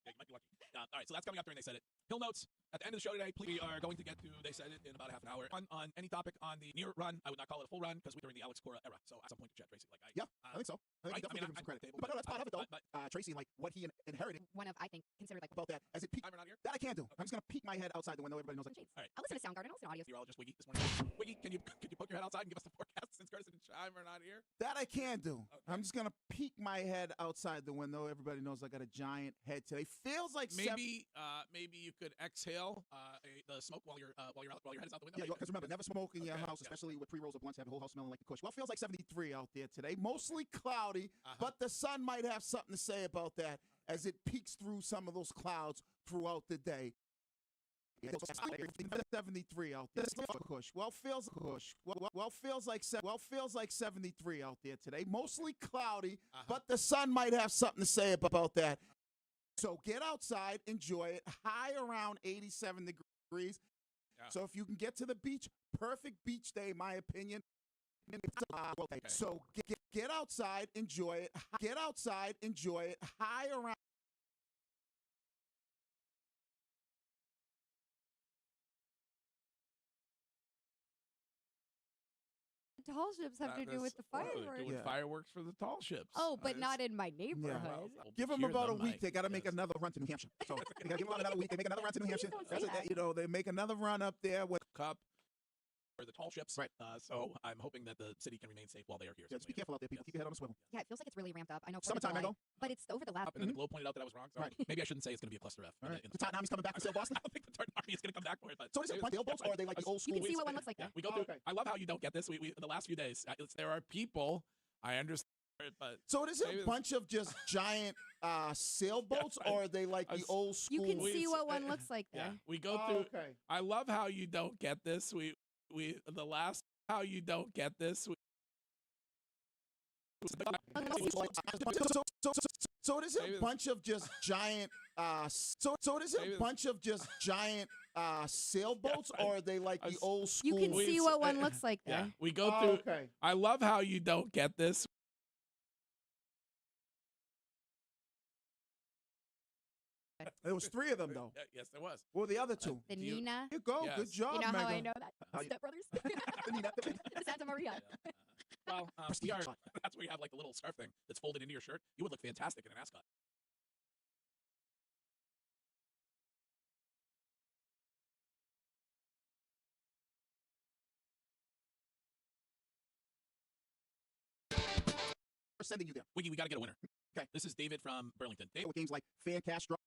Yeah, you might be lucky. All right, so that's coming up during They Said It. Hill notes at the end of the show today. Please, we are going to get to They Said It in about half an hour. On any topic on the near run, I would not call it a full run because we're during the Alex Cora era. So at some point, to chat Tracy. I think so. I think definitely give him some credit. But no, that's part of it though. Tracy, like what he inherited. One of, I think, considered like about that as it peaked. Timer not here? That I can't do. Okay. I'm just gonna peek my head outside the window. Everybody knows. Like, all right. I'll listen to Soundgarden. I'll listen to audio. Meteorologist Wiggy this morning. Wiggy, can you poke your head outside and give us the forecast since Curtis and Chime are not here? that I can do. Okay. I'm just gonna peek my head outside the window. Everybody knows I got a giant head today. Feels like maybe you could exhale the smoke while your head is out the window. Yeah, because remember, never smoke in your house, especially with pre-rolls of blunts. Have the whole house smelling like a kush. Well, it feels like 73 out there today. Mostly cloudy, but the sun might have something to say about that as it peeks through some of those clouds throughout the day. 73 out there. Kush. Well, feels kush. Well, feels like 73 out there today. Mostly cloudy, but the sun might have something to say about that. So get outside, enjoy it. High around 87 degrees. Yeah. So if you can get to the beach, perfect beach day, in my opinion. Okay. So get outside, enjoy it. Get outside, enjoy it. High around. Tall ships have to do with the fireworks. Doing fireworks for the tall ships. Oh, but not in my neighborhood. Yeah. Well, Give them hear about a them, week. Mike. They got to make another run to New Hampshire. So they got to give them about another week. They make another run to New Hampshire. Please don't That's say it. that. You know, they make another run up there with Cup for the tall ships. Right. So I'm hoping that the city can remain safe while they are here. Yeah, just be careful out there, people. Keep your head on a swivel. Yeah, it feels like it's really ramped up. I know. Summertime, I go. But it's over the last. And then the Globe pointed out that I was wrong. So maybe I shouldn't say it's going to be a cluster F. All right. The Tartan Army's coming back to sail Boston. I don't think the Tartan Army is going to come back for it. But So is it like the old boats, or are they like the old school? You can see what one looks like. Yeah, There. we go through. Okay. I love how you don't get this. We the last few days, there are people. I understand it, but So it is a bunch of just giant sailboats, or are they like the old school? You can see what one looks like there. yeah, we go through. Okay. I love how you don't get this. The last how you don't get this. So it is a bunch of just giant. So it is a bunch of just giant sailboats, or are they like the old school? You can see what one looks like there. Yeah, we go through. Okay. I love how you don't get this. There was 3 of them though. Yes, there was. What were the other 2? The Nina. Here you go. Yes. Good job, You know how Megan. I know that? Step Brothers. The Santa Maria. Well, we are. That's where you have like the little scarf thing that's folded into your shirt. You would look fantastic in an ascot. We're sending you there. Wiggy, we got to get a winner. Okay. This is David from Burlington. David, With games like Fan Cash Draw.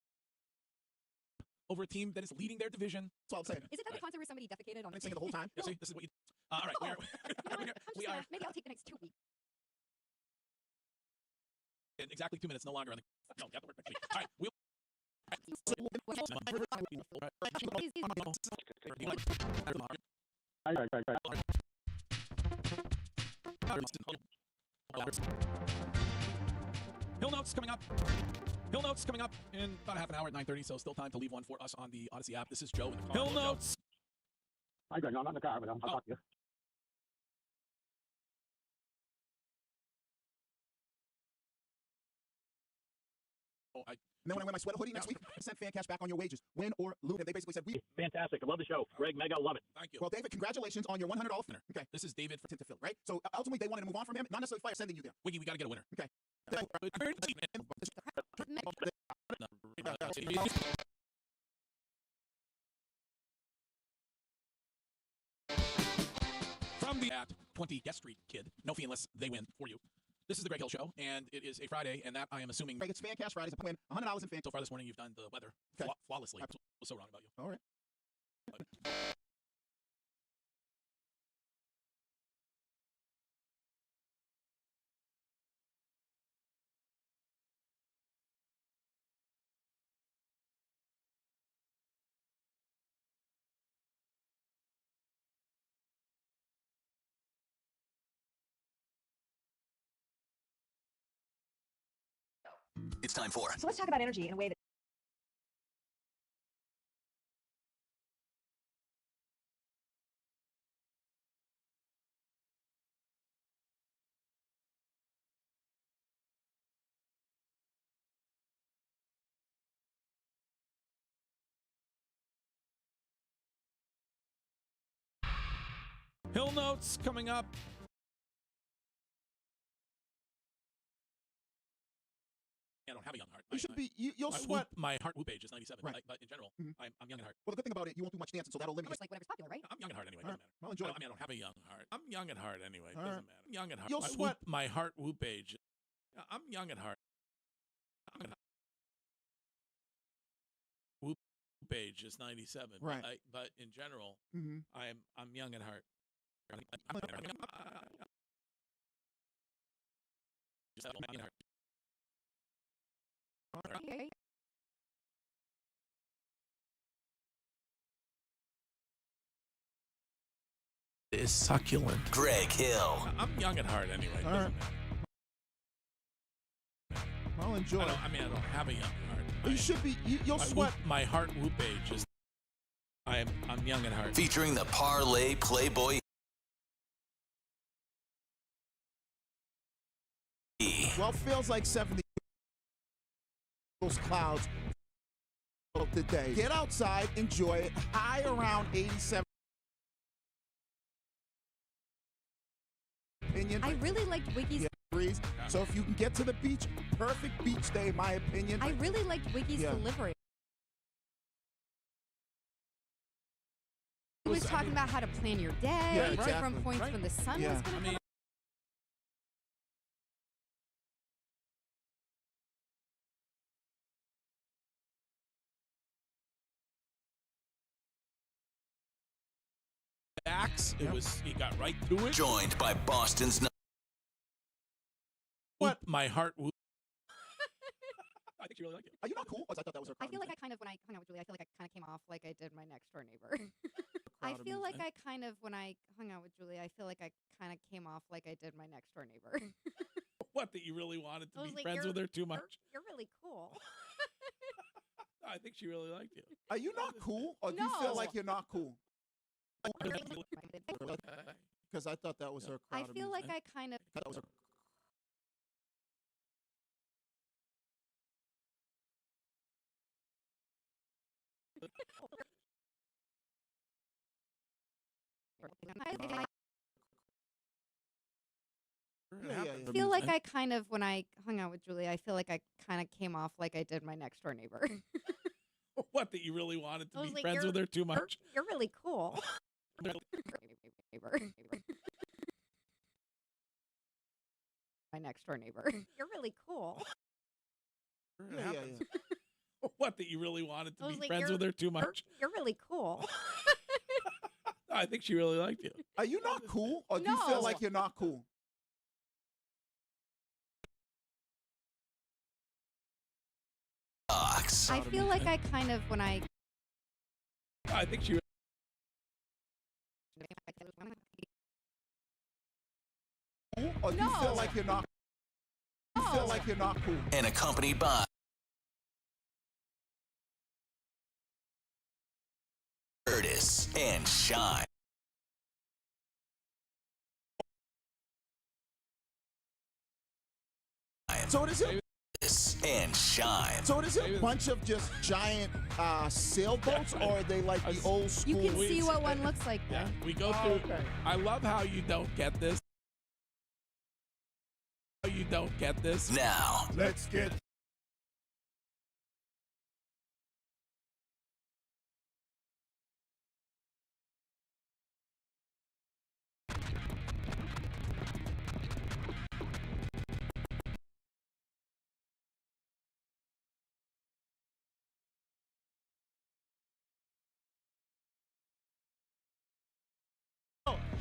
over a team that is leading their division. That's all I'm saying. Is it that the concert where somebody defecated on I've been saying it the whole time. Yeah, see, this is what you. All right, You know what? we are Maybe I'll take the next 2 weeks. in exactly 2 minutes. No longer on the. No, you have to work next week. All right, we'll. Hill notes coming up. Hill notes coming up in about half an hour at 9:30. So still time to leave one for us on the Odyssey app. This is Joe in the car. Hill notes. I'm not in the car, but I'll talk to you. Oh, And then when I wear my sweater hoodie next week, I send Fan Cash back on your wages, win or lose. And they basically said, Fantastic. I love the show. Greg, Mega, love it. thank you. well, David, congratulations on your $100 winner. Okay. This is David from To fill, right? So ultimately, they wanted to move on from him, not necessarily fire sending you there. Wiggy. We got to get a winner. Okay. From the at 20 Guest Street Kid, no fee unless they win for you. This is the Greg Hill Show, and it is a Friday, and that I am assuming. Greg, it's Fan Cash Fridays. I win $100 in fan. So far this morning, you've done the weather Okay. flawlessly. I was so wrong about you. All right. It's time for. So let's talk about energy in a way that Hill notes coming up. I don't have a young heart. You should be. You'll my sweat. my heart whoop age is 97. Right. But in general, Mhm. I'm young at heart. Well, the good thing about it, you won't do much dancing, so that'll limit Just like whatever's popular, right? I'm young at heart anyway. All right. Doesn't matter. Well, enjoy it. I mean, I don't have a young heart. I'm young at heart anyway. All Doesn't right. matter. I'm young at heart. You'll sweat. My heart whoop age. I'm young at heart. Whoop age is 97. Right. But in general, Mm-hmm. I'm young at heart. Just I'm young at heart. Okay. Is succulent. Greg Hill. I'm young at heart anyway. All Doesn't right. matter. Well, enjoy. I don't have a young heart. You should be. You'll sweat. My heart whoop age is. I'm young at heart. Featuring the Parlay Playboy. Well, feels like 70. Those clouds of the day. Get outside, enjoy it. High around 87. Opinion. I really liked Wiggy's. Yeah, breeze. So if you can get to the beach, perfect beach day, in my opinion. I really liked Wiggy's Yeah. delivery. He was talking about how to plan your day, Yeah, different exactly. points Right. when the sun Yeah. was going to come. Axe. It was. He got right to it. Joined by Boston's. What? My heart whoop. I think you really like it. Are you not cool? I thought that was her. I feel like I kind of, when I hung out with Julie, I feel like I kind of came off like I did my next door neighbor. I feel like I kind of, when I hung out with Julie, I feel like I kind of came off like I did my next door neighbor. What, that you really wanted I to was be like, friends with her too much? You're really cool. I think she really liked you. Are you not cool, or do you feel No. like you're not cool? Because I thought that was her I crowd. of feel like music. I kind of, That was her. I feel like I kind of, when I hung out with Julie, I feel like I kind of came off like I did my next door neighbor. What, that you really wanted to I was be like, friends with her too much? You're really cool. My next door neighbor. You're really cool. Yeah. What, that you really wanted to I was be like, friends with her too much? You're really cool. I think she really liked you. Are you not cool, or do you feel No. like you're not cool? Box. I feel like I kind of, when I I think she. Cool, or do you feel like you're not? You feel like you're not cool. And accompanied by Curtis and Shine. So it is. Curtis and Shine. So it is a bunch of just giant sailboats, or are they like the old you school? can see what one looks like. Yeah, Then. we go through. I love how you don't get this. How you don't get this. Now, Let's get.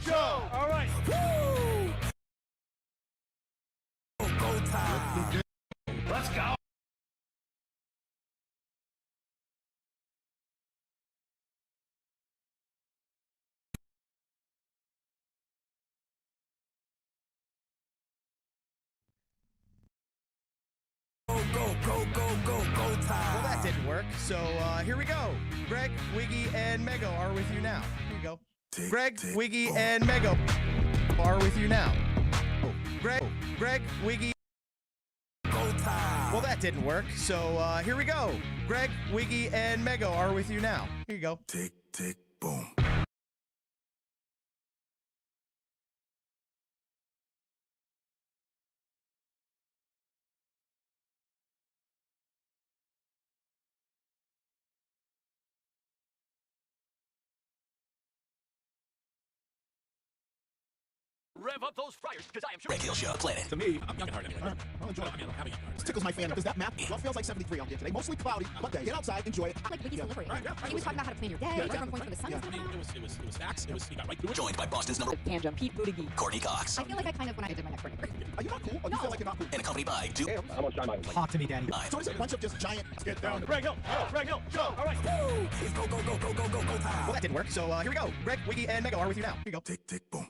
Show. All right. go time. Let's go. Go time. Well, that didn't work. So here we go. Greg, Wiggy, and Mego are with you now. Here you go. Greg, Wiggy, and Mego are with you now. Greg, Wiggy. Go time. Well, that didn't work. So here we go. Greg, Wiggy, and Mego are with you now. Here you go. Tick, tick, boom. rev up those fryers, because I am sure. Greg Hill Show, Planet. To me, I'm young at heart anyway. All right, I'll enjoy it. I mean, I'm having a young heart. Tickles my fan because that map well feels like 73 out there today. Mostly cloudy, but get outside, enjoy it. Like Wiggy's delivery. Right, yeah, He was talking about how to plan your day, different points where the sun is I mean, coming out. it was facts. It was he got right through it. Joined by Boston's number Tangent. Pete Buttigieg. Courtney Cox. I feel like I kind of when I did my next door neighbor. Are you not cool? Or do you feel like you're not cool? And accompanied by two I'm gonna shine my light. Talk to me, Daddy. live. So it's a bunch of just giant. Get down. Greg Hill. Greg Hill. Go. All right. It's go, go, go, go, go, go, go time. Well, that didn't work. So here we go. Greg, Wiggy, and Mego are with you now. Here you go. Tick, tick, boom.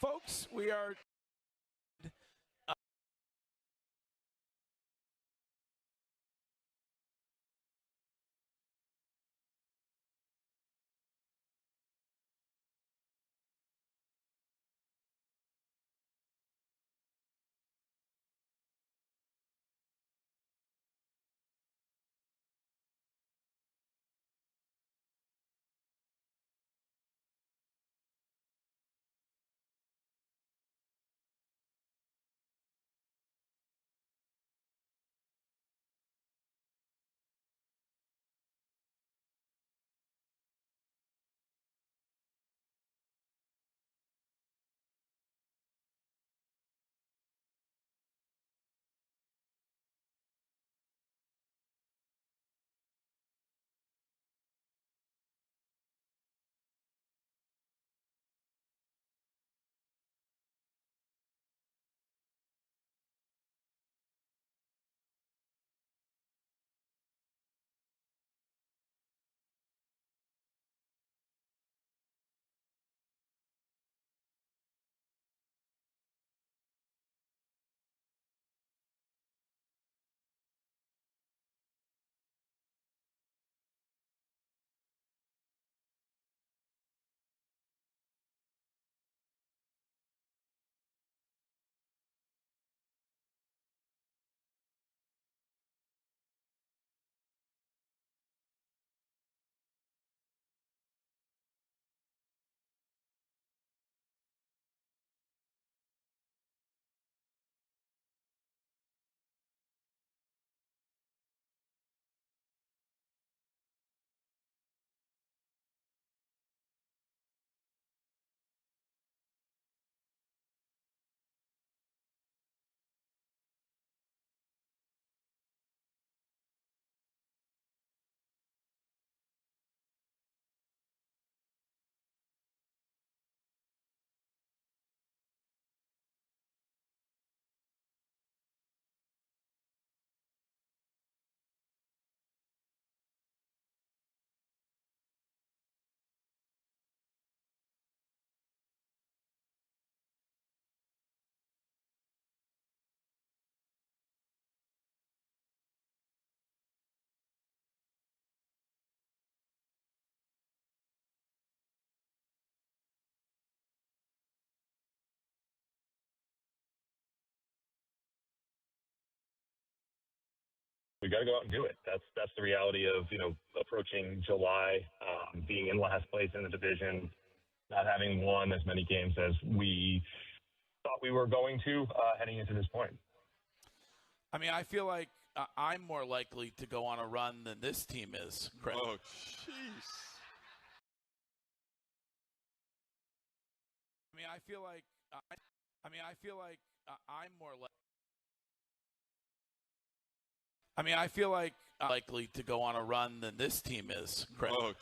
folks, we are we got to go out and do it. That's the reality of approaching July, being in last place in the division, not having won as many games as we thought we were going to heading into this point. I mean, I feel like I'm more likely to go on a run than this team is, Chris. Oh, jeez. I mean, I feel like I'm more likely to go on a run than this team is, Chris. Oh,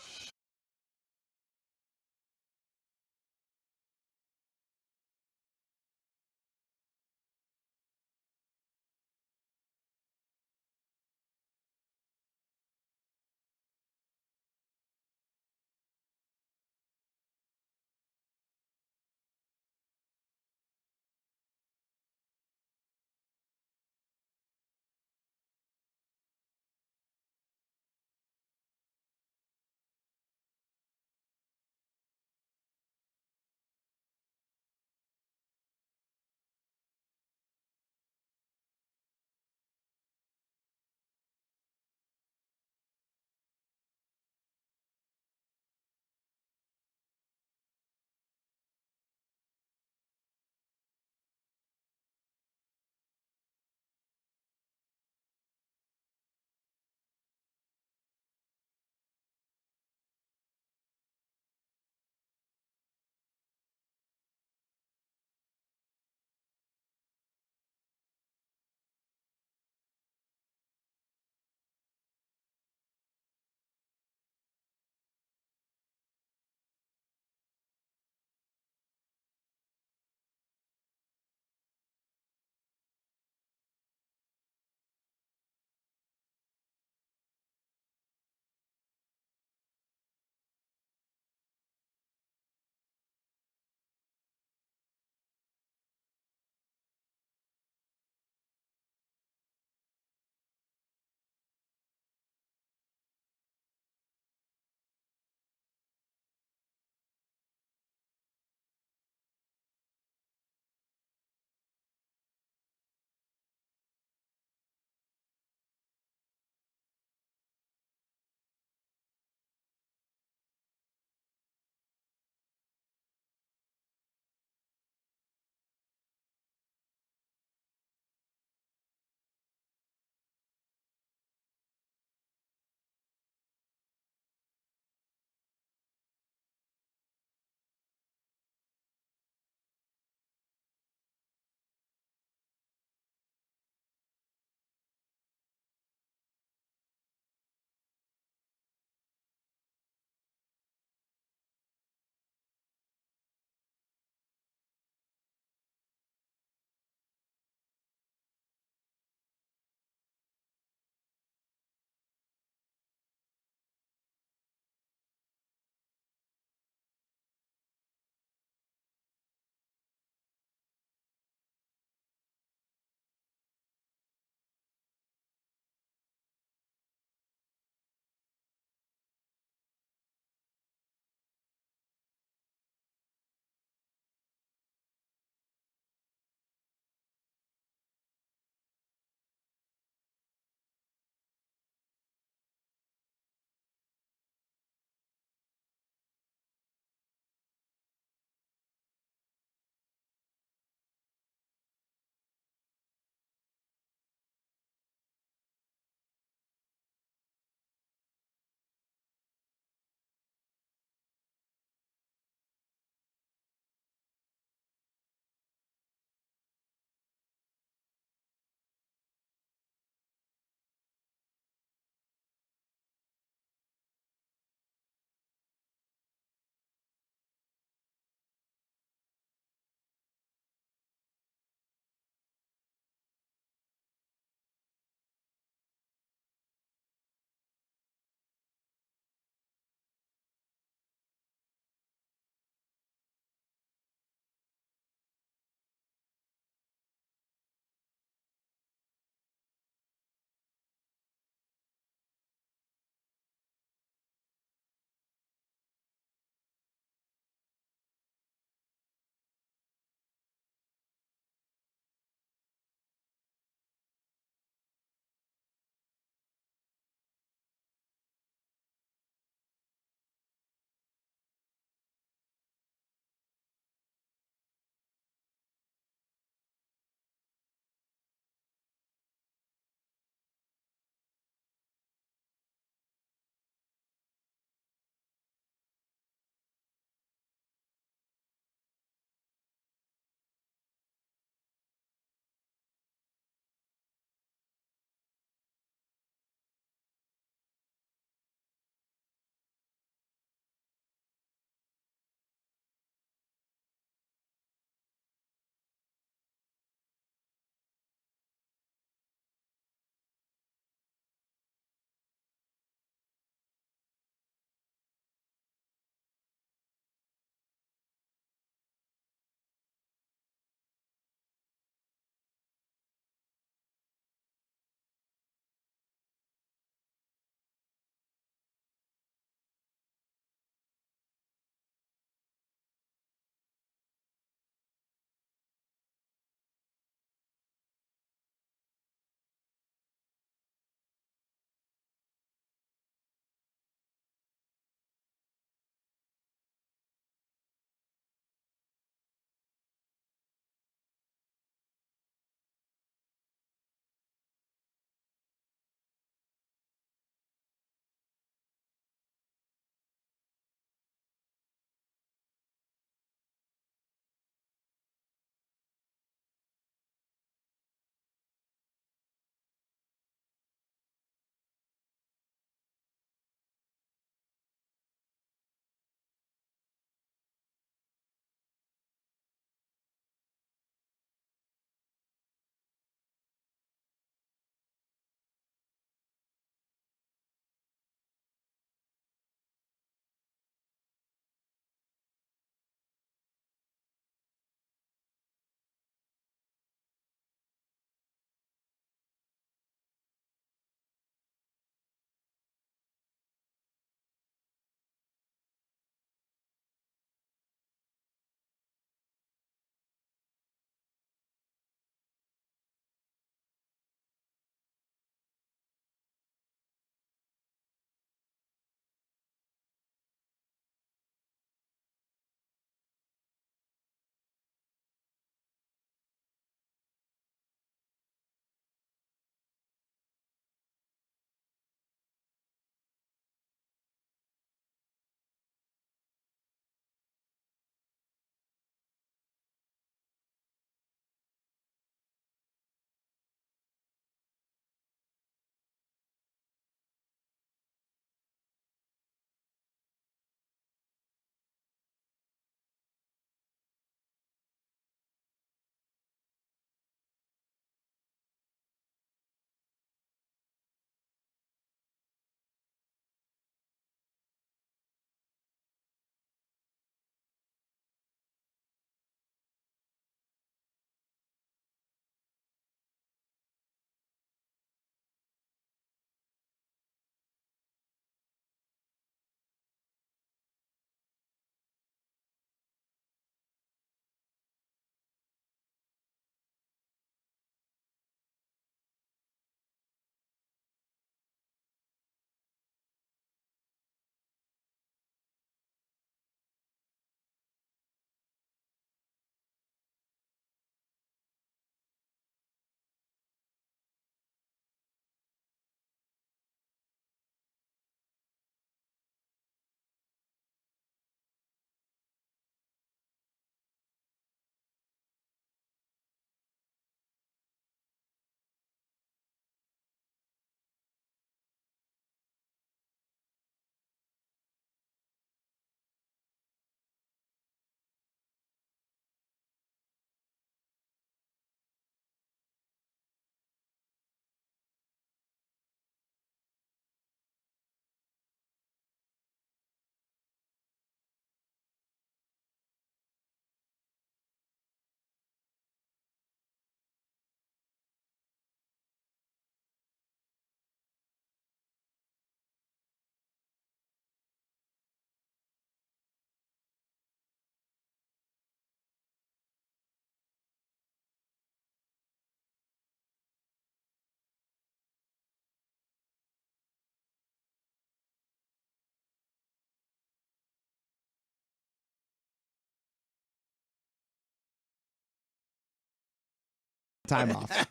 time off.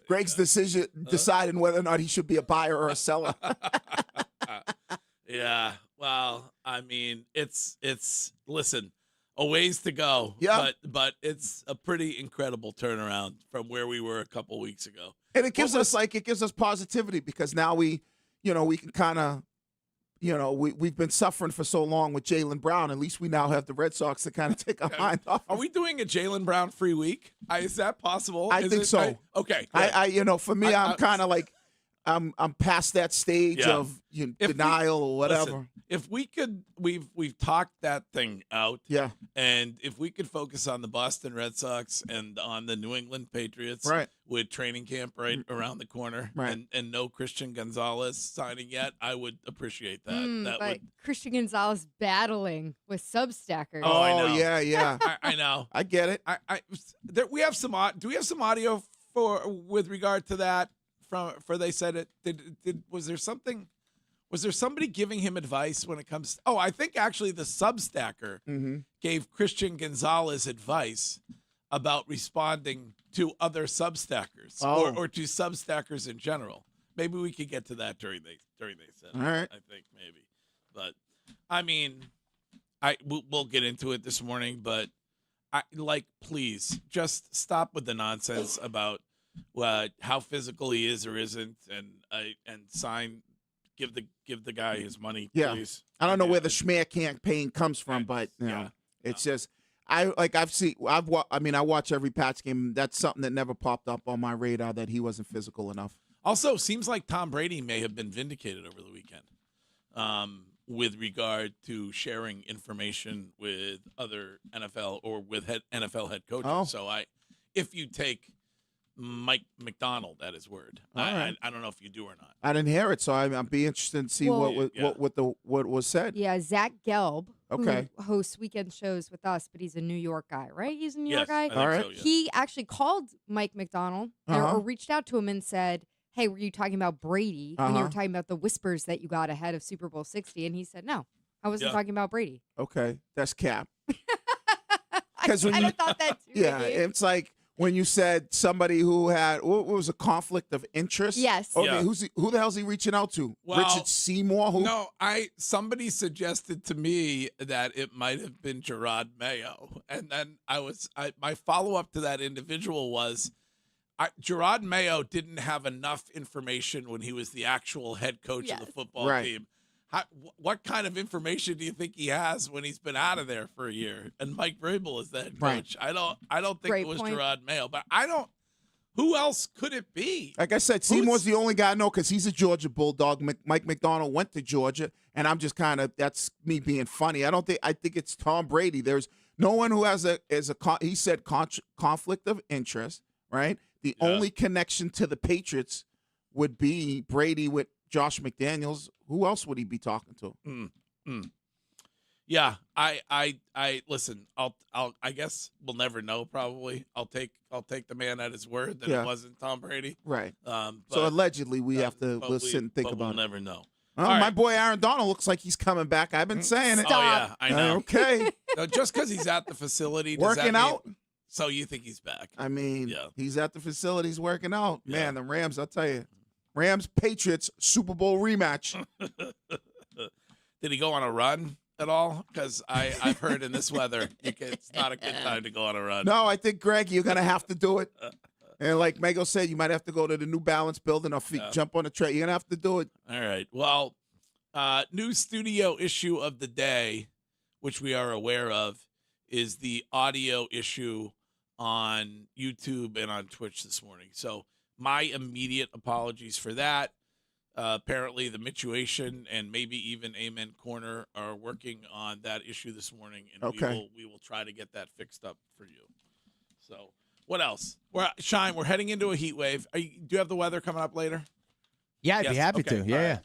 Greg's decision deciding whether or not he should be a buyer or a seller. Yeah. Well, I mean, it's listen, a ways to go. Yeah. But it's a pretty incredible turnaround from where we were a couple weeks ago. And it gives us positivity because now we can kind of, we've been suffering for so long with Jaylen Brown. At least we now have the Red Sox to kind of take our mind off. Are we doing a Jaylen Brown free week? Is that possible? I think so. Okay. For me, I'm kind of like, I'm past that stage of denial or whatever. Listen, if we could, we've talked that thing out. Yeah. And if we could focus on the Boston Red Sox and on the New England Patriots, right, with training camp right around the corner, right, and no Christian Gonzalez signing yet, I would appreciate that. But Christian Gonzalez battling with Substackers. Oh, I know. Yeah. I know. I get it. We have some. Do we have some audio with regard to that? For they said it. Was there something? Was there somebody giving him advice when it comes? I think actually the Substacker gave Christian Gonzalez advice about responding to other Substackers or to Substackers in general. Maybe we could get to that during they said. All right. I think maybe, but I mean, we'll get into it this morning. But please just stop with the nonsense about how physical he is or isn't, and give the guy his money, please. I don't know where the Schmear campaign comes from, but it's just I watch every Pats game. That's something that never popped up on my radar, that he wasn't physical enough. Also, seems like Tom Brady may have been vindicated over the weekend with regard to sharing information with other NFL or with NFL head coaches. So if you take Mike McDonald at his word, I don't know if you do or not. I didn't hear it, so I'd be interested to see what was said. Yeah, Zach Gelb, who hosts weekend shows with us, but he's a New York guy, right? He's a New York guy. All right. So, yeah. He actually called Mike McDonald or reached out to him and said, "Hey, were you talking about Brady when you were talking about the whispers that you got ahead of Super Bowl 60?" And he said, "No, I wasn't talking about Brady." Okay, that's cap. I thought that too. Yeah, it's like when you said somebody who had what was a conflict of interest. Yes. Okay, Yeah. who the hell's he reaching out to? Well, Richard Seymour? Who? No, somebody suggested to me that it might have been Gerard Mayo, and then my follow up to that individual was, Gerard Mayo didn't have enough information when he was the actual head coach of the football team. What kind of information do you think he has when he's been out of there for a year? And Mike Vrabel is the head coach. I don't think it was Gerard Mayo, but who else could it be? Like I said, Seymour's the only guy I know because he's a Georgia Bulldog. Mike McDonald went to Georgia, and I'm just that's me being funny. I think it's Tom Brady. There's no one who has he said conflict of interest, right? The only connection to the Patriots would be Brady with Josh McDaniels. Who else would he be talking to? Yeah, I listen. I guess we'll never know. Probably, I'll take the man at his word that it wasn't Tom Brady. Right. But, so allegedly, we have to listen and think about it. We'll never know. My boy Aaron Donald looks like he's coming back. I've been saying it. Oh yeah, I know. Okay. No, just because he's at the facility, working out. So you think he's back? I mean, he's at the facilities working out. Yeah. Man, the Rams, I'll tell you. Rams Patriots Super Bowl rematch. Did he go on a run at all? Because I've heard in this weather it's not a good time to go on a run. No, I think, Greg, you're gonna have to do it. And like Mego said, you might have to go to the New Balance building or jump on the train. You're gonna have to do it. All right. Well, new studio issue of the day, which we are aware of, is the audio issue on YouTube and on Twitch this morning. So my immediate apologies for that. Apparently the Mituation and maybe even Amen Corner are working on that issue this morning, and we will try to get that fixed up for you. So what else? We're heading into a heat wave. Do you have the weather coming up later? Yeah, I'd be happy to. Yeah.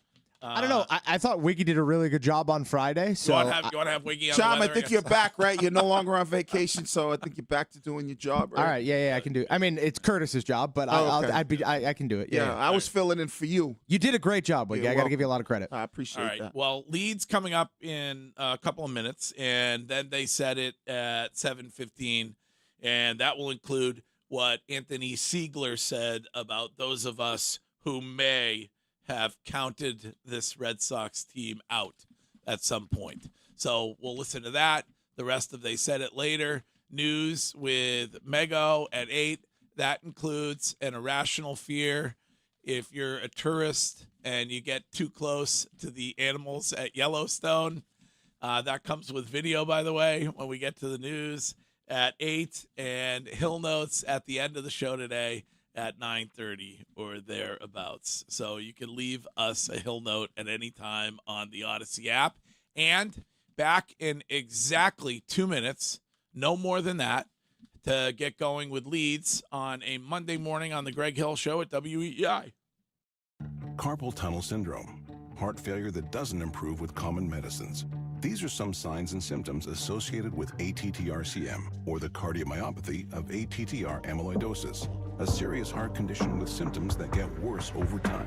I don't know. I thought Wiggy did a really good job on Friday. So you want to have Wiggy on Sean, the weather I think you're back, right? You're no longer on vacation, so I think you're back to doing your job, right? All right, I can do it. I mean, it's Curtis's job, but I can do it. Yeah, I was filling in for you. You did a great job, Wiggy. I got to give you a lot of credit. I appreciate that. Well, Leeds coming up in a couple of minutes, and then they set it at 7:15, and that will include what Anthony Siegler said about those of us who may have counted this Red Sox team out at some point. So we'll listen to that. The rest of They Said It later. News with Mego at 8. That includes an irrational fear. If you're a tourist and you get too close to the animals at Yellowstone, that comes with video, by the way, when we get to the news at 8, and Hill Notes at the end of the show today at 9:30 or thereabouts. So you can leave us a Hill Note at any time on the Odyssey app. And back in exactly 2 minutes, no more than that, to get going with leads on a Monday morning on the Greg Hill Show at WEEI. Carpal tunnel syndrome, heart failure that doesn't improve with common medicines. These are some signs and symptoms associated with ATTR-CM, or the cardiomyopathy of ATTR amyloidosis, a serious heart condition with symptoms that get worse over time.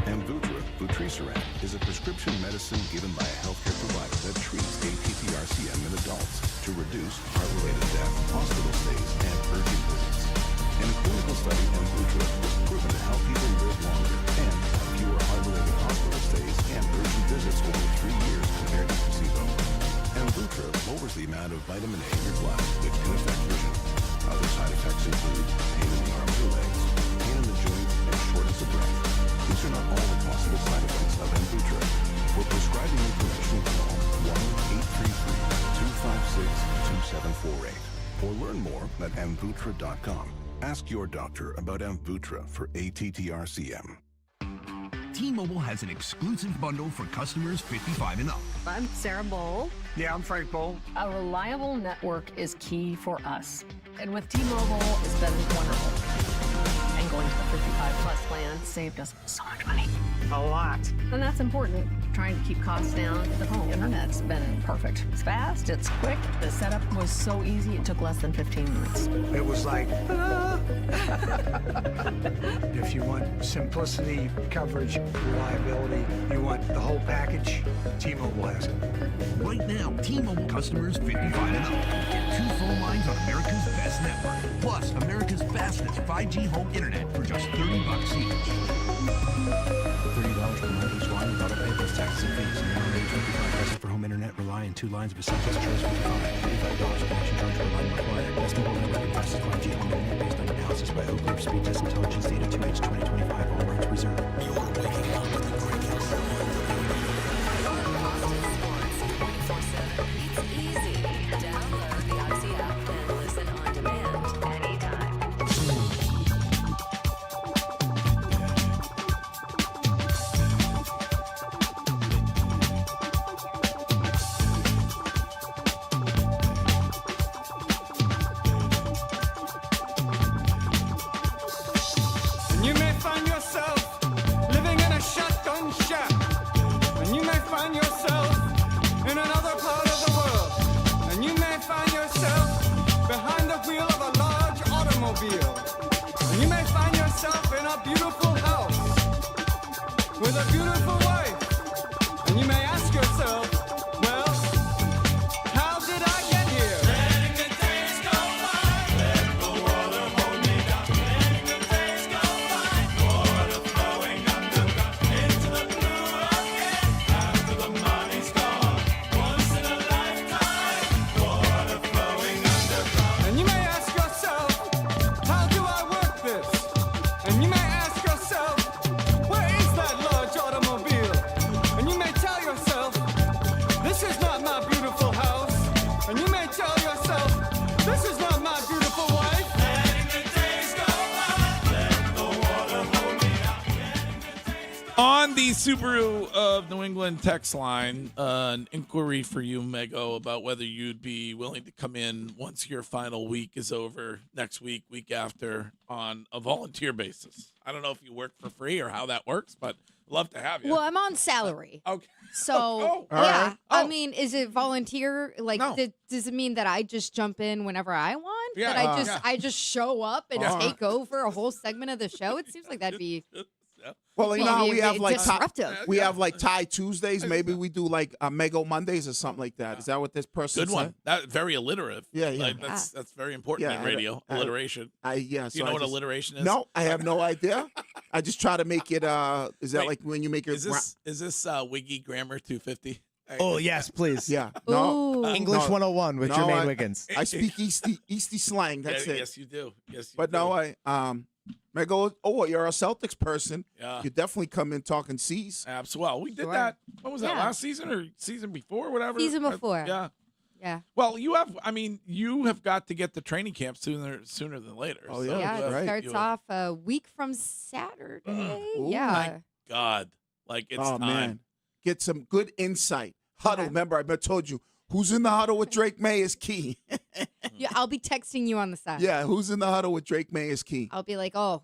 Amvuttra, vutrisiran, is a prescription medicine given by a healthcare provider that treats ATTR-CM in adults to reduce heart-related death, hospital stays, and urgent visits. In a clinical study, Amvuttra was proven to help people live longer and have fewer heart-related hospital stays and urgent visits over 3 years compared to placebo. Amvuttra lowers the amount of vitamin A in your blood, which can affect vision. Other side effects include pain in the arms or legs, pain in the joint, and shortness of breath. These are not all the possible side effects of Amvuttra. For prescribing information, call 1-833-256-2748 or learn more at amvuttra.com. Ask your doctor about Amvuttra for ATTR-CM. T-Mobile has an exclusive bundle for customers 55 and up. I'm Sarah Bowl. Yeah, I'm Frank Bowl. A reliable network is key for us. And with T-Mobile, it's been wonderful. And going to the 55-plus plan saved us so much money. A lot. And that's important. Trying to keep costs down at the home. Internet's been perfect. It's fast, it's quick. The setup was so easy, it took less than 15 minutes. It was like, if you want simplicity, coverage, reliability, you want the whole package, T-Mobile has it. Right now, T-Mobile customers 55 and up get 2 phone lines on America's best network. Plus, America's fastest 5G home internet for just $30 each. $30 per month each line without a pay plus taxes and fees. Minimum age 55. Pricing for home internet rely on 2 lines of essentials choice 55. $35 connection charge per line required. Best mobile network and fastest 5G home internet based on analysis by Oak Group Speed Test Intelligence Data 2H 2025. All rights reserved. You're waking up with the Greg Hill Show. It's easy. Download the Odyssey app and listen on demand anytime. And you may find yourself living in a shotgun shack. And you may find yourself in another part of the world. And you may find yourself behind the wheel of a large automobile. And you may find yourself in a beautiful house with a beautiful wife. And you may ask yourself, well, how did I get here? Letting the days go by, let the water hold me down. Letting the days go by, water flowing underground into the blue again. After the money's gone, once in a lifetime, water flowing underground. And you may ask yourself, how do I work this? And you may ask yourself, where is that large automobile? And you may tell yourself, this is not my beautiful house. And you may tell yourself, this is not my beautiful wife. Letting the days go by, let the water hold me down. On the Subaru of New England text line, an inquiry for you, Mego, about whether you'd be willing to come in once your final week is over next week, week after, on a volunteer basis. I don't know if you work for free or how that works, but I'd love to have you. Well, I'm on salary. Okay. So, yeah. yeah. I Oh. mean, is it volunteer? Like, No. does it mean that I just jump in whenever I want? Yeah, That yeah. I just show up and Yeah. take over a whole segment of the show? It seems like that'd be Well, you know how we have like we have like Thai Tuesdays. Maybe we do like Mego Mondays or something like that. Is that what this person Good said? one. That very alliterative. Yeah, yeah. Like, that's very important in radio. Alliteration. Do you know what alliteration is? No, I have no idea. I just try to make it. Is that like when you make your? Is this Wiggy Grammar 250? Oh yes, please. Yeah. No. English 101 with Jermaine Wiggins. I speak Easty slang. That's it. Yes, you do. Yes, you but do. no, I go, you're a Celtics person. Yeah. You definitely come in talking C's. Absolutely. Well, we did that. What was that, last season or season before, whatever? Season before. Yeah. Yeah. Well, you have got to get to training camp sooner than later. Oh, so yeah. Yeah, it right. starts off a week from Saturday. Ooh. Yeah. My God. Like, it's time. Man. Get some good insight. Huddle. Remember, I told you, who's in the huddle with Drake May is key. Yeah, I'll be texting you on the side. Yeah, who's in the huddle with Drake May is key. I'll be like, oh,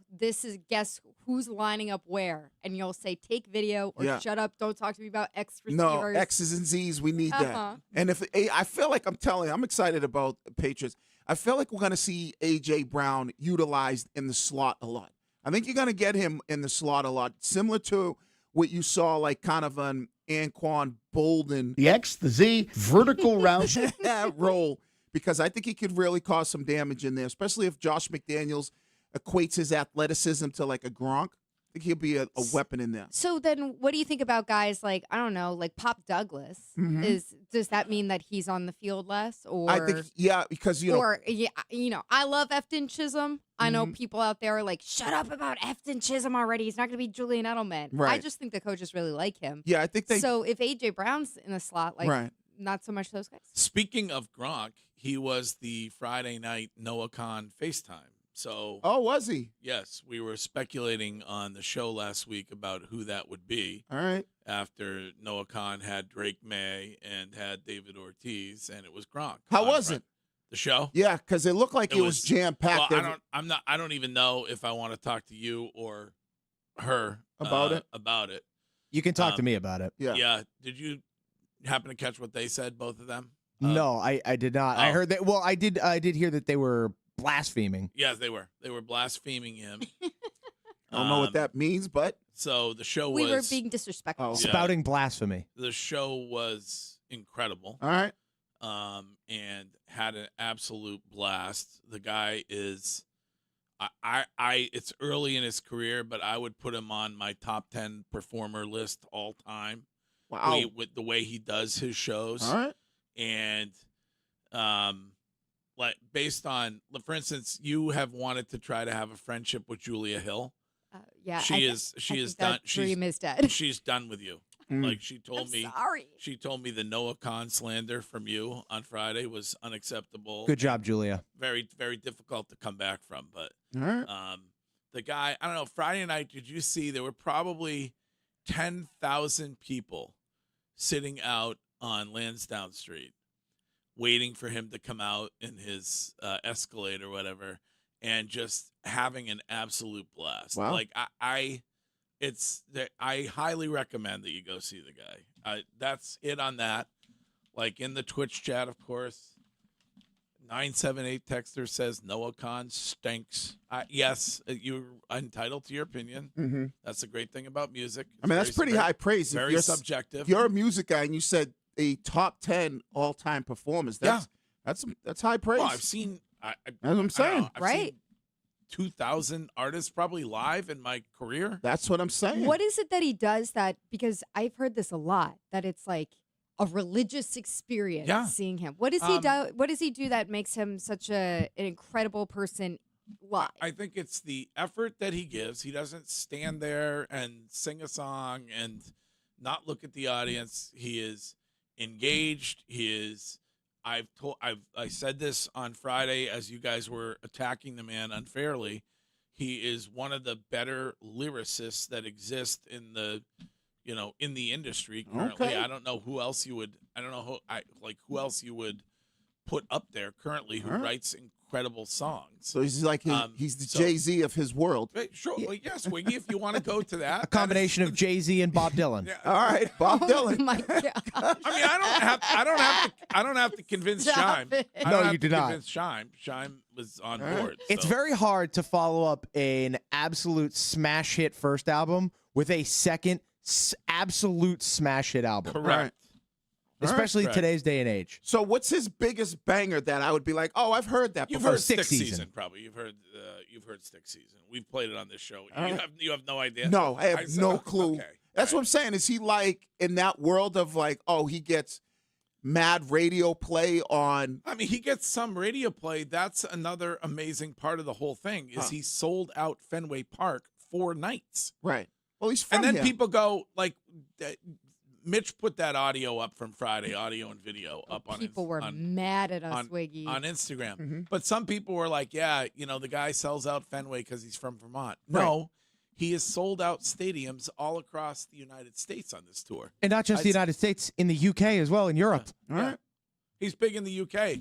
guess who's lining up where? And you'll say, take video or shut up. Don't talk to me about X receivers. No, X's and Z's. We need that. And I feel like I'm excited about the Patriots. I feel like we're going to see A.J. Brown utilized in the slot a lot. I think you're going to get him in the slot a lot, similar to what you saw like kind of an Anquan Bolden. The X, the Z, vertical route role, because I think he could really cause some damage in there, especially if Josh McDaniels equates his athleticism to like a Gronk. I think he'll be a weapon in there. So then what do you think about guys like, I don't know, like Pop Douglas? Does that mean that he's on the field less? Or I think, because, I love Efton Chisholm. I know people out there are like, shut up about Efton Chisholm already. He's not going to be Julian Edelman. Right. I just think the coaches really like him. Yeah, I think they. So if A.J. Brown's in the slot, like, not so much those guys. Speaking of Gronk, he was the Friday night Noah Khan FaceTime. So, was he? Yes, we were speculating on the show last week about who that would be. All right. After Noah Khan had Drake May and had David Ortiz, and it was Gronk. How was it? The show? Yeah, because it looked like it was jam packed. Well, I don't even know if I want to talk to you or her about it. You can talk to me about it. Yeah. Yeah. Did you happen to catch what they said, both of them? No, I did not. I heard that. Well, I did hear that they were blaspheming. Yes, they were. They were blaspheming him. I don't know what that means, but so the show we were being disrespectful. Spouting blasphemy. The show was incredible. All right. And had an absolute blast. The guy is, it's early in his career, but I would put him on my top 10 performer list all time. Wow. With the way he does his shows. All right. And, like based on, for instance, you have wanted to try to have a friendship with Julia Hill. Yeah, she is done. Dream is dead. She's done with you. Like she told me. Sorry. She told me the Noah Khan slander from you on Friday was unacceptable. Good job, Julia. Very, very difficult to come back from. But all right. The guy, I don't know. Friday night, did you see there were probably 10,000 people sitting out on Lansdowne Street, waiting for him to come out in his Escalade or whatever, and just having an absolute blast. Wow. Like I highly recommend that you go see the guy. That's it on that. Like in the Twitch chat, of course, 978 texter says Noah Khan stinks. Yes, you're entitled to your opinion. Mm-hmm. That's the great thing about music. I mean, that's pretty high praise. Very subjective. If you're a music guy and you said a top 10 all-time performers, that's high praise. Well, I've seen. That's what I'm saying. I've seen 2,000 artists probably live in my career. That's what I'm saying. What is it that he does that, because I've heard this a lot, that it's like a religious experience seeing him. What does he do? What does he do that makes him such an incredible person live? I think it's the effort that he gives. He doesn't stand there and sing a song and not look at the audience. He is engaged. He is. I said this on Friday as you guys were attacking the man unfairly. He is one of the better lyricists that exist in the, in the industry currently. Okay. I don't know who else you would. I don't know who else you would put up there currently who writes incredible songs. So he's like he's the Jay-Z of his world. Sure, well, yes, Wiggy, if you want to go to that. A combination of Jay-Z and Bob Dylan. All right, Bob Dylan. Oh my God. I mean, I don't have to convince Shime. No, you do not. Convince Shime. Shime was on board. It's so. very hard to follow up an absolute smash hit first album with a second absolute smash hit album. Correct. Especially Correct. today's day and age. So what's his biggest banger that I would be like, oh, I've heard that You've before? heard Stick Season, probably. You've heard Stick Season. We've played it on this show. You have no idea. No, I have no clue. Okay. That's what I'm saying. Is he like in that world of like, oh, he gets mad radio play on? I mean, he gets some radio play. That's another amazing part of the whole thing is he sold out Fenway Park 4 nights. Right. Well, he's from And then here. people go like, Mitch put that audio up from Friday, audio and video up on. People were mad at us, Wiggy. On Instagram. Mm-hmm. But some people were like, yeah, the guy sells out Fenway because he's from Vermont. No, he has sold out stadiums all across the United States on this tour. And not just the United States, in the UK as well, in Europe. All right. He's big in the UK.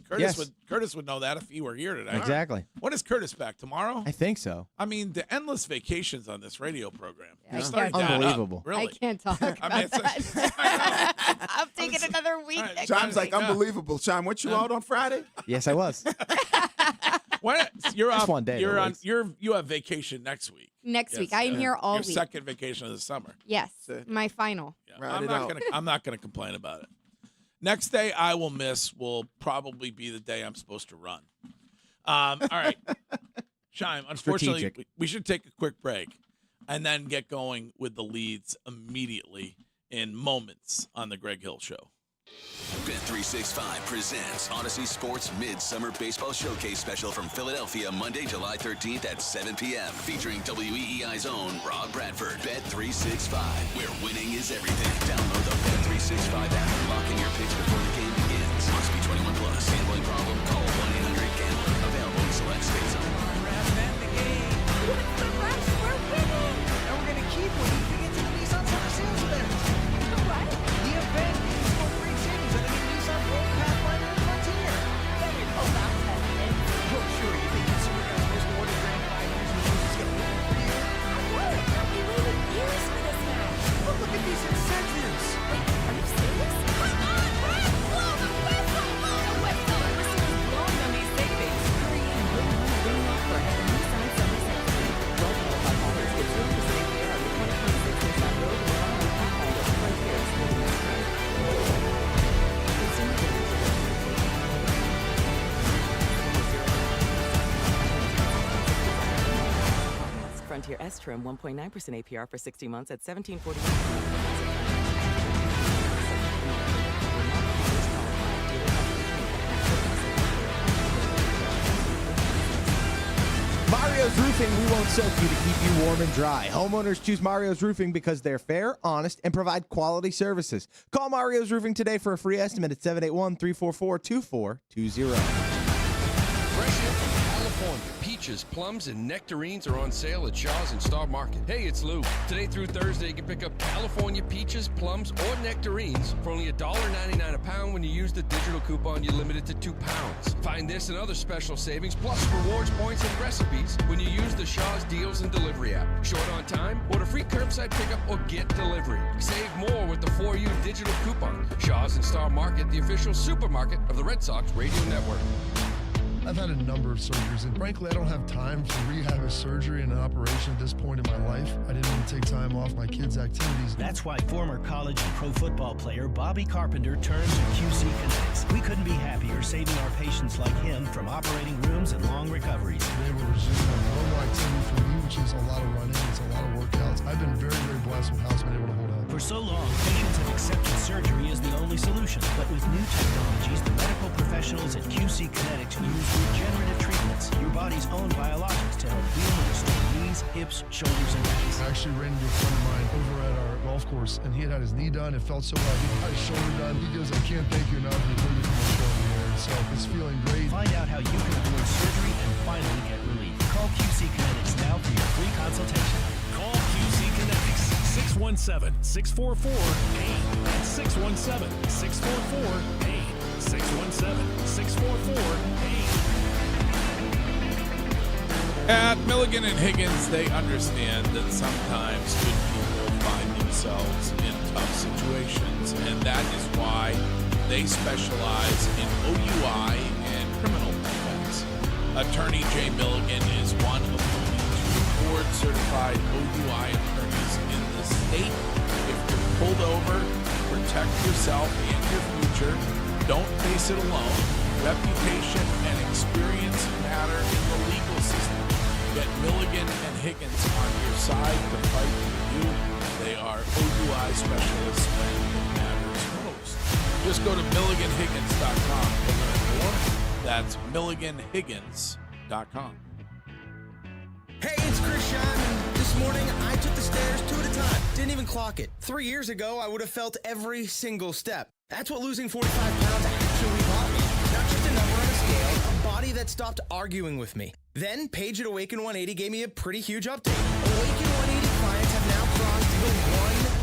Curtis would know that if he were here today. Exactly. When is Curtis back? Tomorrow? I think so. I mean, the endless vacations on this radio program. Yeah, unbelievable. Really. I can't talk about that. I'm taking another week. Chime's like, unbelievable. Chime, weren't you out on Friday? Yes, I was. You're Just off. one day, You're at on. least. You have vacation next week. Next week. I am here all Your week. second vacation of the summer. Yes, my final. Yeah. I'm not gonna complain about it. Next day I will miss will probably be the day I'm supposed to run. All right. Shime, unfortunately, we should take a quick break and then get going with the leads immediately in moments on the Greg Hill Show. Bet365 presents Odyssey Sports Midsummer Baseball Showcase Special from Philadelphia, Monday, July 13th at 7 p.m. Featuring WEEI's own Rob Bradford. Bet365, where winning is everything. Download the Bet365 app and lock in your picks before the game begins. Must be 21 plus. Gambling problem? Call 1-800-GAMBLER. Available in select states. What's the rush? We're winning! And we're going to keep winning to get to the Nissan Summer Sales event. What? The event is for 3 cities and the new Nissan Rogue Pathfinder and Frontier. Oh, that's heavy. Oh, sure. You think consumer customers more than grand 5 years and is going to win for you? I would. We waited years for this match. But look at these incentives. Wait, are you serious? Come on, Brad! Blow the whistle! Blow the whistle! The whistle is blowing on these savings. Hurry in. Bring on the ring offer at the Nissan Summer Sales event. Rogue Pathfinders get 0% APR on the 2026 Nissan Rogue and Rogue Pathfinder Frontier. Frontier S trim 1.9% APR for 60 months at Mario's Roofing, we won't soak you to keep you warm and dry. Homeowners choose Mario's Roofing because they're fair, honest, and provide quality services. Call Mario's Roofing today for a free estimate at 781-344-2420. Fresh in from California, peaches, plums, and nectarines are on sale at Shaw's and Star Market. Hey, it's Lou. Today through Thursday, you can pick up California peaches, plums, or nectarines for only $1.99 a pound when you use the digital coupon. You're limited to 2 pounds. Find this and other special savings, plus rewards points and recipes when you use the Shaw's Deals and Delivery app. Short on time? Order free curbside pickup or get delivery. Save more with the 4U digital coupon. Shaw's and Star Market, the official supermarket of the Red Sox Radio Network. I've had a number of surgeries, and frankly, I don't have time for rehab, a surgery, and an operation at this point in my life. I didn't want to take time off my kids' activities. That's why former college and pro football player Bobby Carpenter turned to QC Kinetics. We couldn't be happier saving our patients like him from operating rooms and long recoveries. Being able to resume normal activity for me, which is a lot of running, it's a lot of workouts. I've been very, very blessed with how it's been able to hold up. For so long, patients have accepted surgery as the only solution. But with new technologies, the medical professionals at QC Kinetics use regenerative treatments, your body's own biologics, to help heal and restore knees, hips, shoulders, and backs. I actually ran into a friend of mine over at our golf course, and he had his knee done. It felt so bad. He got his shoulder done. He goes, I can't thank you enough for putting me from my shoulder here. So it's feeling great. Find out how you can avoid surgery and finally get relief. Call QC Kinetics now for your free consultation. Call QC Kinetics 617-644-PAIN. That's 617-644-PAIN. 617-644-8. At Milligan and Higgins, they understand that sometimes good people find themselves in tough situations, and that is why they specialize in OUI and criminal defense. Attorney Jay Milligan is one of only 2 board-certified OUI attorneys in the state. If you're pulled over, protect yourself and your future. Don't face it alone. Reputation and experience matter in the legal system. Get Milligan and Higgins on your side to fight for you. They are OUI specialists when it matters most. Just go to MilliganHiggins.com to learn more. That's MilliganHiggins.com. Hey, it's Chris Shyman. This morning, I took the stairs 2 at a time. Didn't even clock it. 3 years ago, I would have felt every single step. That's what losing 45 pounds actually bought me. Not just a number on a scale, a body that stopped arguing with me. Then, Paige at Awaken 180 gave me a pretty huge update. Awaken 180 clients have now crossed the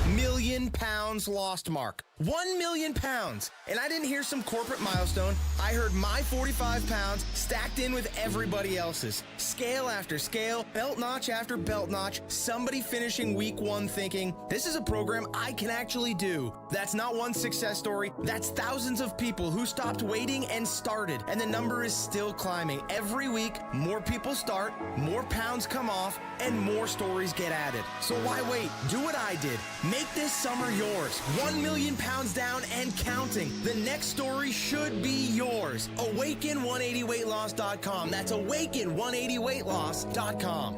1 million pounds lost mark. 1 million pounds. And I didn't hear some corporate milestone. I heard my 45 pounds stacked in with everybody else's. Scale after scale, belt notch after belt notch, somebody finishing week 1 thinking, this is a program I can actually do. That's not one success story. That's thousands of people who stopped waiting and started. And the number is still climbing. Every week, more people start, more pounds come off, and more stories get added. So why wait? Do what I did. Make this summer yours. 1 million pounds down and counting. The next story should be yours. Awaken180weightloss.com. That's Awaken180weightloss.com.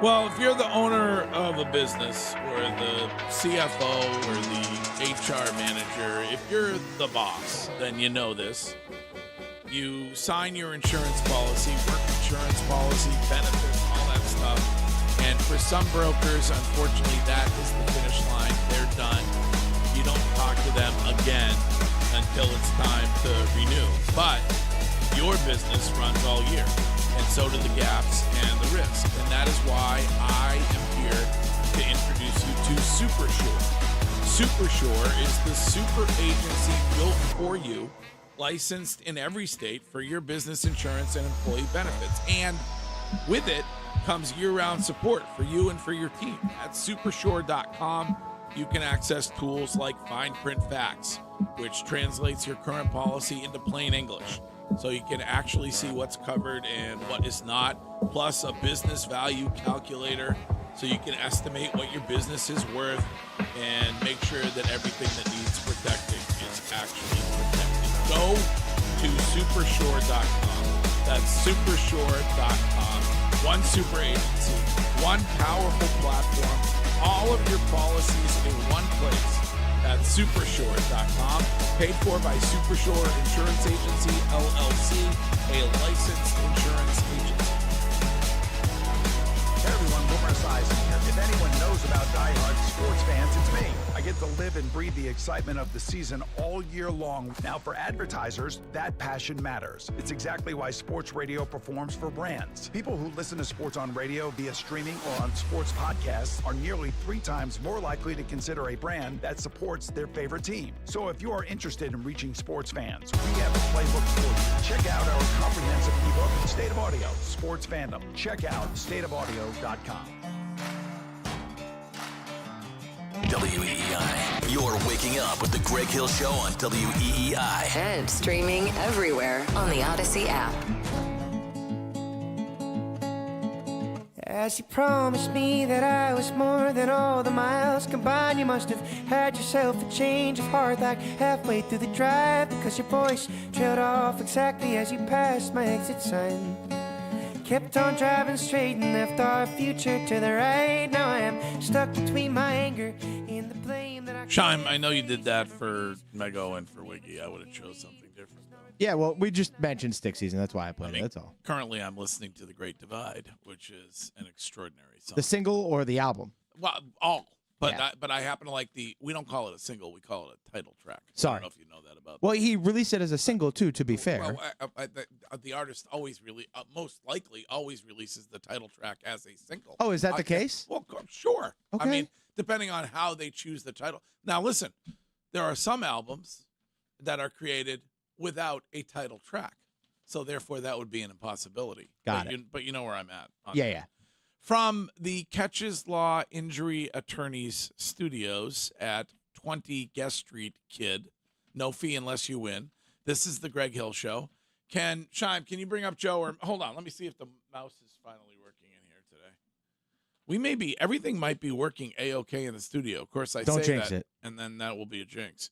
Well, if you're the owner of a business or the CFO or the HR manager, if you're the boss, then you know this. You sign your insurance policy, work insurance policy, benefits, all that stuff. And for some brokers, unfortunately, that is the finish line. They're done. You don't talk to them again until it's time to renew. But your business runs all year. And so do the gaps and the risk. And that is why I am here to introduce you to SuperSure. SuperSure is the super agency built for you, licensed in every state for your business insurance and employee benefits. And with it comes year-round support for you and for your team. At supersure.com, you can access tools like Fine Print Facts, which translates your current policy into plain English. So you can actually see what's covered and what is not, plus a business value calculator so you can estimate what your business is worth and make sure that everything that needs protecting is actually protected. Go to supersure.com. That's supersure.com. One super agency, one powerful platform, all of your policies in one place. That's supersure.com. Paid for by Supershore Insurance Agency, LLC, a licensed insurance agency. Hey everyone, Boomer Esiason here. If anyone knows about diehard sports fans, it's me. I get to live and breathe the excitement of the season all year long. Now for advertisers, that passion matters. It's exactly why sports radio performs for brands. People who listen to sports on radio via streaming or on sports podcasts are nearly 3 times more likely to consider a brand that supports their favorite team. So if you are interested in reaching sports fans, we have a playbook for you. Check out our comprehensive ebook, State of Audio, Sports Fandom. Check out stateofaudio.com. WEEI. You're waking up with the Greg Hill Show on WEEI. And streaming everywhere on the Odyssey app. As you promised me that I was more than all the miles combined, you must have had yourself a change of heart like halfway through the drive, because your voice trailed off exactly as you passed my exit sign. Kept on driving straight and left our future to the right. Now I am stuck between my anger and the blame that I... Shime, I know you did that for Mego and for Wiggy. I would have chose something different. Yeah, well, we just mentioned Stick Season. That's why I played it. That's all. Currently, I'm listening to The Great Divide, which is an extraordinary song. The single or the album? Well, all. But I happen to like we don't call it a single, we call it a title track. I Sorry. don't know if you know that about. Well, he released it as a single too. To be fair, Well, the artist always most likely always releases the title track as a single. Oh, is that the case? Well, sure. Okay. I mean, depending on how they choose the title. Now, listen, there are some albums that are created without a title track, so therefore that would be an impossibility. Got it. But you know where I'm at. Yeah. From the Catches Law Injury Attorneys Studios at 20 Guest Street, Kid. No fee unless you win. This is the Greg Hill Show. Shime, can you bring up Joe? Or hold on, let me see if the mouse is finally working in here today. Everything might be working A-OK in the studio. Of course, Don't say jinx that, it. and then that will be a jinx.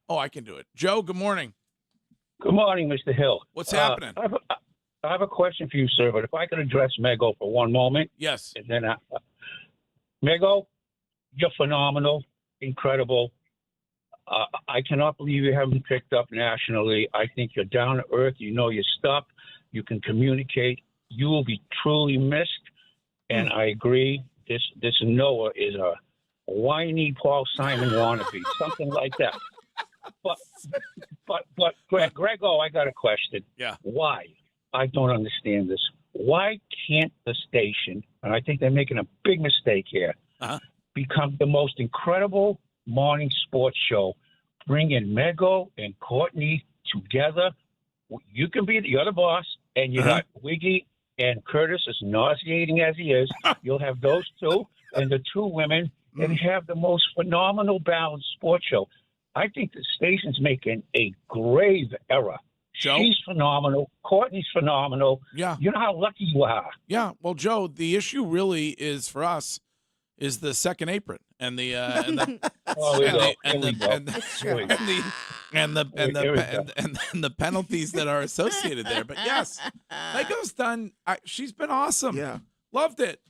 Oh, I can do it. Joe, good morning. Good morning, Mr. Hill. What's happening? I have a question for you, sir, but if I could address Mego for one moment. Yes. And then, Mego, you're phenomenal, incredible. I cannot believe you haven't picked up nationally. I think you're down to earth. You know your stuff. You can communicate. You will be truly missed. And I agree. This Noah is a whiny Paul Simon wannabe, something like that. But Grego, I got a question. Yeah. Why? I don't understand this. Why can't the station, and I think they're making a big mistake here, become the most incredible morning sports show, bring in Mego and Courtney together? You can be the other boss, and you got Wiggy and Curtis, as nauseating as he is. You'll have those two and the two women, and have the most phenomenal balanced sports show. I think the station's making a grave error. Joe? She's phenomenal. Courtney's phenomenal. Yeah. You know how lucky you are. Yeah. Well, Joe, the issue really is for us is the second apron and the penalties that are associated there. But yes, Mego's done. She's been awesome. Yeah. Loved it.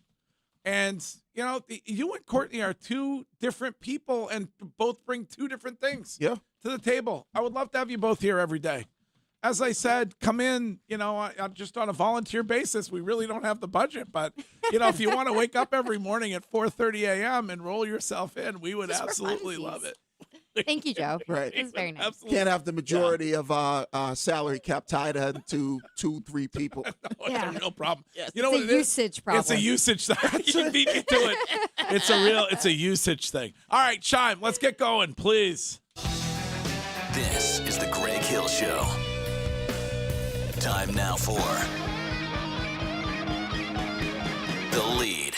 And you and Courtney are two different people and both bring two different things to the table. I would love to have you both here every day. As I said, come in, just on a volunteer basis. We really don't have the budget, but, if you want to wake up every morning at 4:30 a.m. and roll yourself in, we would absolutely love it. Thank you, Joe. Right. This is very nice. Absolutely. Can't have the majority of salary cap tied to 2-3 people. Yeah. No problem. Yes. You know It's what a it is? usage problem. It's a usage thing. You beat me to it. It's a usage thing. All right, Chime, let's get going, please. This is the Greg Hill Show. Time now for The Lead.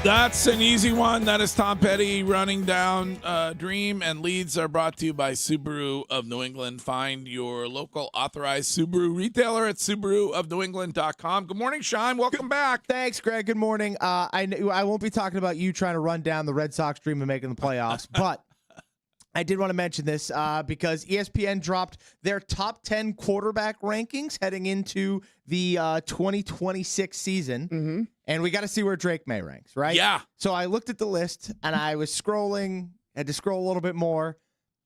That's an easy one. That is Tom Petty running down Dream, and leads are brought to you by Subaru of New England. Find your local authorized Subaru retailer at SubaruofNewEngland.com. Good morning, Sean. Welcome back. Thanks, Greg. Good morning. I won't be talking about you trying to run down the Red Sox dream of making the playoffs, but I did want to mention this because ESPN dropped their top 10 quarterback rankings heading into the 2026 season. And we got to see where Drake May ranks, right? Yeah. So I looked at the list and I was scrolling, had to scroll a little bit more.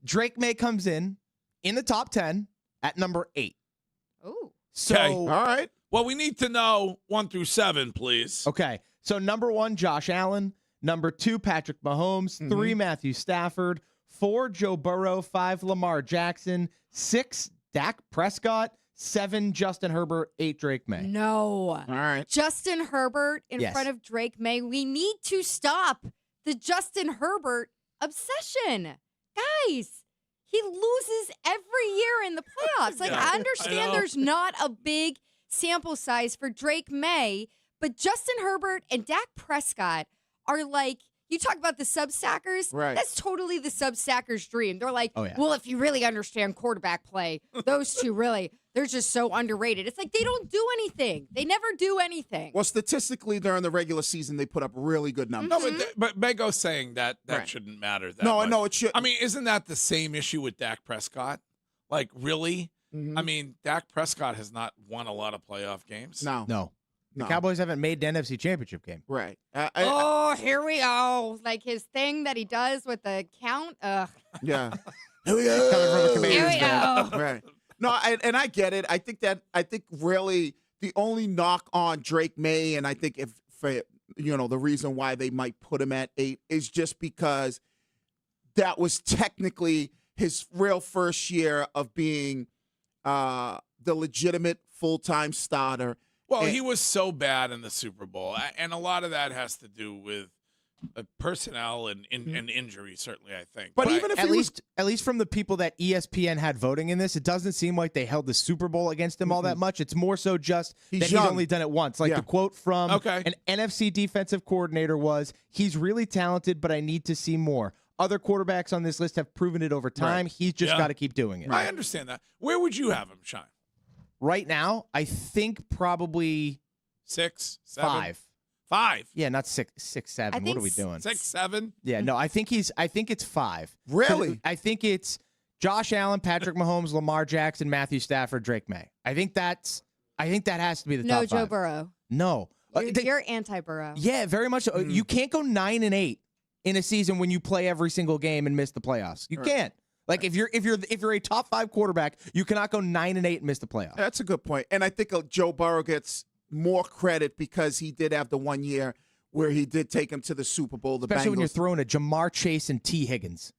Drake May comes in the top 10 at number 8. Oh. So, Okay. All right. Well, we need to know 1 through 7, please. Okay. So number 1, Josh Allen. Number 2, Patrick Mahomes. 3, Matthew Stafford. 4, Joe Burrow. 5, Lamar Jackson. 6, Dak Prescott. 7, Justin Herbert. 8, Drake May. No. All right. Justin Herbert in Yes. front of Drake May. We need to stop the Justin Herbert obsession. Guys, he loses every year in the playoffs. Like, Yeah, I I understand know. there's not a big sample size for Drake May, but Justin Herbert and Dak Prescott are like, you talk about the sub-stackers. Right. That's totally the sub-stackers' dream. They're like, Oh, yeah. well, if you really understand quarterback play, those two really, they're just so underrated. It's like they don't do anything. They never do anything. Well, statistically, during the regular season, they put up really good numbers. No, but Mego's saying that Right. shouldn't matter. That No, much. no, it should. I mean, isn't that the same issue with Dak Prescott? Like, really? I mean, Dak Prescott has not won a lot of playoff games. No. The Cowboys haven't made the NFC Championship game. Right. Oh, here we go. Like his thing that he does with the count. Ugh. Yeah. Here we go. Coming from a Here Commanders we fan. go. Right. No, and I get it. I think really the only knock on Drake May, and I think if for the reason why they might put him at 8 is just because that was technically his real first year of being the legitimate full-time starter. Well, he was so bad in the Super Bowl, and a lot of that has to do with personnel and injury, certainly, I think. But even if at least from the people that ESPN had voting in this, it doesn't seem like they held the Super Bowl against him all that much. It's more so just that he's only done it once. Like the quote from an NFC defensive coordinator was, "He's really talented, but I need to see more. Other quarterbacks on this list have proven it over time. Right. He's just got to keep doing it." I understand that. Where would you have him, Shine? Right now, I think probably 6, 7, 5. 5. Yeah, not 6, 7. What are we doing? 6, 7. Yeah, no, I think it's 5. Really? I think it's Josh Allen, Patrick Mahomes, Lamar Jackson, Matthew Stafford, Drake May. I think that has to be the top 5. No Joe Burrow. No. You're anti-Burrow. Yeah, very much so. You can't go 9-8 in a season when you play every single game and miss the playoffs. You can't. Like if you're a top 5 quarterback, you cannot go 9-8 and miss the playoffs. That's a good point. And I think Joe Burrow gets more credit because he did have the 1 year where he did take him to the Super Bowl. Especially when you're throwing a Jamar Chase and T. Higgins.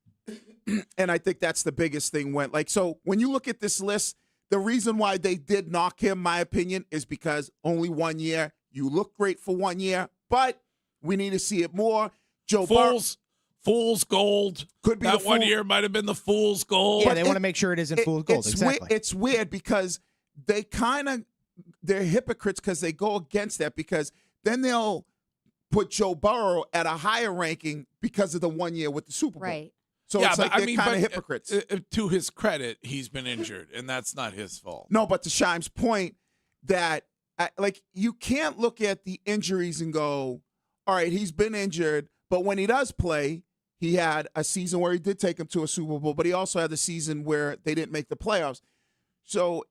And I think that's the biggest thing. So when you look at this list, the reason why they did knock him, my opinion, is because only 1 year. You look great for 1 year, but we need to see it more. Joe Burrow. Fool's gold. Could be that 1 year might have been the fool's gold. Yeah, they want to make sure it isn't fool's gold. Exactly. It's weird because they're hypocrites because they go against that because then they'll put Joe Burrow at a higher ranking because of the 1 year with the Super Bowl. Right. So it's like they're kind of hypocrites. To his credit, he's been injured, and that's not his fault. No, but to Shime's point that you can't look at the injuries and go, all right, he's been injured, but when he does play, he had a season where he did take him to a Super Bowl, but he also had the season where they didn't make the playoffs. So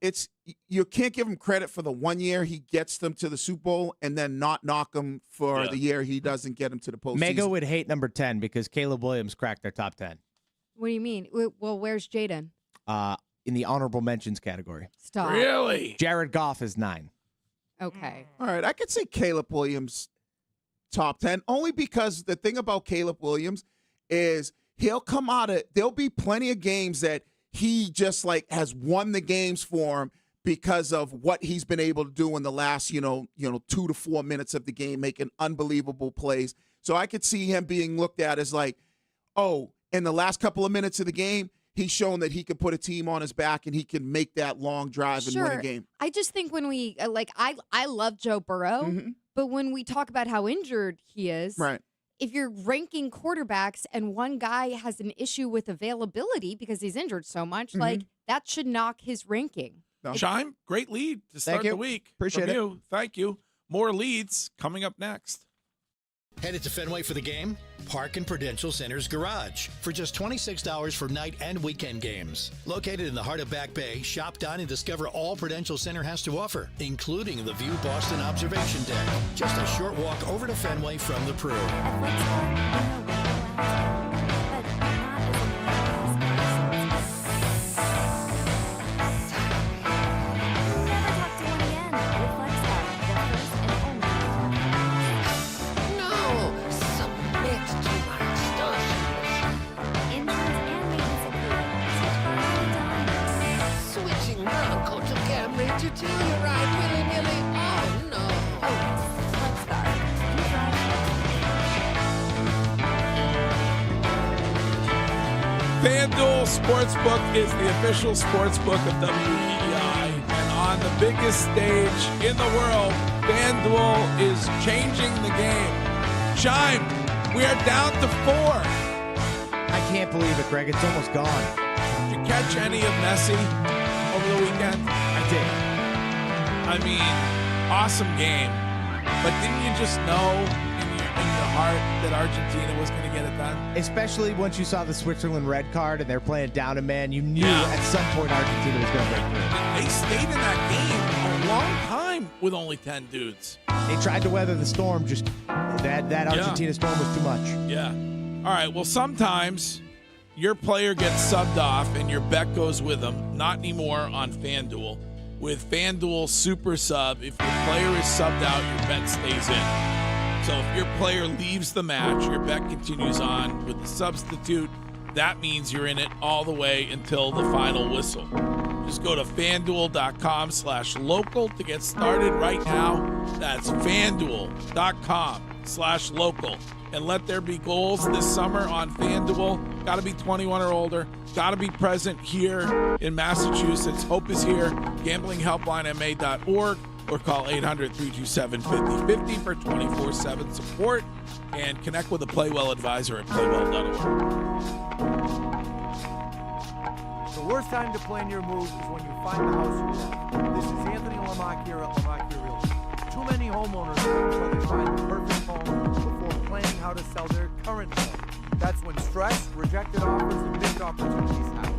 you can't give him credit for the 1 year he gets them to the Super Bowl and then not knock him for the year he doesn't get him to the postseason. Mego would hate number 10 because Caleb Williams cracked their top 10. What do you mean? Well, where's Jaden? In the honorable mentions category. Stop. Really? Jared Goff is 9. Okay. All right, I could say Caleb Williams top 10 only because the thing about Caleb Williams is he'll come out of there'll be plenty of games that he just has won the games for him because of what he's been able to do in the last 2 to 4 minutes of the game, making unbelievable plays. So I could see him being looked at as in the last couple of minutes of the game, he's shown that he can put a team on his back and he can make that long drive and win a game. I just think when we I love Joe Burrow, but when we talk about how injured he is, right? If you're ranking quarterbacks and one guy has an issue with availability because he's injured so much, that should knock his ranking. No. Chime, great lead to start the week. Appreciate it. Thank you. More leads coming up next. Headed to Fenway for the game? Park in Prudential Center's garage for just $26 for night and weekend games. Located in the heart of Back Bay, shop, dine, and discover all Prudential Center has to offer, including the View Boston Observation Deck. Just a short walk over to Fenway from the Pru. FanDuel Sportsbook is the official sportsbook of WEEI. And on the biggest stage in the world, FanDuel is changing the game. Chime, we are down to 4. I can't believe it, Greg. It's almost gone. Did you catch any of Messi over the weekend? I did. I mean, awesome game. But didn't you just know in your heart that Argentina was going to get it done? Especially once you saw the Switzerland red card and they're playing down a man, you knew at some point Argentina was going to break through. They stayed in that game a long time with only 10 dudes. They tried to weather the storm, just that Argentina storm was too much. Yeah. All right, well, sometimes your player gets subbed off and your bet goes with them. Not anymore on FanDuel. With FanDuel Super Sub, if your player is subbed out, your bet stays in. So if your player leaves the match, your bet continues on with the substitute. That means you're in it all the way until the final whistle. Just go to FanDuel.com/local to get started right now. That's FanDuel.com/local. And let there be goals this summer on FanDuel. Got to be 21 or older. Got to be present here in Massachusetts. Hope is here. GamblingHelplineMA.org or call 800-327-5050 for 24/7 support. And connect with a Playwell advisor at playwell.org. The worst time to plan your move is when you find the house you love. This is Anthony Lamacq here at Lamacq Realty. Too many homeowners wait until they find the perfect home before planning how to sell their current home. That's when stress, rejected offers, and missed opportunities happen.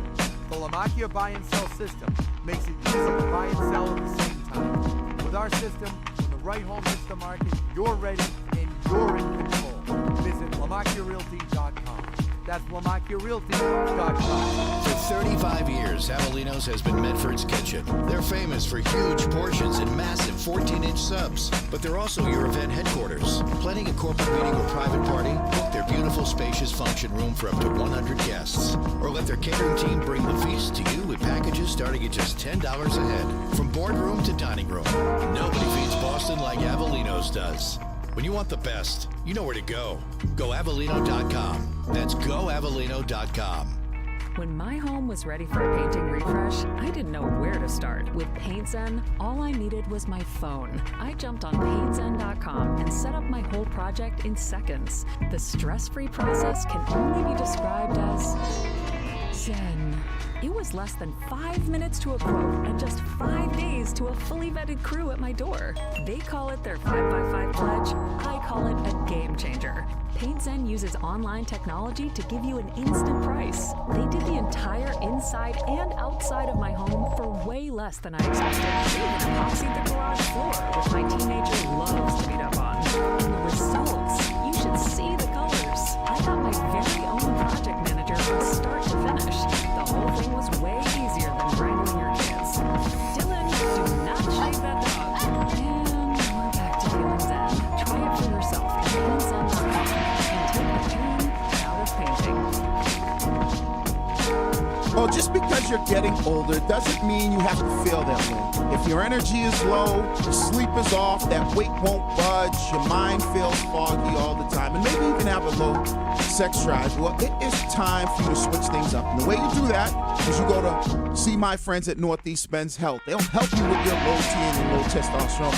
The Lamacq buy and sell system makes it easy to buy and sell at the same time. With our system, when the right home hits the market, you're ready and you're in control. Visit LamacqRealty.com. That's LamacqRealty.com. For 35 years, Avellino's has been Medford's kitchen. They're famous for huge portions and massive 14-inch subs, but they're also your event headquarters. Planning a corporate meeting or private party? Book their beautiful, spacious function room for up to 100 guests. Or let their catering team bring the feast to you with packages starting at just $10 a head. From boardroom to dining room, nobody feeds Boston like Avellino's does. When you want the best, you know where to go. Go Avellino.com. That's GoAvellino.com. When my home was ready for a painting refresh, I didn't know where to start. With PaintZen, all I needed was my phone. I jumped on PaintZen.com and set up my whole project in seconds. The stress-free process can only be described as Zen. It was less than 5 minutes to a quote and just 5 days to a fully vetted crew at my door. They call it their 5x5 pledge. I call it a game changer. PaintZen uses online technology to give you an instant price. They did the entire inside and outside of my home for way less than I expected. They even epoxied the garage floor, which my teenager loves to beat up on. And the results, you should see the colors. I got my very own project manager from start to finish. The whole thing was way easier than wrangling your kids. Dylan, do not shave that dog. And we're back to feeling zen. Try it for yourself at PaintZen.com and take the pain out of painting. Well, just because you're getting older doesn't mean you have to feel that way. If your energy is low, your sleep is off, that weight won't budge, your mind feels foggy all the time, and maybe even have a low sex drive, well, it is time for you to switch things up. And the way you do that is you go to see my friends at Northeast Men's Health. They'll help you with your low T and your low testosterone,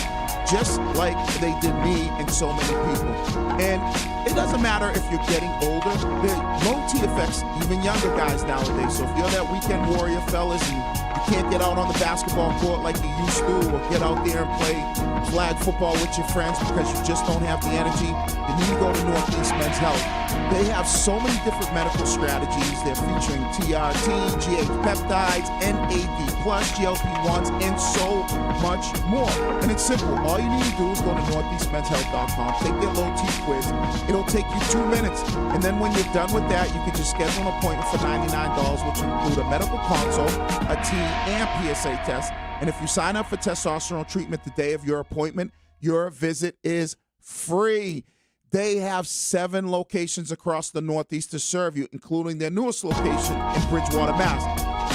just like they did me and so many people. And it doesn't matter if you're getting older. The low T affects even younger guys nowadays. So if you're that weekend warrior, fellas, and you can't get out on the basketball court like you used to, or get out there and play flag football with your friends because you just don't have the energy, you need to go to Northeast Men's Health. They have so many different medical strategies. They're featuring TRT, GH peptides, NAD+, GLP-1s, and so much more. And it's simple. All you need to do is go to northeastmenshealth.com, take their low T quiz. It'll take you 2 minutes. And then when you're done with that, you can just schedule an appointment for $99, which include a medical consult, a T, and PSA test. And if you sign up for testosterone treatment the day of your appointment, your visit is free. They have 7 locations across the Northeast to serve you, including their newest location in Bridgewater, Mass.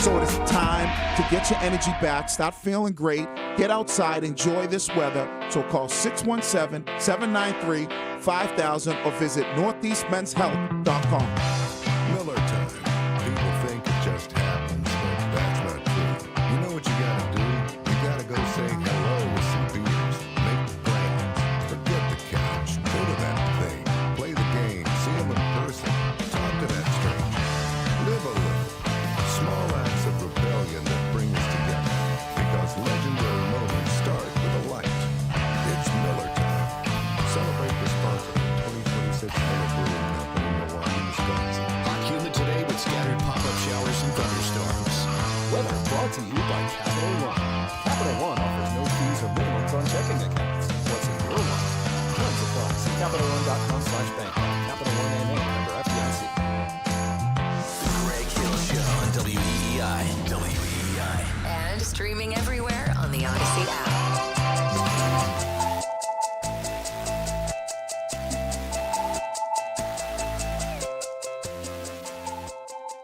So it is time to get your energy back, start feeling great, get outside, enjoy this weather. So call 617-793-5000 or visit northeastmenshealth.com. Miller time. People think it just happens, but that's not true. You know what you gotta do? You gotta go say hello with some beers. Make plans. Forget the couch. Go to that thing. Play the game. See them in person. Talk to that stranger. Live a little. Small acts of rebellion that bring us together. Because legendary moments start with a light. It's Miller time. Celebrate responsibly. 2026 Miller Brewing Company, Milwaukee, Wisconsin.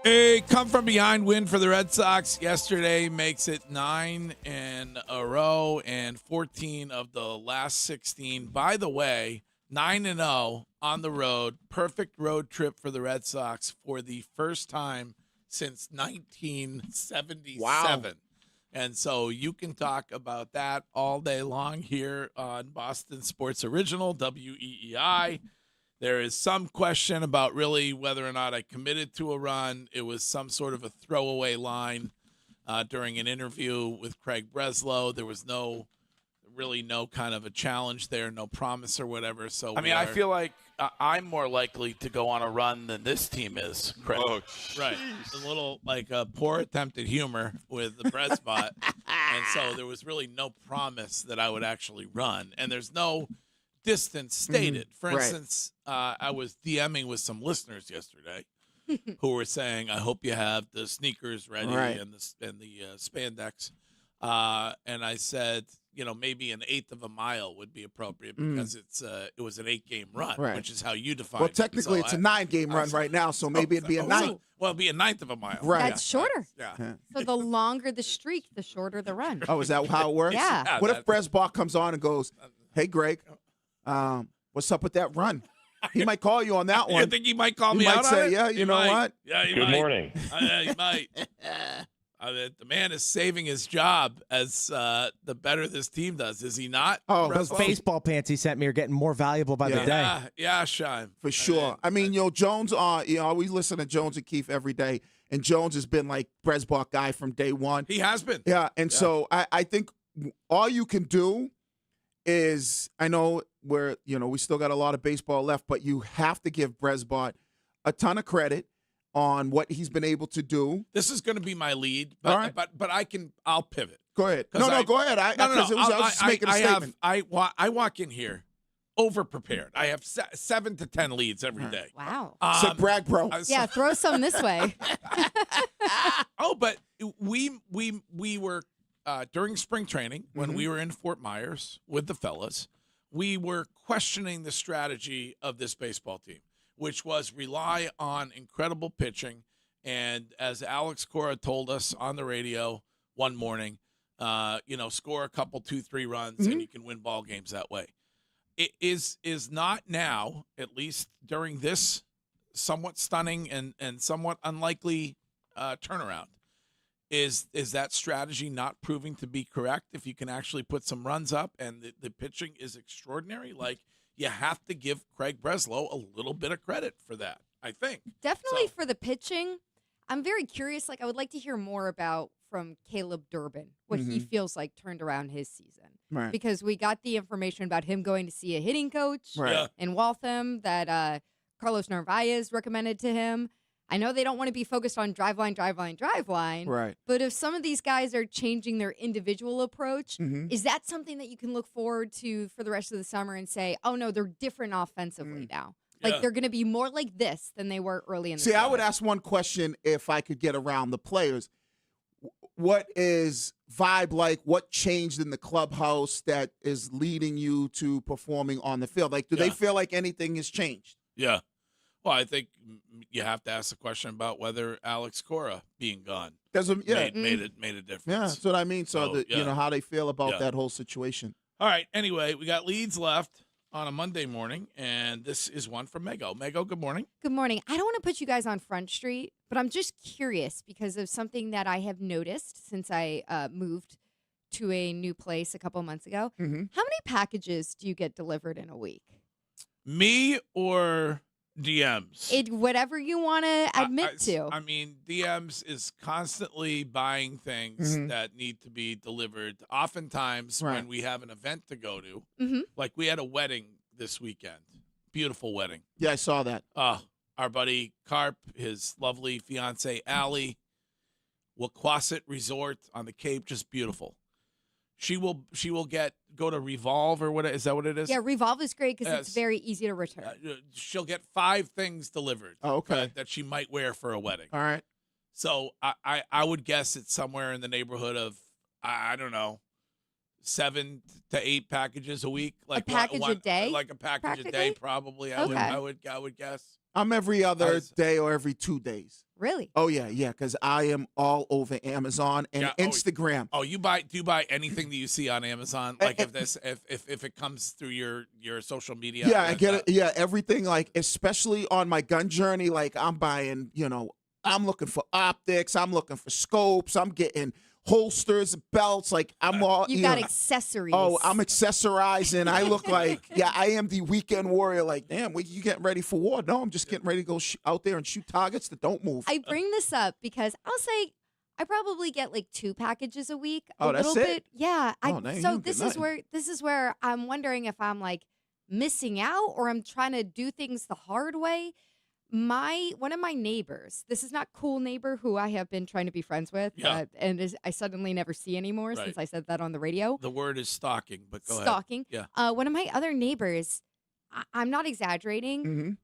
A come-from-behind win for the Red Sox yesterday makes it 9 in a row and 14 of the last 16. By the way, 9-0 on the road. Perfect road trip for the Red Sox for the first time since 1977. Wow. And so you can talk about that all day long here on Boston Sports Original, WEEI. There is some question about really whether or not I committed to a run. It was some sort of a throwaway line during an interview with Craig Breslow. There was no kind of a challenge there, no promise or whatever. So I feel like I'm more likely to go on a run than this team is, Craig. Oh, right. A little like a poor attempt at humor with the bread spot. And so there was really no promise that I would actually run. And there's no distance stated. For instance, I was DMing with some listeners yesterday who were saying, I hope you have the sneakers ready and the spandex. And I said, maybe an eighth of a mile would be appropriate because it was an 8-game run, which is how you define it. Well, technically, it's a 9-game run right now, so maybe it'd be a ninth. Well, it'd be a ninth of a mile. Right. That's shorter. Yeah. So the longer the streak, the shorter the run. Oh, is that how it works? Yeah. What if Bresbach comes on and goes, hey, Greg, what's up with that run? He might call you on that one. You think he might call me might out say, on it? yeah, He know might. what? Yeah, he Good might. morning. Yeah, he might. The man is saving his job as the better this team does, is he not? Oh, those Breslow? baseball pants he sent me are getting more valuable by the day. Yeah, Sean. For sure. I mean, Jones, we listen to Jones and Keefe every day, and Jones has been like Bresbach guy from day one. He has been. Yeah, and so I think all you can do is, I know we still got a lot of baseball left, but you have to give Bresbach a ton of credit on what he's been able to do. This is going to be my lead, but All right. but I'll pivot. Go ahead. No, go ahead. I was just making a statement. I walk in here over prepared. I have 7 to 10 leads every day. Wow. So brag, bro. Yeah, throw some this way. But we were during spring training when we were in Fort Myers with the fellas, we were questioning the strategy of this baseball team, which was rely on incredible pitching. And as Alex Cora told us on the radio one morning, score a couple, 2-3 runs, and you can win ball games that way. It is not now, at least during this somewhat stunning and somewhat unlikely turnaround. Is that strategy not proving to be correct if you can actually put some runs up and the pitching is extraordinary? Like, you have to give Craig Breslow a little bit of credit for that, I think. Definitely for the pitching. I'm very curious. I would like to hear more from Caleb Durbin, what he feels like turned around his season. Right. Because we got the information about him going to see a hitting coach in Waltham that Carlos Narvaez recommended to him. I know they don't want to be focused on drive line. Right. But if some of these guys are changing their individual approach, is that something that you can look forward to for the rest of the summer and say, oh, no, they're different offensively now? Like, they're going to be more like this than they were early in the season. I would ask one question if I could get around the players. What is vibe like? What changed in the clubhouse that is leading you to performing on the field? Like, do they feel like anything has changed? Yeah. Well, I think you have to ask the question about whether Alex Cora being gone made a difference. Yeah, that's what I mean. So, how they feel about that whole situation. All right. Anyway, we got leads left on a Monday morning, and this is one from Mego. Mego, good morning. Good morning. I don't want to put you guys on Front Street, but I'm just curious because of something that I have noticed since I moved to a new place a couple months ago. How many packages do you get delivered in a week? Me or DMs? Whatever you want to admit to. I mean, DMs is constantly buying things that need to be delivered. Oftentimes when we have an event to go to, like we had a wedding this weekend. Beautiful wedding. Yeah, I saw that. Our buddy Carp, his lovely fiance Allie, Wequassett Resort on the Cape, just beautiful. She will go to Revolve or what is that what it is? Yeah, Revolve is great because it's very easy to return. She'll get 5 things delivered. Oh, okay. That she might wear for a wedding. All right. So I would guess it's somewhere in the neighborhood of, I don't know, 7 to 8 packages a week, like package a day, like a package a day, practically? probably. Okay. I would guess. I'm every other day or every 2 days. Really? Oh yeah, because I am all over Amazon and Instagram. Oh, do you buy anything that you see on Amazon? Like if it comes through your social media? Yeah, I get it. Yeah, everything, like especially on my gun journey, like I'm buying, I'm looking for optics, I'm looking for scopes, I'm getting holsters, belts, like I'm all You got accessories. Oh, I'm accessorizing. I look like, I am the weekend warrior. Like, damn, you getting ready for war? No, I'm just getting ready to go out there and shoot targets that don't move. I bring this up because I'll say I probably get like 2 packages a week. Oh, that's little it? bit. Yeah. Oh, now you So don't this get is where I'm wondering if I'm like missing out or I'm trying to do things the hard way. One of my neighbors, this is not cool neighbor who I have been trying to be friends with, and I suddenly never see anymore since I said that on the radio. The word is stalking, but go ahead. Stalking. Yeah. One of my other neighbors, I'm not exaggerating,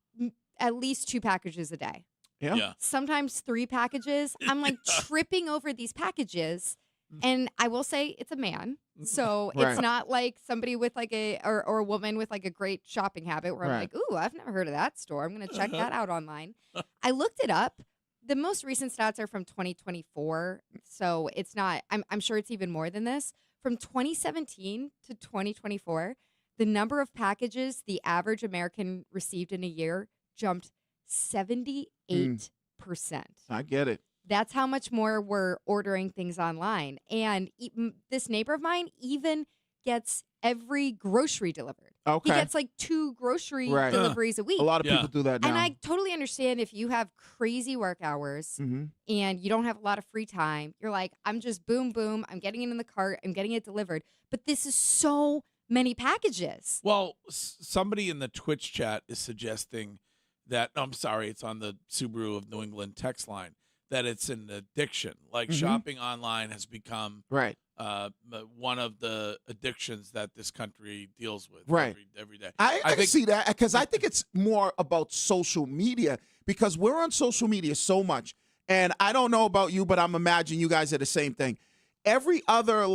at least 2 packages a day. Yeah. Sometimes 3 packages. I'm like tripping over these packages. And I will say it's a man. So Right. it's not like somebody with like or a woman with like a great shopping habit where I'm Right. like, ooh, I've never heard of that store. I'm going to check that out online. I looked it up. The most recent stats are from 2024. So it's not, I'm sure it's even more than this. From 2017 to 2024, the number of packages the average American received in a year jumped 78%. I get it. That's how much more we're ordering things online. And this neighbor of mine even gets every grocery delivered. Okay. He gets like 2 grocery deliveries a week. A lot of people do that now. And I totally understand if you have crazy work hours and you don't have a lot of free time. You're like, I'm just boom, boom. I'm getting it in the cart. I'm getting it delivered. But this is so many packages. Well, somebody in the Twitch chat is suggesting that, I'm sorry, it's on the Subaru of New England text line, that it's an addiction. Like shopping online has become one of the addictions that this country deals with every day. I can see that because I think it's more about social media because we're on social media so much. And I don't know about you, but I'm imagining you guys are the same thing. Every other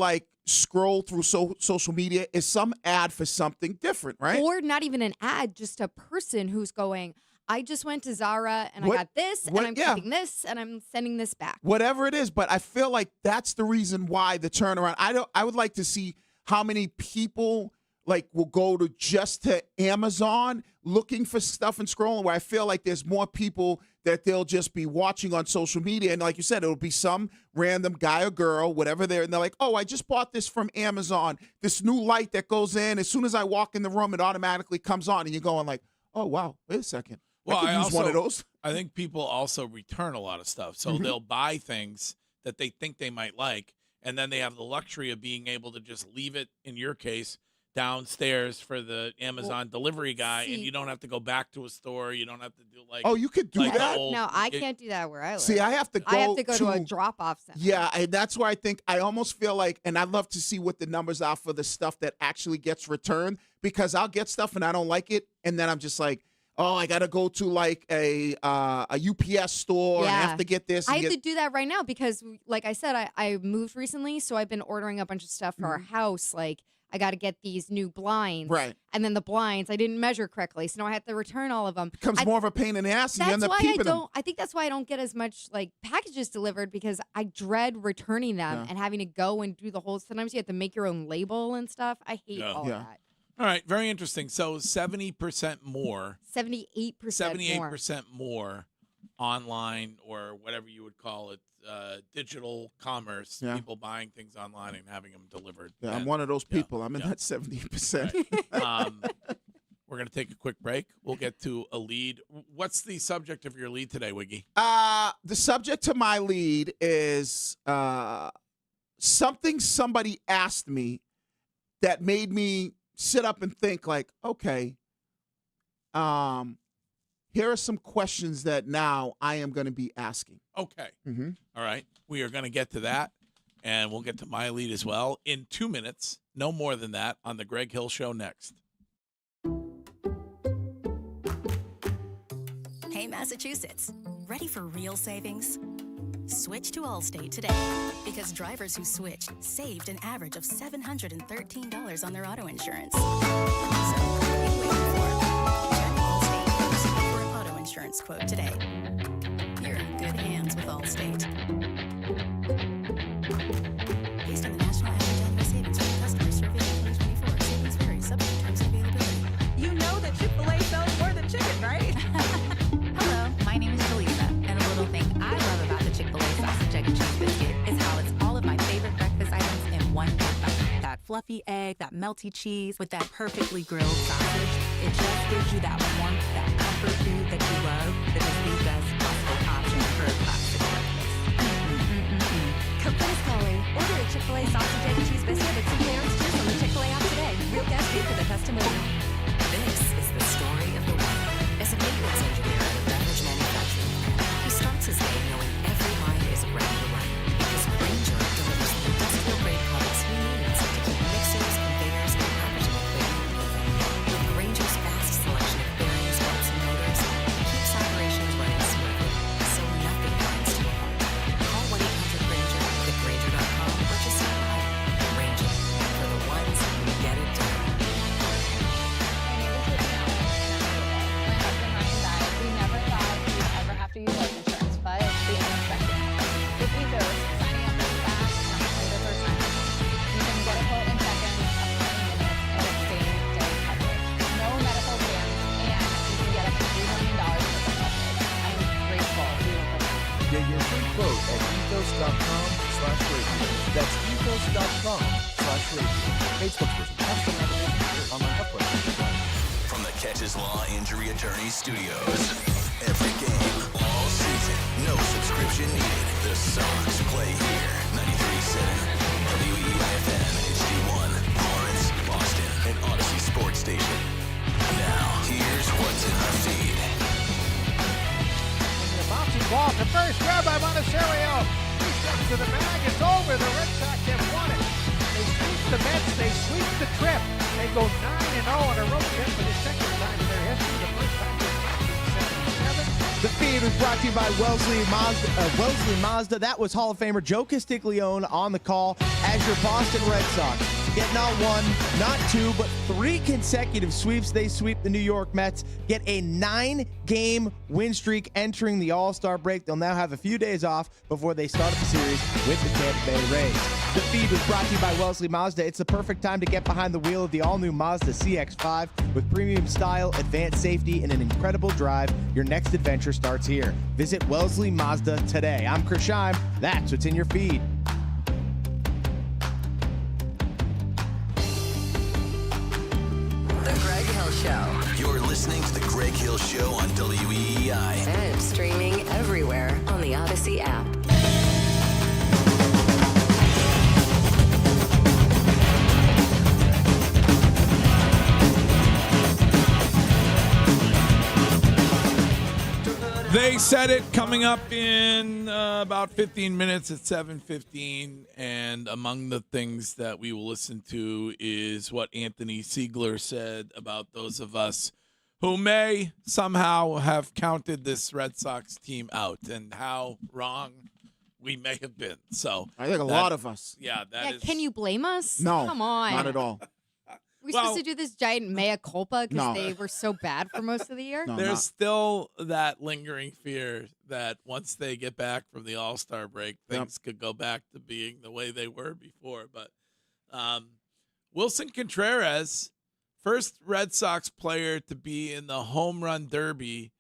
scroll through social media is some ad for something different, right? Or not even an ad, just a person who's going, I just went to Zara and I got this and I'm keeping this and I'm sending this back. Whatever it is, but I feel like that's the reason why the turnaround. I would like to see how many people will go to Amazon looking for stuff and scrolling, where I feel like there's more people that they'll just be watching on social media. And like you said, it'll be some random guy or girl, whatever and they're like, oh, I just bought this from Amazon, this new light that goes in. As soon as I walk in the room, it automatically comes on. And you're going like, oh, wow, wait a second. Well, I could use one of those. I think people also return a lot of stuff. So they'll buy things that they think they might like, and then they have the luxury of being able to just leave it, in your case, downstairs for the Amazon delivery guy, and you don't have to go back to a store. You don't have to do Oh, you could do that? No, I can't do that where I live. See, I have to go to a drop-off center. Yeah, and that's where I almost feel like, and I'd love to see what the numbers are for the stuff that actually gets returned, because I'll get stuff and I don't like it, and then I'm just like, oh, I got to go to a UPS store and I have to get this. I have to do that right now because, like I said, I moved recently, so I've been ordering a bunch of stuff for our house. Like, I got to get these new blinds. Right. And then the blinds, I didn't measure correctly, so now I have to return all of them. Becomes more of a pain in the ass. And you end up keeping them. I think that's why I don't get as much packages delivered, because I dread returning them and having to go and do the whole. Sometimes you have to make your own label and stuff. I hate all that. All right, very interesting. So 70% more. 78% more online, or whatever you would call it, digital commerce, people buying things online and having them delivered. Yeah, I'm one of those people. I'm in that 70%. Right. We're going to take a quick break. We'll get to a lead. What's the subject of your lead today, Wiggy? The subject to my lead is something somebody asked me that made me sit up and think okay, here are some questions that now I am going to be asking. Okay. All right. We are going to get to that, and we'll get to my lead as well in 2 minutes. No more than that on the Greg Hill Show next. Hey, Massachusetts, ready for real savings? Switch to Allstate today because drivers who switched saved an average of $713 on their auto insurance. So, what are you waiting for? Check Allstate for an auto insurance quote today. You're in good hands with Allstate. Based on the national average annual savings for customer survey in 2024, savings vary, subject to terms and availability. You know that Chick-fil-A sells more than chicken, right? Hello, my name is Jaleesa, and a little thing I love about the Chick-fil-A sausage, egg, and cheese biscuit is how it's all of my favorite breakfast items in one big bite. That fluffy egg, that melty cheese with that perfectly grilled sausage, it just gives you that warmth, that comfort food that you love, that is the best possible option for a classic breakfast. Company's calling. Order a Chick-fil-A sausage, egg, and cheese biscuit at simply orange juice on the Chick-fil-A app today. Real guest fee for the testimonial. This is the story of the one. As a maintenance engineer at a beverage manufacturing plant, he starts his day knowing every line is ready to run. Because Granger delivers the industrial-grade products he needs to keep mixers, conveyors, and packaging equipment moving. With Granger's vast selection of bearings, bolts, and motors, he keeps operations running smoothly, so nothing grinds to a halt. Call 1-800-GRANGER, visit Granger.com, or just stop by. Granger, for the ones who get it done. We never thought we'd ever have to use life insurance, but it's the unexpected. With Ethos, signing up is fast and actually the first time. You can get a quote in seconds, up to 20 minutes, and get same-day coverage. No medical exams, and you can get up to $3 million for the coverage. I'm grateful we were prepared. Get your free quote at ethos.com/radio. That's ethos.com/radio. Facebook's version. Online upload. From the Catches Law Injury Attorney Studios. Every game, all season, no subscription needed. The Sox play here. 93.7 WEEI-FM, HD1, Lawrence, Boston, and Odyssey Sports Station. Now, here's what's in our feed. The bouncing ball to first, grab by Monasterio. 3 steps to the bag, it's over. The Red Sox have won it. They sweep the Mets, they sweep the trip. They go 9-0 on a road trip for the second time in their history. The first time was 1977. The feed was brought to you by Wellesley Mazda. That was Hall of Famer Joe Castiglione on the call as your Boston Red Sox get not 1, not 2, but 3 consecutive sweeps. They sweep the New York Mets, get a 9-game win streak entering the All-Star break. They'll now have a few days off before they start up the series with the Tampa Bay Rays. The feed was brought to you by Wellesley Mazda. It's the perfect time to get behind the wheel of the all-new Mazda CX-5 with premium style, advanced safety, and an incredible drive. Your next adventure starts here. Visit Wellesley Mazda today. I'm Chris Scheim. That's what's in your feed. The Greg Hill Show. You're listening to The Greg Hill Show on WEEI. And streaming everywhere on the Odyssey app. They said it coming up in about 15 minutes at 7:15, and among the things that we will listen to is what Anthony Siegler said about those of us who may somehow have counted this Red Sox team out and how wrong we may have been. So I think a lot of us. Yeah, that is. Can you blame us? No, Come on. not at all. We're supposed to do this giant mea culpa because No. they were so bad for most of the year? There's still that lingering fear that once they get back from the All-Star break, things could go back to being the way they were before. But Wilson Contreras, first Red Sox player to be in the home run derby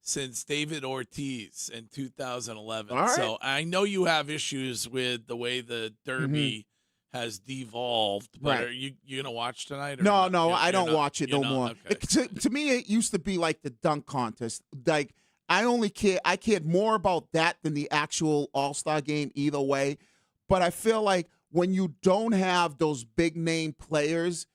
since David Ortiz in 2011. All right. So I know you have issues with the way the derby has devolved, but Right. are you gonna watch tonight? Or No, not? no, You're I don't not- watch it you're no not? more. Okay. To me, it used to be like the dunk contest. Like I cared more about that than the actual All-Star game either way. But I feel like when you don't have those big name players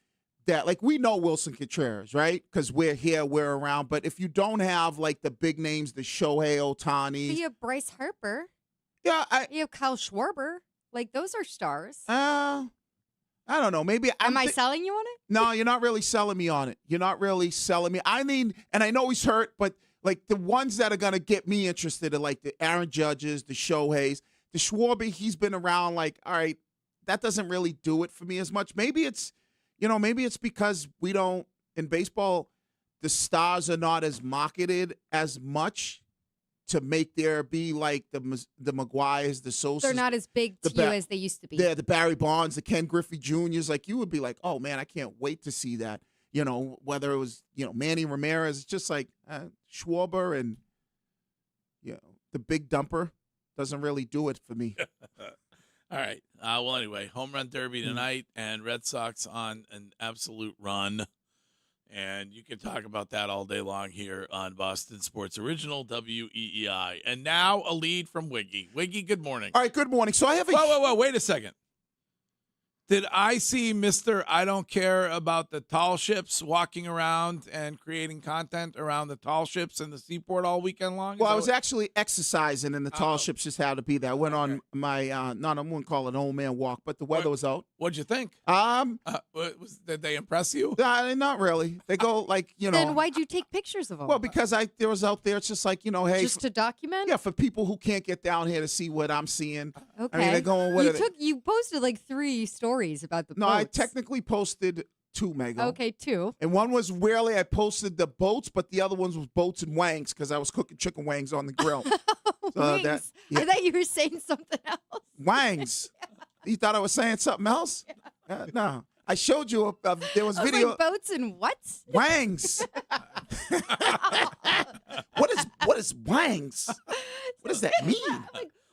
that, like, we know Wilson Contreras, right? Because we're here, we're around. But if you don't have like the big names, the Shohei But Ohtani, you have Bryce Harper. Yeah, you have Kyle Schwarber. Like, those are stars. I don't know. Maybe Am I selling you on it? No, you're not really selling me on it. You're not really selling me. I mean, and I know he's hurt, but Like the ones that are going to get me interested are like the Aaron Judges, the Shoheis, the Schwarber. He's been around. Like, all right, that doesn't really do it for me as much. Maybe it's, maybe it's because we don't, in baseball, the stars are not as marketed as much to make there be like the McGuires, the Sosas. They're not as big to you as they used to be. Yeah, the Barry Bonds, the Ken Griffey Jr.'s. Like, you would be like, oh, man, I can't wait to see that. Whether it was, Manny Ramirez, it's just like Schwarber and, the big dumper doesn't really do it for me. All right. Well, anyway, home run derby tonight, and Red Sox on an absolute run. And you can talk about that all day long here on Boston Sports Original, WEEI. And now a lead from Wiggy. Wiggy, good morning. All right, good morning. So I have a... Whoa, wait a second. Did I see Mr. I don't care about the tall ships walking around and creating content around the tall ships in the seaport all weekend long? Well, I was actually exercising, and the tall ships just had to be there. I went on my, I wouldn't call it an old man walk, but the weather was out. What'd you think? Did they impress you? Not really. They go like, Then why'd you take pictures of them? Well, because there was out there. It's just like, hey. Just to document? Yeah, for people who can't get down here to see what I'm seeing. Okay. I mean, they're going, you posted like 3 stories about the boats. No, I technically posted 2, Megan. Okay, 2. And one was rarely I posted the boats, but the other ones was boats and wangs because I was cooking chicken wangs on the grill. Wings. I thought you were saying something else. Wangs. You thought I was saying something else? Yeah. No. I showed you there was video. Like boats and what? Wangs. What is wangs? What does that mean?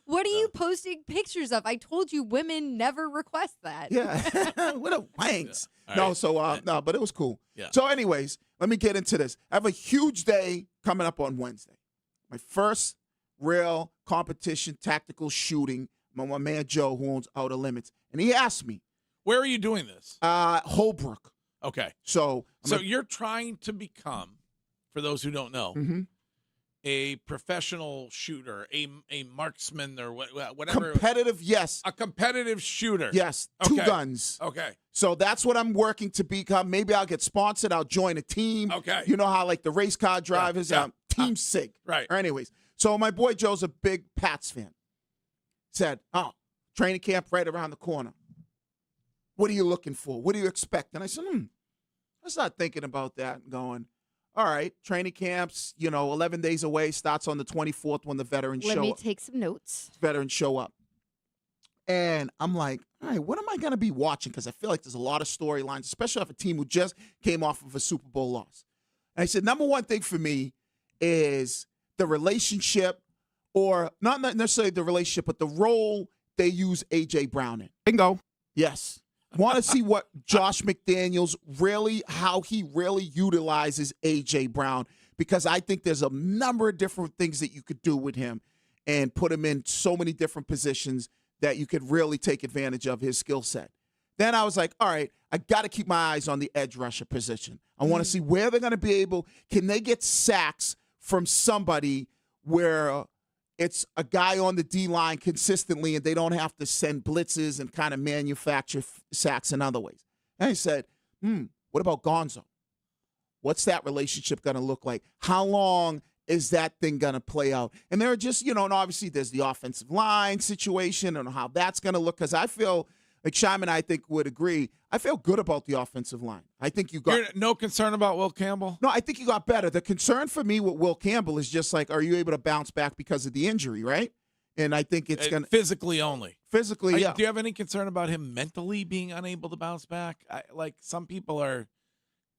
What are you posting pictures of? I told you women never request that. Yeah. What are wangs? Yeah. No, Right. so no, but it was cool. Yeah. So anyways, let me get into this. I have a huge day coming up on Wednesday. My first real competition tactical shooting. My man Joe, who owns Outer Limits. And he asked me. Where are you doing this? Holbrook. Okay. So you're trying to become, for those who don't know, a professional shooter, a marksman or whatever. Competitive, yes. A competitive shooter. Yes. 2 guns. Okay. So that's what I'm working to become. Maybe I'll get sponsored. I'll join a team. Okay. You know how like the race car drivers, Team SIG. Right. Or anyways, so my boy Joe's a big Pats fan. Said, training camp right around the corner. What are you looking for? What do you expect? And I said, I started thinking about that and going, all right, training camps, 11 days away, starts on the 24th when the veterans show up. Let me take some notes. Veterans show up. And I'm like, all right, what am I going to be watching? Because I feel like there's a lot of storylines, especially off a team who just came off of a Super Bowl loss. And I said, number one thing for me is the relationship, or not necessarily the relationship, but the role they use A.J. Brown in. Bingo. Yes. Want to see what Josh McDaniels how he really utilizes A.J. Brown, because I think there's a number of different things that you could do with him and put him in so many different positions that you could really take advantage of his skill set. Then I was like, all right, I got to keep my eyes on the edge rusher position. I want to see where they're going to be able, can they get sacks from somebody where it's a guy on the D-line consistently and they don't have to send blitzes and kind of manufacture sacks in other ways. And I said, what about Gonzo? What's that relationship going to look like? How long is that thing going to play out? And there are just, and obviously there's the offensive line situation and how that's going to look, because I feel like Shyman, I think, would agree. I feel good about the offensive line. I think you got... You're no concern about Will Campbell? No, I think you got better. The concern for me with Will Campbell is just like, are you able to bounce back because of the injury, right? And I think it's going to... Physically only. Physically, yeah. Do you have any concern about him mentally being unable to bounce back? Like, some people are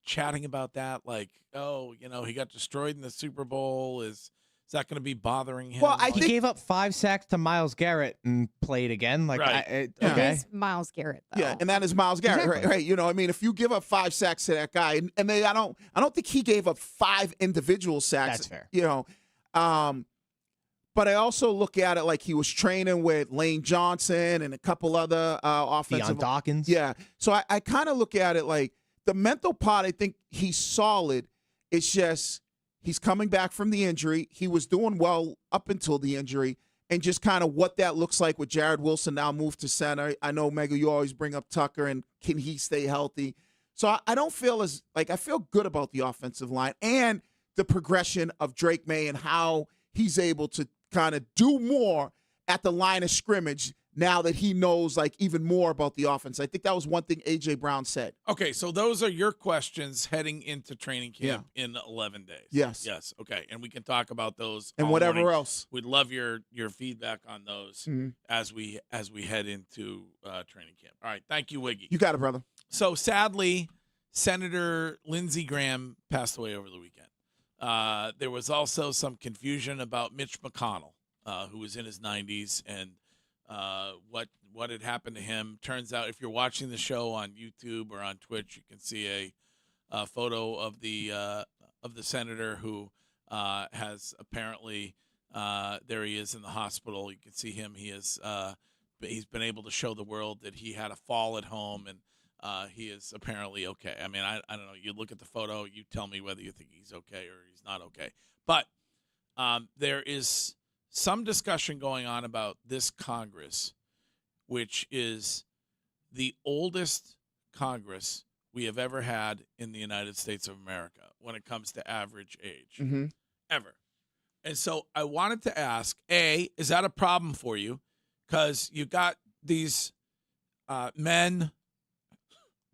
chatting about that, like, he got destroyed in the Super Bowl. Is that going to be bothering him? Well, I think he gave up 5 sacks to Myles Garrett and played again. Like, right. It is Myles Garrett, though. Yeah, and that is Myles Garrett, Exactly. right? If you give up 5 sacks to that guy, and I don't think he gave up 5 individual sacks. That's fair. But I also look at it like he was training with Lane Johnson and a couple other offensive. Deion Dawkins. Yeah. So I kind of look at it like the mental part, I think he's solid. It's just he's coming back from the injury. He was doing well up until the injury. And just kind of what that looks like with Jared Wilson now moved to center. I know, Mega, you always bring up Tucker, and can he stay healthy? So I don't feel I feel good about the offensive line. And the progression of Drake May and how he's able to kind of do more at the line of scrimmage now that he knows like even more about the offense. I think that was one thing A.J. Brown said. Okay, so those are your questions heading into training camp in 11 days. Yes. Yes. Okay, and we can talk about those And all whatever morning. else. We'd love your feedback on those Mhm. as we head into training camp. All right, thank you, Wiggy. You got it, brother. So sadly, Senator Lindsey Graham passed away over the weekend. There was also some confusion about Mitch McConnell, who was in his 90s, and what had happened to him. Turns out, if you're watching the show on YouTube or on Twitch, you can see a photo of the senator who has apparently there he is in the hospital. You can see him. He's been able to show the world that he had a fall at home, and he is apparently okay. I mean, I don't know. You look at the photo, you tell me whether you think he's okay or he's not okay. But there is some discussion going on about this Congress, which is the oldest Congress we have ever had in the United States of America when it comes to average age, Mm-hmm. ever. And so I wanted to ask, A, is that a problem for you? Because you got these men,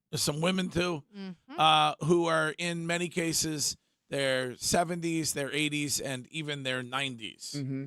there's some women too, who are in many cases their 70s, their 80s, and even their 90s. Mm-hmm.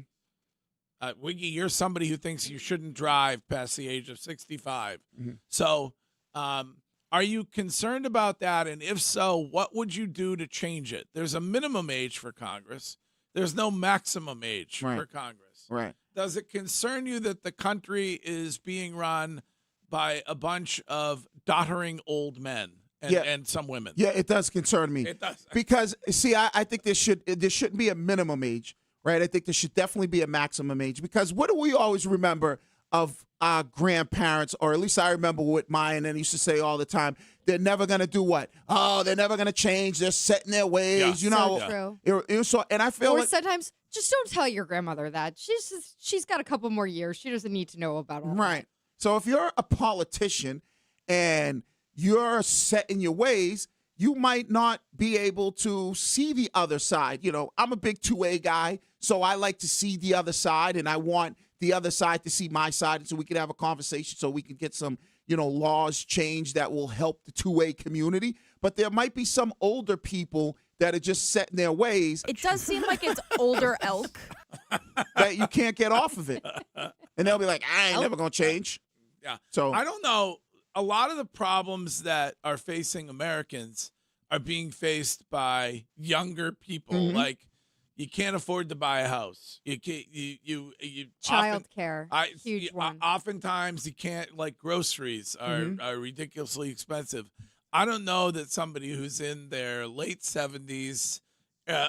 Wiggy, you're somebody who thinks you shouldn't drive past the age of 65. Mm-hmm. So are you concerned about that? And if so, what would you do to change it? There's a minimum age for Congress. There's no maximum age for Congress. Right. Does it concern you that the country is being run by a bunch of doddering old men and some women? Yeah, it does concern me. It does. Because, see, I think there shouldn't be a minimum age, right? I think there should definitely be a maximum age, because what do we always remember of our grandparents, or at least I remember with mine, and used to say all the time, they're never going to do what? Oh, they're never going to change. They're set in their ways, you know. So true. So, and I feel Or like sometimes just don't tell your grandmother that. She's got a couple more years. She doesn't need to know about all right. So if you're a politician and you're set in your ways, you might not be able to see the other side. You know, I'm a big 2A guy, so I like to see the other side, and I want the other side to see my side, so we can have a conversation, so we can get some, laws changed that will help the 2A community. But there might be some older people that are just set in their ways. It does seem like it's older elk. That you can't get off of it. And they'll be like, I ain't never going to change. Yeah. So I don't know. A lot of the problems that are facing Americans are being faced by younger people. Mhm. Like, you can't afford to buy a house. You can't. You Child care, huge one. Oftentimes, you can't. Like, groceries are ridiculously expensive. I don't know that somebody who's in their late 70s,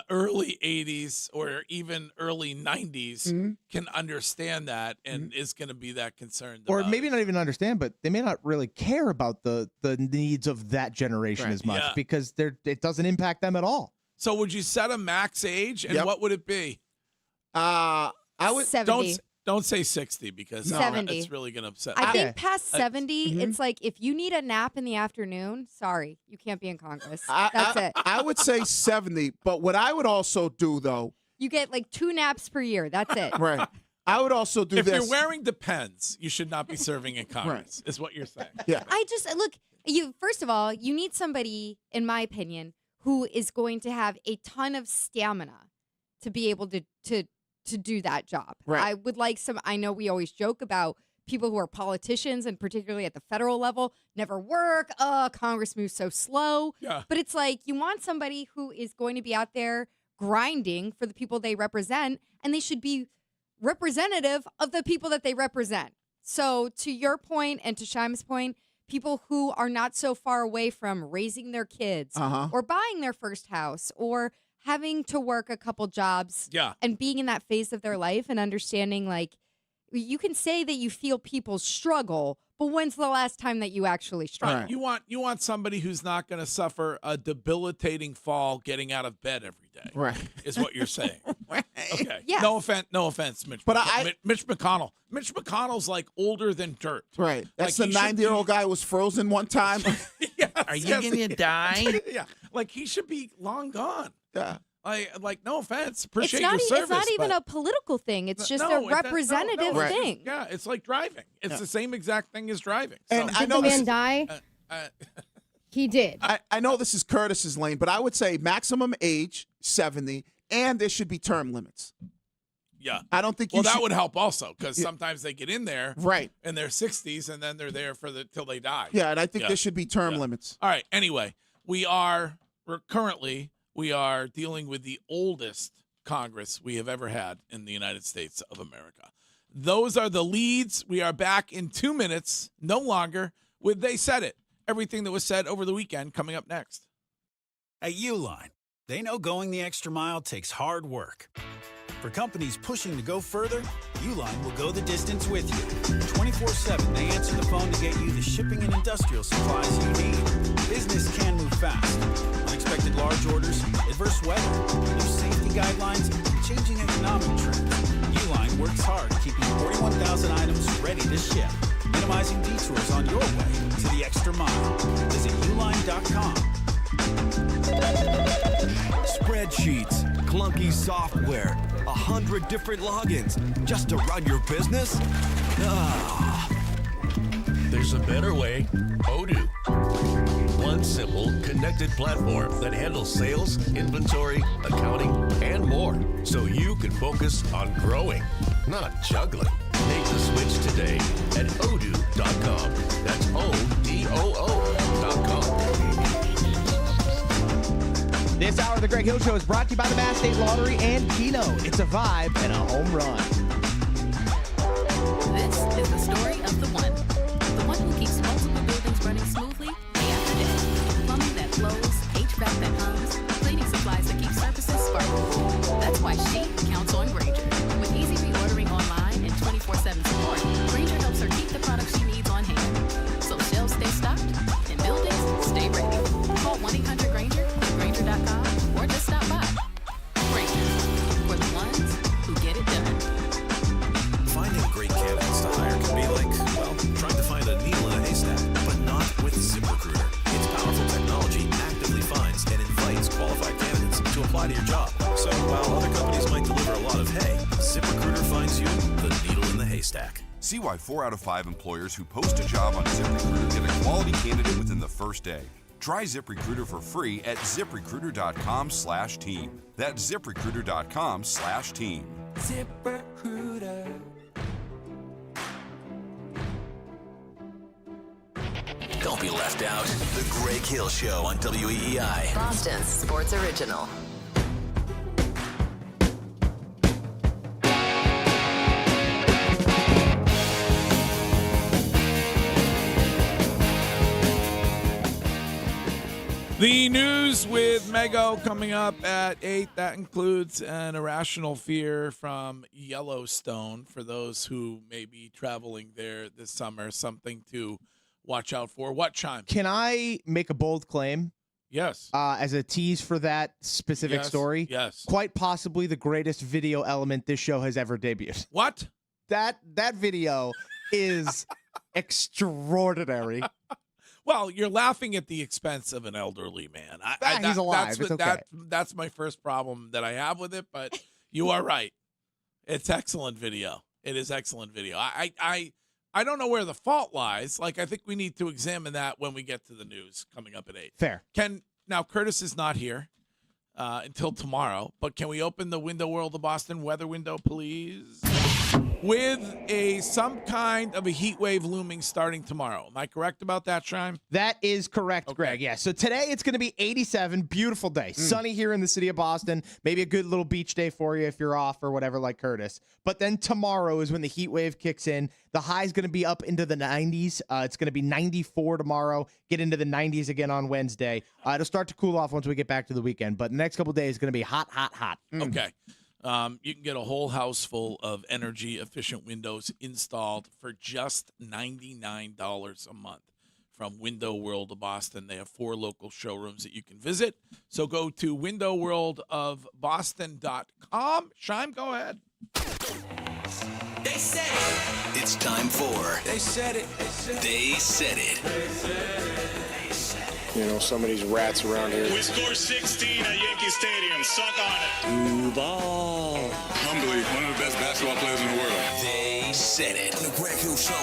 early 80s, or even early 90s can understand that and is going to be that concerned. Or about maybe not even understand, but they may not really care about the needs of that generation Right. as much Yeah. because it doesn't impact them at all. So would you set a max age, and what would it be? I would 70. Don't say 60 because 70. it's really going to upset. I think past 70, Mhm. it's like if you need a nap in the afternoon, sorry, you can't be in Congress. That's I, it. I would say 70, but what I would also do, though, You get like 2 naps per year. That's it. right, I would also do if this. you're wearing Depends, you should not be serving in Congress. Is what you're saying? Yeah. I just look. You first of all, you need somebody, in my opinion, who is going to have a ton of stamina to be able to do that job. Right. I would like some. I know we always joke about people who are politicians, and particularly at the federal level, never work. Congress moves so slow. Yeah. But it's like you want somebody who is going to be out there grinding for the people they represent, and they should be representative of the people that they represent. So to your point and to Shime's point, people who are not so far away from raising their kids or buying their first house or having to work a couple jobs and being in that phase of their life and understanding, like, you can say that you feel people struggle, but when's the last time that you actually struggle? Right. You want somebody who's not going to suffer a debilitating fall getting out of bed every day. Right. Is what you're saying. Okay. Yeah. No offense, Mitch. But Mitch McConnell. Mitch McConnell's like older than dirt. Right. That's Like, the he should 90-year-old guy who was frozen one time. Are you going to die? Yeah. Like, he should be long gone. Yeah. No offense, appreciate it's not, your service. It's not even but a political thing. It's just no, a representative thing. Yeah, it's like driving. It's the same exact thing as driving. And So- I know Did the this man die? He did. I know this is Curtis's lane, but I would say maximum age 70, and there should be term limits. Yeah. I don't think Well, you that should- would help also because sometimes they get in there in their 60s and then they're there till they die. Yeah, and I think there should be term limits. All right. Anyway, we are dealing with the oldest Congress we have ever had in the United States of America. Those are the leads. We are back in 2 minutes, no longer, with They Said It. Everything that was said over the weekend coming up next. At Uline, they know going the extra mile takes hard work. For companies pushing to go further, Uline will go the distance with you. 24/7, they answer the phone to get you the shipping and industrial supplies you need. Business can move fast. Unexpected large orders, adverse weather, new safety guidelines, and changing economic trends. Uline works hard keeping 41,000 items ready to ship, minimizing detours on your way to the extra mile. Visit uline.com. Spreadsheets, clunky software, 100 different logins just to run your business? Ah. There's a better way. Odoo. One simple, connected platform that handles sales, inventory, accounting, and more. So you can focus on growing, not juggling. Make the switch today at odoo.com. That's ODOO.com. This hour of the Greg Hill Show is brought to you by the Mass State Lottery and Keno. It's a vibe and a home run. This is the story of the one who keeps multiple buildings running smoothly day after day. Plumbing that flows, HVAC that hums, cleaning supplies that keep surfaces sparkling. That's why she counts on Grainger. With easy reordering online and 24/7 support, Grainger helps her keep the products she needs on hand. So shelves stay stocked and buildings stay ready. Call 1-800-GRAINGER at Grainger.com or just stop by. Grainger, for the ones who get it done. Finding great candidates to hire can be like, well, trying to find a needle in a haystack, but not with ZipRecruiter. Its powerful technology actively finds and invites qualified candidates to apply to your job. So while other companies might deliver a lot of hay, ZipRecruiter finds you the needle in the haystack. See why 4 out of 5 employers who post a job on ZipRecruiter get a quality candidate within the first day. Try ZipRecruiter for free at ZipRecruiter.com/team. That's ZipRecruiter.com/team. ZipRecruiter. Don't be left out. The Greg Hill Show on WEEI. Boston's sports original. The news with Mego coming up at 8. That includes an irrational fear from Yellowstone for those who may be traveling there this summer. Something to watch out for. What, Chime? Can I make a bold claim? Yes. As a tease for that specific story? Yes. Quite possibly the greatest video element this show has ever debuted. What? That video is extraordinary. Well, you're laughing at the expense of an elderly man. He's alive. It's okay. That's my first problem that I have with it, but you are right. It's excellent video. It is excellent video. I don't know where the fault lies. Like, I think we need to examine that when we get to the news coming up at 8. Fair. Now, Curtis is not here until tomorrow, but can we open the Window World of Boston weather window, please? With some kind of a heat wave looming starting tomorrow. Am I correct about that, Shime? That is correct, Greg. Yeah. So today it's going to be 87, beautiful day. Sunny here in the city of Boston. Maybe a good little beach day for you if you're off or whatever like Curtis. But then tomorrow is when the heat wave kicks in. The high is going to be up into the 90s. It's going to be 94 tomorrow, get into the 90s again on Wednesday. It'll start to cool off once we get back to the weekend. But the next couple of days is going to be hot, hot, hot. Okay. You can get a whole house full of energy-efficient windows installed for just $99 a month from Window World of Boston. They have 4 local showrooms that you can visit. So go to windowworldofboston.com. Shime, go ahead. They said it. It's time for They said it. They Said It. some of these rats around here. We scored 16 at Yankee Stadium. Suck on it. Duval. Humbly, one of the best basketball players in the world. They said it on the Greg Hill Show.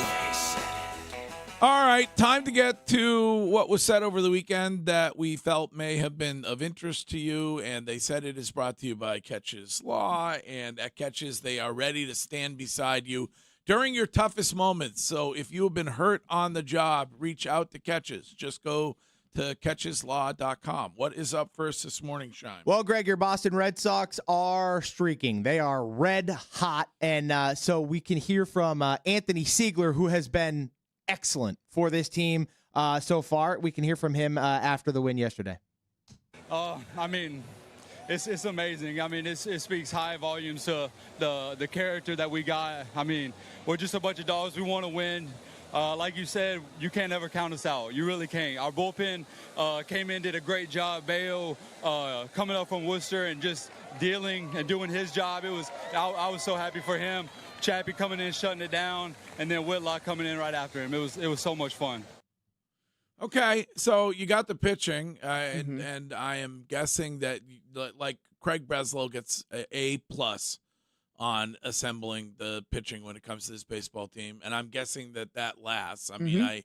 All right, time to get to what was said over the weekend that we felt may have been of interest to you, and they said it is brought to you by Catches Law, and at Catches, they are ready to stand beside you during your toughest moments. So if you have been hurt on the job, reach out to Catches. Just go to catcheslaw.com. What is up first this morning, Shine? Well, Greg, your Boston Red Sox are streaking. They are red hot, and so we can hear from Anthony Siegler, who has been excellent for this team so far. We can hear from him after the win yesterday. It's amazing. It speaks high volumes to the character that we got. We're just a bunch of dogs. We want to win. Like you said, you can't ever count us out. You really can't. Our bullpen came in, did a great job. Bayo coming up from Worcester and just dealing and doing his job. I was so happy for him. Chappie coming in, shutting it down, and then Whitlock coming in right after him. It was so much fun. Okay, so you got the pitching, and I am guessing that, like, Craig Breslow gets A+ on assembling the pitching when it comes to this baseball team, and I'm guessing that lasts. I mean,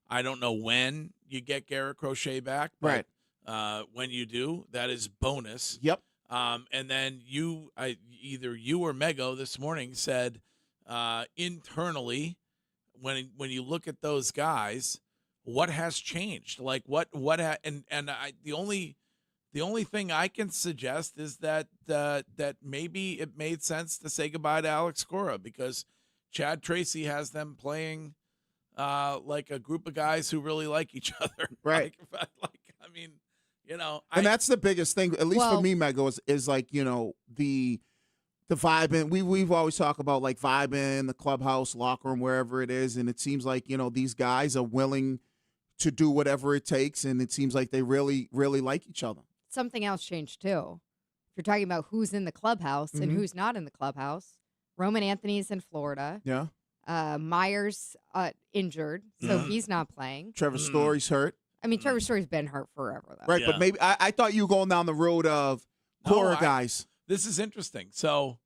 I don't know when you get Garrett Crochet back, but when you do, that is bonus. Yep. And then either you or Mego this morning said internally, when you look at those guys, what has changed? Like the only thing I can suggest is that maybe it made sense to say goodbye to Alex Cora, because Chad Tracy has them playing like a group of guys who really like each other. Right. And that's the biggest thing, at least for me, Mego, is like, the vibe. And we've always talked about like vibe in the clubhouse, locker room, wherever it is. And it seems like, these guys are willing to do whatever it takes. And it seems like they really, really like each other. Something else changed too. If you're talking about who's in the clubhouse and who's not in the clubhouse, Roman Anthony's in Florida. Yeah. Myers injured, so he's not playing. Trevor Story's hurt. Trevor Story's been hurt forever, though. Right, but maybe I thought you were going down the road of Cora guys. This is interesting. So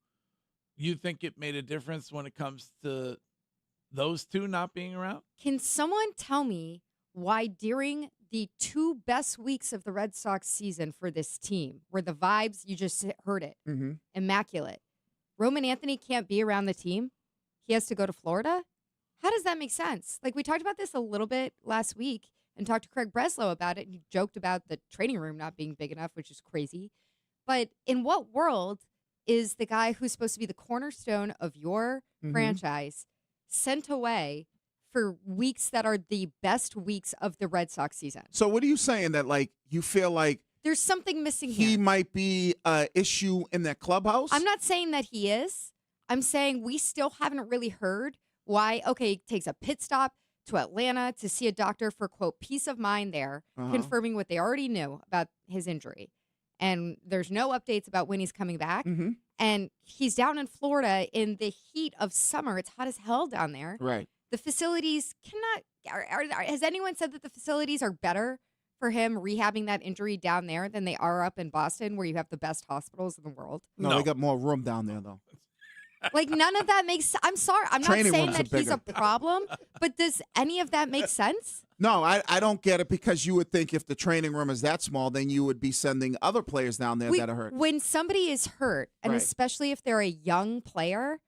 you think it made a difference when it comes to those two not being around? Can someone tell me why during the 2 best weeks of the Red Sox season for this team, where the vibes, you just heard it, immaculate, Roman Anthony can't be around the team? He has to go to Florida? How does that make sense? Like, we talked about this a little bit last week and talked to Craig Breslow about it. He joked about the training room not being big enough, which is crazy. But in what world is the guy who's supposed to be the cornerstone of your franchise sent away for weeks that are the best weeks of the Red Sox season? So what are you saying, that like you feel like there's something missing he here? might be an issue in that clubhouse? I'm not saying that he is. I'm saying we still haven't really heard why. Okay, he takes a pit stop to Atlanta to see a doctor for, quote, peace of mind there, confirming what they already knew about his injury. And there's no updates about when he's coming back. And he's down in Florida in the heat of summer. It's hot as hell down there. Right. The facilities has anyone said that the facilities are better for him rehabbing that injury down there than they are up in Boston, where you have the best hospitals in the world? No, they got more room down there, though. Like, none of that makes I'm sorry. I'm not saying that he's a problem, but does any of that make sense? No, I don't get it, because you would think if the training room is that small, then you would be sending other players down there that are hurt. When somebody is hurt, and especially if they're a young player,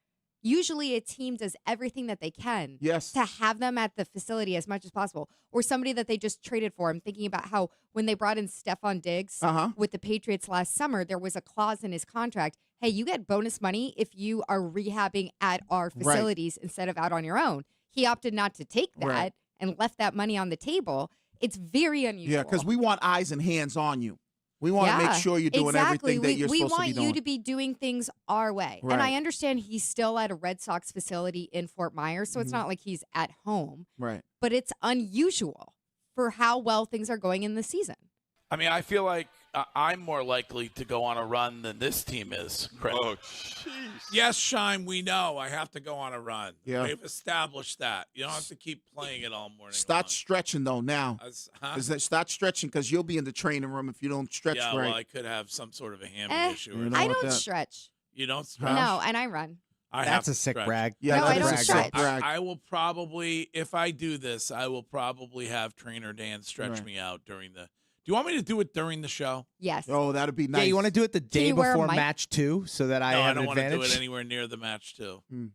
usually a team does everything that they can to have them at the facility as much as possible. Or somebody that they just traded for. I'm thinking about how when they brought in Stephon Diggs with the Patriots last summer, there was a clause in his contract. Hey, you get bonus money if you are rehabbing at our facilities instead of out on your own. He opted not to take that and left that money on the table. It's very unusual. Yeah, because we want eyes and hands on you. We want to make sure you're doing everything that you're supposed to be doing. We want you to be doing things our way. Right. And I understand he's still at a Red Sox facility in Fort Myers, so it's not like he's at home. Right. But it's unusual for how well things are going in the season. I mean, I feel like I'm more likely to go on a run than this team is, Craig. Oh, jeez. Yes, Shime, we know. I have to go on a run. Yeah. We've established that. You don't have to keep playing it all morning. Start stretching, though, now. Start stretching because you'll be in the training room if you don't stretch Yeah, right. well, I could have some sort of a hammy issue. Or I don't stretch. You don't stretch? No, and I run. That's a sick brag. Yeah, no, I don't stretch. I will probably, if I do this, I will probably have Trainer Dan stretch me out during the. Do you want me to do it during the show? Yes. Oh, that'd be nice. Yeah, you want to do it the day before match 2 so that I have don't an want to advantage? do it anywhere near the match 2. Hmm.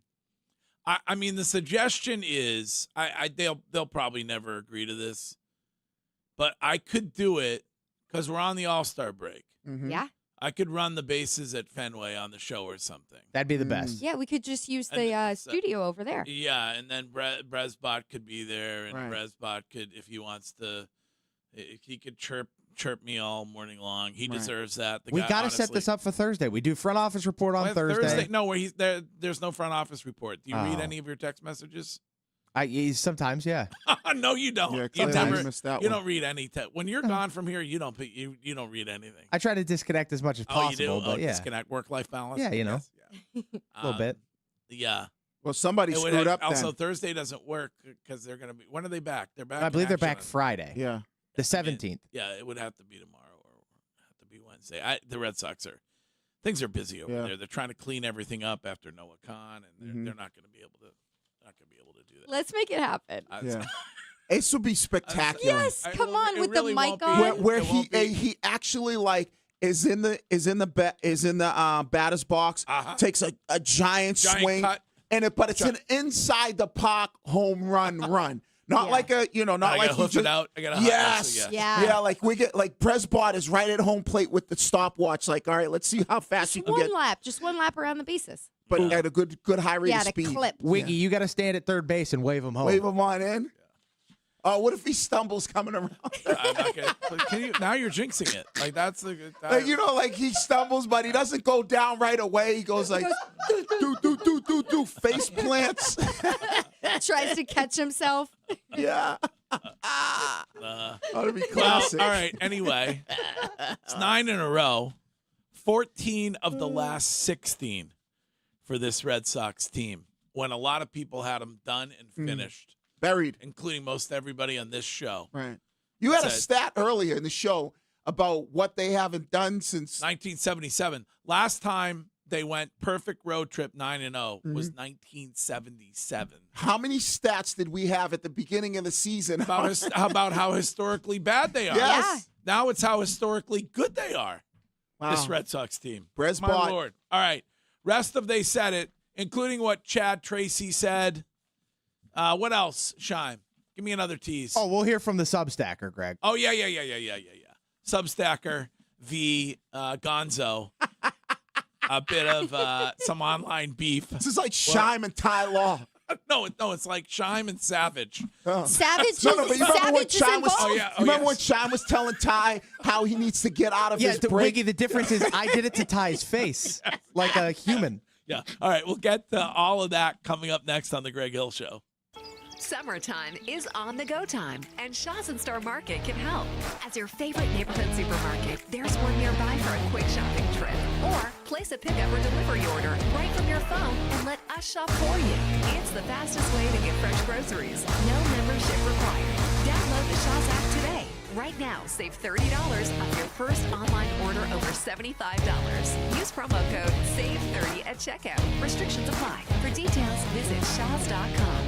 I mean, the suggestion is, they'll probably never agree to this, but I could do it because we're on the All-Star break. Mm-hmm. Yeah. I could run the bases at Fenway on the show or something. That'd be the best. Yeah, we could just use the studio over there. Yeah, and then Brezbot could be there, and Right. Brezbot could, if he wants to, if he could chirp me all morning long. He Right. deserves that. We got to set this up for Thursday. We do front office report on Thursday. No, where he's there. There's no front office report. Do you read Oh. any of your text messages? Sometimes, yeah. No, you don't. Yeah, you clearly never. you missed that You one. don't read any text. When you're gone from here, you don't read anything. I try to disconnect as much as Oh, you possible, do? but yeah. Disconnect work-life balance. Yeah, you know. Yes, A little bit. Yeah. Well, somebody It would screwed up Also, then. Thursday doesn't work because they're going to be. When are they back? They're back. I believe in they're back action Friday. Yeah. The 17th. Yeah, it would have to be tomorrow or have to be Wednesday. The Red Sox things are busy over there. They're trying to clean everything up after Noah Khan, and they're not going to be able to. Do that. Let's make it happen. Yeah. This would be spectacular. Yes, come on with the mic on. Where he actually is in the batter's box, takes a giant swing, cut. but it's an inside the park home run. Not like a, not I like gotta he hoof just. it out. I gotta Yes. Yeah. Like we get Brezbot is right at home plate with the stopwatch. Like, all right, let's see how fast you can get. Just one lap around the bases. But at a good high rate of to speed. clip. Wiggy, you got to stand at third base and wave him home. Wave him on in. Oh, what if he stumbles coming around? I'm not gonna, now you're jinxing it. Like that's the. Like he stumbles, but he doesn't go down right away. He goes like do face plants. Tries to catch himself. Yeah. That'd be classic. Well, all right. Anyway, it's 9 in a row. 14 of the last 16 for this Red Sox team. When a lot of people had them done and finished, buried, including most everybody on this show. Right. You had a stat earlier in the show about what they haven't done since 1977. Last time they went perfect road trip 9-0 was 1977. How many stats did we have at the beginning of the season about how historically bad they are? Yes. Yeah. Now it's how historically good they are. Wow. This Red Sox team. Brezbot. My Lord. All right. Rest of They Said It, including what Chad Tracy said. What else, Shime? Give me another tease. Oh, we'll hear from the Substacker, Greg. Oh, yeah. Substacker v. Gonzo. A bit of some online beef. This is like Shime and Ty Law. No, it's like Shime and Savage. Savage but you remember when Shime was, involved? when Shime was telling Ty how he needs to get out of his break? Wiggy, the difference is I did it to Ty's face like a human. Yeah. All right, we'll get to all of that coming up next on The Greg Hill Show. Summertime is on the go time, and Shaw's and Star Market can help. As your favorite neighborhood supermarket, there's one nearby for a quick shopping trip. Or place a pickup or delivery order right from your phone and let us shop for you. It's the fastest way to get fresh groceries. No membership required. Download the Shaw's app today. Right now, save $30 on your first online order over $75. Use promo code SAVE30 at checkout. Restrictions apply. For details, visit shaws.com.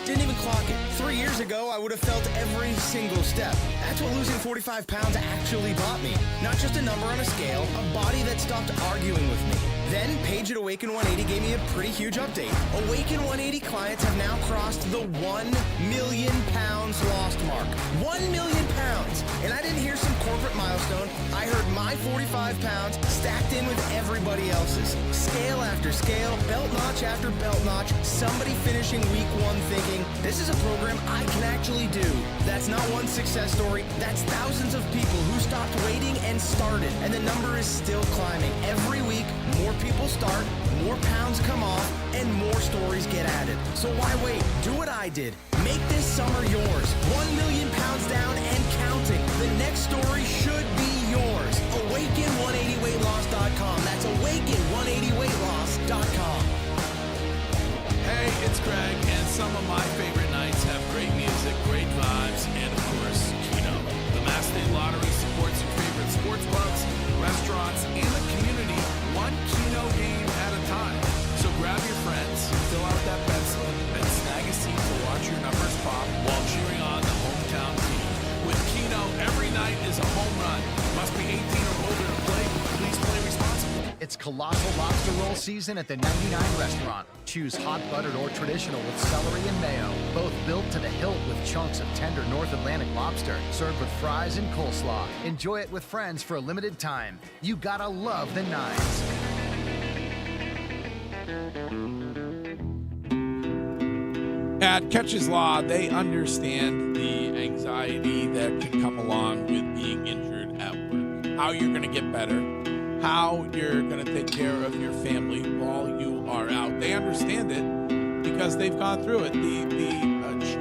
Didn't even clock it. 3 years ago, I would have felt every single step. That's what losing 45 pounds actually bought me. Not just a number on a scale, a body that stopped arguing with me. Then, Paige at Awaken 180 gave me a pretty huge update. Awaken 180 clients have now crossed the 1 million pounds lost mark. 1 million pounds! And I didn't hear some corporate milestone. I heard my 45 pounds stacked in with everybody else's. Scale after scale, belt notch after belt notch, somebody finishing week 1 thinking, this is a program I can actually do. That's not one success story. That's thousands of people who stopped waiting and started. And the number is still climbing. Every week, more people start, more pounds come off, and more stories get added. So why wait? Do what I did. Make this summer yours. 1 million pounds down and Must be 18 or older to play. Please play responsibly. It's colossal lobster roll season at the 99 restaurant. Choose hot buttered or traditional with celery and mayo. Both built to the hilt with chunks of tender North Atlantic lobster. Served with fries and coleslaw. Enjoy it with friends for a limited time. You gotta love the Nines. At Catches Law, they understand the anxiety that can come along with being injured at work. How you're going to get better. How you're going to take care of your family while you are out. They understand it because they've gone through it.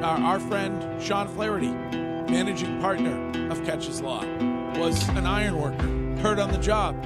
Our friend Sean Flaherty, managing partner of Catches Law, was an iron worker, hurt on the job,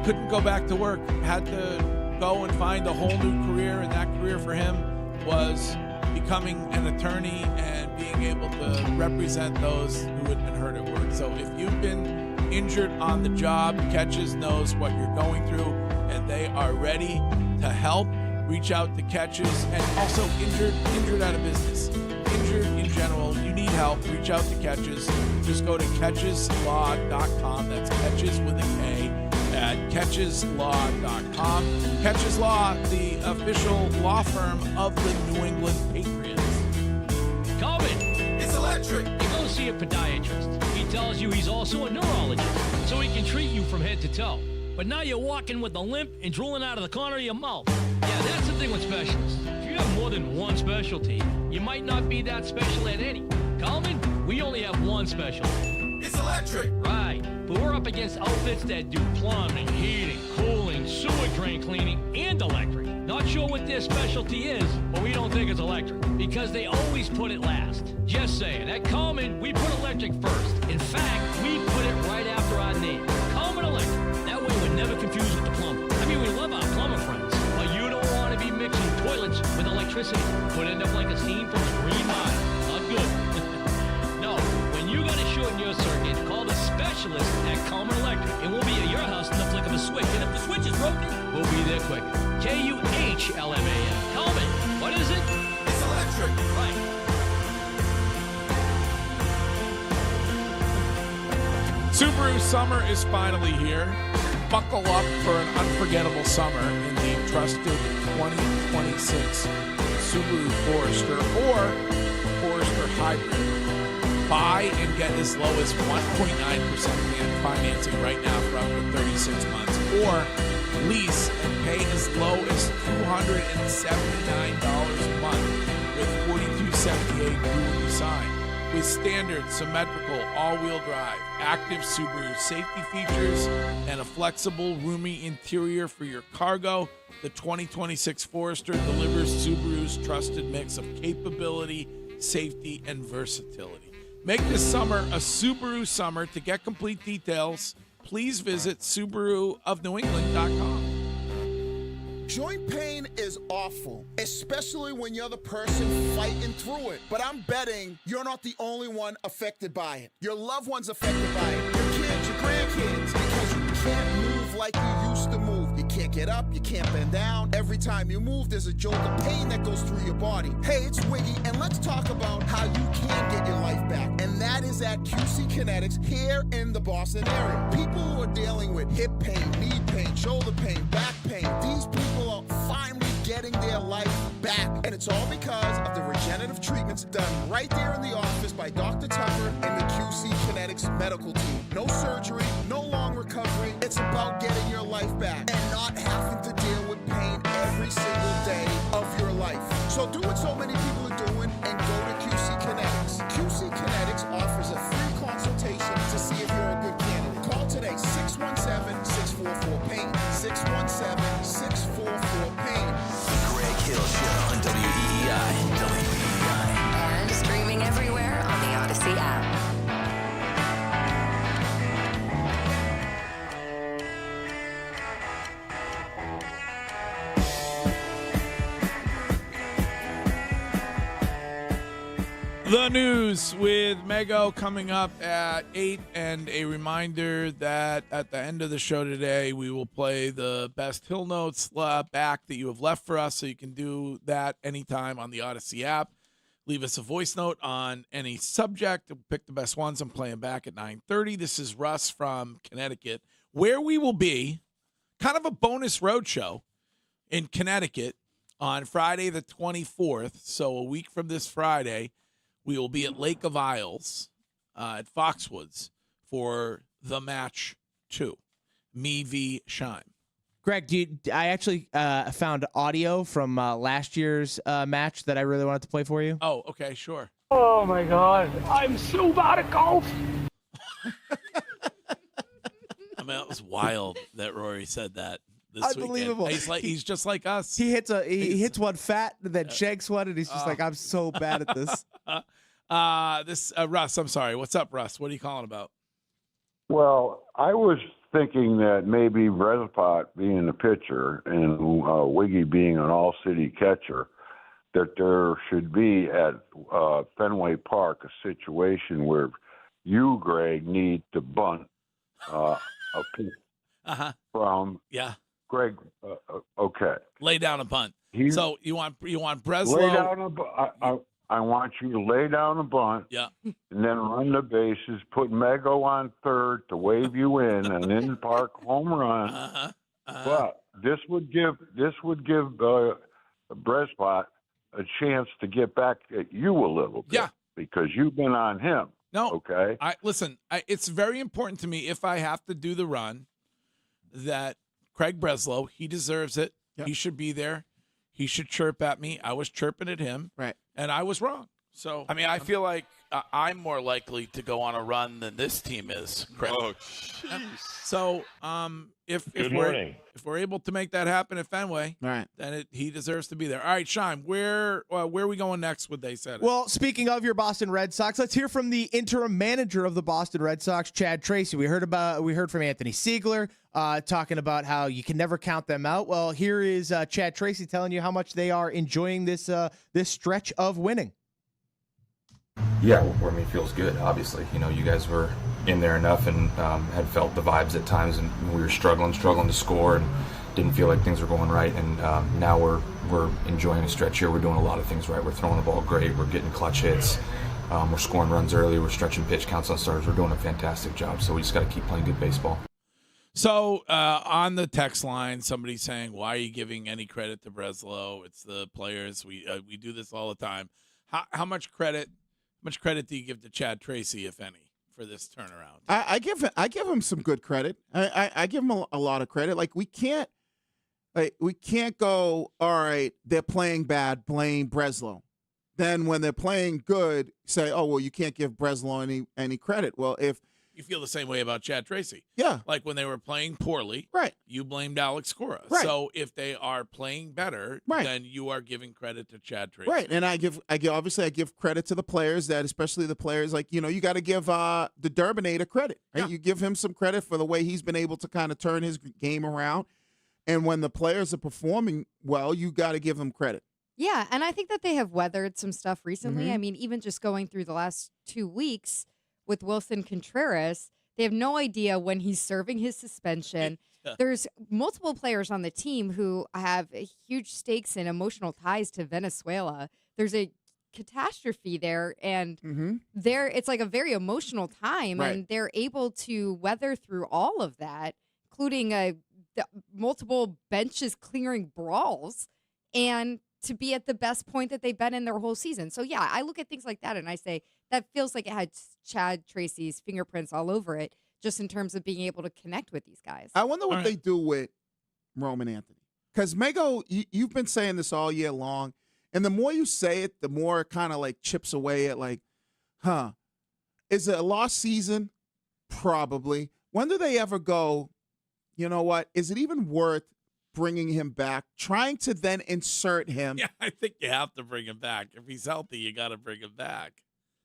couldn't go back to work, had to go and find a whole new career, and that career for him was becoming an attorney and being able to represent those who had been hurt at work. So if you've been injured on the job, Catches knows what you're going through, and they are ready to help. Reach out to Catches, and also injured out of business, injured in general. You need help. Reach out to Catches. Just go to catcheslaw.com. That's Catches with a K at catcheslaw.com. Catches Law, the official law firm of the New England Patriots. Calvin, it's electric. You go see a podiatrist. He tells you he's also a neurologist, so he can treat you from head to toe. But now you're walking with a limp and drooling out of the corner of your mouth. Yeah, that's the thing with specialists. If you have more than one specialty, you might not be that special at any. Calvin, we only have one specialty. It's electric. Right, but we're up against outfits that do plumbing, heating, cooling, sewer drain cleaning, and electric. Not sure what their specialty is, but we don't think it's electric, because they always put it last. Just saying, at Coleman, we put electric first. In fact, we put it right after our name. Coleman Electric. That way we're never confused with the plumber. I mean, we love our plumber friends, but you don't want to be mixing toilets with electricity. Could end up like a scene from the Green Mile. Not good. No, when you got to shorten your circuit, call the specialist at Coleman Electric, and we'll be at your house in the flick of a switch. And if the switch is broken, we'll be there quick. Kuhlman. Coleman. What is it? It's electric. Right. Subaru summer is finally here. Buckle up for an unforgettable summer in the trusted 2026 Subaru Forester or Forester Hybrid. Buy and get as low as 1.9% financing right now for up to 36 months, or lease and pay as low as $279 a month with $42.78 due when you sign. With standard, symmetrical, all-wheel drive, active Subaru safety features, and a flexible, roomy interior for your cargo, the 2026 Forester delivers Subaru's trusted mix of capability, safety, and versatility. Make this summer a Subaru summer. To get complete details, please visit SubaruofNewEngland.com. Joint pain is awful, especially when you're the person fighting through it. But I'm betting you're not the only one affected by it. Your loved one's affected by it. Your kids, your grandkids, because you can't move like you used to move. You can't get up, you can't bend down. Every time you move, there's a jolt of pain that goes through your body. Hey, it's Wiggy, and let's talk about how you can get your life back. And that is at QC Kinetics here in the Boston area. People who are dealing with hip pain, knee pain, shoulder pain, back pain, these people are finally getting their life back. And it's all because of the regenerative treatments done right there in the office by Dr. Tucker and the QC Kinetics medical team. No surgery, no long recovery. It's about getting your life back and not having to deal with pain every single day of your life. So do what so many people are doing and go to QC Kinetics. QC Kinetics offers a free consultation to see if you're a good candidate. Call today, 617-644-PAIN. 617-644-PAIN. The Greg Hill Show on WEEI. And streaming everywhere on the Odyssey app. The news with Mego coming up at 8, and a reminder that at the end of the show today, we will play the best Hill Notes back that you have left for us, so you can do that anytime on the Odyssey app. Leave us a voice note on any subject. We'll pick the best ones. I'm playing back at 9:30. This is Russ from Connecticut, where we will be kind of a bonus road show in Connecticut on Friday the 24th. So a week from this Friday, we will be at Lake of Isles at Foxwoods for the match 2, me v. Shime. Greg, I actually found audio from last year's match that I really wanted to play for you. Oh, okay, sure. Oh my God, I'm so bad at golf. I mean, that was wild that Rory said that this Unbelievable. weekend. He's just like us. He hits one fat, and then shanks one, and he's just like, I'm so bad at this. Russ, I'm sorry. What's up, Russ? What are you calling about? Well, I was thinking that maybe Brespot being the pitcher and Wiggy being an all-city catcher, that there should be at Fenway Park a situation where you, Greg, need to bunt a pitch from Greg. Okay. Lay down a bunt. So you want Breslow? Lay down I want you to lay down a bunt, and then run the bases. Put Mego on third to wave you in, an in-park home run. But this would give Brespot a chance to get back at you a little bit, because you've been on him. No, okay. Listen. It's very important to me if I have to do the run that Craig Breslow, he deserves it. He should be there. He should chirp at me. I was chirping at him. Right. And I was wrong. So I mean, I feel like I'm more likely to go on a run than this team is. Craig. Oh, jeez. So if we're able to make that happen at Fenway, right, then he deserves to be there. All right, Shime, where are we going next with They Said It? Well, speaking of your Boston Red Sox, let's hear from the interim manager of the Boston Red Sox, Chad Tracy. We heard from Anthony Siegler talking about how you can never count them out. Well, here is Chad Tracy telling you how much they are enjoying this stretch of winning. Yeah, well, I mean, it feels good, obviously. You know, you guys were in there enough and had felt the vibes at times, and we were struggling to score and didn't feel like things were going right. And now we're enjoying a stretch here. We're doing a lot of things right. We're throwing the ball great. We're getting clutch hits. We're scoring runs early. We're stretching pitch counts on starters. We're doing a fantastic job. So we just got to keep playing good baseball. So on the text line, somebody's saying, why are you giving any credit to Breslow? It's the players. We do this all the time. How much credit do you give to Chad Tracy, if any, for this turnaround? I give him some good credit. I give him a lot of credit. Like we can't go, all right, they're playing bad, blame Breslow. Then when they're playing good, say, oh well, you can't give Breslow any credit. Well, if you feel the same way about Chad Tracy. Yeah. Like when they were playing poorly, right, you blamed Alex Cora. Right. So if they are playing better, right, then you are giving credit to Chad Tracy. Right. And I give credit to the players, that especially the players, like, you know, you got to give the Durbinator credit. Right? Yeah. You give him some credit for the way he's been able to kind of turn his game around. And when the players are performing well, you got to give them credit. Yeah, and I think that they have weathered some stuff recently. Mm-hmm. I mean, even just going through the last 2 weeks with Wilson Contreras, they have no idea when he's serving his suspension. Yeah. There's multiple players on the team who have huge stakes and emotional ties to Venezuela. There's a catastrophe there, and it's like a very emotional time, right, and they're able to weather through all of that, including multiple benches clearing brawls, and to be at the best point that they've been in their whole season. So, yeah, I look at things like that and I say that feels like it had Chad Tracy's fingerprints all over it, just in terms of being able to connect with these guys. I wonder what they do with Roman Anthony. Because, Mego, you've been saying this all year long, and the more you say it, the more it kind of like chips away at like, is it a lost season? Probably. When do they ever go, you know what, is it even worth bringing him back, trying to then insert him? Yeah, I think you have to bring him back. If he's healthy, you got to bring him back.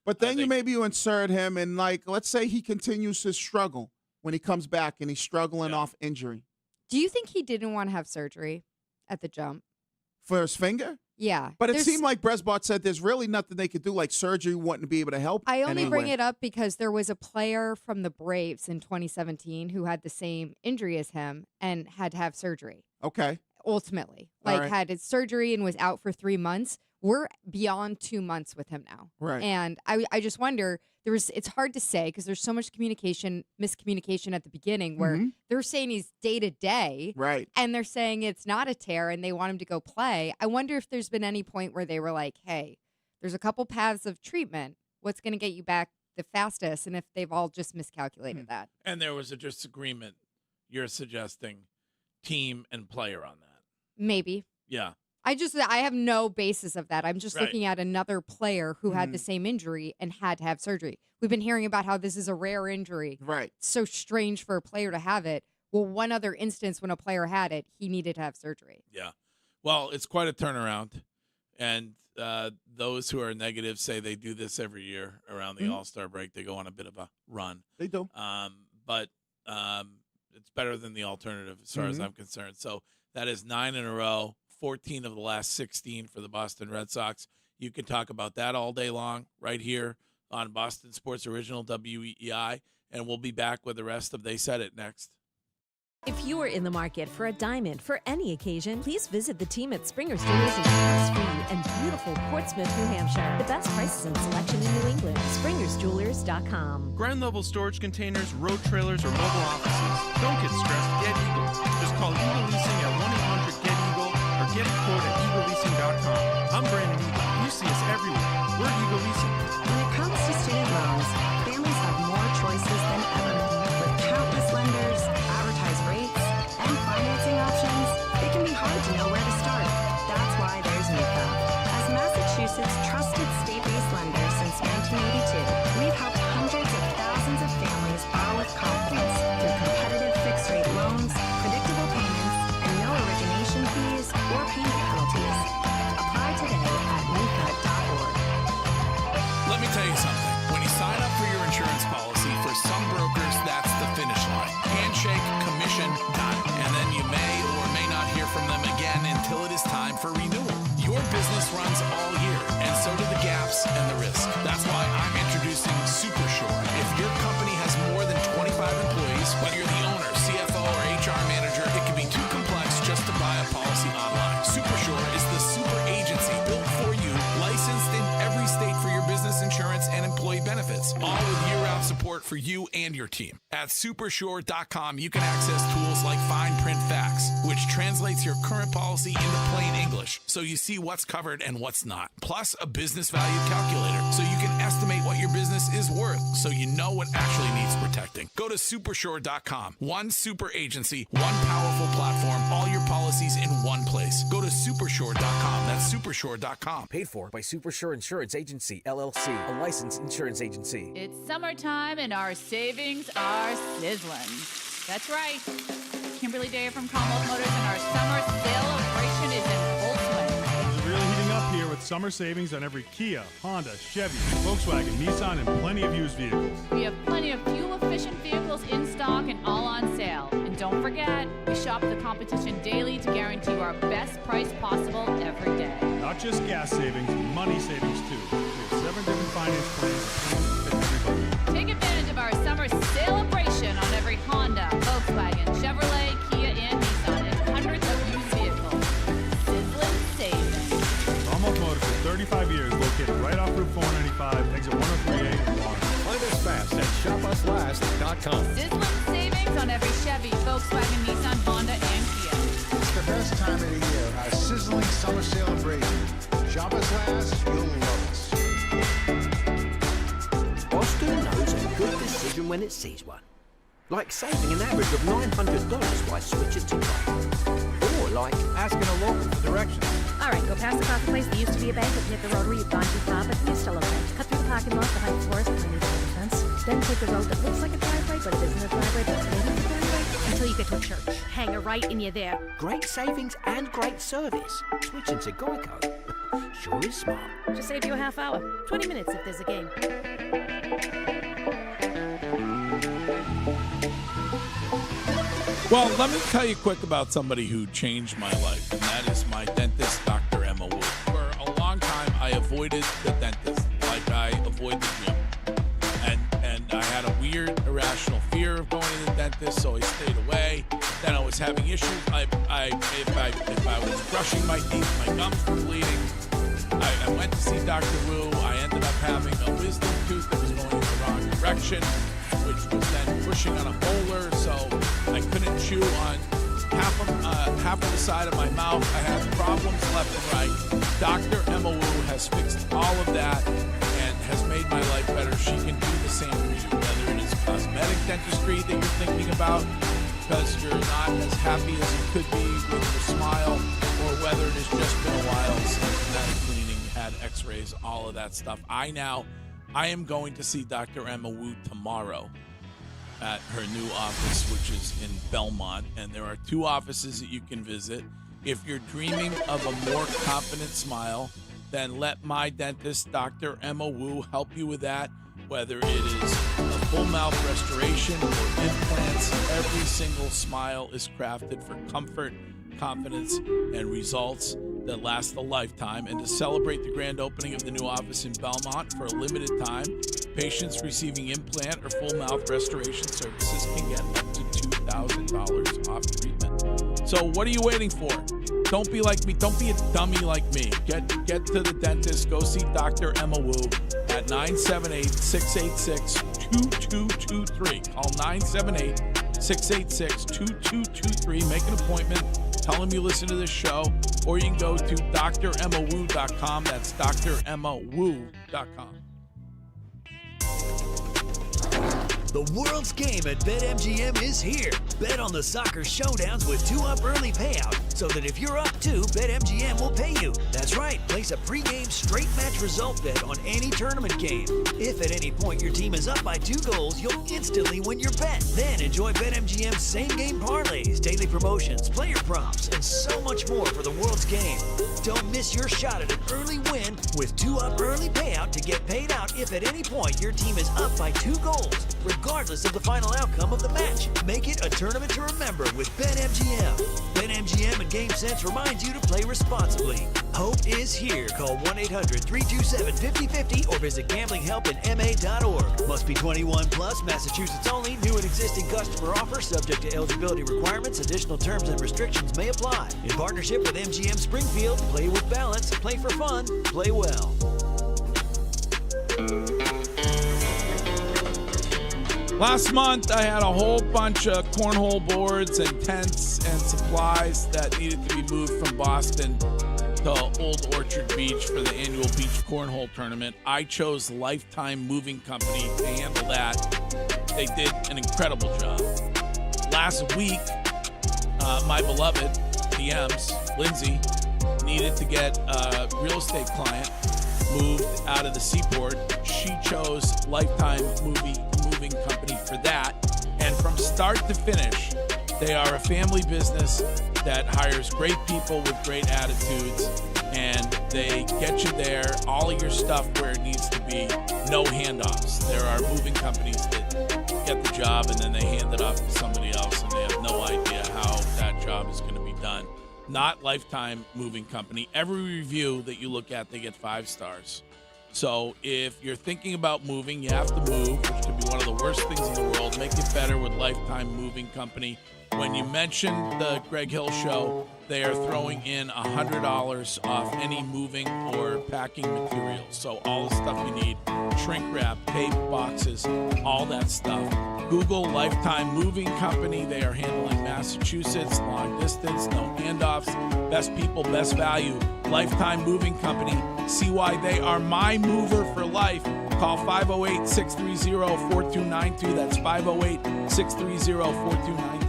But then you insert him, and like, let's say he continues to struggle when he comes back and he's struggling off injury. Do you think he didn't want to have surgery at the jump? For his finger? Yeah. But it seemed like Bresbot said there's really nothing they could do, like surgery wouldn't be able to help. I only bring it up because there was a player from the Braves in 2017 who had the same injury as him and had to have surgery. Okay. Ultimately. All Like right, had his surgery and was out for 3 months, we're beyond 2 months with him now. Right. And I just wonder, it's hard to say because there's so much miscommunication at the beginning where they're saying he's day to day. Right. And they're saying it's not a tear and they want him to go play. I wonder if there's been any point where they were like, hey, there's a couple paths of treatment. What's going to get you back the fastest? And if they've all just miscalculated that. And there was a disagreement, you're suggesting, team and player on that. Maybe. Yeah. I have no basis of that. I'm just Right. looking at another player who had the same injury and had to have surgery. We've been hearing about how this is a rare injury. Right. It's so strange for a player to have it. Well, one other instance when a player had it, he needed to have surgery. Yeah. Well, it's quite a turnaround. And those who are negative say they do this every year around the All-Star break. They go on a bit of a run. They do. But it's better than the alternative as far as I'm concerned. So that is 9 in a row, 14 of the last 16 for the Boston Red Sox. You can talk about that all day long right here on Boston Sports Original WEEI, and we'll be back with the rest of They Said It next. If you are in the market for a diamond for any occasion, please visit the team at Springer's Jewelers in tax-free and beautiful Portsmouth, New Hampshire. The best prices and selection in New England. SpringersJewelers.com. Ground-level storage containers, road trailers, or mobile offices. Don't get stressed. Get Eagle. Just call Eagle Leasing at 1-800-GET-EAGLE or get a quote at EagleLeasing.com. I'm Brandon Eagle. You see us everywhere. We're Eagle Leasing. When it comes to student loans, families have more choices than ever. With countless lenders, advertised rates, and financing options, it can be hard to know where to start. That's why there's MICA. As Massachusetts' trusted state-based lender since 1982, we've helped hundreds of thousands of families borrow with confidence through competitive fixed-rate loans, predictable payments, and no origination fees or payment penalties. Apply today at MICA.org. Let me tell you something. When you sign up for your insurance policy, for some brokers, that's the finish line. Handshake, commission, done. And then you may or may not hear from them again until it is time for renewal. Your business runs all year, and so do the gaps and the risk. That's why I'm introducing SuperSure. If your company has more than 25 employees, whether you're the owner, CFO, or HR manager, it can be too complex just to buy a policy online. SuperSure is the super agency built for you, licensed in every state for your business insurance and employee benefits, all with year-round support for you and your team. At supersure.com, you can access tools like Fine Print Facts, which translates your current policy into plain English, so you see what's covered and what's not. Plus, a business value calculator, so you can estimate what your business is worth, so you know what actually needs protecting. Go to supersure.com. One super agency, one powerful platform, all your policies in one place. Go to supersure.com. That's supersure.com. Paid for by Supersure Insurance Agency, LLC, a licensed insurance agency. It's summertime and our savings are sizzling. That's right. Kimberly Daya from Commonwealth Motors and our summer celebration is in full swing. It's really heating up here with summer savings on every Kia, Honda, Chevy, Volkswagen, Nissan, and plenty of used vehicles. We have plenty of fuel-efficient vehicles in stock and all on sale. And don't forget, we shop the competition daily to guarantee our best price possible every day. Not just gas savings, money savings too. We have 7 different finance plans that fit everybody. Take advantage of our summer celebration on every Honda, Volkswagen, Chevrolet, Kia, and Nissan, and hundreds of used vehicles. Sizzling savings. Commonwealth Motors for 35 years, located right off Route 495, exit 103A in Lawrence. Find us fast at shopuslast.com. Sizzling savings on every Chevy, Volkswagen, Nissan, Honda, and Kia. It's the best time of the year, our sizzling summer celebration. Shop us last, you'll love us. Boston knows a good decision when it sees one. Like saving an average of $900 by switching to Grey. Or like asking a local for directions. All right, go past the coffee place that used to be a bank and hit the rotary. You've gone too far, but you're still okay. Cut through the parking lot behind the florist behind the fence. Then take the road that looks like a driveway, but it isn't a driveway, but maybe it's a driveway, until you get to a church. Hang a right and you're there. Great savings and great service. Switching to Geico sure is smart. Just save you a half hour. 20 minutes if there's a game. Well, let me tell you quick about somebody who changed my life, and that is my dentist, Dr. Emma Wood. For a long time, I avoided the dentist like I avoid the gym. And I had a weird, irrational fear of going to the dentist, so I stayed away. Then I was having issues. If I was brushing my teeth, my gums were bleeding. went to see Dr. Wu. I ended up having a wisdom tooth that was going in the wrong direction, which was then pushing on a molar, so I couldn't chew on half of the side of my mouth. I had problems left and right. Dr. Emma Wu has fixed all of that and has made my life better. She can do the same for you, whether it is cosmetic dentistry that you're thinking about because you're not as happy as you could be with your smile, or whether it has just been a while since that cleaning, had x-rays, all of that stuff. I am going to see Dr. Emma Wu tomorrow at her new office, which is in Belmont, and there are 2 offices that you can visit. If you're dreaming of a more confident smile, then let my dentist, Dr. Emma Wu, help you with that, whether it is a full mouth restoration or implants. Every single smile is crafted for comfort, confidence, and results that last a lifetime. And to celebrate the grand opening of the new office in Belmont for a limited time, patients receiving implant or full mouth restoration services can get up to $2,000 off treatment. So what are you waiting for? Don't be like me. Don't be a dummy like me. Get to the dentist. Go see Dr. Emma Wu at 978-686-2223. Call 978-686-2223. Make an appointment. Tell them you listen to this show, or you can go to dremmawoo.com. That's dremmawoo.com. The world's game at BetMGM is here. Bet on the soccer showdowns with 2-up early payout, so that if you're up 2, BetMGM will pay you. That's right, place a pregame straight match result bet on any tournament game. If at any point your team is up by 2 goals, you'll instantly win your bet. Then enjoy BetMGM's same-game parlays, daily promotions, player props, and so much more for the world's game. Don't miss your shot at an early win with 2-up early payout to get paid out if at any point your team is up by 2 goals, regardless of the final outcome of the match. Make it a tournament to remember with BetMGM. BetMGM and GameSense reminds you to play responsibly. Hope is here. Call 1-800-327-5050 or visit gamblinghelpinma.org. Must be 21 plus, Massachusetts only. New and existing customer offer subject to eligibility requirements. Additional terms and restrictions may apply. In partnership with MGM Springfield, play with balance, play for fun, play well. Last month, I had a whole bunch of cornhole boards and tents and supplies that needed to be moved from Boston to Old Orchard Beach for the annual beach cornhole tournament. I chose Lifetime Moving Company to handle that. They did an incredible job. Last week, my beloved DMs, Lindsay, needed to get a real estate client moved out of the seaport. She chose Lifetime Moving Company for that. And from start to finish, they are a family business that hires great people with great attitudes, and they get you there, all of your stuff where it needs to be, no handoffs. There are moving companies that get the job and then they hand it off to somebody else and they have no idea how that job is going to be done. Not Lifetime Moving Company. Every review that you look at, they get 5 stars. So if you're thinking about moving, you have to move, which could be one of the worst things in the world. Make it better with Lifetime Moving Company. When you mention the Greg Hill Show, they are throwing in $100 off any moving or packing materials. So all the stuff you need, shrink wrap, tape, boxes, all that stuff. Google Lifetime Moving Company. They are handling Massachusetts, long distance, no handoffs, best people, best value. Lifetime Moving Company. See why they are my mover for life. Call 508-630-4292. That's 508-630-4292.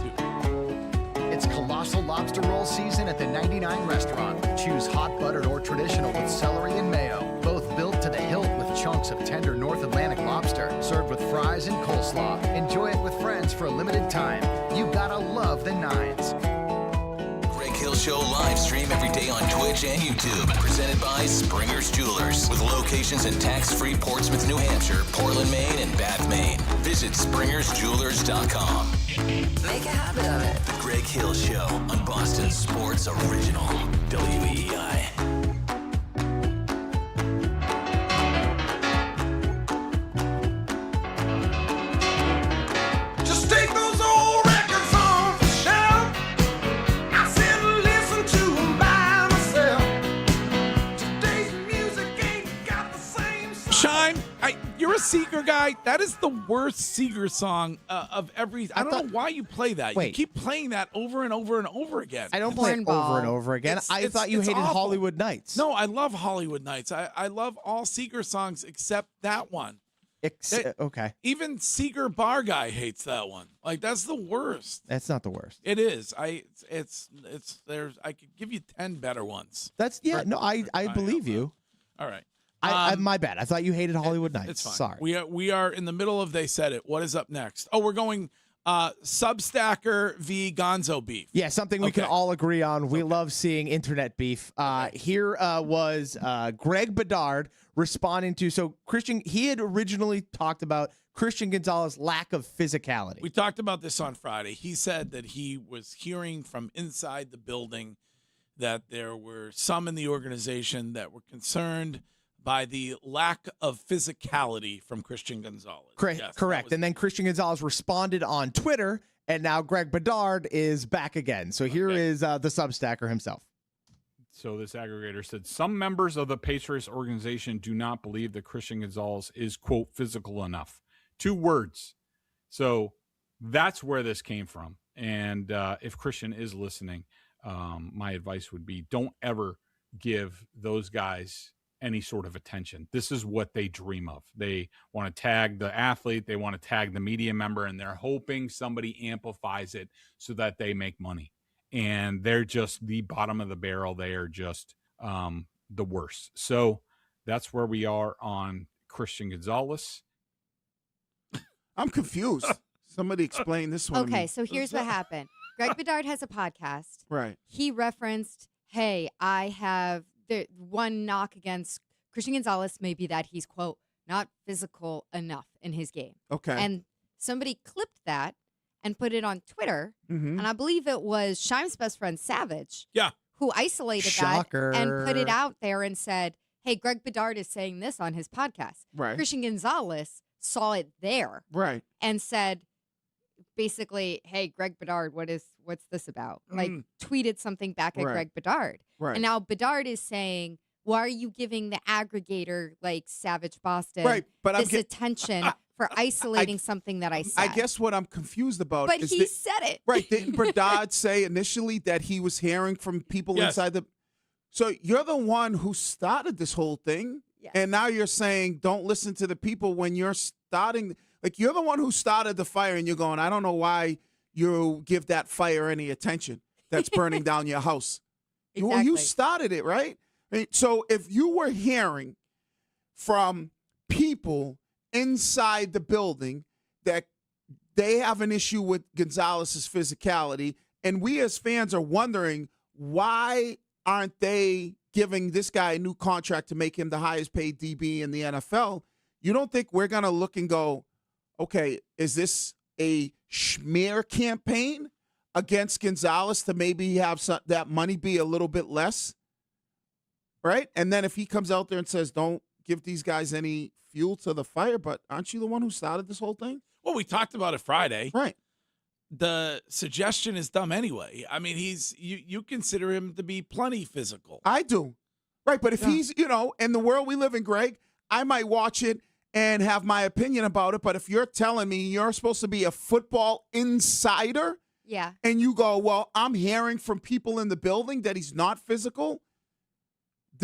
It's Colossal Lobster Roll season at the 99 restaurant. Choose hot buttered or traditional with celery and mayo. Both built to the hilt with chunks of tender North Atlantic lobster. Served with fries and coleslaw. Enjoy it with friends for a limited time. You gotta love the Nines. Greg Hill Show live stream every day on Twitch and YouTube. Presented by Springer's Jewelers. With locations in tax-free Portsmouth, New Hampshire, Portland, Maine, and Bath, Maine. Visit SpringersJewelers.com. Make a habit of it. The Greg Hill Show on Boston Sports Original. WEEI. Just take those old records off the shelf. I sit and listen to them by myself. Today's music guy, that is the worst Seeger song of every. I don't know why you play that. Wait. You keep playing that over and over and over again. I don't play it over and over again. I thought you hated awful. Hollywood Nights. No, I love Hollywood Nights. I love all Seeger songs except that one. Okay. Even Seeger Bar Guy hates that one. Like, that's the worst. That's not the worst. It is. It's there's. I could give you 10 better ones. That's I believe you. All right. My bad. I thought you hated Hollywood Nights. It's fine. Sorry. We are in the middle of They Said It. What is up next? Oh, we're going Substacker v. Gonzo beef. Yeah, something we can all agree on. We love seeing internet beef. Here was Greg Bedard responding to Christian. He had originally talked about Christian Gonzalez's lack of physicality. We talked about this on Friday. He said that he was hearing from inside the building that there were some in the organization that were concerned by the lack of physicality from Christian Gonzalez. Correct. And then Christian Gonzalez responded on Twitter, and now Greg Bedard is back again. So here is the Substacker himself. So this aggregator said, some members of the Patriots organization do not believe that Christian Gonzalez is, quote, physical enough. 2 words. So that's where this came from. And if Christian is listening, my advice would be don't ever give those guys any sort of attention. This is what they dream of. They want to tag the athlete, they want to tag the media member, and they're hoping somebody amplifies it so that they make money. And they're just the bottom of the barrel. They are just the worst. So that's where we are on Christian Gonzalez. I'm confused. Somebody explain this one. Okay, so here's what happened. Greg Bedard has a podcast. Right. He referenced, hey, I have the one knock against Christian Gonzalez may be that he's, quote, not physical enough in his game. Okay. And somebody clipped that and put it on Twitter. Mm-hmm. And I believe it was Shime's best friend, Savage, who isolated Shocker. that and put it out there and said, hey, Greg Bedard is saying this on his podcast. Right. Christian Gonzalez saw it there. Right. And said, basically, hey, Greg Bedard, what's this about? Like, tweeted something back at Greg Bedard. Right. And now Bedard is saying, why are you giving the aggregator, like Savage Boston, this attention for isolating something that I said? I guess what I'm confused about but is he said it. Right. Didn't Bedard say initially that he was hearing from people inside the... So you're the one who started this whole thing, and now you're saying don't listen to the people when you're starting... Like, you're the one who started the fire, and you're going, I don't know why you give that fire any attention that's burning down your house. Exactly. Well, you started it, right? So if you were hearing from people inside the building that they have an issue with Gonzalez's physicality, and we as fans are wondering, why aren't they giving this guy a new contract to make him the highest paid DB in the NFL? You don't think we're going to look and go, okay, is this a smear campaign against Gonzalez to maybe have that money be a little bit less? Right? And then if he comes out there and says, don't give these guys any fuel to the fire, but aren't you the one who started this whole thing? Well, we talked about it Friday. Right. The suggestion is dumb anyway. I mean, you consider him to be plenty physical. I do. Right, but if he's, in the world we live in, Greg, I might watch it and have my opinion about it, but if you're telling me you're supposed to be a football insider, and you go, well, I'm hearing from people in the building that he's not physical,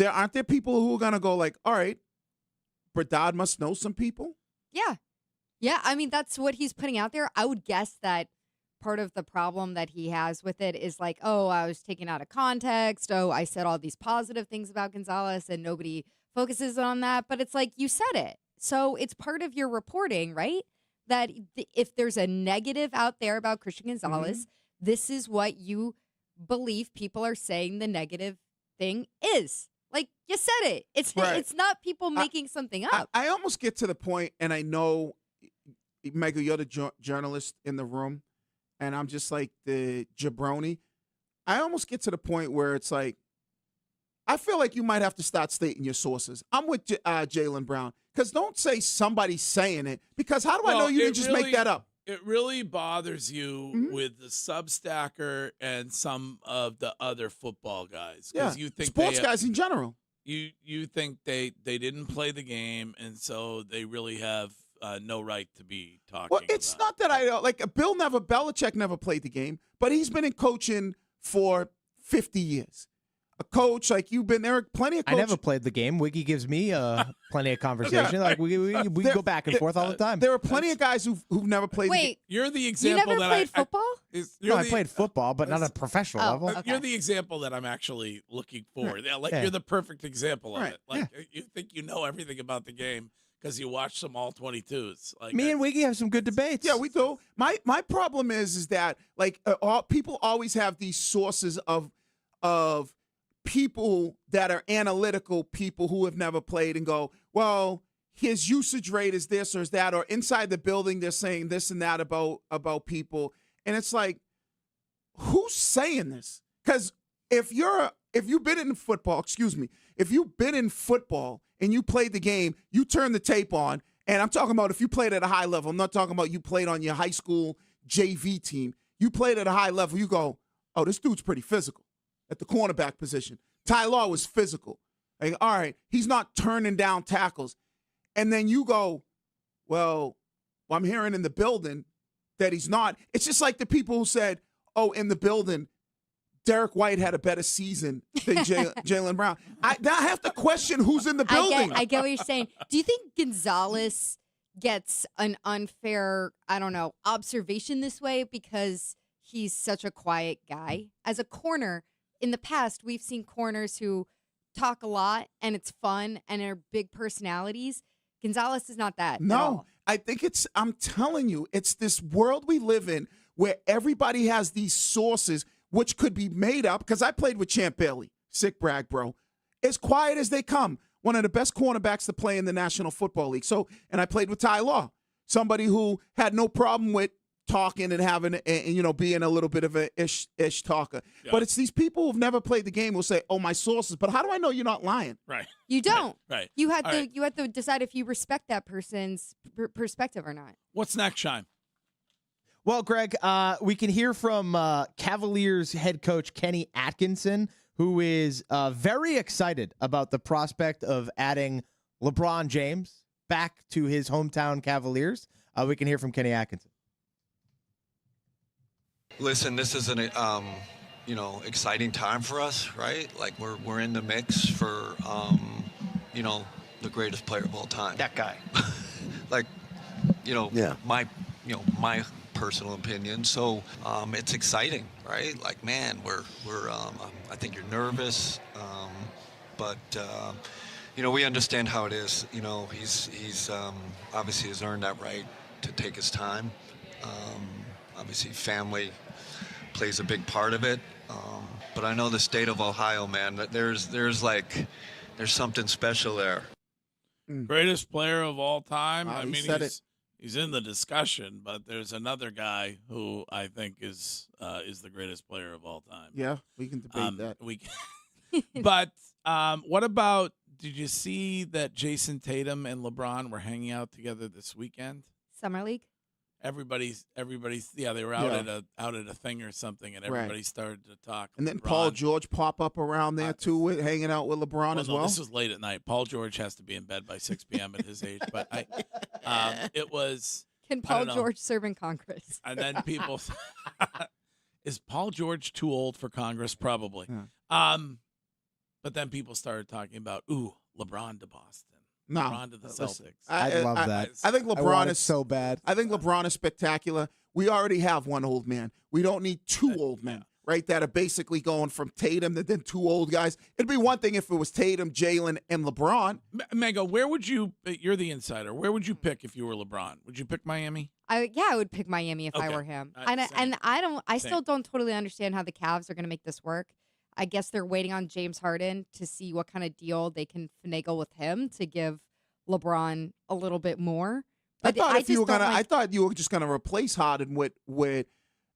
aren't there people who are going to go like, all right, Bedard must know some people? Yeah, I mean, that's what he's putting out there. I would guess that part of the problem that he has with it is like, oh, I was taken out of context. Oh, I said all these positive things about Gonzalez and nobody focuses on that. But it's like, you said it. So it's part of your reporting, right? That if there's a negative out there about Christian Gonzalez, this is what you believe people are saying the negative thing is. Like, you said it. It's not people making something up. I almost get to the point, and I know, Michael, you're the journalist in the room, and I'm just like the jabroni. I almost get to the point where it's like, I feel like you might have to start stating your sources. I'm with Jaylen Brown. Because don't say somebody's saying it. Because how do I know you didn't just make that up? It really bothers you with the Substacker and some of the other football guys. Yeah, you think sports guys in general. You think they didn't play the game, and so they really have no right to be talking. Well, it's not that I like Belichick never played the game, but he's been in coaching for 50 years. A coach like you've been there, are plenty of coaches. I never played the game. Wiggy gives me plenty of conversation. Like we go back and forth all the time. There are plenty of guys who've never played. Wait, you're the example you never that played football? I played football, but not at a professional level. Okay. You're the example that I'm actually looking for. Right. Yeah, like Yeah. you're the perfect example of Right. it. Like you think you know everything about the game because you watch some all 22s. Like Me and Wiggy have some good debates. Yeah, we do. My problem is that like people always have these sources of people that are analytical people who have never played and go, well, his usage rate is this or is that, or inside the building they're saying this and that about people, and it's like, who's saying this? Because if you've been in football, if you've been in football and you played the game, you turn the tape on, and I'm talking about if you played at a high level. I'm not talking about you played on your high school JV team. You played at a high level. You go, oh, this dude's pretty physical at the cornerback position. Ty Law was physical. Like, all right, he's not turning down tackles. And then you go, well, I'm hearing in the building that he's not. It's just like the people who said, oh, in the building, Derek White had a better season than Jaylen Brown. I have to question who's in the building. I get what you're saying. Do you think Gonzalez gets an unfair, observation this way because he's such a quiet guy? As a corner, in the past, we've seen corners who talk a lot and it's fun and are big personalities. Gonzalez is not that. No, I think I'm telling you, it's this world we live in where everybody has these sources which could be made up. Because I played with Champ Bailey, sick brag, bro. As quiet as they come, one of the best cornerbacks to play in the National Football League. And I played with Ty Law, somebody who had no problem with talking and having, being a little bit of a ish talker. Yeah. But it's these people who've never played the game who say, oh, my sources. But how do I know you're not lying? Right. You don't. Right. You had to decide if you respect that person's perspective or not. What's next, Shime? Well, Greg, we can hear from Cavaliers head coach Kenny Atkinson, who is very excited about the prospect of adding LeBron James back to his hometown Cavaliers. We can hear from Kenny Atkinson. Listen, this is an exciting time for us, right? Like we're in the mix for the greatest player of all time. That guy. My personal opinion. So it's exciting, right? Like, man, we're I think you're nervous, but we understand how it is. He's obviously has earned that right to take his time. Obviously, family plays a big part of it. But I know the state of Ohio, man, that there's something special there. Greatest player of all time. Wow, I mean, he's in the discussion, but there's another guy who I think is the greatest player of all time. Yeah, we can debate that. But what about? Did you see that Jason Tatum and LeBron were hanging out together this weekend? Summer League. Everybody's they were out at a thing or something, and everybody started to talk. And then LeBron. Paul George pop up around there too, hanging out with LeBron as well. This was late at night. Paul George has to be in bed by 6 p.m. at his age, but it was. Can Paul George serve in Congress? And then people, is Paul George too old for Congress? Probably. Yeah. But then people started talking about LeBron to Boston. No, LeBron to the Celtics. I love that. I think LeBron is so bad. I think LeBron is spectacular. We already have one old man. We don't need two old men, right? That are basically going from Tatum to then two old guys. It'd be one thing if it was Tatum, Jalen, and LeBron. Mega, where would you? You're the insider. Where would you pick if you were LeBron? Would you pick Miami? I would pick Miami if I were him. I still don't totally understand how the Cavs are going to make this work. I guess they're waiting on James Harden to see what kind of deal they can finagle with him to give LeBron a little bit more. But I thought you were just gonna replace Harden with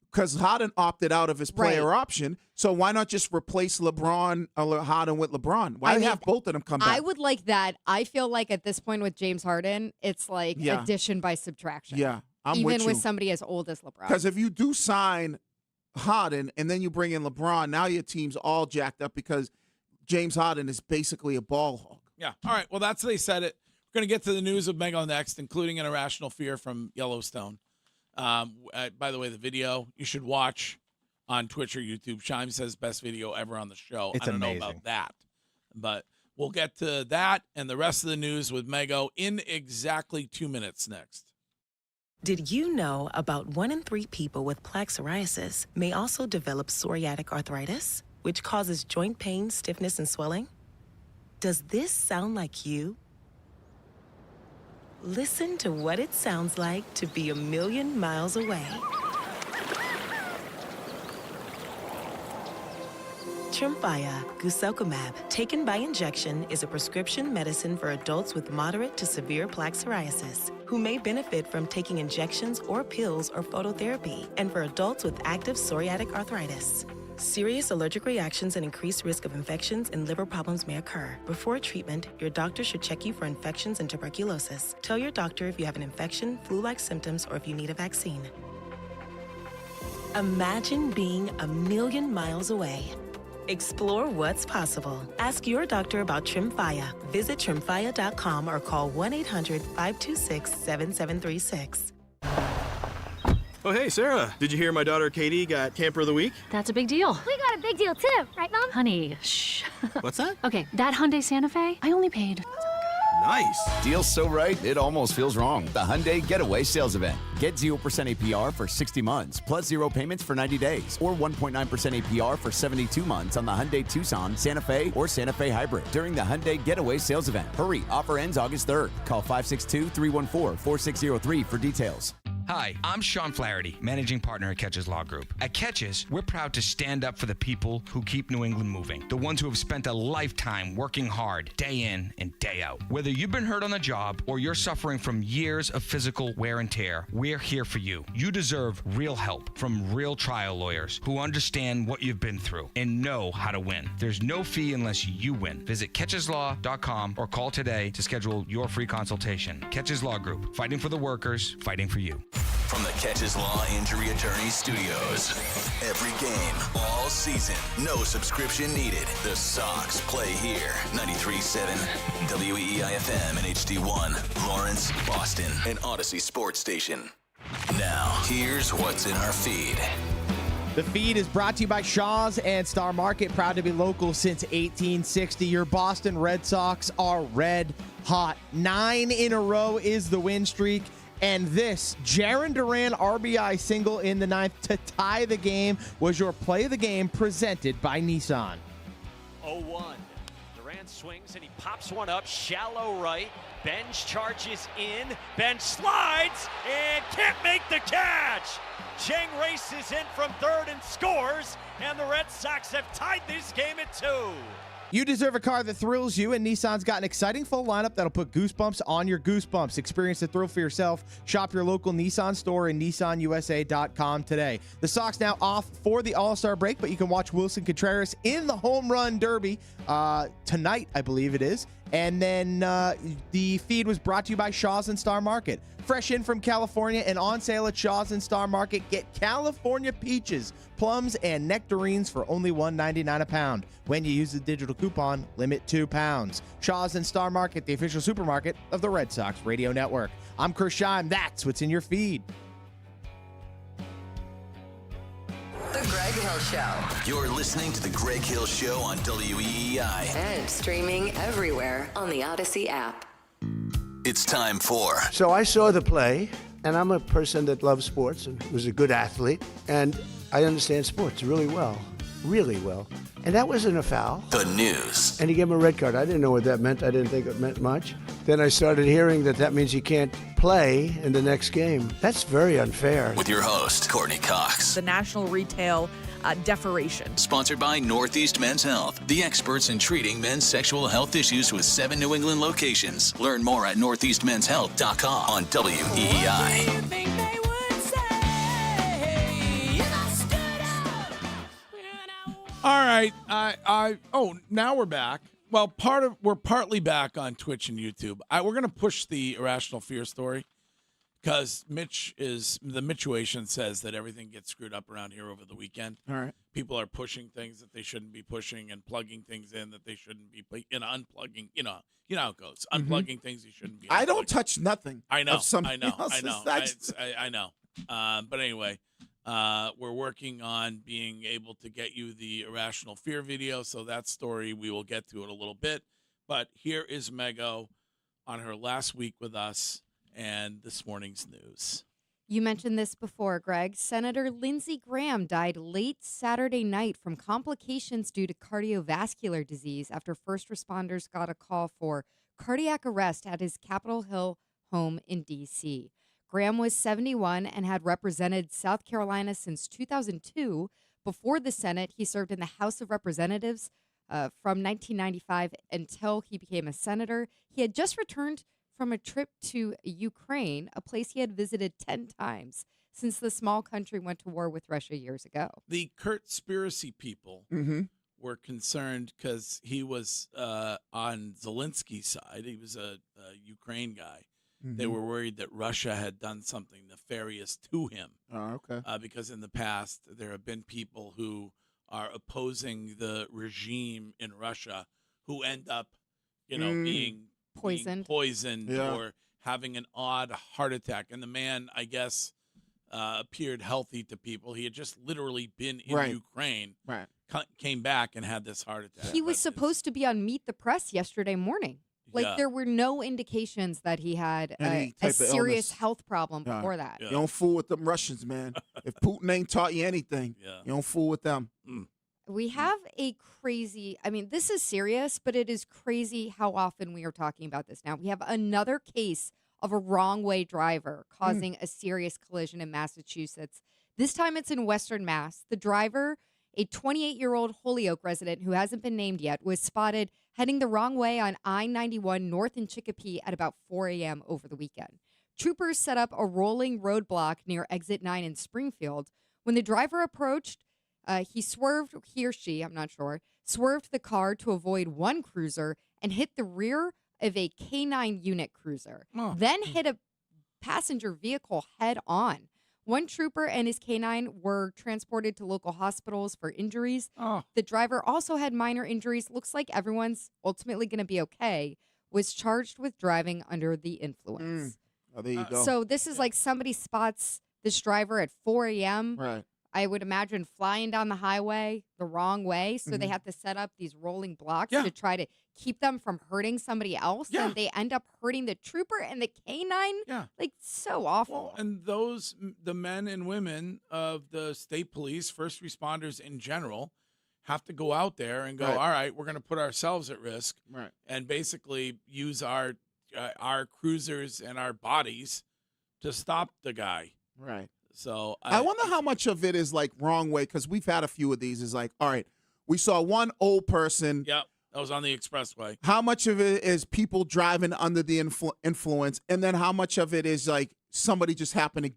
because Harden opted out of his player option. So why not just replace Harden with LeBron? Why have both of them come back? I would like that. I feel like at this point with James Harden, it's like addition by subtraction. Yeah, even with somebody as old as LeBron. Because if you do sign Harden and then you bring in LeBron, now your team's all jacked up because James Harden is basically a ball hog. Yeah. All right. Well, they said it. We're going to get to the news of Mego next, including an irrational fear from Yellowstone. By the way, the video you should watch on Twitch or YouTube. Chime says best video ever on the show. It's I don't amazing. know about that, but we'll get to that and the rest of the news with Mego in exactly 2 minutes next. Did you know about 1 in 3 people with plaque psoriasis may also develop psoriatic arthritis, which causes joint pain, stiffness, and swelling? Does this sound like you? Listen to what it sounds like to be a million miles away. Tremfya guselkumab, taken by injection, is a prescription medicine for adults with moderate to severe plaque psoriasis who may benefit from taking injections or pills or phototherapy, and for adults with active psoriatic arthritis. Serious allergic reactions and increased risk of infections and liver problems may occur. Before treatment, your doctor should check you for infections and tuberculosis. Tell your doctor if you have an infection, flu-like symptoms, or if you need a vaccine. Imagine being a million miles away. Explore what's possible. Ask your doctor about Tremfya. Visit tremfya.com or call 1-800-526-7736. Oh, hey, Sarah. Did you hear my daughter Katie got Camper of the Week? That's a big deal. We got a big deal too, right, Mom? Honey, shh. What's that? Okay, that Hyundai Santa Fe, I only paid. Nice. Deal's so right, it almost feels wrong. The Hyundai Getaway Sales Event. Get 0% APR for 60 months, plus 0 payments for 90 days, or 1.9% APR for 72 months on the Hyundai Tucson, Santa Fe, or Santa Fe Hybrid during the Hyundai Getaway Sales Event. Hurry, offer ends August 3rd. Call 562-314-4603 for details. Hi, I'm Sean Flaherty, managing partner at Catches Law Group. At Catches, we're proud to stand up for the people who keep New England moving, the ones who have spent a lifetime working hard, day in and day out. Whether you've been hurt on the job or you're suffering from years of physical wear and tear, we're here for you. You deserve real help from real trial lawyers who understand what you've been through and know how to win. There's no fee unless you win. Visit catcheslaw.com or call today to schedule your free consultation. Catches Law Group, fighting for the workers, fighting for you. From the Catches Law Injury Attorney Studios. Every game, all season, no subscription needed. The Sox play here. 93.7 WEEI-FM and HD1, Lawrence, Boston, and Odyssey Sports Station. Now, here's what's in our feed. The feed is brought to you by Shaw's and Star Market, proud to be local since 1860. Your Boston Red Sox are red hot. 9 in a row is the win streak. And this Jarren Duran RBI single in the 9th to tie the game was your play of the game presented by Nissan. 0-1. Duran swings and he pops one up, shallow right. Bench charges in. Bench slides and can't make the catch. Cheng races in from third and scores, and the Red Sox have tied this game at 2. You deserve a car that thrills you, and Nissan's got an exciting full lineup that'll put goosebumps on your goosebumps. Experience the thrill for yourself. Shop your local Nissan store and nissanusa.com today. The Sox now off for the All-Star break, but you can watch Wilson Contreras in the Home Run Derby tonight, I believe it is. And then the feed was brought to you by Shaw's and Star Market. Fresh in from California and on sale at Shaw's and Star Market. Get California peaches, plums, and nectarines for only $1.99 a pound. When you use the digital coupon, limit 2 pounds. Shaw's and Star Market, the official supermarket of the Red Sox Radio Network. I'm Chris Scheim. That's what's in your feed. The Greg Hill Show. You're listening to The Greg Hill Show on WEEI. And streaming everywhere on the Odyssey app. It's time for... So I saw the play, and I'm a person that loves sports and was a good athlete, and I understand sports really well. And that wasn't a foul. The news. And he gave him a red card. I didn't know what that meant. I didn't think it meant much. Then I started hearing that means he can't play in the next game. That's very unfair. With your host, Courtney Cox. The National Retail Defamation. Sponsored by Northeast Men's Health, the experts in treating men's sexual health issues with 7 New England locations. Learn more at northeastmenshealth.com on WEEI. All right. Now we're back. Well, we're partly back on Twitch and YouTube. We're going to push the Irrational Fear story Because the Mitchuation says that everything gets screwed up around here over the weekend. All right. People are pushing things that they shouldn't be pushing and plugging things in that they shouldn't be, unplugging. You know how it goes. Unplugging things you shouldn't be. I don't touch nothing. I know. Of somebody I know. else's. I know. That's- I know. But anyway, we're working on being able to get you the Irrational Fear video. So that story, we will get to it a little bit. But here is Mego on her last week with us and this morning's news. You mentioned this before, Greg. Senator Lindsey Graham died late Saturday night from complications due to cardiovascular disease after first responders got a call for cardiac arrest at his Capitol Hill home in D.C. Graham was 71 and had represented South Carolina since 2002. Before the Senate, he served in the House of Representatives from 1995 until he became a senator. He had just returned from a trip to Ukraine, a place he had visited 10 times since the small country went to war with Russia years ago. The Kurtspiracy people were concerned because he was on Zelensky's side. He was a Ukraine guy. They were worried that Russia had done something nefarious to him. Oh, okay. Because in the past, there have been people who are opposing the regime in Russia who end up, being poisoned or having an odd heart attack. And the man, I guess, appeared healthy to people. He had just literally been in Ukraine, came back and had this heart attack. He was supposed to be on Meet the Press yesterday morning. There were no indications that he had a serious health problem before that. You don't fool with them Russians, man. If Putin ain't taught you anything, you don't fool with them. We have a crazy, this is serious, but it is crazy how often we are talking about this now. We have another case of a wrong-way driver causing a serious collision in Massachusetts. This time it's in Western Mass. The driver, a 28-year-old Holyoke resident who hasn't been named yet, was spotted heading the wrong way on I-91 north in Chicopee at about 4 a.m. over the weekend. Troopers set up a rolling roadblock near Exit 9 in Springfield. When the driver approached, he or she, I'm not sure, swerved the car to avoid one cruiser and hit the rear of a K9 unit cruiser, then hit a passenger vehicle head on. One trooper and his K9 were transported to local hospitals for injuries. The driver also had minor injuries. Looks like everyone's ultimately going to be okay. Was charged with driving under the influence. Oh, there you go. So this is like somebody spots this driver at 4 a.m. Right. I would imagine flying down the highway the wrong way. So they have to set up these rolling blocks to try to keep them from hurting somebody else. And they end up hurting the trooper and the K9. Yeah. Like, so awful. Well, and the men and women of the state police, first responders in general, have to go out there and go, all right, we're going to put ourselves at risk and basically use our cruisers and our bodies to stop the guy. Right. So I wonder how much of it is like wrong way, because we've had a few of these. Is like, all right, we saw one old person. Yep, that was on the expressway. How much of it is people driving under the influence, and then how much of it is like somebody just happened to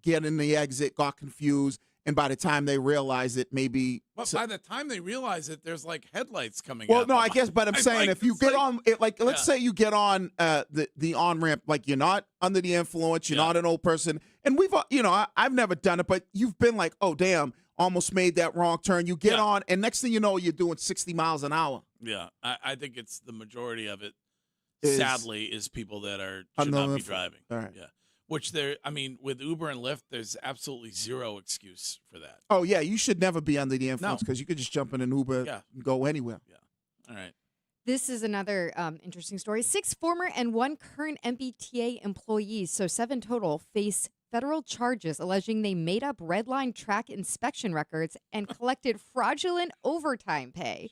get in the exit, got confused, and by the time they realize it, maybe. But by the time they realize it, there's like headlights coming. Well, out no, I guess, but I'm saying like, if you get on, let's say you get on the on ramp, like you're not under the influence, you're not an old person, and we've, I've never done it, but you've been like, oh damn, almost made that wrong turn. You get on, and next thing you know, you're doing 60 miles an hour. Yeah, I think it's the majority of it. Sadly, is people that should not be driving. All right. Yeah. Which with Uber and Lyft, there's absolutely zero excuse for that. Oh, yeah, you should never be under the influence because you could just jump in an Uber and go anywhere. Yeah. All right. This is another interesting story. 6 former and 1 current MBTA employees, so 7 total, face federal charges alleging they made up red line track inspection records and collected fraudulent overtime pay.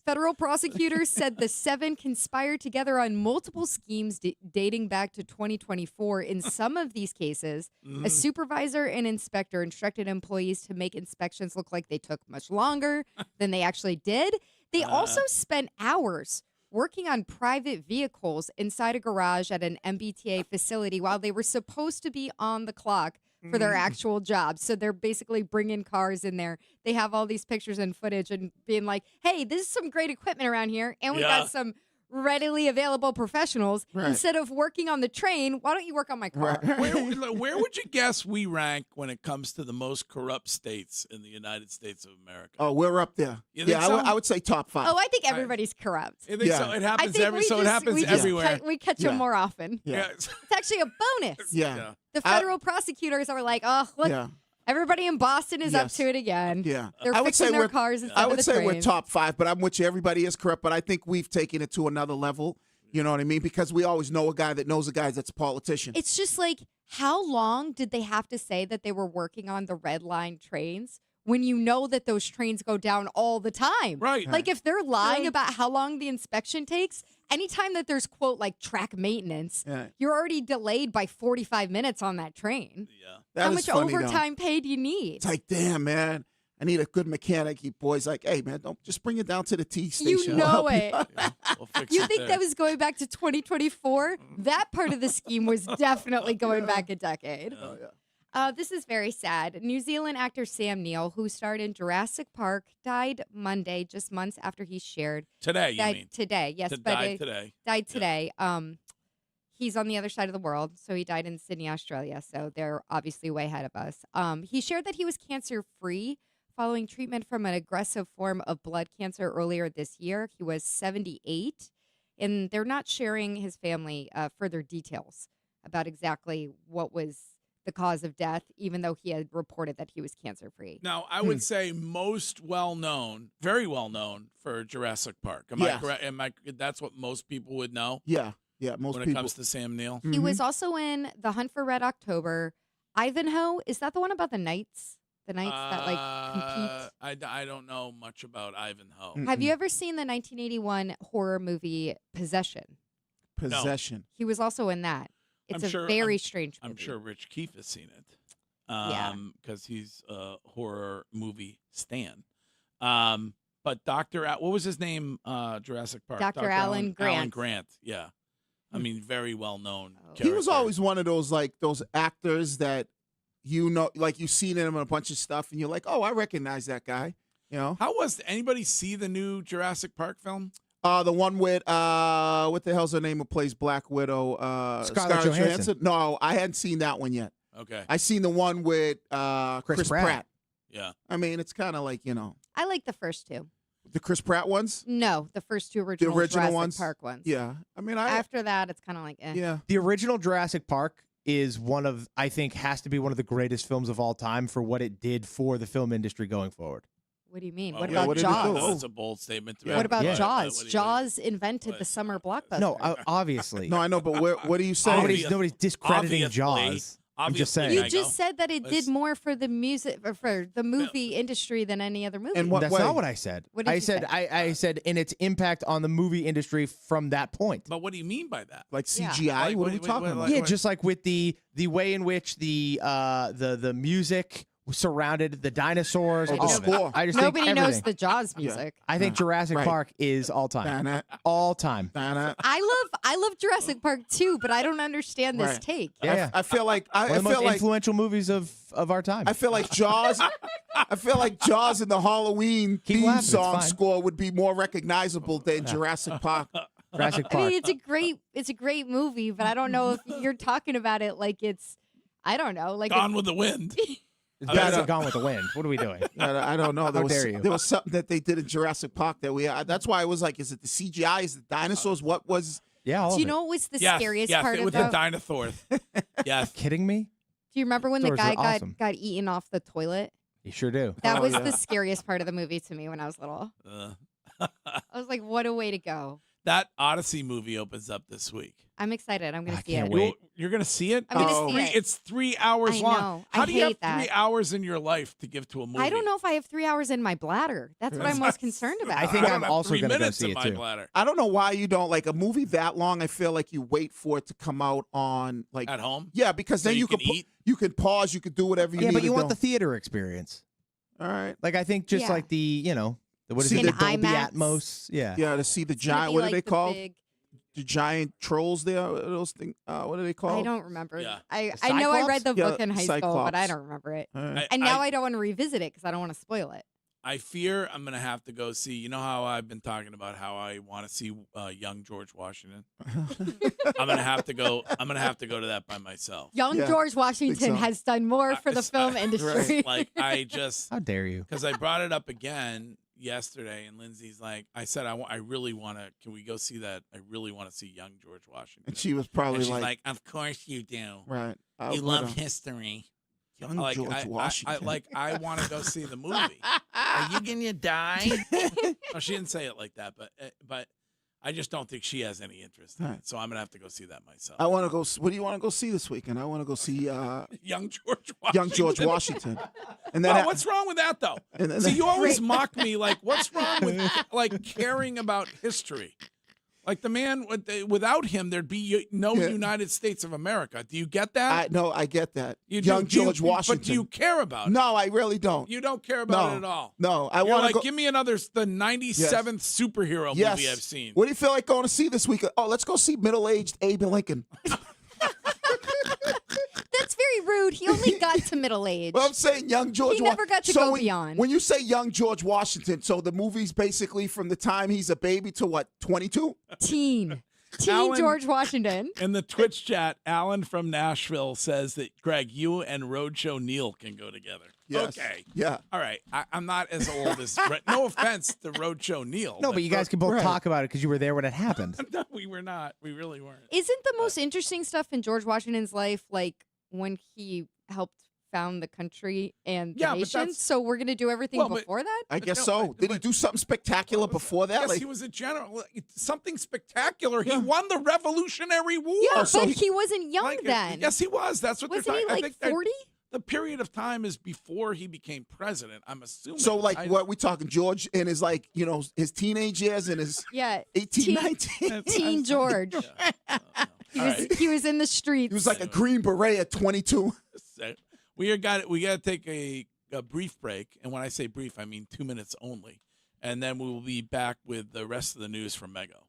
Federal prosecutors said the 7 conspired together on multiple schemes dating back to 2024. In some of these cases, a supervisor and inspector instructed employees to make inspections look like they took much longer than they actually did. They also spent hours working on private vehicles inside a garage at an MBTA facility while they were supposed to be on the clock for their actual job. So they're basically bringing cars in there. They have all these pictures and footage and being like, hey, this is some great equipment around here. And we got some readily available professionals. Right. Instead of working on the train, why don't you work on my car? Where would you guess we rank when it comes to the most corrupt states in the United States of America? Oh, we're up there. You think Yeah, so? I would say top 5. Oh, I think everybody's corrupt. You think so? It happens I think every. we So it just- happens we just everywhere. We catch them Yeah. more often. Yeah. It's actually a bonus. Yeah. The federal prosecutors are like, oh, look, Yeah. everybody in Boston is up Yes. to it again. Yeah. They're I would fixing say their we're, cars instead I of would the say we're trains. top 5, but I'm with you. Everybody is corrupt, but I think we've taken it to another level. You know what I mean? Because we always know a guy that knows a guy that's a politician. It's just like, how long did they have to say that they were working on the red line trains when you know that those trains go down all the time? Right. Like, if they're lying about how long the inspection takes, anytime that there's, quote, like track maintenance, Yeah. you're already delayed by 45 minutes on that train. That How is much funny, though. overtime pay do you need? It's like, damn, man. I need a good mechanic. He boys like, hey, man, don't just bring it down to the T station. You I'll know help it. We'll fix You it think there. that was going back to 2024? That part of the scheme was definitely going back a decade. This is very sad. New Zealand actor Sam Neill, who starred in Jurassic Park, died Monday, just months after he shared. Today, you died mean? Today, yes. Died today. Died today. He's on the other side of the world, so he died in Sydney, Australia. So they're obviously way ahead of us. He shared that he was cancer-free following treatment from an aggressive form of blood cancer earlier this year. He was 78, and they're not sharing his family further details about exactly what was the cause of death, even though he had reported that he was cancer-free. Now, I would say most well-known, very well-known for Jurassic Park. Am I Yes. correct? That's what most people would know Yeah. Yeah. Most when people. it comes to Sam Neill. He was also in The Hunt for Red October. Ivanhoe, is that the one about the knights? The knights that like compete? I don't know much about Ivanhoe. Have you ever seen the 1981 horror movie Possession? Possession. He was also in that. It's I'm a sure- very strange movie. I'm sure Rich Keefe has seen it. Yeah. Because he's a horror movie stan. But what was his name? Jurassic Park. Dr. Alan Grant. Alan Grant. Yeah. I mean, very well known. He was always one of those those actors that you know, like you've seen him in a bunch of stuff, and you're like, oh, I recognize that guy. You know, How was anybody see the new Jurassic Park film? the one with what the hell's her name who plays Black Widow? Scarlett Johansson. No, I hadn't seen that one yet. Okay. I seen the one with Chris Pratt. Yeah. I mean, it's kind of like I like the first two. the Chris Pratt ones. No, the first two original, original Jurassic ones? Park ones. Yeah, I mean, After that, it's kind of like, yeah. The original Jurassic Park is one of, I think, has to be one of the greatest films of all time for what it did for the film industry going forward. What do you mean? Well, What yeah, about what did it do? Jaws? That's a bold statement. To Yeah. What about Yeah. Jaws? What- Jaws invented the summer blockbuster. No, obviously. No, I know, but what are you saying? Nobody's discrediting Obviously. Jaws. I'm just saying. You I just go. said that it did more for the music or for the movie industry than any other movie. And what That's way? not what I said. What did I you said say? I said in its impact on the movie industry from that point. But what do you mean by that? Like Yeah. CGI? Like, what are we wait, talking wait, about? wait, Yeah, just like with the way in which the music surrounded the dinosaurs. Oh, the all of it. score. I just Nobody think knows everything. the Jaws music. I think Jurassic Right. Park is all time. Dana, All time. Dana. I love Jurassic Park too, but I don't understand this Right. take. Yeah. I feel like One I of the most feel like influential movies of our time. I feel like Jaws. I feel like Jaws and the Halloween Keep theme laughing, it's song fine. score would be more recognizable than Jurassic Park. Jurassic I Park. mean, it's a great movie, but I don't know if you're talking about it like it's, I don't know, like Gone with the Wind. It's better than Gone with the Wind. What are we doing? I don't know. How dare you? There was something that they did in Jurassic Park that that's why I was like, is it the CGI? Is it dinosaurs? What was? Yeah, all Do of you it. know what was the Yes, scariest yes, part with of the that? dinosaurs. Yes. Kidding me? Do you remember when the Dinosaurs guy are awesome. got eaten off the toilet? You sure do. That Oh, was yeah. the scariest part of the movie to me when I was little. I was like, what a way to go. That Odyssey movie opens up this week. I'm excited. I'm going I to see can't it. wait. You're going to see it? I'm gonna Oh. see it. It's 3 hours I long. know. How I do you have hate that. 3 hours in your life to give to a movie? I don't know if I have 3 hours in my bladder. That's what I'm most concerned about. I think I don't I'm have also 3 gonna go minutes see in it, my too. bladder. I don't know why you don't like a movie that long. I feel like you wait for it to come out on like At home? Yeah, because So then you you can can eat? you can pause, you can do whatever you Yeah, need but to you want do. the theater experience. All right. Like I think just Yeah. like the what is See it? the The Dolby IMAX. Atmos. Yeah. Yeah, to see the It's gonna giant. be What like are they the called? big- The giant trolls there. Those things. What are they called? I don't remember. Yeah. I The know I Cyclops? read the Yeah, book in high school, but I Cyclops. don't remember it. All right. And now I don't want to revisit it because I don't want to spoil it. I fear I'm gonna have to go see. You know how I've been talking about how I want to see young George Washington. I'm gonna have to go to that by myself. Young George Washington has done more for the film industry. Like I just how dare you? Because I brought it up again yesterday, and Lindsay's like, I said I really want to. Can we go see that? I really want to see young George Washington. And she was probably and she's like, of course you do. Right. You love history. Young George Washington. I want to go see the movie. Are you gonna die? No, she didn't say it like that, but I just don't think she has any interest in it. So I'm gonna have to go see that myself. I want to go. What do you want to go see this weekend? I want to go see young George Washington. Young George Washington. And then what's wrong with that though? And then, see, you always mock me. Like, what's wrong with like caring about history? Like the man, without him, there'd be no United States of America. Do you get that? No, I get that. Young George Washington. But do you care about it? No, I really don't. You don't care about it at all. No, I You're want to like, go. give me the 97th superhero movie I've seen. What do you feel like going to see this week? Oh, let's go see middle-aged Abe Lincoln. That's very rude. He only got to middle age. Well, I'm saying young George. He never got to go beyond. When you say young George Washington, so the movie's basically from the time he's a baby to what, 22? Teen Alan, George Washington. In the Twitch chat, Alan from Nashville says that, Greg, you and Roadshow Neil can go together. Yes. Okay. Yeah. All right. I'm not as old as no offense to Roadshow Neil. No, but you guys can both talk about it because you were there when it happened. No, we were not. We really weren't. Isn't the most interesting stuff in George Washington's life like when he helped found the country and the nation? So we're going to do everything before that? I guess so. Did he do something spectacular before that? Yes, he was a general. Something spectacular. He won the Revolutionary War. Yeah, but he wasn't young then. Yes, he was. That's what Wasn't they're he talking. like 40? The period of time is before he became president, I'm assuming. So, like, what we talking, George in his, like, you know, his teenage years and his 18, 19? Teen George. He was in the streets. He was like a Green Beret at 22. We got to take a brief break. And when I say brief, I mean 2 minutes only. And then we will be back with the rest of the news from Mego.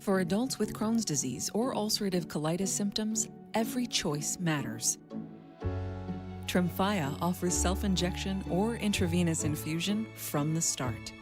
For adults with Crohn's disease or ulcerative colitis symptoms, every choice matters. Tremfya offers self-injection or intravenous infusion from the start.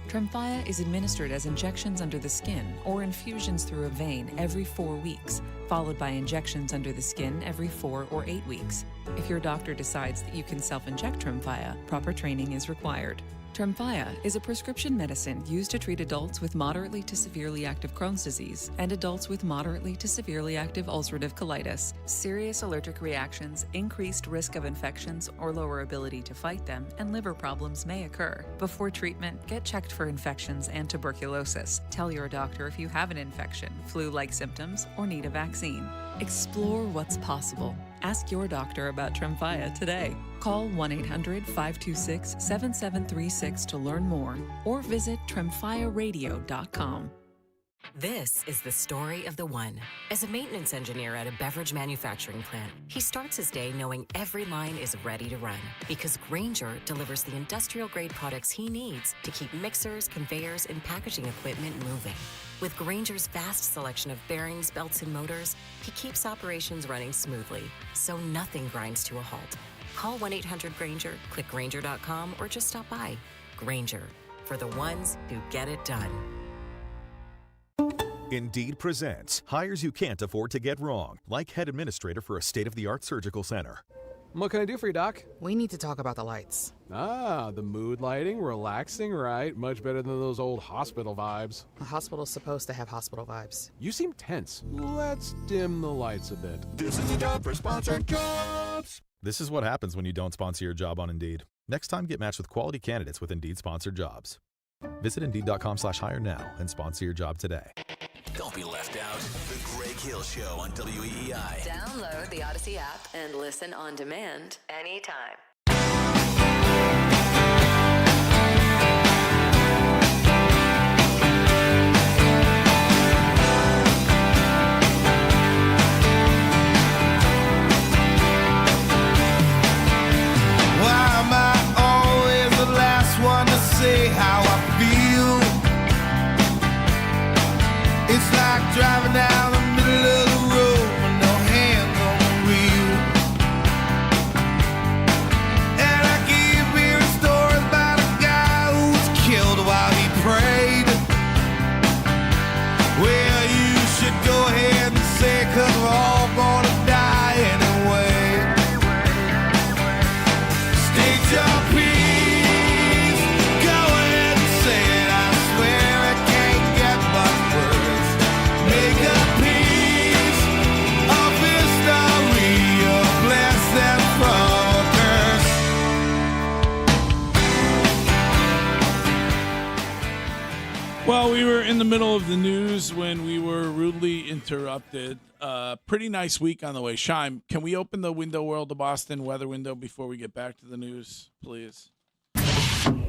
Tremfya is administered as injections under the skin or infusions through a vein every 4 weeks, followed by injections under the skin every 4 or 8 weeks. If your doctor decides that you can self-inject Tremfya, proper training is required. Tremfya is a prescription medicine used to treat adults with moderately to severely active Crohn's disease and adults with moderately to severely active ulcerative colitis. Serious allergic reactions, increased risk of infections or lower ability to fight them, and liver problems may occur. Before treatment, get checked for infections and tuberculosis. Tell your doctor if you have an infection, flu-like symptoms, or need a vaccine. Explore what's possible. Ask your doctor about Tremfya today. Call 1-800-526-7736 to learn more or visit tremfyaradio.com. This is the story of the one. As a maintenance engineer at a beverage manufacturing plant, he starts his day knowing every line is ready to run because Grainger delivers the industrial-grade products he needs to keep mixers, conveyors, and packaging equipment moving. With Grainger's vast selection of bearings, belts, and motors, he keeps operations running smoothly, so nothing grinds to a halt. Call 1-800-GRAINGER, click Grainger.com, or just stop by. Grainger, for the ones who get it done. Indeed presents hires you can't afford to get wrong, like head administrator for a state-of-the-art surgical center. What can I do for you, Doc? We need to talk about the lights. Ah, the mood lighting, relaxing, right? Much better than those old hospital vibes. A hospital's supposed to have hospital vibes. You seem tense. Let's dim the lights a bit. This is a job for sponsored jobs. This is what happens when you don't sponsor your job on Indeed. Next time, get matched with quality candidates with Indeed sponsored jobs. Visit Indeed.com/hire now and sponsor your job today. Don't be left out. The Greg Hill Show on WEEI. Download the Odyssey app and listen on demand anytime. Why am I always the last one to say how I feel? It's like driving down the middle of the road with no hands on the wheel. middle of the news when we were rudely interrupted. Pretty nice week on the way. Shime, can we open the Window World of Boston weather window before we get back to the news, please?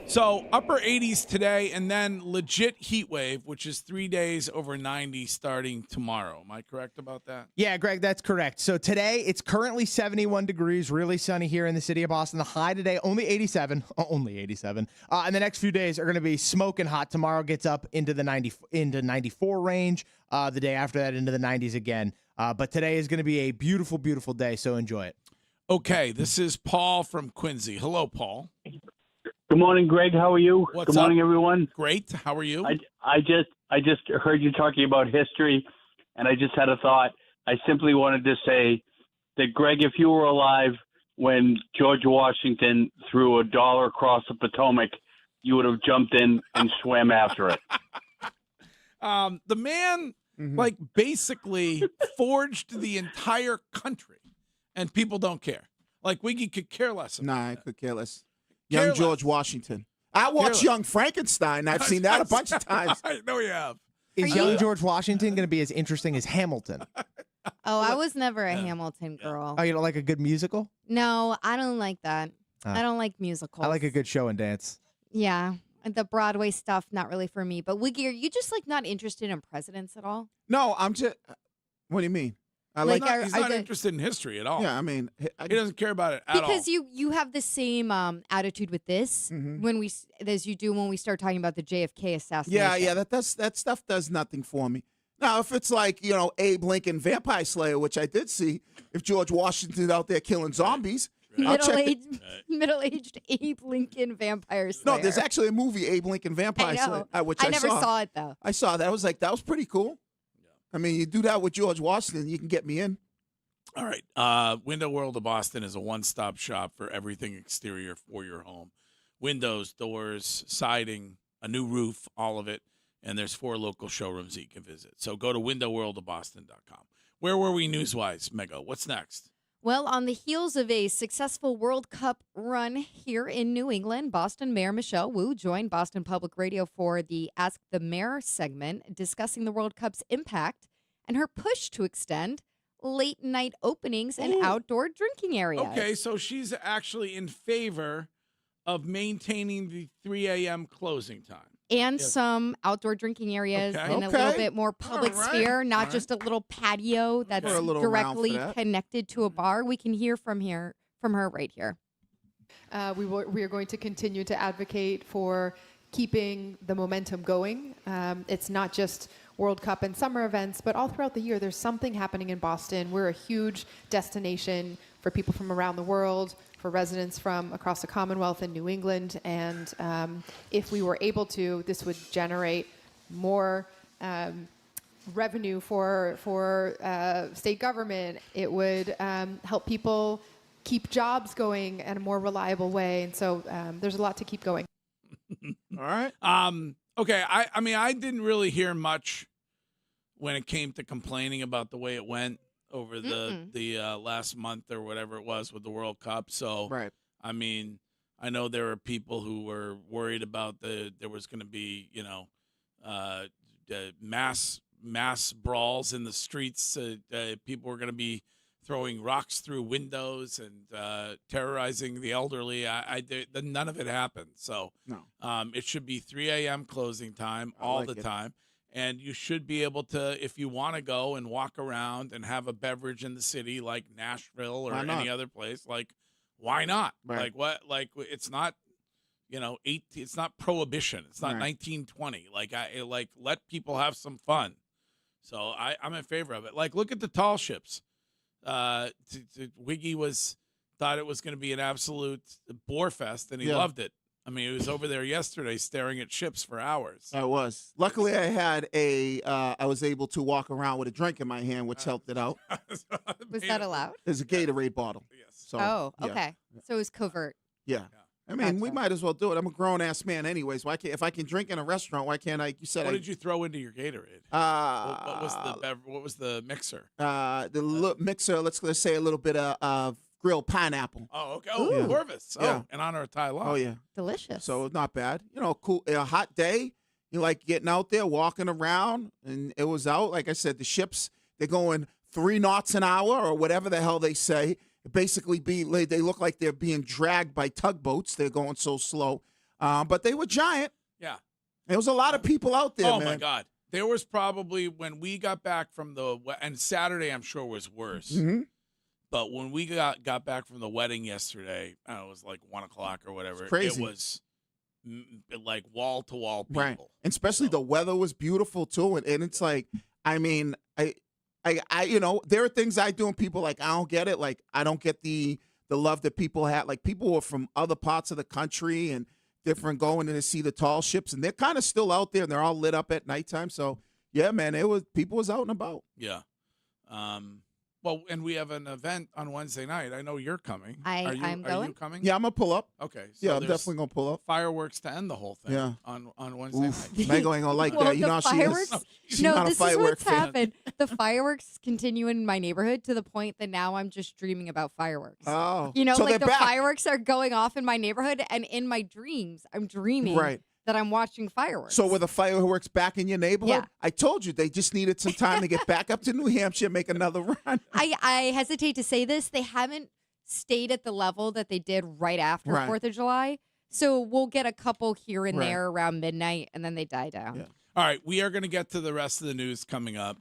So upper 80s today, and then legit heat wave, which is 3 days over 90 starting tomorrow. Am I correct about that? Yeah, Greg, that's correct. So today it's currently 71 degrees, really sunny here in the city of Boston. The high today only 87, only 87. And the next few days are going to be smoking hot. Tomorrow gets up into the 94 range. The day after that into the 90s again. But today is going to be a beautiful, beautiful day. So enjoy it. Okay, this is Paul from Quincy. Hello, Paul. Good morning, Greg. How are you? What's Good morning, up? everyone. Great. How are you? I just heard you talking about history, and I just had a thought. I simply wanted to say that, Greg, if you were alive when George Washington threw $1 across the Potomac, you would have jumped in and swam after it. The man, like, basically forged the entire country, and people don't care. Like, Wiggy could care less about Nah, I that. could care less. Young George Washington. I watched Young Frankenstein. I've seen that a bunch of times. I know you have. Is young George Washington going to be as interesting as Hamilton? Oh, I was never a Hamilton girl. Oh, you don't like a good musical? No, I don't like that. Oh. I don't like musicals. I like a good show and dance. Yeah. The Broadway stuff, not really for me. But Wiggy, are you just like not interested in presidents at all? No, I'm just. What do you mean? He's not interested in history at all. Yeah, I mean, he doesn't care about it at all. Because you have the same attitude with this as you do when we start talking about the JFK assassination. Yeah, that stuff does nothing for me. Now, if it's like, Abe Lincoln Vampire Slayer, which I did see, if George Washington's out there killing zombies, I'll check it. Middle-aged Abe Lincoln Vampire Slayer. No, there's actually a movie, Abe Lincoln Vampire Slayer, which I never saw it, though. I saw that. I was like, that was pretty cool. I mean, you do that with George Washington, you can get me in. All right. Window World of Boston is a one-stop shop for everything exterior for your home. Windows, doors, siding, a new roof, all of it. And there's 4 local showrooms that you can visit. So go to windowworldofboston.com. Where were we news-wise, Mego? What's next? Well, on the heels of a successful World Cup run here in New England, Boston Mayor Michelle Wu joined Boston Public Radio for the Ask the Mayor segment, discussing the World Cup's impact and her push to extend late-night openings and outdoor drinking areas. Okay, so she's actually in favor of maintaining the 3 a.m. closing time. And some outdoor drinking areas in a little bit more public sphere, not just a little patio that's directly connected to a bar. We can hear from her right here. We are going to continue to advocate for keeping the momentum going. It's not just World Cup and summer events, but all throughout the year, there's something happening in Boston. We're a huge destination for people from around the world, for residents from across the Commonwealth and New England. And if we were able to, this would generate more revenue for state government. It would help people keep jobs going in a more reliable way. And so there's a lot to keep going. All right. Okay. I mean, I didn't really hear much when it came to complaining about the way it went over the last month or whatever it was with the World Cup. So, I mean, I know there are people who were worried about there was going to be, mass brawls in the streets. People were going to be throwing rocks through windows and terrorizing the elderly. None of it happened. So it should be 3 a.m. closing time all the time. And you should be able to, if you want to go and walk around and have a beverage in the city like Nashville or any other place, like, why not? Like, what? Like, it's not, it's not prohibition. It's not 1920. Like, let people have some fun. So I'm in favor of it. Like, look at the tall ships. Wiggy thought it was going to be an absolute bore fest, and he loved it. I mean, he was over there yesterday staring at ships for hours. I was. Luckily, I had I was able to walk around with a drink in my hand, which helped it out. Was that allowed? There's a Gatorade bottle. Yes. So, okay. So it was covert. Yeah. I mean, we might as well do it. I'm a grown-ass man anyways. Why can't, if I can drink in a restaurant, why can't I? You said what did you throw into your Gatorade? What was the mixer? The mixer, let's say a little bit of grilled pineapple. Oh, okay. Oh, Corvus. Oh, in honor of Ty Law. Oh, yeah. Delicious. So not bad. Cool. A hot day, You like getting out there, walking around, and it was out. Like I said, the ships, they're going 3 knots an hour or whatever the hell they say. Basically, they look like they're being dragged by tugboats. They're going so slow. But they were giant. Yeah. There was a lot of people out there, man. Oh, my God. There was probably, when we got back from and Saturday I'm sure was worse. Mm-hmm. But when we got back from the wedding yesterday, it was like 1 o'clock or whatever. It's crazy. It was like wall-to-wall people. Right. And especially the weather was beautiful, too. And it's like, I mean, I there are things I do and people like, I don't get it. Like, I don't get the love that people had. Like, people were from other parts of the country and different going in to see the tall ships. And they're kind of still out there and they're all lit up at nighttime. So, yeah, man, people was out and about. Yeah. Well, and we have an event on Wednesday night. I know you're coming. I'm Are going. you coming? Yeah, I'm going to pull up. Okay. So yeah, I'm there's definitely going to pull up. Fireworks to end the whole thing on Wednesday night. Mango ain't going to like that. You know how fireworks? she is? No, this is what's happened. The fireworks continue in my neighborhood to the point that now I'm just dreaming about fireworks. Oh. You know, so like the back. fireworks are going off in my neighborhood, and in my dreams, I'm dreaming that I'm watching fireworks. So were the fireworks back in your neighborhood? Yeah. I told you they just needed some time to get back up to New Hampshire and make another run. I hesitate to say this. They haven't stayed at the level that they did right after 4th of July. So we'll get a couple here and there around midnight, and then they die down. Yeah. All right, we are going to get to the rest of the news coming up.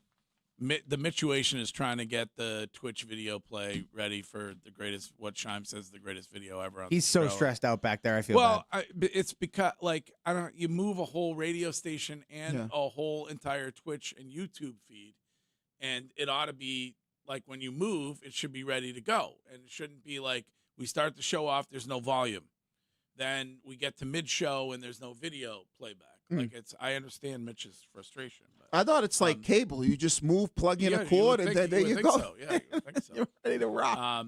The Mitchuation is trying to get the Twitch video play ready for the greatest, what Scheim says, the greatest video ever. He's so stressed out back there. I feel bad. It's because, like, I don't know, you move a whole radio station and a whole entire Twitch and YouTube feed, and it ought to be like when you move, it should be ready to go, and it shouldn't be like we start the show off, there's no volume, then we get to mid-show and there's no video playback. Like I understand Mitch's frustration. But, I thought it's like cable. You just move, plug in a cord, and then there you go. So. Yeah, you would think so. You're ready to rock.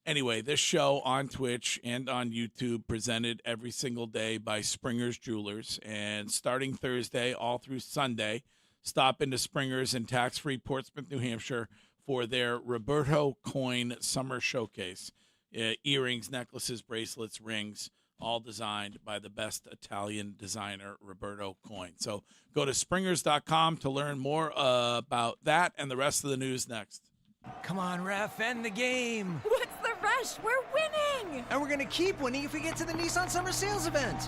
Anyway, this show on Twitch and on YouTube presented every single day by Springer's Jewelers. And starting Thursday all through Sunday, stop into Springer's in tax-free Portsmouth, New Hampshire for their Roberto Coin Summer Showcase. Earrings, necklaces, bracelets, rings, all designed by the best Italian designer, Roberto Coin. So go to springers.com to learn more about that and the rest of the news next. Come on, ref, end the game. What's the rush? We're winning. And we're going to keep winning if we get to the Nissan Summer Sales Event.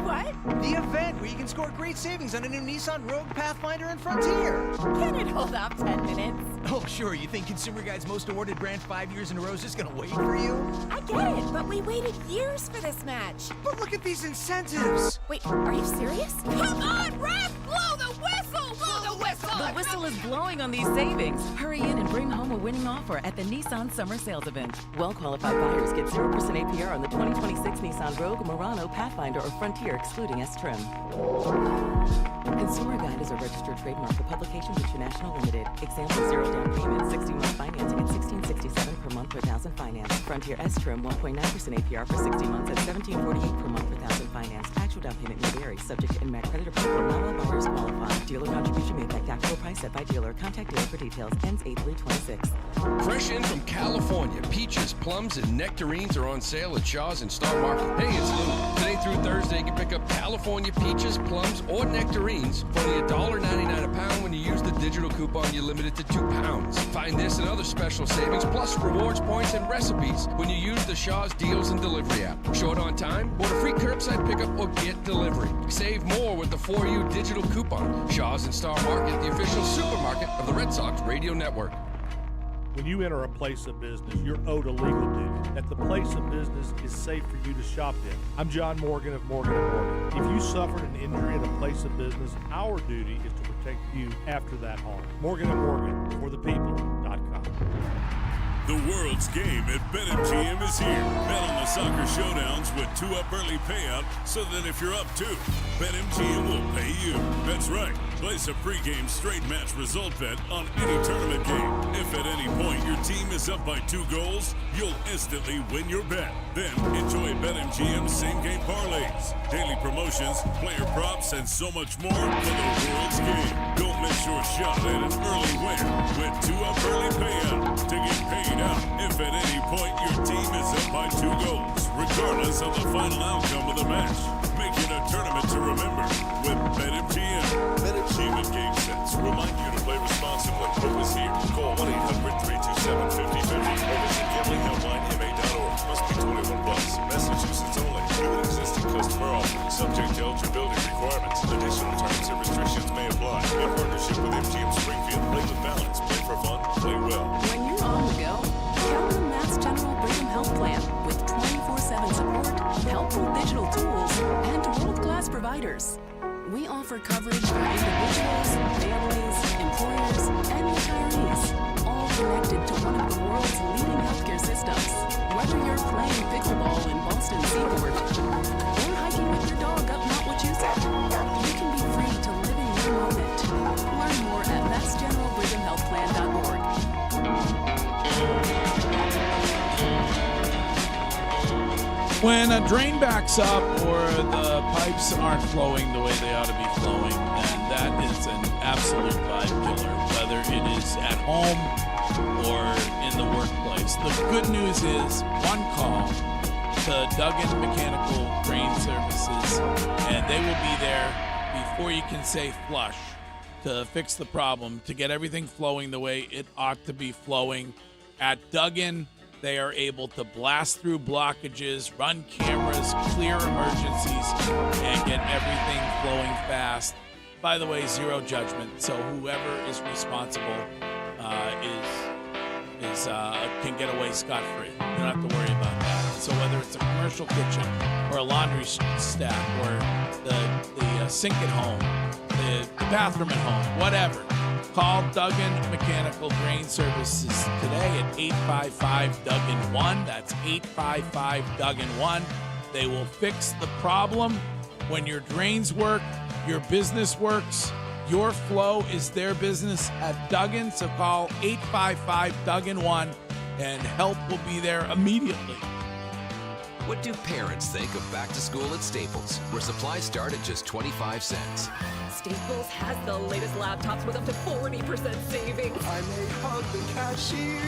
What? The event where you can score great savings on a new Nissan Rogue, Pathfinder, and Frontier. Can it hold up 10 minutes? Oh, sure. You think Consumer Guide's most awarded brand 5 years in a row is just going to wait for you? I get it, but we waited years for this match. But look at these incentives. Wait, are you serious? Come on, ref! Blow the whistle! Blow the whistle! The whistle is blowing on these savings. Hurry in and bring home a winning offer at the Nissan Summer Sales Event. Well-qualified buyers get 0% APR on the 2026 Nissan Rogue, Murano, Pathfinder, or Frontier, excluding S-Trim. Consumer Guide is a registered trademark of Publications International Limited. Example, 0 down payment, 60-month financing at $16.67 per month per thousand finance. Frontier S-Trim, 1.9% APR for 60 months at $17.48 per month per thousand finance. Actual down payment may vary, subject to NMAC credit approval. Not all buyers qualify. Dealer contribution may affect actual price set by dealer. Contact dealer for details. Ends 8/3/26. Fresh in from California, peaches, plums, and nectarines are on sale at Shaw's and Star Market. Hey, it's Lou. Today through Thursday, you can pick up California peaches, plums, or nectarines for only $1.99 a pound when you use the digital coupon you limited to 2 pounds. Find this and other special savings, plus rewards points and recipes when you use the Shaw's Deals and Delivery app. Short on time? Order free curbside pickup or get delivery. Save more with the 4U digital coupon. Shaw's and Star Market, the official supermarket of the Red Sox Radio Network. When you enter a place of business, you're owed a legal duty that the place of business is safe for you to shop in. I'm John Morgan of Morgan & Morgan. If you suffered an injury at a place of business, our duty is to protect you after that harm. Morgan & Morgan, for the people.com. The world's game at BetMGM is here. Bet on the soccer showdowns with 2-up early payout so that if you're up 2, BetMGM will pay you. That's right. Place a pregame straight match result bet on any tournament game. If at any point your team is up by 2 goals, you'll instantly win your bet. Then enjoy BetMGM's same-game parlays, daily promotions, player props, and so much more for the world's game. Don't miss your shot at an early win with 2-up early payout to get paid out if at any point your team is up by 2 goals, regardless of the final outcome of the match. Make it a tournament moment to remember with BetMGM. BetMGM and GameSense remind you to play responsibly. Focus here. Call 1-800-327-5050 or visit gamblinghelplinema.org. Must be 21 plus. Massachusetts only. New and existing customer offer. Subject to eligibility requirements. Additional terms and restrictions may apply. In partnership with MGM Springfield. Play with balance. Play for fun. Play well. When you're on the go, count on Mass General Brigham Health Plan with 24/7 support, helpful digital tools, and world-class providers. We offer coverage for individuals, families, employers, and retirees, all connected to one of the world's leading healthcare systems. Whether you're playing pickleball in Boston Seaport or hiking with your dog up Mount Wachusett, you can be free to live in your moment. Learn more at massgeneralbrighamhealthplan.org. When a drain backs up or the pipes aren't flowing the way they ought to be flowing, then that is an absolute vibe killer, whether it is at home or in the workplace. The good news is one call to Duggan Mechanical Drain Services, and they will be there before you can say flush to fix the problem, to get everything flowing the way it ought to be flowing. At Duggan, they are able to blast through blockages, run cameras, clear emergencies, and get everything flowing fast. By the way, zero judgment, so whoever is responsible can get away scot-free. You don't have to worry about that. So whether it's a commercial kitchen or a laundry staff or the sink at home, the bathroom at home, whatever, call Duggan Mechanical Drain Services today at 855-DUGGAN-1. That's 855-DUGGAN-1. They will fix the problem. When your drains work, your business works. Your flow is their business at Duggan. So call 855-DUGGAN-1 and help will be there immediately. What do parents think of back to school at Staples, where supplies start at just 25 cents? Staples has the latest laptops with up to 40% savings. I may hug the cashier.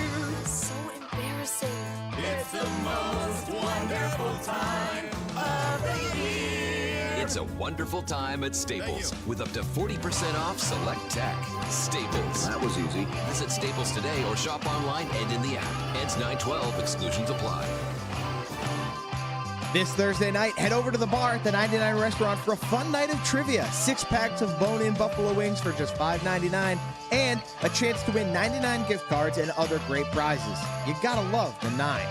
So embarrassing. It's the most wonderful time of the year. It's a wonderful time at Staples with up to 40% off select tech. Staples. That was easy. Visit Staples today or shop online and in the app. Ends 9/12. Exclusions apply. This Thursday night, head over to the bar at the 99 Restaurant for a fun night of trivia. 6 packs of bone-in buffalo wings for just $5.99 and a chance to win 99 gift cards and other great prizes. You gotta love the 9.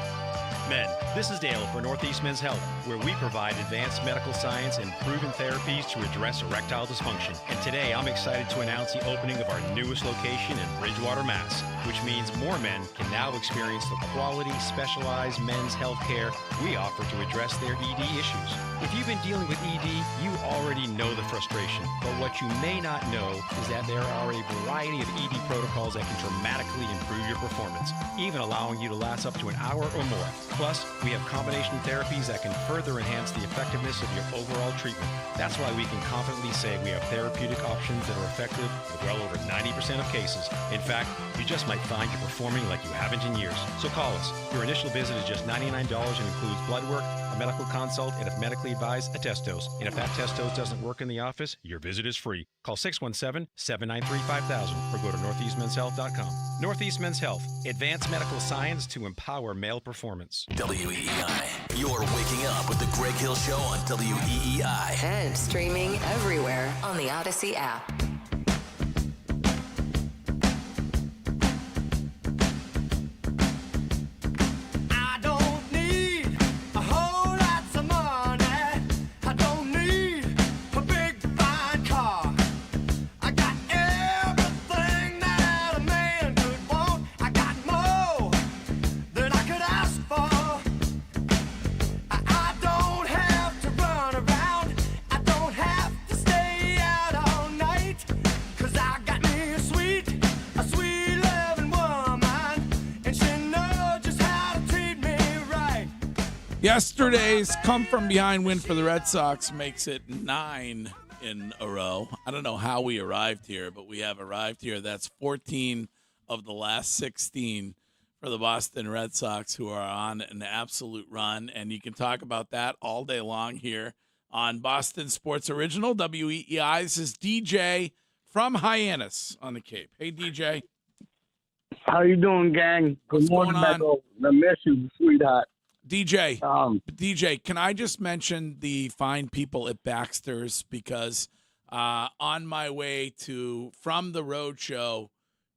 Men, this is Dale for Northeast Men's Health, where we provide advanced medical science and proven therapies to address erectile dysfunction. And today I'm excited to announce the opening of our newest location in Bridgewater, Mass., which means more men can now experience the quality, specialized men's health care we offer to address their ED issues. If you've been dealing with ED, you already know the frustration. But what you may not know is that there are a variety of ED protocols that can dramatically improve your performance, even allowing you to last up to an hour or more. Plus, we have combination therapies that can further enhance the effectiveness of your overall treatment. That's why we can confidently say we have therapeutic options that are effective in well over 90% of cases. In fact, you just might find you're performing like you haven't in years. So call us. Your initial visit is just $99 and includes blood work, a medical consult, and if medically advised, a test dose. And if that test dose doesn't work in the office, your visit is free. Call 617-793-5000 or go to northeastmenshealth.com. Northeast Men's Health, advanced medical science to empower male performance. WEEI. You're waking up with the Greg Hill Show on WEEI. And streaming everywhere on the Odyssey app. I don't need a whole lot of money. I don't need a big fine car. I got everything that a man could want. I got more than I could ask for. I don't have to run around. I don't have to stay out all night. 'Cause I got me a sweet loving woman. And she knows just how to treat me right. Yesterday's come-from-behind win for the Red Sox makes it 9 in a row. I don't know how we arrived here, but we have arrived here. That's 14 of the last 16 for the Boston Red Sox, who are on an absolute run. And you can talk about that all day long here on Boston Sports Original, WEEI. This is DJ from Hyannis on the Cape. Hey, DJ. How you doing, gang? What's Good morning, going on? Michael. I miss you, sweetheart. DJ, DJ, can I just mention the fine people at Baxter's because on my way from the road show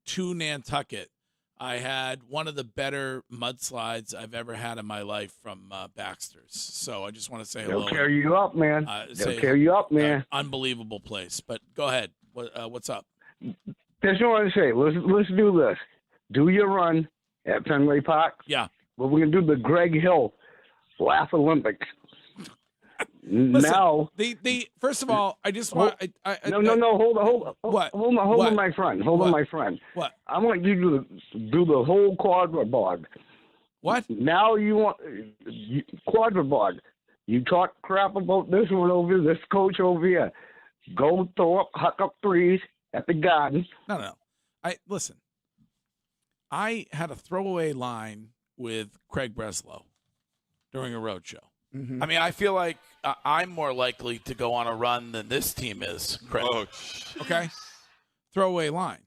to Nantucket, I had one of the better mudslides I've ever had in my life from Baxter's. So I just want to say hello. They'll carry you up, man. They'll carry you up, man. Unbelievable place. But go ahead. What's up? That's what I want to say. Let's do this. Do your run at Fenway Park. Yeah. But we're gonna do the Greg Hill Laugh Olympics. Listen, now, the first of all, I just want. No. Hold on, my friend. Hold on, my friend. What? I want you to do the whole quadribog. What? Now you want quadribog. You talk crap about this one over here, this coach over here. Go throw up, huck up threes at the Garden. No. Listen. I had a throwaway line with Craig Breslow during a road show. Mm-hmm. I mean, I feel like I'm more likely to go on a run than this team is, Craig. Okay? Throwaway line.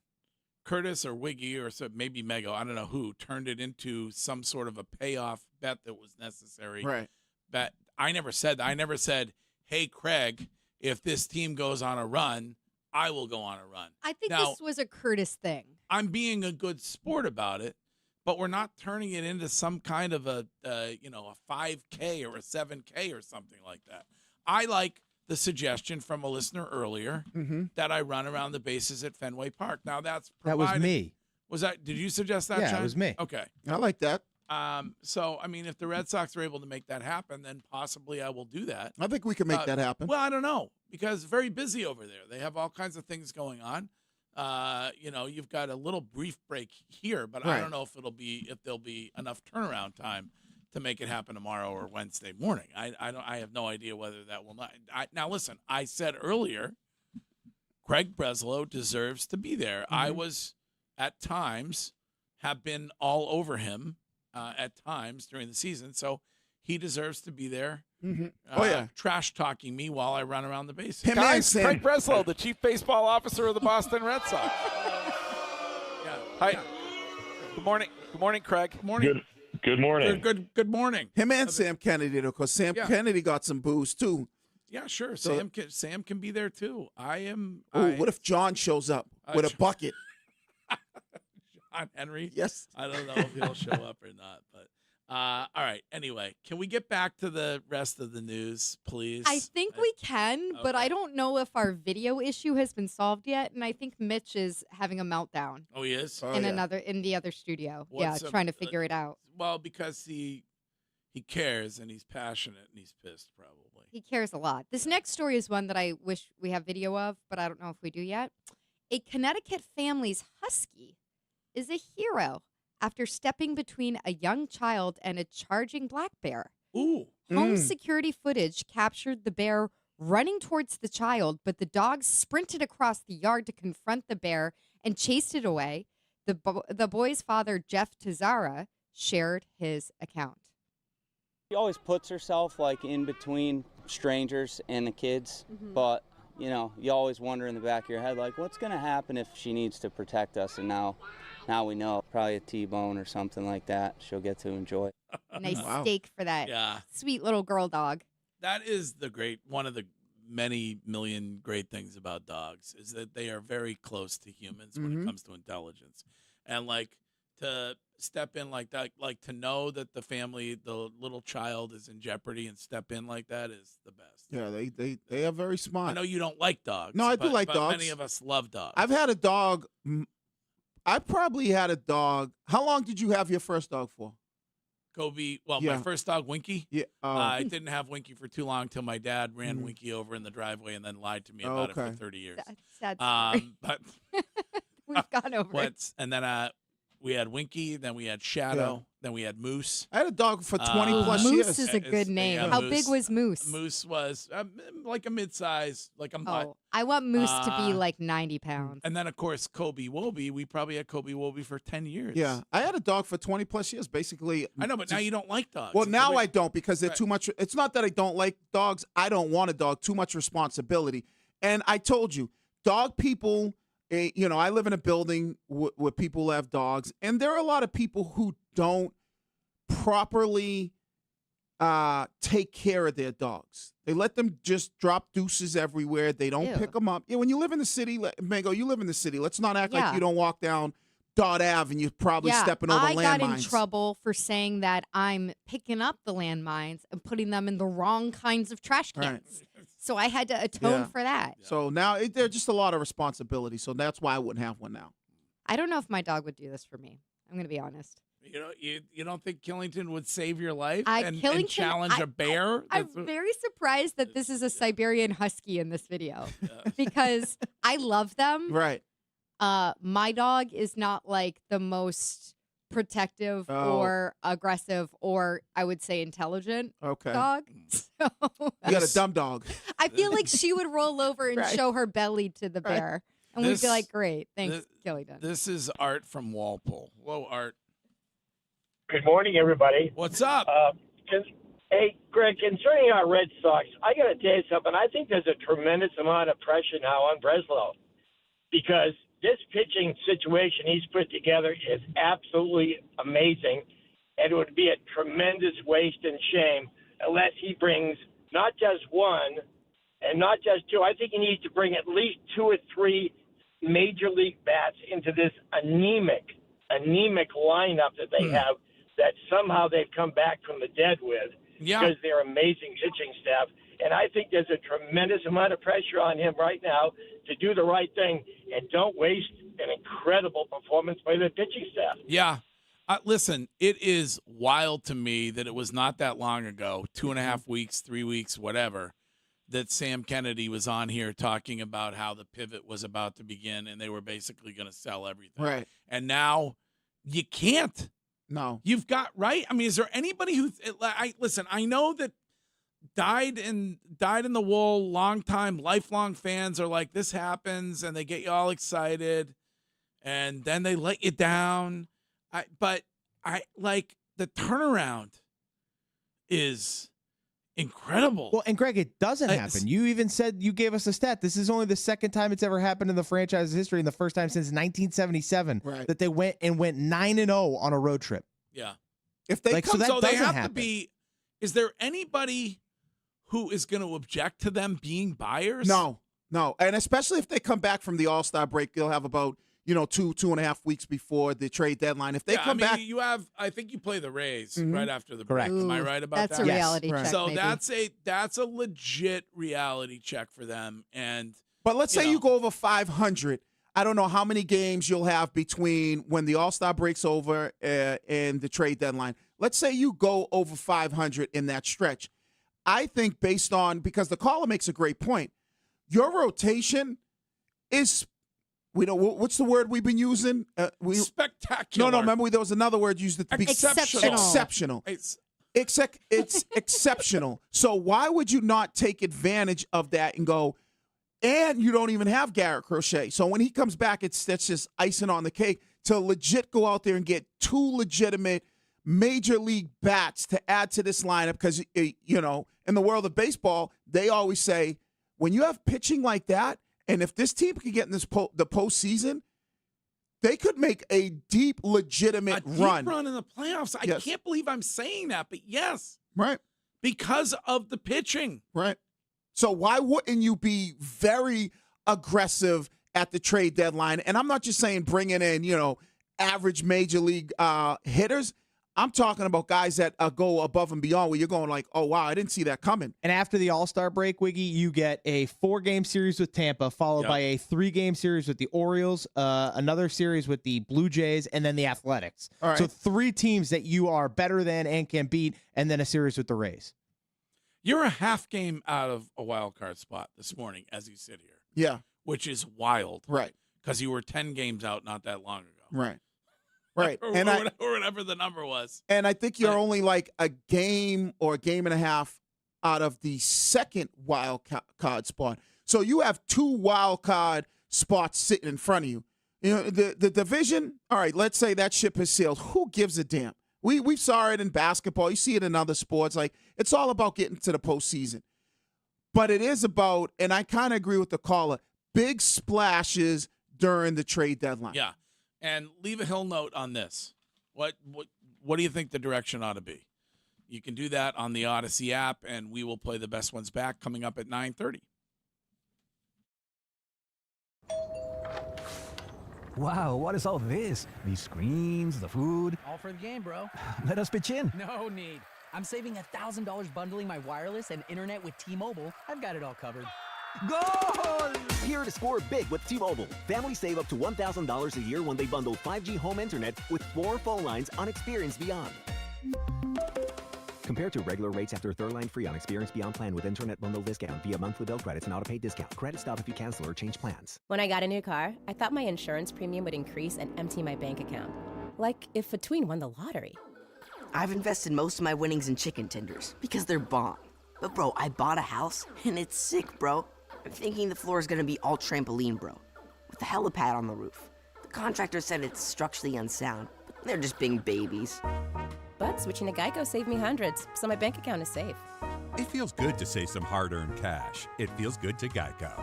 Curtis or Wiggy or maybe Mego, I don't know who, turned it into some sort of a payoff bet that was necessary. Right. Bet. I never said that. I never said, hey, Craig, if this team goes on a run, I will go on a run. I think Now, this was a Curtis thing. I'm being a good sport about it, but we're not turning it into some kind of a 5K or a 7K or something like that. I like the suggestion from a listener earlier that I run around the bases at Fenway Park. Now that's provided. That was me. Was that? Did you suggest that? Yeah, John? it was me. Okay, I like that. So I mean, if the Red Sox are able to make that happen, then possibly I will do that. I think we can make that happen. Well, I don't know because very busy over there. They have all kinds of things going on. You've got a little brief break here, but I don't know if there'll be enough turnaround time to make it happen tomorrow or Wednesday morning. I have no idea whether that will not. Now listen, I said earlier, Craig Breslow deserves to be there. I was at times have been all over him at times during the season, so he deserves to be there. Trash talking me while I run around the bases. Guys, Craig Breslow, the chief baseball officer of the Boston Red Sox. Hi. Good morning. Good morning, Craig. Good morning. Good morning. Good morning. Him and Sam Kennedy, because Sam Kennedy got some booze too. Yeah, sure. So- Sam can be there too. What if John shows up with a bucket? John Henry? Yes. I don't know if he'll show up or not, but all right. Anyway, can we get back to the rest of the news, please? I think we can, but I don't know if our video issue has been solved yet. And I think Mitch is having a meltdown. Oh, he is? In the other studio. Trying to figure it out. Well, because he cares and he's passionate and he's pissed probably. He cares a lot. This next story is one that I wish we have video of, but I don't know if we do yet. A Connecticut family's husky is a hero after stepping between a young child and a charging black bear. Ooh. Home security footage captured the bear running towards the child, but the dog sprinted across the yard to confront the bear and chased it away. The boy's father, Jeff Tizara, shared his account. She always puts herself like in between strangers and the kids, but you always wonder in the back of your head, like, what's going to happen if she needs to protect us? And now we know, probably a T-bone or something like that she'll get to enjoy. Nice steak for that sweet little girl dog. That is one of the many million great things about dogs is that they are very close to humans when it comes to intelligence. And like to step in like that, like to know that the little child is in jeopardy and step in like that is the best. Yeah, they are very smart. I know you don't like dogs. No, I do like dogs. Many of us love dogs. I've had a dog. I probably had a dog. How long did you have your first dog for? Kobe. Well, my first dog, Winky. Yeah. I didn't have Winky for too long until my dad ran Winky over in the driveway and then lied to me about it for 30 years. Sad story. But we've gone over it. And then we had Winky, then we had Shadow, then we had Moose. I had a dog for 20 plus years. Moose is a good name. How big was Moose? Moose was like a mid-size, like a mutt. I want Moose to be like 90 pounds. And then, of course, Kobe Woby. We probably had Kobe Woby for 10 years. Yeah, I had a dog for 20 plus years, basically. I know, but now you don't like dogs. Well, now I don't because they're too much. It's not that I don't like dogs. I don't want a dog. Too much responsibility. And I told you, dog people, I live in a building where people have dogs, and there are a lot of people who don't properly take care of their dogs. They let them just drop deuces everywhere. They don't pick them up. Yeah, when you live in the city, Mango, you live in the city. Let's not act like you don't walk down Dot Ave and you're probably stepping over landmines. I got in trouble for saying that I'm picking up the landmines and putting them in the wrong kinds of trash cans. Right. So I had to atone for that. So now there's just a lot of responsibility. So that's why I wouldn't have one now. I don't know if my dog would do this for me. I'm going to be honest. You don't think Killington would save your life and challenge a bear? I'm very surprised that this is a Siberian Husky in this video because I love them. Right. My dog is not like the most protective or aggressive or I would say intelligent dog. So you got a dumb dog. I feel like she would roll over and show her belly to the bear. And we'd be like, great, thanks, Killington. This is Art from Walpole. Hello, Art. Good morning, everybody. What's up? Hey, Greg, concerning our Red Sox, I got to tell you something. I think there's a tremendous amount of pressure now on Breslow because this pitching situation he's put together is absolutely amazing, and it would be a tremendous waste and shame unless he brings not just one and not just two. I think he needs to bring at least 2 or 3 major league bats into this anemic lineup that they have that somehow they've come back from the dead with because they're amazing pitching staff. And I think there's a tremendous amount of pressure on him right now to do the right thing and don't waste an incredible performance by the pitching staff. Yeah. Listen, it is wild to me that it was not that long ago, 2.5 weeks, 3 weeks, whatever, that Sam Kennedy was on here talking about how the pivot was about to begin and they were basically going to sell everything. Right. And now you can't. No. You've got, right? I mean, is there anybody who listen, I know that dyed in the wool, lifelong fans are like, this happens and they get you all excited and then they let you down. But the turnaround is incredible. Well, and Greg, it doesn't happen. You even said, you gave us a stat. This is only the second time it's ever happened in the franchise's history and the first time since 1977 that they went 9-0 on a road trip. Yeah. If they come, so they have happen. to be. Is there anybody who is going to object to them being buyers? No. And especially if they come back from the All-Star break, they'll have about 2.5 weeks before the trade deadline. If they come back, you have. I think you play the Rays right after the break. Am I right about that? That's a reality check. So maybe. that's a legit reality check for them. But let's say you go over 500. I don't know how many games you'll have between when the All-Star break's over and the trade deadline. Let's say you go over 500 in that stretch. I think because the caller makes a great point, your rotation is. What's the word we've been using? Spectacular. No. Remember, there was another word used at the beginning. Exceptional. It's exceptional. So why would you not take advantage of that and go? And you don't even have Garrett Crochet. So when he comes back, that's just icing on the cake to legit go out there and get 2 legitimate major league bats to add to this lineup. Because in the world of baseball, they always say when you have pitching like that. And if this team can get in the postseason, they could make a deep, legitimate run. Deep run in the playoffs. I can't believe I'm saying that, but yes. Right. Because of the pitching. Right. So why wouldn't you be very aggressive at the trade deadline? And I'm not just saying bringing in, average major league hitters. I'm talking about guys that go above and beyond where you're going like, oh, wow, I didn't see that coming. And after the All-Star break, Wiggy, you get a 4-game series with Tampa, followed by a 3-game series with the Orioles, another series with the Blue Jays, and then the Athletics. All right. So 3 teams that you are better than and can beat, and then a series with the Rays. You're a half game out of a wild card spot this morning as you sit here. Yeah. Which is wild. Right. Because you were 10 games out not that long ago. Right. Right. or, And or whatever the number was. And I think you're only like a game or a game and a half out of the second wild card spot. So you have 2 wild card spots sitting in front of you. You know, the division, all right, let's say that ship has sailed. Who gives a damn? We saw it in basketball. You see it in other sports. Like, it's all about getting to the postseason. But it is about, and I kind of agree with the caller, big splashes during the trade deadline. Yeah. And leave a Hill note on this. What do you think the direction ought to be? You can do that on the Odyssey app, and we will play the best ones back coming up at 9:30. Wow, what is all this? These screens, the food. All for the game, bro. Let us pitch in. No need. I'm saving $1,000 bundling my wireless and internet with T-Mobile. I've got it all covered. Goal! Here to score big with T-Mobile. Families save up to $1,000 a year when they bundle 5G home internet with 4 phone lines on Experience Beyond. Compared to regular rates after third line free on Experience Beyond plan with internet bundle discount via monthly bill credits and auto-pay discount. Credit stop if you cancel or change plans. When I got a new car, I thought my insurance premium would increase and empty my bank account. Like if Between won the lottery. I've invested most of my winnings in chicken tenders because they're bomb. But bro, I bought a house and it's sick, bro. I'm thinking the floor is gonna be all trampoline, bro, with a helipad on the roof. The contractor said it's structurally unsound, but they're just being babies. But switching to Geico saved me hundreds, so my bank account is safe. It feels good to save some hard-earned cash. It feels good to Geico.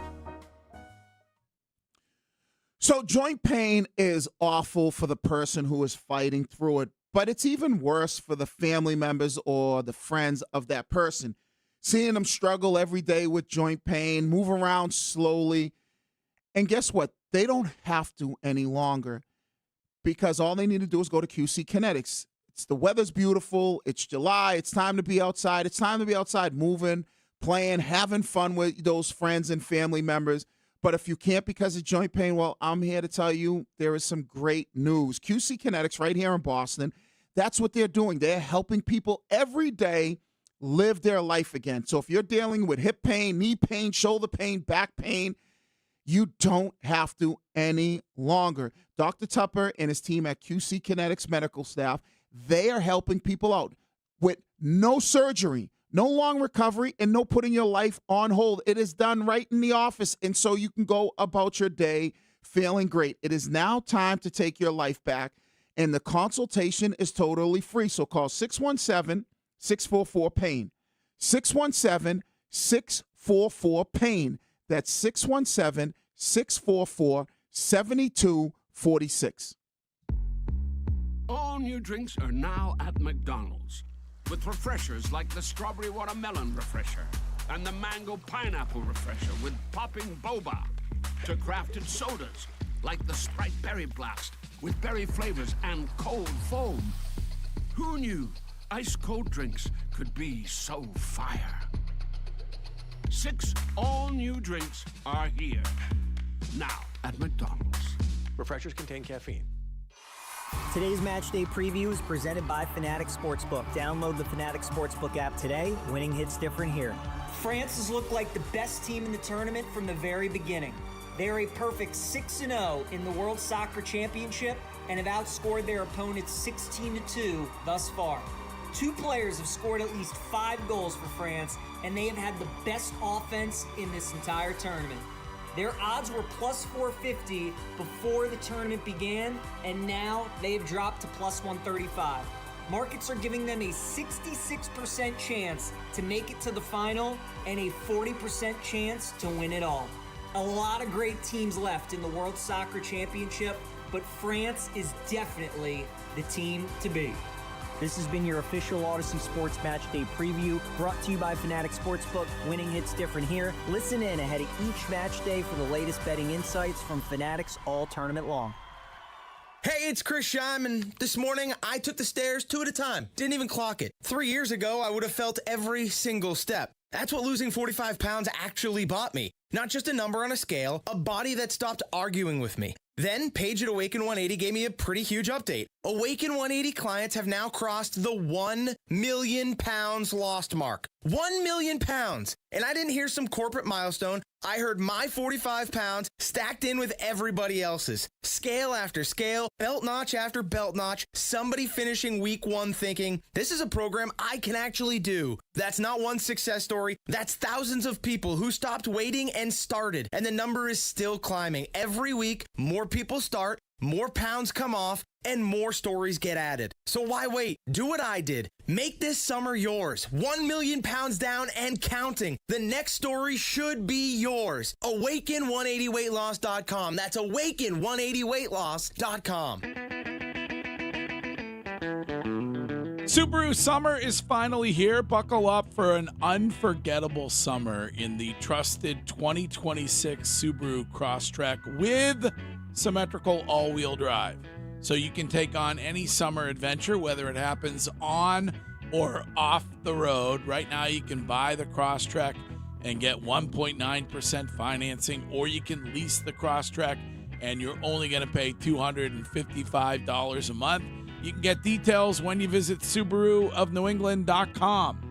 So joint pain is awful for the person who is fighting through it, but it's even worse for the family members or the friends of that person. Seeing them struggle every day with joint pain, move around slowly, and guess what? They don't have to any longer because all they need to do is go to QC Kinetics. The weather's beautiful. It's July. It's time to be outside. It's time to be outside moving, playing, having fun with those friends and family members. But if you can't because of joint pain, well, I'm here to tell you there is some great news. QC Kinetics right here in Boston, that's what they're doing. They're helping people every day live their life again. So if you're dealing with hip pain, knee pain, shoulder pain, back pain, you don't have to any longer. Dr. Tupper and his team at QC Kinetics medical staff, they are helping people out with no surgery, no long recovery, and no putting your life on hold. It is done right in the office, and so you can go about your day feeling great. It is now time to take your life back, and the consultation is totally free. So call 617-644-PAIN. 617-644-PAIN. That's 617-644-7246. All new drinks are now at McDonald's, with refreshers like the Strawberry Watermelon Refresher and the Mango Pineapple Refresher with popping boba, to crafted sodas like the Sprite Berry Blast with berry flavors and cold foam. Who knew ice-cold drinks could be so fire? 6 all-new drinks are here, now at McDonald's. Refreshers contain caffeine. Today's match day preview is presented by Fanatics Sportsbook. Download the Fanatics Sportsbook app today. Winning hits different here. France has looked like the best team in the tournament from the very beginning. They are a perfect 6-0 in the World Soccer Championship and have outscored their opponents 16-2 thus far. 2 players have scored at least 5 goals for France, and they have had the best offense in this entire tournament. Their odds were plus 450 before the tournament began, and now they have dropped to plus 135. Markets are giving them a 66% chance to make it to the final and a 40% chance to win it all. A lot of great teams left in the World Soccer Championship, but France is definitely the team to beat. This has been your official Odyssey Sports Match Day preview, brought to you by Fanatics Sportsbook. Winning hits different here. Listen in ahead of each match day for the latest betting insights from Fanatics all tournament long. Hey, it's Chris Scheim, and this morning I took the stairs 2 at a time. Didn't even clock it. 3 years ago, I would have felt every single step. That's what losing 45 pounds actually bought me. Not just a number on a scale, a body that stopped arguing with me. Then, Paige at Awaken 180 gave me a pretty huge update. Awaken 180 clients have now crossed the 1 million pounds lost mark. 1 million pounds! And I didn't hear some corporate milestone. I heard my 45 pounds stacked in with everybody else's. Scale after scale, belt notch after belt notch, somebody finishing week 1 thinking, this is a program I can actually do. That's not one success story. That's thousands of people who stopped waiting and started. And the number is still climbing. Every week, more people start, more pounds come off, and more stories get added. So why wait? Do what I did. Make this summer yours. 1 million pounds down and counting. The next story should be yours. Awaken180weightloss.com. That's Awaken180weightloss.com. Subaru summer is finally here. Buckle up for an unforgettable summer in the trusted 2026 Subaru Crosstrek with symmetrical all-wheel drive. So you can take on any summer adventure, whether it happens on or off the road. Right now you can buy the Crosstrek and get 1.9% financing, or you can lease the Crosstrek and you're only going to pay $255 a month. You can get details when you visit SubaruofNewEngland.com.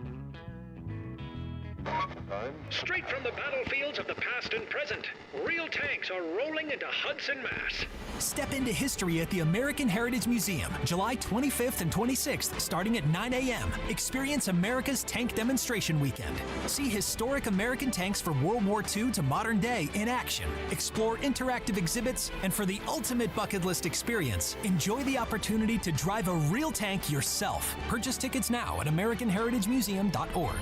Straight from the battlefields of the past and present, real tanks are rolling into Hudson, Mass. Step into history at the American Heritage Museum, July 25th and 26th, starting at 9 a.m. Experience America's Tank Demonstration Weekend. See historic American tanks from World War II to modern day in action. Explore interactive exhibits, and for the ultimate bucket list experience, enjoy the opportunity to drive a real tank yourself. Purchase tickets now at AmericanHeritageMuseum.org.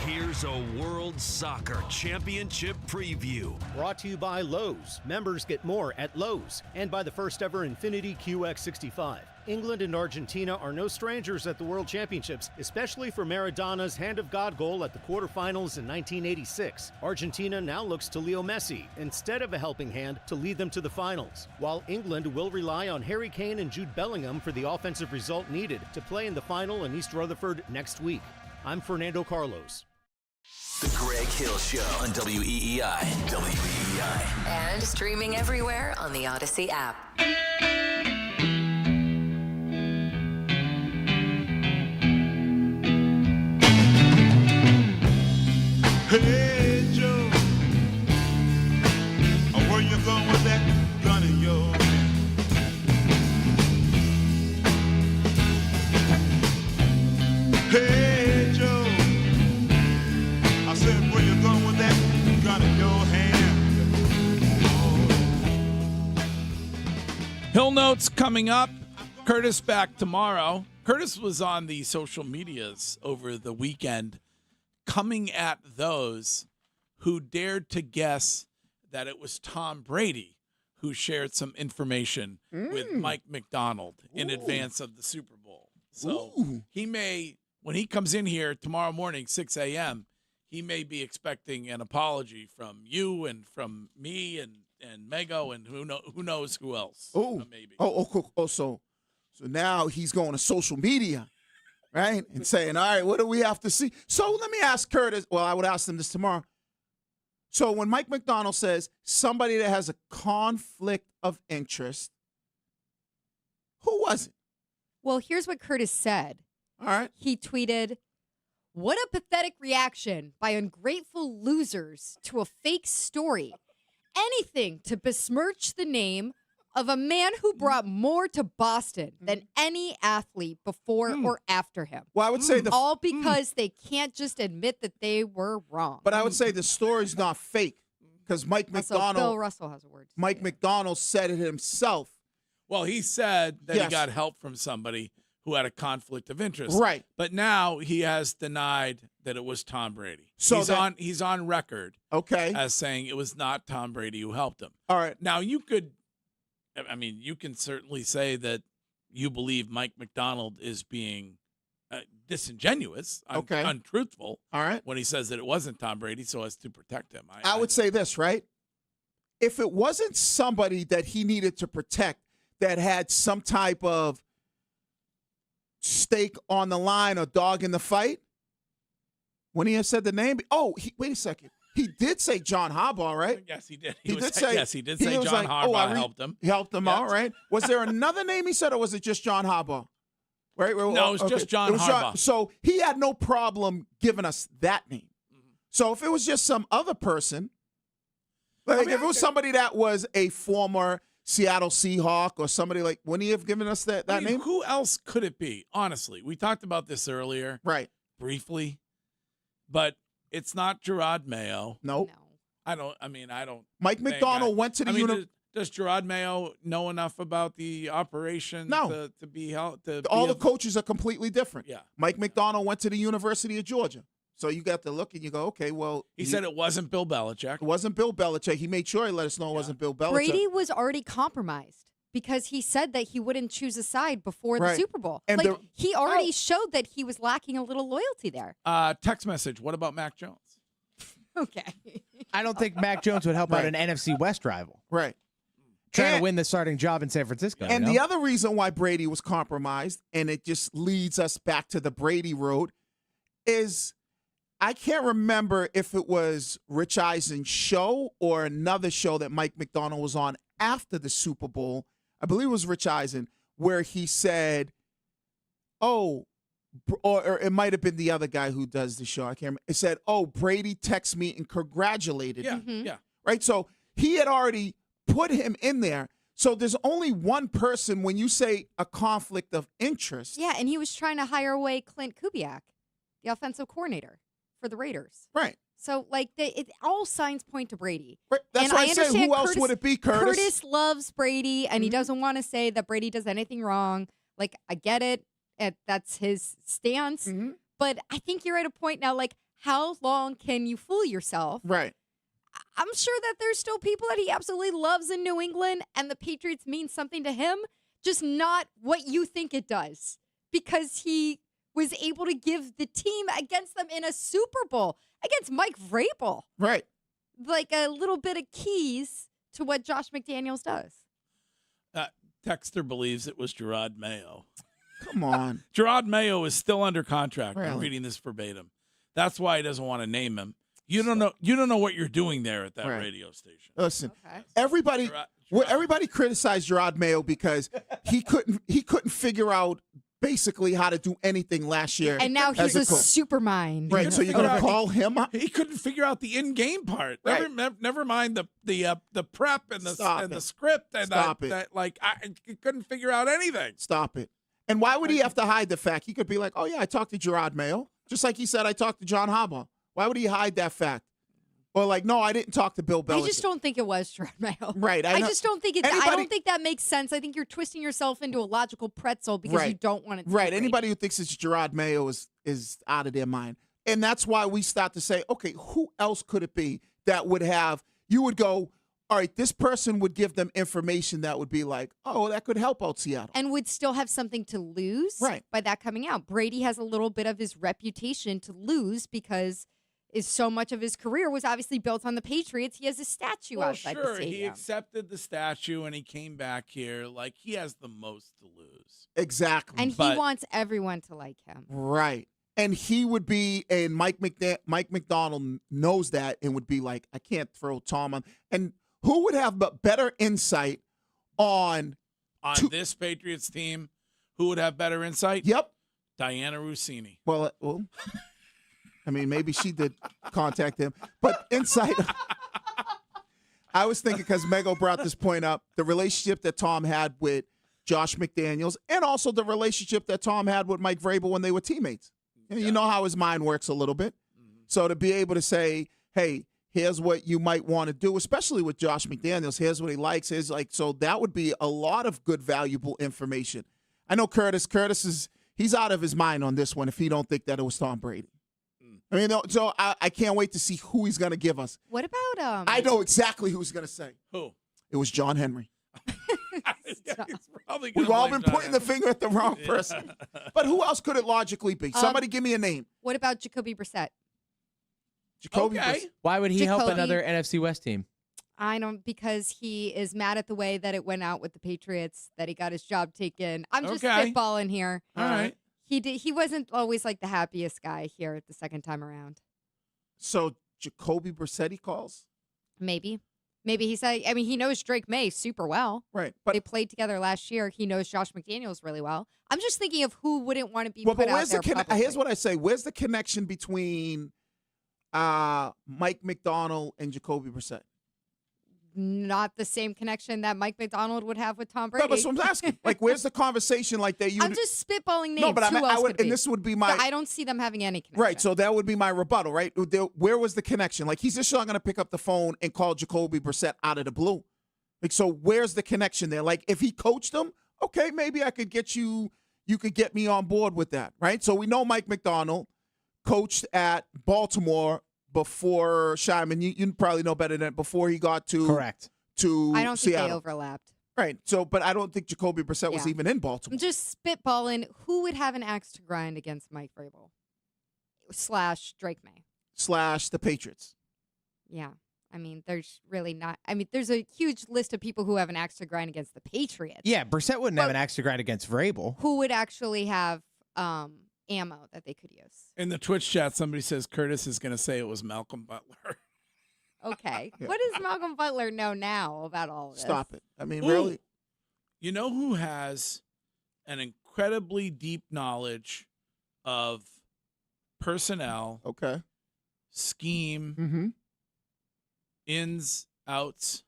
Here's a World Soccer Championship preview. Brought to you by Lowe's. Members get more at Lowe's. And by the first ever Infiniti QX65. England and Argentina are no strangers at the World Championships, especially for Maradona's Hand of God goal at the quarterfinals in 1986. Argentina now looks to Leo Messi instead of a helping hand to lead them to the finals, while England will rely on Harry Kane and Jude Bellingham for the offensive result needed to play in the final in East Rutherford next week. I'm Fernando Carlos. The Greg Hill Show on WEEI. WEEI. And streaming everywhere on the Odyssey app. Hey, Joe, where you going with that gun of yours? Hey, Joe, I said, where you going with that gun in your hand? Hill Notes coming up. Curtis back tomorrow. Curtis was on the social medias over the weekend coming at those who dared to guess that it was Tom Brady who shared some information with Mike McDonald in advance of the Super Bowl. So he may, when he comes in here tomorrow morning, 6 a.m., he may be expecting an apology from you and from me and Mego and who knows who else. Maybe. So now he's going to social media, right? And saying, all right, what do we have to see? So let me ask Curtis. Well, I would ask him this tomorrow. So when Mike McDonald says somebody that has a conflict of interest, who was it? Well, here's what Curtis said. All right. He tweeted, "What a pathetic reaction by ungrateful losers to a fake story. Anything to besmirch the name of a man who brought more to Boston than any athlete before or after him." Well, I would say all because they can't just admit that they were wrong. But I would say the story's not fake because Mike McDonald. Bill Russell has a word. Mike McDonald said it himself. Well, he said that he got help from somebody who had a conflict of interest. Right. But now he has denied that it was Tom Brady. So he's on record as saying it was not Tom Brady who helped him. All right. Now you can certainly say that you believe Mike McDonald is being disingenuous, untruthful, all right, when he says that it wasn't Tom Brady so as to protect him. I would say this, right? If it wasn't somebody that he needed to protect that had some type of stake on the line or dog in the fight, when he had said the name, wait a second. He did say John Harbaugh, right? Yes, he did. He did say John like, Harbaugh helped him. Helped him out, right? Was there another name he said, or was it just John Harbaugh? Right? No, it was just John Harbaugh. So he had no problem giving us that name. So if it was just some other person, like if it was somebody that was a former Seattle Seahawk or somebody like, wouldn't he have given us that name? Who else could it be? Honestly, we talked about this earlier, right? Briefly, but it's not Gerard Mayo. Nope. I don't. Mike McDonald went to the Does Gerard Mayo know enough about the operation to be held? All the coaches are completely different. Yeah. Mike McDonald went to the University of Georgia. So you got to look and you go, okay, well. He said it wasn't Bill Belichick. It wasn't Bill Belichick. He made sure he let us know it wasn't Bill Belichick. Brady was already compromised because he said that he wouldn't choose a side before the Super Bowl. And he already showed that he was lacking a little loyalty there. Text message. What about Mac Jones? Okay. I don't think Mac Jones would help out an NFC West rival. Right. Trying to win the starting job in San Francisco. And the other reason why Brady was compromised, and it just leads us back to the Brady road, is I can't remember if it was Rich Eisen's show or another show that Mike McDonald was on after the Super Bowl. I believe it was Rich Eisen, where he said, or it might have been the other guy who does the show. I can't remember. It said, Brady texted me and congratulated me. Yeah. Right? So he had already put him in there. So there's only one person when you say a conflict of interest. Yeah, and he was trying to hire away Clint Kubiak, the offensive coordinator for the Raiders. Right. So, all signs point to Brady. Right. That's why I say, who else would it be, Curtis? Curtis loves Brady, and he doesn't want to say that Brady does anything wrong. Like, I get it. That's his stance. But I think you're at a point now, like, how long can you fool yourself? Right. I'm sure that there's still people that he absolutely loves in New England, and the Patriots mean something to him, just not what you think it does. Because he was able to give the team against them in a Super Bowl against Mike Vrabel. Right. Like a little bit of keys to what Josh McDaniels does. Texter believes it was Gerard Mayo. Come on. Gerard Mayo is still under contract. Really? I'm reading this verbatim. That's why he doesn't want to name him. You don't know what you're doing there at that radio station. Listen, everybody criticized Gerard Mayo because he couldn't figure out basically how to do anything last year. And now he's a super mind. Right, so you're going to call him up? He couldn't figure out the in-game part. Right. Never mind the prep and the script and he couldn't figure out anything. Stop it. And why would he have to hide the fact? He could be like, "Oh yeah, I talked to Gerard Mayo," just like he said, "I talked to John Harbaugh." Why would he hide that fact? Or like, "No, I didn't talk to Bill Belichick." I just don't think it was Gerard Mayo. Right. I just don't think I don't think that makes sense. I think you're twisting yourself into a logical pretzel because you don't want it to be Right. Anybody who thinks it's Gerard Mayo is out of their mind. And that's why we start to say, okay, who else could it be that would have, you would go, all right, this person would give them information that would be like, oh, that could help out Seattle. And would still have something to lose by that coming out. Brady has a little bit of his reputation to lose because so much of his career was obviously built on the Patriots. He has a statue outside the stadium. He accepted the statue and he came back here. Like, he has the most to lose. Exactly. And he wants everyone to like him. Right. And he would be, and Mike McDonald knows that and would be like, I can't throw Tom on. And who would have better insight on this Patriots team? Who would have better insight? Yep. Diana Rossini. Well, I mean, maybe she did contact him. But insight, I was thinking, because Mego brought this point up, the relationship that Tom had with Josh McDaniels and also the relationship that Tom had with Mike Vrabel when they were teammates. You know how his mind works a little bit. So to be able to say, hey, here's what you might want to do, especially with Josh McDaniels. Here's what he likes. So that would be a lot of good, valuable information. I know Curtis he's out of his mind on this one if he don't think that it was Tom Brady. I mean, so I can't wait to see who he's going to give us. What about I know exactly who he's going to say. Who? It was John Henry. We've all been pointing the finger at the wrong person. But who else could it logically be? Somebody give me a name. What about Jacoby Brissett? Why would he help another NFC West team? I don't, because he is mad at the way that it went out with the Patriots, that he got his job taken. I'm just spitballing here. All right. He wasn't always like the happiest guy here the second time around. So Jacoby Brissett he calls? Maybe he said, I mean, he knows Drake May super well. Right. But they played together last year. He knows Josh McDaniels really well. I'm just thinking of who wouldn't want to be Well, put but where's out there publicly. here's what I say. Where's the connection between Mike McDonald and Jacoby Brissett? Not the same connection that Mike McDonald would have with Tom Brady. No, but that's what I'm asking. Like, where's the conversation like that? I'm just spitballing names. No, but Who else could it be? and this would be my. But I don't see them having any connection. Right, so that would be my rebuttal, right? Where was the connection? Like, he's just not going to pick up the phone and call Jacoby Brissett out of the blue. Like, so where's the connection there? Like, if he coached him, okay, maybe I could get you could get me on board with that, right? So we know Mike McDonald coached at Baltimore before Shyman. You probably know better than before he got to correct to I don't think Seattle. they overlapped. Right. So, but I don't think Jacoby Brissett was even in Baltimore. I'm just spitballing. Who would have an axe to grind against Mike Vrabel / Drake May / the Patriots? Yeah. I mean, there's really not. I mean, there's a huge list of people who have an axe to grind against the Patriots. Yeah, Brissett wouldn't have an axe to grind against Vrabel. Who would actually have ammo that they could use? In the Twitch chat, somebody says Curtis is going to say it was Malcolm Butler. Okay. What does Malcolm Butler know now about all of this? Stop it. I mean, really? You know who has an incredibly deep knowledge of personnel, scheme, ins, outs,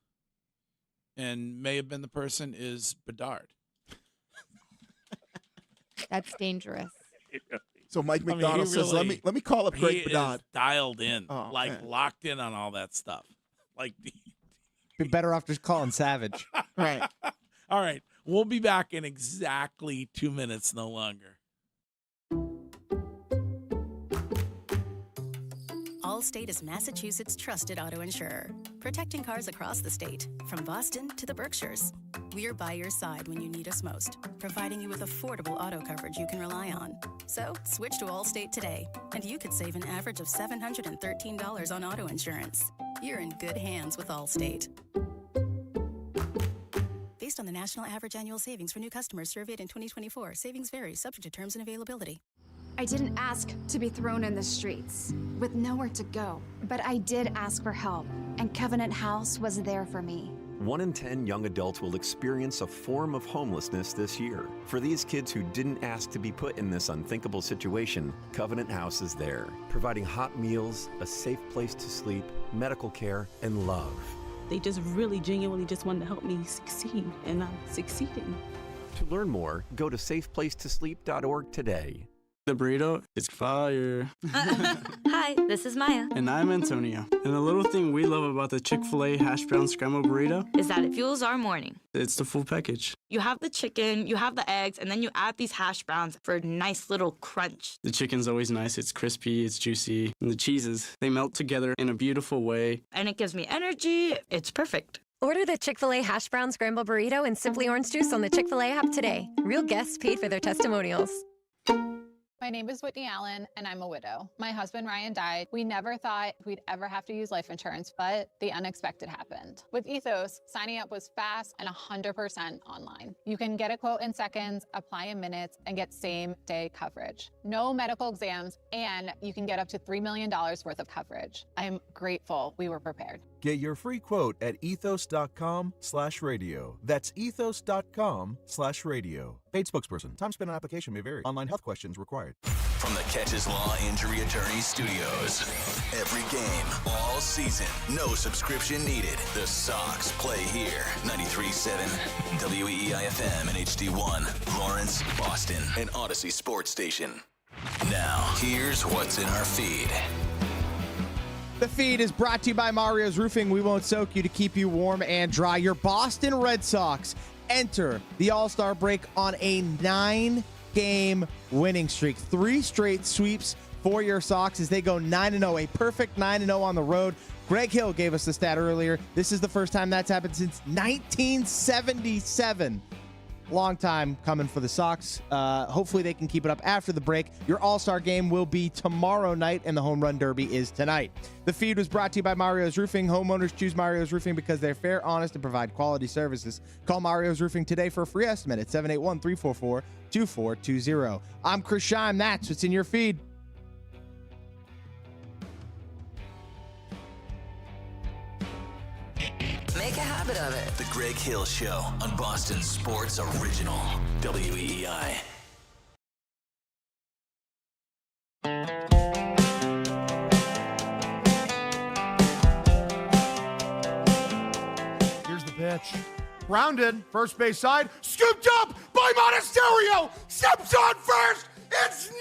and may have been the person is Bedard. That's dangerous. So Mike McDonald says, "Let me call up Greg He Bedard." is dialed in, Oh, man. locked in on all that stuff. Like, Be better off just calling Savage. Right. All right, we'll be back in exactly 2 minutes, no longer. Allstate is Massachusetts' trusted auto insurer, protecting cars across the state, from Boston to the Berkshires. We're by your side when you need us most, providing you with affordable auto coverage you can rely on. So switch to Allstate today, and you could save an average of $713 on auto insurance. You're in good hands with Allstate. Based on the national average annual savings for new customers surveyed in 2024, savings vary, subject to terms and availability. I didn't ask to be thrown in the streets with nowhere to go, but I did ask for help, and Covenant House was there for me. 1 in 10 young adults will experience a form of homelessness this year. For these kids who didn't ask to be put in this unthinkable situation, Covenant House is there, providing hot meals, a safe place to sleep, medical care, and love. They just really genuinely just wanted to help me succeed, and I'm succeeding. To learn more, go to safeplacetosleep.org today. The burrito is fire. Hi, this is Maya. And I'm Antonio. And the little thing we love about the Chick-fil-A hash brown scrambled burrito is that it fuels our morning. It's the full package. You have the chicken, you have the eggs, and then you add these hash browns for a nice little crunch. The chicken's always nice. It's crispy, it's juicy. And the cheeses, they melt together in a beautiful way. And it gives me energy. It's perfect. Order the Chick-fil-A hash brown scrambled burrito and Simply Orange Juice on the Chick-fil-A app today. Real guests paid for their testimonials. My name is Whitney Allen, and I'm a widow. My husband, Ryan, died. We never thought we'd ever have to use life insurance, but the unexpected happened. With Ethos, signing up was fast and 100% online. You can get a quote in seconds, apply in minutes, and get same-day coverage. No medical exams, and you can get up to $3 million worth of coverage. I'm grateful we were prepared. Get your free quote at ethos.com/radio. That's ethos.com/radio. Paid spokesperson. Time spent on application may vary. Online health questions required. From the Catches Law Injury Attorney Studios. Every game, all season, no subscription needed. The Sox play here. 93.7 WEEI-FM and HD1. Lawrence, Boston, and Odyssey Sports Station. Now, here's what's in our feed. The feed is brought to you by Mario's Roofing. We won't soak you to keep you warm and dry. Your Boston Red Sox enter the All-Star break on a 9-game winning streak. 3 straight sweeps for your Sox as they go 9-0, a perfect 9-0 on the road. Greg Hill gave us the stat earlier. This is the first time that's happened since 1977. Long time coming for the Sox. Hopefully they can keep it up after the break. Your All-Star game will be tomorrow night, and the Home Run Derby is tonight. The feed was brought to you by Mario's Roofing. Homeowners choose Mario's Roofing because they're fair, honest, and provide quality services. Call Mario's Roofing today for a free estimate at 781-344-2420. I'm Chris Scheim. That's what's in your feed. make a habit of it. The Greg Hill Show on Boston Sports Original, WEEI. Here's the pitch. Grounded, first base side, scooped up by Monasterio, steps on first. It's 9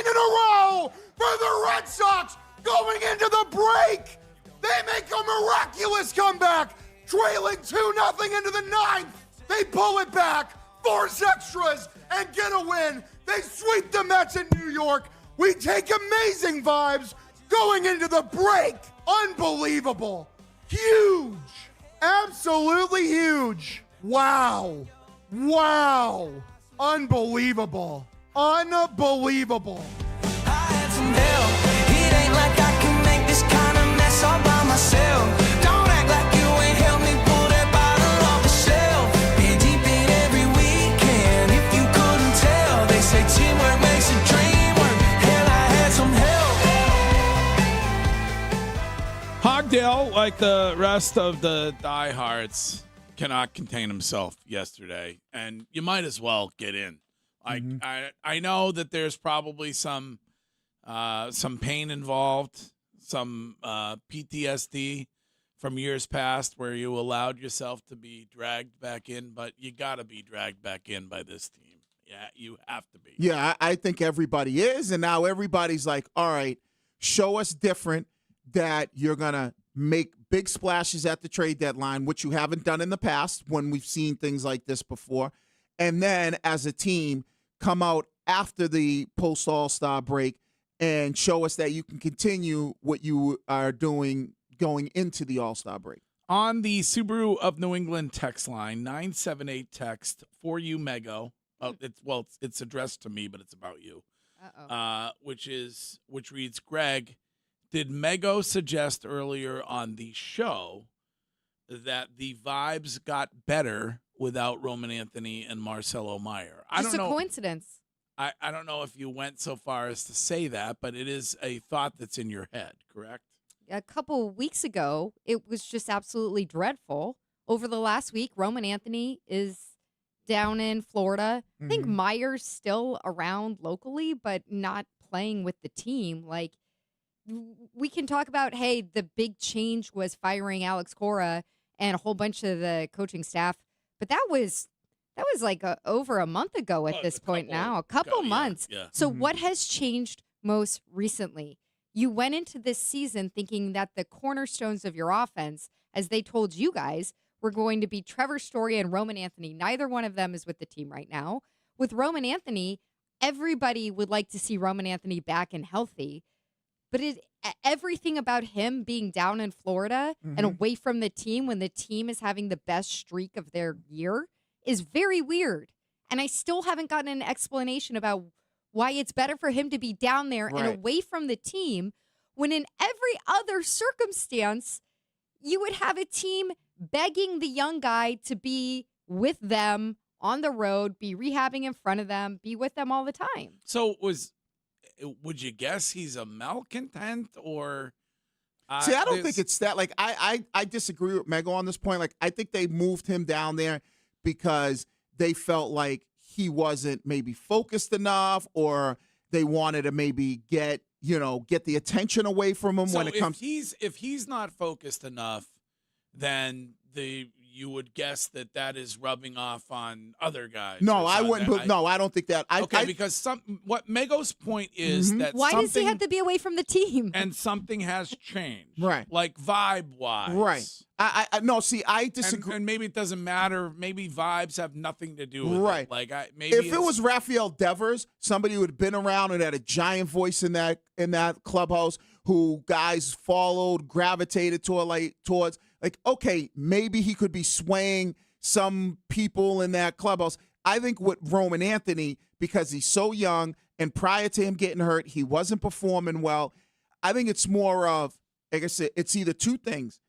in a row for the Red Sox going into the break. They make a miraculous comeback, trailing 2-0 into the ninth. They pull it back, force extras, and get a win. They sweep the Mets in New York. We take amazing vibes going into the break. Unbelievable. Huge. Absolutely huge. Wow. Wow. Unbelievable. Unbelievable. I had some help. It ain't like I can make this kind of mess all by myself. Don't act like you ain't helped me pull that bottle off the shelf. Been deep in every weekend. If you couldn't tell, they say teamwork makes a dream work. Hell, I had some help. Hogdale, like the rest of the diehards, cannot contain himself yesterday, and you might as well get in. Like I know that there's probably some pain involved, some PTSD from years past where you allowed yourself to be dragged back in, but you got to be dragged back in by this team. Yeah, you have to be. Yeah, I think everybody is, and now everybody's like, all right, show us different, that you're going to make big splashes at the trade deadline, which you haven't done in the past when we've seen things like this before. And then as a team, come out after the post All-Star break and show us that you can continue what you are doing going into the All-Star break. On the Subaru of New England text line, 978 text for you, Mego. It's addressed to me, but it's about you. Which reads, Greg, did Mego suggest earlier on the show that the vibes got better without Roman Anthony and Marcelo Meyer? Just a coincidence. I don't know if you went so far as to say that, but it is a thought that's in your head, correct? A couple weeks ago, it was just absolutely dreadful. Over the last week, Roman Anthony is down in Florida. I think Meyer's still around locally, but not playing with the team. Like, we can talk about, hey, the big change was firing Alex Cora and a whole bunch of the coaching staff, but that was like over a month ago at this point now, a couple months. Yeah. So what has changed most recently? You went into this season thinking that the cornerstones of your offense, as they told you guys, were going to be Trevor Story and Roman Anthony. Neither one of them is with the team right now. With Roman Anthony, everybody would like to see Roman Anthony back and healthy. But everything about him being down in Florida and away from the team when the team is having the best streak of their year is very weird. And I still haven't gotten an explanation about why it's better for him to be down there and away from the team when in every other circumstance, you would have a team begging the young guy to be with them on the road, be rehabbing in front of them, be with them all the time. So would you guess he's a malcontent or? See, I don't think it's that. Like, I disagree with Mego on this point. Like, I think they moved him down there because they felt like he wasn't maybe focused enough, or they wanted to maybe get the attention away from him when it comes. If he's not focused enough, then you would guess that is rubbing off on other guys. No, I wouldn't. No, I don't think that. Because what Mego's point is that why does he have to be away from the team? And something has changed, right? Like vibe wise, right? No. See, I disagree. And maybe it doesn't matter. Maybe vibes have nothing to do with it. Like maybe if it was Rafael Devers, somebody who had been around and had a giant voice in that clubhouse, who guys followed, gravitated towards. Like, okay, maybe he could be swaying some people in that clubhouse. I think with Roman Anthony, because he's so young and prior to him getting hurt, he wasn't performing well. I think it's more of, like I said, it's either two things.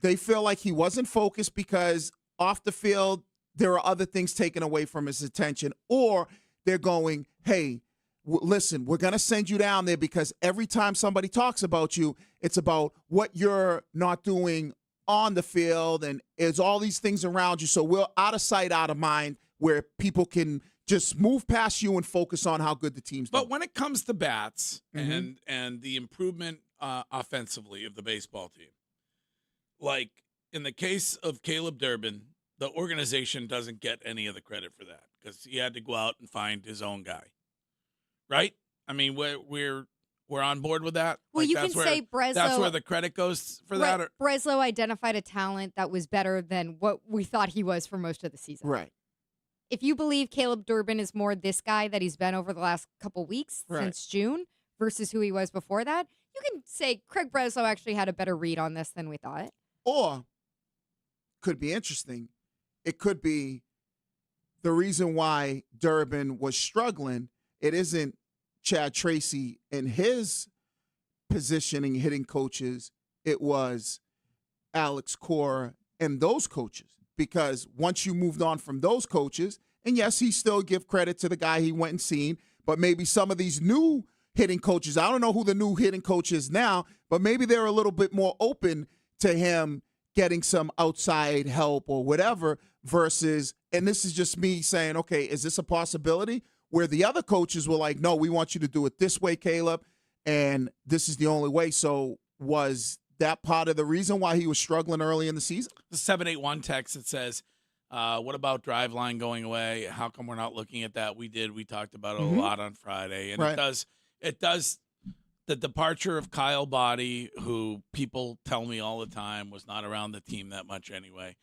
They feel like he wasn't focused because off the field, there are other things taken away from his attention, or they're going, hey, listen, we're going to send you down there because every time somebody talks about you, it's about what you're not doing on the field, and there's all these things around you. So we're out of sight, out of mind, where people can just move past you and focus on how good the team's doing. But when it comes to bats and the improvement offensively of the baseball team, like in the case of Caleb Durbin, the organization doesn't get any of the credit for that because he had to go out and find his own guy, right? I mean, we're on board with that. Well, Like, you can say Breslow. That's where the credit goes for that. Or, Breslow identified a talent that was better than what we thought he was for most of the season. Right. If you believe Caleb Durbin is more this guy that he's been over the last couple weeks since June versus who he was before that, you can say Craig Breslow actually had a better read on this than we thought. Or could be interesting. It could be the reason why Durbin was struggling. It isn't Chad Tracy and his positioning hitting coaches. It was Alex Cora and those coaches. Because once you moved on from those coaches, and yes, he still give credit to the guy he went and seen, but maybe some of these new hitting coaches, I don't know who the new hitting coach is now, but maybe they're a little bit more open to him getting some outside help or whatever versus, and this is just me saying, okay, is this a possibility? Where the other coaches were like, no, we want you to do it this way, Caleb, and this is the only way. So was that part of the reason why he was struggling early in the season? The 781 text that says, what about Driveline going away? How come we're not looking at that? We did. We talked about it a lot on Friday. And it does the departure of Kyle Boddy, who people tell me all the time was not around the team that much anyway,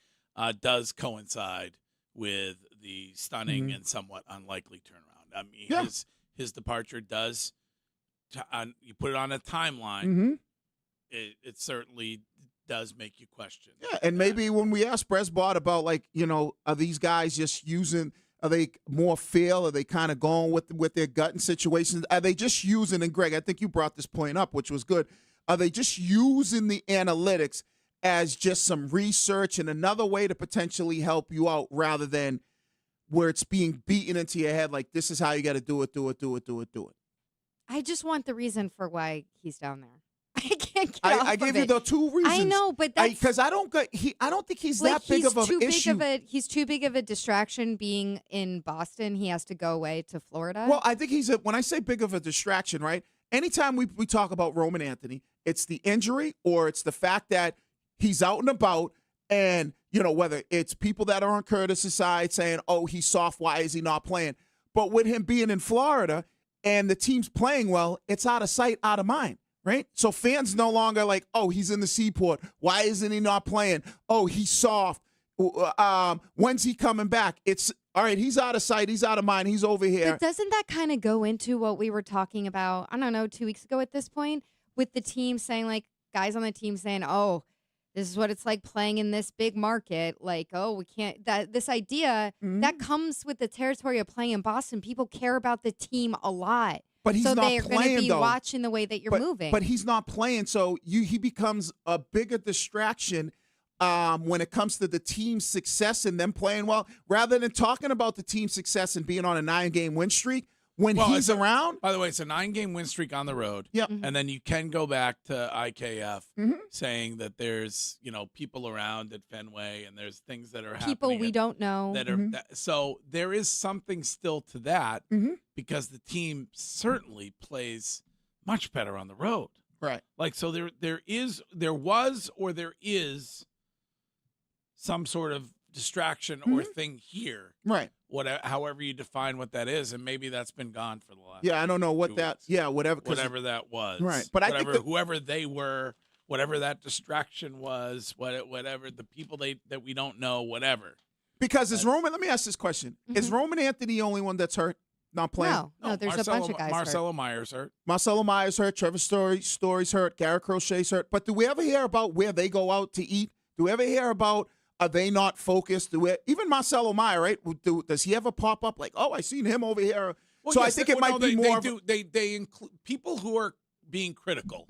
does coincide with the stunning and somewhat unlikely turnaround. I mean, his departure does, you put it on a timeline, it certainly does make you question. Yeah, and maybe when we asked Bresbot about, like, you know, are these guys just using, are they more feel? Are they kind of going with their gut in situations? Are they just using, and Greg, I think you brought this point up, which was good. Are they just using the analytics as just some research and another way to potentially help you out rather than where it's being beaten into your head like, this is how you got to do it. I just want the reason for why he's down there. I can't get I gave you the two reasons. I know, but that's because I don't think he's like that big of an issue. He's too big of a distraction being in Boston. He has to go away to Florida. Well, I think when I say big of a distraction, right? Anytime we talk about Roman Anthony, it's the injury or it's the fact that he's out and about, and you know, whether it's people that are on Curtis's side saying, "Oh, he's soft. Why is he not playing?" But with him being in Florida and the team's playing well, it's out of sight, out of mind. Right? So fans no longer like, oh, he's in the Seaport. Why isn't he not playing? Oh, he's soft. When's he coming back? It's all right. He's out of sight. He's out of mind. He's over here. But doesn't that kind of go into what we were talking about, I don't know, 2 weeks ago at this point, with the team saying, like, guys on the team saying, oh, this is what it's like playing in this big market. Like, oh, we can't, this idea that comes with the territory of playing in Boston. People care about the team a lot. But he's so not they're playing, going to be though. watching the way that you're moving. But he's not playing, so he becomes a bigger distraction when it comes to the team's success and them playing well, rather than talking about the team's success and being on a 9-game win streak. When he's around. By the way, it's a 9-game win streak on the road. Yep. And then you can go back to IKF saying that there's, you know, people around at Fenway and there's things that are happening. People we don't know. That are so there is something still to that because the team certainly plays much better on the road. Right. Like, so there was some sort of distraction or thing here. Right. However you define what that is, and maybe that's been gone for the last. Yeah, I don't know what 2 that. weeks. Yeah, whatever that was. Right, but I think whoever they were, whatever that distraction was, whatever the people that we don't know, whatever. Because is Roman? Let me ask this question: Is Roman Anthony the only one that's hurt, not playing? No, there's a bunch of guys. Marcelo Myers hurt. Marcelo Myers hurt. Trevor Story's hurt. Garrett Crochet's hurt. But do we ever hear about where they go out to eat? Do we ever hear about? Are they not focused? Even Marcelo Meyer, right? Does he ever pop up like, oh, I seen him over here? Well, so yes, I think it might be more. They include people who are being critical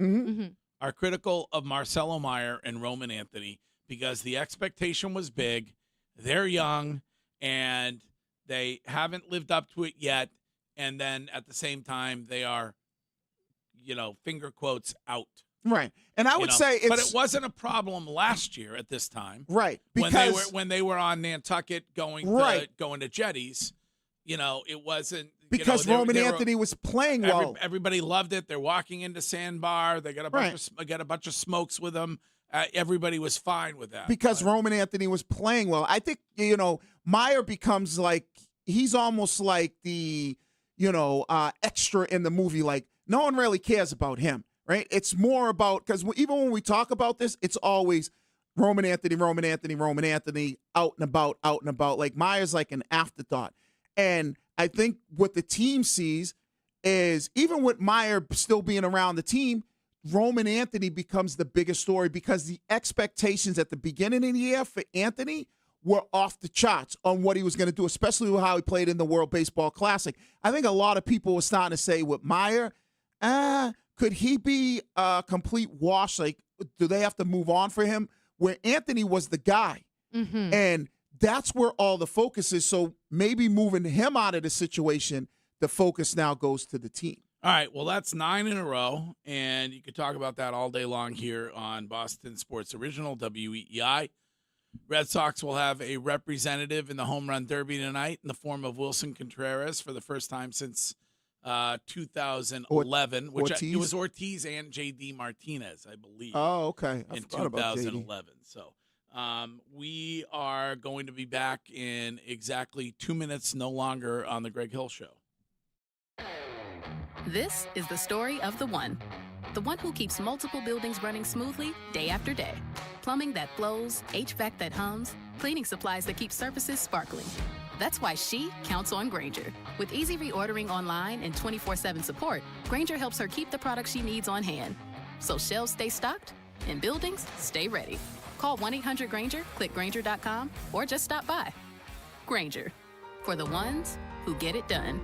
are critical of Marcelo Meyer and Roman Anthony because the expectation was big. They're young and they haven't lived up to it yet. And then at the same time, they are, you know, finger quotes out. Right. And I would say it's. But it wasn't a problem last year at this time. Right. Because when they were on Nantucket going to Jetties, it wasn't. Because Roman Anthony was playing well. Everybody loved it. They're walking into Sandbar. They got a bunch of smokes with them. Everybody was fine with that. Because Roman Anthony was playing well. I think, Meyer becomes like, he's almost like the, extra in the movie. Like, no one really cares about him, right? It's more about, because even when we talk about this, it's always Roman Anthony, out and about. Like, Meyer's like an afterthought. And I think what the team sees is, even with Meyer still being around the team, Roman Anthony becomes the biggest story because the expectations at the beginning of the year for Anthony were off the charts on what he was going to do, especially with how he played in the World Baseball Classic. I think a lot of people were starting to say with Meyer, could he be a complete wash? Like, do they have to move on for him? Where Anthony was the guy. Mm-hmm. And that's where all the focus is. So maybe moving him out of the situation, the focus now goes to the team. All right, well, that's 9 in a row, and you could talk about that all day long here on Boston Sports Original, WEEI. Red Sox will have a representative in the Home Run Derby tonight in the form of Wilson Contreras for the first time since 2011, it was Ortiz and J.D. Martinez, I believe. Oh, okay. In 2011. So we are going to be back in exactly 2 minutes, no longer, on the Greg Hill Show. This is the story of the one who keeps multiple buildings running smoothly day after day. Plumbing that flows, HVAC that hums, cleaning supplies that keep surfaces sparkling. That's why she counts on Grainger. With easy reordering online and 24/7 support, Grainger helps her keep the products she needs on hand. So shelves stay stocked and buildings stay ready. Call 1-800-GRAINGER, click Grainger.com, or just stop by. Grainger, for the ones who get it done.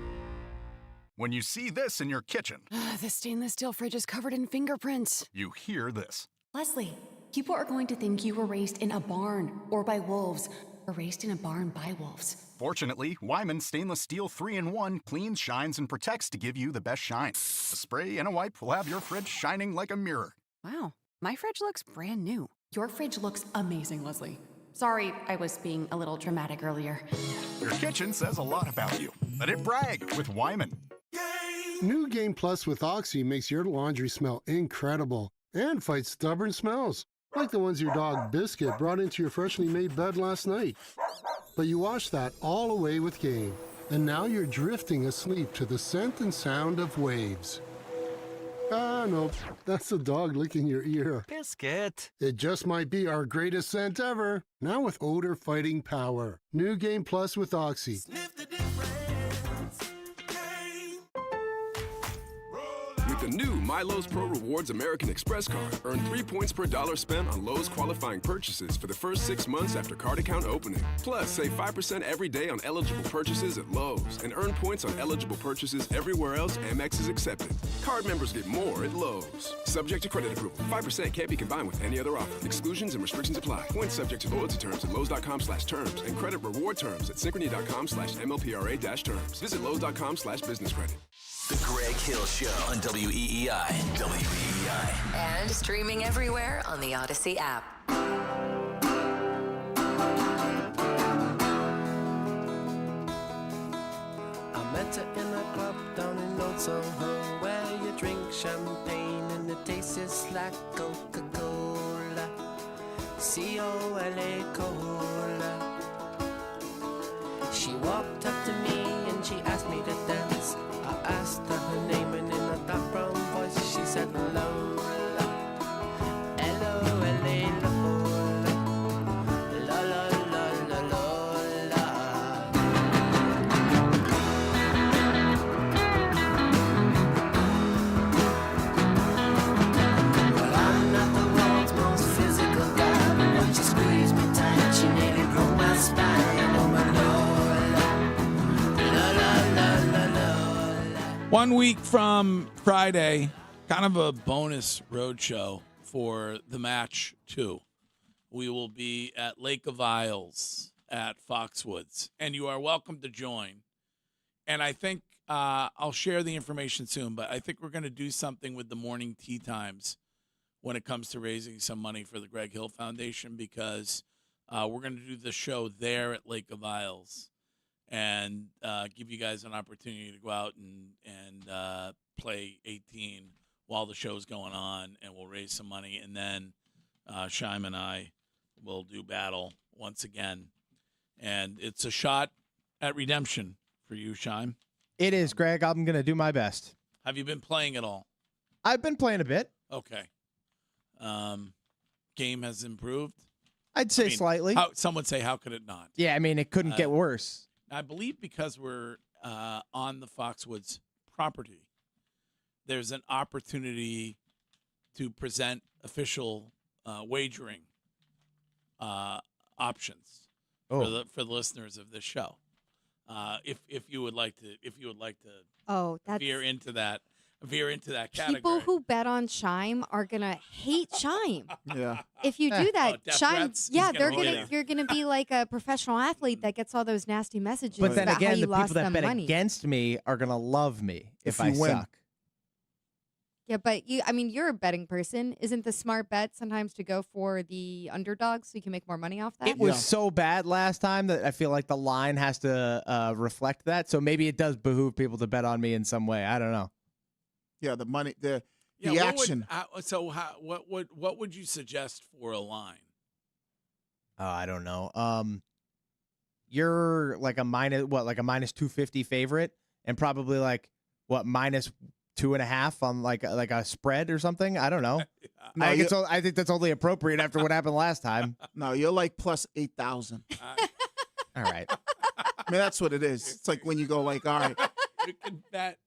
When you see this in your kitchen, the stainless steel fridge is covered in fingerprints. You hear this. Leslie, people are going to think you were raised in a barn or by wolves, or raised in a barn by wolves. Fortunately, Wyman Stainless Steel 3-in-1 cleans, shines, and protects to give you the best shine. A spray and a wipe will have your fridge shining like a mirror. Wow, my fridge looks brand new. Your fridge looks amazing, Leslie. Sorry, I was being a little dramatic earlier. Your kitchen says a lot about you. Let it brag with Wyman. New Game Plus with Oxy makes your laundry smell incredible and fights stubborn smells, like the ones your dog Biscuit brought into your freshly made bed last night. But you washed that all away with Game, and now you're drifting asleep to the scent and sound of waves. Nope, that's the dog licking your ear. Biscuit. It just might be our greatest scent ever, now with odor-fighting power. New Game Plus with Oxy. With the new My Lowe's Pro Rewards American Express card, earn 3 points per dollar spent on Lowe's qualifying purchases for the first 6 months after card account opening. Plus, save 5% every day on eligible purchases at Lowe's and earn points on eligible purchases everywhere else Amex is accepted. Card members get more at Lowe's. Subject to credit approval. 5% can't be combined with any other offer. Exclusions and restrictions apply. Points subject to loyalty terms at Lowe's.com/terms and credit reward terms at Synchrony.com/MLPRA-terms. Visit Lowe's.com/business credit. The Greg Hill Show on WEEI. WEEI. And streaming everywhere on the Odyssey app. I met her in a club down in Old Soho, where you drink champagne and it tastes like Coca-Cola. C-O-L-A Cola. She walked up to me and she asked me to dance. I asked her her name and in a dark brown voice she said Lola. L-O-L-A Lola. La la la la Lola. Well, I'm not the world's most physical guy, but when she squeezed me tight, she nearly broke my spine. Oh my Lola. La la la la la. 1 week from Friday, kind of a bonus road show for the match 2. We will be at Lake of Isles at Foxwoods, and you are welcome to join. And I think I'll share the information soon, but I think we're going to do something with the morning tee times when it comes to raising some money for the Greg Hill Foundation, because we're going to do the show there at Lake of Isles and give you guys an opportunity to go out and play 18 while the show's going on, and we'll raise some money. And then Shime and I will do battle once again. And it's a shot at redemption for you, Shime. It is, Greg. I'm going to do my best. Have you been playing at all? I've been playing a bit. Okay. Game has improved? I'd say slightly. Some would say, how could it not? Yeah, I mean, it couldn't get worse. I believe because we're on the Foxwoods property, there's an opportunity to present official wagering options for the listeners of this show. If you would like to veer into that category. People who bet on Shime are gonna hate Shime. Yeah. If you do that, Shime, threats? yeah, He's you're gonna be like a professional athlete that gets all those nasty messages But then about how again, you the lost people that them bet money. against me are going to love me if I you win. suck. Yeah, but you're a betting person. Isn't the smart bet sometimes to go for the underdog so you can make more money off that? It was so bad last time that I feel like the line has to reflect that. So maybe it does behoove people to bet on me in some way. I don't know. Yeah, the money, the what action. What would you suggest for a line? Oh, I don't know. You're like a minus 250 favorite, and probably like minus 2.5 on like a spread or something. I don't know. No, I think that's only appropriate after what happened last time. No, you're like plus 8,000. All right. I mean, that's what it is. It's like when you go like, all right, You can bet.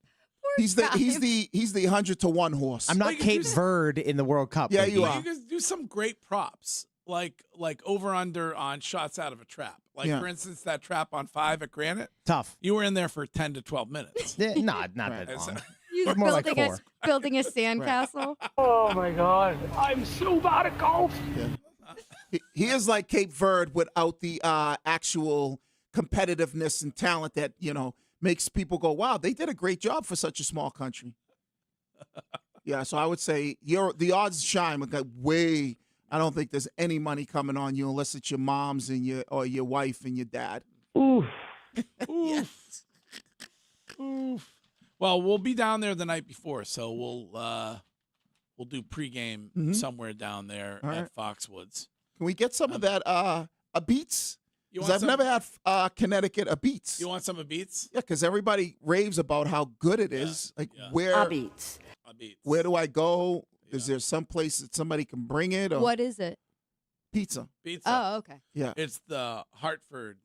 he's the 100-to-1 horse. I'm not Cape Verde in the World Cup. Yeah, Mikey. you are. You can do some great props, like over under on shots out of a trap. Like Yeah. for instance, that trap on 5 at Granite. Tough. You were in there for 10 to 12 minutes. Yeah, not that Right. long. You're More like building 4. building a sandcastle. Oh my God, I'm so bad at golf. He is like Cape Verde without the actual competitiveness and talent that makes people go, wow, they did a great job for such a small country. Yeah, so I would say the odds shine way. I don't think there's any money coming on you unless it's your mom's and your wife and your dad. Oof. Oof. Oof. Well, we'll be down there the night before, so we'll do pregame somewhere down there at Foxwoods. Can we get some of that a Beats? You Because want I've some? never had Connecticut a Beats. You want some of Beats? Yeah, because everybody raves about how good it is. Like where A Beats. Where do I go? Is there some place that somebody can bring it? Or What is it? Pizza. Pizza. Oh, okay. Yeah. It's the Hartford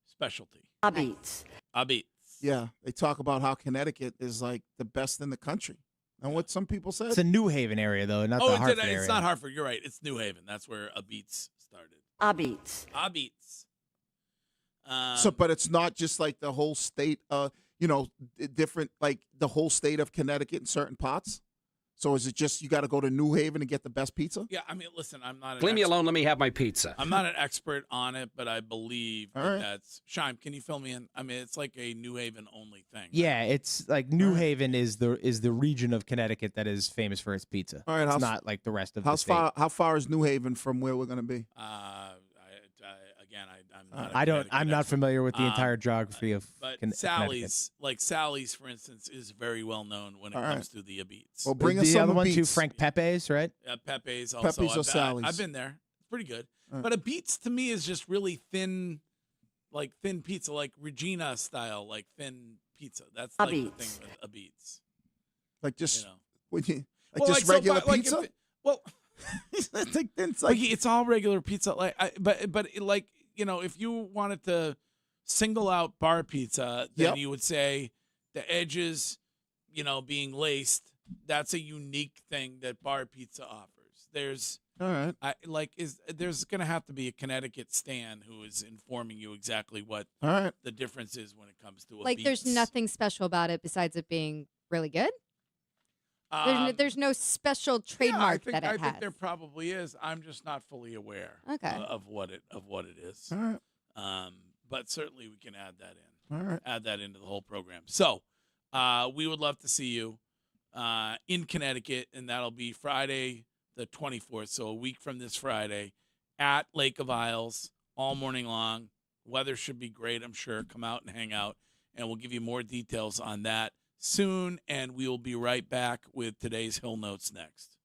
specialty. A Beats. A Beats. Yeah, they talk about how Connecticut is like the best in the country. And what some people said. It's a New Haven area though, not the Hartford area. It's not Hartford. You're right. It's New Haven. That's where A Beats started. A Beats. A Beats. But it's not just like the whole state. Different like the whole state of Connecticut in certain parts. So is it just you got to go to New Haven to get the best pizza? Yeah, I mean, listen, I'm not. Leave me alone. Let me have my pizza. I'm not an expert on it, but I believe All right. that's. Shime, can you fill me in? I mean, it's like a New Haven only thing. Yeah, it's like New Haven is the region of Connecticut that is famous for its pizza. All right, it's how's- not like the rest of the state. How far is New Haven from where we're going to be? I'm not familiar with the entire geography of But Connecticut. Sally's, for instance, is very well known when it All right. comes to the Beats. Well, bring us the some other one too, Beats. Frank Pepe's, right? Pepe's also. Pepe's or Sally's? I've been there. It's pretty good. All right. But a Beats to me is just really thin, like thin pizza, like Regina style, like thin pizza. That's A like the Beats. thing with a Beats. Like just You know. would you, like Well, just so regular if I- like, pizza? if it- well, it's like it's all regular pizza. But like if you wanted to single out bar pizza, then Yep. you would say the edges, being laced. That's a unique thing that bar pizza offers. There's all right. There's going to have to be a Connecticut stan who is informing you exactly what All right. the difference is when it comes to a Like, there's Beats. nothing special about it besides it being really good. There's no special trademark that it I has. think there probably is. I'm just not fully aware Okay. of what it is. All right. But certainly we can add that in. All right. Add that into the whole program. So we would love to see you in Connecticut, and that'll be Friday, the 24th, so a week from this Friday, at Lake of Isles all morning long. Weather should be great, I'm sure. Come out and hang out, and we'll give you more details on that soon, and we will be right back with today's Hill Notes next.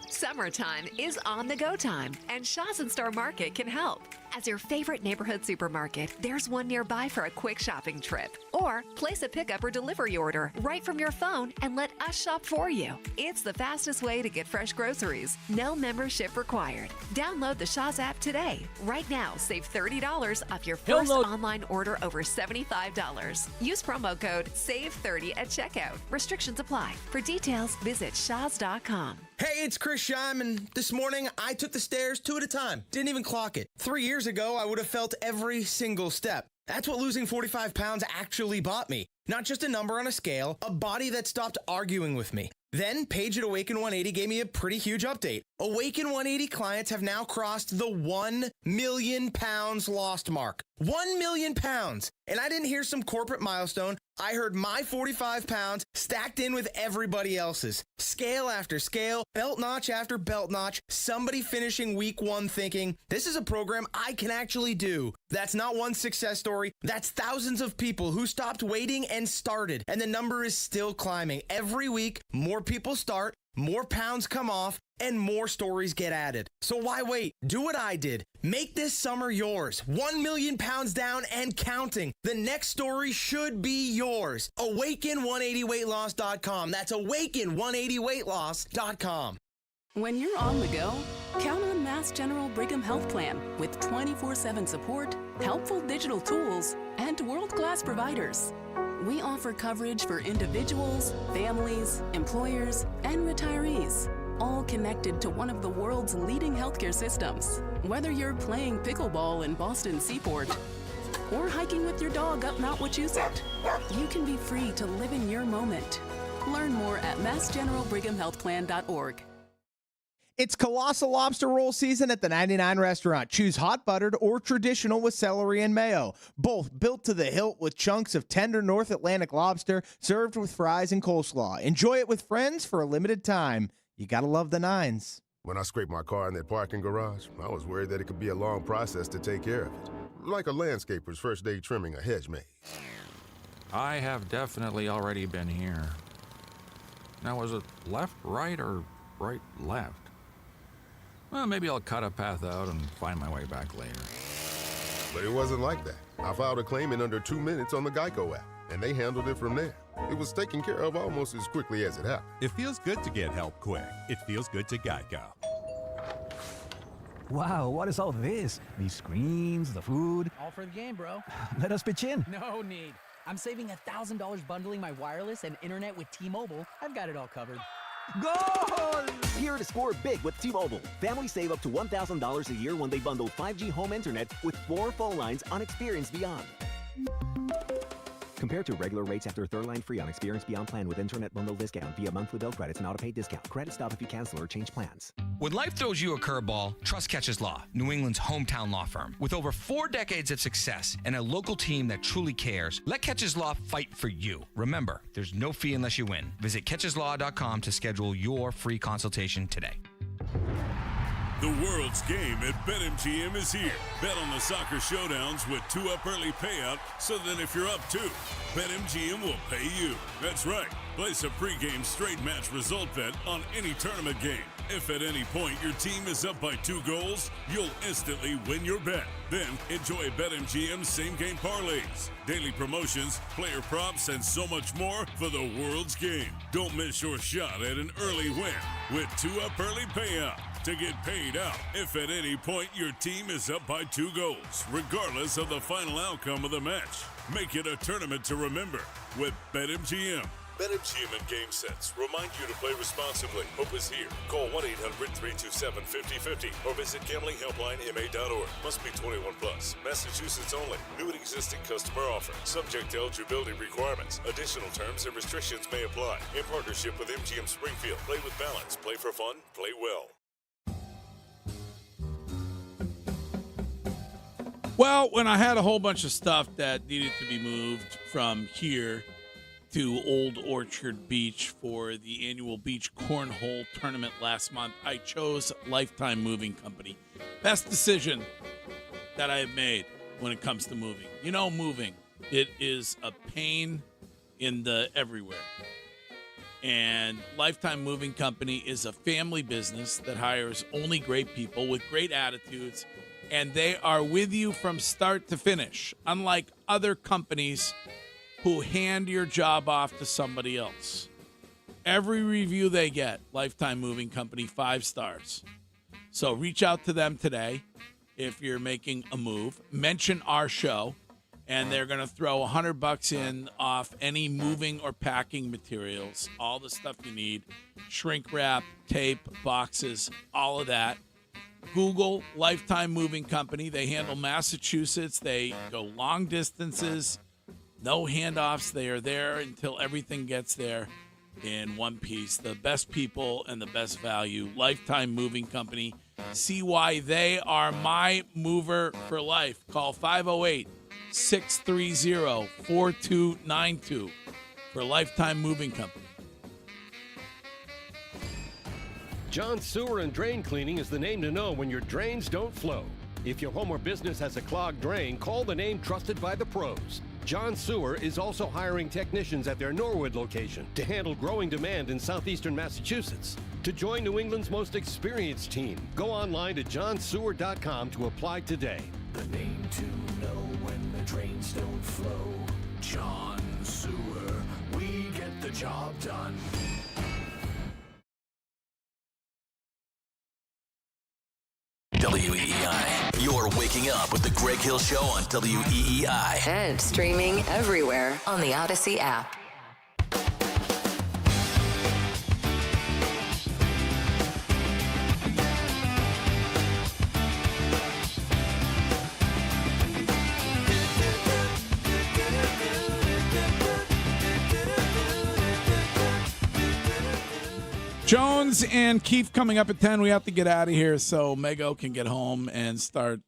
Summertime is on-the-go time, and Shaw's and Star Market can help. As your favorite neighborhood supermarket, there's one nearby for a quick shopping trip. Or place a pickup or delivery order right from your phone and let us shop for you. It's the fastest way to get fresh groceries. No membership required. Download the Shaw's app today. Right now, save $30 off your first online order over $75. Use promo code SAVE30 at checkout. Restrictions apply. For details, visit shaws.com. Hey, it's Chris Shyman. This morning, I took the stairs 2 at a time. Didn't even clock it. 3 years ago, I would have felt every single step. That's what losing 45 pounds actually bought me. Not just a number on a scale, a body that stopped arguing with me. Then, Paige at Awaken 180 gave me a pretty huge update. Awaken 180 clients have now crossed the 1 million pounds lost mark. 1 million pounds! And I didn't hear some corporate milestone. I heard my 45 pounds stacked in with everybody else's. Scale after scale, belt notch after belt notch, somebody finishing week 1 thinking, this is a program I can actually do. That's not one success story. That's thousands of people who stopped waiting and started. And the number is still climbing. Every week, more people start, more pounds come off, and more stories get added. So why wait? Do what I did. Make this summer yours. 1 million pounds down and counting. The next story should be yours. Awaken180weightloss.com. That's Awaken180weightloss.com. When you're on the go, count on Mass General Brigham Health Plan with 24/7 support, helpful digital tools, and world-class providers. We offer coverage for individuals, families, employers, and retirees, all connected to one of the world's leading healthcare systems. Whether you're playing pickleball in Boston Seaport or hiking with your dog up Mount Wachusett, you can be free to live in your moment. Learn more at massgeneralbrighamhealthplan.org. It's Colossal Lobster Roll season at the 99 restaurant. Choose hot buttered or traditional with celery and mayo. Both built to the hilt with chunks of tender North Atlantic lobster served with fries and coleslaw. Enjoy it with friends for a limited time. You gotta love the nines. When I scraped my car in that parking garage, I was worried that it could be a long process to take care of it. Like a landscaper's first day trimming a hedge maze. I have definitely already been here. Now, was it left, right, or right, left? Well, maybe I'll cut a path out and find my way back later. But it wasn't like that. I filed a claim in under 2 minutes on the Geico app, and they handled it from there. It was taken care of almost as quickly as it happened. It feels good to get help quick. It feels good to Geico. Wow, what is all this? These screens, the food. All for the game, bro. Let us pitch in. No need. I'm saving $1,000 bundling my wireless and internet with T-Mobile. I've got it all covered. Goal! Here to score big with T-Mobile. Families save up to $1,000 a year when they bundle 5G home internet with 4 phone lines on Experience Beyond. Compared to regular rates after third line free on Experience Beyond plan with internet bundle discount via monthly bill credits and auto-pay discount. Credit stop if you cancel or change plans. When life throws you a curveball, trust Catches Law, New England's hometown law firm. With over 4 decades of success and a local team that truly cares, let Catches Law fight for you. Remember, there's no fee unless you win. Visit catcheslaw.com to schedule your free consultation today. The world's game at BetMGM is here. Bet on the soccer showdowns with 2 up early payout, so that if you're up 2, BetMGM will pay you. That's right. Place a pregame straight match result bet on any tournament game. If at any point your team is up by 2 goals, you'll instantly win your bet. Then enjoy BetMGM's same-game parlays, daily promotions, player props, and so much more for the world's game. Don't miss your shot at an early win with 2 up early payout. To get paid out if at any point your team is up by 2 goals, regardless of the final outcome of the match. Make it a tournament to remember with BetMGM. BetMGM and GameSense remind you to play responsibly. Hope is here. Call 1-800-327-5050 or visit gamblinghelplinema.org. Must be 21 plus. Massachusetts only. New and existing customer offer. Subject to eligibility requirements. Additional terms and restrictions may apply. In partnership with MGM Springfield. Play with balance. Play for fun. Play well. Well, when I had a whole bunch of stuff that needed to be moved from here to Old Orchard Beach for the annual beach cornhole tournament last month. I chose Lifetime Moving Company. Best decision that I have made when it comes to moving. You know, moving, it is a pain in the everywhere. And Lifetime Moving Company is a family business that hires only great people with great attitudes, and they are with you from start to finish, unlike other companies who hand your job off to somebody else. Every review they get, Lifetime Moving Company, 5 stars. So reach out to them today if you're making a move. Mention our show, and they're going to throw $100 in off any moving or packing materials, all the stuff you need, shrink wrap, tape, boxes, all of that. Google Lifetime Moving Company. They handle Massachusetts. They go long distances, no handoffs. They are there until everything gets there in one piece. The best people and the best value. Lifetime Moving Company. See why they are my mover for life. Call 508-630-4292 for Lifetime Moving Company. John Sewer and Drain Cleaning is the name to know when your drains don't flow. If your home or business has a clogged drain, call the name trusted by the pros. John Sewer is also hiring technicians at their Norwood location to handle growing demand in southeastern Massachusetts. To join New England's most experienced team, go online to johnsewer.com to apply today. The name to know when the drains don't flow. John Sewer, we get the job done. WEEI. You're waking up with the Greg Hill Show on WEEI. And streaming everywhere on the Odyssey app. Jones and Keith coming up at 10. We have to get out of here so Mego can get home and start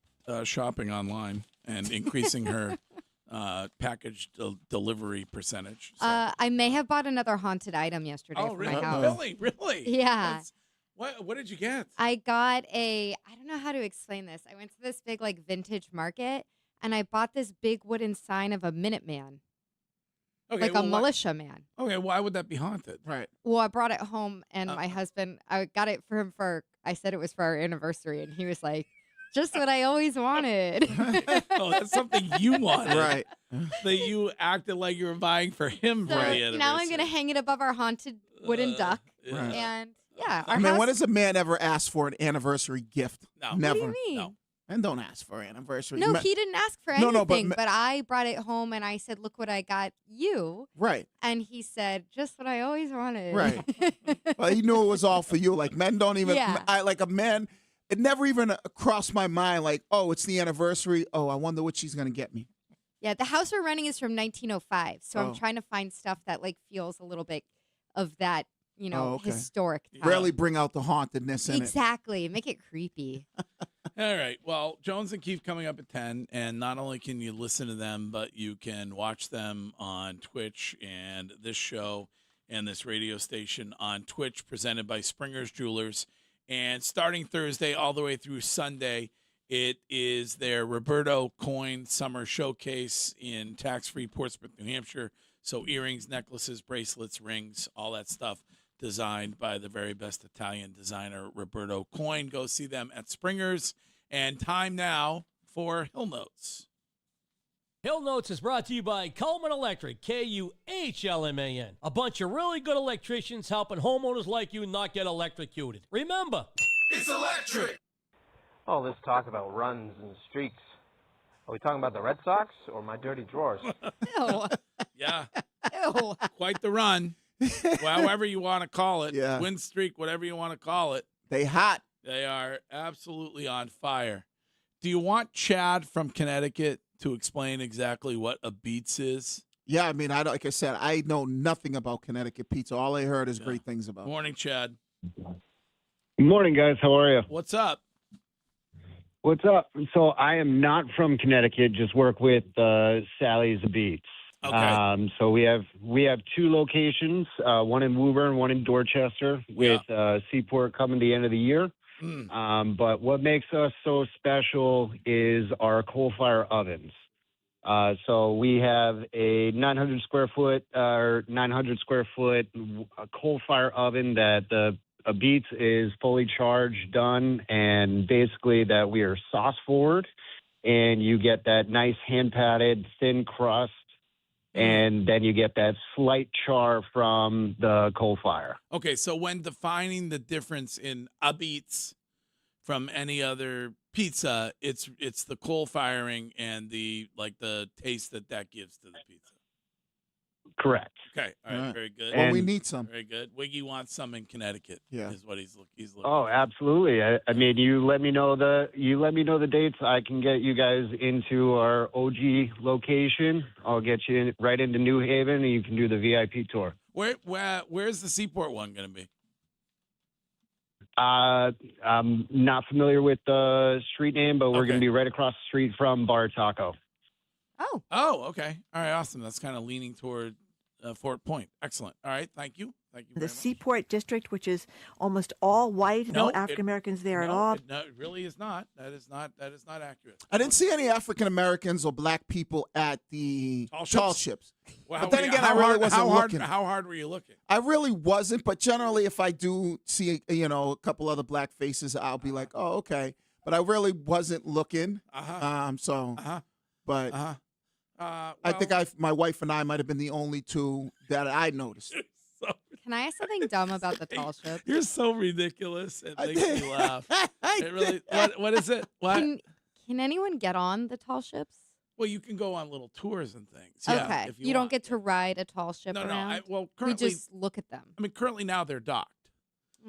shopping online and increasing her package delivery percentage. So. I may have bought another haunted item yesterday for my house. Really? Yeah. What did you get? I got I don't know how to explain this. I went to this big vintage market and I bought this big wooden sign of a Minuteman. Okay, a militia man. Okay, why would that be haunted? Right. Well, I brought it home, and my husband, I got it for him I said it was for our anniversary, and he was like, just what I always wanted. Oh, that's something you wanted. Right. That you acted like you were buying for him for the anniversary. Now I'm going to hang it above our haunted wooden duck. Right. And, yeah. I mean, when does a man ever ask for an anniversary gift? No. Never. What do you mean? No. And don't ask for an anniversary. No, he didn't ask for anything, No, but I brought it home and I said, look what I got you. Right. And he said, just what I always wanted. Right. Well, he knew it was all for you. Like, men don't even, like a man, it never even crossed my mind, like, oh, it's the anniversary. Oh, I wonder what she's going to get me. Yeah, the house we're renting is from 1905. So I'm Oh. trying to find stuff that feels a little bit of that, Okay. historic time. Really bring out the hauntedness in it. Exactly. Make it creepy. All right. Well, Jones and Keith coming up at 10, and not only can you listen to them, but you can watch them on Twitch and this show and this radio station on Twitch, presented by Springer's Jewelers. And starting Thursday all the way through Sunday, it is their Roberto Coin Summer Showcase in tax-free Portsmouth, New Hampshire. So earrings, necklaces, bracelets, rings, all that stuff designed by the very best Italian designer, Roberto Coin. Go see them at Springer's. And time now for Hill Notes. Hill Notes is brought to you by Coleman Electric, Kuhlman. A bunch of really good electricians helping homeowners like you not get electrocuted. Remember, It's electric. All this talk about runs and streaks. Are we talking about the Red Sox or my dirty drawers? Ew. Yeah. Ew. Quite the run. However you want to call it. Yeah. Win streak, whatever you want to call it. They hot. They are absolutely on fire. Do you want Chad from Connecticut to explain exactly what a Beats is? Yeah, I mean, like I said, I know nothing about Connecticut pizza. All I heard is great things about it. Morning, Chad. Good morning, guys. How are you? What's up? What's up? So I am not from Connecticut, just work with Sally's Beats. Okay. So we have 2 locations, one in Woburn, one in Dorchester, with Seaport coming the end of the year. But what makes us so special is our coal fire ovens. So we have a 900 square foot coal fire oven that a Beats is fully charged, done, and basically that we are sauce forward, and you get that nice hand patted thin crust. And then you get that slight char from the coal fire. Okay, so when defining the difference in a Beats from any other pizza, it's the coal firing and the taste that gives to the pizza. Correct. Okay, all right, very good. Well, we need some. Very good. Wiggy wants some in Connecticut. Is what he's looking. Oh, absolutely. I mean, you let me know the dates. I can get you guys into our OG location. I'll get you right into New Haven, and you can do the VIP tour. Where's the Seaport one going to be? I'm not familiar with the street name, but we're going to be right across the street from Bar Taco. Oh, okay. All right, awesome. That's kind of leaning toward Fort Point. Excellent. All right, thank you. Thank you very The Seaport District, which is almost all white, no African Americans there at all. It really is not. That is not accurate. I didn't see any African Americans or black people at the tall ships. Well, but then again, I really wasn't looking. How hard were you looking? I really wasn't, but generally, if I do see a couple other black faces, I'll be like, oh, okay. But I really wasn't looking. But I think my wife and I might have been the only two that I noticed. Can I ask something dumb about the tall ship? You're so ridiculous. It makes me laugh. It really. What is it? What? Can anyone get on the tall ships? Well, you can go on little tours and things. Okay. If you don't get to ride a tall ship No. around? Well, we currently just look at them. I mean, currently now they're docked.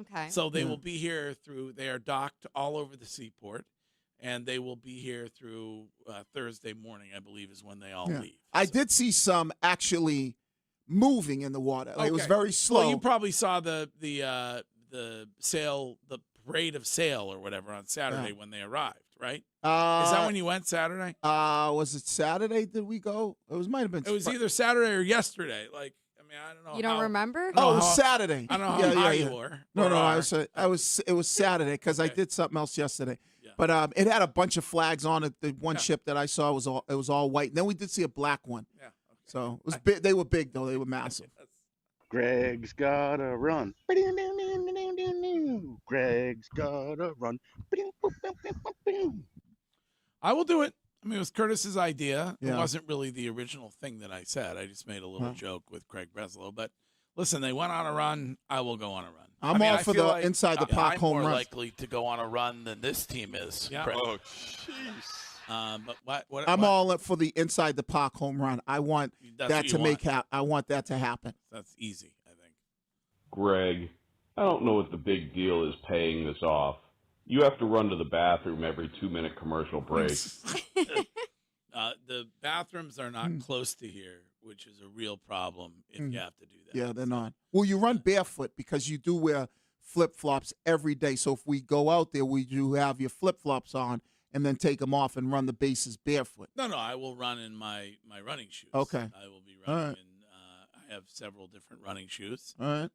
Okay. So they will be here they are docked all over the seaport, and they will be here through Thursday morning, I believe, is when they all leave. I did see some actually moving in the water. It was very slow. Well, you probably saw the parade of sail or whatever on Saturday when they arrived, right? Is that when you went Saturday? Was it Saturday? Did we go? Might have been. It was either Saturday or yesterday. I don't know. You don't remember? Oh, it was Saturday. I don't know how high you were. It was Saturday because I did something else yesterday. Yeah. But it had a bunch of flags on it. The one ship that I saw was all white. And then we did see a black one. Yeah. Okay. So it was big. They were big though. They were massive. Greg's gotta run. Greg's gotta run. I will do it. I mean, it was Curtis's idea. It wasn't really the original thing that I said. I just made a little joke with Craig Breslow. But listen, they went on a run. I will go on a run. I'm all for the inside the park home run. I'm more likely to go on a run than this team is. Yeah. Oh, jeez. But I'm all up for the inside the park home run. I want that to make happen. I want that to happen. That's easy, I think. Greg, I don't know what the big deal is paying this off. You have to run to the bathroom every 2-minute commercial break. The bathrooms are not close to here, which is a real problem if you have to do that. Yeah, they're not. Well, you run barefoot because you do wear flip-flops every day. So if we go out there, we do have your flip-flops on and then take them off and run the bases barefoot. No, I will run in my running shoes. Okay. I will be running in I have several different running shoes. All right.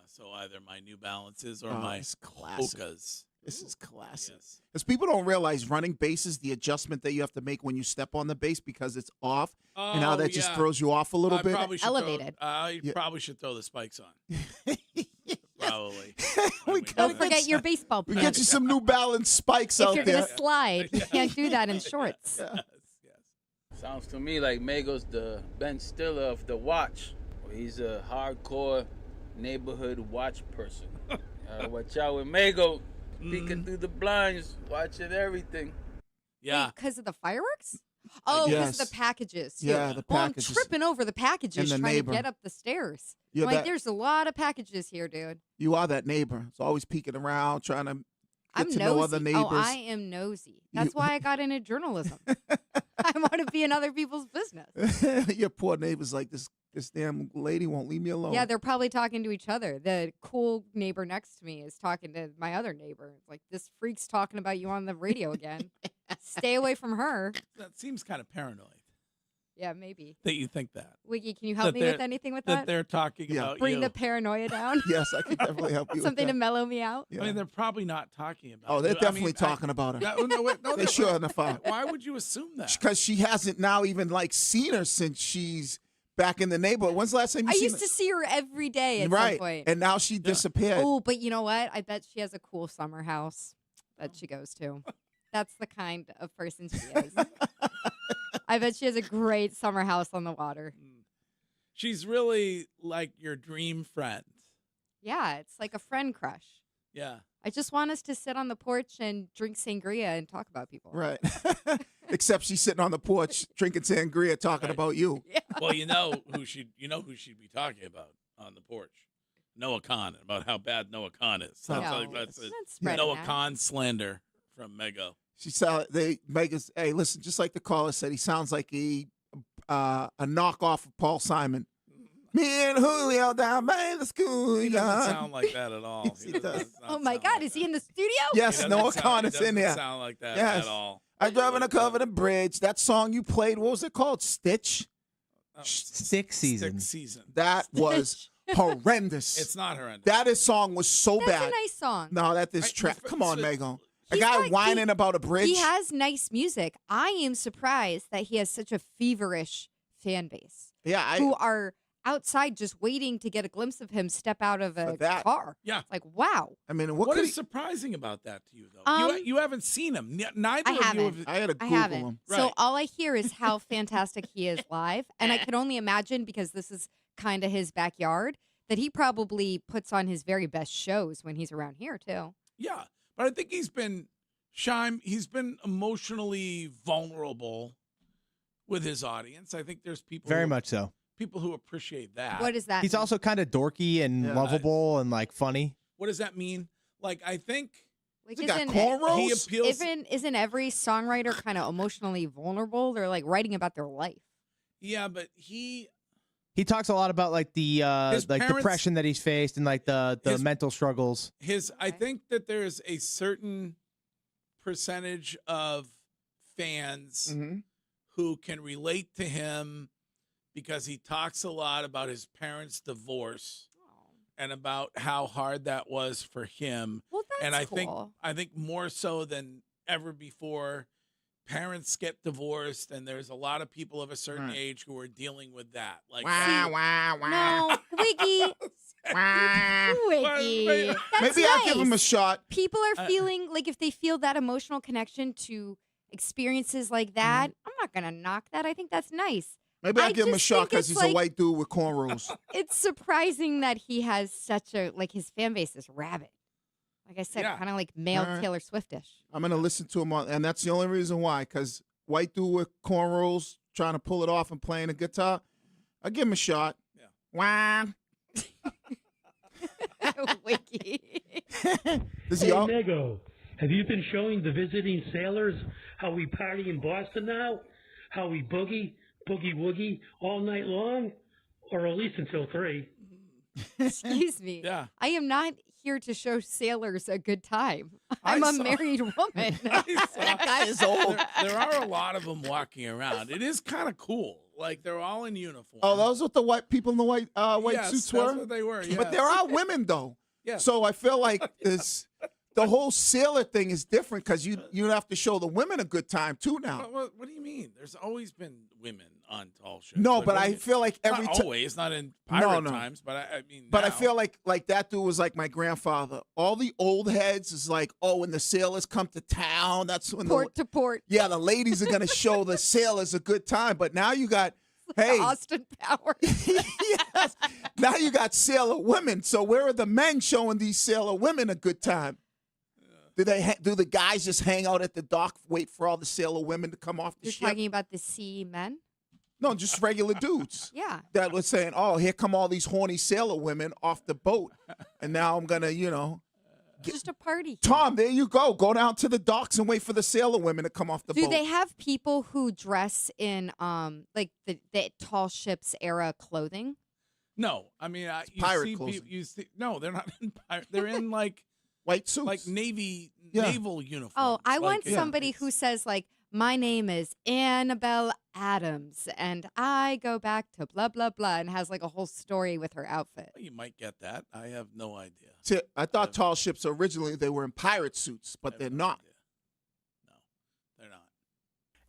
So either my New Balances or my Hokas. This is classic. Because people don't realize running bases, the adjustment that you have to make when you step on the base because it's off, and how that just throws you off a little bit. Elevated. You probably should throw the spikes on. Probably. Don't forget your baseball We pants. get you some New Balance spikes If out you're there. going to slide, you can't do that in shorts. Sounds to me like Mago's the Ben Stiller of the watch. He's a hardcore neighborhood watch person. Watch out with Mago. Peeking through the blinds, watching everything. Yeah. Because of the fireworks? Oh, because of the packages. Too. Yeah, the packages. I'm tripping over the packages And the trying neighbor. to get up the stairs. You're Like, that- there's a lot of packages here, dude. You are that neighbor. It's always peeking around, trying to get I'm to nosy. know other neighbors. Oh, I am nosy. That's why I got into journalism. I want to be in other people's business. Your poor neighbor's like, this damn lady won't leave me alone. Yeah, they're probably talking to each other. The cool neighbor next to me is talking to my other neighbor. It's like, this freak's talking about you on the radio again. Stay away from her. That seems kind of paranoid. Yeah, maybe. that you think that. Wiggy, can you help me with anything with that? They're talking about Bring you. the paranoia down. Yes, I can definitely help you. Something with to that. mellow me out. Yeah. I mean, they're probably not talking about. Oh, they're you. definitely talking about her. No, They sure enough are. Why would you assume that? Because she hasn't now even seen her since she's back in the neighborhood. When's the last time you I seen used her? to see her every day at Right, some point. and now she disappeared. Oh, but you know what? I bet she has a cool summer house that she goes to. That's the kind of person she is. I bet she has a great summer house on the water. She's really like your dream friend. Yeah, it's like a friend crush. Yeah. I just want us to sit on the porch and drink sangria and talk about people. Right. Except she's sitting on the porch drinking sangria, talking about you. Yeah. Well, you know who she'd be talking about on the porch. Noah Khan, about how bad Noah Khan is. Sounds like that's not spreading Noah that. Khan slander from Mego. Megan's. Hey, listen, just like the caller said, he sounds like a knockoff of Paul Simon. Me and Julio down by the schoolyard. He doesn't sound like that at all. Yes, he does. Oh my God, is he in the studio? Yes, Noah Khan is in there. Doesn't sound like that Yes. at all. I drove in a covered bridge. That song you played, what was it called? Stitch? Sixth season. Sixth season. That was horrendous. It's not horrendous. That song was so That's bad. a nice song. No, that is trash. Come on, Megan. A He's guy got- whining about a bridge. He has nice music. I am surprised that he has such a feverish fan base. Yeah, who are outside just waiting to get a glimpse of him step out of a car. Yeah. It's like, wow. I mean, What is surprising about that to you, though? You haven't seen him. Neither I of you haven't. have. I had to I Google haven't. him. So all I hear is how fantastic he is live. And I can only imagine, because this is kind of his backyard, that he probably puts on his very best shows when he's around here, too. Yeah, but I think he's been emotionally vulnerable with his audience. I think there's people Very much so. People who appreciate that. What does that He's mean? also kind of dorky and lovable and funny. What does that mean? Like, I think Like, He got isn't, cornrows? he appeals. isn't every songwriter kind of emotionally vulnerable? They're like writing about their life. Yeah, but he talks a lot about the His parents- depression that he's faced and the His- mental struggles. I think that there's a certain percentage of fans Mm-hmm. who can relate to him because he talks a lot about his parents' divorce and about how hard that was for him. Well, that's and I cool. think more so than ever before, parents get divorced, and there's a lot of people of a certain age who are dealing with that. Like, No, Wiggy. Wiggy. That's Maybe I'll give him a nice. shot. People are feeling like if they feel that emotional connection to experiences like that, I'm not going to knock that. I think that's nice. Maybe I'll I give him a just shot think because it's he's a white dude with cornrows. It's surprising that he has such a, his fan base is rabid. Like I said, Yeah. kind of like male All right. Taylor Swiftish. I'm going to listen to him, and that's the only reason why, because white dude with cornrows trying to pull it off and playing a guitar, I'll give him a shot. Yeah. Wow. Wiggy. Does he Hey, all- Nego, have you been showing the visiting sailors how we party in Boston now? How we boogie woogie all night long? Or at least until 3. Excuse me. Yeah. I am not here to show sailors a good time. I'm a married woman. That guy is old. There are a lot of them walking around. It is kind of cool. Like, they're all in uniform. Oh, those what the white people in the white Yes, suits that's were? what they were, But there yes. are women, though. Yeah. So I feel like the whole sailor thing is different because you have to show the women a good time, too, now. What do you mean? There's always been women on tall ships. No, Like, but what do I you- feel like every not time. always, not in pirate No. times, but I mean. But I now. feel like that dude was like my grandfather. All the old heads is like, oh, when the sailors come to town, that's when Port to port. Yeah, the ladies are gonna show the sailors a good time. But now you got, hey, Austin Powers. yes, now you got sailor women. So where are the men showing these sailor women a good time? Do the guys just hang out at the dock, wait for all the sailor women to come off the You're ship? talking about the sea men? No, just regular dudes. Yeah. That was saying, oh, here come all these horny sailor women off the boat. And now I'm going to, Just a party. Tom, there you go. Go down to the docks and wait for the sailor women to come off the Do boat. they have people who dress in like the tall ships era clothing? No, I mean, you pirate see, clothing. you see, no, they're not in pirate. They're in like white suits, like naval uniform. Oh, I want Like, somebody who says like my name is Annabelle Adams, and I go back to blah, blah, blah, and has like a whole story with her outfit. You might get that. I have no idea. See, I thought tall ships originally they were in pirate suits, but they're not. They're not.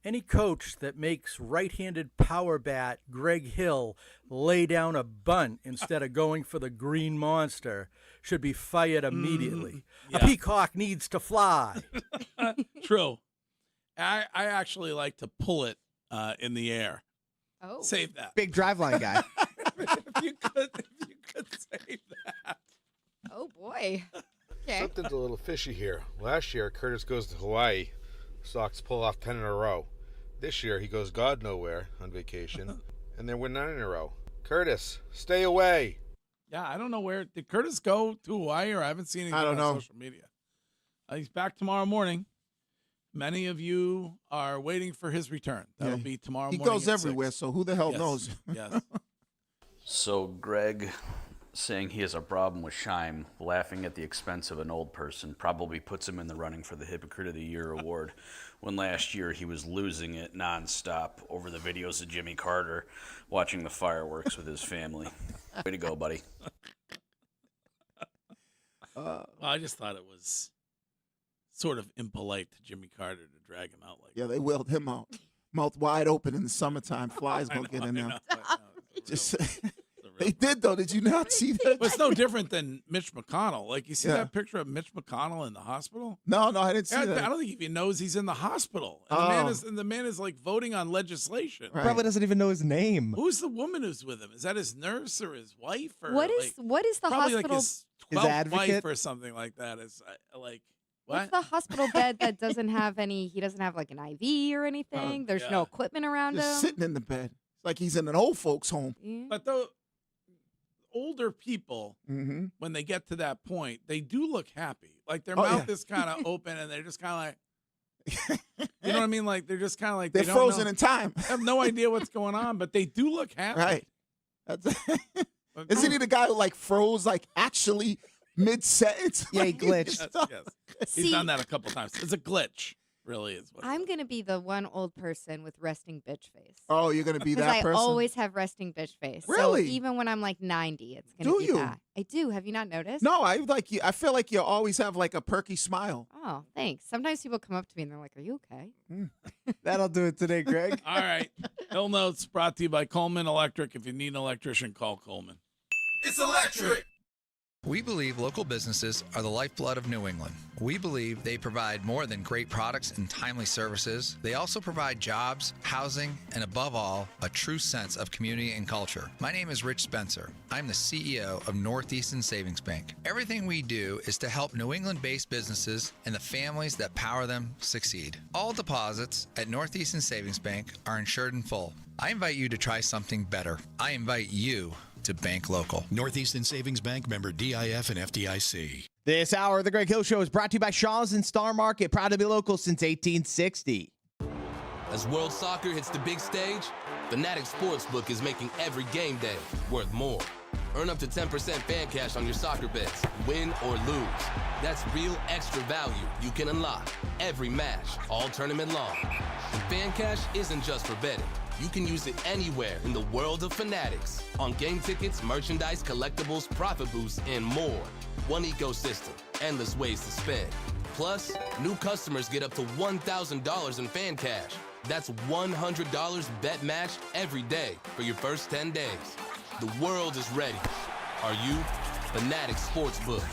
Any coach that makes right-handed power bat Greg Hill lay down a bunt instead of going for the green monster should be fired immediately. Yeah. A peacock needs to fly. True. I actually like to pull it in the air. Oh. Save that. Big driveline guy. if you could save that. Oh, boy. Okay. Something's a little fishy here. Last year, Curtis goes to Hawaii. Sox pull off 10 in a row. This year, he goes God nowhere on vacation, and then we're 9 in a row. Curtis, stay away. Yeah, I don't know where. Did Curtis go to Hawaii, or I haven't seen anything on social media? He's back tomorrow morning. Many of you are waiting for his return. That'll be tomorrow morning. He goes at everywhere, 6. so who the hell Yes. knows? Yes. So Greg saying he has a problem with Scheim, laughing at the expense of an old person, probably puts him in the running for the Hypocrite of the Year award, when last year he was losing it nonstop over the videos of Jimmy Carter watching the fireworks with his family. Way to go, buddy. Well, I just thought it was sort of impolite to Jimmy Carter to drag him out like Yeah, they wheeled him out, mouth wide open in the summertime. Flies gonna get in there. Just they did though. Did you not see that? But it's no different than Mitch McConnell. Like, you see Yeah. that picture of Mitch McConnell in the hospital? No, I didn't see I that. don't think he even knows he's in the hospital. And the man is like voting on legislation. Probably doesn't even know his name. Who's the woman who's with him? Is that his nurse or his wife? Or What is the probably hospital? like his 12th wife or something like that? Is like What's what? the hospital bed that doesn't have any? He doesn't have like an IV or anything. There's no equipment around Just him. sitting in the bed. It's like he's in an old folks' home. But the older people, when they get to that point, they do look happy. Like their mouth is kind of open, and they're just kind of like, you know what I mean? Like they're just kind of like They're they don't frozen know- in time. have no idea what's going on, but they do look happy. Right. Isn't he the guy who like froze like actually mid sentence? Yeah, he glitched. Yes. He's done that a couple times. It's a glitch, really is what. I'm gonna be the one old person with resting bitch face. Oh, you're gonna be Because that I person? always have resting bitch face. Really? So even when I'm like 90, it's gonna Do be you? that. I do. Have you not noticed? No, I like you. I feel like you always have like a perky smile. Oh, thanks. Sometimes people come up to me and they're like, "Are you okay?" That'll do it today, Greg. All right. Hill Notes brought to you by Coleman Electric. If you need an electrician, call Coleman. It's electric. We believe local businesses are the lifeblood of New England. We believe they provide more than great products and timely services. They also provide jobs, housing, and above all, a true sense of community and culture. My name is Rich Spencer. I'm the CEO of Northeastern Savings Bank. Everything we do is to help New England-based businesses and the families that power them succeed. All deposits at Northeastern Savings Bank are insured in full. I invite you to try something better. I invite you to bank local. Northeastern Savings Bank, member DIF and FDIC. This hour of the Greg Hill Show is brought to you by Shaw's and Star Market, proud to be local since 1860. As World Soccer hits the big stage, Fanatics Sportsbook is making every game day worth more. Earn up to 10% fan cash on your soccer bets, win or lose. That's real extra value you can unlock every match, all tournament long. And fan cash isn't just for betting. You can use it anywhere in the world of Fanatics. On game tickets, merchandise, collectibles, profit boosts, and more. One ecosystem, endless ways to spend. Plus, new customers get up to $1,000 in fan cash. That's $100 bet matched every day for your first 10 days. The world is ready. Are you? Fanatics Sportsbook.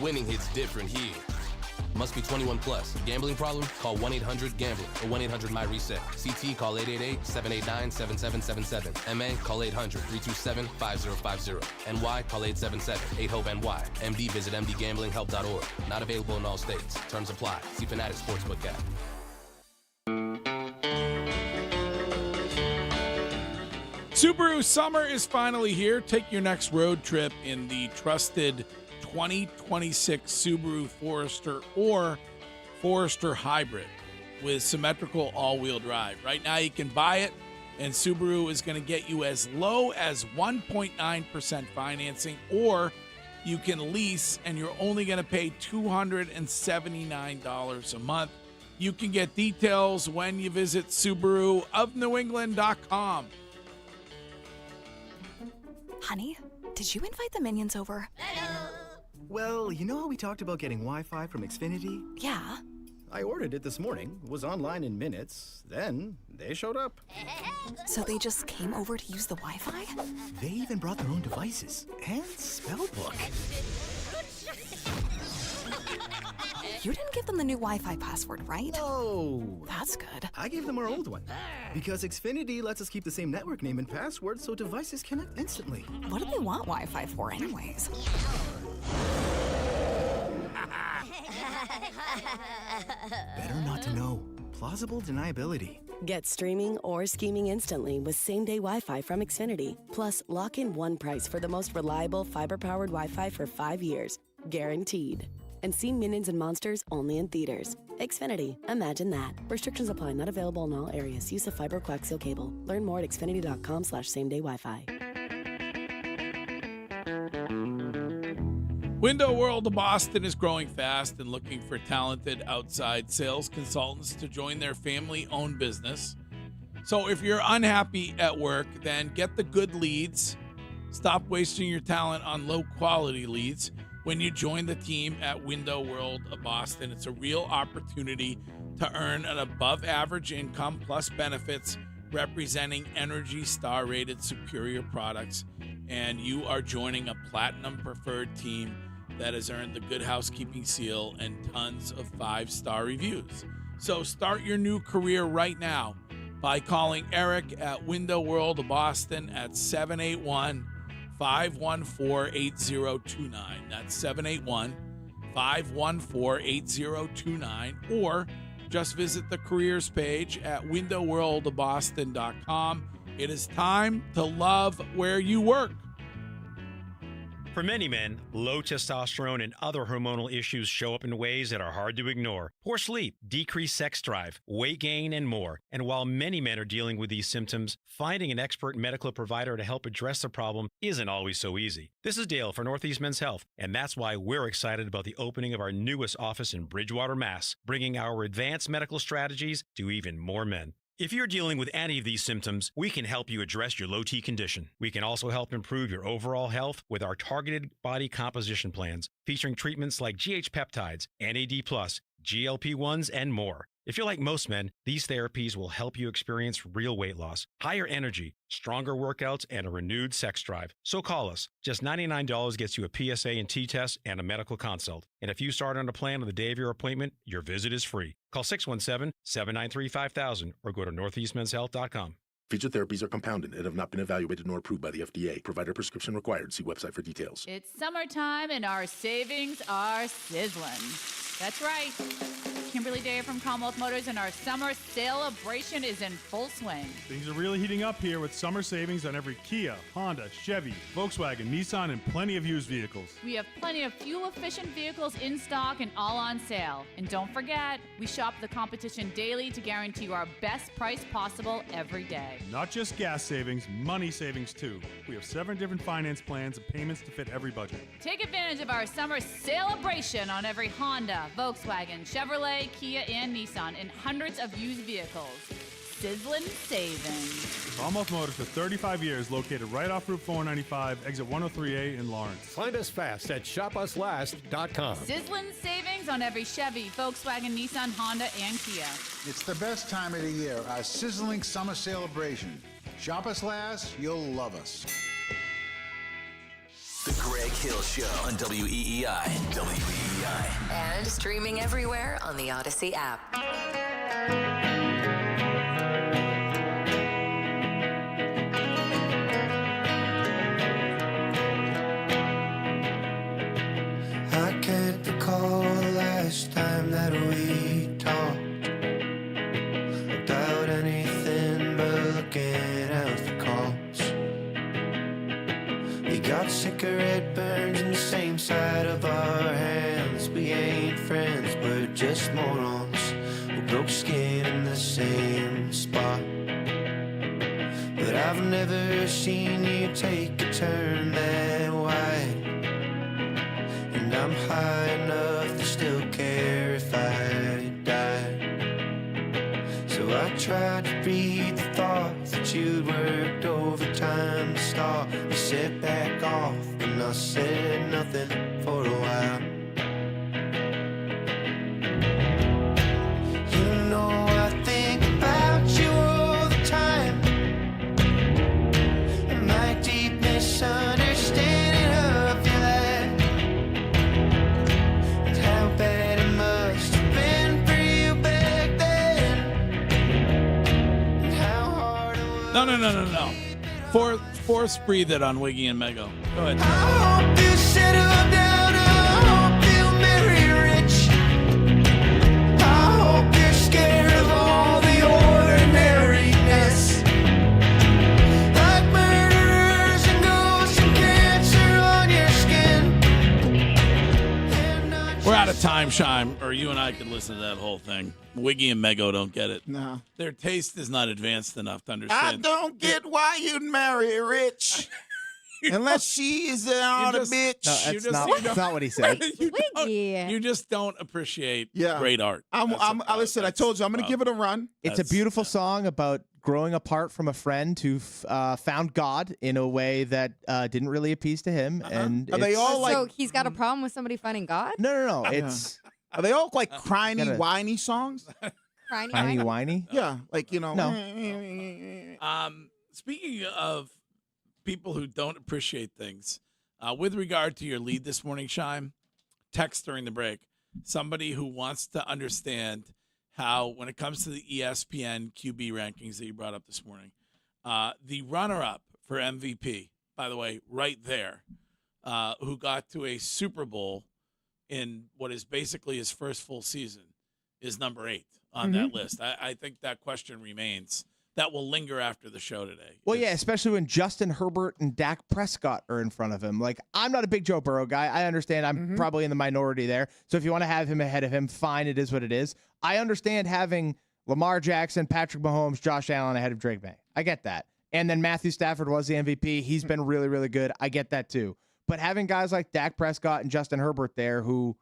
Winning hits different here. Must be 21 plus. Gambling problem? Call 1-800-GAMBLER or 1-800-MY-RESET. CT, call 888-789-7777. MA, call 800-327-5050. NY, call 877-8-HOPE-NY. MD, visit mdgamblinghelp.org. Not available in all states. Terms apply. See Fanatics Sportsbook app. Subaru summer is finally here. Take your next road trip in the trusted 2026 Subaru Forester or Forester Hybrid with symmetrical all-wheel drive. Right now you can buy it, and Subaru is going to get you as low as 1.9% financing, or you can lease, and you're only going to pay $279 a month. You can get details when you visit SubaruofNewEngland.com. Honey, did you invite the minions over? Well, you know how we talked about getting Wi-Fi from Xfinity? Yeah. I ordered it this morning, was online in minutes, then they showed up. So they just came over to use the Wi-Fi? They even brought their own devices and spell book. You didn't give them the new Wi-Fi password, right? No. That's good. I gave them our old one. Because Xfinity lets us keep the same network name and password so devices connect instantly. What do they want Wi-Fi for anyways? Better not to know. Plausible deniability. Get streaming or scheming instantly with same-day Wi-Fi from Xfinity. Plus, lock in one price for the most reliable fiber-powered Wi-Fi for 5 years. Guaranteed. And see Minions and Monsters only in theaters. Xfinity. Imagine that. Restrictions apply. Not available in all areas. Use of fiber coaxial cable. Learn more at xfinity.com/same-day Wi-Fi. Window World of Boston is growing fast and looking for talented outside sales consultants to join their family-owned business. So if you're unhappy at work, then get the good leads. Stop wasting your talent on low-quality leads when you join the team at Window World of Boston. It's a real opportunity to earn an above-average income plus benefits representing Energy Star-rated superior products. And you are joining a platinum preferred team that has earned the Good Housekeeping seal and tons of 5-star reviews. So start your new career right now by calling Eric at Window World of Boston at 781-514-8029. That's 781-514-8029. Or just visit the careers page at windowworldofboston.com. It is time to love where you work. For many men, low testosterone and other hormonal issues show up in ways that are hard to ignore. Poor sleep, decreased sex drive, weight gain, and more. And while many men are dealing with these symptoms, finding an expert medical provider to help address the problem isn't always so easy. This is Dale for Northeast Men's Health, and that's why we're excited about the opening of our newest office in Bridgewater, Mass., bringing our advanced medical strategies to even more men. If you're dealing with any of these symptoms, we can help you address your low T condition. We can also help improve your overall health with our targeted body composition plans, featuring treatments like GH peptides, NAD+, GLP-1s, and more. If you're like most men, these therapies will help you experience real weight loss, higher energy, stronger workouts, and a renewed sex drive. So call us. Just $99 gets you a PSA and T test and a medical consult. And if you start on a plan on the day of your appointment, your visit is free. Call 617-793-5000 or go to northeastmenshealth.com. Featured therapies are compounded and have not been evaluated nor approved by the FDA. Provider prescription required. See website for details. It's summertime and our savings are sizzling. That's right. Kimberly Day from Commonwealth Motors, and our summer celebration is in full swing. Things are really heating up here with summer savings on every Kia, Honda, Chevy, Volkswagen, Nissan, and plenty of used vehicles. We have plenty of fuel-efficient vehicles in stock and all on sale. And don't forget, we shop the competition daily to guarantee you our best price possible every day. Not just gas savings, money savings too. We have 7 different finance plans and payments to fit every budget. Take advantage of our summer celebration on every Honda, Volkswagen, Chevrolet, Kia, and Nissan, and hundreds of used vehicles. Sizzling savings. Commonwealth Motors for 35 years, located right off Route 495, exit 103A in Lawrence. Find us fast at shopuslast.com. Sizzling savings on every Chevy, Volkswagen, Nissan, Honda, and Kia. It's the best time of the year, our sizzling summer celebration. Shop us last, you'll love us. The Greg Hill Show on WEEI. WEEI. And streaming everywhere on the Odyssey app. I can't recall the last time that we talked about anything but looking out for calls. We got cigarette burns in the same side of our hands. We ain't friends, we're just morons who broke skin in the same spot. But I've never seen you take a turn that wide. And I'm high enough to still care if I died. So I tried to read the thoughts that you'd worked overtime to start. You said back off, and I said nothing for a while. You know I think about you all the time, and my deep misunderstanding of your life, and how bad it must have been for you back then, and how hard it was. No. Force breathe it on Wiggy and Mego. Go ahead. I hope you settle down, I hope you marry rich, I hope you're scared of all the ordinariness, like murderers and ghosts and cancer on your skin. We're out of time, Shime, or you and I could listen to that whole thing. Wiggy and Mego don't get it. No. Their taste is not advanced enough to I understand. don't get why you'd marry rich. Unless she is on a bitch. No, that's not what he said. You just don't appreciate great art. Listen, I told you, I'm going to give it a run. It's a beautiful song about growing apart from a friend who found God in a way that didn't really appease to him. And Are they all like? So he's got a problem with somebody finding God? No. It's Are they all like crying, whiny songs? Crying, whiny? Yeah, like No. Speaking of people who don't appreciate things, with regard to your lead this morning, Shime, text during the break, somebody who wants to understand how, when it comes to the ESPN QB rankings that you brought up this morning, the runner-up for MVP, by the way, right there, who got to a Super Bowl in what is basically his first full season, is number 8 on that list. I think that question remains. That will linger after the show today. Well, yeah, especially when Justin Herbert and Dak Prescott are in front of him. Like, I'm not a big Joe Burrow guy. I understand I'm probably in the minority there. So if you want to have him ahead of him, fine, it is what it is. I understand having Lamar Jackson, Patrick Mahomes, Josh Allen ahead of Drake May. I get that. And then Matthew Stafford was the MVP. He's been really, really good. I get that too. But having guys like Dak Prescott and Justin Herbert there who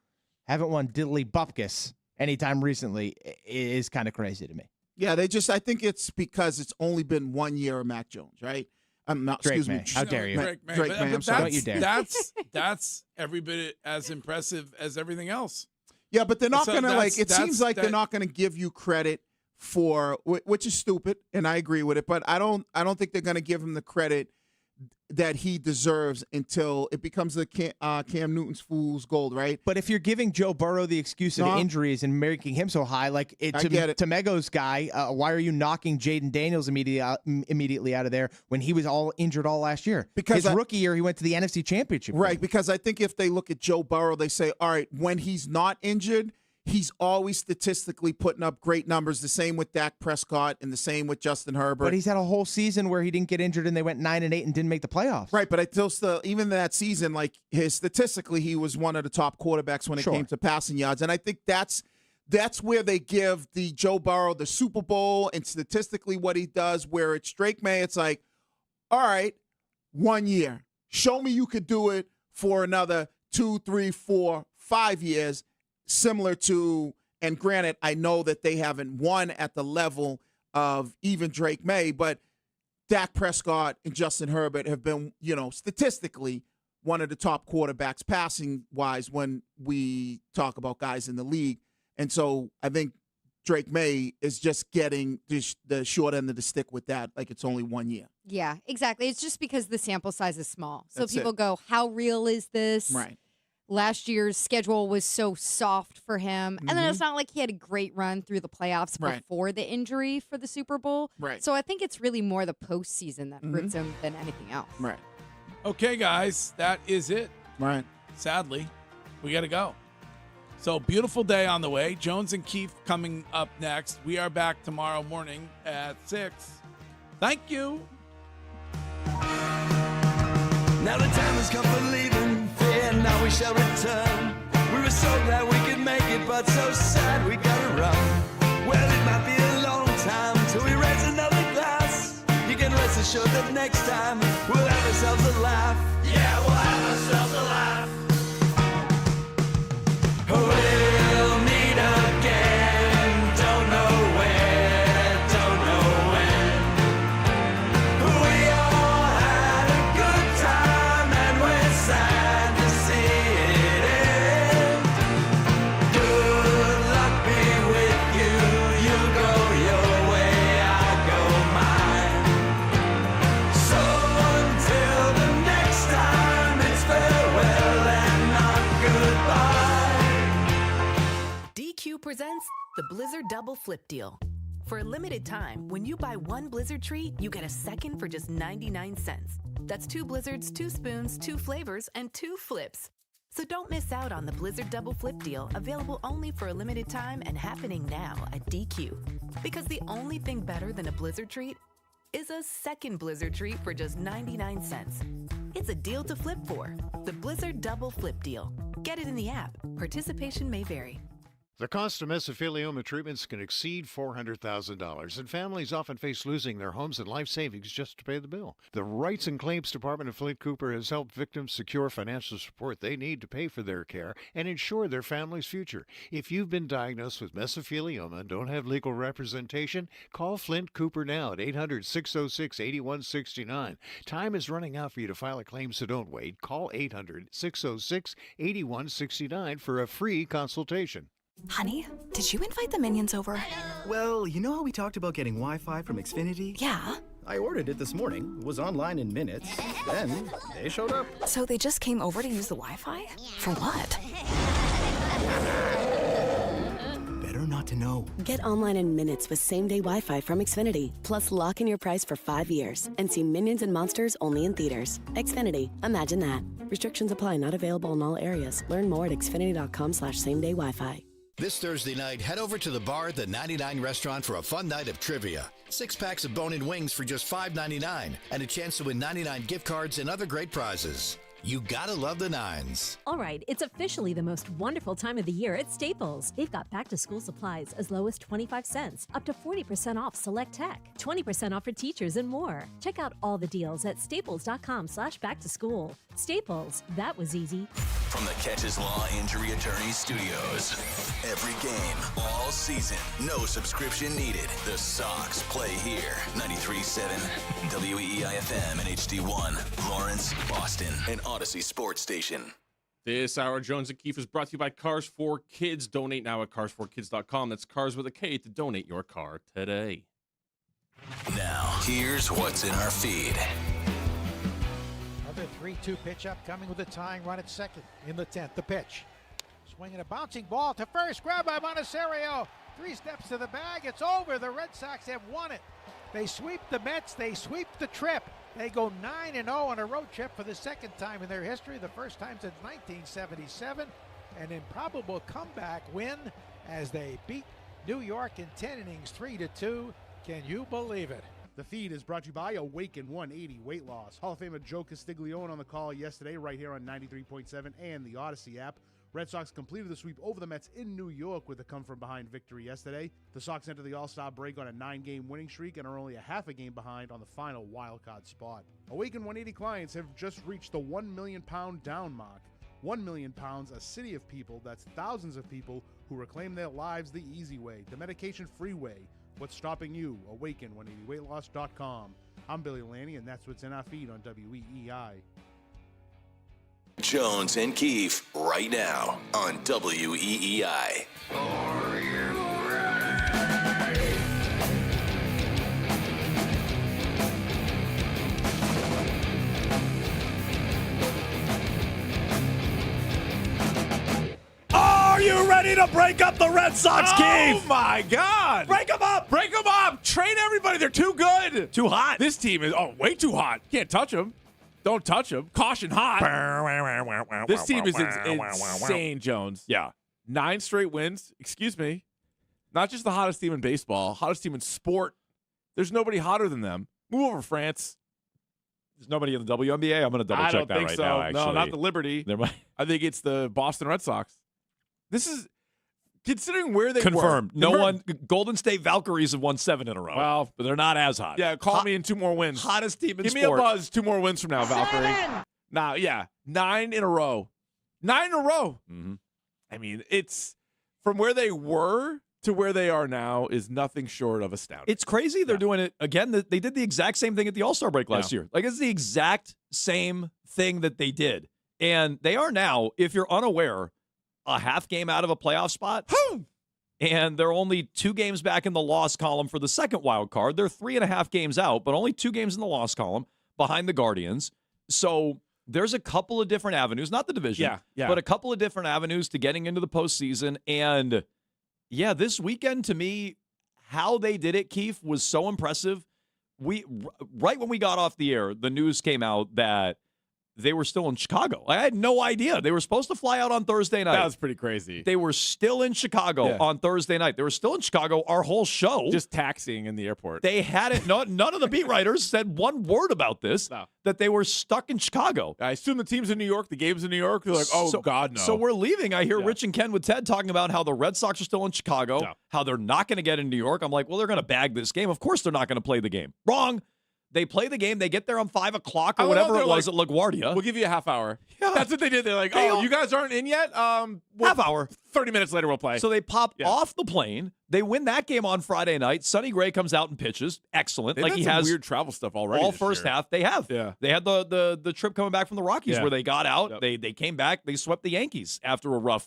haven't won diddly bupkis anytime recently is kind of crazy to me. Yeah, I think it's because it's only been 1 year of Mac Jones, right? I'm not. Drake Excuse May. me. How dare you? Drake May. I'm But sorry. Don't you dare. That's every bit as impressive as everything else. Yeah, but they're not So going to that's- It seems like they're that- not going to give you credit for, which is stupid, and I agree with it. But I don't think they're going to give him the credit that he deserves until it becomes the Cam Newton's fool's gold, right? But if you're giving Joe Burrow the excuse of injuries and making him so high, like I get it. to Mego's guy, why are you knocking Jaden Daniels immediately out of there when he was all injured all last year? Because his rookie year, he went to the NFC Championship. Right, because I think if they look at Joe Burrow, they say, all right, when he's not injured, he's always statistically putting up great numbers. The same with Dak Prescott and the same with Justin Herbert. But he's had a whole season where he didn't get injured and they went 9-8 and didn't make the playoffs. Right, but I still even that season, like statistically, he was one of the top quarterbacks when it came to passing yards. And I think that's where they give the Joe Burrow the Super Bowl and statistically what he does, where it's Drake May, it's like, all right, 1 year. Show me you could do it for another 2, 3, 4, 5 years. Similar to, and granted, I know that they haven't won at the level of even Drake May, but Dak Prescott and Justin Herbert have been, statistically one of the top quarterbacks passing-wise when we talk about guys in the league. And so I think Drake May is just getting the short end of the stick with that, like it's only 1 year. Yeah, exactly. It's just because the sample size is small. So That's people it. go, how real is this? Right. Last year's schedule was so soft for him. And then it's not like he had a great run through the playoffs before the injury for the Super Bowl. Right. So I think it's really more the postseason that hurts him than anything else. Right. Okay, guys, that is it. Right. Sadly, we got to go. So, beautiful day on the way. Jones and Keefe coming up next. We are back tomorrow morning at 6. Thank you. Now the time has come for leaving, fear now we shall return. We were so glad we could make it, but so sad we gotta run. Well, it might be a long time till we raise another glass. You can rest assured that next time we'll have ourselves a laugh. Yeah, we'll have ourselves a laugh. We'll meet again, don't know when. Double Flip Deal. For a limited time, when you buy one Blizzard treat, you get a second for just 99 cents. That's 2 Blizzards, 2 spoons, 2 flavors, and 2 flips. So don't miss out on the Blizzard Double Flip Deal, available only for a limited time and happening now at DQ. Because the only thing better than a Blizzard treat is a second Blizzard treat for just 99 cents. It's a deal to flip for. The Blizzard Double Flip Deal. Get it in the app. Participation may vary. The cost of mesothelioma treatments can exceed $400,000, and families often face losing their homes and life savings just to pay the bill. The Rights and Claims Department of Flint Cooper has helped victims secure financial support they need to pay for their care and ensure their family's future. If you've been diagnosed with mesothelioma and don't have legal representation, call Flint Cooper now at 800-606-8169. Time is running out for you to file a claim, so don't wait. Call 800-606-8169 for a free consultation. Honey, did you invite the minions over? Well, you know how we talked about getting Wi-Fi from Xfinity? Yeah. I ordered it this morning. It was online in minutes. Then they showed up. So they just came over to use the Wi-Fi? For what? Better not to know. Get online in minutes with same-day Wi-Fi from Xfinity. Plus, lock in your price for 5 years and see Minions and Monsters only in theaters. Xfinity. Imagine that. Restrictions apply. Not available in all areas. Learn more at xfinity.com/same-day Wi-Fi. This Thursday night, head over to the bar at the 99 restaurant for a fun night of trivia. 6 packs of bone-in wings for just $5.99 and a chance to win 99 gift cards and other great prizes. You gotta love the nines. All right, it's officially the most wonderful time of the year at Staples. They've got back-to-school supplies as low as 25 cents, up to 40% off select tech, 20% off for teachers, and more. Check out all the deals at staples.com/back-to-school. Staples, that was easy. From the Catches Law Injury Attorney Studios. Every game, all season, no subscription needed. The Sox play here. 93.7 WEEI-FM and HD1, Lawrence, Boston, and Odyssey Sports Station. This hour, Jones and Keefe is brought to you by Cars for Kids. Donate now at cars4kids.com. That's cars with a K to donate your car today. Now, here's what's in our feed. Another 3-2 pitch up, coming with a tying run at second in the 10th. The pitch. Swinging a bouncing ball to first. Grab by Monasterio. 3 steps to the bag. It's over. The Red Sox have won it. They sweep the Mets. They sweep the trip. They go 9-0 on a road trip for the second time in their history, the first time since 1977. An improbable comeback win as they beat New York in 10 innings, 3-2. Can you believe it? The feed is brought to you by Awaken 180 Weight Loss. Hall of Famer Joe Castiglione on the call yesterday right here on 93.7 and the Odyssey app. Red Sox completed the sweep over the Mets in New York with a come-from-behind victory yesterday. The Sox enter the All-Star break on a 9-game winning streak and are only a half a game behind on the final wildcard spot. Awaken 180 clients have just reached the 1 million pound down mark. 1 million pounds, a city of people, that's thousands of people who reclaim their lives the easy way, the medication-free way. What's stopping you? Awaken180weightloss.com. I'm Billy Lanny, and that's what's in our feed on WEEI. Jones and Keefe right now on WEEI. Are you ready? Are you ready to break up the Red Sox, Keefe? Oh, my God. Break them up. Break them up. Trade everybody. They're too good. Too hot. This team is, way too hot. Can't touch them. Don't touch them. Caution hot. This team is insane, Jones. Yeah. 9 straight wins. Excuse me. Not just the hottest team in baseball, hottest team in sport. There's nobody hotter than them. Move over, France. There's nobody in the WNBA? I'm going to double check that right now, actually. No, not the Liberty. I think it's the Boston Red Sox. This is, considering where they Confirmed. were. No one, Golden State Valkyries have won 7 in a row. Well, but they're not as hot. Yeah, call me in 2 more wins. Hottest team in Give sport. me a buzz. 2 more wins from now, Valkyrie. Now, yeah, 9 in a row. 9 in a row. Mm-hmm. I mean, it's from where they were to where they are now is nothing short of astounding. It's crazy. They're doing it again. They did the exact same thing at the All-Star break last year. Like, it's the exact same thing that they did. And they are now, if you're unaware, a half game out of a playoff spot. And they're only 2 games back in the loss column for the second wild card. They're 3.5 games out, but only 2 games in the loss column behind the Guardians. So there's a couple of different avenues, not the division, but a couple of different avenues to getting into the postseason. And Yeah, this weekend to me, how they did it, Keith, was so impressive. Right when we got off the air, the news came out that they were still in Chicago. I had no idea. They were supposed to fly out on Thursday night. That was pretty crazy. They were still in Chicago on Thursday night. They were still in Chicago our whole show. Just taxiing in the airport. They had it. None of the beat writers said one word about this, that they were stuck in Chicago. I assume the team's in New York, the game's in New York. They're like, oh, God, no. So we're leaving. I hear Rich and Ken with Ted talking about how the Red Sox are still in Chicago, how they're not going to get in New York. I'm like, well, they're going to bag this game. Of course they're not going to play the game. Wrong. They play the game. They get there on 5 o'clock or whatever it was at LaGuardia. We'll give you a half hour. Yeah. That's what they did. They're like, oh, you guys aren't in yet? Half hour. 30 minutes later, we'll play. So they pop off the plane. They win that game on Friday night. Sonny Gray comes out and pitches. Excellent. They've like had he some has weird travel stuff already. All this first year. half. They have. Yeah. They had the trip coming back from the Rockies where they got out. Yep. They came back. They swept the Yankees after a rough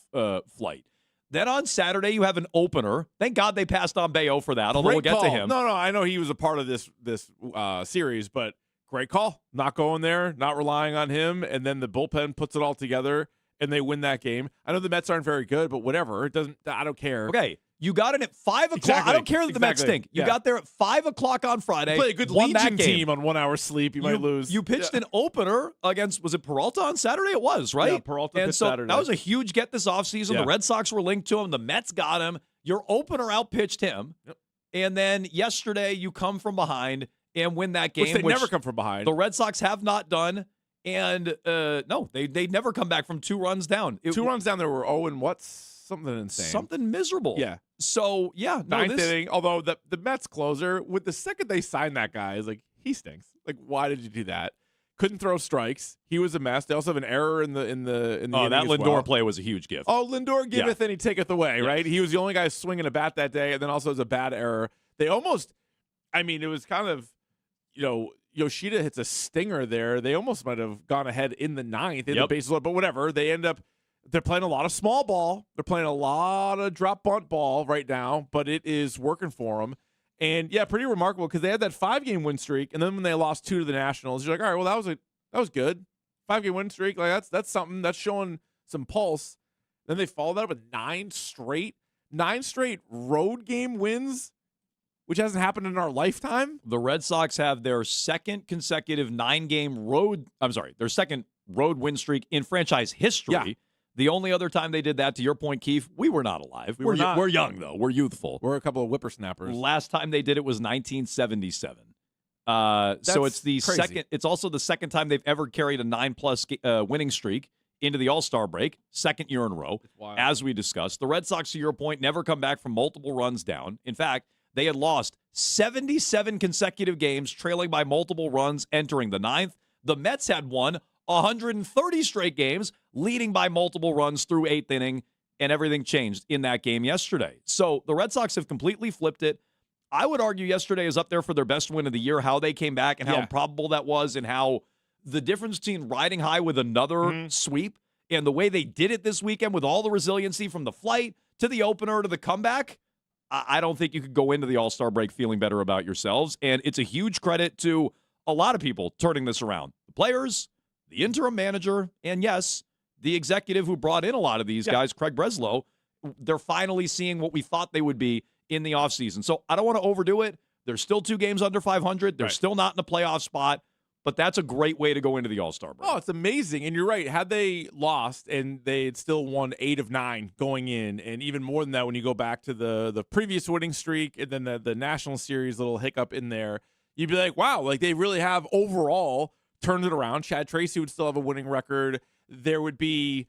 flight. Then on Saturday, you have an opener. Thank God they passed on Bayo for that, although we'll get to him. No, I know he was a part of this series, but great call. Not going there, not relying on him, and then the bullpen puts it all together, and they win that game. I know the Mets aren't very good, but whatever. It doesn't. I don't care. Okay, you got in at 5 o'clock. Exactly. I don't care that the Mets stink. You got there at 5 o'clock on Friday. You play a good won that Legion game. team on 1 hour sleep. You might lose. You pitched an opener against, was it Peralta on Saturday? It was, right? Yeah, Peralta and pitched so Saturday. that was a huge get this offseason. Yeah. The Red Sox were linked to him. The Mets got him. Your opener outpitched him. Yep. And then yesterday you come from behind and win that game. Which they never come from behind. The Red Sox have not done. And no, they never come back from 2 runs down. 2 runs down, there were 0 and what's something insane. Something miserable. Yeah. So, yeah. No, Ninth inning, although the Mets closer, with the second they signed that guy, is like, he stinks. Like, why did you do that? Couldn't throw strikes. He was a mess. They also have an error in the Oh, inning that as Lindor well. play was a huge gift. Oh, Lindor giveth and he taketh away, right? He was the only guy swinging a bat that day, and then also has a bad error. They almost, it was kind of, Yoshida hits a stinger there. They almost might have gone ahead in the 9th, in the bases loaded, but whatever. They're playing a lot of small ball. They're playing a lot of drop bunt ball right now, but it is working for them. And yeah, pretty remarkable because they had that 5-game win streak, and then when they lost 2 to the Nationals, you're like, all right, well that was good. 5-game win streak, like that's something that's showing some pulse. Then they followed that up with 9 straight road game wins, which hasn't happened in our lifetime. The Red Sox have their second consecutive 9-game their second road win streak in franchise history. Yeah. The only other time they did that, to your point, Keith, we were not alive. We're not. We're young, though. We're youthful. We're a couple of whippersnappers. Last time they did it was 1977. So it's the crazy. second. It's also the second time they've ever carried a 9+ winning streak into the All-Star break. Second year in a row, as we discussed. The Red Sox, to your point, never come back from multiple runs down. In fact, they had lost 77 consecutive games, trailing by multiple runs entering the 9th. The Mets had won 130 straight games, leading by multiple runs through 8th inning, and everything changed in that game yesterday. So the Red Sox have completely flipped it. I would argue yesterday is up there for their best win of the year, how they came back and how improbable that was, and how the difference between riding high with another sweep and the way they did it this weekend with all the resiliency from the flight to the opener to the comeback, I don't think you could go into the All-Star break feeling better about yourselves. And it's a huge credit to a lot of people turning this around. The players, the interim manager, and yes, the executive who brought in a lot of these guys, Craig Breslow. They're finally seeing what we thought they would be in the offseason. So I don't want to overdo it. There's still 2 games under 500. They're still not in a playoff spot, but that's a great way to go into the All-Star break. Oh, it's amazing. And you're right. Had they lost and they had still won 8 of 9 going in, and even more than that when you go back to the previous winning streak and then the National Series little hiccup in there, you'd be like, wow, like they really have overall turned it around. Chad Tracy would still have a winning record. There would be,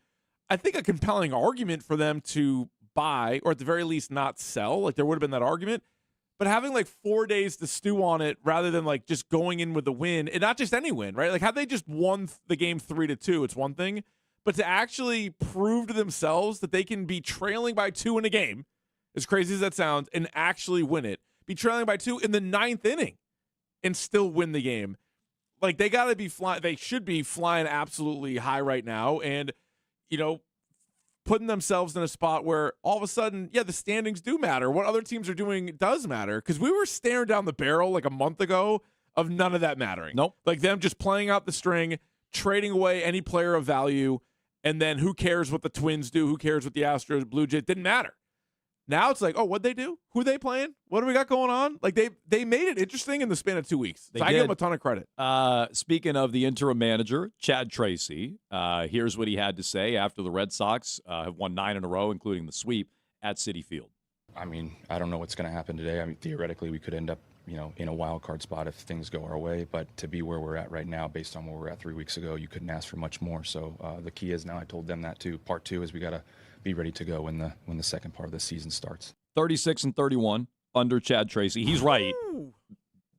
I think, a compelling argument for them to buy, or at the very least not sell. Like there would have been that argument. But having like 4 days to stew on it rather than like just going in with the win, and not just any win, right? Like had they just won the game 3-2, it's one thing. But to actually prove to themselves that they can be trailing by 2 in a game, as crazy as that sounds, and actually win it, be trailing by 2 in the 9th inning and still win the game. Like they got to be flying. They should be flying absolutely high right now. And, putting themselves in a spot where all of a sudden, the standings do matter. What other teams are doing does matter. Because we were staring down the barrel like a month ago of none of that mattering. Nope. Like them just playing out the string, trading away any player of value, and then who cares what the Twins do? Who cares what the Astros, Blue Jays? Didn't matter. Now it's like, oh, what'd they do? Who are they playing? What do we got going on? Like they made it interesting in the span of 2 weeks. So I give them a ton of credit. Speaking of the interim manager, Chad Tracy, here's what he had to say after the Red Sox have won 9 in a row, including the sweep at Citi Field. I mean, I don't know what's going to happen today. I mean, theoretically, we could end up, in a wild card spot if things go our way. But to be where we're at right now, based on where we were at 3 weeks ago, you couldn't ask for much more. So the key is now, I told them that too. Part 2 is we got to be ready to go when the second part of the season starts. 36-31 under Chad Tracy. He's right.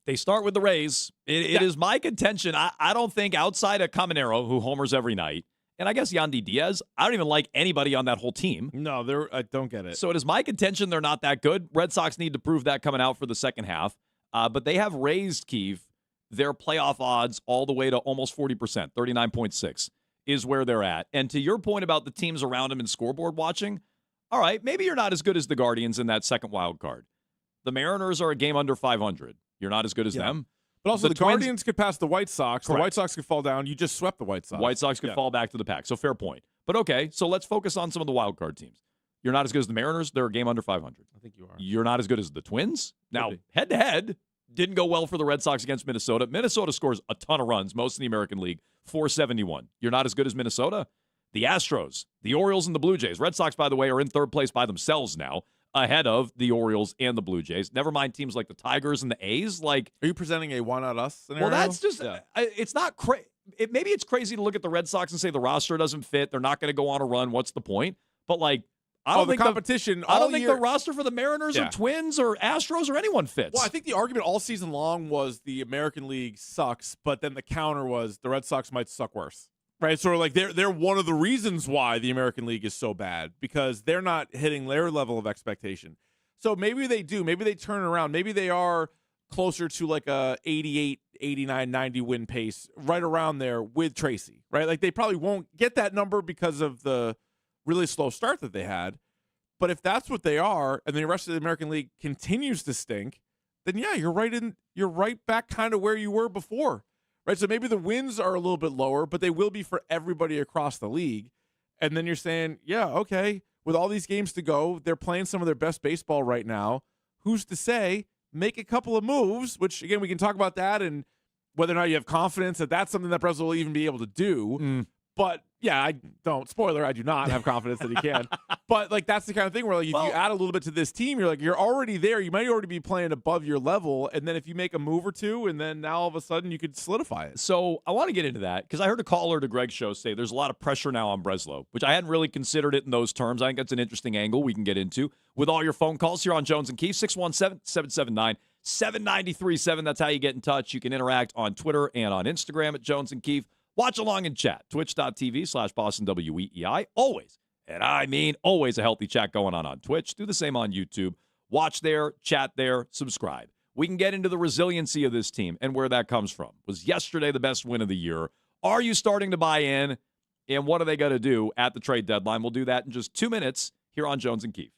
They start with the Rays. It is my contention. I don't think outside of Caminero, who homers every night, and I guess Yandy Diaz, I don't even like anybody on that whole team. No, I don't get it. So it is my contention they're not that good. Red Sox need to prove that coming out for the second half. But they have raised, Keith, their playoff odds all the way to almost 40%, 39.6 is where they're at. And to your point about the teams around them in scoreboard watching, all right, maybe you're not as good as the Guardians in that second wild card. The Mariners are a game under 500. You're not as good as them. But also, the Twins Guardians could pass the White Sox. Correct. The White Sox could fall down. You just swept the White Sox. White Sox could fall back to the pack. So fair point. But okay, so let's focus on some of the wild card teams. You're not as good as the Mariners. They're a game under 500. I think you are. You're not as good as the Twins. Now, head-to-head, didn't go well for the Red Sox against Minnesota. Minnesota scores a ton of runs, most in the American League, 471. You're not as good as Minnesota. The Astros, the Orioles, and the Blue Jays. Red Sox, by the way, are in third place by themselves now, ahead of the Orioles and the Blue Jays. Never mind teams like the Tigers and the A's. Like, are you presenting a why not us scenario? Well, that's just it's not crazy. Maybe it's crazy to look at the Red Sox and say the roster doesn't fit. They're not going to go on a run. What's the point? But like, I don't think competition. I don't think the roster for the Mariners or Twins or Astros or anyone fits. Well, I think the argument all season long was the American League sucks, but then the counter was the Red Sox might suck worse. Right, so like they're one of the reasons why the American League is so bad, because they're not hitting their level of expectation. So maybe they do. Maybe they turn around. Maybe they are closer to like a 88, 89, 90 win pace, right around there with Tracy, right? Like they probably won't get that number because of the really slow start that they had. But if that's what they are, and the rest of the American League continues to stink, then yeah, you're right back kind of where you were before. Right, so maybe the wins are a little bit lower, but they will be for everybody across the league. And then you're saying, yeah, okay, with all these games to go, they're playing some of their best baseball right now. Who's to say, make a couple of moves, which, again, we can talk about that and whether or not you have confidence that that's something that Breslow will even be able to do. But, yeah, I do not have confidence that he can. But, like, that's the kind of thing where, like, if you add a little bit to this team, you're already there. You might already be playing above your level. And then if you make a move or two, and then now all of a sudden you could solidify it. So I want to get into that because I heard a caller to Greg's show say there's a lot of pressure now on Breslow, which I hadn't really considered it in those terms. I think that's an interesting angle we can get into with all your phone calls here on Jones and Keefe, 617-779-7937. That's how you get in touch. You can interact on Twitter and on Instagram at Jones and Keefe. Watch along and chat. Twitch.tv/Boston WEEI. Always, and I mean always, a healthy chat going on Twitch. Do the same on YouTube. Watch there, chat there, subscribe. We can get into the resiliency of this team and where that comes from. Was yesterday the best win of the year? Are you starting to buy in? And what are they going to do at the trade deadline? We'll do that in just 2 minutes here on Jones and Keefe.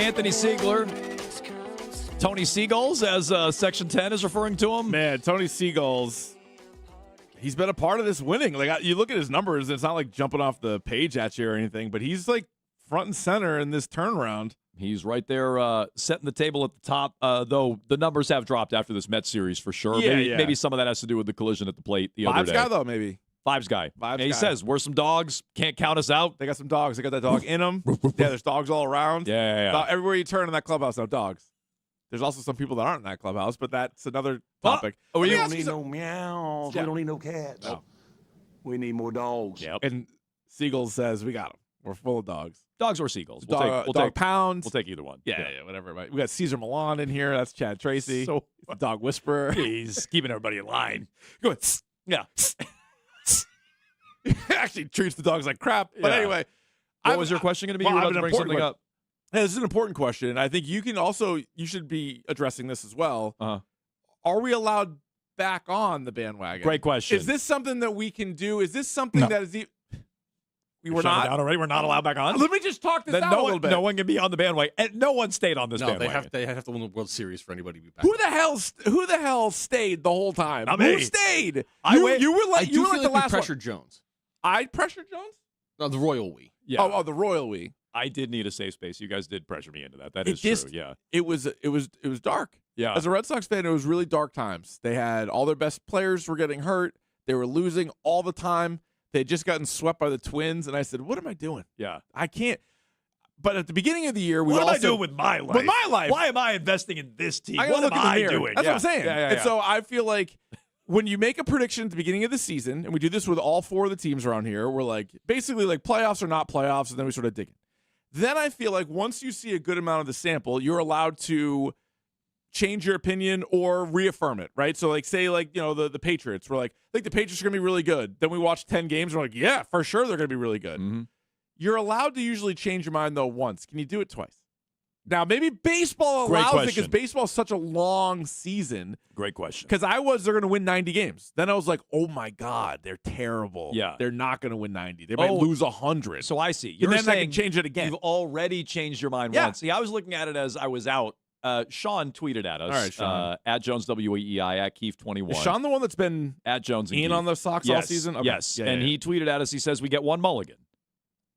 Anthony Siegler. Tony Seagulls, as Section 10 is referring to him. Man, Tony Seagulls, he's been a part of this winning. Like, you look at his numbers, it's not like jumping off the page at you or anything, but he's like front and center in this turnaround. He's right there setting the table at the top, though the numbers have dropped after this Mets series for sure. Yeah, maybe some of that has to do with the collision at the plate the other day. Fives guy, though, maybe. Fives guy. Vibes He guy. says, we're some dogs. Can't count us out. They got some dogs. They got that dog in them. Yeah, there's dogs all around. Yeah. Everywhere you turn in that clubhouse, no dogs. There's also some people that aren't in that clubhouse, but that's another topic. We don't need no meows. Yeah. We don't need no cats. No. We need more dogs. Yep. And Seagulls says, we got them. We're full of dogs. Dogs or seagulls. Dog pounds. We'll take either one. Yeah, whatever. Right. We got Caesar Milan in here. That's Chad Tracy. So the dog whisperer. He's keeping everybody in line. Go ahead. Yeah. Actually treats the dogs like crap. But Yeah. anyway. What was your question going to be? You were about to bring something up. Yeah, this is an important question. I think you should be addressing this as well. Uh-huh. Are we allowed back on the bandwagon? Great question. Is this something that we can do? Is this something that is we were Shut it not down already? We're not allowed back on? Let me just talk this Then out no a little bit. No one can be on the bandwagon. And no one stayed on this No, bandwagon. they have to win the World Series for anybody to be back. Who the hell stayed the whole time? Not Who me. stayed? I You feel were like the we last pressured Jones. I pressured Jones? No, the Royal We. Yeah. Oh, the Royal We. I did need a safe space. You guys did pressure me into that. That It is just- true. Yeah. It was dark. Yeah. As a Red Sox fan, it was really dark times. They had all their best players were getting hurt. They were losing all the time. They had just gotten swept by the Twins, and I said, "What am I doing? Yeah. I can't." But at the beginning of the year, we What am all I said, doing with my life? With my life. Why am I investing in this team? I gotta What look am in the I mirror. doing? That's Yeah. what I'm saying. Yeah. And so I feel like when you make a prediction at the beginning of the season, and we do this with all four of the teams around here, we're like basically like playoffs or not playoffs, and then we sort of dig in. Then I feel like once you see a good amount of the sample, you're allowed to change your opinion or reaffirm it, right? So like say like, the Patriots, we're like, I think the Patriots are going to be really good. Then we watch 10 games and we're like, yeah, for sure they're going to be really good. Mm-hmm. You're allowed to usually change your mind though once. Can you do it twice? Now, maybe baseball Great allows it because question. baseball is such a long season. Great question. Because they're going to win 90 games. Then I was like, oh my God, they're terrible. Yeah. They're not going to win 90. They might lose 100. So I see. And You're then I saying can change it again. You've already changed your mind Yeah. once. See, I was looking at it as I was out. Sean tweeted at us. All right, Sean. At Jones WEEI at Keith21. Is Sean the one that's been at Jones and in Keith. on the Sox all Yes, season? Okay. Yes. Yeah, and yeah. he tweeted at us. He says we get one mulligan.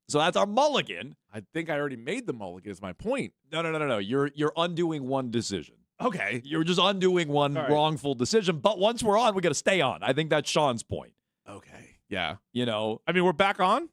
So that's our mulligan. I think I already made the mulligan is my point. No. You're undoing one decision. Okay. You're just undoing one All right. wrongful decision. But once we're on, we got to stay on. I think that's Sean's point. Okay. Yeah. I mean, we're back on?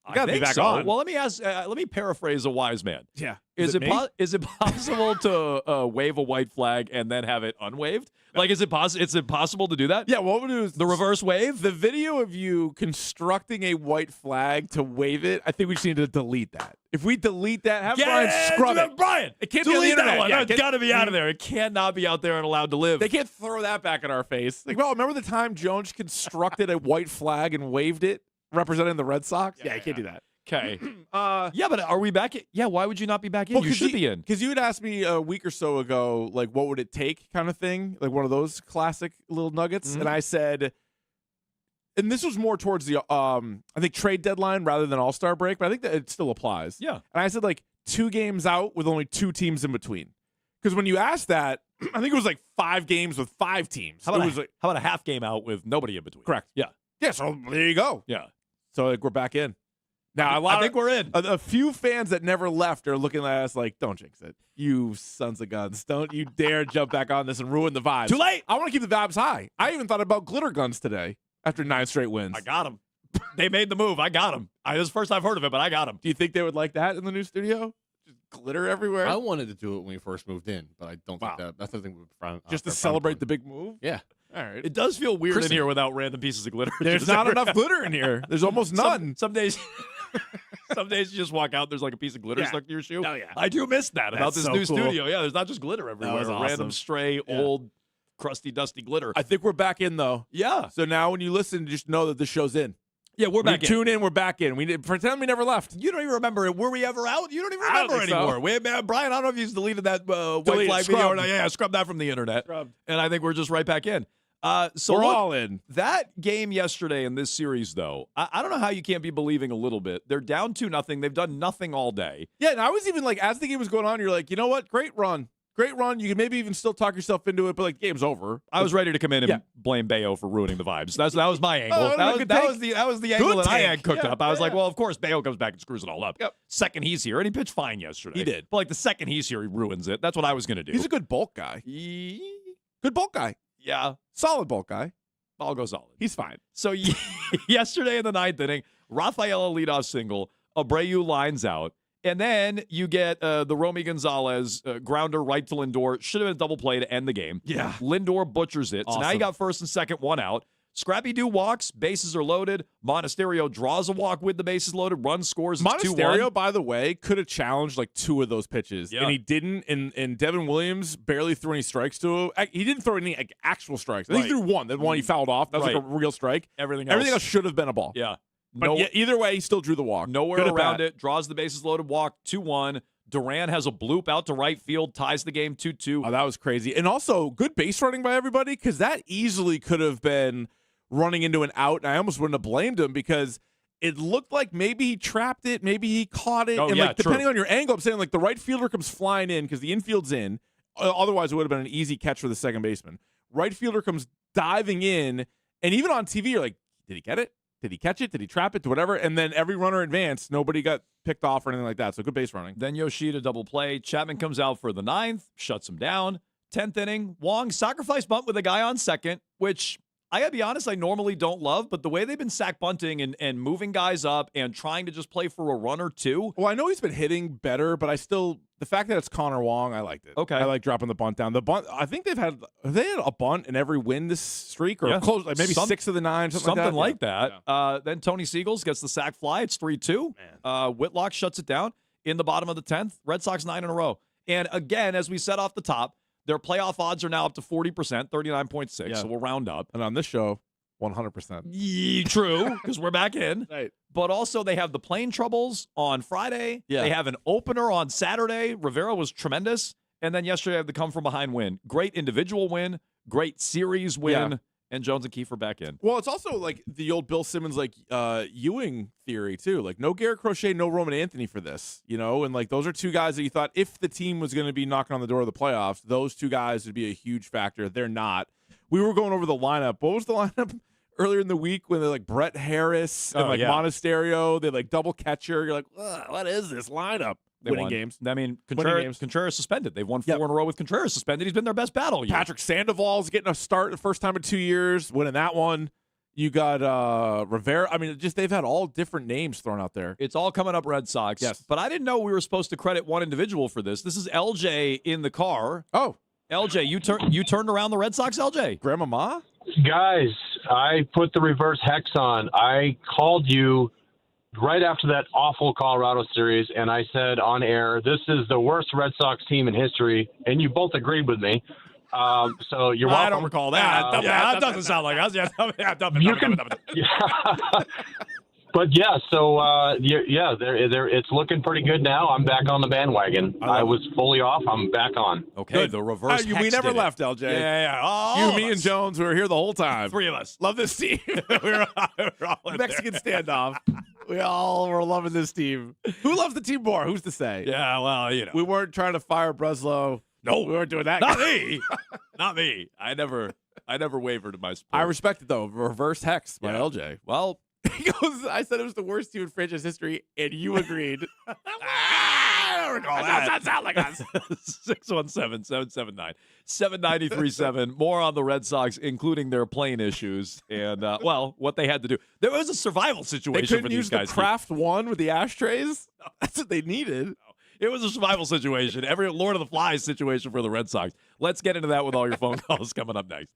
I gotta be think back so. on. Well, let me ask. Let me paraphrase a wise man. Yeah. Is it me? is it possible to wave a white flag and then have it unwaved? Like, is it possible? It's impossible to do that. Yeah. What we'll do is The reverse wave. the video of you constructing a white flag to wave it. I think we just need to delete that. If we delete that, have Brian scrub it. Brian, It can't be on the delete that internet. one. Yeah, It's got to be out of there. It cannot be out there and allowed to live. They can't throw that back in our face. Like, well, remember the time Jones constructed a white flag and waved it representing the Red Sox? Yeah, you can't do that. Okay. Yeah, but are we back? Yeah. Why would you not be back in? Well, You should be in. Because you had asked me a week or so ago, like, what would it take kind of thing? Like one of those classic little nuggets. Mm-hmm. And I said, and this was more towards the, I think, trade deadline rather than All-Star break, but I think that it still applies. Yeah. And I said, like, 2 games out with only 2 teams in between. Because when you asked that, I think it was like 5 games with 5 teams. How about, it was how about a half game out with nobody in between? Correct. Yeah. Yeah, so there you go. Yeah. So like, we're back in. Now, I think we're in. A few fans that never left are looking at us like, don't jinx it. You sons of guns. Don't you dare jump back on this and ruin the vibes. Too late. I want to keep the vibes high. I even thought about glitter guns today after 9 straight wins. I got him. They made the move. I got him. This is the first I've heard of it, but I got him. Do you think they would like that in the new studio? Just glitter everywhere? I wanted to do it when we first moved in, but I don't think that's the thing we would frown. Just to celebrate the big move? Yeah. All right. It does feel weird Kristen. in here without random pieces of glitter. There's not enough glitter in here. There's almost none. Some days. Some days you just walk out, there's like a piece of glitter Yeah. stuck to your shoe. Oh, yeah. I do miss that about That's this so new cool. studio. Yeah, there's not just glitter everywhere. was Random, awesome. stray, old, crusty, dusty glitter. I think we're back in, though. Yeah. So now when you listen, just know that the show's in. Yeah, we're back in. Tune in, we're back in. We pretend we never left. You don't even remember it. Were we ever out? You don't even I don't remember think so. anymore. Brian, I don't know if he's deleted that white Deleted, flag video. scrubbed. Yeah, scrub that from the internet. Scrubbed. And I think we're just right back in. So We're look, all in. That game yesterday in this series, though, I don't know how you can't be believing a little bit. They're down 2-0. They've done nothing all day. Yeah, and I was even like, as the game was going on, you're like, you know what? Great run. Great run. You can maybe even still talk yourself into it, but like, game's over. I was ready to come in and blame Bayo for ruining the vibes. That was my angle. Oh, that was the angle that I take. had cooked up. I was like, well, of course Bayo comes back and screws it all up. Yep. Second he's here, and he pitched fine yesterday. He did. But like the second he's here, he ruins it. That's what I was going to do. He's a good bulk guy. Good bulk guy. Yeah. Solid bulk guy. I'll go solid. He's fine. So yesterday in the ninth inning, Rafael leadoff single, Abreu lines out, and then you get the Romy Gonzalez grounder right to Lindor. Should have been a double play to end the game. Yeah. Lindor butchers it. Awesome. So now you got first and second, one out. Scrappy Doo walks, bases are loaded. Monasterio draws a walk with the bases loaded, run scores. It's 2-1. Monasterio, by the way, could have challenged like 2 of those pitches, and he didn't. And Devin Williams barely threw any strikes to him. He didn't throw any like, actual strikes. I think he threw one. The one he fouled off. That was like a real strike. Everything else should have been a ball. Yeah. But either way, he still drew the walk. Nowhere around it. Draws the bases loaded walk, 2-1. Duran has a bloop out to right field, ties the game 2-2. Oh, that was crazy. And also, good base running by everybody, because that easily could have been running into an out, and I almost wouldn't have blamed him because it looked like maybe he trapped it, maybe he caught it, and like depending on your angle, I'm saying like the right fielder comes flying in because the infield's in. Otherwise, it would have been an easy catch for the second baseman. Right fielder comes diving in, and even on TV, you're like, did he get it? Did he catch it? Did he trap it? Whatever. And then every runner advanced. Nobody got picked off or anything like that. So good base running. Then Yoshida double play. Chapman comes out for the ninth, shuts him down. 10th inning, Wong sacrifice bunt with a guy on second, which I gotta be honest, I normally don't love, but the way they've been sack bunting and moving guys up and trying to just play for a run or two. Well, I know he's been hitting better, but the fact that it's Connor Wong, I liked it. Okay. I like dropping the bunt down. The bunt, I think have they had a bunt in every win this streak, or close, like maybe 6 of the 9, something like that. Yeah. Then Tony Siegels gets the sack fly. It's 3-2. Whitlock shuts it down in the bottom of the 10th. Red Sox 9 in a row. And again, as we said off the top, their playoff odds are now up to 40%, 39.6. Yeah. So we'll round up. And on this show, 100%. True, because we're back in. Right. But also they have the plane troubles on Friday. Yeah. They have an opener on Saturday. Rivera was tremendous. And then yesterday they have the come from behind win. Great individual win, great series win. Yeah. And Jones and Kiefer back in. Well, it's also like the old Bill Simmons, like Ewing theory too. Like no Garrett Crochet, no Roman Anthony for this, and like those are 2 guys that you thought if the team was going to be knocking on the door of the playoffs, those 2 guys would be a huge factor. They're not. We were going over the lineup. What was the lineup earlier in the week when they're like Brett Harris and Monasterio? They like double catcher. You're like, what is this lineup? They winning won. games. I mean, Contreras suspended. They've won 4 in a row with Contreras suspended. He's been their best battle. Patrick Sandoval's getting a start the first time in 2 years, winning that one. You got Rivera. I mean, they've had all different names thrown out there. It's all coming up Red Sox. Yes. But I didn't know we were supposed to credit one individual for this. This is LJ in the car. Oh. LJ, you turned around the Red Sox, LJ? Grandmama? Guys, I put the reverse hex on. I called you right after that awful Colorado series, and I said on air, this is the worst Red Sox team in history, and you both agreed with me. So you're welcome. I don't recall that. That doesn't sound like us. You can, But yeah, so it's looking pretty good now. I'm back on the bandwagon. I was fully off. I'm back on. Okay, Good. the reverse. We never left, LJ. Yeah. You, me, and Jones were here the whole time. 3 of us. Love this team. we're all in Mexican standoff. We all were loving this team. Who loves the team more? Who's to say? Yeah, well, we weren't trying to fire Breslow. No, we weren't doing that. Not me. Not me. I never wavered in my support. I respect it though. Reverse hex by LJ. Well, he goes, I said it was the worst team in franchise history, and you agreed. I don't recall that. That sound like us. 617-779-7937. More on the Red Sox, including their plane issues and, what they had to do. There was a survival situation for these guys. The Kraft one with the ashtrays. That's what they needed. It was a survival situation. Every Lord of the Flies situation for the Red Sox. Let's get into that with all your phone calls coming up next.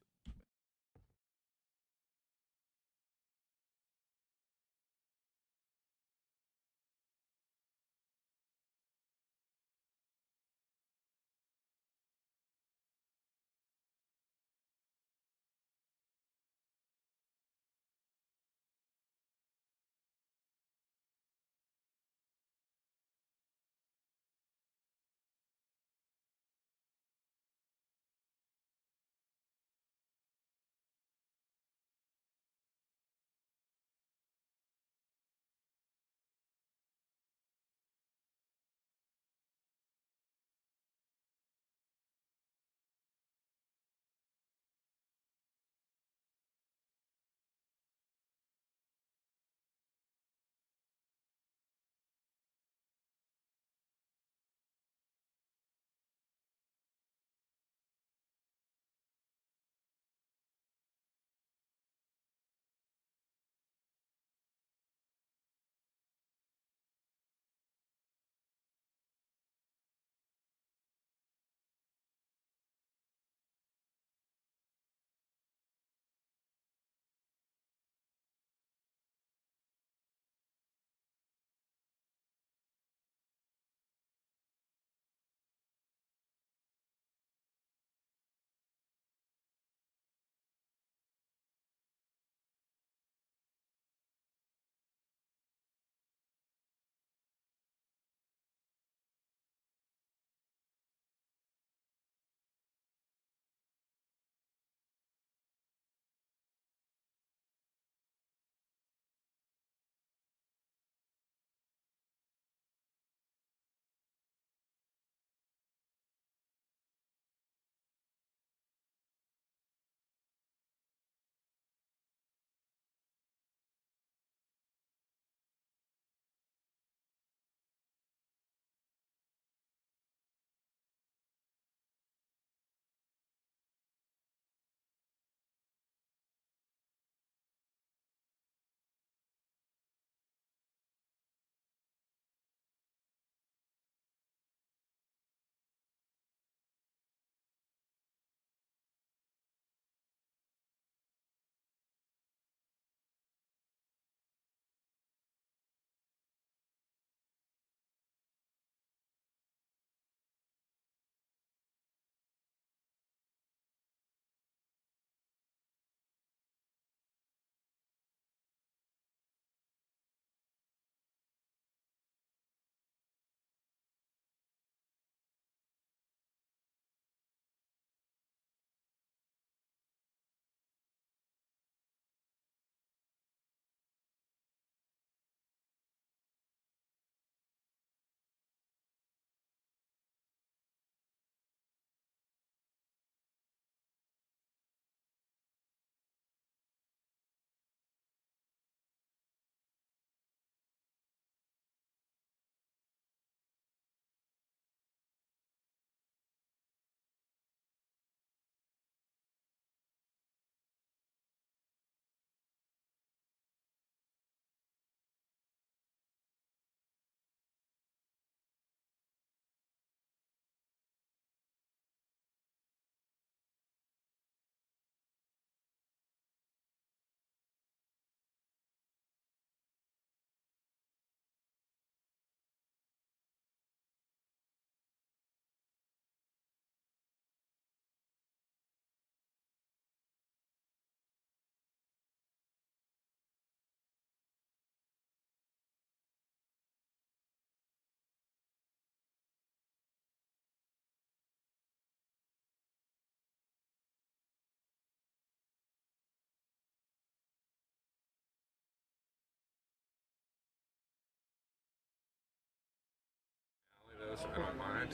donuts if I don't mind.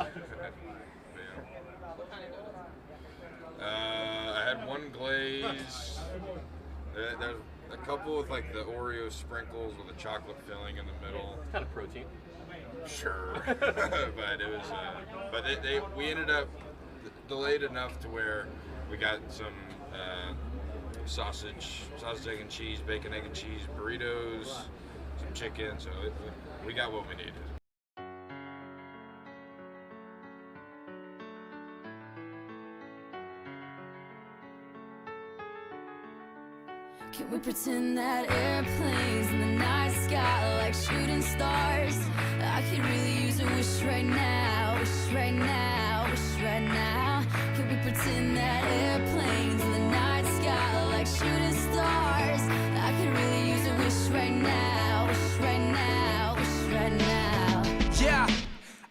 I had one glaze. There's a couple with like the Oreo sprinkles with a chocolate filling in the middle. Kind of protein. Sure, but it was. But we ended up delayed enough to where we got some sausage, egg and cheese, bacon, egg and cheese burritos, some chicken. So we got what we needed. Can we pretend that airplanes in the night sky like shooting stars? I could really use a wish right now, wish right now, wish right now. Can we pretend that airplanes in the night sky like shooting stars? I could really use a wish right now, wish right now, wish right now. Yeah,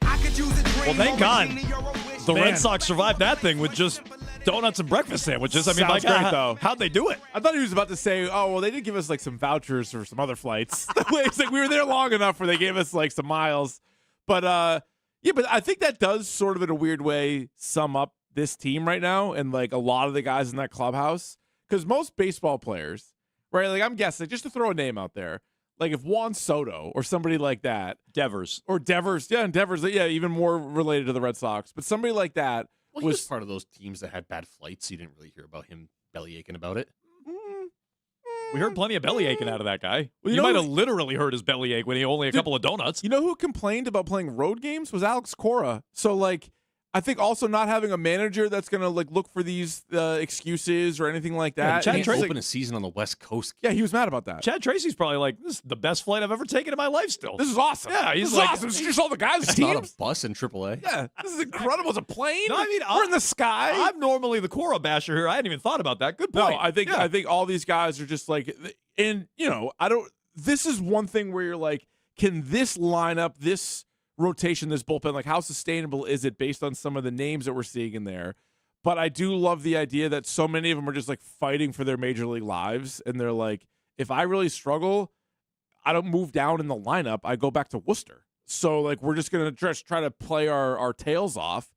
I could use a dream. Well, thank God the Man. Red Sox survived that thing with just donuts and breakfast sandwiches. I mean, Sounds like, great, though. How'd they do it? I thought he was about to say, oh, well, they did give us like some vouchers for some other flights. It's like we were there long enough where they gave us like some miles. But yeah, but I think that does sort of in a weird way sum up this team right now and like a lot of the guys in that clubhouse. Because most baseball players, right, like I'm guessing, just to throw a name out there, like if Juan Soto or somebody like that. Devers. Or Devers, yeah, even more related to the Red Sox. But somebody like that Well, he was part of those teams that had bad flights. You didn't really hear about him belly aching about it. We heard plenty of belly aching out of that guy. Well, you might have literally heard his belly ache when he only a couple of donuts. You know who complained about playing road games was Alex Cora. So like, I think also not having a manager that's gonna like look for these excuses or anything like that. Yeah, Chad And Tracy like, opened a season on the West Coast. Yeah, he was mad about that. Chad Tracy's probably like, this is the best flight I've ever taken in my life still. This is awesome. Yeah, This he's is like, awesome. It's just all the guys' It's teams. not a bus in AAA. Yeah, this is incredible. It's a plane. No, I mean, we're in the sky. I'm normally the Cora basher here. I hadn't even thought about that. Good point. No, I think all these guys are just like, and you know, this is one thing where you're like, can this lineup, this rotation, this bullpen, like how sustainable is it based on some of the names that we're seeing in there? But I do love the idea that so many of them are just like fighting for their major league lives, and they're like, if I really struggle, I don't move down in the lineup. I go back to Worcester. So like we're just gonna just try to play our tails off,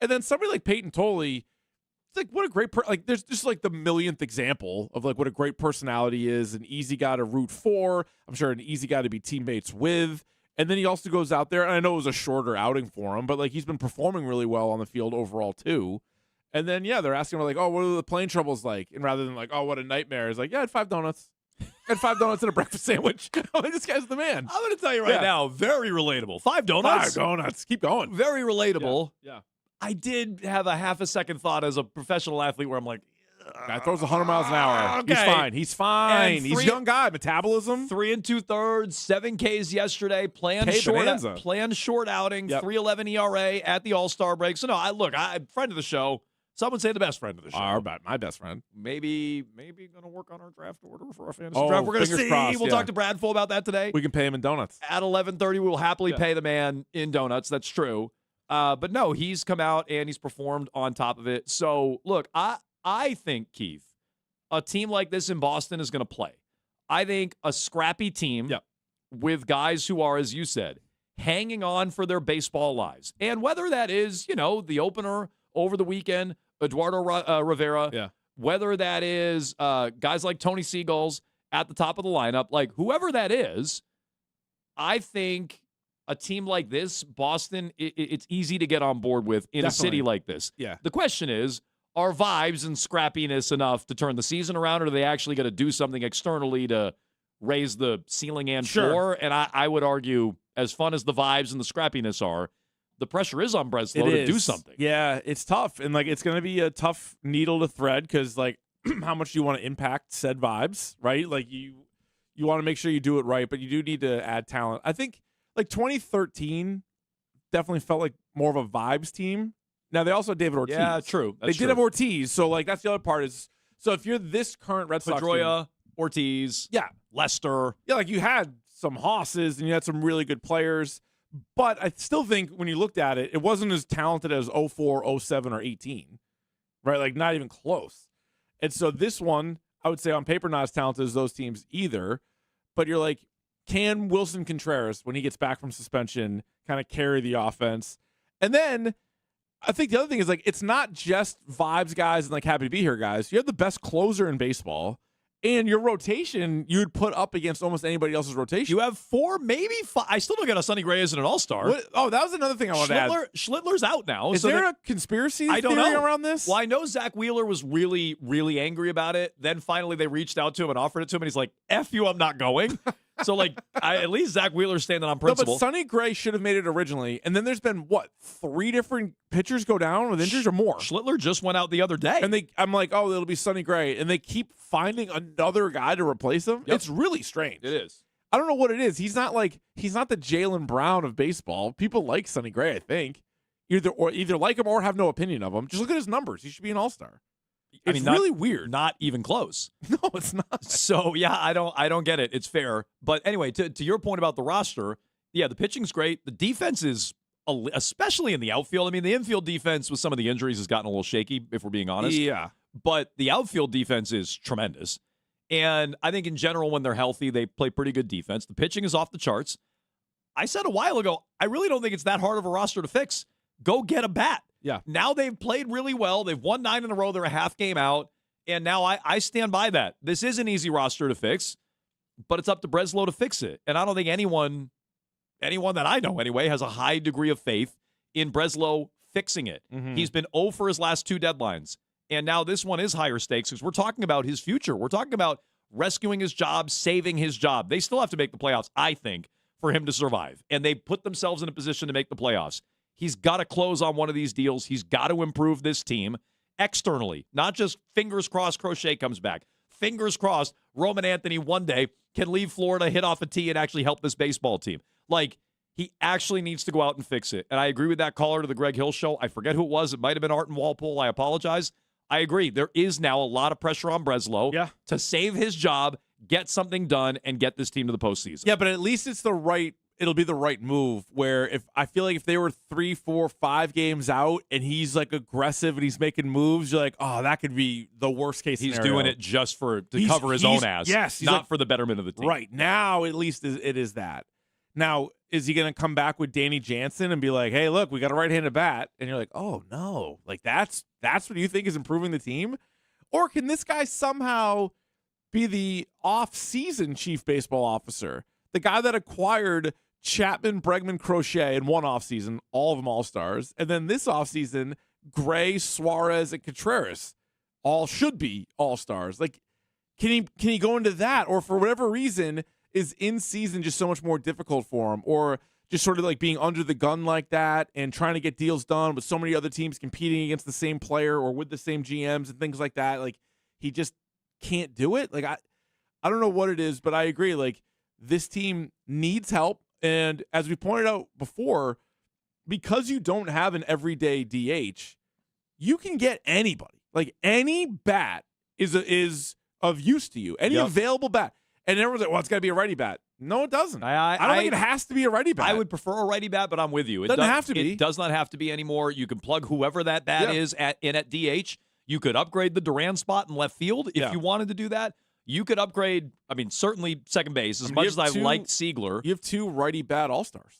and then somebody like Peyton Tolley. It's like what a great like there's just like the millionth example of like what a great personality is, an easy guy to root for. I'm sure an easy guy to be teammates with. And then he also goes out there, and I know it was a shorter outing for him, but like he's been performing really well on the field overall too. And then yeah, they're asking him like, oh, what are the plane troubles like? And rather than like, oh, what a nightmare, it's like, yeah, I had 5 donuts. I had 5 donuts and a breakfast sandwich. Like, this guy's the man. I'm going to tell you right now, very relatable. 5 donuts. 5 donuts. Keep going. Very relatable. Yeah. I did have a half a second thought as a professional athlete where I'm like, guy throws 100 miles an hour. Okay. He's fine. He's fine. And He's a young guy. Metabolism. 3 2/3, 7 Ks yesterday. Planned Hey, short outing. Yep. 3.11 ERA at the All-Star break. So no, I friend of the show. Some would say the best friend of the show. My best friend. Maybe going to work on our draft order for our fantasy Oh, draft. We're going to fingers see. crossed, We'll yeah. talk to Bradful about that today. We can pay him in donuts. At 11:30, we will happily Yeah. pay the man in donuts. That's true. But no, he's come out and he's performed on top of it. So look, I think, Keith, a team like this in Boston is going to play. I think a scrappy team with guys who are, as you said, hanging on for their baseball lives. And whether that is, the opener over the weekend, Eduardo Rivera, whether that is guys like Tony Seagulls at the top of the lineup, like whoever that is, I think a team like this, Boston, it's easy to get on board with in a city like this. Yeah. The question is, are vibes and scrappiness enough to turn the season around, or are they actually going to do something externally to raise the ceiling and floor? And I would argue, as fun as the vibes and the scrappiness are, the pressure is on Breslow to do something. Yeah, it's tough. And, like, it's going to be a tough needle to thread because, like, how much do you want to impact said vibes, right? Like, you want to make sure you do it right, but you do need to add talent. I think, like, 2013 definitely felt like more of a vibes team. Now, they also had David Ortiz. Yeah, true. They did have Ortiz. So, like, that's the other part is, so if you're this current Red Sox Pedroia, team, Ortiz, Lester. Yeah, like, you had some hosses and you had some really good players. But I still think when you looked at it, it wasn't as talented as 04, 07, or 18, right? Like, not even close. And so this one, I would say on paper, not as talented as those teams either. But you're like, can Wilson Contreras, when he gets back from suspension, kind of carry the offense? And then I think the other thing is, like, it's not just vibes guys and, like, happy to be here guys. You have the best closer in baseball. And your rotation, you'd put up against almost anybody else's rotation. You have 4, maybe 5. I still don't get a Sonny Gray as an all-star. Oh, that was another thing I wanted to add. Schlittler's out now. Is there a conspiracy theory around this? Well, I know Zach Wheeler was really, really angry about it. Then finally they reached out to him and offered it to him, and he's like, F you, I'm not going. So, like, at least Zach Wheeler's standing on principle. No, but Sonny Gray should have made it originally. And then there's been, 3 different pitchers go down with injuries or more? Schlittler just went out the other day. And I'm like, oh, it'll be Sonny Gray. And they keep finding another guy to replace him. Yep. It's really strange. It is. I don't know what it is. He's not the Jaylen Brown of baseball. People like Sonny Gray, I think. Either like him or have no opinion of him. Just look at his numbers. He should be an all-star. It's really weird. Not even close. No, it's not. So, yeah, I don't get it. It's fair. But anyway, to your point about the roster, yeah, the pitching's great. The defense is, especially in the outfield. I mean, the infield defense with some of the injuries has gotten a little shaky, if we're being honest. Yeah. But the outfield defense is tremendous. And I think in general, when they're healthy, they play pretty good defense. The pitching is off the charts. I said a while ago, I really don't think it's that hard of a roster to fix. Go get a bat. Yeah. Now they've played really well. They've won 9 in a row. They're a half game out. And now I stand by that. This is an easy roster to fix, but it's up to Breslow to fix it. And I don't think anyone that I know anyway, has a high degree of faith in Breslow fixing it. Mm-hmm. He's been 0 for his last 2 deadlines. And now this one is higher stakes because we're talking about his future. We're talking about rescuing his job, saving his job. They still have to make the playoffs, I think, for him to survive. And they put themselves in a position to make the playoffs. He's got to close on one of these deals. He's got to improve this team externally, not just fingers crossed Crochet comes back. Fingers crossed Roman Anthony one day can leave Florida, hit off a tee, and actually help this baseball team. Like, he actually needs to go out and fix it. And I agree with that caller to the Greg Hill show. I forget who it was. It might have been Art and Walpole. I apologize. I agree. There is now a lot of pressure on Breslow to save his job, get something done, and get this team to the postseason. Yeah, but at least it'll be the right move where I feel like if they were 3, 4, 5 games out and he's like aggressive and he's making moves, you're like, oh, that could be the worst case scenario. He's doing it just to cover his own ass. Yes. Not for the betterment of the team. Right. Now, at least it is that. Now, is he going to come back with Danny Jansen and be like, hey, look, we got a right-handed bat? And you're like, oh, no. Like, that's what you think is improving the team? Or can this guy somehow be the off-season chief baseball officer? The guy that acquired Chapman, Bregman, Crochet in one offseason, all of them all-stars. And then this offseason, Gray, Suarez, and Contreras all should be all-stars. Like, can he go into that? Or for whatever reason, is in-season just so much more difficult for him? Or just sort of like being under the gun like that and trying to get deals done with so many other teams competing against the same player or with the same GMs and things like that. Like, he just can't do it. Like, I don't know what it is, but I agree. Like, this team needs help. And as we pointed out before, because you don't have an everyday DH, you can get anybody. Like, any bat is of use to you. Any available bat. And everyone's like, well, it's got to be a righty bat. No, it doesn't. I don't think it has to be a righty bat. I would prefer a righty bat, but I'm with you. It doesn't have to be. It does not have to be anymore. You can plug whoever that bat is at DH. You could upgrade the Duran spot in left field if you wanted to do that. You could upgrade, I mean, certainly second base, as much as I liked Siegler. You have 2 righty bat all-stars.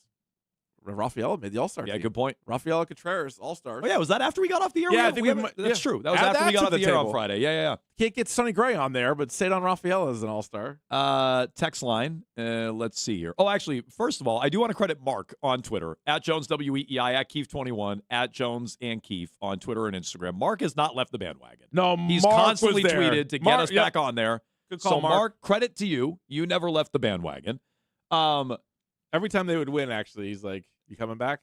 Rafaela made the all-star team. Good point. Rafaela Contreras, all-stars. Oh, yeah, was that after we got off the air? Yeah, I think that's true. That was after we got off the air on Friday. Yeah. Can't get Sonny Gray on there, but Cedon Rafaela is an all-star. Text line. Let's see here. Oh, actually, first of all, I do want to credit Mark on Twitter, at JonesWEEI, at Keefe21, at Jones and Keefe on Twitter and Instagram. Mark has not left the bandwagon. No, he's Mark constantly was there. tweeted to get us back on there. Good call, so, Mark, credit to you. You never left the bandwagon. Every time they would win, actually, he's like, you coming back?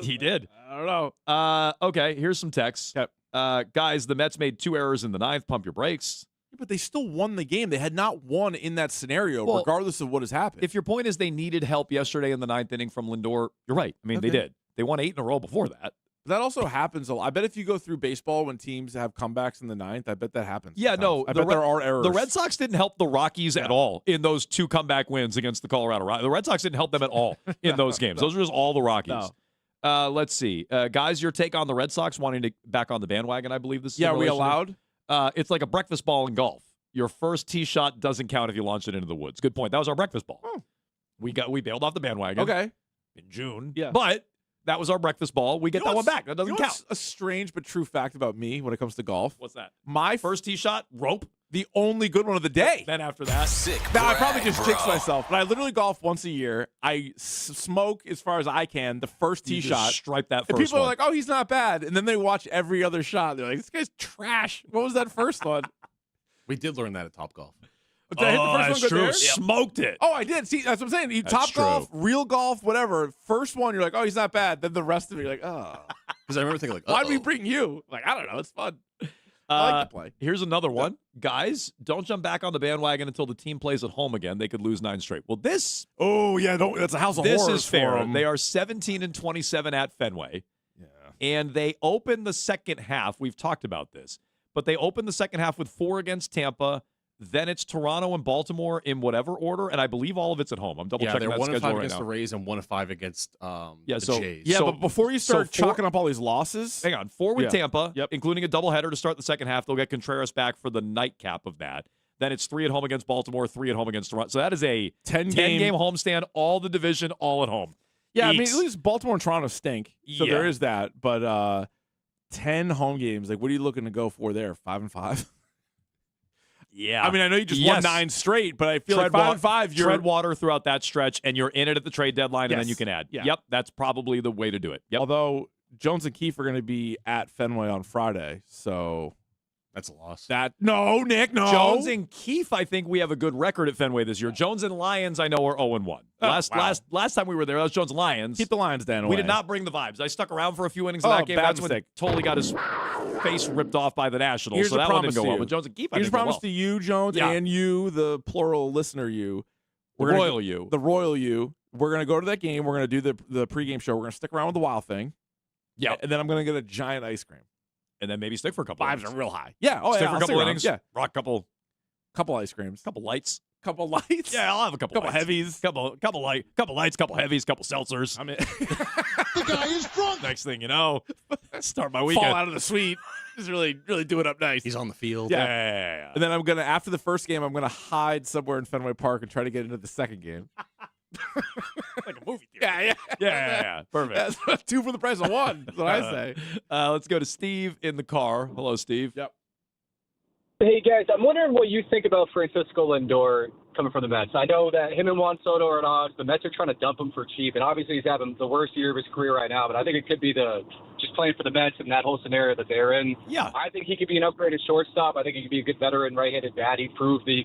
He did. I don't know. Okay, here's some texts. Yep. Guys, the Mets made 2 errors in the 9th. Pump your brakes. But they still won the game. They had not won in that scenario, regardless of what has happened. If your point is they needed help yesterday in the 9th inning from Lindor, you're right. I mean, they did. They won 8 in a row before that. That also happens a lot. I bet if you go through baseball when teams have comebacks in the 9th, I bet that happens. Yeah, no. I bet there are errors. The Red Sox didn't help the Rockies at all in those 2 comeback wins against the Colorado Rockies. The Red Sox didn't help them at all in those games. Those were just all the Rockies. No. Let's see. Guys, your take on the Red Sox wanting to back on the bandwagon, I believe this is are we allowed? It's like a breakfast ball in golf. Your first tee shot doesn't count if you launch it into the woods. Good point. That was our breakfast ball. Oh. We bailed off the bandwagon. Okay. In June. Yeah. But that was our breakfast ball. We get that one back. That doesn't count. What's a strange but true fact about me when it comes to golf? What's that? My first tee shot, rope. The only good one of the day. Then after that, Now, I probably just jinxed myself, but I literally golf once a year. I smoke as far as I can the first tee You just shot. stripe that And first people are one. like, "Oh, he's not bad," and then they watch every other shot. They're like, "This guy's trash." What was that first one? We did learn that at Topgolf. Did I hit the first that's one good true. there? Smoked it. Oh, I did. See, that's what I'm saying. You That's top golf, true. real golf, whatever. First one, you're like, "Oh, he's not bad." Then the rest of it, you're like, "Oh." Because I remember thinking like, Why'd we bring you? Like, I don't know. It's fun. I like to play. Here's another one. Guys, don't jump back on the bandwagon until the team plays at home again. They could lose 9 straight. Well, this Oh, yeah, that's a house of this horrors is fair. for 'em. They are 17-27 at Fenway. Yeah. And they open the second half. We've talked about this. But they open the second half with 4 against Tampa. Then it's Toronto and Baltimore in whatever order, and I believe all of it's at home. I'm double Yeah, checking they're that 1-5 schedule right against now. the Rays and 1-5 against the Jays. Yeah, so- but before you start so chalking up all these losses, Hang on, 4 with Yeah. Tampa, including a doubleheader to start the second half. They'll get Contreras back for the nightcap of that. Then it's 3 at home against Baltimore, 3 at home against Toronto. So that is a 10-game homestand, all the division, all at home. yeah, I mean, Eats. at least Baltimore and Toronto stink, so Yeah. there is that. But 10 home games, like, what are you looking to go for there? 5-5. Yeah. I mean, I know you just won 9 straight, but I feel like 5-5. You're tread water throughout that stretch, and you're in it at the trade deadline, and then Yes. you can add. Yeah. Yep, that's probably the way to do it. Yep. Although Jones and Keefe are going to be at Fenway on Friday, so that's a loss. No, Nick, no. Jones and Keefe, I think we have a good record at Fenway this year. Jones and Lions, I know, are 0-1. Oh, wow. Last time we were there, that was Jones and Lions. Keep the Lions down. We did not bring the vibes. I stuck around for a few innings of that game. bad That's when mistake. totally got his face ripped off by the Nationals. Here's so a that one promise didn't go to well. you. But Jones and Keefe, I Here's a think, promise well. to you, Jones, Yeah. and you, the plural listener, you. The We're gonna royal go- you. The royal you. We're going to go to that game. We're going to do the pregame show. We're going to stick around with the Wild thing. Yeah. And then I'm going to get a giant ice cream. And then maybe stick for a couple Vibes innings. are real high. Yeah. Oh, Stick yeah. for a I'll couple stick around. innings. Yeah. Rock Couple ice creams. couple lights. Couple lights. Yeah, I'll have a couple Couple lights. heavies. Couple lights, couple heavies, couple seltzers. I mean, the guy is drunk. Next thing you know, start my weekend. fall out of the suite. Just really do it up nice. He's on the field. Yeah. And then I'm going to, after the first game, I'm going to hide somewhere in Fenway Park and try to get into the second game. Like a movie theater. Yeah. Yeah. Perfect. That's 2 for the price of 1. That's what I say. Let's go to Steve in the car. Hello, Steve. Yep. Hey, guys, I'm wondering what you think about Francisco Lindor coming from the Mets. I know that him and Juan Soto are at odds. The Mets are trying to dump him for cheap, and obviously he's having the worst year of his career right now, but I think it could be just playing for the Mets and that whole scenario that they're in. Yeah. I think he could be an upgraded shortstop. I think he could be a good veteran right-handed bat. He proved that he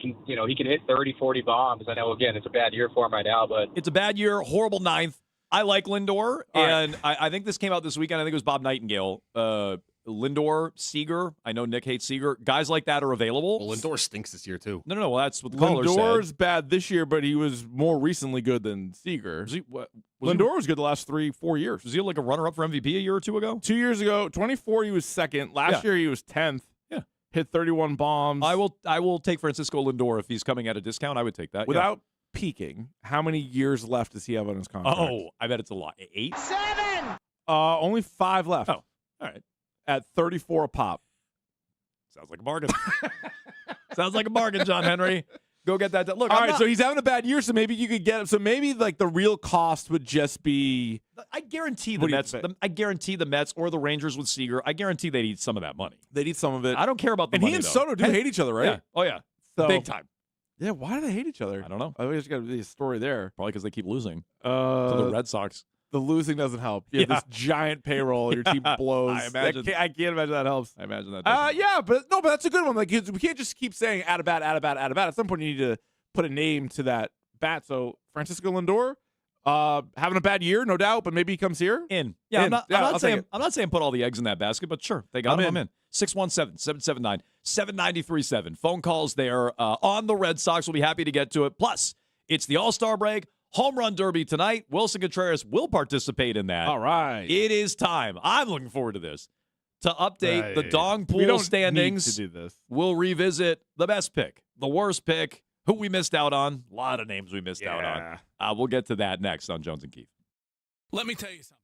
can hit 30, 40 bombs. I know, again, it's a bad year for him right now, but It's a bad year, horrible ninth. I like Lindor, and I think this came out this weekend. I think it was Bob Nightingale. Lindor, Seager. I know Nick hates Seager. Guys like that are available. Well, Lindor stinks this year, too. No. Well, that's what the caller said. Lindor's bad this year, but he was more recently good than Seager. Lindor was good the last 3-4 years. Was he like a runner-up for MVP a year or two ago? 2 years ago, 24, he was second. Last year, he was 10th. Yeah. Hit 31 bombs. I will take Francisco Lindor if he's coming at a discount. I would take that. Without peaking, how many years left does he have on his contract? Oh, I bet it's a lot. 8? 7! Only 5 left. Oh, all right. At 34 a pop. Sounds like a bargain. Sounds like a bargain, John Henry. Go get that. Look, All right, so he's having a bad year, so maybe you could get him. So maybe like the real cost would just be. I guarantee the What do you Mets. think? I guarantee the Mets or the Rangers with Seager. I guarantee they'd eat some of that money. They'd eat some of it. I don't care about the And money. he and though. Soto do hate each other, right? Yeah. Oh yeah. So- Big time. Yeah, why do they hate each other? I don't know. I think there's got to be a story there. Probably because they keep losing to the Red Sox. The losing doesn't help. You have Yeah. this giant payroll. Your team blows. I imagine. I can't imagine that helps. I imagine that. doesn't. Yeah, but that's a good one. Like we can't just keep saying add a bat. At some point, you need to put a name to that bat. So Francisco Lindor, having a bad year, no doubt, but maybe he comes here. In. Yeah, In. I'm I'll not take saying it. I'm not saying put all the eggs in that basket, but sure, they got I'm him. I'm in. 617-779-7937. Phone calls there on the Red Sox. We'll be happy to get to it. Plus, it's the All-Star break. Home Run Derby tonight. Wilson Contreras will participate in that. All right. It is time. I'm looking forward to this. To update the Dong We Pool don't standings. need to do this. We'll revisit the best pick, the worst pick, who we missed out on. A lot of names we missed out on. We'll get to that next on Jones and Keefe. Let me tell you something.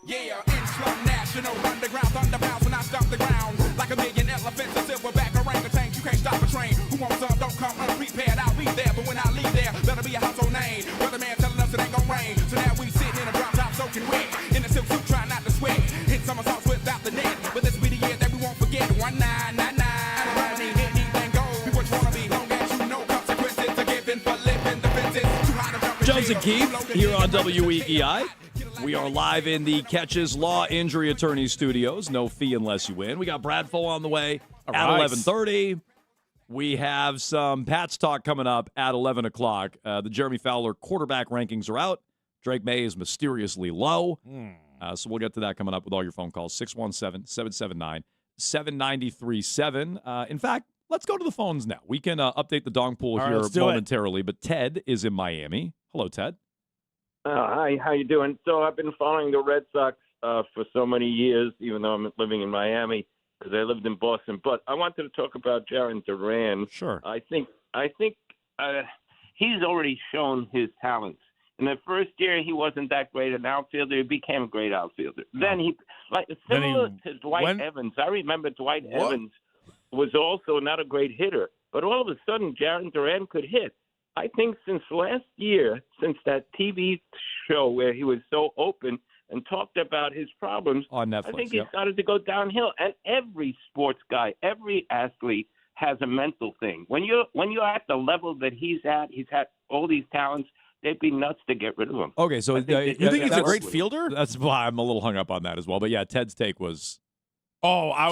Yeah, Islam National Underground Thunder bounce when I stomp the ground. Like a million elephants, a silverback orangutan. You can't stop a train. Who wants some? Don't come unprepared. I'll be there, but when I leave there, better be a household name. Weatherman telling us it ain't gon' rain. So now we sitting in a drop top soaking wet. In a silk suit trying not to sweat. Hit somersaults without the net. But this be the year that we won't forget. 1999. I ain't hit anything gold. Be what you wanna be. Long as you know consequences are given for living defenses. Too high to jump. Jones and Keith here on WEEI. We are live in the Catches Law Injury Attorney Studios. No fee unless you win. We got Brad Foe on the way at 11:30. We have some Pats talk coming up at 11 o'clock. The Jeremy Fowler quarterback rankings are out. Drake May is mysteriously low. So we'll get to that coming up with all your phone calls. 617-779-7937. In fact, let's go to the phones now. We can update the dong pool All right, here let's do momentarily. But Ted is in Miami. Hello, Ted. Hi, how you doing? So I've been following the Red Sox for so many years, even though I'm living in Miami because I lived in Boston. But I wanted to talk about Jarren Duran. Sure. I think he's already shown his talents. In the first year, he wasn't that great an outfielder. He became a great outfielder. Then he, similar to Dwight Evans. I remember Dwight Evans was also not a great hitter, but all of a sudden, Jarren Duran could hit. I think since last year, since that TV show where he was so open and talked about his problems, on Netflix, I think he started to go downhill. And every sports guy, every athlete has a mental thing. When you're at the level that he's had all these talents. They'd be nuts to get rid of him. Okay, so you think he's a great fielder? That's why I'm a little hung up on that as well. But yeah, Ted's take was,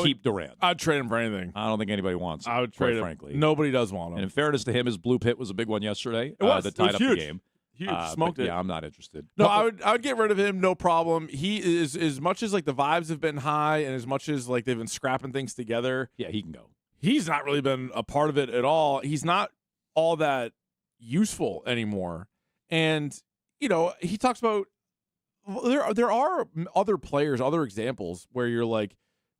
keep Durant. I'd trade him for anything. I don't think anybody wants him. I would trade him. Frankly. Nobody does want him. And in fairness to him, his bloop hit was a big one yesterday. It was. That tied It was up huge. the game. Huge. Smoked it. Yeah, I'm not interested. No, I would get rid of him, no problem. He is, as much as like the vibes have been high and as much as like they've been scrapping things together. Yeah, he can go. He's not really been a part of it at all. He's not all that useful anymore. And he talks about there are other players, other examples where you're like,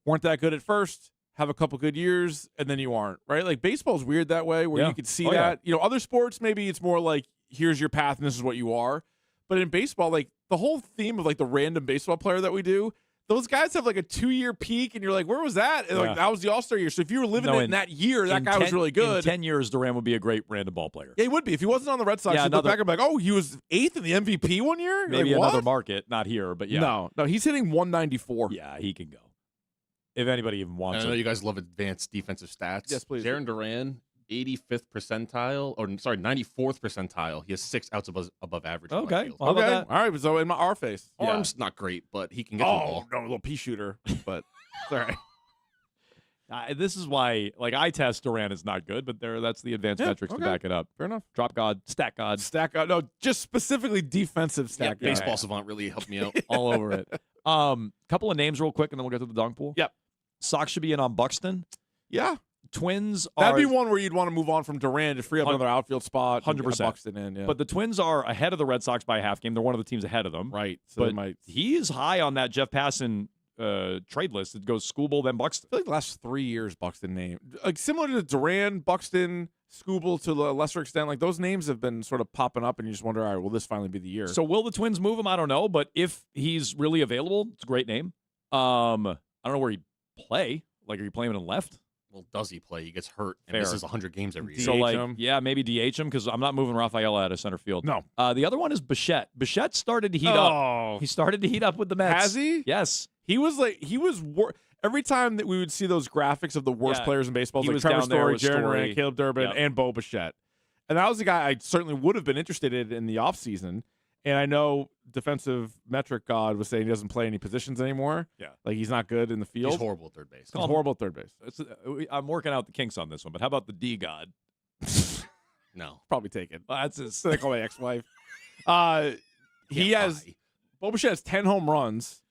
weren't that good at first, have a couple good years, and then you aren't, right? Like baseball's weird that way where you can see that. Yeah. Other sports, maybe it's more like, here's your path and this is what you are. But in baseball, like the whole theme of like the random baseball player that we do, those guys have like a 2-year peak, and you're like, where was that? And like that was the All-Star year. So if you were living in that year, that guy was really good. In 10 years, Durant would be a great random ball player. Yeah, he would be. If he wasn't on the Red Sox, you'd look back and be like, oh, he was 8th in the MVP one year? Maybe like, another what? market, not here, but yeah. No, he's hitting 194. Yeah, he can go. If anybody even wants I him. know you guys love advanced defensive stats. Yes, please. Jarren Duran, 85th percentile, 94th percentile. He has 6 outs above average. Okay. Well, All right. So in our face. Arm's not great, but he can get the ball. No, a little pea shooter, but it's all right. This is why, like, eye test Durant is not good, but that's the advanced metrics to back it up. Fair enough. Drop God, stat God. No, just specifically defensive stat God. Baseball savant really helped me out. All over it. Couple of names real quick, and then we'll get to the dunk pool. Yep. Sox should be in on Buxton. Yeah. Twins That'd are... be one where you'd want to move on from Duran to free up another outfield spot. 100%. Buxton in, yeah. But the Twins are ahead of the Red Sox by a half game. They're one of the teams ahead of them. Right. So but they might... he is high on that Jeff Passan trade list. It goes Skubal, then Buxton. I feel like the last 3 years, Buxton name. Like similar to Duran, Buxton, Skubal to a lesser extent, like those names have been sort of popping up, and you just wonder, all right, will this finally be the year? So will the Twins move him? I don't know. But if he's really available, it's a great name. I don't know where he'd play. Like, are you playing him in left? Well, does he play? He gets hurt and Fair. misses 100 games every year. So, like, him. yeah, maybe DH him because I'm not moving Rafael out of center field. No. The other one is Bichette. Bichette started to heat up. He started to heat up with the Mets. Has he? Yes. He was every time that we would see those graphics of the worst players in baseball, he like was Trevor down there Story, with Jarren Story. Duran, Caleb Durbin, and Bo Bichette. And that was the guy I certainly would have been interested in the offseason. And I know defensive metric god was saying he doesn't play any positions anymore. Yeah. Like he's not good in the field. He's horrible at third base. He's horrible at third base. I'm working out the kinks on this one, but how about the D god? No. Probably take it. That's his. They call my ex-wife. Bo Bichette has 10 home runs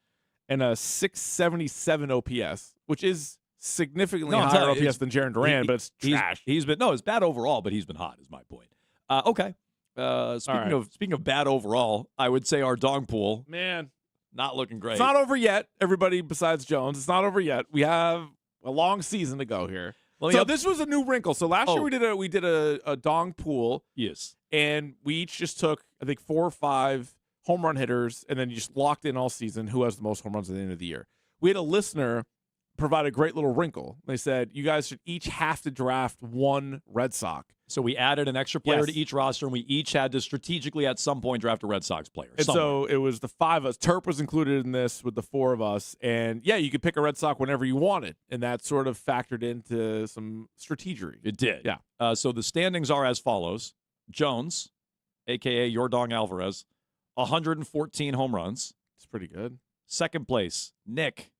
and a 677 OPS, which is significantly higher OPS than Jarren Duran, but it's trash. It's bad overall, but he's been hot, is my point. Okay. Speaking of bad overall, I would say our dog pool, man, not looking great. It's not over yet. Everybody besides Jones, it's not over yet. We have a long season to go here. So this was a new wrinkle. So last year we did a dong pool. Yes. And we each just took, I think, 4 or 5 home run hitters, and then you just locked in all season who has the most home runs at the end of the year. We had a listener provide a great little wrinkle. They said, you guys should each have to draft one Red Sox. So we added an extra player to each roster, and we each had to strategically at some point draft a Red Sox player. And so it was the 5 of us. Terp was included in this with the 4 of us. And, yeah, you could pick a Red Sox whenever you wanted, and that sort of factored into some strategery. It did. Yeah. So the standings are as follows. Jones, a.k.a. Yordan Alvarez, 114 home runs. It's pretty good. Second place, Nick,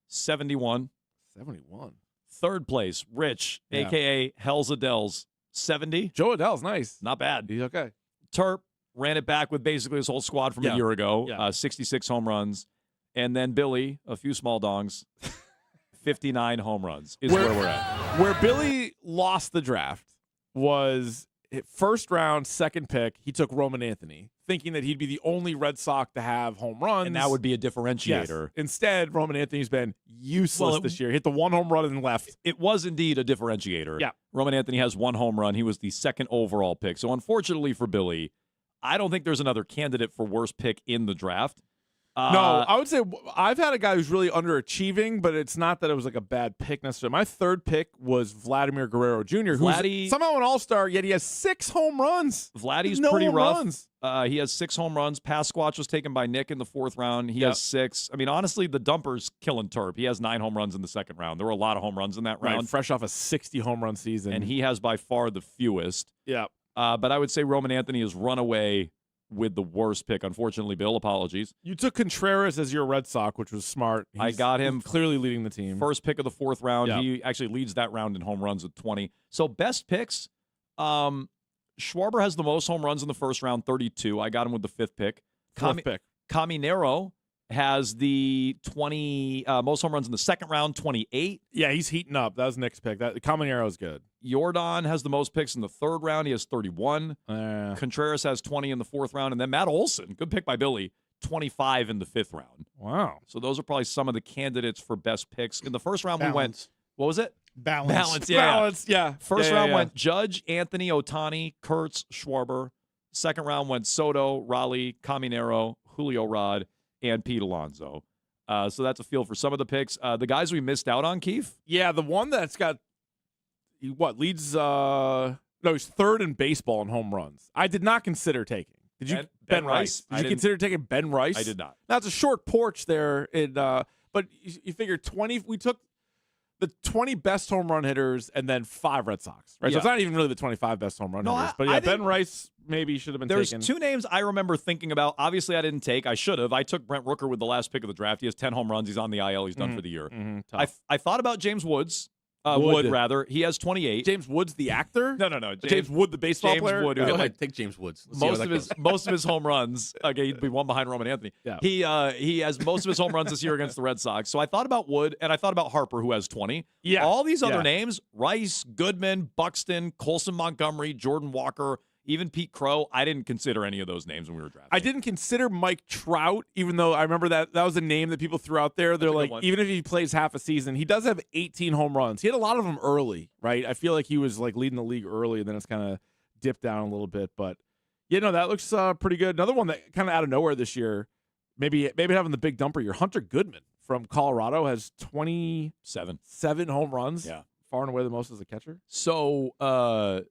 71. 71. Third place, Rich, Yeah. a.k.a. Hells Adels, 70. Joe Adell's nice. Not bad. He's okay. Terp ran it back with basically his whole squad from a year ago, 66 home runs. And then Billy, a few small dongs, 59 home runs is where we're at. Where Billy lost the draft was first round, second pick, he took Roman Anthony, thinking that he'd be the only Red Sox to have home runs. And that would be a differentiator. Yes. Instead, Roman Anthony's been useless this year. He hit the 1 home run and left. It was indeed a differentiator. Yeah. Roman Anthony has 1 home run. He was the second overall pick. So unfortunately for Billy, I don't think there's another candidate for worst pick in the draft. No, I would say I've had a guy who's really underachieving, but it's not that it was like a bad pick necessarily. My third pick was Vladimir Guerrero Jr., who's somehow an all-star, yet he has 6 home runs. Vladdy's no pretty home rough. runs. He has 6 home runs. Pasquatch was taken by Nick in the 4th round. He has 6. I mean, honestly, the dumper's killing Terp. He has 9 home runs in the 2nd round. There were a lot of home runs in that round. Right, fresh off a 60 home run season. And he has by far the fewest. Yeah. But I would say Roman Anthony has run away with the worst pick. Unfortunately, Bill, apologies. You took Contreras as your Red Sox, which was smart. I got him clearly leading the team. First pick of the 4th round. Yeah. He actually leads that round in home runs with 20. So best picks, Schwarber has the most home runs in the 1st round, 32. I got him with the 5th pick. Fourth pick. Caminero has the 20 most home runs in the 2nd round, 28. Yeah, he's heating up. That was Nick's pick. That Caminero is good. Yordan has the most picks in the 3rd round. He has 31. Contreras has 20 in the 4th round. And then Matt Olson, good pick by Billy, 25 in the 5th round. Wow. So those are probably some of the candidates for best picks. In the 1st round, we went, what was it? Balance. Yeah. First round yeah. went Judge, Anthony, Otani, Kurtz, Schwarber. 2nd round went Soto, Raleigh, Caminero, Julio Rod, and Pete Alonso. So that's a feel for some of the picks. The guys we missed out on, Keith? Yeah, the one that's got he's 3rd in baseball in home runs. I did not consider taking. Did you? Ben Rice? Did you consider taking Ben Rice? I did not. Now it's a short porch there, but you figure 20. We took the 20 best home run hitters and then 5 Red Sox. Right, so it's not even really the 25 best home run hitters. But yeah, Ben Rice maybe should have been There's taken. 2 names I remember thinking about. Obviously, I didn't take. I should have. I took Brent Rooker with the last pick of the draft. He has 10 home runs. He's on the IL. He's done for the year. I thought about James Woods. Wood, rather. He has 28. James Woods, the actor? No. James Wood, the baseball James player? Wood, Go who ahead, take James Woods. Most of his home runs. Okay, he'd be one behind Roman Anthony. Yeah. He has most of his home runs this year against the Red Sox. So I thought about Wood, and I thought about Harper, who has 20. Yeah. All these other Yeah. names, Rice, Goodman, Buxton, Colson Montgomery, Jordan Walker, even Pete Crow, I didn't consider any of those names when we were drafting. I didn't consider Mike Trout, even though I remember that was a name that people threw out there. They're like, even if he plays half a season, he does have 18 home runs. He had a lot of them early, right? I feel like he was like leading the league early, and then it's kind of dipped down a little bit. But, that looks pretty good. Another one that kind of out of nowhere this year, maybe having the big dumper year, Hunter Goodman from Colorado has 27 home runs. Yeah. Far and away the most as a catcher. So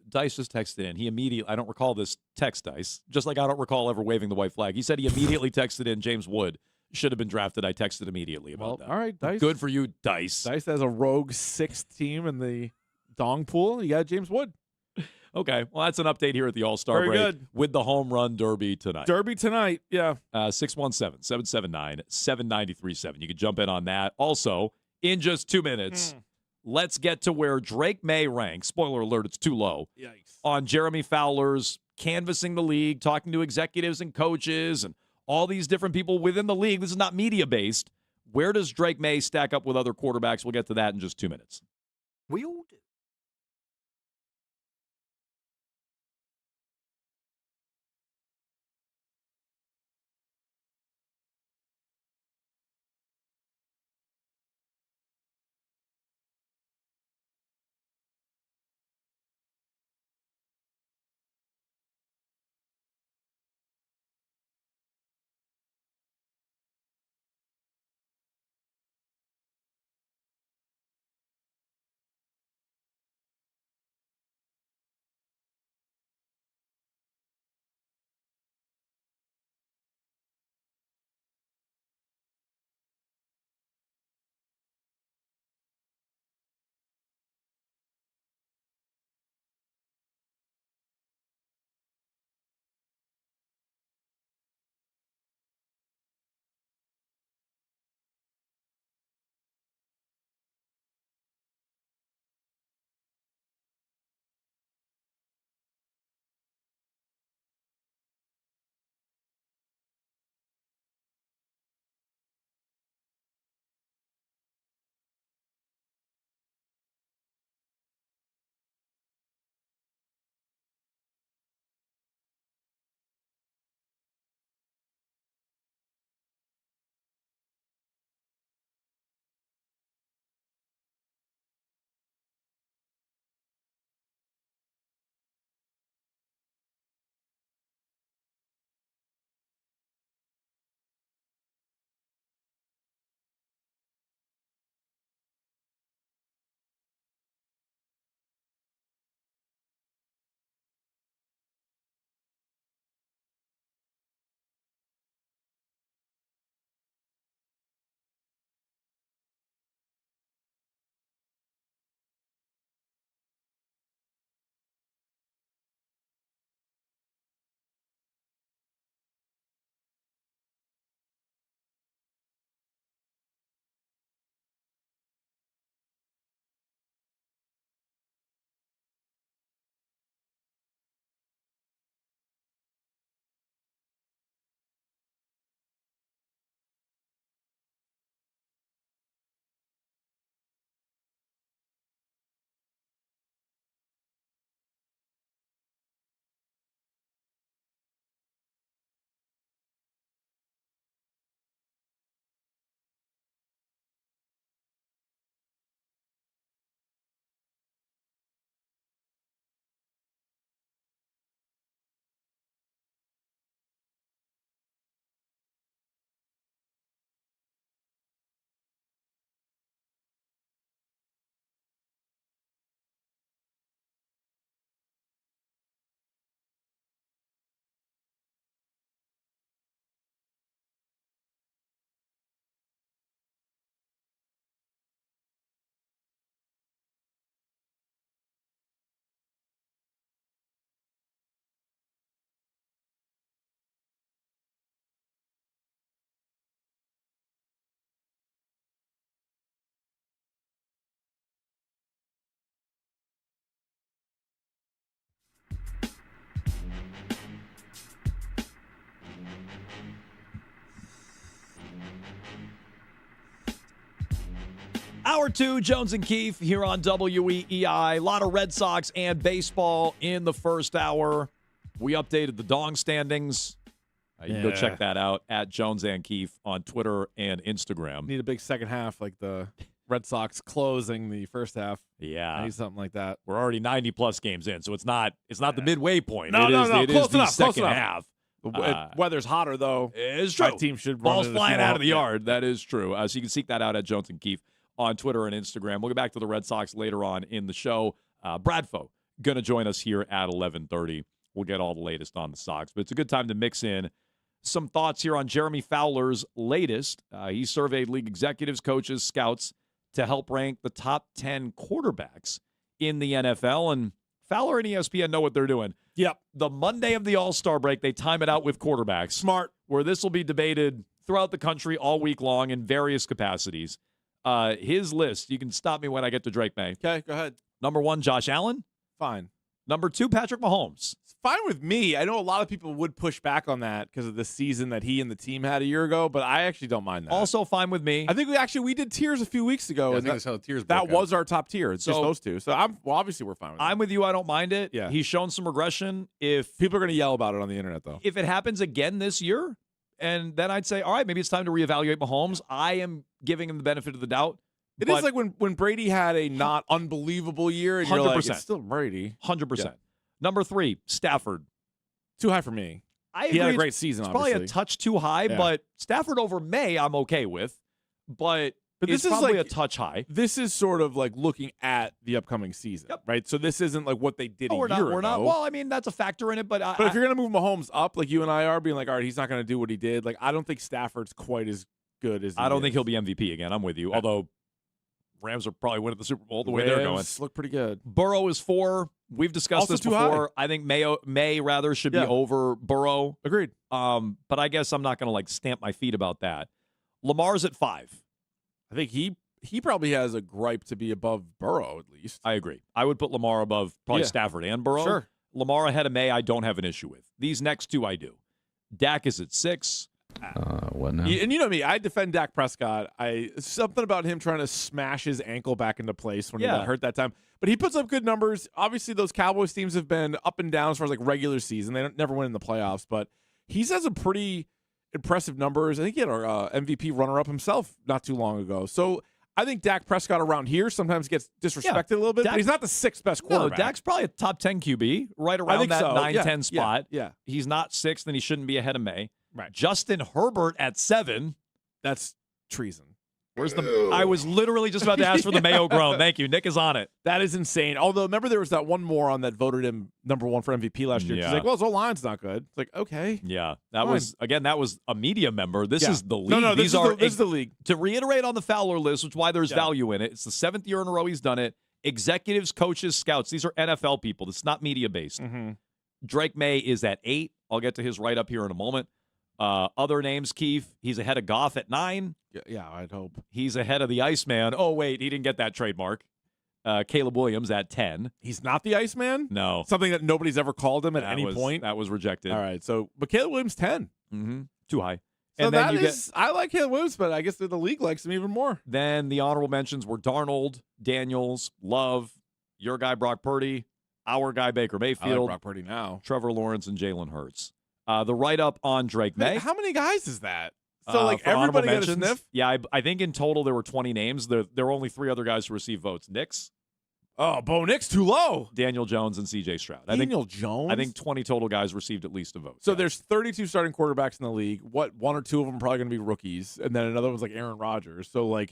Dice just texted in. He immediately, I don't recall this text, Dice, just like I don't recall ever waving the white flag. He said he immediately texted in James Wood. Should have been drafted. I texted immediately about that. All right, Dice. Good for you, Dice. Dice has a rogue 6th team in the Dong pool. You got James Wood. Okay, well, that's an update here at the All-Star Very break good. with the Home Run Derby tonight. Derby tonight, yeah. 617-779-7937. You can jump in on that. Also, in just 2 minutes, let's get to where Drake May ranks. Spoiler alert, it's too low. Yikes. On Jeremy Fowler's canvassing the league, talking to executives and coaches and all these different people within the league. This is not media-based. Where does Drake May stack up with other quarterbacks? We'll get to that in just 2 minutes. We all do. Hour 2, Jones and Keefe here on WEEI. A lot of Red Sox and baseball in the first hour. We updated the Dong standings. You can go check that out at Jones and Keefe on Twitter and Instagram. Need a big second half, like the Red Sox closing the first half. Yeah. I need something like that. We're already 90-plus games in, so it's not the midway point. No. It Close is the enough. second half. The weather's hotter, though. It's true. My team should Balls run flying out of the yard. That is true. So you can seek that out at Jones and Keefe on Twitter and Instagram. We'll get back to the Red Sox later on in the show. Bradfo going to join us here at 11:30. We'll get all the latest on the Sox. But it's a good time to mix in some thoughts here on Jeremy Fowler's latest. He surveyed league executives, coaches, scouts to help rank the top 10 quarterbacks in the NFL. And Fowler and ESPN know what they're doing. Yep. The Monday of the All-Star break, they time it out with quarterbacks. Smart. Where this will be debated throughout the country all week long in various capacities. His list, you can stop me when I get to Drake May. Okay, go ahead. Number 1, Josh Allen. Fine. Number 2, Patrick Mahomes. It's fine with me. I know a lot of people would push back on that because of the season that he and the team had a year ago, but I actually don't mind that. Also fine with me. I think we did tiers a few weeks ago. Yeah, I and think that's how the tiers that broke out. was our top tier. It's just those two. So obviously we're fine with I'm with you. I don't mind it. Yeah. He's shown some regression. If people are going to yell about it on the internet, though. If it happens again this year, and then I'd say, all right, maybe it's time to reevaluate Mahomes. I am giving him the benefit of the doubt. It is like when Brady had a not unbelievable year, and 100%. you're like, it's still Brady. 100%. Yeah. Number 3, Stafford. Too high for me. I he had agree. a great season, It's obviously. probably a touch too high, Yeah. but Stafford over May, I'm okay with. But this it's is probably like a touch high. This is sort of like looking at the upcoming season, right? So this isn't like what they did We're a year not. ago. Well, I mean, that's a factor in it, but But if you're going to move Mahomes up, like you and I are, being like, all right, he's not going to do what he did. Like, I don't think Stafford's quite as good as I don't think he'll be MVP again. I'm with you. Although Rams are probably winning the Super Bowl the way they're going. Look pretty good. Burrow is 4. We've discussed Also this too before. high. I think May rather should be over Burrow. Agreed. But I guess I'm not going to like stamp my feet about that. Lamar's at 5. I think he probably has a gripe to be above Burrow at least. I agree. I would put Lamar above probably Stafford and Burrow. Sure. Lamar ahead of May, I don't have an issue with. These next two, I do. Dak is at 6. What now? And you know me, I defend Dak Prescott. Something about him trying to smash his ankle back into place when he got hurt that time. But he puts up good numbers. Obviously, those Cowboys teams have been up and down as far as like regular season. They never win in the playoffs, but he's has some pretty impressive numbers. I think he had our MVP runner-up himself not too long ago. So I think Dak Prescott around here sometimes gets disrespected a little bit, but he's not the 6th best quarterback. No, Dak's probably a top 10 QB, right around that 9-10 spot. Yeah. He's not 6th, and he shouldn't be ahead of May. Right. Justin Herbert at 7. That's treason. Where's the? I was literally just about to ask for the Mayo groan. Thank you. Nick is on it. That is insane. Although, remember there was that one moron that voted him number 1 for MVP last year. Yeah. He's like, well, his O-line's not good. It's like, okay. Yeah. That Fine. was a media member. This is the league. No, this is the league. To reiterate on the Fowler list, which is why there's value in it. It's the 7th year in a row he's done it. Executives, coaches, scouts. These are NFL people. It's not media-based. Mm-hmm. Drake May is at 8. I'll get to his write-up here in a moment. Other names, Keefe, he's ahead of Goff at 9. Yeah, I'd hope. He's ahead of the Iceman. Oh, wait, he didn't get that trademark. Caleb Williams at 10. He's not the Iceman? No. Something that nobody's ever called him at any point? That was rejected. All right, but Caleb Williams 10. Mm-hmm. Too high. So and then I like Caleb Williams, but I guess the league likes him even more. Then the honorable mentions were Darnold, Daniels, Love, your guy Brock Purdy, our guy Baker Mayfield. I like Brock Purdy now. Trevor Lawrence and Jalen Hurts. The write-up on Drake May. How many guys is that? So, for everybody got a mentions, sniff? Yeah, I think in total there were 20 names. There were only 3 other guys who received votes. Nix. Oh, Bo Nix, too low. Daniel Jones and C.J. Stroud. Jones? I think 20 total guys received at least a vote. So there's 32 starting quarterbacks in the league. One or two of them are probably going to be rookies, and then another one's like Aaron Rodgers. So,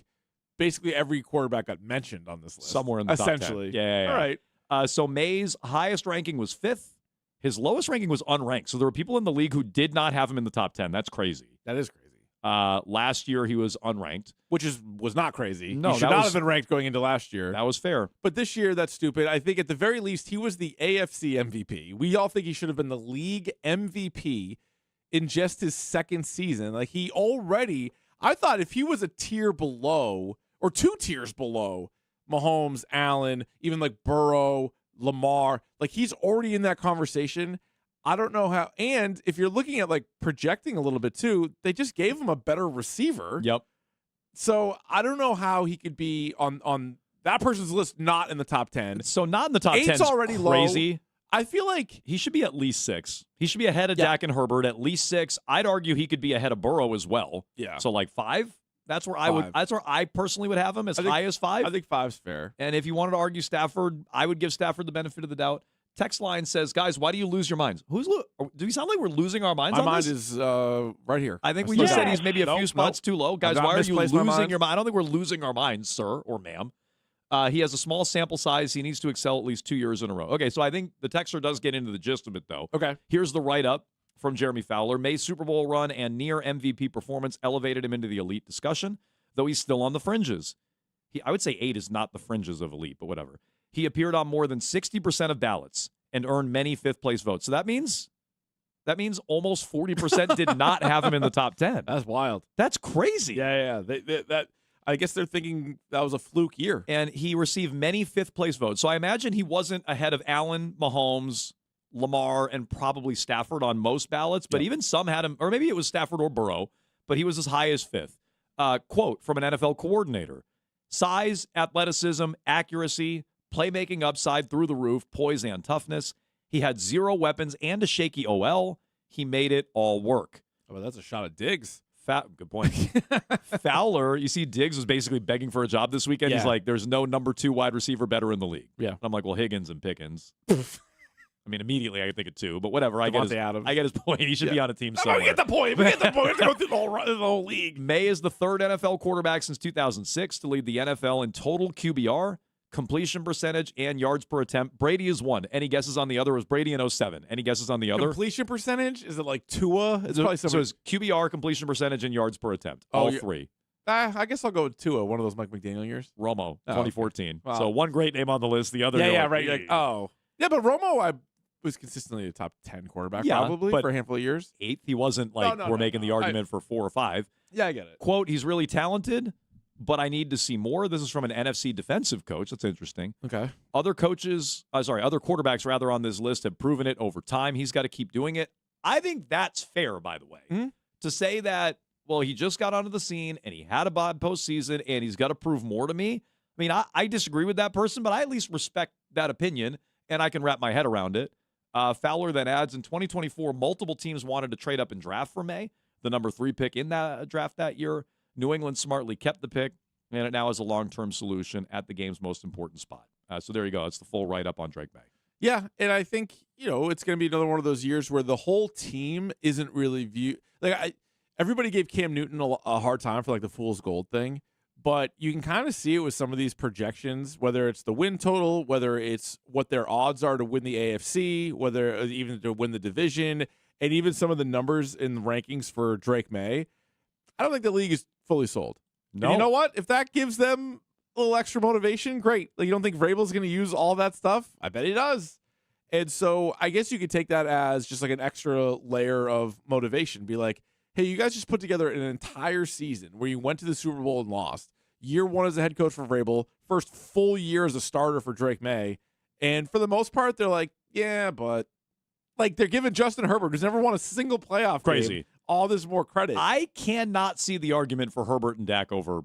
basically every quarterback got mentioned on this list. Somewhere in the top 10. Essentially. Yeah. All right. So May's highest ranking was 5th. His lowest ranking was unranked. So there were people in the league who did not have him in the top 10. That's crazy. That is crazy. Last year he was unranked. Which was not crazy. No, he should not have been ranked going into last year. That was fair. But this year, that's stupid. I think at the very least, he was the AFC MVP. We all think he should have been the league MVP in just his 2nd season. I thought if he was a tier below or 2 tiers below Mahomes, Allen, even Burrow, Lamar, he's already in that conversation. I don't know how. And if you're looking at projecting a little bit too, they just gave him a better receiver. Yep. So I don't know how he could be on that person's list, not in the top 10. So not in the top 10. Eight's already crazy. low. I feel like he should be at least 6. He should be ahead of Dak and Herbert, at least 6. I'd argue he could be ahead of Burrow as well. Yeah. So like 5. That's where I would. That's where I personally would have him high as 5. I think 5's fair. And if you wanted to argue Stafford, I would give Stafford the benefit of the doubt. Text line says, "Guys, why do you lose your minds? Do we sound like we're losing our minds? My on mind this? is right here. I think we just said he's maybe a few spots too low. Guys, I've why are you misplaced my losing mind. your mind? I don't think we're losing our minds, sir or ma'am. He has a small sample size. He needs to excel at least 2 years in a row. Okay, so I think the texter does get into the gist of it, though. Okay. Here's the write-up from Jeremy Fowler. May's Super Bowl run and near MVP performance elevated him into the elite discussion, though he's still on the fringes. I would say 8 is not the fringes of elite, but whatever. He appeared on more than 60% of ballots and earned many fifth-place votes. So that means almost 40% did not have him in the top 10. That's wild. That's crazy. Yeah. That I guess they're thinking that was a fluke year. And he received many fifth-place votes. So I imagine he wasn't ahead of Allen, Mahomes, Lamar, and probably Stafford on most ballots, but even some had him, or maybe it was Stafford or Burrow, but he was as high as 5th. Quote from an NFL coordinator: size, athleticism, accuracy, playmaking upside through the roof, poise and toughness. He had 0 weapons and a shaky OL. He made it all work. Oh, well, that's a shot at Diggs. Good point. Fowler, you see Diggs was basically begging for a job this weekend. Yeah. He's like, there's no number 2 wide receiver better in the league. Yeah. I'm like, well, Higgins and Pickens. I mean, immediately I think it 2, but whatever. I get his point. He should be on a team somewhere. We get the point. We get the point. We have to go through the whole league. May is the 3rd NFL quarterback since 2006 to lead the NFL in total QBR, completion percentage, and yards per attempt. Brady is 1. Any guesses on the other? Was Brady in 07? Any guesses on the other? Completion percentage? Is it like Tua? It's probably So it's QBR, completion percentage, and yards per attempt. All 3. I guess I'll go with Tua, one of those Mike McDaniel years. Romo, 2014. Okay. Wow. So one great name on the list. The other, right. You're like, oh. Yeah, but Romo, I was consistently a top 10 quarterback probably but for a handful of years. 8th, he wasn't like we're making the argument for 4 or 5. Yeah, I get it. Quote, he's really talented, but I need to see more. This is from an NFC defensive coach. That's interesting. Okay. Other quarterbacks rather on this list have proven it over time. He's got to keep doing it. I think that's fair, by the way, to say that, well, he just got onto the scene and he had a bad postseason and he's got to prove more to me. I mean, I disagree with that person, but I at least respect that opinion and I can wrap my head around it. Fowler then adds, in 2024, multiple teams wanted to trade up and draft for May, the number 3 pick in that draft that year. New England smartly kept the pick, and it now is a long-term solution at the game's most important spot. So there you go. It's the full write-up on Drake May. Yeah, and I think, it's going to be another one of those years where the whole team isn't really viewed. Everybody gave Cam Newton a hard time for, the Fool's Gold thing, but you can kind of see it with some of these projections, whether it's the win total, whether it's what their odds are to win the AFC, whether even to win the division, and even some of the numbers in the rankings for Drake May. I don't think the league is fully sold. No. And you know what? If that gives them a little extra motivation, great. You don't think Vrabel's going to use all that stuff? I bet he does. And so I guess you could take that as just like an extra layer of motivation. Be like, hey, you guys just put together an entire season where you went to the Super Bowl and lost. Year 1 as a head coach for Vrabel, first full year as a starter for Drake May. And for the most part, they're like, yeah, but they're giving Justin Herbert, who's never won a single playoff game, all this more credit. I cannot see the argument for Herbert and Dak over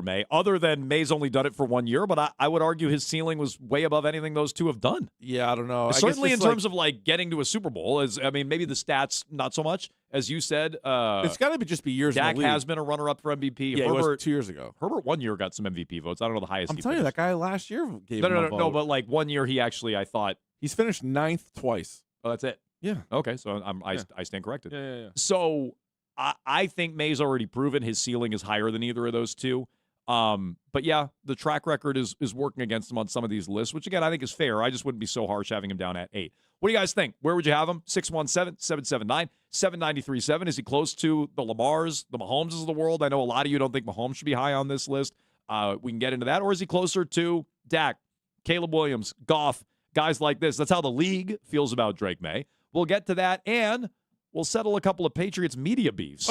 May, other than May's only done it for 1 year, but I would argue his ceiling was way above anything those two have done. Yeah, I don't know. Certainly in terms of getting to a Super Bowl, maybe the stats not so much. As you said, it's got to just be years Dak in the league. has been a runner-up for MVP. Yeah, Herbert, he was 2 years ago. Herbert 1 year got some MVP votes. I don't know the highest. I'm telling you, that guy last year gave him a vote. No, but 1 year he actually, I thought. He's finished 9th twice. Oh, that's it? Yeah. Okay, so I stand corrected. Yeah. So I think May's already proven his ceiling is higher than either of those two. But yeah, the track record is working against him on some of these lists, which again I think is fair. I just wouldn't be so harsh having him down at 8. What do you guys think? Where would you have him? 617-779-7937. Is he close to the Lamars, the Mahomes of the world? I know a lot of you don't think Mahomes should be high on this list. We can get into that. Or is he closer to Dak, Caleb Williams, Goff, guys like this? That's how the league feels about Drake May. We'll get to that, and we'll settle a couple of Patriots media beefs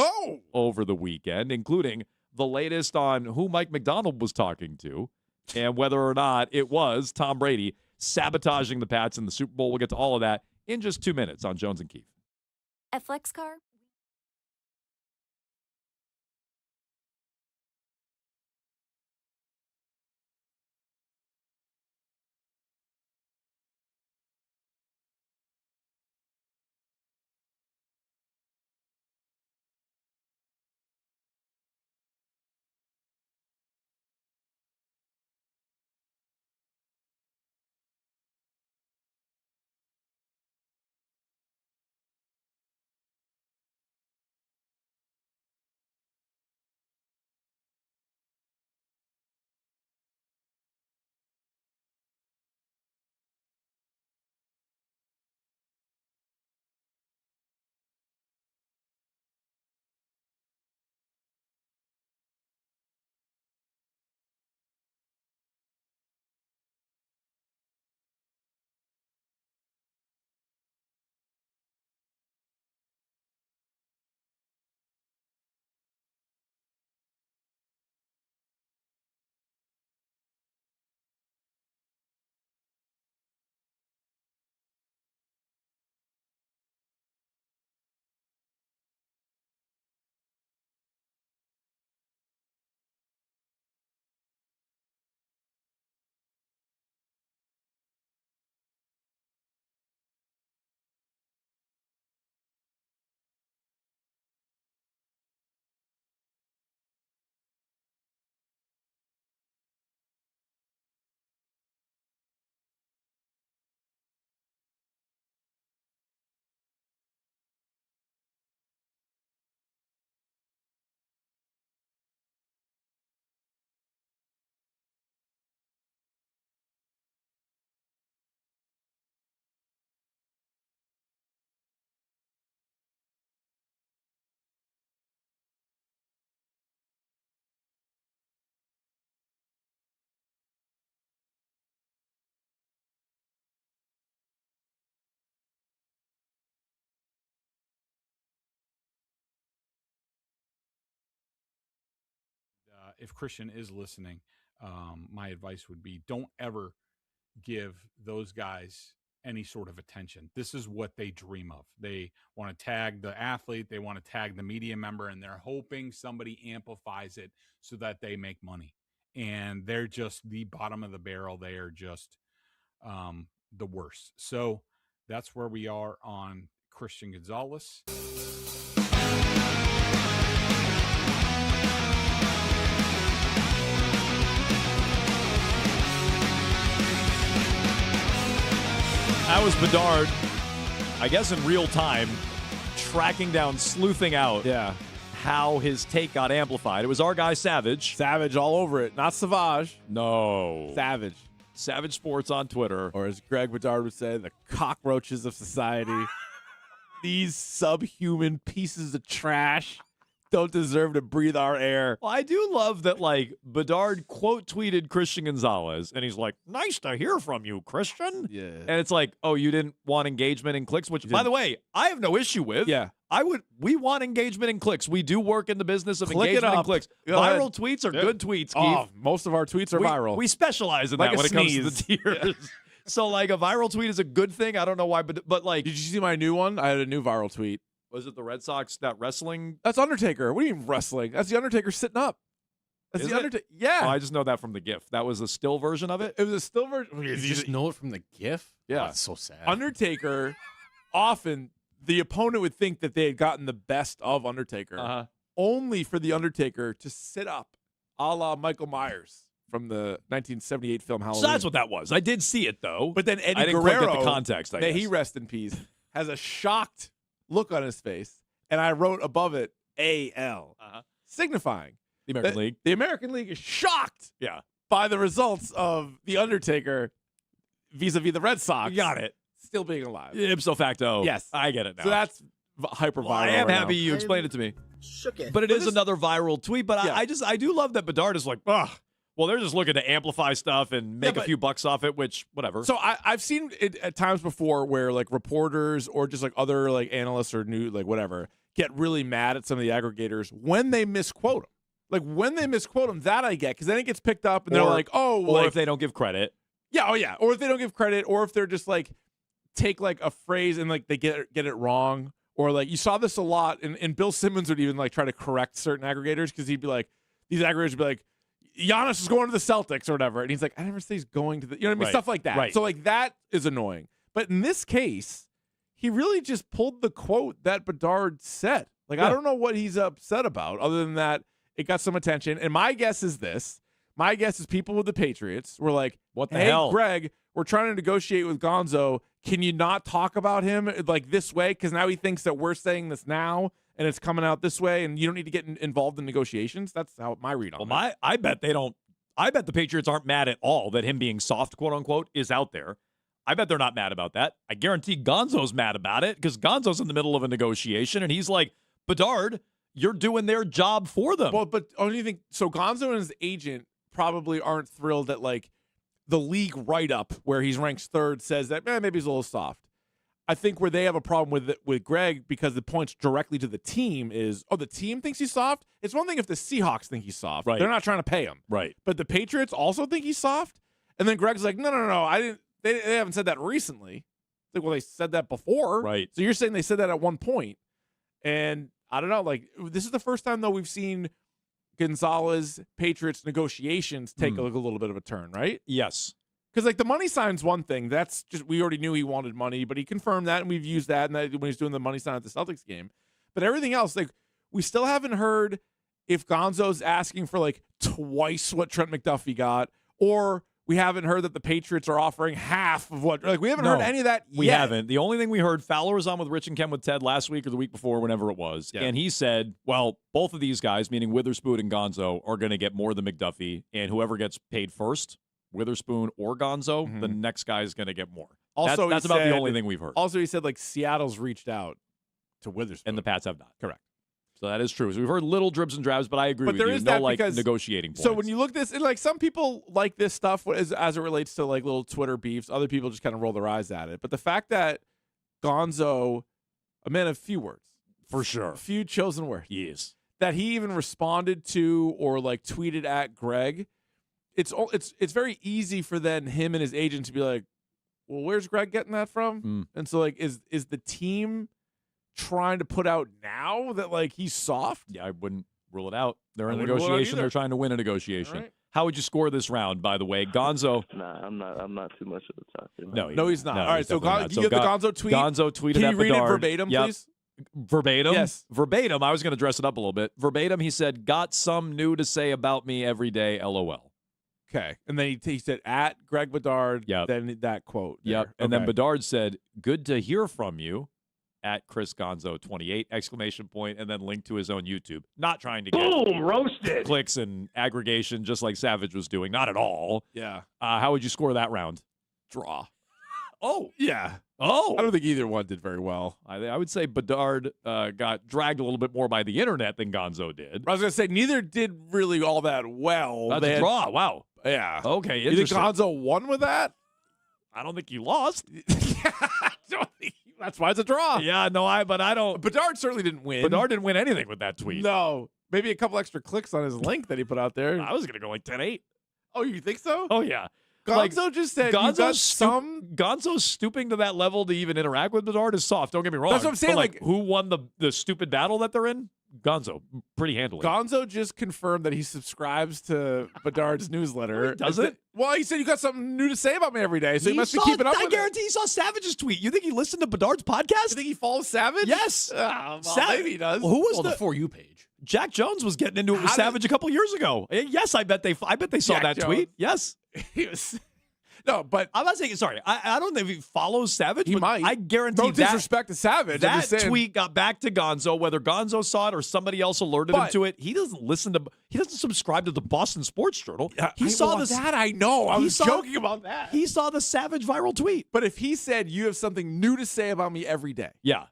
over the weekend, including the latest on who Mike McDonald was talking to and whether or not it was Tom Brady sabotaging the Pats in the Super Bowl. We'll get to all of that in just 2 minutes on Jones and Keefe. At FlexCar, if Christian is listening, my advice would be don't ever give those guys any sort of attention. This is what they dream of. They want to tag the athlete, they want to tag the media member, and they're hoping somebody amplifies it so that they make money. And they're just the bottom of the barrel. They are just the worst. So that's where we are on Christian Gonzalez. That was Bedard, I guess in real time, tracking down, sleuthing out how his take got amplified. It was our guy Savage. Savage all over it. Not Savage. No. Savage. Savage Sports on Twitter. Or as Greg Bedard would say, the cockroaches of society. These subhuman pieces of trash don't deserve to breathe our air. Well, I do love that, like, Bedard quote tweeted Christian Gonzalez, and he's like, nice to hear from you, Christian. Yeah. And it's like, oh, you didn't want engagement and clicks, which, by the way, I have no issue with. Yeah. We want engagement and clicks. We do work in the business of Click it engagement and up. clicks. Go Viral ahead. tweets are Yeah. good tweets, Keith. Oh, most of our tweets are viral. We specialize in Like that a when it comes to the sneeze. tiers. So, like, a viral tweet is a good thing. I don't know why, but like. Did you see my new one? I had a new viral tweet. Was it the Red Sox, that wrestling? That's Undertaker. What do you mean wrestling? That's the Undertaker sitting up. That's Is the it? Undertaker. Yeah. Oh, I just know that from the GIF. That was a still version of it? It was a still version. You just know it from the GIF? Yeah. Oh, that's so sad. Undertaker, often the opponent would think that they had gotten the best of Undertaker, only for the Undertaker to sit up, a la Michael Myers from the 1978 film Halloween. So that's what that was. I did see it, though. But then Eddie I didn't quite Guerrero, get the context, I may guess. he rest in peace, has a shocked look on his face, and I wrote above it AL, signifying The American that League. The American League is shocked Yeah. by the results of the Undertaker vis-a-vis the Red Sox. You got it. Still being alive. Ipso facto. Yes. I get it now. So that's hyper viral. Well, I am right happy now. you explained it to me. Shook it. But it is another viral tweet. But Yeah. I do love that Bedard is like, ugh. Well, they're just looking to amplify stuff and make a but- few bucks off it, which, whatever. So I've seen it at times before where like reporters or just like other like analysts or new like whatever get really mad at some of the aggregators when they misquote them. Like when they misquote them, that I get because then it gets picked up and they're Or- like, oh, or like, if they don't give credit. yeah, oh yeah, or if they don't give credit, or if they're just like take like a phrase and like they get it wrong, or like you saw this a lot, and Bill Simmons would even like try to correct certain aggregators because he'd be like, these aggregators would be like, Giannis is going to the Celtics or whatever, and he's like, I never say he's going to the, you know what I mean, Right. stuff like that. Right. So like that is annoying, but in this case, he really just pulled the quote that Bedard said. Like I Yeah. don't know what he's upset about, other than that it got some attention. And my guess is this. My guess is people with the Patriots were like, What the hey, hell? Greg, we're trying to negotiate with Gonzo. Can you not talk about him like this way? Because now he thinks that we're saying this now and it's coming out this way and you don't need to get involved in negotiations. That's how my read on it. I bet they don't. I bet the Patriots aren't mad at all that him being soft, quote unquote, is out there. I bet they're not mad about that. I guarantee Gonzo's mad about it because Gonzo's in the middle of a negotiation and he's like, Bedard, you're doing their job for them. Well, but only think so. Gonzo and his agent probably aren't thrilled that like the league write-up where he's ranked third says that maybe he's a little soft. I think where they have a problem with Greg because it points directly to the team is, oh, the team thinks he's soft. It's one thing if the Seahawks think he's soft. Right. They're not trying to pay him. Right. But the Patriots also think he's soft. And then Greg's like, no. I didn't. They haven't said that recently. Like, well, they said that before. Right. So you're saying they said that at one point. And I don't know. Like, this is the first time, though, we've seen Gonzalez Patriots negotiations take a little bit of a turn, right? Yes. Because, like, the money sign's one thing. That's just, we already knew he wanted money, but he confirmed that, and we've used that, and that when he's doing the money sign at the Celtics game. But everything else, like, we still haven't heard if Gonzo's asking for, like, twice what Trent McDuffie got, or we haven't heard that the Patriots are offering half of what, like, we haven't heard any of that We yet. haven't. The only thing we heard, Fowler was on with Rich and Ken with Ted last week or the week before, whenever it was. Yeah. And he said, well, both of these guys, meaning Witherspoon and Gonzo, are going to get more than McDuffie. And whoever gets paid first, Witherspoon or Gonzo, the next guy is going to get more. Also, that's he about the said- only thing we've heard. Also, he said, like, Seattle's reached out to Witherspoon. And the Pats have not. Correct. So that is true. So we've heard little dribs and drabs, but I agree But with there you. is No, that like, because negotiating points. So when you look this, and like some people like this stuff as it relates to like little Twitter beefs, other people just kind of roll their eyes at it. But the fact that Gonzo, a man of few words, for sure, few chosen words, yes, that he even responded to or like tweeted at Greg, it's very easy for then him and his agent to be like, well, where's Greg getting that from? And so like, is the team trying to put out now that like he's soft? Yeah, I wouldn't rule it out. They're in wouldn't rule it out negotiation. either. They're trying to win a negotiation. All right. How would you score this round, by the way? Gonzo. Nah, I'm not too much of a talker. No, he's not. no, All right, he's so definitely you not. have the Gonzo tweet? Gonzo tweeted Can at you read Bedard. it verbatim, Yep. please? Verbatim? Yes. Verbatim. I was going to dress it up a little bit. Verbatim, he said, got some new to say about me every day, LOL. Okay. And then he said, at Greg Bedard, then that quote. Yep. there. And then Okay. Bedard said, good to hear from you, at Chris Gonzo 28, ! And then link to his own YouTube. Not trying to get Boom, roasted. clicks and aggregation just like Savage was doing. Not at all. Yeah. How would you score that round? Draw. Oh. Yeah. Oh. I don't think either one did very well. I would say Bedard got dragged a little bit more by the internet than Gonzo did. I was going to say, neither did really all that well. That's They a had- draw. Wow. Yeah. Okay, You think interesting. Gonzo won with that? I don't think you lost. That's why it's a draw. Yeah, no, but I don't. Bedard certainly didn't win. Bedard didn't win anything with that tweet. No. Maybe a couple extra clicks on his link that he put out there. I was going to go like 10-8. Oh, you think so? Oh, yeah. Gonzo just said you got Gonzo stooping to that level to even interact with Bedard is soft. Don't get me wrong. That's what I'm saying, But, like- who won the stupid battle that they're in? Gonzo, pretty handily. Gonzo just confirmed that he subscribes to Bedard's newsletter. Does it? Well, he said you got something new to say about me every day, so he must be saw- keeping up I with guarantee he saw Savage's tweet. You think he listened to Bedard's podcast? You think he follows Savage? Yes. Well, maybe he does. Who was the For You page? Jack Jones was getting into it with How did- Savage a couple years ago. Yes, I bet they saw Jack that Jones. tweet. Yes. He was. No, but I'm not saying sorry. I don't know if he follows Savage. He but might. I guarantee No that disrespect to Savage. I'm that just saying. tweet got back to Gonzo. Whether Gonzo saw it or somebody else alerted him But- to it, he doesn't listen to. He doesn't subscribe to the Boston Sports Journal. He saw well, this. that I know. I he was saw- joking about that. He saw the Savage viral tweet. But if he said you have something new to say about me every day, Yeah.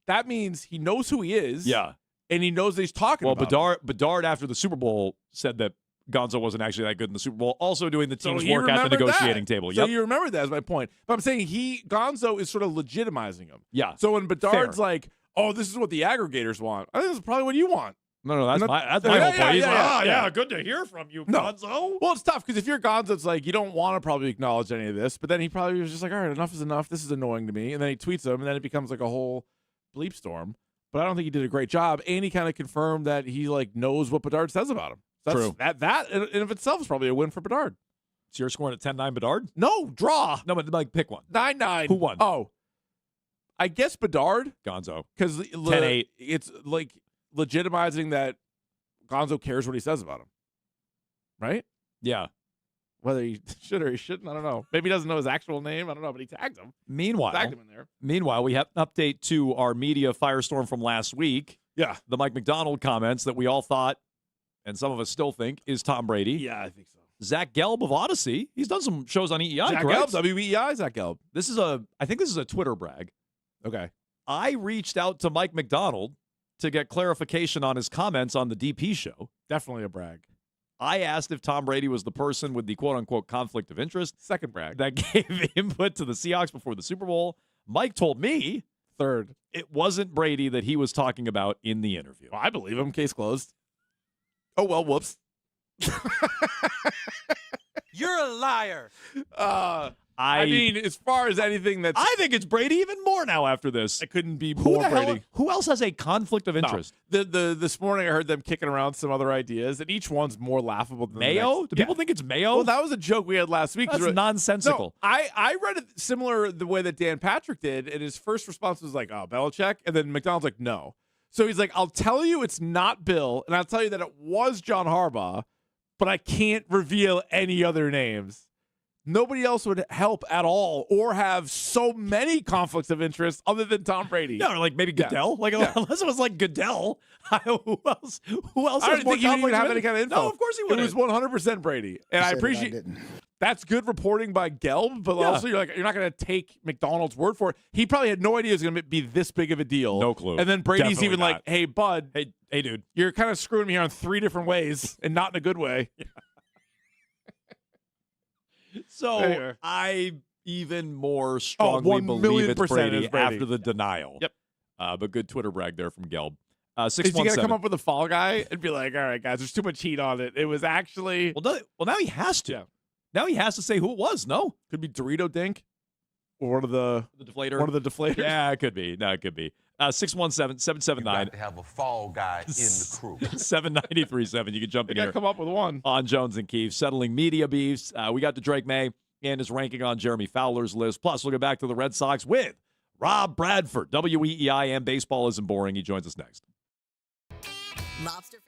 that means he knows who he is. Yeah. And he knows that he's talking Well, about him. Bedard after the Super Bowl said that Gonzo wasn't actually that good in the Super Bowl. Also doing the team's he work at the remembered negotiating that. table. So Yep. you remember that is my point. But I'm saying Gonzo is sort of legitimizing him. Yeah. So when Bedard's Fair. like, oh, this is what the aggregators want, I think that's probably what you want. No, that's And my that- whole yeah, point. yeah, He's yeah, like, yeah. good to hear from you, No. Gonzo. Well, it's tough because if you're Gonzo, it's like you don't want to probably acknowledge any of this. But then he probably was just like, all right, enough is enough. This is annoying to me. And then he tweets him, and then it becomes like a whole bleep storm. But I don't think he did a great job. And he kind of confirmed that he like knows what Bedard says about him. True. That in of itself is probably a win for Bedard. So you're scoring at 10-9 Bedard? No, draw. No, but like pick one. 9-9. Who won? Oh, I guess Bedard. Gonzo. Because 10-8. it's like legitimizing that Gonzo cares what he says about him. Right? Yeah. Whether he should or he shouldn't, I don't know. Maybe he doesn't know his actual name. I don't know, but he tagged him. Tagged him in there. Meanwhile, we have an update to our media firestorm from last week. Yeah. The Mike McDonald comments that we all thought, and some of us still think, is Tom Brady. Yeah, I think so. Zach Gelb of Odyssey. He's done some shows on EEI, Zach correct? Gelb, WEEI, Zach Gelb. I think this is a Twitter brag. Okay. I reached out to Mike McDonald to get clarification on his comments on the DP show. Definitely a brag. I asked if Tom Brady was the person with the quote-unquote conflict of interest. Second brag. That gave input to the Seahawks before the Super Bowl. Mike told me third. It wasn't Brady that he was talking about in the interview. Well, I believe him. Case closed. Oh, well, whoops. You're a liar. I mean, as far as anything that's... I think it's Brady even more now after this. It couldn't be more Brady. Who else has a conflict of interest? No. This morning I heard them kicking around some other ideas, and each one's more laughable than Mayo? the next. Do people think it's Mayo? Well, that was a joke we had last week. That's nonsensical. No, I read it similar the way that Dan Patrick did, and his first response was like, oh, Belichick, and then McDonald's like, no. So he's like, I'll tell you it's not Bill, and I'll tell you that it was John Harbaugh, but I can't reveal any other names. Nobody else would help at all or have so many conflicts of interest other than Tom Brady. No, like maybe Goodell. Unless it was like Goodell, who else? Who else? I has don't more think he would even conflicts have of any kind of interest? info. No, of course he wouldn't. It was 100% Brady, and I appreciate that's good reporting by Gelb. But also, you're not going to take McDonald's word for it. He probably had no idea it was going to be this big of a deal. No clue. And then Brady's Definitely even not. like, "Hey, bud, hey, dude, you're kind of screwing me here on 3 different ways, and not in a good way." So Anyway. I even more strongly 1 believe million it's percent Brady is Brady. after the denial. Yep. But good Twitter brag there from Gelb. Is he gonna 617. come up with a fall guy and be like, all right, guys, there's too much heat on it. It was actually Well, now he has to. Yeah. Now he has to say who it was. No, could be Dorito Dink or one of the deflator. One of the deflators. Yeah, it could be. No, it could be. 617-779. to have a fall guy in the crew. 793.7. You can jump in They here. gotta come up with one. On Jones and Keefe, settling media beefs. We got to Drake May and his ranking on Jeremy Fowler's list. Plus, we'll get back to the Red Sox with Rob Bradford. WEEI and Baseball Isn't Boring. He joins us next. Lobster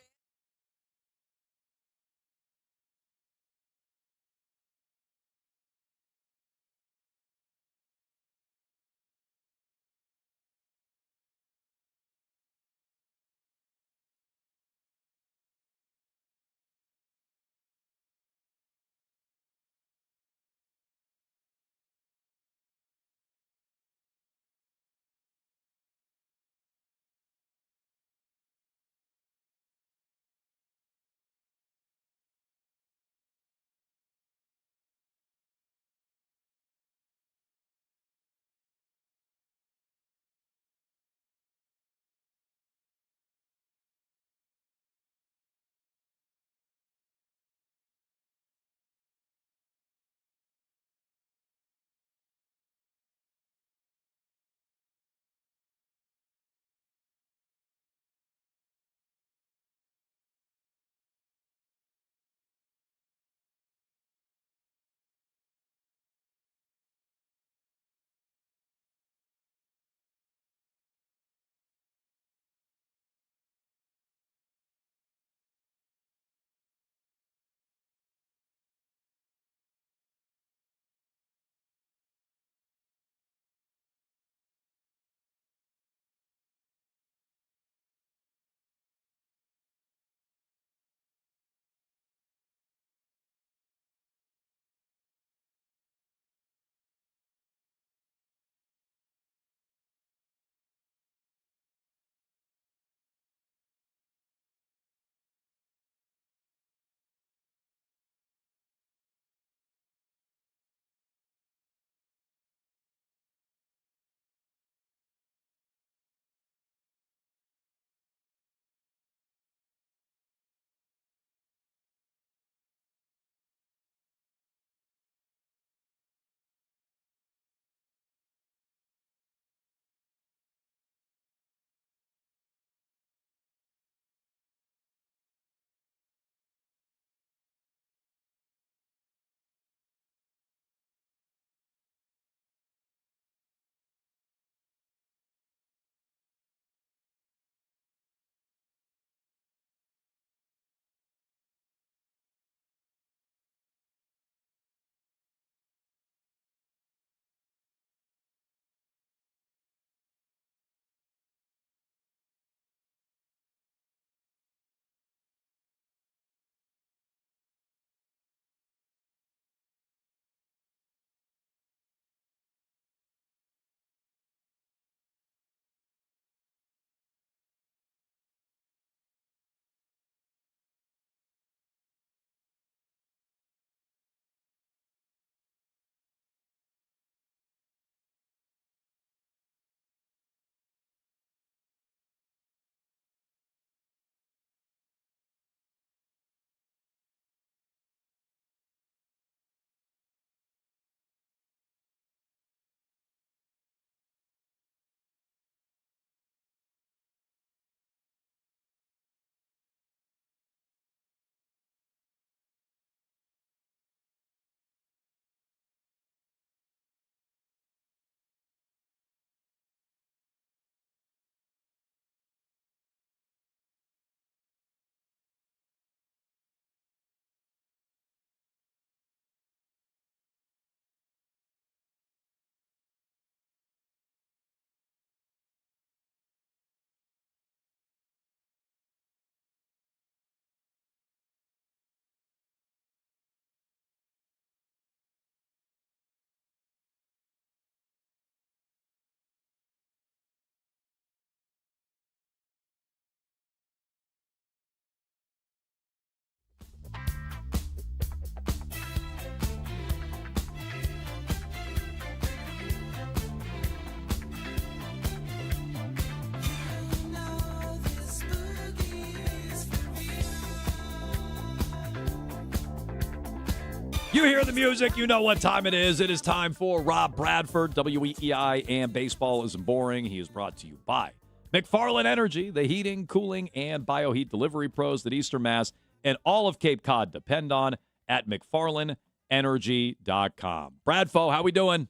You hear the music, you know what time it is. It is time for Rob Bradford, WEEI, and Baseball Isn't Boring. He is brought to you by McFarland Energy, the heating, cooling, and bioheat delivery pros that Eastern Mass and all of Cape Cod depend on at McFarlandEnergy.com. Bradfo, how we doing?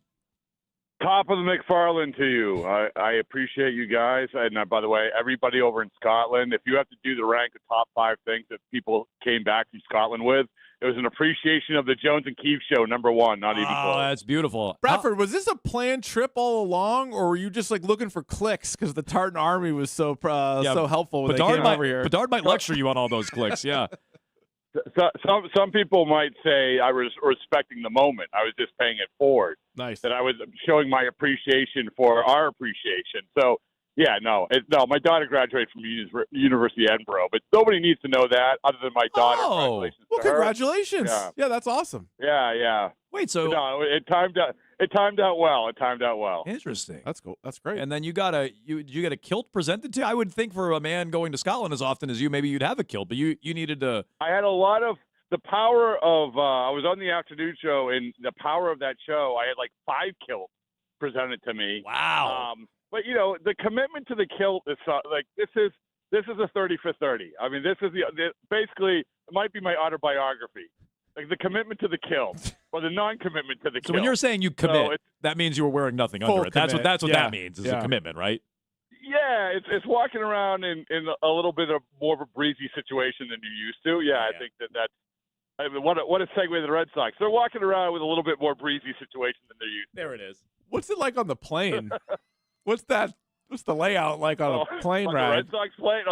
Top of the McFarland to you. I appreciate you guys. And by the way, everybody over in Scotland, if you have to do the rank of top 5 things that people came back to Scotland with, it was an appreciation of the Jones and Keefe show, number 1, not even close. Oh, that's beautiful. Bradford, was this a planned trip all along, or were you just like looking for clicks because the Tartan Army was so helpful when they came over here? Bedard might lecture you on all those clicks, yeah. Some people might say I was respecting the moment. I was just paying it forward. Nice. That I was showing my appreciation for our appreciation. So, yeah, no, my daughter graduated from University of Edinburgh, but nobody needs to know that other than my daughter. Oh, well, congratulations. Yeah, that's awesome. Yeah. Wait, so no, it timed out well. Interesting. That's cool. That's great. And then you got a kilt presented to you? I would think for a man going to Scotland as often as you, maybe you'd have a kilt, but you needed to. I had a lot of the power of. I was on the afternoon show, and the power of that show. I had like 5 kilts presented to me. Wow. But the commitment to the kilt is like this is a 30 for 30. I mean, this is basically it might be my autobiography. Like the commitment to the kilt or the non-commitment to the kilt. So when you're saying you commit, that means you were wearing nothing under it. That's what that means is a commitment, right? Yeah, it's walking around in a little bit of more of a breezy situation than you're used to. Yeah, I think that's. I mean, what a segue to the Red Sox. They're walking around with a little bit more breezy situation than they're used to. There it is. What's it like on the plane? What's the layout like on a plane ride? On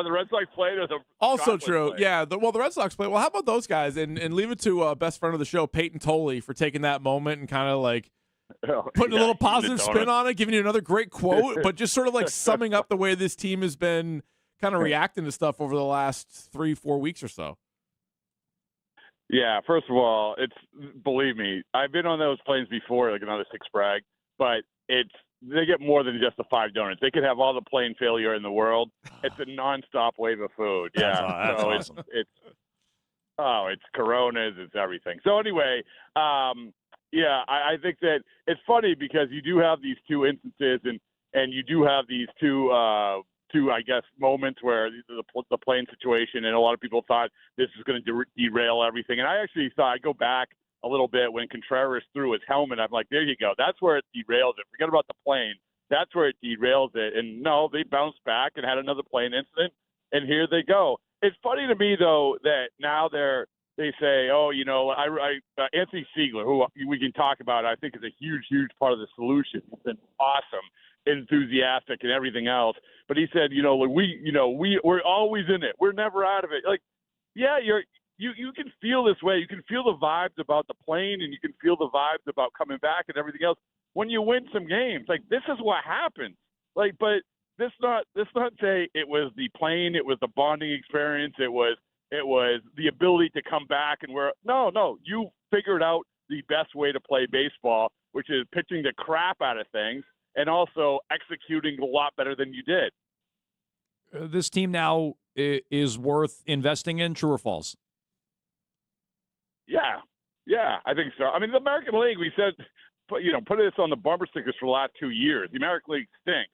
the Red Sox plane, or the also true. plane. Yeah. The Red Sox plane. Well, how about those guys? And leave it to best friend of the show, Peyton Tolley, for taking that moment and kind of like putting a little positive spin on it, giving you another great quote, but just sort of like summing up the way this team has been kind of reacting to stuff over the last 3-4 weeks or so. Yeah, first of all, believe me, I've been on those planes before, like another Six Bragg, but they get more than just the 5 donuts. They could have all the plane failure in the world. It's a nonstop wave of food. Yeah, that's awesome. It's Coronas, it's everything. So anyway, I think that it's funny because you do have these 2 instances, and you do have these two I guess moments where the plane situation, and a lot of people thought this is going to derail everything. And I actually thought I'd go back a little bit when Contreras threw his helmet. I'm like, there you go. That's where it derails it. Forget about the plane. That's where it derails it. And no, they bounced back and had another plane incident, and here they go. It's funny to me though that now they say, Anthony Siegler, who we can talk about, I think is a huge part of the solution. He's been awesome, enthusiastic, and everything else. But he said, we're always in it. We're never out of it. Like, yeah, you can feel this way. You can feel the vibes about the plane, and you can feel the vibes about coming back and everything else when you win some games. Like, this is what happens. Like, but this not say it was the plane, it was the bonding experience, it was the ability to come back and no, you figured out the best way to play baseball, which is pitching the crap out of things and also executing a lot better than you did. This team now is worth investing in, true or false? Yeah, I think so. I mean, the American League, we said, put this on the bumper stickers for the last 2 years. The American League stinks.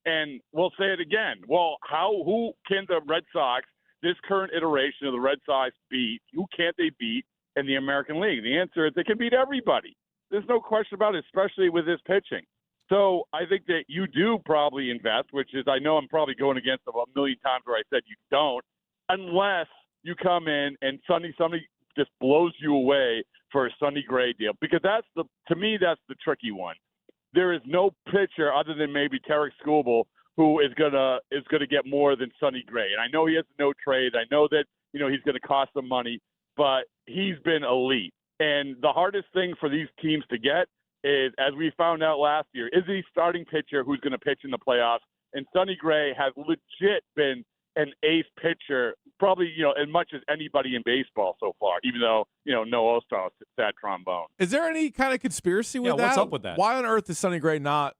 And we'll say it again. Well, who can the Red Sox, this current iteration of the Red Sox, beat? Who can't they beat in the American League? The answer is they can beat everybody. There's no question about it, especially with this pitching. So I think that you do probably invest, which is, I know I'm probably going against them a million times where I said you don't, unless you come in and Sonny just blows you away for a Sonny Gray deal, because to me that's the tricky one. There is no pitcher other than maybe Tarek Skubal who is gonna get more than Sonny Gray. And I know he has no trade. I know that he's going to cost them money, but he's been elite. And the hardest thing for these teams to get is, as we found out last year, is a starting pitcher who's going to pitch in the playoffs. And Sonny Gray has legit been an ace pitcher, probably, as much as anybody in baseball so far, even though, no Ostos, sad trombone. Is there any kind of conspiracy with that? What's up with that? Why on earth is Sonny Gray not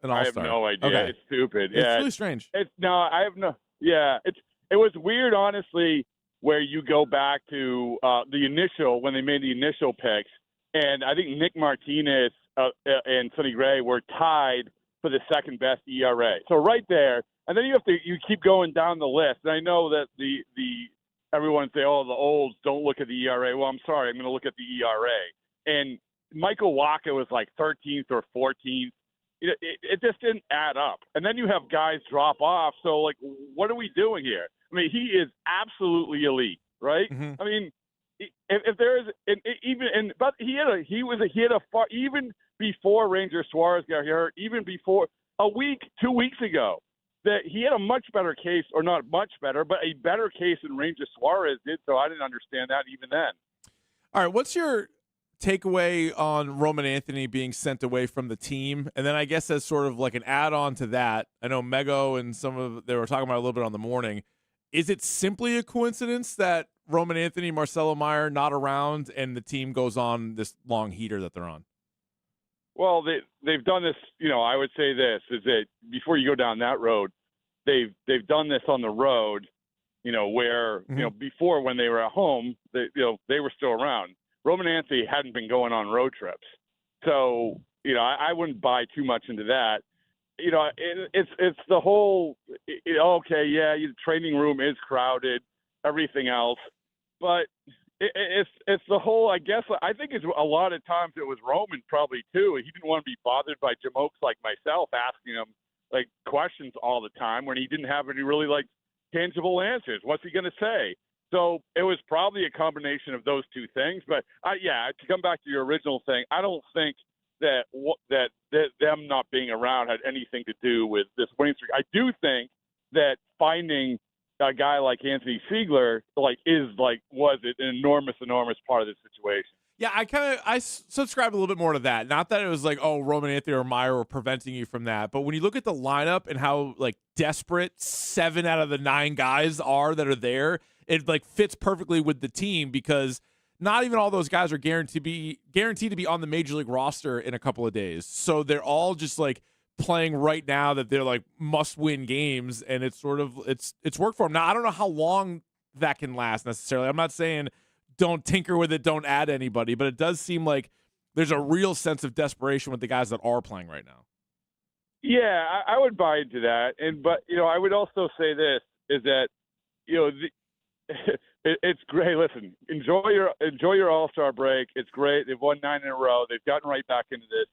an all-star? I have no idea. Okay. It's stupid. It's really strange. It was weird, honestly, where you go back to the initial, when they made the initial picks, and I think Nick Martinez and Sonny Gray were tied for the second best ERA. So right there, and then you keep going down the list. And I know that the everyone say, oh, the olds don't look at the ERA. Well, I'm sorry, I'm going to look at the ERA. And Michael Wacha was like 13th or 14th. It just didn't add up. And then you have guys drop off. So, like, what are we doing here? I mean, he is absolutely elite, right? I mean, if there is but he hit a far, even before Ranger Suarez got hurt, even before 2 weeks ago, that he had a much better case, or not much better, but a better case than Ranger Suarez did. So I didn't understand that even then. All right, what's your takeaway on Roman Anthony being sent away from the team? And then I guess as sort of like an add-on to that, I know Mego and they were talking about it a little bit on the morning. Is it simply a coincidence that Roman Anthony, Marcelo Meyer not around, and the team goes on this long heater that they're on? Well, they've done this. I would say this is that before you go down that road, they've done this on the road. Where before when they were at home, they were still around. Roman Anthony hadn't been going on road trips, so I wouldn't buy too much into that. It's the whole. Okay, yeah, the training room is crowded, everything else, but it's the whole. I think it's a lot of times it was Roman probably too. He didn't want to be bothered by jamokes like myself asking him like questions all the time when he didn't have any really like tangible answers. What's he going to say? So it was probably a combination of those two things. But to come back to your original thing, I don't think that them not being around had anything to do with this winning streak. I do think that finding a guy like Anthony Siegler was an enormous part of the situation. Yeah, I subscribe a little bit more to that. Not that it was like, oh, Roman Anthony or Meyer were preventing you from that, but when you look at the lineup and how like desperate 7 out of the 9 guys are that are there, it like fits perfectly with the team because not even all those guys are guaranteed to be on the major league roster in a couple of days. So they're all just like playing right now that they're like must-win games, and it's sort of it's worked for them. Now I don't know how long that can last necessarily. I'm not saying don't tinker with it, don't add anybody, but it does seem like there's a real sense of desperation with the guys that are playing right now. Yeah, I would buy into that, but I would also say this is that it's great. Listen, enjoy your All-Star break. It's great. They've won 9 in a row. They've gotten right back into this.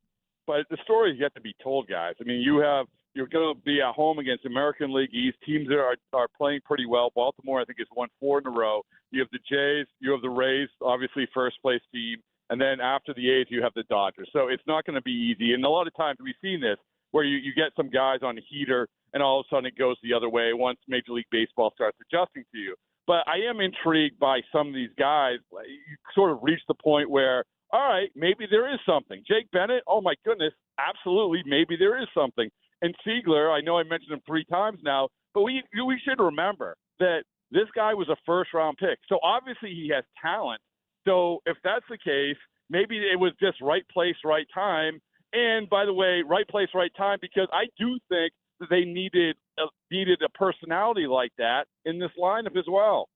But the story's yet to be told, guys. I mean, you're going to be at home against American League East teams that are playing pretty well. Baltimore, I think, has won 4 in a row. You have the Jays, you have the Rays, obviously first place team, and then after the A's, you have the Dodgers. So it's not going to be easy. And a lot of times we've seen this where you get some guys on a heater, and all of a sudden it goes the other way once Major League Baseball starts adjusting to you. But I am intrigued by some of these guys. You sort of reach the point where, all right, maybe there is something. Jake Bennett, oh my goodness, absolutely, maybe there is something. And Siegler, I know I mentioned him 3 times now, but we should remember that this guy was a first-round pick. So obviously he has talent. So if that's the case, maybe it was just right place, right time. And by the way, right place, right time, because I do think that they needed a personality like that in this lineup as well.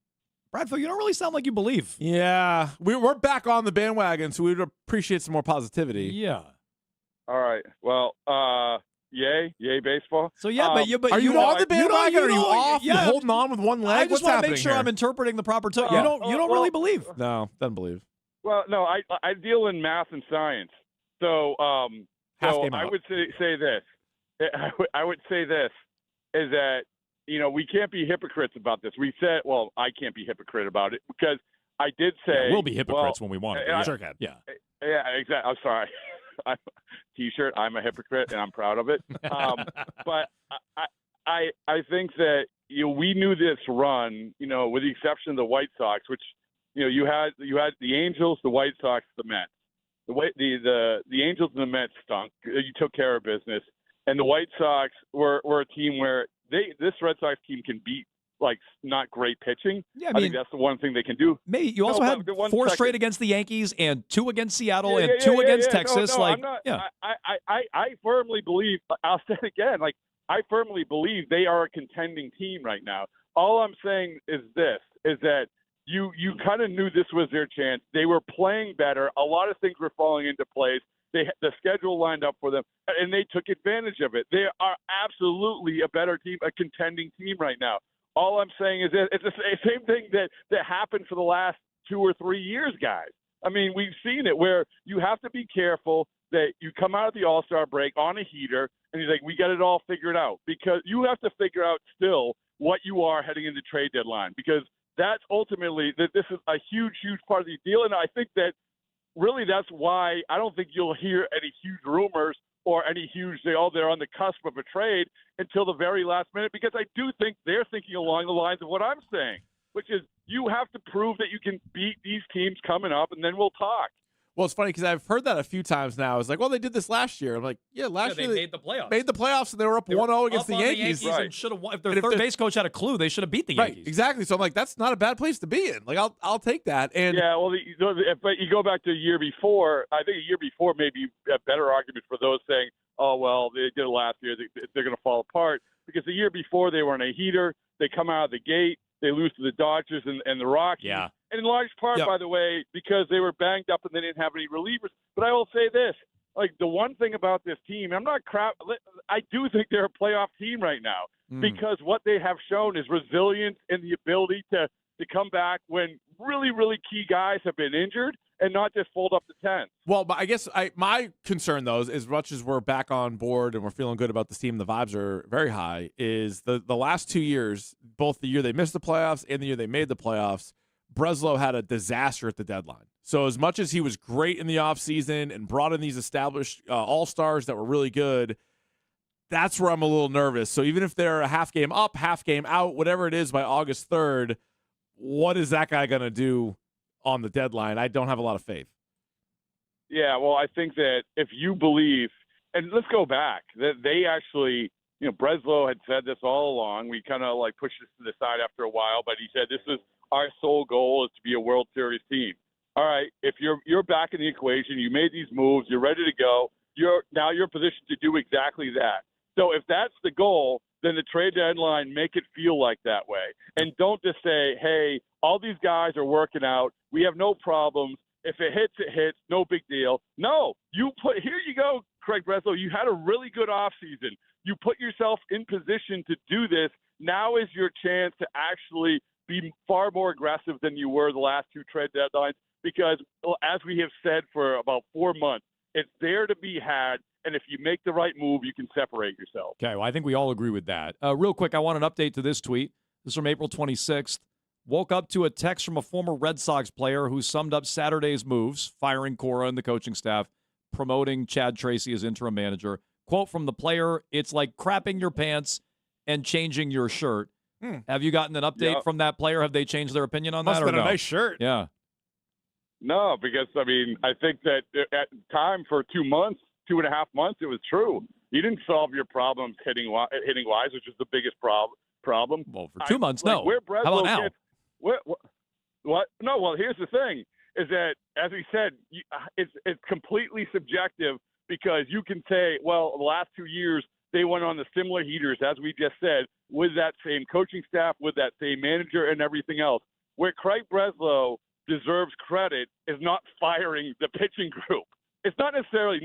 Bradfield, you don't really sound like you believe. Yeah, we're back on the bandwagon, so we'd appreciate some more positivity. Yeah. All right. Well, yay baseball. So yeah, but are you on the bandwagon? Are you off? Yeah. You holding on with one leg? I just want to make sure here? I'm interpreting the proper term. You don't really believe. No, doesn't believe. Well, no, I deal in math and science, so I would say this. I would say this is that we can't be hypocrites about this. We said, well, I can't be hypocrite about it because I did say we'll be hypocrites when we want it. Sure can. Yeah, exactly. I'm sorry. T-shirt. I'm a hypocrite and I'm proud of it. But I think that we knew this run, with the exception of the White Sox, which you had the Angels, the White Sox, the Mets. The Angels and the Mets stunk. You took care of business, and the White Sox were a team where this Red Sox team can beat not great pitching. Yeah, I think that's the one thing they can do. Maybe you also had 4 straight against the Yankees and 2 against Seattle and 2 against Texas. I'm not, I firmly believe. I'll say it again. I firmly believe they are a contending team right now. All I'm saying is this: is that you kind of knew this was their chance. They were playing better. A lot of things were falling into place. The schedule lined up for them, and they took advantage of it. They are absolutely a better team, a contending team right now. All I'm saying is that it's the same thing that happened for the last 2 or 3 years, guys. I mean, we've seen it where you have to be careful that you come out of the All-Star break on a heater, and you're like, we got it all figured out. Because you have to figure out still what you are heading into trade deadline, because that's ultimately that this is a huge, huge part of the deal. And I think that really that's why I don't think you'll hear any huge rumors or any huge, they're on the cusp of a trade until the very last minute, because I do think they're thinking along the lines of what I'm saying, which is you have to prove that you can beat these teams coming up, and then we'll talk. Well, it's funny because I've heard that a few times now. It's like, well, they did this last year. I'm like, yeah, last year they made the playoffs. Made the playoffs, and they were up 1-0 against the Yankees. Right. And should have won. If their third base coach had a clue, they should have beat the Yankees. Right, exactly. So I'm like, that's not a bad place to be in. Like, I'll take that. And yeah, well, but you go back to a year before. I think a year before maybe a better argument for those saying, oh, well, they did it last year. They're going to fall apart, because the year before they were in a heater. They come out of the gate. They lose to the Dodgers and the Rockies. Yeah. And in large part, by the way, because they were banged up and they didn't have any relievers. But I will say this, like the one thing about this team, I'm not crap. I do think they're a playoff team right now because what they have shown is resilience and the ability to come back when really, really key guys have been injured and not just fold up the tent. Well, but I guess my concern, though, is as much as we're back on board and we're feeling good about this team, the vibes are very high, is the last 2 years, both the year they missed the playoffs and the year they made the playoffs, Breslow had a disaster at the deadline. So as much as he was great in the offseason and brought in these established all-stars that were really good, that's where I'm a little nervous. So even if they're a half game up, half game out, whatever it is by August 3rd, what is that guy going to do on the deadline? I don't have a lot of faith. Yeah, well, I think that if you believe, and let's go back, that they actually, Breslow had said this all along. We kind of like pushed this to the side after a while, but he said this is our sole goal is to be a World Series team. All right, if you're back in the equation, you made these moves, you're ready to go. You're positioned to do exactly that. So if that's the goal, then the trade deadline, make it feel like that way. And don't just say, hey, all these guys are working out. We have no problems. If it hits, no big deal. No, here you go, Craig Breslow. You had a really good offseason. You put yourself in position to do this. Now is your chance to actually be far more aggressive than you were the last two trade deadlines, because as we have said for about 4 months, it's there to be had. And if you make the right move, you can separate yourself. Okay, well, I think we all agree with that. Real quick, I want an update to this tweet. This is from April 26th. Woke up to a text from a former Red Sox player who summed up Saturday's moves, firing Cora and the coaching staff, promoting Chad Tracy as interim manager. Quote from the player, it's like crapping your pants and changing your shirt. Have you gotten an update from that player? Have they changed their opinion on Must that? have been or no? a nice shirt. Yeah. No, because, I think that at time for 2 months, 2.5 months, it was true. You didn't solve your problems hitting wise, which is the biggest problem. Well, for 2 months, no. Where How about now? What? No, well, here's the thing, is that, as we said, it's completely subjective, because you can say, well, the last 2 years, they went on the similar heaters, as we just said, with that same coaching staff, with that same manager and everything else. Where Craig Breslow deserves credit is not firing the pitching group. It's not necessarily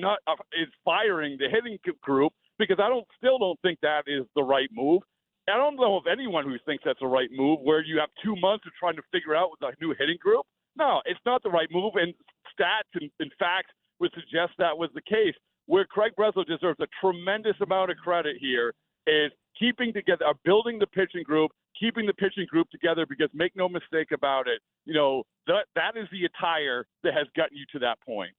it's firing the hitting group, because I still don't think that is the right move. I don't know of anyone who thinks that's the right move, where you have 2 months of trying to figure out with a new hitting group. No, it's not the right move, and stats and facts would suggest that was the case. Where Craig Breslow deserves a tremendous amount of credit here is keeping together, building the pitching group, keeping the pitching group together, because make no mistake about it, that is the attire that has gotten you to that point.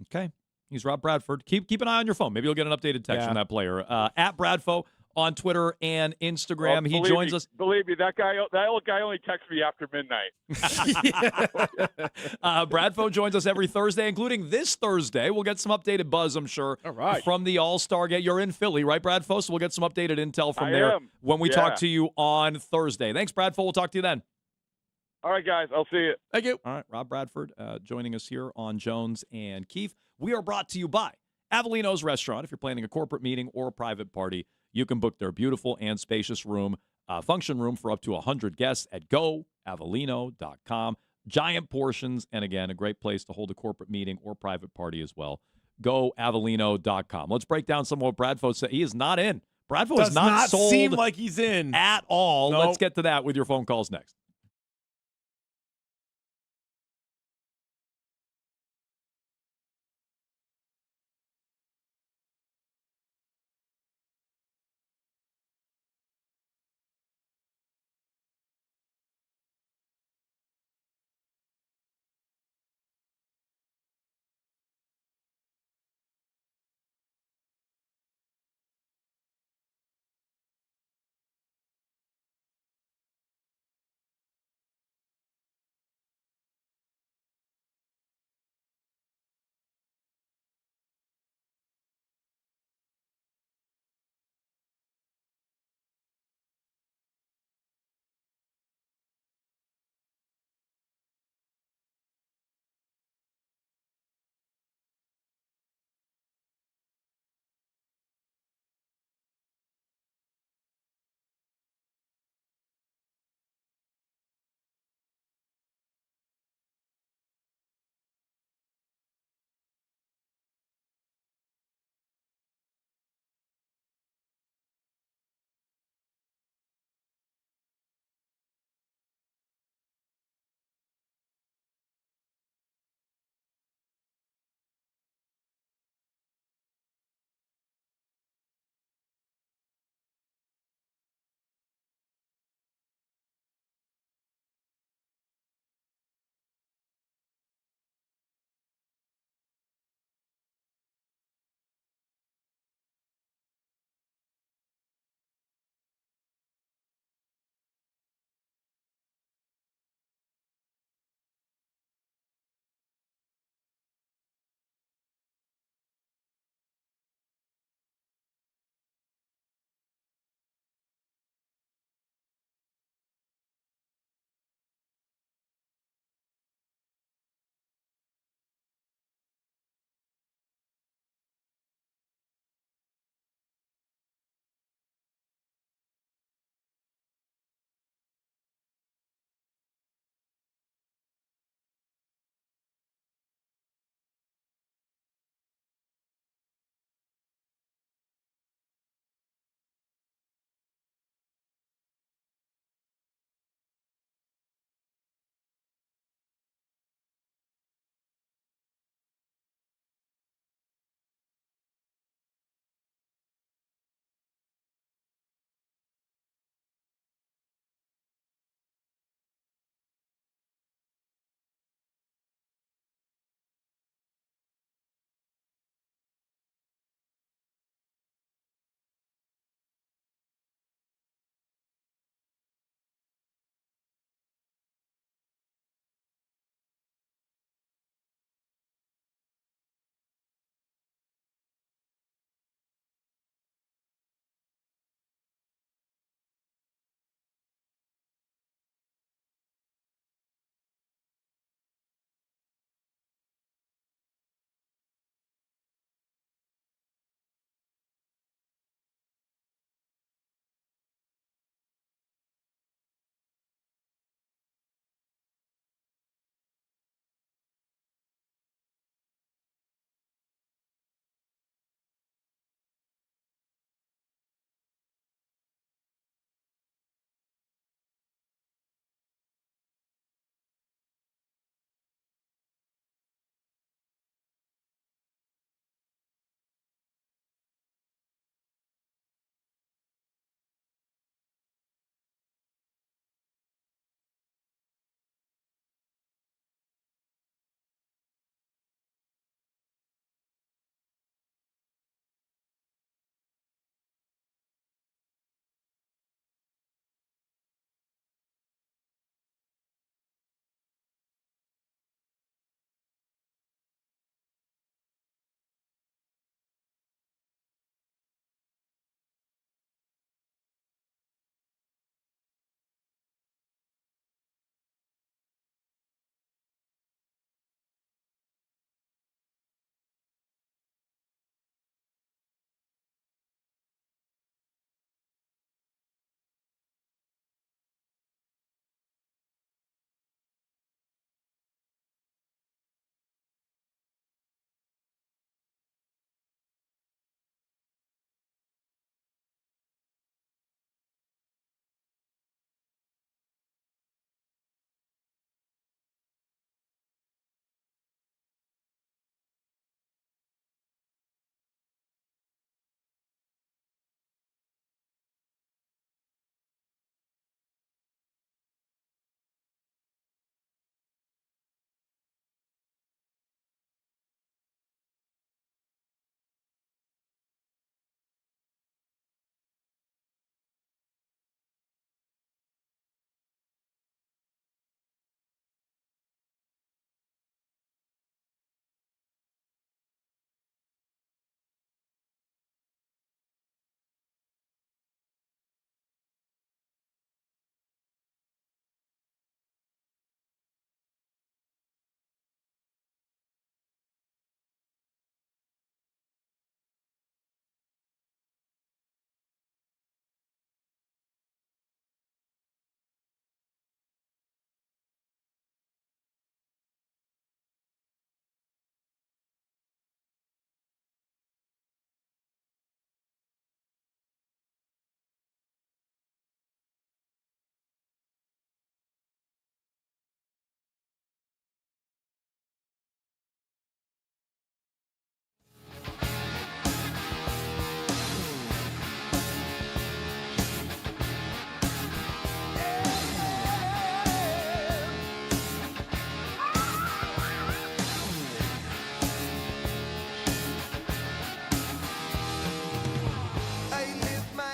Okay. He's Rob Bradford. Keep an eye on your phone. Maybe you'll get an updated text from that player. At Bradfo on Twitter and Instagram. Well, He joins us. Believe me, that old guy only texts me after midnight. Bradfo joins us every Thursday, including this Thursday. We'll get some updated buzz, I'm sure, from the All-Star game. You're in Philly, right, Bradfo? So we'll get some updated intel from there when we talk to you on Thursday. Thanks, Bradfo. We'll talk to you then. All right, guys. I'll see you. Thank you. All right, Rob Bradford joining us here on Jones and Keefe. We are brought to you by Avellino's Restaurant. If you're planning a corporate meeting or a private party, you can book their beautiful and spacious room function room for up to 100 guests at goavellino.com. Giant portions, and again, a great place to hold a corporate meeting or private party as well. Goavellino.com. Let's break down some of what Bradfo said. He is not in. Bradfo is not sold seem like he's in at all. Nope. Let's get to that with your phone calls next.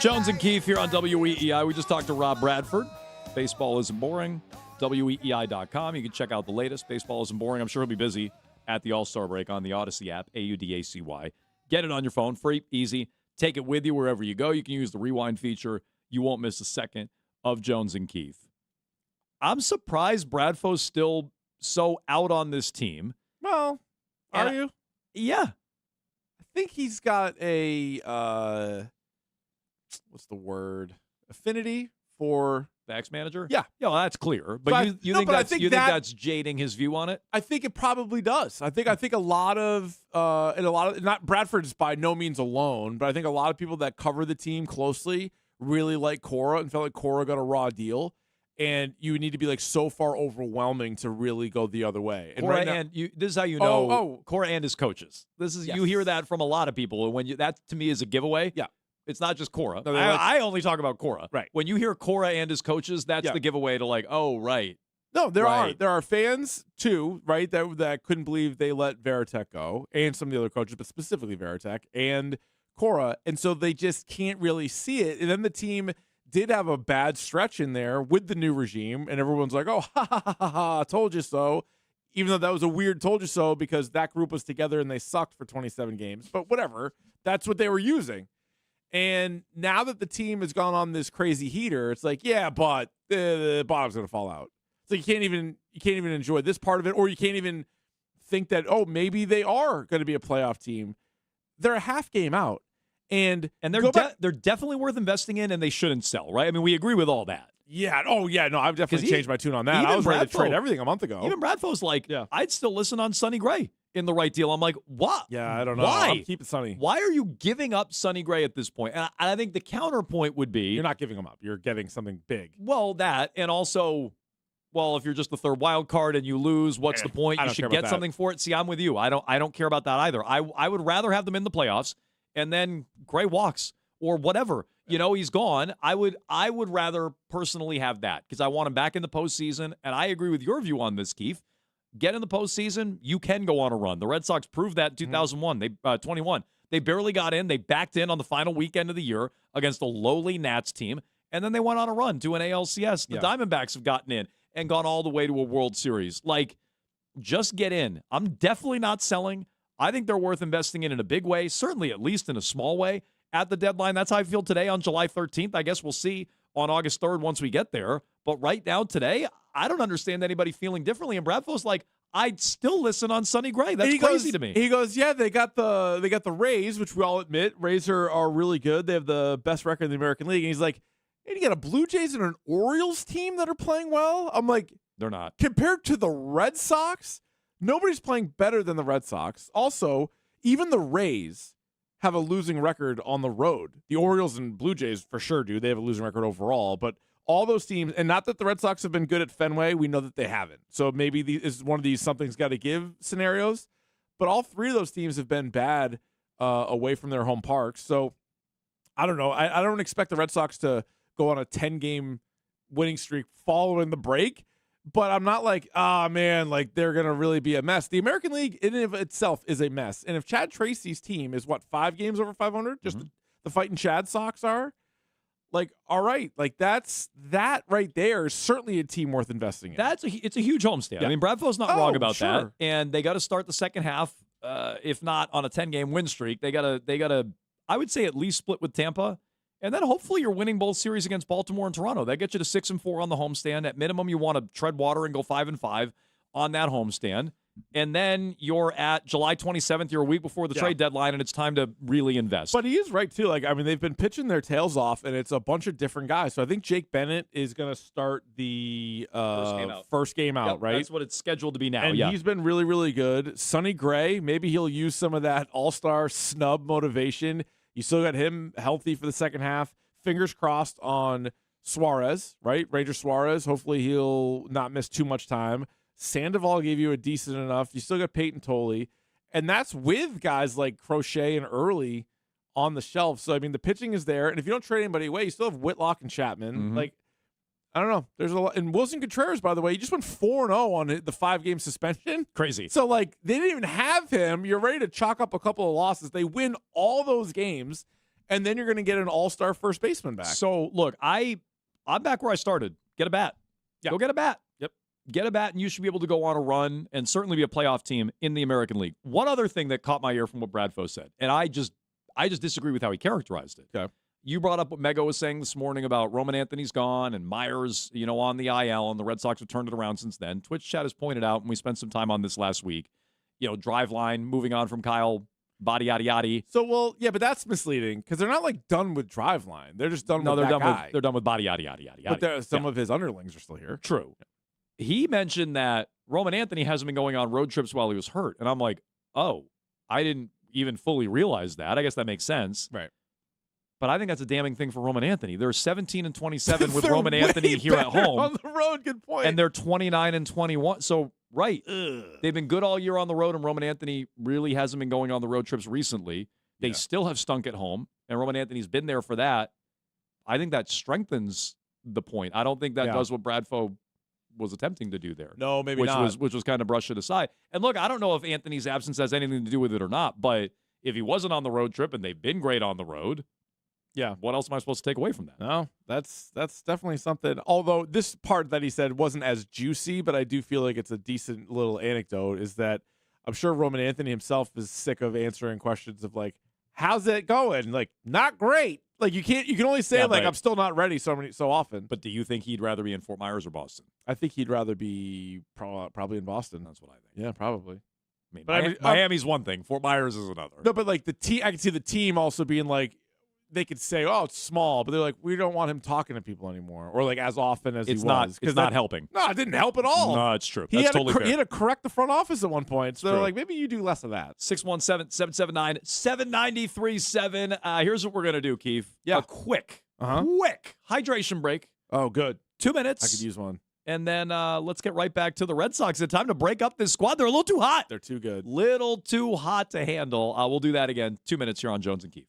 Jones and Keefe here on WEEI. We just talked to Rob Bradford. Baseball isn't boring. WEEI.com. You can check out the latest. Baseball isn't boring. I'm sure he'll be busy at the All-Star break on the Odyssey app, AUDACY. Get it on your phone. Free, easy. Take it with you wherever you go. You can use the rewind feature. You won't miss a second of Jones and Keefe. I'm surprised Bradfo's still so out on this team. Well, are you? Yeah. I think he's got a what's the word? Affinity for the ex-manager? Yeah. Yeah, well, that's clear. But So you think that's jading his view on it? I think it probably does. I think a lot of not Bradford's by no means alone, but I think a lot of people that cover the team closely really like Cora and felt like Cora got a raw deal. And you need to be like so far overwhelming to really go the other way. And Cora right now, and this is how you know Cora and his coaches. This is you hear that from a lot of people, and when that to me is a giveaway. Yeah, it's not just Cora. No, I only talk about Cora. Right. When you hear Cora and his coaches, that's the giveaway to like, oh right. No, there are fans too, right? That couldn't believe they let Veritek go, and some of the other coaches, but specifically Veritek and Cora, and so they just can't really see it. And then the team did have a bad stretch in there with the new regime, and everyone's like, oh, ha, ha, ha, ha, ha, told you so, even though that was a weird told you so because that group was together and they sucked for 27 games. But whatever, that's what they were using. And now that the team has gone on this crazy heater, it's like, yeah, but the bottom's going to fall out. So you can't even enjoy this part of it, or you can't even think that, oh, maybe they are going to be a playoff team. They're a half game out. And they're definitely worth investing in, and they shouldn't sell, right? I mean, we agree with all that. Yeah. Oh, yeah. No, I've definitely changed my tune on that. I was ready to trade everything a month ago. Even Bradfo's like, I'd still listen on Sonny Gray in the right deal. I'm like, what? Yeah, I don't know. Why? Keep it Sonny. Why are you giving up Sonny Gray at this point? And I think the counterpoint would be you're not giving him up. You're getting something big. Well, that, and also, well, if you're just the third wild card and you lose, what's the point? You should get something for it. See, I'm with you. I don't care about that either. I would rather have them in the playoffs, and then Gray walks or whatever. You know, he's gone. I would rather personally have that because I want him back in the postseason. And I agree with your view on this, Keith. Get in the postseason, you can go on a run. The Red Sox proved that in 2021. They barely got in. They backed in on the final weekend of the year against a lowly Nats team, and then they went on a run to an ALCS. The Diamondbacks have gotten in and gone all the way to a World Series. Like, just get in. I'm definitely not selling. I think they're worth investing in a big way, certainly at least in a small way. At the deadline, that's how I feel today on July 13th. I guess we'll see on August 3rd once we get there. But right now, today, I don't understand anybody feeling differently. And Bradfo's like, I'd still listen on Sonny Gray. That's crazy to me. He goes, yeah, they got the Rays, which we all admit. Rays are really good. They have the best record in the American League. And he's like, hey, you got a Blue Jays and an Orioles team that are playing well? I'm like, they're not. Compared to the Red Sox, nobody's playing better than the Red Sox. Also, even the Rays have a losing record on the road. The Orioles and Blue Jays for sure do. They have a losing record overall, but all those teams, and not that the Red Sox have been good at Fenway, we know that they haven't. So maybe is one of these something's got to give scenarios, but all three of those teams have been bad away from their home parks. So I don't know. I don't expect the Red Sox to go on a 10-game winning streak following the break, but I'm not like, man, like they're going to really be a mess. The American League in and of itself is a mess. And if Chad Tracy's team is, 5 games over 500, just the fighting Chad Sox are, like, all right, like that right there is certainly a team worth investing in. It's a huge homestand. Yeah. I mean, Bradfo's not wrong about that. And they got to start the second half, if not on a 10-game win streak. They got to, I would say, at least split with Tampa. And then hopefully you're winning both series against Baltimore and Toronto. That gets you to 6-4 on the homestand. At minimum, you want to tread water and go 5-5 on that homestand. And then you're at July 27th. You're a week before the trade deadline, and it's time to really invest. But he is right, too. Like, I mean, they've been pitching their tails off, and it's a bunch of different guys. So I think Jake Bennett is going to start the first game out, right? That's what it's scheduled to be now, and he's been really, really good. Sonny Gray, maybe he'll use some of that all-star snub motivation. You still got him healthy for the second half. Fingers crossed on Suarez, right? Ranger Suarez. Hopefully he'll not miss too much time. Sandoval gave you a decent enough. You still got Peyton Tolley. And that's with guys like Crochet and Early on the shelf. So, I mean, the pitching is there. And if you don't trade anybody away, you still have Whitlock and Chapman. Like, I don't know. There's a lot. And Wilson Contreras, by the way, he just went 4-0 on the 5-game suspension. Crazy. So, like, they didn't even have him. You're ready to chalk up a couple of losses. They win all those games. and then you're going to get an all-star first baseman back. So look, I'm back where I started. Get a bat. Go get a bat. Yep. Get a bat, and you should be able to go on a run and certainly be a playoff team in the American League. One other thing that caught my ear from what Bradfo said, and I just disagree with how he characterized it. Okay. You brought up what Mego was saying this morning about Roman Anthony's gone and Myers, on the IL, and the Red Sox have turned it around since then. Twitch chat has pointed out, and we spent some time on this last week, drive line, moving on from Kyle, body, yada, yada. So, well, yeah, but that's misleading because they're not done with drive line. They're just done with that guy. They're done with body, yada, yada, yada. But some of his underlings are still here. True. He mentioned that Roman Anthony hasn't been going on road trips while he was hurt. And I'm like, oh, I didn't even fully realize that. I guess that makes sense. Right. But I think that's a damning thing for Roman Anthony. They're 17-27 with Roman Anthony here at home. On the road, good point. And they're 29-21. So, right. They've been good all year on the road, and Roman Anthony really hasn't been going on the road trips recently. They still have stunk at home, and Roman Anthony's been there for that. I think that strengthens the point. I don't think that does what Bradfo was attempting to do there. No, maybe not. Which was kind of brush it aside. And look, I don't know if Anthony's absence has anything to do with it or not, but if he wasn't on the road trip and they've been great on the road, what else am I supposed to take away from that? No, that's definitely something. Although this part that he said wasn't as juicy, but I do feel like it's a decent little anecdote, is that I'm sure Roman Anthony himself is sick of answering questions of like, how's it going? Like, not great. Like, you can only say I'm still not ready so often. But do you think he'd rather be in Fort Myers or Boston? I think he'd rather be probably in Boston. That's what I think. Yeah, probably. I mean, Miami's one thing. Fort Myers is another. No, but like the team, I can see the team also being like, they could say, "Oh, it's small," but they're like, "We don't want him talking to people anymore, or like as often as he was." It's not helping. No, it didn't help at all. No, it's true. That's totally fair. He had to correct the front office at one point, so they're like, "Maybe you do less of that." 617-779-7937. Here's what we're gonna do, Keith. Yeah, a quick hydration break. Oh, good. 2 minutes. I could use one. And then let's get right back to the Red Sox. It's time to break up this squad. They're a little too hot. They're too good. Little too hot to handle. We'll do that again. 2 minutes here on Jones and Keith.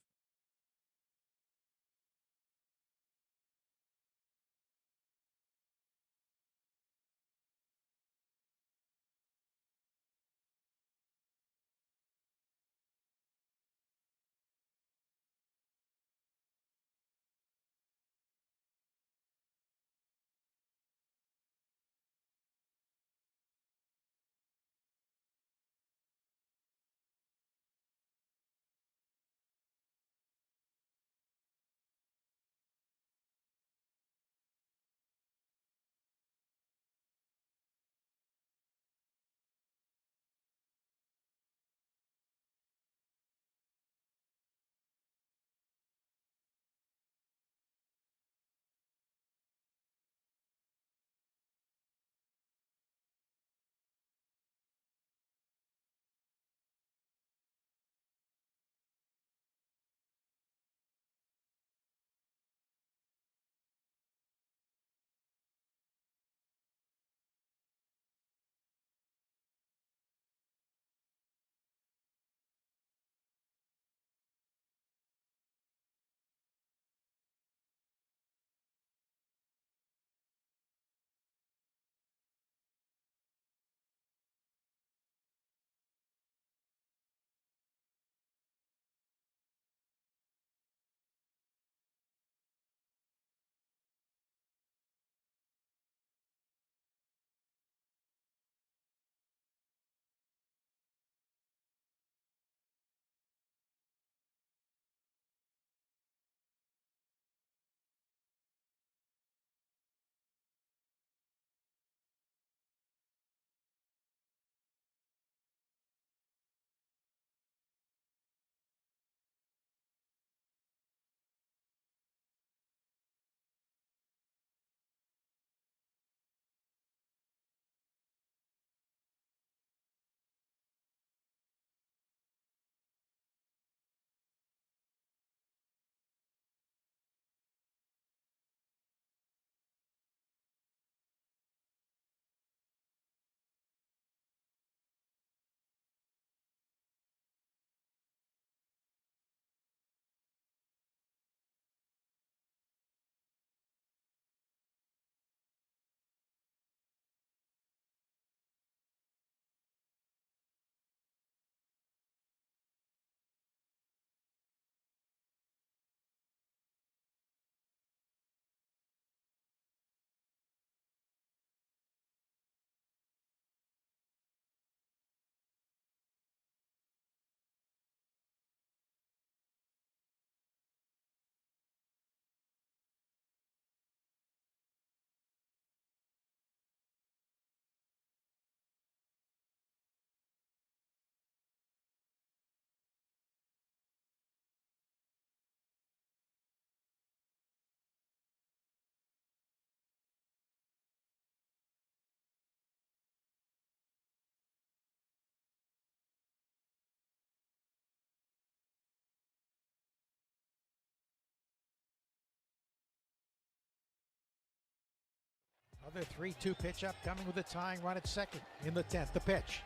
Another 3-2 pitch up, coming with a tying run at second in the 10th. The pitch.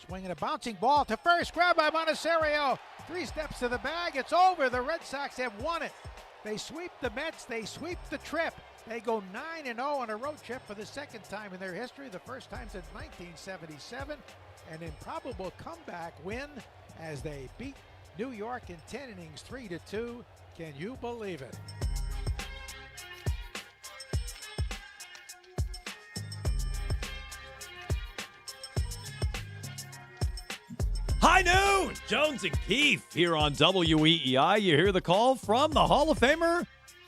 Swinging a bouncing ball to first. Grab by Monasterio. 3 steps to the bag. It's over. The Red Sox have won it. They sweep the Mets. They sweep the trip. They go 9-0 on a road trip for the second time in their history. The first time since 1977. An improbable comeback win as they beat New York in 10 innings, 3-2. Can you believe it? High noon! Jones and Keefe here on WEEI. You hear the call from the Hall of Famer,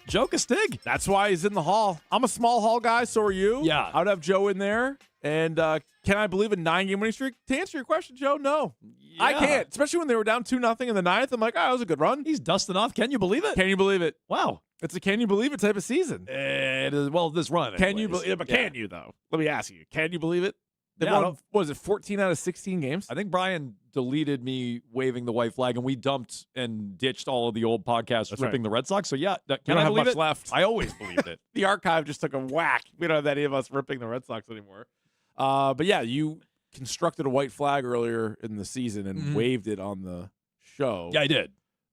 Joe Castig. That's why he's in the Hall. I'm a small Hall guy, so are you. Yeah. I would have Joe in there. And can I believe a 9-game winning streak? To answer your question, Joe, no. Yeah. I can't. Especially when they were down 2-0 in the 9th. I'm like, oh, that was a good run. He's dusting off. Can you believe it? Can you believe it? Wow. It's a can you believe it type of season. It is, well, this run. Can you anyways. believe it? But can you, though? Let me ask you. Can you believe it? They Yeah, won, what was it, 14 out of 16 games? I think Brian deleted me waving the white flag, and we dumped and ditched all of the old podcasts That's ripping right. the Red Sox. So, yeah, We can don't I have believe much it? left. I always believed it. The archive just took a whack. We don't have any of us ripping the Red Sox anymore. But, yeah, you constructed a white flag earlier in the season and waved it on the show. Yeah, I did.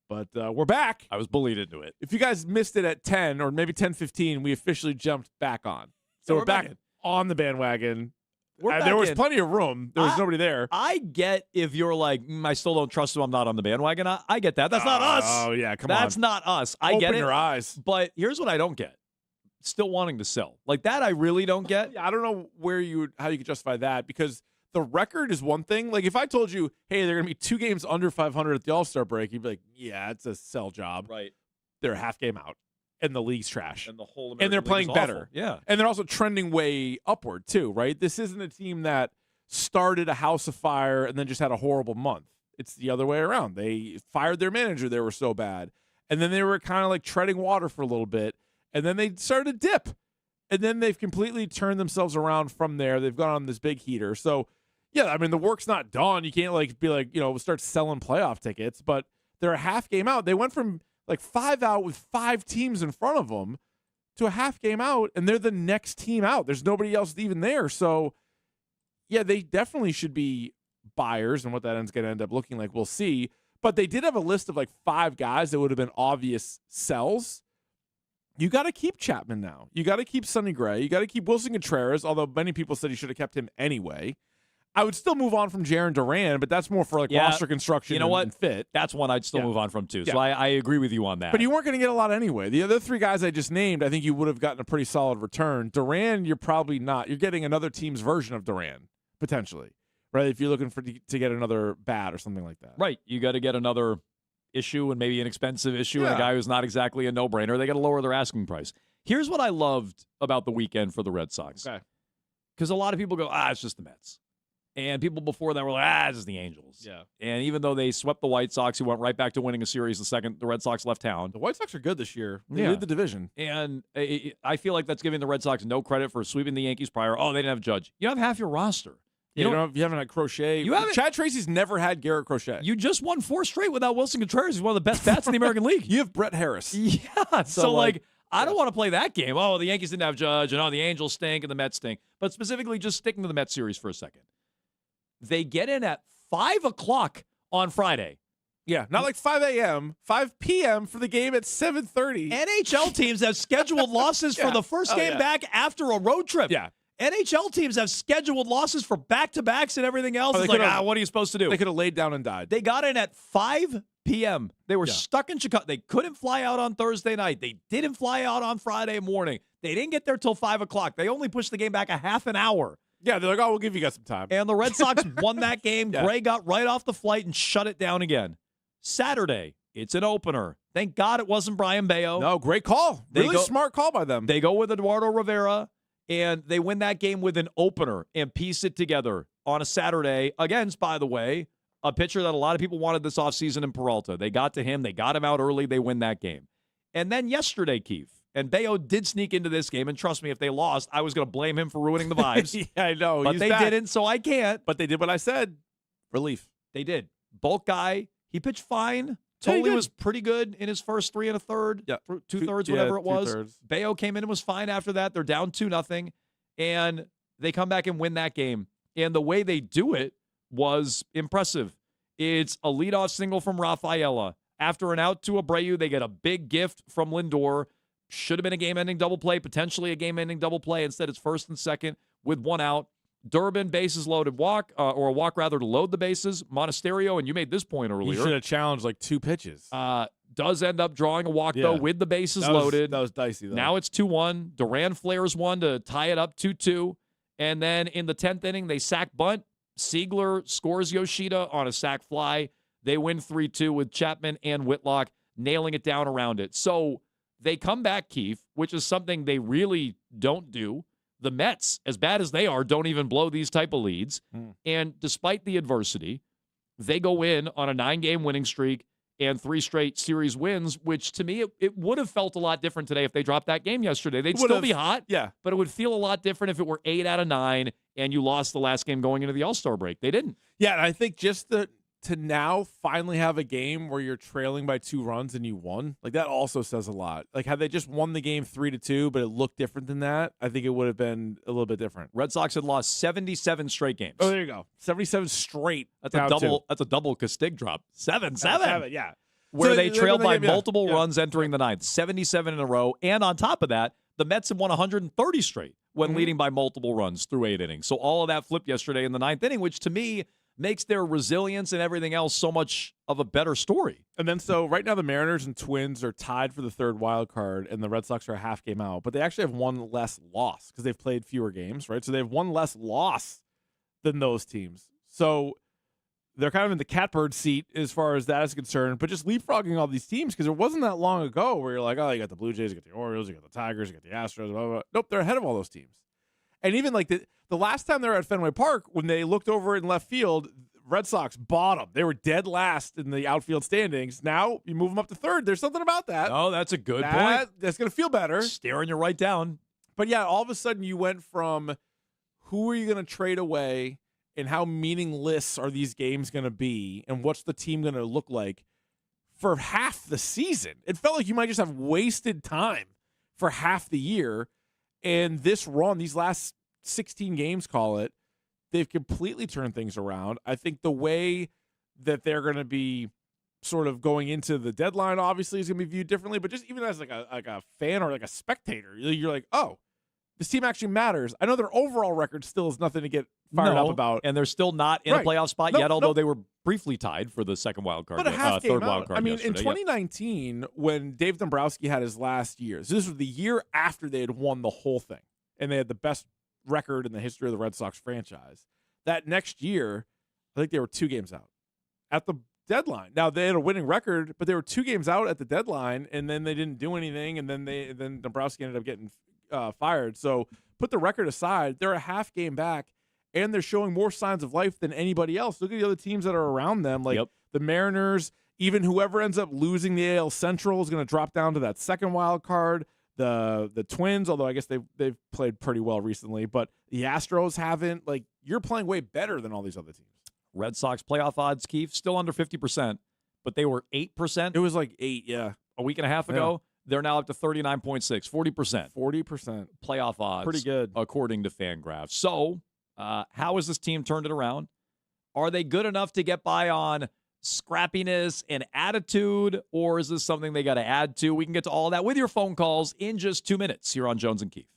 But we're back. I was bullied into it. If you guys missed it at 10 or maybe 10:15, we officially jumped back on. So Yeah, we're back in. on the bandwagon. We're There back was in. plenty of room. There was nobody there. I get if you're like, I still don't trust him. I'm not on the bandwagon. I get that. That's not us. Oh, yeah, come on. That's not us. I Open get it. your eyes. But here's what I don't get. Still wanting to sell. Like that I really don't get. Yeah, I don't know how you could justify that because the record is one thing. Like if I told you, hey, they're going to be 2 games under 500 at the All-Star break, you'd be like, yeah, it's a sell job. Right. They're a half game out. And the league's trash. And the whole and they're American playing League is better. awful. Yeah. And they're also trending way upward too, right? This isn't a team that started a house of fire and then just had a horrible month. It's the other way around. They fired their manager. They were so bad. And then they were kind of like treading water for a little bit. And then they started to dip. And then they've completely turned themselves around from there. They've gone on this big heater. So, yeah, I mean, the work's not done. You can't like be like, start selling playoff tickets. But they're a half game out. They went from like 5 out with 5 teams in front of them to a half game out, and they're the next team out. There's nobody else even there. So, yeah, they definitely should be buyers, and what that end's going to end up looking like, we'll see. But they did have a list of like 5 guys that would have been obvious sells. You got to keep Chapman now. You got to keep Sonny Gray. You got to keep Wilson Contreras, although many people said he should have kept him anyway. I would still move on from Jarren Duran, but that's more for like roster construction You know what? and fit. That's one I'd still Yeah. move on from too. Yeah. So I agree with you on that. But you weren't going to get a lot anyway. The other 3 guys I just named, I think you would have gotten a pretty solid return. Duran, you're probably not. You're getting another team's version of Duran, potentially, right? If you're looking to get another bat or something like that. Right. You got to get another issue and maybe an expensive issue and Yeah. a guy who's not exactly a no-brainer. They got to lower their asking price. Here's what I loved about the weekend for the Red Sox. Okay. Because a lot of people go, it's just the Mets. And people before that were like, it's just the Angels. Yeah. And even though they swept the White Sox, who went right back to winning a series the second the Red Sox left town. The White Sox are good this year. They Yeah. lead the division. And I feel like that's giving the Red Sox no credit for sweeping the Yankees prior. Oh, they didn't have Judge. You have half your roster. You haven't had Crochet. You haven't- Chad Tracy's never had Garrett Crochet. You just won 4 straight without Wilson Contreras. He's one of the best bats in the American League. You have Brett Harris. Yeah. So like, I don't want to play that game. Oh, the Yankees didn't have Judge, and the Angels stink, and the Mets stink. But specifically, just sticking to the Mets series for a second. They get in at 5 o'clock on Friday. Yeah, not like 5 a.m., 5 p.m. for the game at 7:30. NHL teams have scheduled losses for the first game back after a road trip. Yeah. NHL teams have scheduled losses for back-to-backs and everything else. Oh, It's like, what are you supposed to do? They could have laid down and died. They got in at 5 p.m. They were stuck in Chicago. They couldn't fly out on Thursday night. They didn't fly out on Friday morning. They didn't get there till 5 o'clock. They only pushed the game back a half an hour. Yeah, they're like, we'll give you guys some time. And the Red Sox won that game. Yeah. Gray got right off the flight and shut it down again. Saturday, it's an opener. Thank God it wasn't Brian Bayo. No, great call. Really smart call by them. They go with Eduardo Rivera, and they win that game with an opener and piece it together on a Saturday against, by the way, a pitcher that a lot of people wanted this offseason in Peralta. They got to him. They got him out early. They win that game. And then yesterday, Keith, and Bayo did sneak into this game, and trust me, if they lost, I was going to blame him for ruining the vibes. Yeah, I know. But He's they back. didn't, so I can't. But they did what I said. Relief. They did. Bulk guy, he pitched fine. Yeah, he Totally did. was pretty good in his first 3 1/3, 2/3, whatever it was. two-thirds. Bayo came in and was fine after that. They're down 2-0. and they come back and win that game. And the way they do it was impressive. It's a leadoff single from Rafaela. After an out to Abreu, they get a big gift from Lindor. Should have been a game-ending double play, potentially a game-ending double play. Instead, it's first and second with one out. Durbin, bases loaded walk, or a walk rather to load the bases. Monasterio, and you made this point earlier. He should have challenged like 2 pitches. Does end up drawing a walk, though, with the bases loaded. That was dicey, though. Now it's 2-1. Duran flares one to tie it up 2-2. And then in the 10th inning, they sack bunt. Siegler scores Yoshida on a sac fly. They win 3-2 with Chapman and Whitlock nailing it down around it. So they come back, Keith, which is something they really don't do. The Mets, as bad as they are, don't even blow these type of leads. And despite the adversity, they go in on a 9-game winning streak and 3 straight series wins, which to me, it would have felt a lot different today if they dropped that game yesterday. They'd still be hot, but it would feel a lot different if it were 8 out of 9 and you lost the last game going into the All-Star break. They didn't. Yeah, and I think just to now finally have a game where you're trailing by 2 runs and you won, like that also says a lot. Like had they just won the game 3-2, but it looked different than that, I think it would have been a little bit different. Red Sox had lost 77 straight games. Oh, there you go. 77 straight. That's a double. That's a double Castig drop. 7-7. Yeah. Where So they trailed by yeah, multiple yeah. runs entering the 9th. 77 in a row. And on top of that, the Mets have won 130 straight when leading by multiple runs through 8 innings. So all of that flipped yesterday in the 9th inning, which to me makes their resilience and everything else so much of a better story. And then so right now the Mariners and Twins are tied for the 3rd wild card, and the Red Sox are a half game out. But they actually have 1 less loss because they've played fewer games, right? So they have 1 less loss than those teams. So they're kind of in the catbird seat as far as that is concerned, but just leapfrogging all these teams because it wasn't that long ago where you're like, oh, you got the Blue Jays, you got the Orioles, you got the Tigers, you got the Astros, blah, blah, blah. Nope, they're ahead of all those teams. And even like the last time they were at Fenway Park, when they looked over in left field, Red Sox bottom. They were dead last in the outfield standings. Now you move them up to 3rd. There's something about that. Oh, that's a good point. That's going to feel better. Staring you right down. But yeah, all of a sudden you went from who are you going to trade away and how meaningless are these games going to be and what's the team going to look like for half the season. It felt like you might just have wasted time for half the year. And this run, these last 16 games, call it, they've completely turned things around. I think the way that they're going to be sort of going into the deadline obviously is going to be viewed differently, but just even as like a fan or like a spectator, you're like, oh, this team actually matters. I know their overall record still is nothing to get fired up about. And they're still not in a playoff spot yet, although they were briefly tied for the 2nd wild card. But a half game 3rd out. wild card. I mean, yesterday. in 2019, when Dave Dombrowski had his last year, so this was the year after they had won the whole thing, and they had the best record in the history of the Red Sox franchise. That next year, I think they were 2 games out at the deadline. Now they had a winning record, but they were 2 games out at the deadline, and then they didn't do anything, and then Dombrowski ended up getting fired. So put the record aside, they're a half game back, and they're showing more signs of life than anybody else. Look at the other teams that are around them, like the Mariners. Even whoever ends up losing the AL Central is going to drop down to that 2nd wild card. The Twins, although I guess they've played pretty well recently, but the Astros haven't. Like, you're playing way better than all these other teams. Red Sox playoff odds, Keith, still under 50%, but they were 8%. It was like 8, yeah. A week and a half ago. They're now up to 39.6, 40%. 40%. Playoff odds. Pretty good. According to Fangraphs. So, how has this team turned it around? Are they good enough to get by on scrappiness and attitude, or is this something they got to add to? We can get to all that with your phone calls in just 2 minutes here on Jones and Keith.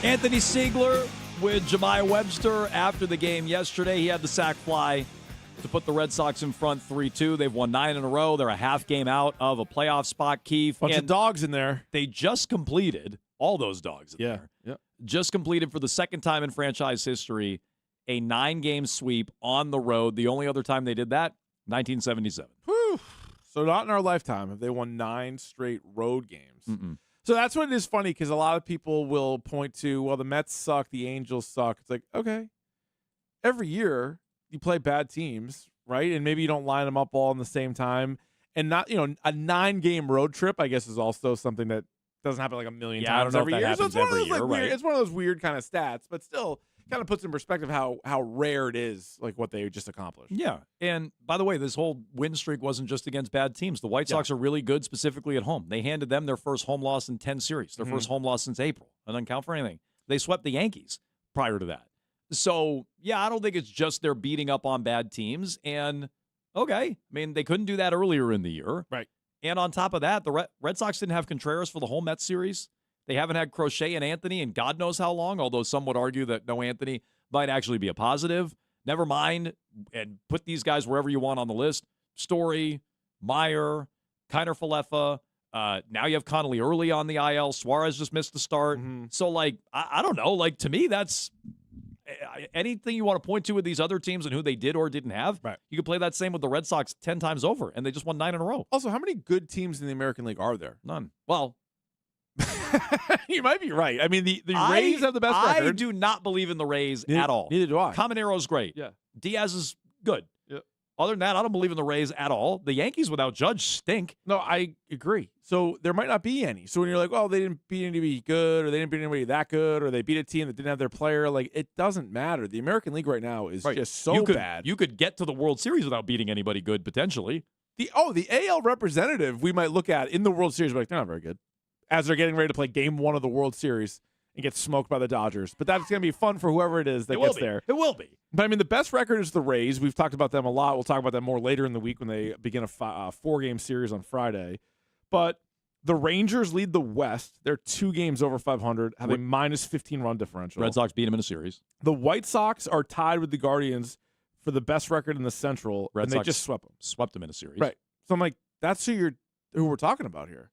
Anthony Siegler with Jemiah Webster after the game yesterday. He had the sac fly to put the Red Sox in front 3-2. They've won 9 in a row. They're a half game out of a playoff spot, Keith. Bunch of dogs in there. They just completed, all those dogs in there, just completed for the second time in franchise history a 9-game sweep on the road. The only other time they did that, 1977. Whew. So not in our lifetime have they won 9 straight road games. Mm-mm. So that's what it is funny because a lot of people will point to, well, the Mets suck, the Angels suck. It's like, okay, every year you play bad teams, right? And maybe you don't line them up all in the same time. And not, a 9-game road trip, I guess, is also something that doesn't happen like a million times every year. So it's one of those weird, it's one of those weird kind of stats, but still kind of puts in perspective how rare it is, like what they just accomplished. Yeah. And by the way, this whole win streak wasn't just against bad teams. The White Sox are really good, specifically at home. They handed them their first home loss in 10 series, their first home loss since April. It doesn't count for anything. They swept the Yankees prior to that. So, yeah, I don't think it's just they're beating up on bad teams. And, okay, I mean, they couldn't do that earlier in the year. Right. And on top of that, the Red Sox didn't have Contreras for the whole Mets series. They haven't had Crochet and Anthony in God knows how long, although some would argue that no Anthony might actually be a positive. Never mind, and put these guys wherever you want on the list. Story, Meyer, Kiner Falefa. Now you have Connolly early on the IL. Suarez just missed the start. So, like, I don't know. Like, to me, that's anything you want to point to with these other teams and who they did or didn't have. Right. You could play that same with the Red Sox 10 times over, and they just won 9 in a row. Also, how many good teams in the American League are there? None. Well, you might be right. I mean, the Rays have the best record. I do not believe in the Rays at all. Neither do I. Camanero's great. Yeah. Diaz is good. Yeah. Other than that, I don't believe in the Rays at all. The Yankees without Judge stink. No, I agree. So there might not be any. So when you're like, well, they didn't beat anybody good, or they didn't beat anybody that good, or they beat a team that didn't have their player, like, it doesn't matter. The American League right now is just so bad. You could get to the World Series without beating anybody good, potentially. The AL representative we might look at in the World Series, like, they're not very good. As they're getting ready to play Game 1 of the World Series and get smoked by the Dodgers. But that's going to be fun for whoever it is that gets there. It will be. But, I mean, the best record is the Rays. We've talked about them a lot. We'll talk about them more later in the week when they begin a 4-game series on Friday. But the Rangers lead the West. They're 2 games over 500, have a minus 15 run differential. Red Sox beat them in a series. The White Sox are tied with the Guardians for the best record in the Central, and they just swept them. Swept them in a series. Right. So I'm like, that's who we're talking about here.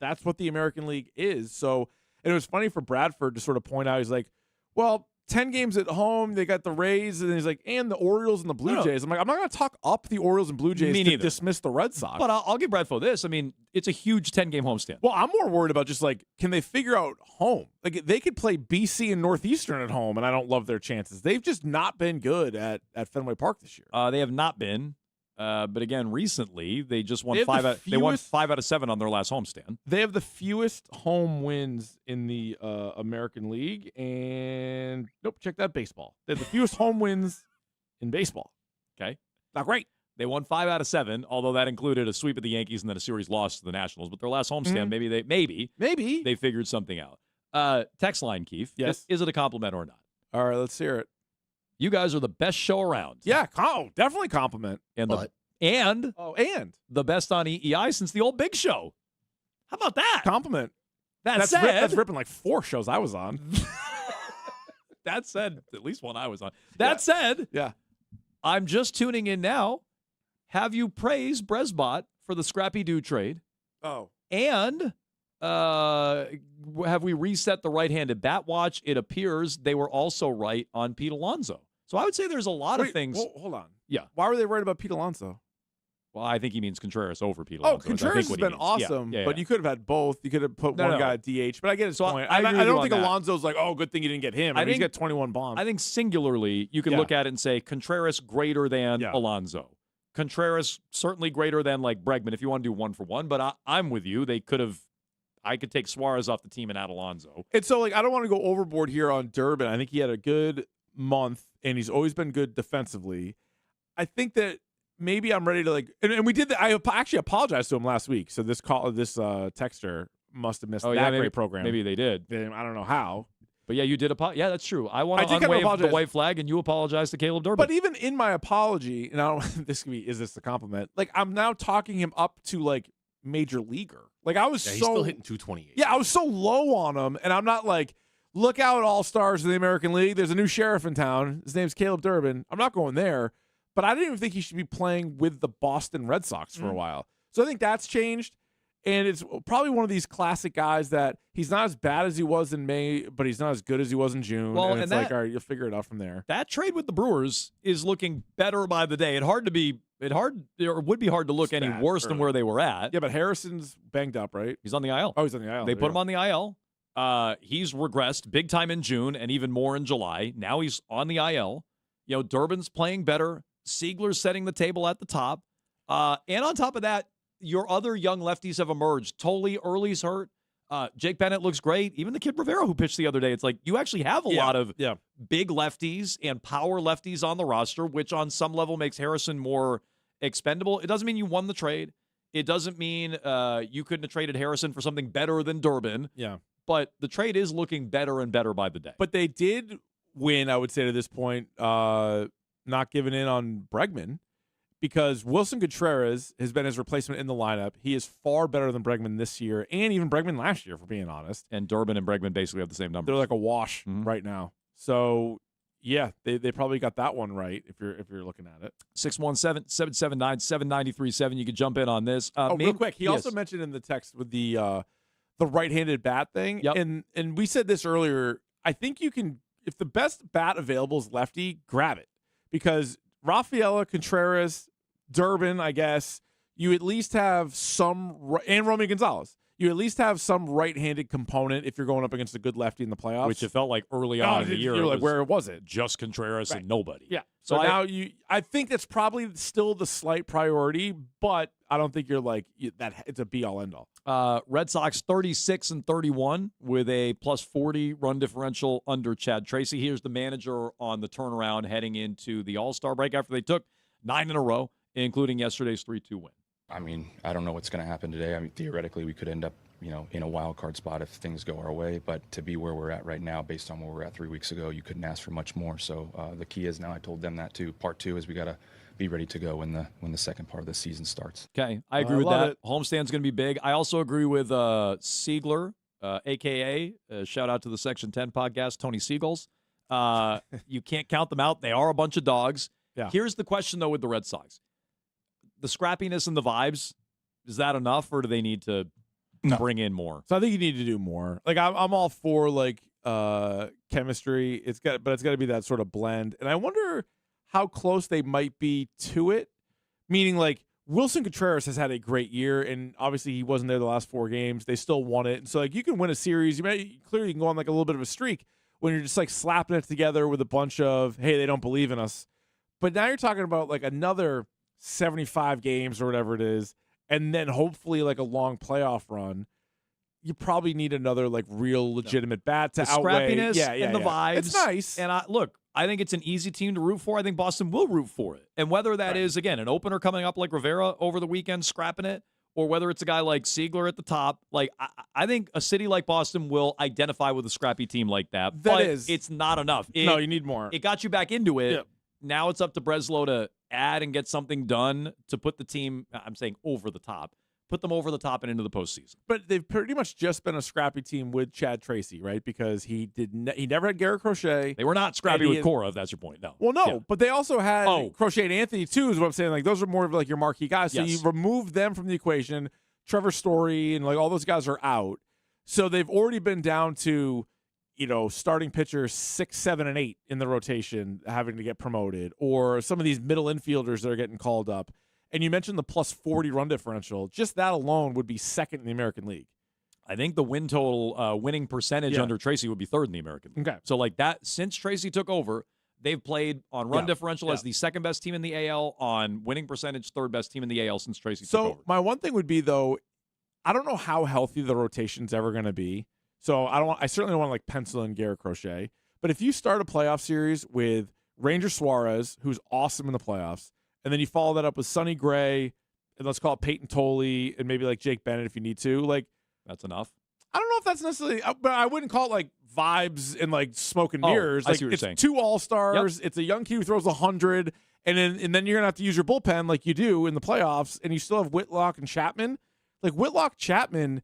That's what the American League is. So, and it was funny for Bradford to sort of point out, he's like, well, 10 games at home, they got the Rays, and he's like, and the Orioles and the Blue Jays. I'm like, I'm not going to talk up the Orioles and Blue Jays to dismiss the Red Sox. But I'll give Bradford this. I mean, it's a huge 10-game homestand. Well, I'm more worried about just like, can they figure out home? Like, they could play BC and Northeastern at home, and I don't love their chances. They've just not been good at Fenway Park this year. They have not been. But again, recently they just won they won 5 out of 7 on their last homestand. They have the fewest home wins in the American League, and check that baseball. They have the fewest home wins in baseball. Okay, not great. They won 5 out of 7, although that included a sweep of the Yankees and then a series loss to the Nationals. But their last homestand, maybe they figured something out. Text line, Keith. Yes, is it a compliment or not? All right, let's hear it. You guys are the best show around. Yeah, definitely compliment. And and the best on EEI since the old Big Show. How about that? Compliment. That's ripping like 4 shows I was on. That said, at least one I was on. That said, I'm just tuning in now. Have you praised Bresbot for the Scrappy Doo trade? Oh. And have we reset the right-handed bat watch? It appears they were also right on Pete Alonso. So I would say there's a lot of things. Hold on. Yeah. Why were they right about Pete Alonso? Well, I think he means Contreras over Pete Alonso. Contreras has been awesome, but you could have had both. You could have put one guy at DH, but I get his point. I don't think Alonso's like, good thing you didn't get him. I mean, he's got 21 bombs. I think singularly, you can look at it and say Contreras greater than Alonso. Contreras certainly greater than like Bregman if you want to do 1-for-1, but I'm with you. I could take Suarez off the team and add Alonso. And so, like, I don't want to go overboard here on Durbin. I think he had a good month, and he's always been good defensively. I think that maybe I'm ready to, like, and we did that. I actually apologized to him last week. So this texter must have missed great program. Maybe they did. I don't know how. But yeah, you did apologize. Yeah, that's true. I want to unwave the white flag, and you apologize to Caleb Durbin. But even in my apology, and I don't, is this a compliment? Like, I'm now talking him up to, like, major leaguer. Like, I was he's still hitting 228. Yeah, I was so low on him, and I'm not like look out, all-stars in the American League. There's a new sheriff in town. His name's Caleb Durbin. I'm not going there. But I didn't even think he should be playing with the Boston Red Sox for a while. So I think that's changed. And it's probably one of these classic guys that he's not as bad as he was in May, but he's not as good as he was in June. Well, and it's and like, all right, you'll figure it out from there. That trade with the Brewers is looking better by the day. It would be hard to look any worse than where they were at. Yeah, but Harrison's banged up, right? He's on the IL. Oh, he's on the IL. They put him on the IL. He's regressed big time in June and even more in July. Now he's on the IL. You know, Durbin's playing better. Siegler's setting the table at the top. And on top of that, your other young lefties have emerged. Tolley early's hurt. Jake Bennett looks great. Even the kid Rivera who pitched the other day. It's like you actually have a lot of big lefties and power lefties on the roster, which on some level makes Harrison more expendable. It doesn't mean you won the trade. It doesn't mean you couldn't have traded Harrison for something better than Durbin. Yeah. But the trade is looking better and better by the day. But they did win, I would say, to this point, not giving in on Bregman. Because Wilson Contreras has been his replacement in the lineup. He is far better than Bregman this year, and even Bregman last year, for being honest. And Durbin and Bregman basically have the same numbers. They're like a wash right now. So, yeah, they probably got that one right if you're looking at it. 617-779-7937. You could jump in on this. Real quick, he also mentioned in the text with the right-handed bat thing, and we said this earlier. I think you can, if the best bat available is lefty, grab it because Rafaela, Contreras, Durbin, I guess, you at least have some, and Romy Gonzalez, you at least have some right-handed component if you're going up against a good lefty in the playoffs. Which it felt like early on in the year. You're like, where was it? Just Contreras and nobody. Yeah. So now I think that's probably still the slight priority, but I don't think you're like that. It's a be-all, end-all. Red Sox 36-31 with a plus 40 run differential under Chad Tracy. Here's the manager on the turnaround heading into the All-Star break after they took 9 in a row, including yesterday's 3-2 win. I mean, I don't know what's going to happen today. I mean, theoretically, we could end up, in a wild card spot if things go our way. But to be where we're at right now, based on where we're at 3 weeks ago, you couldn't ask for much more. So the key is now, I told them that too. Part 2 is we got to be ready to go when the second part of the season starts. Okay, I agree with that. Homestand's going to be big. I also agree with Siegler, a.k.a. Shout out to the Section 10 podcast, Tony Seagulls. You can't count them out. They are a bunch of dogs. Yeah. Here's the question, though, with the Red Sox. The scrappiness and the vibes, is that enough, or do they need to bring in more? So I think you need to do more. Like I'm all for like chemistry. But it's got to be that sort of blend. And I wonder how close they might be to it. Meaning, like Wilson Contreras has had a great year, and obviously he wasn't there the last 4 games. They still won it, and so like you can win a series. You can go on like a little bit of a streak when you're just like slapping it together with a bunch of they don't believe in us. But now you're talking about like another 75 games or whatever it is, and then hopefully like a long playoff run. You probably need another like real legitimate bat to outweigh scrappiness and the vibes. It's nice. And I think it's an easy team to root for. I think Boston will root for it. And whether that is, again, an opener coming up like Rivera over the weekend scrapping it, or whether it's a guy like Siegler at the top, like I think a city like Boston will identify with a scrappy team like that. But it's not enough. No, you need more. It got you back into it. Yep. Now it's up to Breslow to add and get something done to put the team, I'm saying over the top, put them over the top and into the postseason. But they've pretty much just been a scrappy team with Chad Tracy, right? Because he never had Garrett Crochet. They were not scrappy with Cora, if that's your point. No. Well, no, Yeah. but they also had Crochet and Anthony too. Is what I'm saying. Like those are more of like your marquee guys. So Yes. you removed them from the equation. Trevor Story and like all those guys are out. So they've already been down to, starting pitchers 6, 7, and 8 in the rotation having to get promoted, or some of these middle infielders that are getting called up. And you mentioned the plus 40 run differential. Just that alone would be second in the American League. I think the win total, winning percentage under Tracy would be third in the American League. Okay. So like that, since Tracy took over, they've played on run differential as the second best team in the AL, on winning percentage, third best team in the AL since Tracy took over. So my one thing would be, though, I don't know how healthy the rotation's ever going to be. So I certainly don't want to like pencil in Garrett Crochet. But if you start a playoff series with Ranger Suarez, who's awesome in the playoffs, and then you follow that up with Sonny Gray, and let's call it Peyton Tolley, and maybe like Jake Bennett if you need to, like that's enough. I don't know if that's necessarily, but I wouldn't call it like vibes and like smoke and mirrors. I Like see what you're saying. 2 All-Stars. Yep. It's a young kid who throws 100, and then you're gonna have to use your bullpen like you do in the playoffs, and you still have Whitlock and Chapman. Like Whitlock Chapman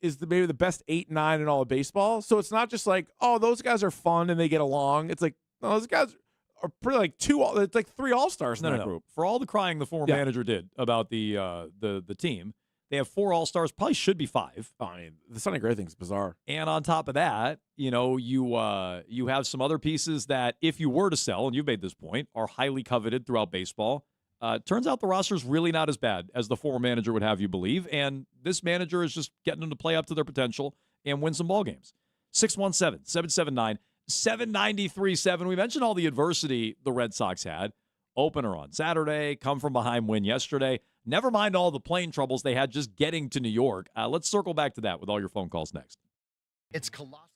is maybe the best 8-9 in all of baseball. So it's not just like, oh, those guys are fun and they get along. It's like, no, those guys are pretty like it's like 3 all-stars in that group. For all the crying the former manager did about the team, they have 4 all-stars, probably should be 5. I mean, the Sonny Gray thing's bizarre. And on top of that, you know, you have some other pieces that if you were to sell, and you've made this point, are highly coveted throughout baseball. Turns out the roster's really not as bad as the former manager would have you believe, and this manager is just getting them to play up to their potential and win some ball games. 617-779-7937. We mentioned all the adversity the Red Sox had. Opener on Saturday, come from behind win yesterday. Never mind all the plane troubles they had just getting to New York. Let's circle back to that with all your phone calls next. It's colossal.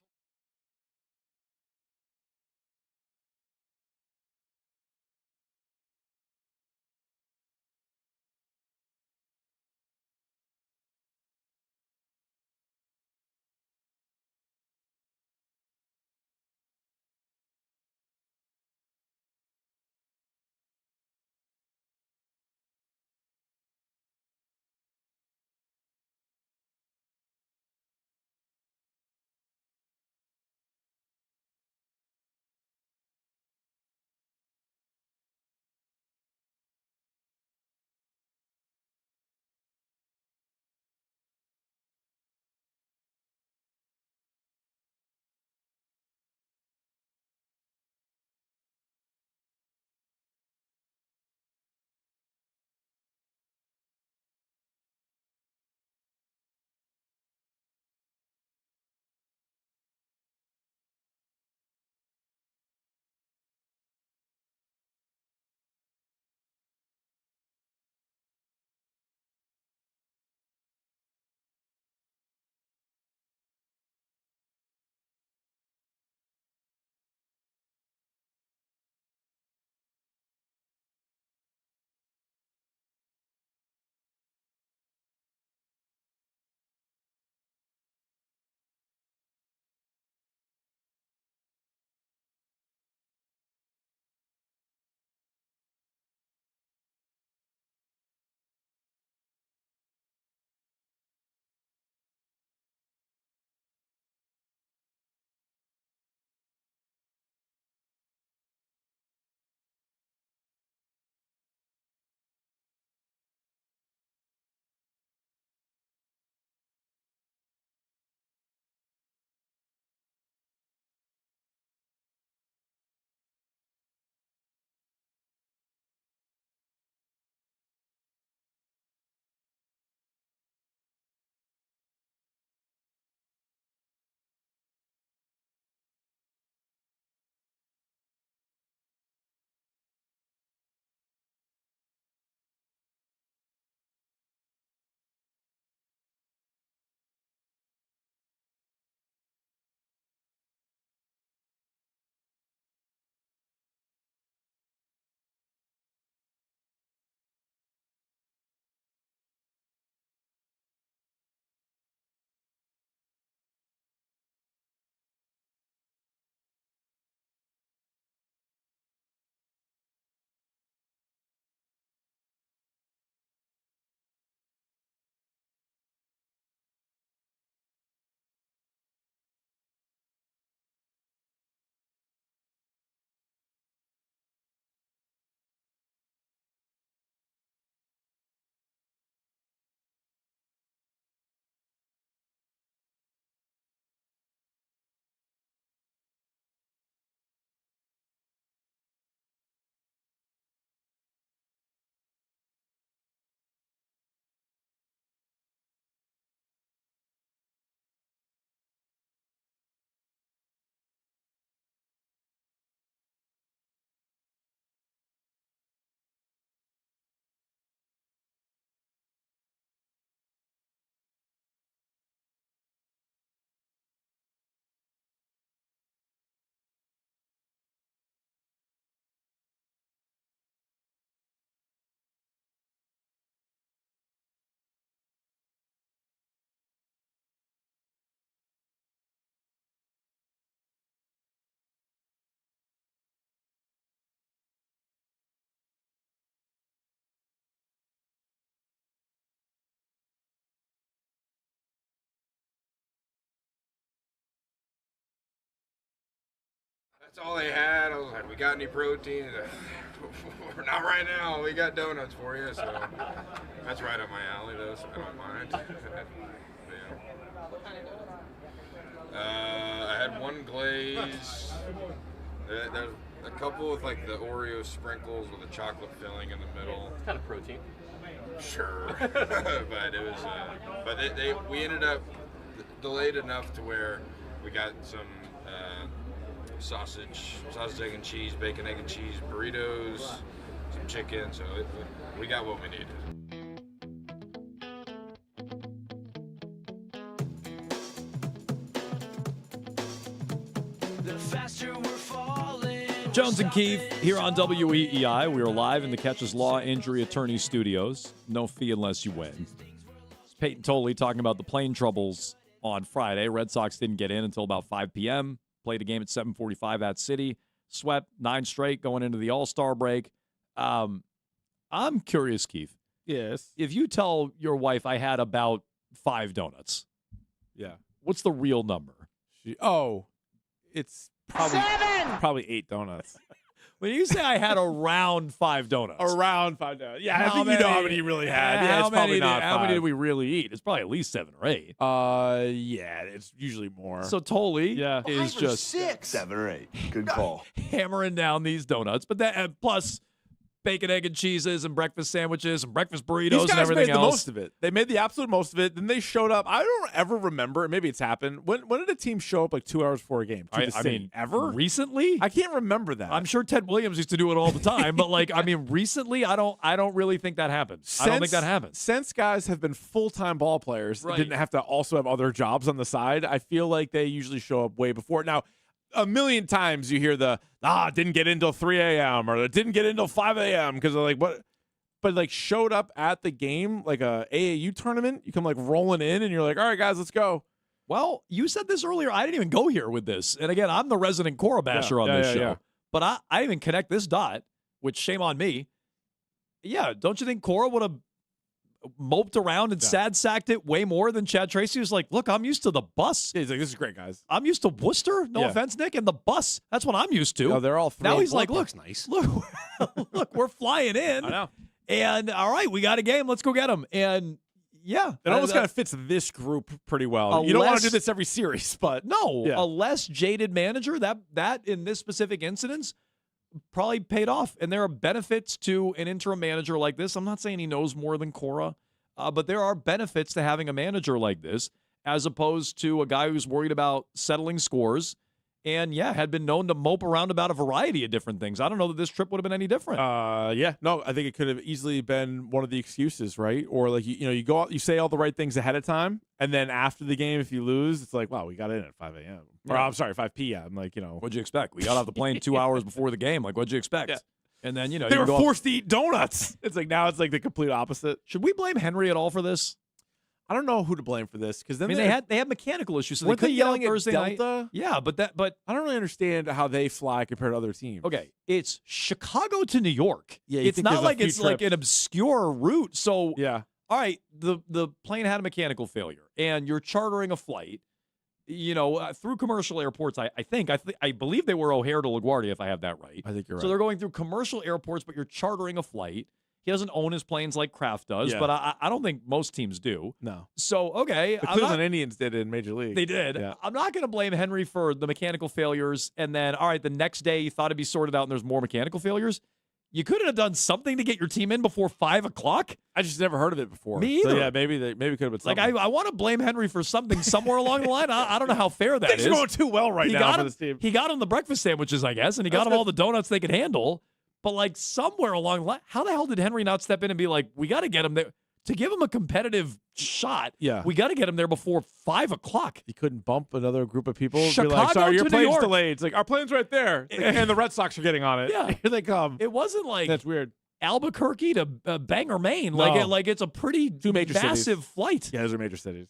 That's all they had. I was like, we got any protein? Not right now. We got donuts for you. So that's right up my alley, though, so I don't mind. I had one glaze. There's a couple with like the Oreo sprinkles with a chocolate filling in the middle. Kind of protein. Sure, but it was. But we ended up delayed enough to where we got some sausage, egg and cheese, bacon, egg and cheese burritos, some chicken. So we got what we needed. Jones and Keith here on WEEI. We are live in the Catches Law Injury Attorney Studios. No fee unless you win. It's Peyton Tolley talking about the plane troubles on Friday. Red Sox didn't get in until about 5 p.m. Played a game at 7:45 at City. Swept 9 straight going into the All-Star break. I'm curious, Keith. Yes. If you tell your wife I had about 5 donuts. Yeah. What's the real number? It's probably 8 donuts. When you say I had around 5 donuts. Around 5 donuts. Yeah, I think you know how many you really had. Yeah, it's probably not 5. How many did we really eat? It's probably at least 7 or 8. Yeah, it's usually more. So Tolley is just 6, 7 or 8. Good call. Hammering down these donuts, but that plus bacon, egg, and cheeses, and breakfast sandwiches, and breakfast burritos, These guys and everything made else. the most of it. They made the absolute most of it. Then they showed up. I don't ever remember. Maybe it's happened. When did a team show up like 2 hours before a game? I mean, ever recently? I can't remember that. I'm sure Ted Williams used to do it all the time, but recently, I don't really think that happened. I don't think that happened. Since guys have been full-time ball players, Right. didn't have to also have other jobs on the side. I feel like they usually show up way before. Now, a million times you hear didn't get in till 3 a.m. or didn't get in till 5 a.m. because they're like, what? But like showed up at the game, like a AAU tournament, you come like rolling in and you're like, all right, guys, let's go. Well, you said this earlier. I didn't even go here with this. And again, I'm the resident Cora basher on this show. Yeah. But I didn't even connect this dot, which shame on me. Yeah, don't you think Cora would have moped around and sad-sacked it way more than Chad Tracy was like, look, I'm used to the bus. Yeah, he's like, this is great, guys. I'm used to Worcester. No offense, Nick. And the bus, that's what I'm used to. No, they're all now he's like, looks look, nice. Look, we're flying in. I know. And all right, we got a game. Let's go get them. And yeah. It almost kind of fits this group pretty well. You don't want to do this every series, but a less jaded manager, that in this specific incident probably paid off. And there are benefits to an interim manager like this. I'm not saying he knows more than Cora, but there are benefits to having a manager like this as opposed to a guy who's worried about settling scores and, had been known to mope around about a variety of different things. I don't know that this trip would have been any different. No, I think it could have easily been one of the excuses, right? Or like, you go out, you say all the right things ahead of time, and then after the game, if you lose, it's like, wow, we got in at 5 a.m. Or I'm sorry, 5 p.m. Like, What'd you expect? We got off the plane 2 hours before the game. Like, what'd you expect? Yeah. And then, they were forced to eat donuts. It's like now it's like the complete opposite. Should we blame Henry at all for this? I don't know who to blame for this because then they had mechanical issues. So weren't they they yelling at Thursday Delta? Night. Yeah, but I don't really understand how they fly compared to other teams. Okay, it's Chicago to New York. Yeah, it's not like it's trips. like an obscure route. So yeah, all right, the plane had a mechanical failure, and you're chartering a flight. Through commercial airports. I believe they were O'Hare to LaGuardia, if I have that right. I think you're right. So they're going through commercial airports, but you're chartering a flight. He doesn't own his planes like Kraft does, but I don't think most teams do. No. So, okay. The Cleveland Indians did it in Major League. They did. Yeah. I'm not going to blame Henry for the mechanical failures. And then, all right, the next day you thought it'd be sorted out and there's more mechanical failures. You couldn't have done something to get your team in before 5 o'clock? I just never heard of it before. Me either. So, yeah, maybe could have been something. Like, I want to blame Henry for something somewhere along the line. I don't know how fair that is. Things are going too well now for this team. He got him the breakfast sandwiches, I guess, and he got him all the donuts they could handle. But, like, somewhere along the line, how the hell did Henry not step in and be like, we got to get him there? To give him a competitive shot, we got to get him there before 5 o'clock. He couldn't bump another group of people. Chicago be like, sorry, your to plane's New York. delayed. It's like, our plane's right there. And the Red Sox are getting on it. Yeah. Here they come. It wasn't like that's weird. Albuquerque to Bangor, Maine. No. Like it's a pretty massive flight. Yeah, those are major cities.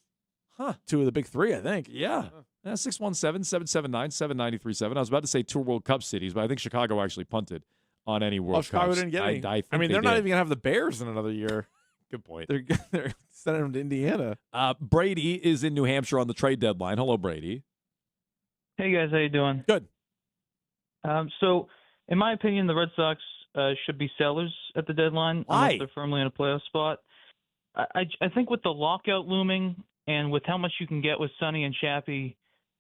Huh. 2 of the big 3, I think. Yeah. 617-779-7937. I was about to say 2 World Cup cities, but I think Chicago actually punted on any World Cups. Chicago didn't get any. I mean, they're not even going to have the Bears in another year. Good point. They're sending them to Indiana. Brady is in New Hampshire on the trade deadline. Hello, Brady. Hey, guys. How you doing? Good. So, in my opinion, the Red Sox should be sellers at the deadline Why? unless they're firmly in a playoff spot. I think with the lockout looming and with how much you can get with Sonny and Chappie,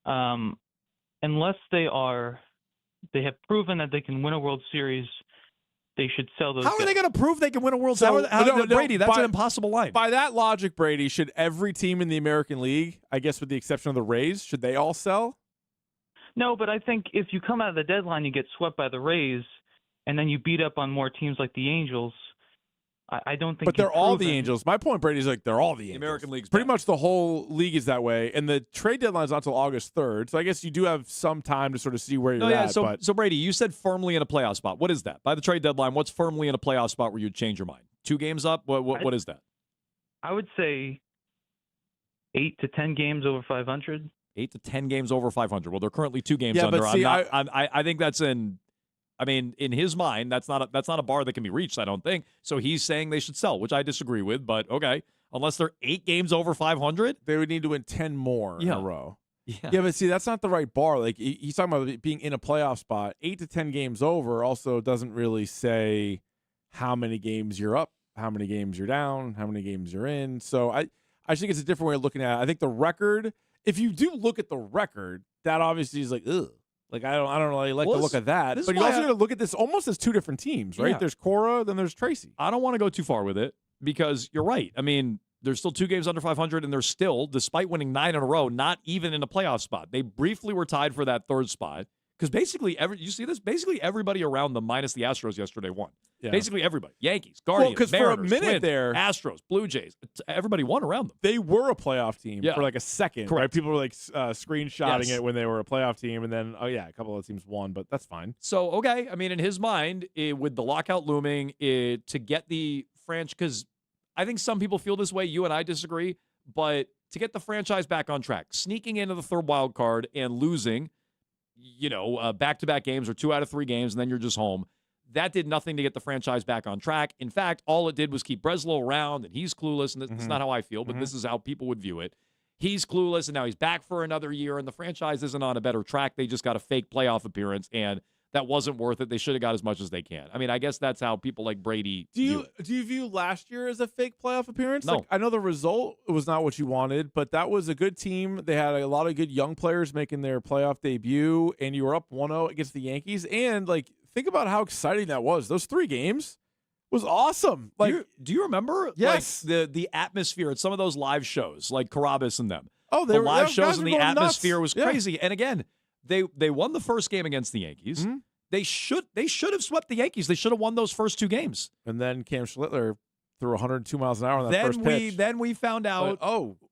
unless they have proven that they can win a World Series, they should sell those. How are guys. they going to prove they can win a World So, Series? no, Brady, that's by- an impossible line. By that logic, Brady, should every team in the American League, I guess with the exception of the Rays, should they all sell? No, but I think if you come out of the deadline, you get swept by the Rays, and then you beat up on more teams like the Angels. I don't think. But they're you've all the proven- Angels. My point, Brady, is like they're all the Angels. American League's pretty much the whole league is that way, and the trade deadline is not until August 3rd. So I guess you do have some time to sort of see where you're at. But So Brady, you said firmly in a playoff spot. What is that? By the trade deadline, what's firmly in a playoff spot where you'd change your mind? 2 games up? What is that? I would say 8 to 10 games over 500. 8 to 10 games over 500. Well, they're currently 2 games Yeah, under. but see, I think that's in. I mean, in his mind, that's not a bar that can be reached. I don't think. So he's saying they should sell, which I disagree with. But okay, unless they're 8 games over 500, they would need to win 10 more in a row. Yeah. But see, that's not the right bar. Like he's talking about it being in a playoff spot. 8 to 10 games over also doesn't really say how many games you're up, how many games you're down, how many games you're in. So I think it's a different way of looking at it. I think the record, if you do look at the record, that obviously is like, ugh. Like I don't really like to look at that. But you also got to look at this almost as 2 different teams, right? Yeah. There's Cora, then there's Tracy. I don't want to go too far with it because you're right. I mean, there's still 2 games under 500, and they're still, despite winning 9 in a row, not even in a playoff spot. They briefly were tied for that 3rd spot because basically, you see this? Basically, everybody around them, minus the Astros yesterday, won. Yeah. Basically, everybody. Yankees, Guardians, because for a Mariners, minute Twins, there, Astros, Blue Jays, everybody won around them. They were a playoff team Yeah. for like a second. Correct. Right? People were like screenshotting Yes. it when they were a playoff team, and then a couple of teams won, but that's fine. So, okay, I mean, in his mind, with the lockout looming, to get the franchise, because I think some people feel this way. You and I disagree, but to get the franchise back on track, sneaking into the 3rd wild card and losing, back-to-back games or 2 out of 3 games, and then you're just home. That did nothing to get the franchise back on track. In fact, all it did was keep Breslow around, and he's clueless, and that's not how I feel, but this is how people would view it. He's clueless, and now he's back for another year, and the franchise isn't on a better track. They just got a fake playoff appearance, and that wasn't worth it. They should have got as much as they can. I mean, I guess that's how people like Brady view it. Do you view last year as a fake playoff appearance? No. Like, I know the result was not what you wanted, but that was a good team. They had a lot of good young players making their playoff debut, and you were up 1-0 against the Yankees. And, like, think about how exciting that was. Those 3 games was awesome. Like, do you remember Yes. like, the atmosphere at some of those live shows, like Carabas and them? Oh, the live those shows guys and were the going nuts. atmosphere was Yeah. crazy. And again, they won the first game against the Yankees. Mm-hmm. They should have swept the Yankees. They should have won those first 2 games. And then Cam Schlittler threw 102 miles an hour on that first pitch. Then we found out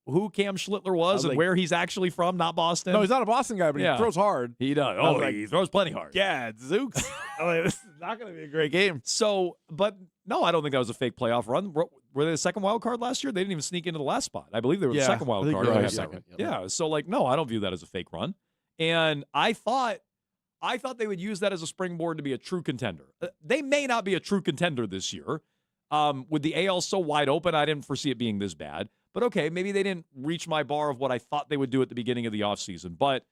who Cam Schlittler was and like- where he's actually from, not Boston. No, he's not a Boston guy, but Yeah. he throws hard. He does. I was Oh, like, he throws plenty hard. Yeah, Zooks. I'm like, this is not going to be a great game. So, but no, I don't think that was a fake playoff run. Were they the 2nd wild card last year? They didn't even sneak into the last spot. I believe they were the Yeah, 2nd wild I think card. you're right. Yeah. Second, Yeah. So, like, no, I don't view that as a fake run. And I thought they would use that as a springboard to be a true contender. They may not be a true contender this year. With the AL so wide open, I didn't foresee it being this bad. But okay, maybe they didn't reach my bar of what I thought they would do at the beginning of the offseason. But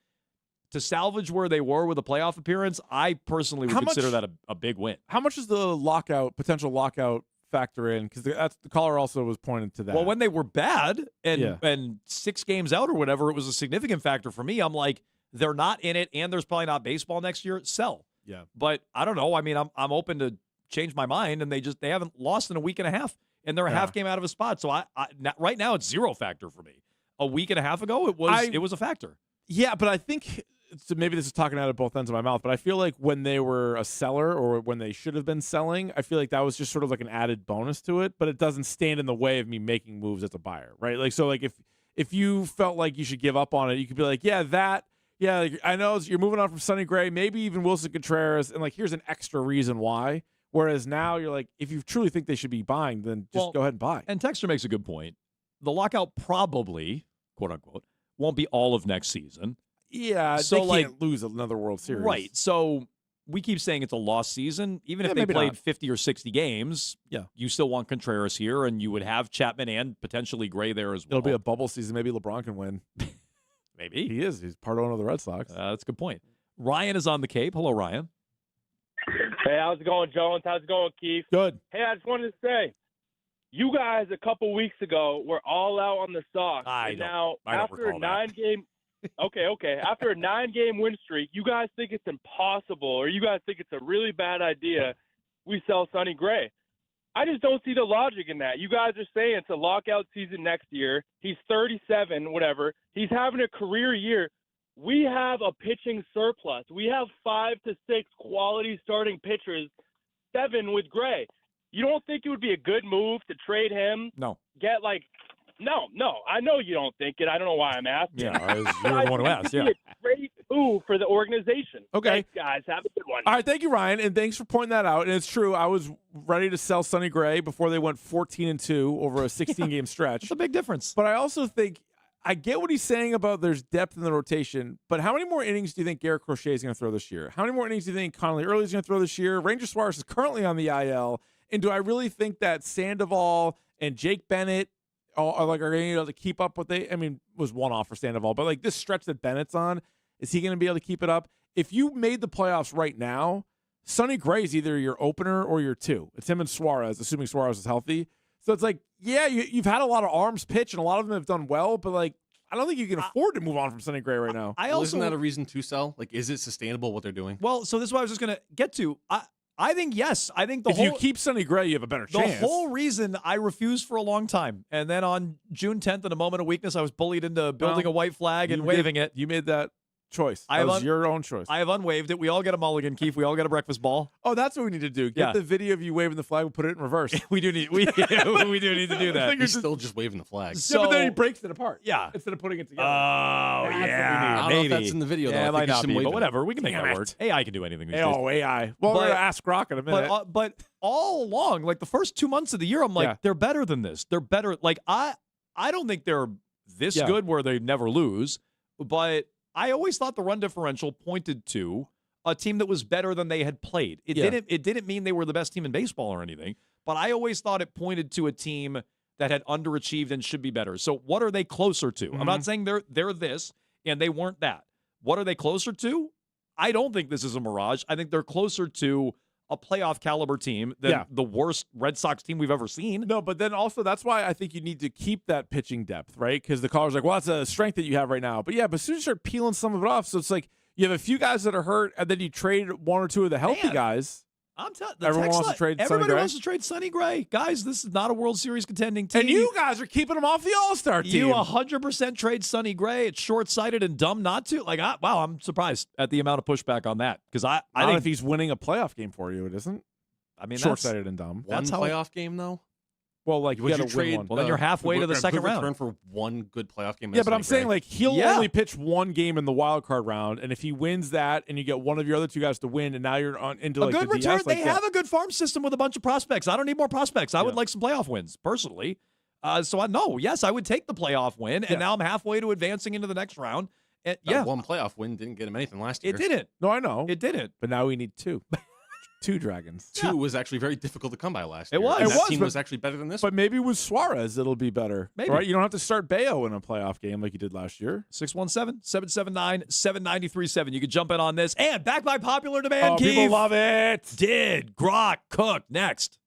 to salvage where they were with a playoff appearance, I personally would consider that a big win. How much is the potential lockout factor in? Because the caller also was pointed to that. Well, when they were bad and 6 games out or whatever, it was a significant factor for me. I'm like, they're not in it, and there's probably not baseball next year. Sell. Yeah. But I don't know. I mean, I'm open to change my mind, and they haven't lost in a week and a half, and they're a half game out of a spot. So right now it's 0 factor for me. A week and a half ago, it was a factor. Yeah, but I think so maybe this is talking out of both ends of my mouth, but I feel like when they were a seller or when they should have been selling, I feel like that was just sort of like an added bonus to it, but it doesn't stand in the way of me making moves as a buyer, right? Like, so like if you felt like you should give up on it, you could be like, like, I know you're moving on from Sonny Gray, maybe even Wilson Contreras, and like, here's an extra reason why. Whereas now you're like, if you truly think they should be buying, then just go ahead and buy. And Texter makes a good point. The lockout probably, quote unquote, won't be all of next season. Yeah, so they can't lose another World Series. Right. So we keep saying it's a lost season. Even if they maybe played not. 50 or 60 games, you still want Contreras here, and you would have Chapman and potentially Gray there as well. It'll be a bubble season. Maybe LeBron can win. Maybe. He is. He's part owner of the Red Sox. That's a good point. Ryan is on the Cape. Hello, Ryan. Hey, how's it going, Jones? How's it going, Keith? Good. Hey, I just wanted to say, you guys a couple weeks ago were all out on the Sox. I Now, don't after a recall that. 9-game okay. After a 9-game win streak, you guys think it's impossible, or you guys think it's a really bad idea we sell Sonny Gray. I just don't see the logic in that. You guys are saying it's a lockout season next year. He's 37, whatever. He's having a career year. We have a pitching surplus. We have 5 to 6 quality starting pitchers, 7 with Gray. You don't think it would be a good move to trade him? No. Get No. I know you don't think it. I don't know why I'm asking. Yeah, you're the one who asked. Yeah. It'd be a great move for the organization. Okay. Thanks, guys. Have a good one. All right, thank you, Ryan, and thanks for pointing that out. And it's true, I was ready to sell Sonny Gray before they went 14-2 over a 16-game stretch. It's a big difference. But I also think I get what he's saying about there's depth in the rotation, but how many more innings do you think Garrett Crochet is going to throw this year? How many more innings do you think Connolly Early is going to throw this year? Ranger Suarez is currently on the IL, and do I really think that Sandoval and Jake Bennett are going to be able to keep up what was one off for Sandoval, but like this stretch that Bennett's on, is he going to be able to keep it up? If you made the playoffs right now, Sonny Gray is either your opener or your 2. It's him and Suarez, assuming Suarez is healthy. So it's like, yeah, you've had a lot of arms pitch, and a lot of them have done well, but like, I don't think you can afford to move on from Sonny Gray right now. Isn't that a reason to sell? Like, is it sustainable what they're doing? Well, so this is what I was just going to get to. I think yes. I think if you keep Sonny Gray, you have a better chance. The whole reason I refused for a long time, and then on June 10th, in a moment of weakness, I was bullied into building a white flag and waving it. You made that choice. That was your own choice. I have unwaved it. We all get a mulligan, Keith. We all get a breakfast ball. Oh, that's what we need to do. Get the video of you waving the flag. We'll put it in reverse. we do need we do need to do that. He's still just waving the flag. Yeah, but then he breaks it apart. Yeah. Instead of putting it together. Oh, That's yeah. I don't know if that's in the video, though. Yeah, I it might think it's not him be, but waving whatever. We can make Damn that it. work. AI can do anything these days. Oh, AI. Well, we're going to ask Grok in a minute. But all along, like the first 2 months of the year, I'm like, they're better than this. They're better. Like, I don't think they're this good where they never lose, but I always thought the run differential pointed to a team that was better than they had played. It didn't mean they were the best team in baseball or anything, but I always thought it pointed to a team that had underachieved and should be better. So what are they closer to? I'm not saying they're this and they weren't that. What are they closer to? I don't think this is a mirage. I think they're closer to a playoff caliber team than the worst Red Sox team we've ever seen. No, but then also that's why I think you need to keep that pitching depth, right? Because the caller's like, well, that's a strength that you have right now. But yeah, but as soon as you start peeling some of it off, so it's like you have a few guys that are hurt, and then you trade 1 or 2 of the healthy guys. I'm telling everyone wants to trade Sonny everybody Gray. wants to trade Sonny Gray. Guys, this is not a World Series contending team. And you guys are keeping him off the All-Star team. You 100% trade Sonny Gray. It's short-sighted and dumb not to. Like, wow, I'm surprised at the amount of pushback on that. Because I think if he's winning a playoff game for you, it isn't. I mean, short-sighted and dumb. One playoff game, though? Well, like, you Would got you to win trade? one. Well, then you're halfway to the second round. Return for one good playoff game. Yeah, but I'm saying, like, he'll Yeah. only pitch one game in the wild card round, and if he wins that, and you get one of your other 2 guys to win, and now you're into A like good the return. DS, like They have a good farm system with a bunch of prospects. I don't need more prospects. I would like some playoff wins, personally. So I would take the playoff win, and now I'm halfway to advancing into the next round. And That one playoff win didn't get him anything last year. it didn't. No, I know. It didn't. But now we need 2. 2 dragons. 2 was actually very difficult to come by last It year. was. And It that was, team but- was actually better than this But maybe with Suarez, it'll be better. Maybe. Right? You don't have to start Bayo in a playoff game like you did last year. 617-779-7937. You can jump in on this. And back by popular demand, Oh, Keith. people love it. Did Grok cook next?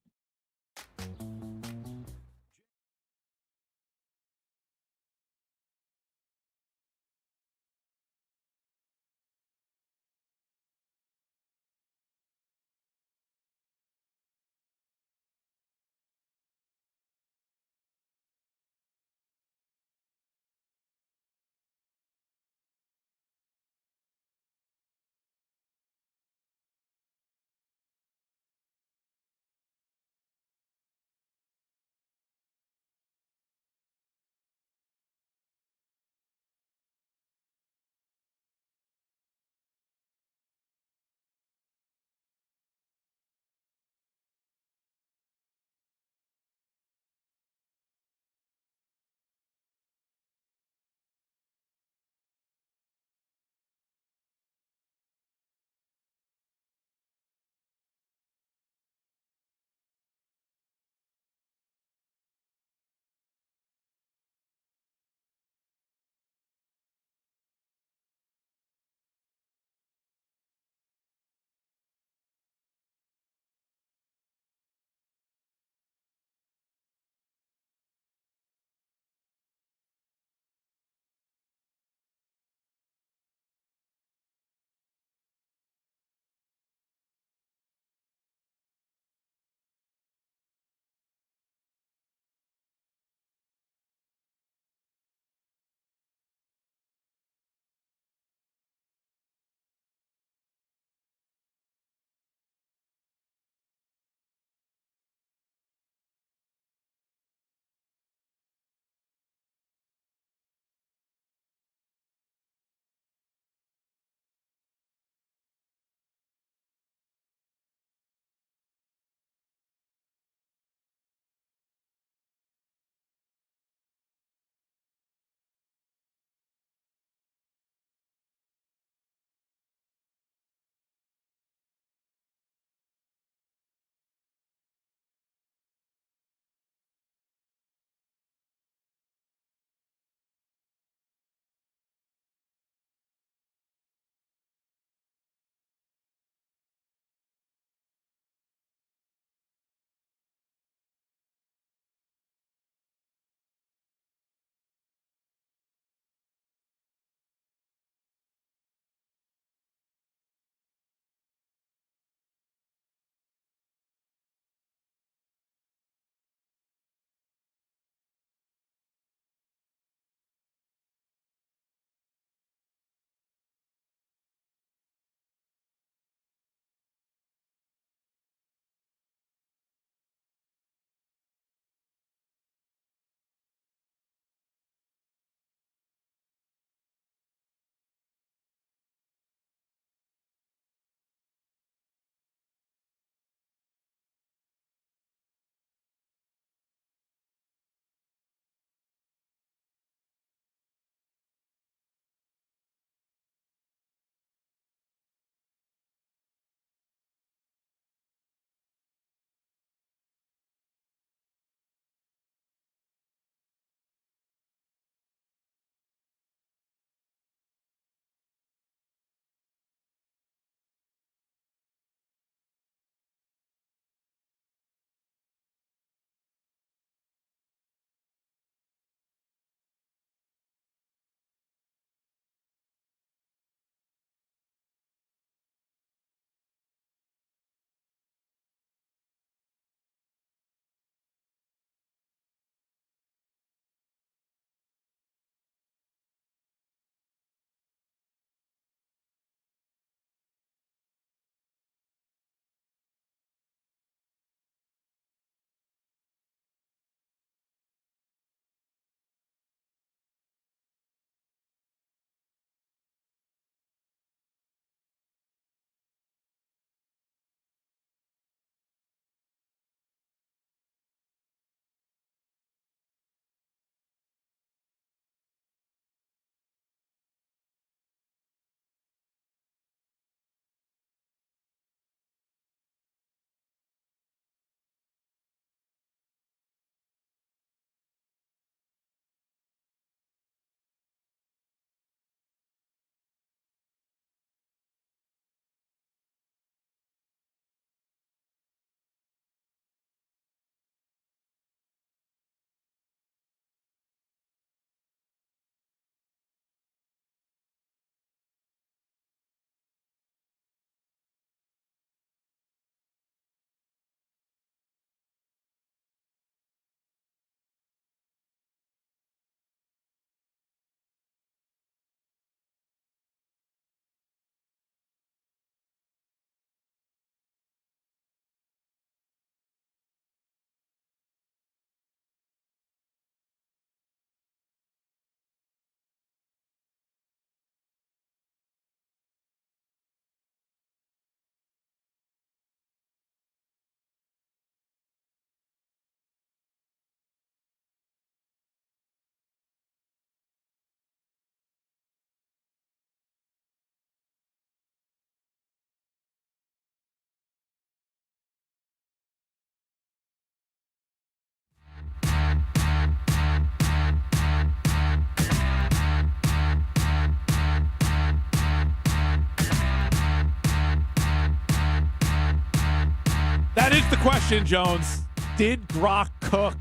Here's the question, Jones. Did Grok cook?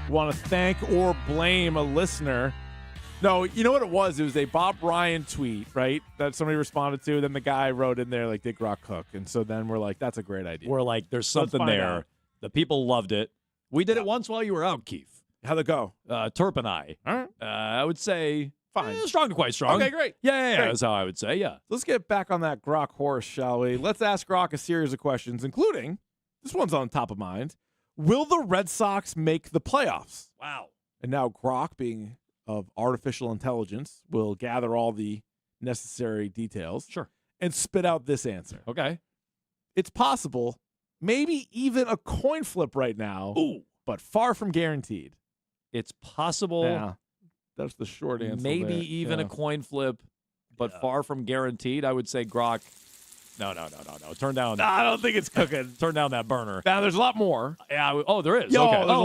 Want to thank or blame a listener? No, you know what it was? It was a Bob Ryan tweet, right? That somebody responded to. Then the guy wrote in there, like, did Grok cook? And so then we're like, that's a great idea. We're like, there's something find there. out. The people loved it. We did it once while you were out, Keith. How'd it go? Terp and I. All right. I would say fine. Strong to quite strong. Okay, great. Yeah, Great. that's how I would say, yeah. Let's get back on that Grok horse, shall we? Let's ask Grok a series of questions, including, this one's on top of mind, will the Red Sox make the playoffs? Wow. And now Grok, being of artificial intelligence, will gather all the necessary details. Sure. And spit out this answer. Okay. It's possible, maybe even a coin flip right now, but far from guaranteed. It's possible. Yeah. That's the short answer. Maybe there. even Yeah. a coin flip, but far from guaranteed. I would say Grok. No. Turn down. No, I don't think it's cooking. Turn down that burner. Now, there's a lot more. Yeah. Oh, there is. Yo, okay. there's a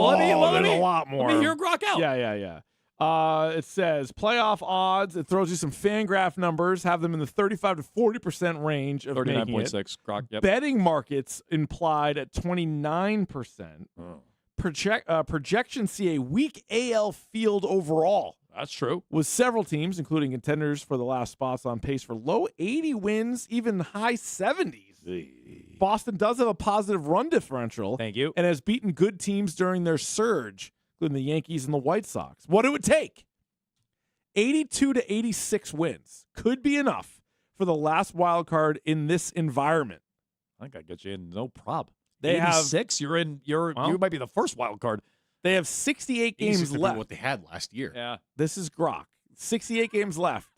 lot more. Let me hear Grok out. Yeah. It says playoff odds. It throws you some Fangraph numbers. Have them in the 35 to 40% range of 39.6. Grok. Yep. Betting markets implied at 29%. Projections see a weak AL field overall. That's true. With several teams, including contenders for the last spots, on pace for low 80 wins, even high 70s. Boston does have a positive run differential. Thank you. And has beaten good teams during their surge, including the Yankees and the White Sox. What it would take? 82 to 86 wins. Could be enough for the last wild card in this environment. I think I get you in no prob. They have 86. You're in. You might be the first wild card. They have 68 games left. What they had last year. Yeah. This is Grok. 68 games left.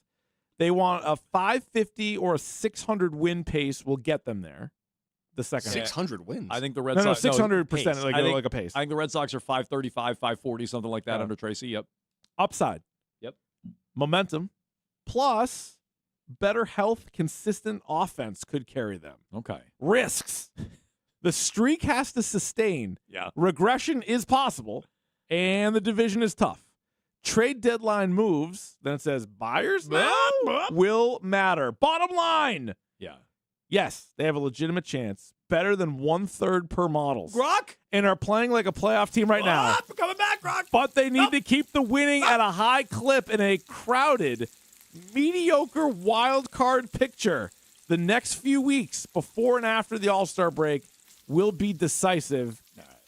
They want a 550 or a 600 win pace will get them there. The second 600 wins. I think the Red No, Sox. 600% like a pace. I think the Red Sox are 535, 540, something like that Yeah. under Tracy. Yep. Upside. Yep. Momentum. Plus, better health, consistent offense could carry them. Okay. Risks. The streak has to sustain. Yeah. Regression is possible, and the division is tough. Trade deadline moves, then it says buyers now will matter. Bottom line. Yeah. Yes, they have a legitimate chance. Better than 1/3 per models. Grok? And are playing like a playoff team right now. Coming back, Grok. But they need to keep the winning at a high clip in a crowded, mediocre wild card picture. The next few weeks before and after the All-Star break will be decisive.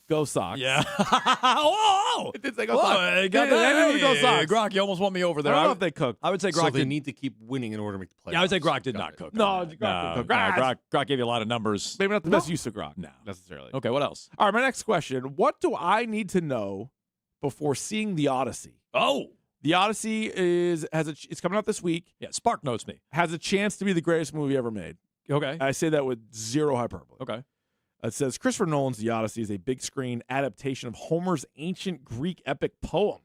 Go Sox. Yeah. Whoa! It did say go Sox. Go Sox. Grok, you almost won me over there. I don't know if they cooked. I would say So Grok they did. need to keep winning in order to make the playoffs. Yeah, I would say Grok did not cook. No, on that. Grok didn't cook. Grok gave you a lot of numbers. Maybe not the best use of Grok. No. Necessarily. Okay, what else? All right, my next question. What do I need to know before seeing The Odyssey? Oh. The Odyssey it's coming out this week. Yeah, Spark Notes me. Has a chance to be the greatest movie ever made. Okay. I say that with zero hyperbole. Okay. It says Christopher Nolan's The Odyssey is a big screen adaptation of Homer's ancient Greek epic poem.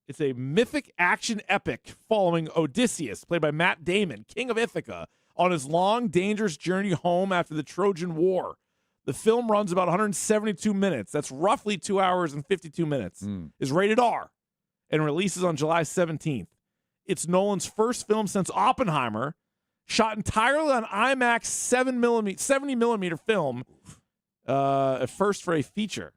It's a mythic action epic following Odysseus, played by Matt Damon, king of Ithaca, on his long, dangerous journey home after the Trojan War. The film runs about 172 minutes. That's roughly 2 hours and 52 minutes. Is rated R and releases on July 17th. It's Nolan's first film since Oppenheimer, shot entirely on IMAX 70mm film, at first for a feature.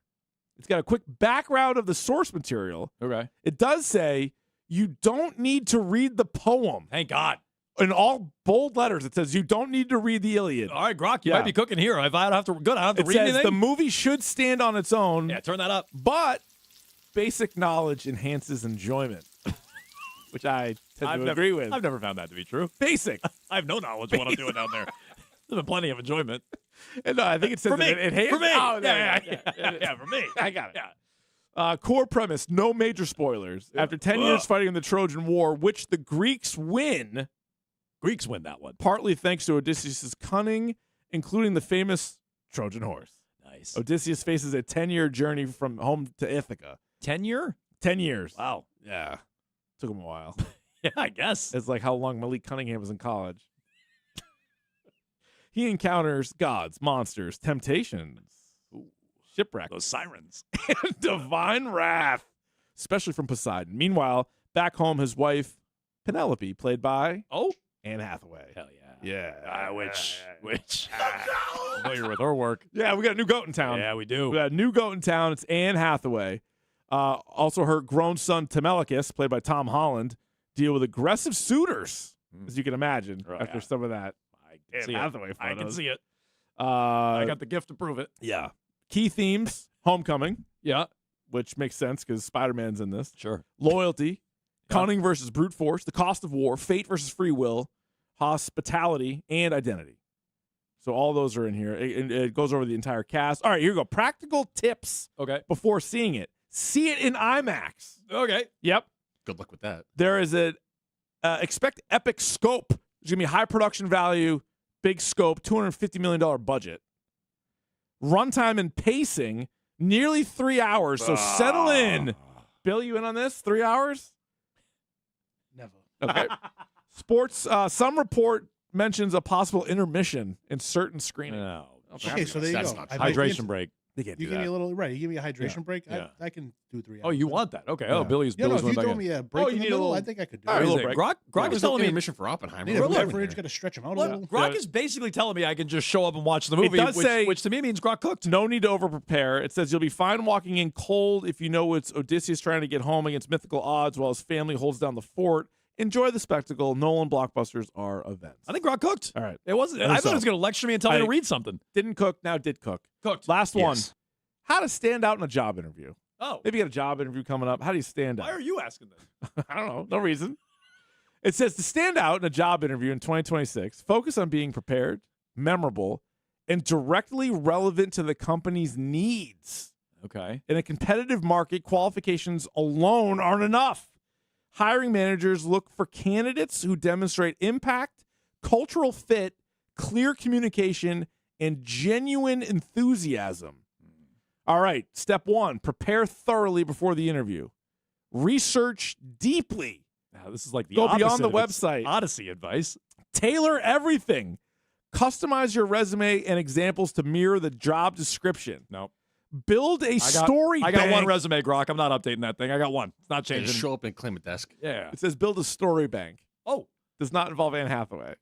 It's got a quick background of the source material. Okay. It does say you don't need to read the poem. Thank God. In all bold letters, it says you don't need to read the Iliad. All right, Grok, you might be cooking here. If I don't have to, good, I don't have to read says anything. the movie should stand on its own. Yeah, turn that up. But basic knowledge enhances enjoyment, which I tend to agree with. I've never found that to be true. Basic. I have no knowledge of what I'm doing down there. There's been plenty of enjoyment. And no, I think it says For me. it For me. Oh, Yeah, for me. I got it. Yeah. Core premise, no major spoilers. After 10 years fighting in the Trojan War, which the Greeks win. Greeks win that one. Partly thanks to Odysseus' cunning, including the famous Trojan horse. Nice. Odysseus faces a 10-year journey from home to Ithaca. 10 year? 10 years. Wow. Yeah. Took him a while. Yeah, I guess. It's like how long Malik Cunningham was in college. He encounters gods, monsters, temptations, shipwrecks, those sirens, and divine wrath, especially from Poseidon. Meanwhile, back home, his wife, Penelope, played by Anne Hathaway. Hell yeah. Yeah. Which familiar with her work. Yeah, we got a new goat in town. Yeah, we do. We got a new goat in town. It's Anne Hathaway. Also, her grown son, Temelicus, played by Tom Holland, deal with aggressive suitors, as you can imagine, after some of that Anne Hathaway photos. I can see it. I I got the gift to prove it. Yeah. Key themes, homecoming. Yeah. Which makes sense because Spider-Man's in this. Sure. Loyalty, cunning versus brute force, the cost of war, fate versus free will, hospitality, and identity. So all those are in here. It goes over the entire cast. All right, here we go. Practical tips before seeing it. See it in IMAX. Okay. Yep. Good luck with that. There is a expect epic scope. There's going to be high production value, big scope, $250 million budget. Runtime and pacing, nearly 3 hours. So settle in. Bill, you in on this? 3 hours? Never. Okay. Sports, some report mentions a possible intermission in certain screenings. No. Okay, so there you go. Hydration break. They can't You do give that. me a little right. You give me a hydration Yeah. break. Yeah. I can do 3 hours. Oh, you want that? Okay. Yeah. Oh, Billy's Yeah, no, Billy's if you went back throw in. me a break in the middle, I think I could do it. All right, Grok There's is no telling me. intermission for Oppenheimer. Need a We're beverage, living got to stretch them out a Look, little. Grok is basically telling me I can just show up and watch the movie, It does say, which to me means Grok cooked. No need to over-prepare. It says you'll be fine walking in cold if you know it's Odysseus trying to get home against mythical odds while his family holds down the fort. Enjoy the spectacle. Nolan blockbusters are events. I think Grok cooked. All right. It wasn't. I thought it was going to lecture me and tell me to read something. Didn't cook, now did cook. Cooked. Last one. Yes. How to stand out in a job interview. Oh. Maybe you got a job interview coming up. How do you stand out? Why are you asking this? I don't know. No reason. It says to stand out in a job interview in 2026, focus on being prepared, memorable, and directly relevant to the company's needs. Okay. In a competitive market, qualifications alone aren't enough. Hiring managers look for candidates who demonstrate impact, cultural fit, clear communication, and genuine enthusiasm. All right, step one, prepare thoroughly before the interview. Research deeply. Now, this is like the Go beyond opposite the of website. Odyssey advice. Tailor everything. Customize your resume and examples to mirror the job description. No. Build a story I got bank. one resume, Grok. I'm not updating that thing. I got one. It's not Yeah, changing. just show up and claim a desk. Yeah. It says build a story bank. Oh. Does not involve Anne Hathaway.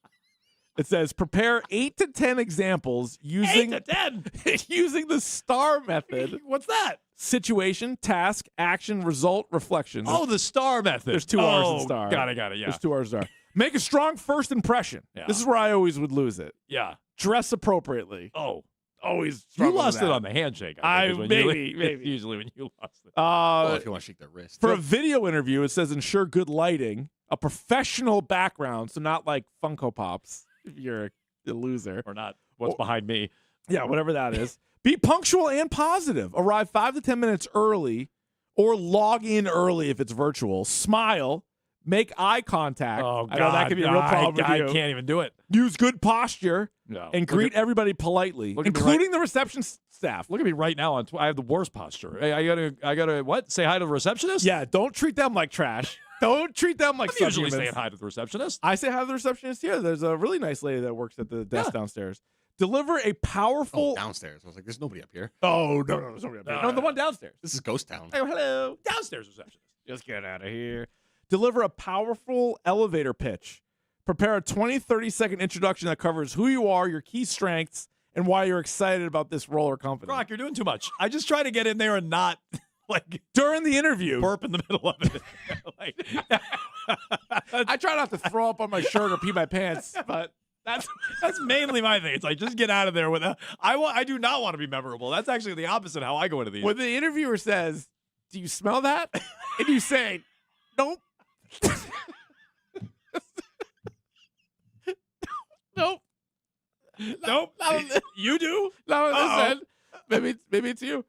It says prepare 8 to 10 examples using 8 to 10. using the STAR method. What's that? Situation, task, action, result, reflection. Oh, the STAR method. There's 2 R's in STAR. Got it. Yeah. There's 2 R's in STAR. Make a strong first impression. Yeah. This is where I always would lose it. Yeah. Dress appropriately. Oh. Always You struggle with lost it that. on the handshake. I think, is when maybe. Usually when you lost it. Well, if you want to shake their wrist. For a video interview, it says ensure good lighting, a professional background, so not like Funko Pops if you're a loser. Or not. What's behind me? Yeah, whatever that is. Be punctual and positive. Arrive 5 to 10 minutes early or log in early if it's virtual. Smile. Make eye contact. Oh, God. I know that could be a real problem I with you. can't even do it. Use good posture No. and greet everybody politely, look at me including the reception staff. Look at me right now. I have the worst posture. Hey, I gotta what? Say hi to the receptionist? Yeah, don't treat them like trash. Don't treat them like I'm usually subhumans. saying hi to the receptionist. I say hi to the receptionist here. There's a really nice lady that works at the desk downstairs. Deliver a powerful. Downstairs. I was like, there's nobody up here. Oh, no, there's nobody up here. No, the one downstairs. This is Ghost Town. Oh, hello. Downstairs receptionist. Just get out of here. Deliver a powerful elevator pitch. Prepare a 20, 30-second introduction that covers who you are, your key strengths, and why you're excited about this role or company. Grok, you're doing too much. I just try to get in there and not like during the interview burp in the middle of it. I try not to throw up on my shirt or pee my pants, but that's mainly my thing. It's like just get out of there with a. I do not want to be memorable. That's actually the opposite of how I go into these. when the interviewer says, "Do you smell that?" and you say, "Nope." Nope. Nope. You do? No, Uh-oh. listen. Maybe it's you.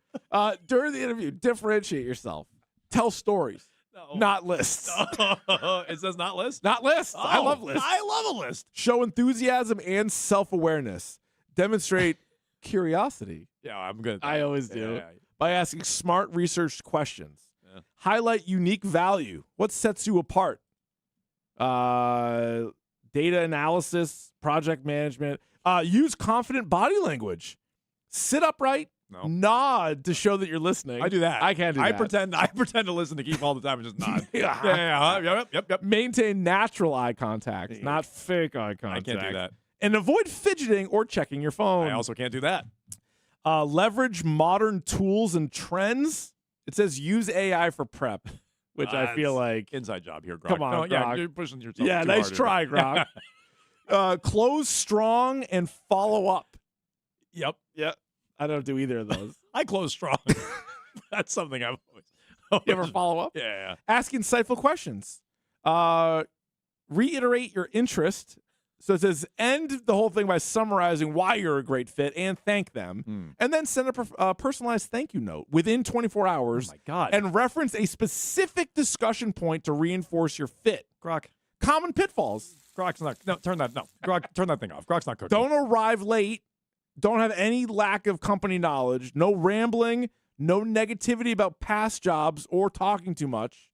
During the interview, differentiate yourself. Tell stories, not lists. It says not list? Not lists. I Oh, love lists. I love a list. Show enthusiasm and self-awareness. Demonstrate curiosity. Yeah, I'm good. I always do. Yeah. By asking smart, researched questions. Yeah. Highlight unique value. What sets you apart? Data analysis, project management. Use confident body language. Sit upright nod to show that you're listening. I do that. I can't do I that. pretend to listen to Keith all the time and just nod. Yep. Maintain natural eye contact, not fake eye contact. I can't do that. And avoid fidgeting or checking your phone. I also can't do that. Leverage modern tools and trends. It says use AI for prep, which I feel like inside job here, Grok. Come on, Grok. Yeah, you're pushing yourself. Yeah, too nice hard try, Grok. Close strong and follow up. Yep. I don't do either of those. I close strong. That's something I've always. You ever follow up? Yeah. Ask insightful questions. Reiterate your interest. So it says end the whole thing by summarizing why you're a great fit and thank them. And then send a personalized thank you note within 24 hours. Oh, my God. And reference a specific discussion point to reinforce your fit. Grok. Common pitfalls. Grok's not. No, turn that. No, Grok, turn that thing off. Grok's not cooking. Don't arrive late. Don't have any lack of company knowledge. No rambling. No negativity about past jobs or talking too much.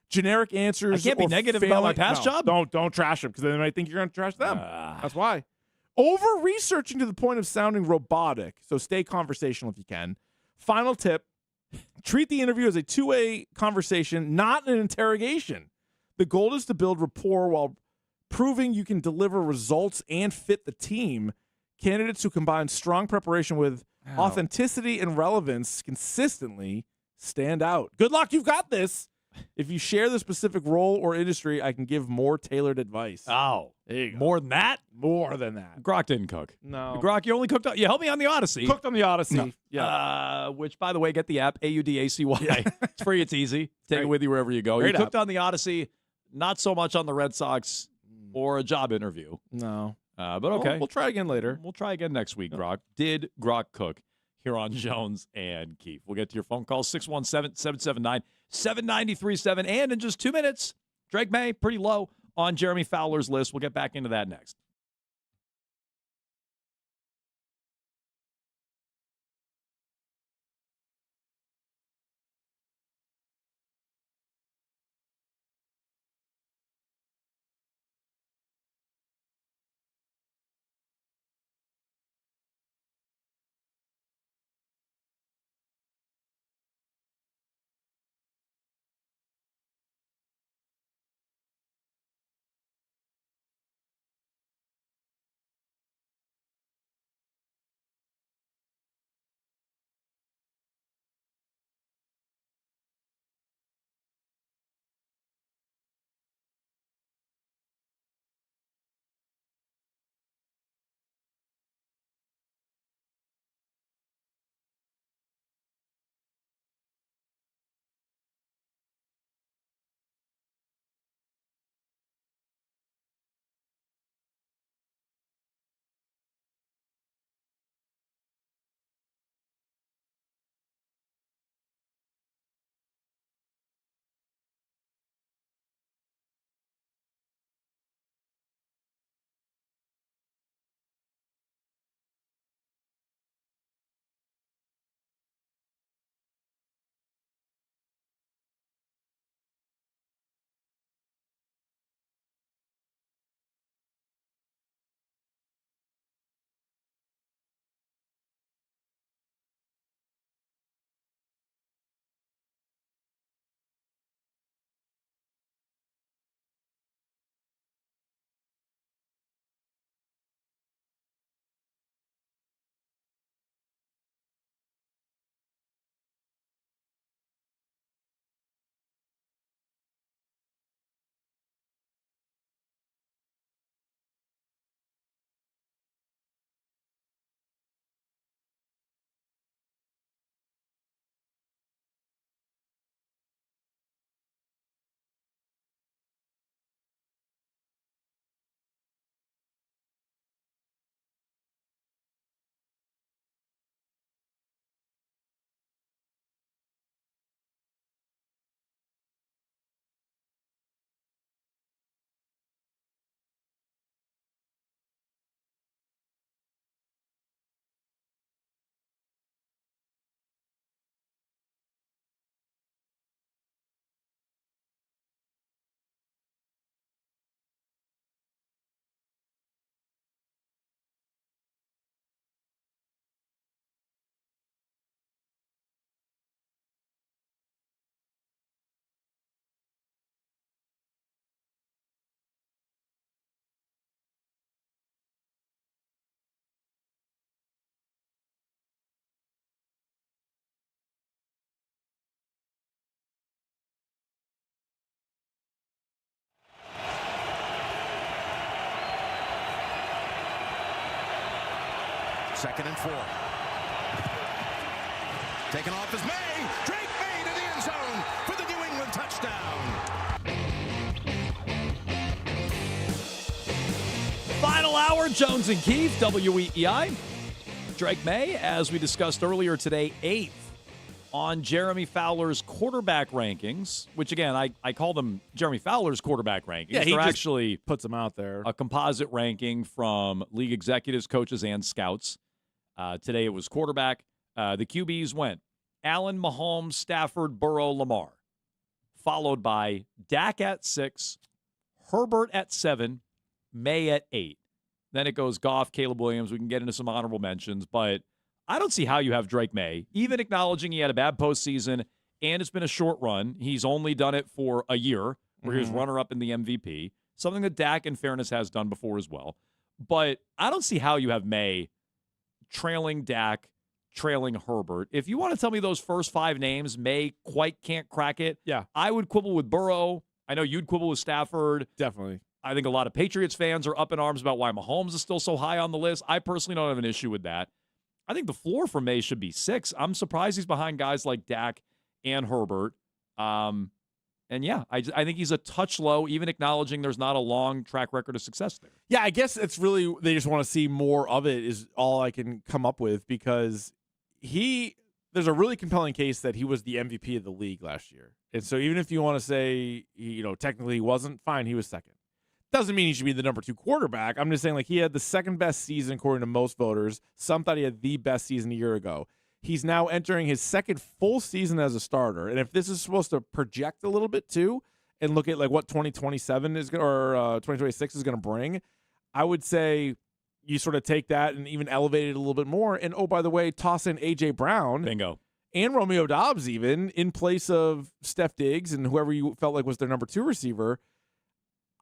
Generic answers. I can't be or negative about my failing- past no, job? Don't trash them because then they might think you're going to trash them. That's why. Over researching to the point of sounding robotic. So stay conversational if you can. Final tip: treat the interview as a two-way conversation, not an interrogation. The goal is to build rapport while proving you can deliver results and fit the team. Candidates who combine strong preparation with authenticity and relevance consistently stand out. Good luck. You've got this. If you share the specific role or industry, I can give more tailored advice. Oh, there you go. More than that? More than that. Grok didn't cook. No. Grok, you only cooked. You helped me on the Odyssey. Cooked on the Odyssey. No. Yeah. Which, by the way, get the app AUDACY. Yeah. It's free. It's easy. Take it with you wherever you go. Great You cooked app. on the Odyssey. Not so much on the Red Sox or a job interview. No. But okay. We'll try again later. We'll try again next week, Grok. Did Grok cook here on Jones and Keefe? We'll get to your phone call, 617-779-7937. And in just 2 minutes, Drake May, pretty low on Jeremy Fowler's list. We'll get back into that next. 2nd and 4. Taken off is May. Drake May to the end zone for the New England touchdown. Final hour, Jones and Keefe, WEEI. Drake May, as we discussed earlier today, 8th on Jeremy Fowler's quarterback rankings, which, again, I call them Jeremy Fowler's quarterback rankings. Yeah, he They're just actually puts them out there. A composite ranking from league executives, coaches, and scouts. Today it was quarterback. The QBs went Allen, Mahomes, Stafford, Burrow, Lamar, followed by Dak at 6, Herbert at 7, May at 8. Then it goes Goff, Caleb Williams. We can get into some honorable mentions, but I don't see how you have Drake May, even acknowledging he had a bad postseason and it's been a short run. He's only done it for a year, where he was runner-up in the MVP, something that Dak, in fairness, has done before as well. But I don't see how you have May trailing Dak, trailing Herbert. If you want to tell me those first 5 names, May quite can't crack it. Yeah. I would quibble with Burrow. I know you'd quibble with Stafford. Definitely. I think a lot of Patriots fans are up in arms about why Mahomes is still so high on the list. I personally don't have an issue with that. I think the floor for May should be 6. I'm surprised he's behind guys like Dak and Herbert. And yeah, I think he's a touch low, even acknowledging there's not a long track record of success there. Yeah, I guess it's really, they just want to see more of it is all I can come up with, because there's a really compelling case that he was the MVP of the league last year. And so even if you want to say, technically he wasn't, fine, he was second. Doesn't mean he should be the number 2 quarterback. I'm just saying, he had the second best season according to most voters. Some thought he had the best season a year ago. He's now entering his second full season as a starter. And if this is supposed to project a little bit too, and look at what 2027 is or 2026 is going to bring, I would say you sort of take that and even elevate it a little bit more. And oh, by the way, toss in A.J. Brown. Bingo. And Romeo Doubs even in place of Steph Diggs and whoever you felt like was their number 2 receiver.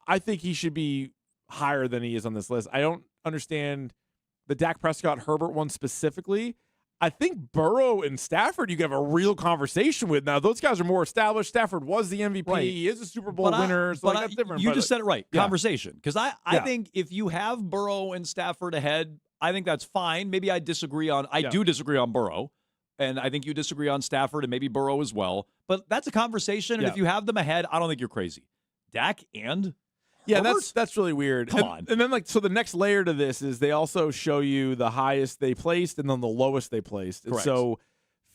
I think he should be higher than he is on this list. I don't understand the Dak Prescott Herbert one specifically. I think Burrow and Stafford you can have a real conversation with. Now, those guys are more established. Stafford was the MVP. Right. He is a Super Bowl winner. So that's different. You just said it right. Yeah. Conversation. Because I think if you have Burrow and Stafford ahead, I think that's fine. Maybe I do disagree on Burrow. And I think you disagree on Stafford and maybe Burrow as well. But that's a conversation. And if you have them ahead, I don't think you're crazy. Dak and yeah, Herbert? that's really weird. Come on. And then so the next layer to this is they also show you the highest they placed and then the lowest they placed. And Correct. so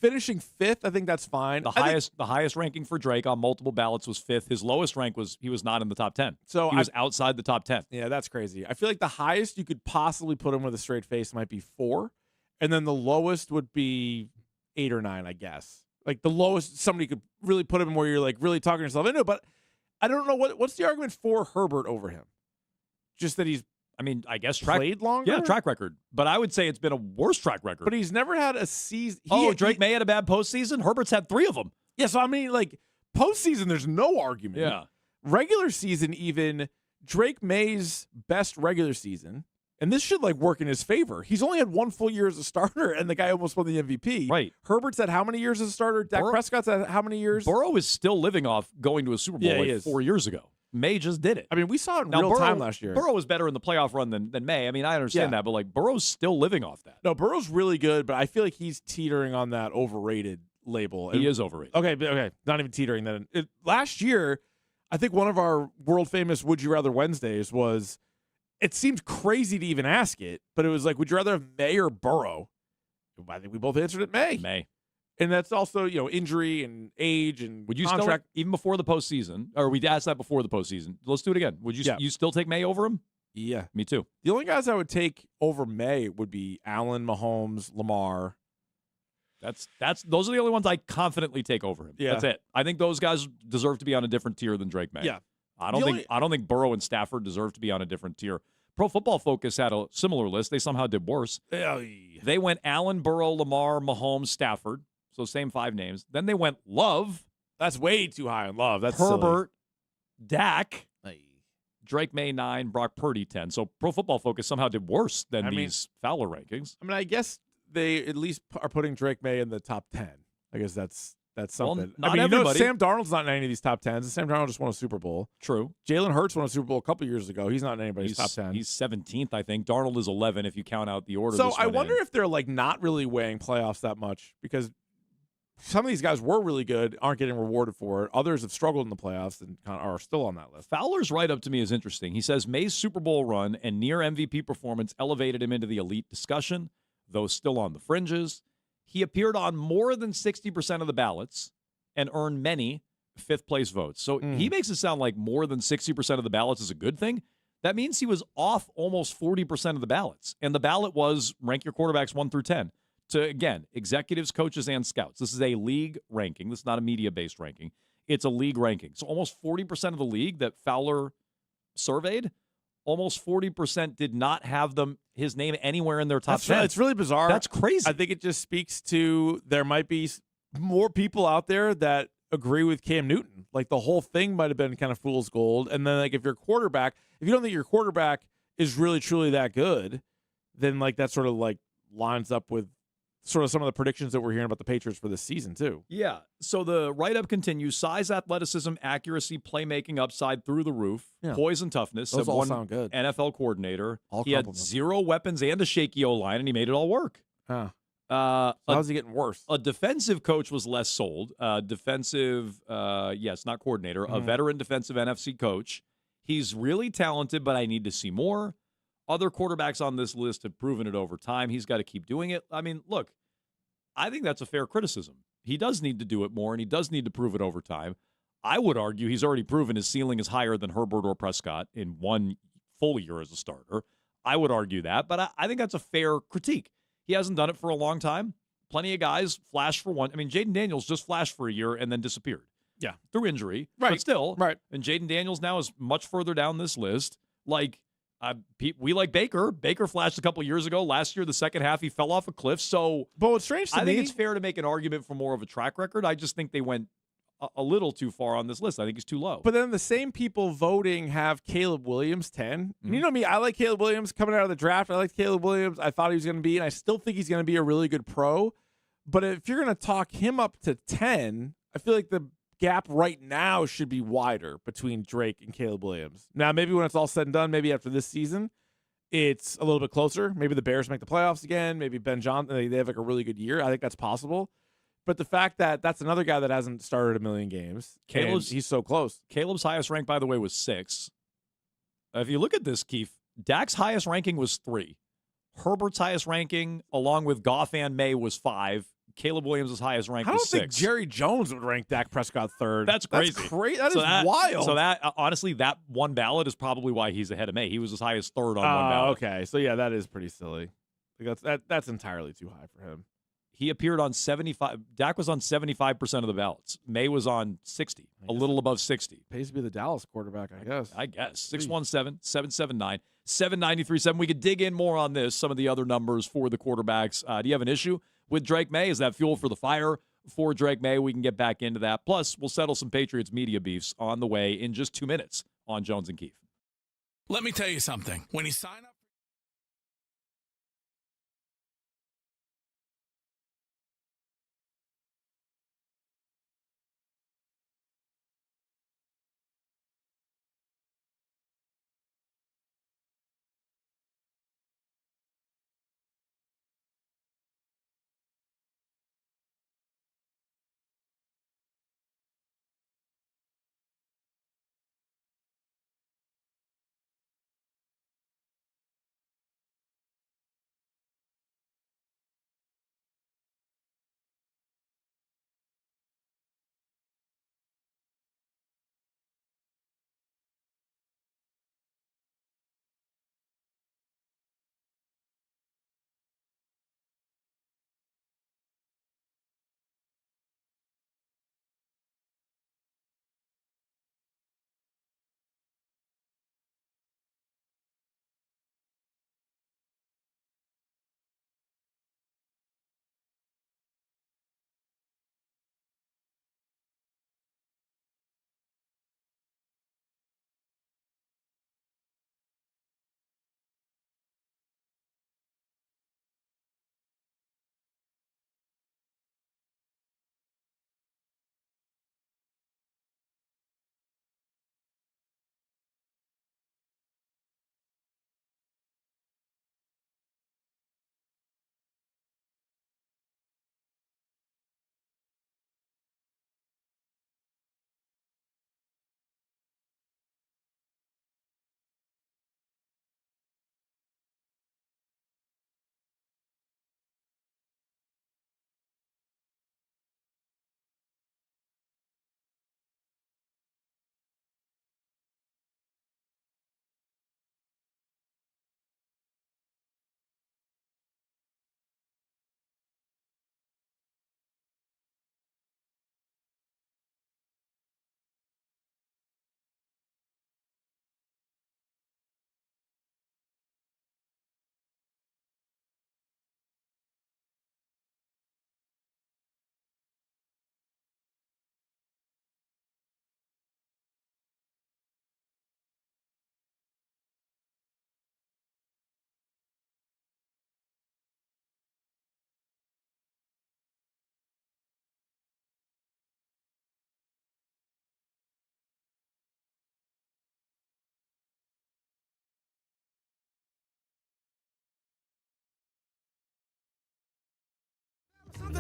finishing 5th, I think that's fine. The highest ranking for Drake on multiple ballots was 5th. His lowest rank was he was not in the top 10. So he was outside the top 10. Yeah, that's crazy. I feel like the highest you could possibly put him with a straight face might be 4, and then the lowest would be 8 or 9, I guess. Like the lowest somebody could really put him where you're really talking yourself into it, but I don't know what's the argument for Herbert over him. Just that he's, I guess played longer. Yeah, track record. But I would say it's been a worse track record. But he's never had a season. Drake May had a bad postseason. Herbert's had 3 of them. Yeah, so postseason, there's no argument. Yeah, regular season, even Drake May's best regular season, and this should work in his favor. He's only had 1 full year as a starter, and the guy almost won the MVP. Right. Herbert's had how many years as a starter? Dak Prescott's had how many years? Burrow is still living off going to a Super Bowl 4 years ago. May just did it. We saw it in real time last year. Burrow was better in the playoff run than May. I understand that, but Burrow's still living off that. No, Burrow's really good, but I feel like he's teetering on that overrated label. He is overrated. Okay, not even teetering. Then last year, I think one of our world famous Would You Rather Wednesdays was. It seemed crazy to even ask it, but it was would you rather have May or Burrow? I think we both answered it May. May. And that's also, injury and age and would you contract. Still, even before the postseason, or we asked that before the postseason. Let's do it again. Would you still take May over him? Yeah. Me too. The only guys I would take over May would be Allen, Mahomes, Lamar. Those are the only ones I confidently take over him. Yeah. That's it. I think those guys deserve to be on a different tier than Drake May. Yeah. I don't think Burrow and Stafford deserve to be on a different tier. Pro Football Focus had a similar list. They somehow did worse. They went Allen, Burrow, Lamar, Mahomes, Stafford. So same 5 names. Then they went Love. That's way too high on Love. That's Herbert, silly. Dak, Drake May 9, Brock Purdy 10. So Pro Football Focus somehow did worse than these Fowler rankings. I guess they at least are putting Drake May in the top 10. I guess that's That's Well, something. not I mean, everybody. Sam Darnold's not in any of these top 10s. Sam Darnold just won a Super Bowl. True. Jalen Hurts won a Super Bowl a couple years ago. He's not in anybody's top 10. He's 17th, I think. Darnold is 11 if you count out the order. So this I went wonder in. if they're like not really weighing playoffs that much because some of these guys were really good, aren't getting rewarded for it. Others have struggled in the playoffs and kind of are still on that list. Fowler's write-up to me is interesting. He says May's Super Bowl run and near MVP performance elevated him into the elite discussion, though still on the fringes. He appeared on more than 60% of the ballots and earned many fifth-place votes. So he makes it sound like more than 60% of the ballots is a good thing. That means he was off almost 40% of the ballots. And the ballot was rank your quarterbacks 1 through 10 to, again, executives, coaches, and scouts. This is a league ranking. This is not a media-based ranking. It's a league ranking. So almost 40% of the league that Fowler surveyed, almost 40% did not have his name anywhere in their top 10. It's really bizarre. That's crazy. I think it just speaks to there might be more people out there that agree with Cam Newton. Like the whole thing might have been kind of fool's gold. And then like if your quarterback, if you don't think your quarterback is really truly that good, then like that sort of like lines up with sort of some of the predictions that we're hearing about the Patriots for this season too. Yeah. So the write-up continues. Size, athleticism, accuracy, playmaking upside through the roof. Yeah. Poise and toughness. Those said all one sound good. NFL coordinator. All he had compliments. 0 weapons and a shaky O-line, and he made it all work. Huh. How's he getting worse? A defensive coach was less sold. Defensive, yes, not coordinator. A veteran defensive NFC coach. He's really talented, but I need to see more. Other quarterbacks on this list have proven it over time. He's got to keep doing it. I mean, look, I think that's a fair criticism. He does need to do it more, and he does need to prove it over time. I would argue he's already proven his ceiling is higher than Herbert or Prescott in one full year as a starter. I would argue that, but I think that's a fair critique. He hasn't done it for a long time. Plenty of guys flashed for one. I mean, Jaden Daniels just flashed for a year and then disappeared. Yeah. Through injury. Right. But still. Right. And Jaden Daniels now is much further down this list. Like, we like Baker. Baker flashed a couple years ago. Last year, the second half, he fell off a cliff. So, but what's strange to I think me, it's fair to make an argument for more of a track record. I just think they went a little too far on this list. I think he's too low. But then the same people voting have Caleb Williams 10. You know me, I like Caleb Williams coming out of the draft. I liked Caleb Williams. I thought he was going to be, and I still think he's going to be a really good pro. But if you're going to talk him up to 10, I feel like the gap right now should be wider between Drake and Caleb Williams. Now, maybe when it's all said and done, maybe after this season, it's a little bit closer. Maybe the Bears make the playoffs again. Maybe Ben Johnson, they have like a really good year. I think that's possible. But the fact that that's another guy that hasn't started a million games, he's so close. Caleb's highest rank, by the way, was 6. If you look at this, Keith, Dak's highest ranking was 3. Herbert's highest ranking, along with Goff and May, was 5. Caleb Williams' highest rank I was don't 6. think Jerry Jones would rank Dak Prescott 3rd. That's crazy. That is wild. So that, honestly, that one ballot is probably why he's ahead of May. He was as high as 3rd on one ballot. Okay. So, yeah, that is pretty silly. Like that's entirely too high for him. He appeared on 75. Dak was on 75% of the ballots. May was on 60, a little above 60. Pays to be the Dallas quarterback, I guess. I guess. 617, 779, 793.7. We could dig in more on this, some of the other numbers for the quarterbacks. Do you have an issue with Drake May? Is that fuel for the fire for Drake May? We can get back into that. Plus, we'll settle some Patriots media beefs on the way in just 2 minutes on Jones and Keefe. Let me tell you something. When you sign up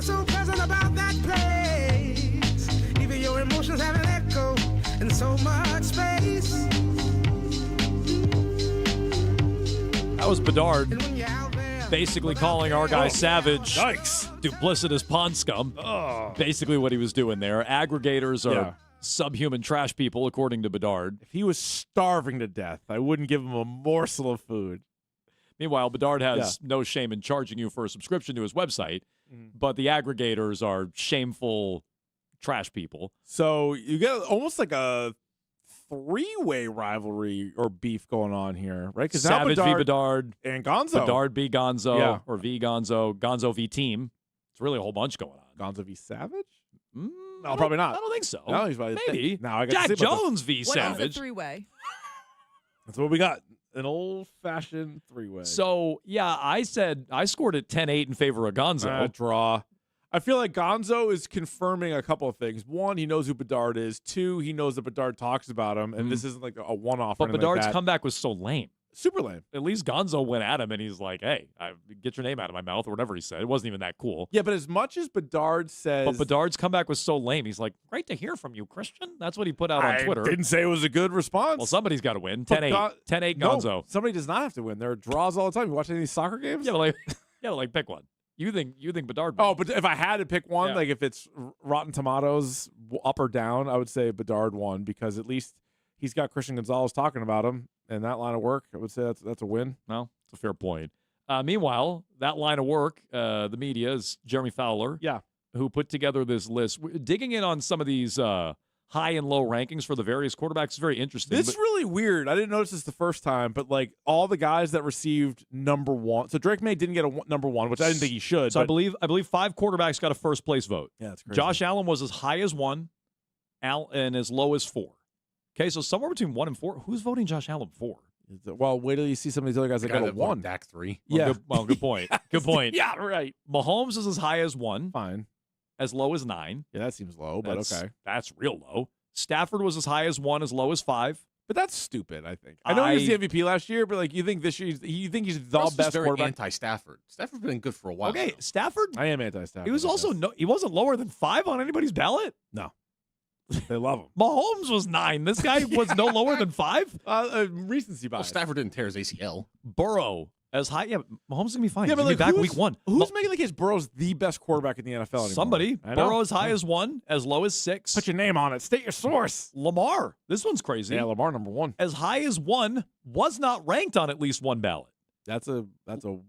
So present about that place. Even your emotions have an echo in so much space. That was Bedard basically calling our guy Savage duplicitous pond scum. Basically what he was doing there. Aggregators are subhuman trash people, according to Bedard. If he was starving to death, I wouldn't give him a morsel of food. Meanwhile, Bedard has no shame in charging you for a subscription to his website, but the aggregators are shameful trash people. So you get almost like a three-way rivalry or beef going on here, right? Because Savage v. Bedard and Gonzo. Bedard v. Gonzo or v. Gonzo. Gonzo v. Team. It's really a whole bunch going on. Gonzo v. Savage? No, probably not. I don't think so. No, he's probably Maybe. Now I got Jack to see about Jones v. What is Savage. a three-way? That's what we got. An old-fashioned three-way. So, yeah, I scored it 10-8 in favor of Gonzo. Draw. I feel like Gonzo is confirming a couple of things. One, he knows who Bedard is. Two, he knows that Bedard talks about him, and this isn't like a one-off. But Bedard's like comeback was so lame. Super lame. At least Gonzo went at him, and he's like, hey, get your name out of my mouth, or whatever he said. It wasn't even that cool. Yeah, but as much as Bedard says... But Bedard's comeback was so lame. He's like, great to hear from you, Christian. That's what he put out on Twitter. I didn't say it was a good response. Well, somebody's got to win. 10-8. 10-8 Gonzo. No, somebody does not have to win. There are draws all the time. You watch any of these soccer games? Yeah, but like pick one. You think Bedard wins. Oh, but if I had to pick one, like if it's Rotten Tomatoes up or down, I would say Bedard won because at least he's got Christian Gonzalez talking about him. And that line of work, I would say that's a win. No, it's a fair point. Meanwhile, that line of work, the media, is Jeremy Fowler, who put together this list. Digging in on some of these high and low rankings for the various quarterbacks is very interesting. It's really weird. I didn't notice this the first time, but like all the guys that received number one. So Drake May didn't get a number one, which I didn't think he should. So but, I believe 5 quarterbacks got a first place vote. Yeah, that's crazy. Josh Allen was as high as 1, and as low as 4. Okay, so somewhere between 1 and 4. Who's voting Josh Allen for? Well, wait till you see some of these other guys that got a 1. Dak 3. Good point. Good point. Yeah, right. Mahomes is as high as 1. Fine. As low as 9. Yeah, that seems low, but okay. That's real low. Stafford was as high as 1, as low as 5. But that's stupid, I think. I know he was the MVP last year, but like you think this year, you think he's the best quarterback? Anti-Stafford. Stafford's been good for a while. Okay, now. Stafford. I am anti-Stafford. He was also he wasn't lower than 5 on anybody's ballot. No. They love him. Mahomes was 9. This guy was no lower than 5. Recency bias. Well, Stafford didn't tear his ACL. Burrow as high. Yeah, Mahomes is gonna be fine. Yeah, He's but gonna like, be back week 1. Who's making the case Burrow's the best quarterback in the NFL anymore? Somebody. Burrow as high as 1, as low as 6. Put your name on it. State your source. Lamar. This one's crazy. Yeah, Lamar number 1. As high as 1, was not ranked on at least one ballot. That's a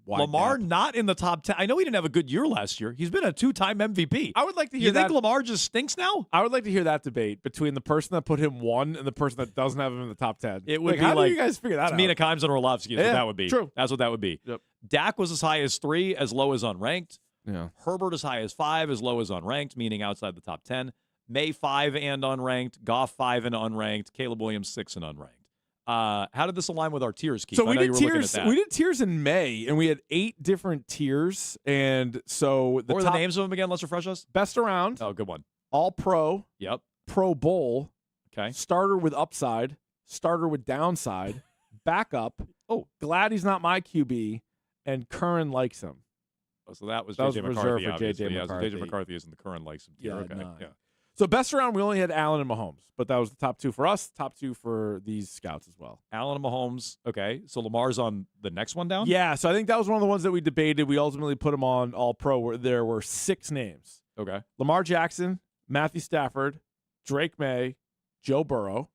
wide Lamar gap. not in the top 10. I know he didn't have a good year last year. He's been a 2-time MVP. I would like to hear You that. think Lamar just stinks now? I would like to hear that debate between the person that put him 1 and the person that doesn't have him in the top 10. It would be how like do you guys figure that out? Mina Kimes and Orlovsky is what that would be. True. That's what that would be. Yep. Dak was as high as 3, as low as unranked. Yeah. Herbert as high as 5, as low as unranked, meaning outside the top 10. May 5 and unranked. Goff 5 and unranked. Caleb Williams 6 and unranked. How did this align with our tiers, Keith? So I we know did you were looking tiers. at that. We did tiers in May, and we had 8 different tiers. And so What were the names of them again? Let's refresh us. Best around. Oh, good one. All pro. Yep. Pro bowl. Okay. Starter with upside. Starter with downside. Backup. Oh, glad he's not my QB. And Curran likes him. Oh, so that was That J.J. was McCarthy. reserved for obviously. J.J. Yeah, so McCarthy. J.J. McCarthy is in the current likes him tier. Yeah, Okay. no. Yeah. So best around, we only had Allen and Mahomes, but that was the top 2 for us, top 2 for these scouts as well. Allen and Mahomes. Okay. So Lamar's on the next one down? Yeah, so I think that was one of the ones that we debated. We ultimately put him on All Pro, where there were 6 names. Okay. Lamar Jackson, Matthew Stafford, Drake May, Joe Burrow,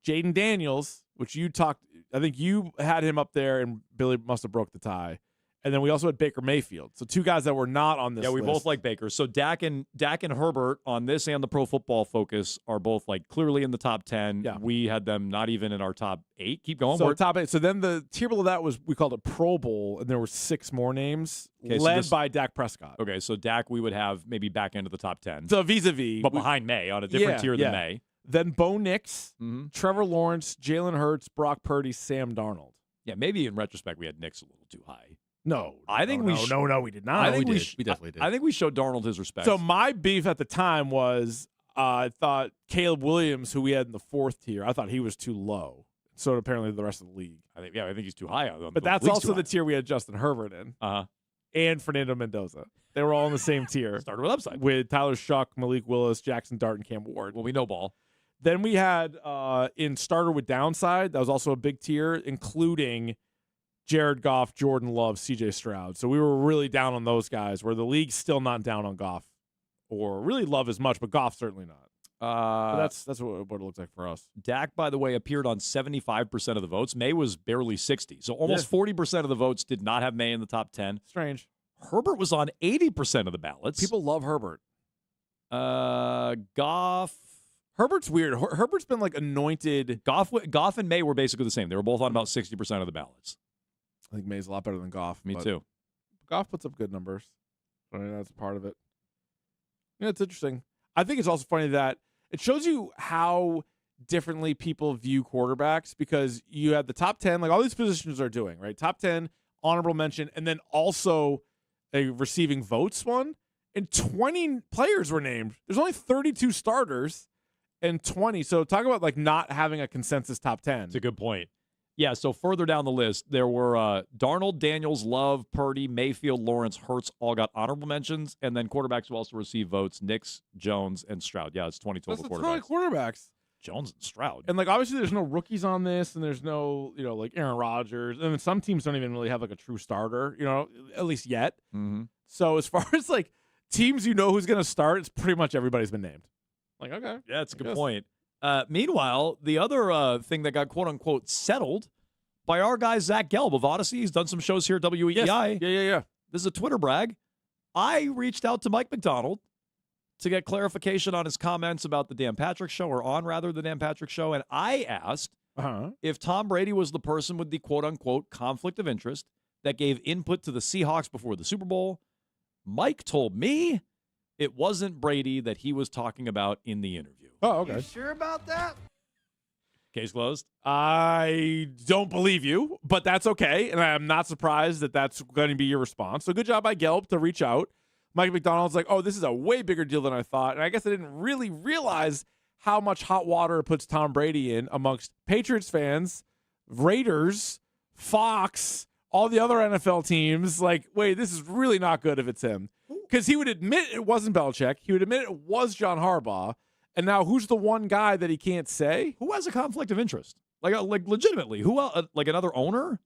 Jaden Daniels, which you talked, I think you had him up there, and Billy must have broke the tie. And then we also had Baker Mayfield. So 2 guys that were not on this Yeah, we list. both like Baker. So Dak and Herbert on this and the Pro Football Focus are both like clearly in the top 10. Yeah. We had them not even in our top 8. Keep going. So top 8. So then the tier below that was, we called it Pro Bowl, and there were 6 more names led by Dak Prescott. Okay, so Dak we would have maybe back into the top 10. So vis-a-vis. But behind May on a different tier than May. Then Bo Nix, Trevor Lawrence, Jalen Hurts, Brock Purdy, Sam Darnold. Yeah, maybe in retrospect we had Nix a little too high. No, I think we did not. I think we definitely did. I think we showed Darnold his respect. So my beef at the time was I thought Caleb Williams, who we had in the 4th tier, I thought he was too low. So apparently the rest of the league. I think he's too high on But that's also the tier we had Justin Herbert in. Uh-huh. and Fernando Mendoza. They were all in the same tier. Started with upside. With Tyler Shuck, Malik Willis, Jackson Dart, and Cam Ward. Well, we know ball. Then we had in starter with downside, that was also a big tier, including Jared Goff, Jordan Love, CJ Stroud. So we were really down on those guys, where the league's still not down on Goff or really Love as much, but Goff certainly not. But that's what it looks like for us. Dak, by the way, appeared on 75% of the votes. May was barely 60. So almost 40% of the votes did not have May in the top 10. Strange. Herbert was on 80% of the ballots. People love Herbert. Goff. Herbert's weird. Herbert's been like anointed. Goff and May were basically the same. They were both on about 60% of the ballots. I think May's a lot better than Goff. Me too. Goff puts up good numbers. I mean, that's part of it. Yeah, it's interesting. I think it's also funny that it shows you how differently people view quarterbacks, because you have the top 10, like all these positions are doing, right? Top 10, honorable mention, and then also a receiving votes one. And 20 players were named. There's only 32 starters and 20. So talk about like not having a consensus top 10. It's a good point. Yeah, so further down the list, there were Darnold, Daniels, Love, Purdy, Mayfield, Lawrence, Hurts all got honorable mentions, and then quarterbacks who also received votes, Nix, Jones, and Stroud. Yeah, it's 20 total That's quarterbacks. a ton of quarterbacks. Jones and Stroud. And like obviously there's no rookies on this, and there's no, like Aaron Rodgers. And some teams don't even really have like a true starter, at least yet. Mm-hmm. So as far as like teams who's going to start, it's pretty much everybody's been named. Like, okay. Yeah, that's a good point. Meanwhile, the other thing that got quote-unquote settled by our guy Zach Gelb of Odyssey. He's done some shows here at WEEI. Yes. Yeah. This is a Twitter brag. I reached out to Mike McDonald to get clarification on his comments about the Dan Patrick Show, or on, rather, the Dan Patrick Show, and I asked if Tom Brady was the person with the quote-unquote conflict of interest that gave input to the Seahawks before the Super Bowl. Mike told me it wasn't Brady that he was talking about in the interview. Oh, okay. You sure about that? Case closed. I don't believe you, but that's okay. And I'm not surprised that that's going to be your response. So good job by Gelb to reach out. Mike McDonald's like, oh, this is a way bigger deal than I thought. And I guess I didn't really realize how much hot water it puts Tom Brady in amongst Patriots fans, Raiders, Fox, all the other NFL teams. Like, wait, this is really not good if it's him. Because he would admit it wasn't Belichick. He would admit it was John Harbaugh. And now who's the one guy that he can't say? Who has a conflict of interest? Like legitimately, who else? Like another owner?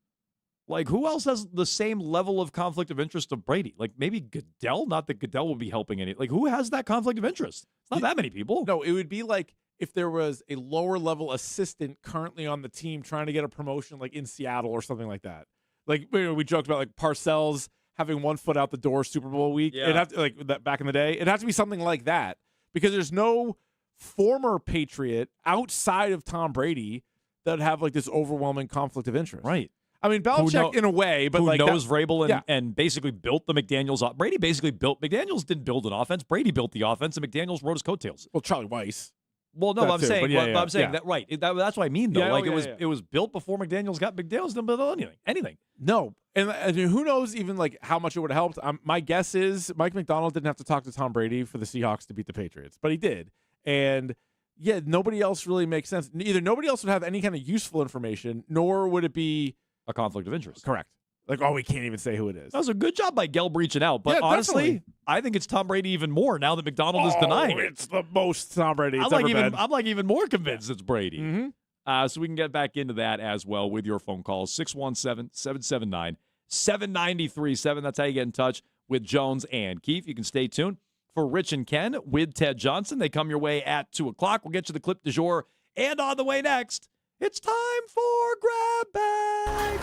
Like who else has the same level of conflict of interest of Brady? Like maybe Goodell? Not that Goodell will be helping any. Like who has that conflict of interest? It's not that many people. No, it would be like if there was a lower level assistant currently on the team trying to get a promotion, like in Seattle or something like that. Like we joked about like Parcells having one foot out the door Super Bowl week. Yeah. It'd have to, like that back in the day. It'd have to be something like that, because there's no former Patriot outside of Tom Brady that would have like this overwhelming conflict of interest. Right. I mean, Belichick in a way, but who like knows Vrabel and and basically built the McDaniels. Brady basically built McDaniels. Didn't build an offense. Brady built the offense, and McDaniels rode his coattails. Well, Charlie Weiss. Well, no, That I'm too, saying, but I'm saying that right. That's what I mean, though. Yeah, like oh, it was built before McDaniels got McDaniels. Didn't build anything. No, and who knows even like how much it would have helped. My guess is Mike McDonald didn't have to talk to Tom Brady for the Seahawks to beat the Patriots, but he did. And yeah, nobody else really makes sense. Either nobody else would have any kind of useful information, nor would it be a conflict of interest. Correct. Like, oh, we can't even say who it is. That was a good job by Gelb reaching out. But Yeah, honestly, definitely. I think it's Tom Brady even more now that McDonald is denying it. It's the most Tom Brady it's I'm like ever been. I'm like even more convinced it's Brady. Mm-hmm. So we can get back into that as well with your phone calls. 617-779-7937. That's how you get in touch with Jones and Keefe. You can stay tuned for Rich and Ken with Ted Johnson. They come your way at 2 o'clock. We'll get you the clip du jour. And on the way next, it's time for Grab Bag.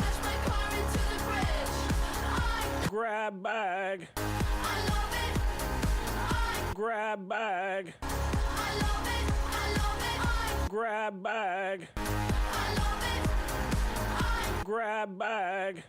Grab bag. Grab bag. Grab bag. Grab bag.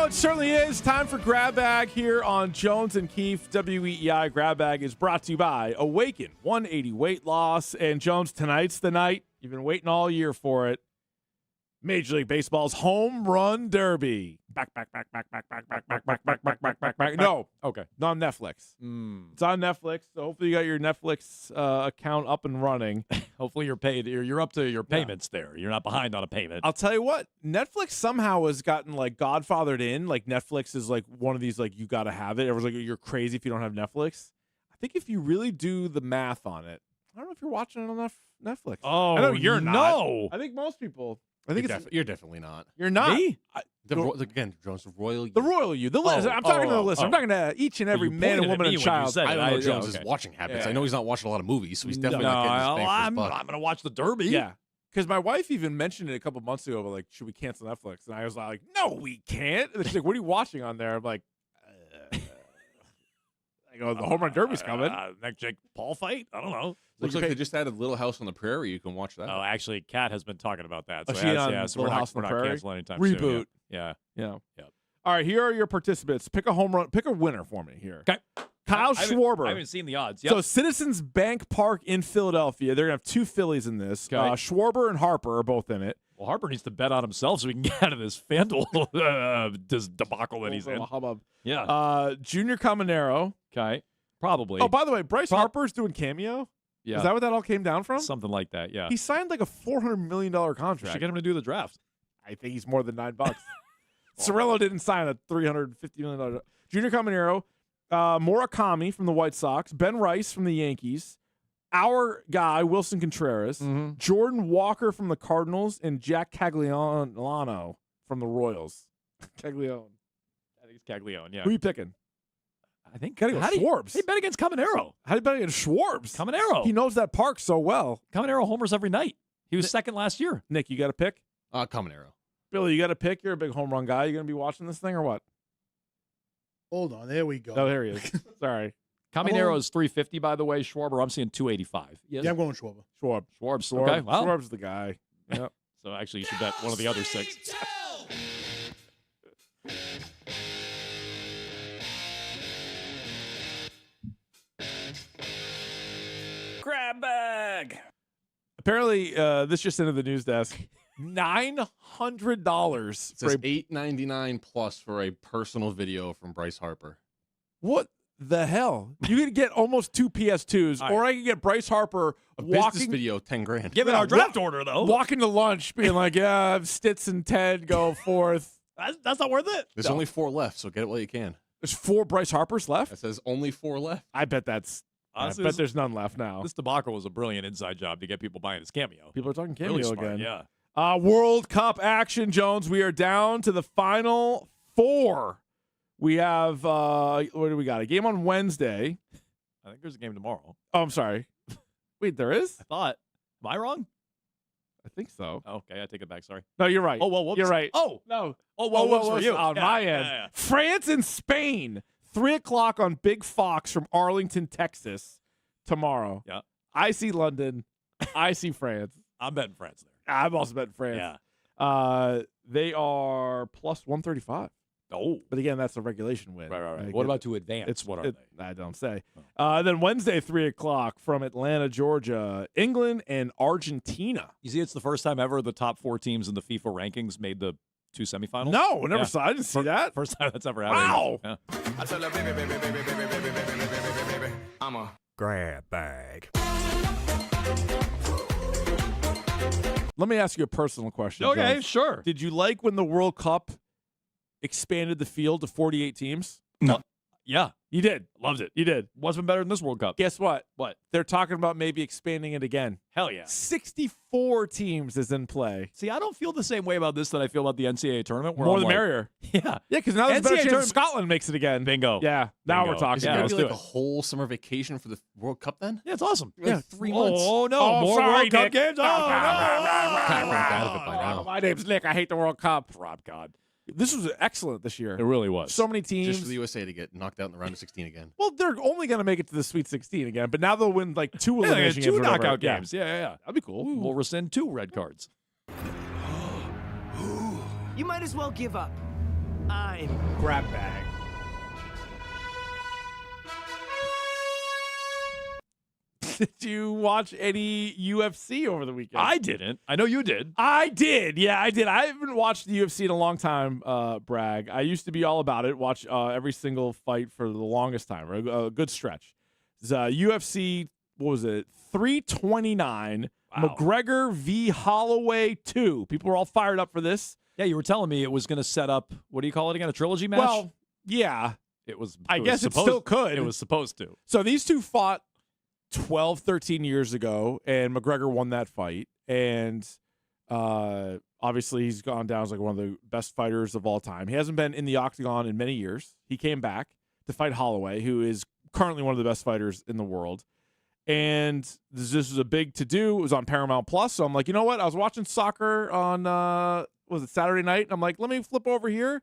it certainly is. Time for Grab Bag here on Jones and Keefe. WEEI Grab Bag is brought to you by Awaken 180 Weight Loss. And Jones, tonight's the night. You've been waiting all year for it. Major League Baseball's Home Run Derby. Back. No. Okay. Not on Netflix. It's on Netflix, so hopefully you got your Netflix account up and running. Hopefully you're paid. You're up to your payments there. You're not behind on a payment. I'll tell you what, Netflix somehow has gotten like godfathered in. Like Netflix is like one of these like you got to have it. Everyone's like you're crazy if you don't have Netflix. I think if you really do the math on it, I don't know if you're watching it on Netflix. Oh, I know you're not. No. I think most people. I think you're definitely not. You're not. Me? Again, Jones, the royal you. The royal you. The list. I'm talking to the listener. I'm talking to each and every man and woman and child. I don't know Jones' watching habits. Yeah. I know he's not watching a lot of movies, so he's definitely not getting his bang for his buck. I'm going to watch the Derby. Yeah. Because my wife even mentioned it a couple months ago, but like, should we cancel Netflix? And I was like, no, we can't. And she's like, what are you watching on there? I'm like, I go, the Home Run Derby's coming. Next Jake Paul fight? I don't know. Looks like they just added Little House on the Prairie. You can watch that. Oh, actually, Kat has been talking about that. Oh, So, she on so Little House on we're the not Prairie? canceling anytime Reboot. soon. Yeah. Yeah. Yep. All right, here are your participants. Pick a home run. Pick a winner for me here. Okay. Kyle Schwarber. I haven't seen the odds. Yep. So Citizens Bank Park in Philadelphia. They're going to have two Phillies in this. Okay. Schwarber and Harper are both in it. Well, Harper needs to bet on himself so we can get out of this FanDuel debacle that he's in. Hubbub. Yeah. Junior Caminero. Okay. Probably. Oh, by the way, Bryce Harper's doing Cameo. Yeah. Is that what that all came down from? Something like that, yeah. He signed like a $400 million contract. Should get him to do the draft. I think he's more than $9. Cirillo didn't sign a $350 million. Junior Caminero, Murakami from the White Sox, Ben Rice from the Yankees, our guy, Wilson Contreras, Jordan Walker from the Cardinals, and Jack Cagliano from the Royals. Caglione. I think it's Caglione, yeah. Who are you picking? I think gotta go Schwarbs. He bet against Caminero. How do you bet against Schwarbs? Caminero. He knows that park so well. Caminero homers every night. He was second last year. Nick, you got a pick? Caminero. Billy, you got a pick? You're a big home run guy. You going to be watching this thing or what? Hold on. There we go. Oh, there he is. Sorry. Caminero is 350, by the way. Schwarber, I'm seeing 285. Yeah, I'm going Schwarber. Schwarbs. Okay. Well. Schwarb's the guy. Yep. So actually, you should bet one of the other six. Grab bag. Apparently, this just into the news desk. $900. It says $899 plus for a personal video from Bryce Harper. What the hell? You can get almost two PS2s, or I can get Bryce Harper A walking. business video, $10,000. Give it our draft order, though. Walking to lunch, being like, yeah, Stitz and Ted go forth. That's not worth it. There's only 4 left, so get it while you can. There's 4 Bryce Harpers left? It says only 4 left. I bet that's. Honestly, I bet there's none left now. This debacle was a brilliant inside job to get people buying his cameo. People are talking cameo Really smart, again. Yeah. World Cup action, Jones. We are down to the final 4. We have, what do we got? A game on Wednesday. I think there's a game tomorrow. Oh, I'm sorry. Wait, there is? I thought. Am I wrong? I think so. Okay, I take it back. Sorry. No, you're right. Oh, well, whoops. You're right. Oh. No. Oh, well, whoops for you. On Yeah, my yeah, end. yeah. France and Spain. 3 o'clock on Big Fox from Arlington, Texas tomorrow. Yeah. I see London. I see France. I'm betting France there. I'm also betting France. Yeah. They are plus 135. Oh. But again, that's a regulation win. Right. What about to advance? What are they? I don't say. Then Wednesday, 3 o'clock from Atlanta, Georgia, England and Argentina. You see, it's the first time ever the top 4 teams in the FIFA rankings made the 2 semifinals. No, never saw. I didn't see that. First time that's ever happened. Wow. Yeah. I tell her, baby, I'm a Grab bag. Let me ask you a personal question. Okay, Jones. sure. Did you like when the World Cup expanded the field to 48 teams? No. Yeah. You did. Loved it. You did. What's been better than this World Cup? Guess what? What? They're talking about maybe expanding it again. Hell yeah. 64 teams is in play. See, I don't feel the same way about this that I feel about the NCAA tournament. More the merrier. Yeah. Yeah, because now there's a better NCAA chance tournament- Scotland makes it again. Bingo. Yeah. Now Bingo. we're talking. Is it Yeah, going let's to be do like a it. whole summer vacation for the World Cup then? Yeah, it's awesome. Yeah, 3 months. Oh, no. Oh, More sorry, World Cup Nick. games. Oh, Kind of burnt out of it by now. My name's Nick. I hate the World Cup. Rob God. This was excellent this year. It really was. So many teams. Just for the USA to get knocked out in the round of 16 again. Well, they're only going to make it to the Sweet 16 again, but now they'll win like 2 Yeah, elimination two games. or whatever. knockout Yeah. games. Yeah. That'd be cool. We'll rescind 2 red cards. You might as well give up. I'm grab bag. Did you watch any UFC over the weekend? I didn't. I know you did. I did. Yeah, I did. I haven't watched the UFC in a long time, Bragg. I used to be all about it. Watch every single fight for the longest time. A good stretch. It's, UFC, what was it? 329. Wow. McGregor v. Holloway 2. People were all fired up for this. Yeah, you were telling me it was going to set up, what do you call it again, a trilogy match? Well, yeah. I guess it still could. It was supposed to. So these two fought 12, 13 years ago, and McGregor won that fight. And obviously he's gone down as like one of the best fighters of all time. He hasn't been in the octagon in many years. He came back to fight Holloway, who is currently one of the best fighters in the world. And this was a big to-do. It was on Paramount Plus. So I'm like, you know what? I was watching soccer on, was it Saturday night? And I'm like, let me flip over here.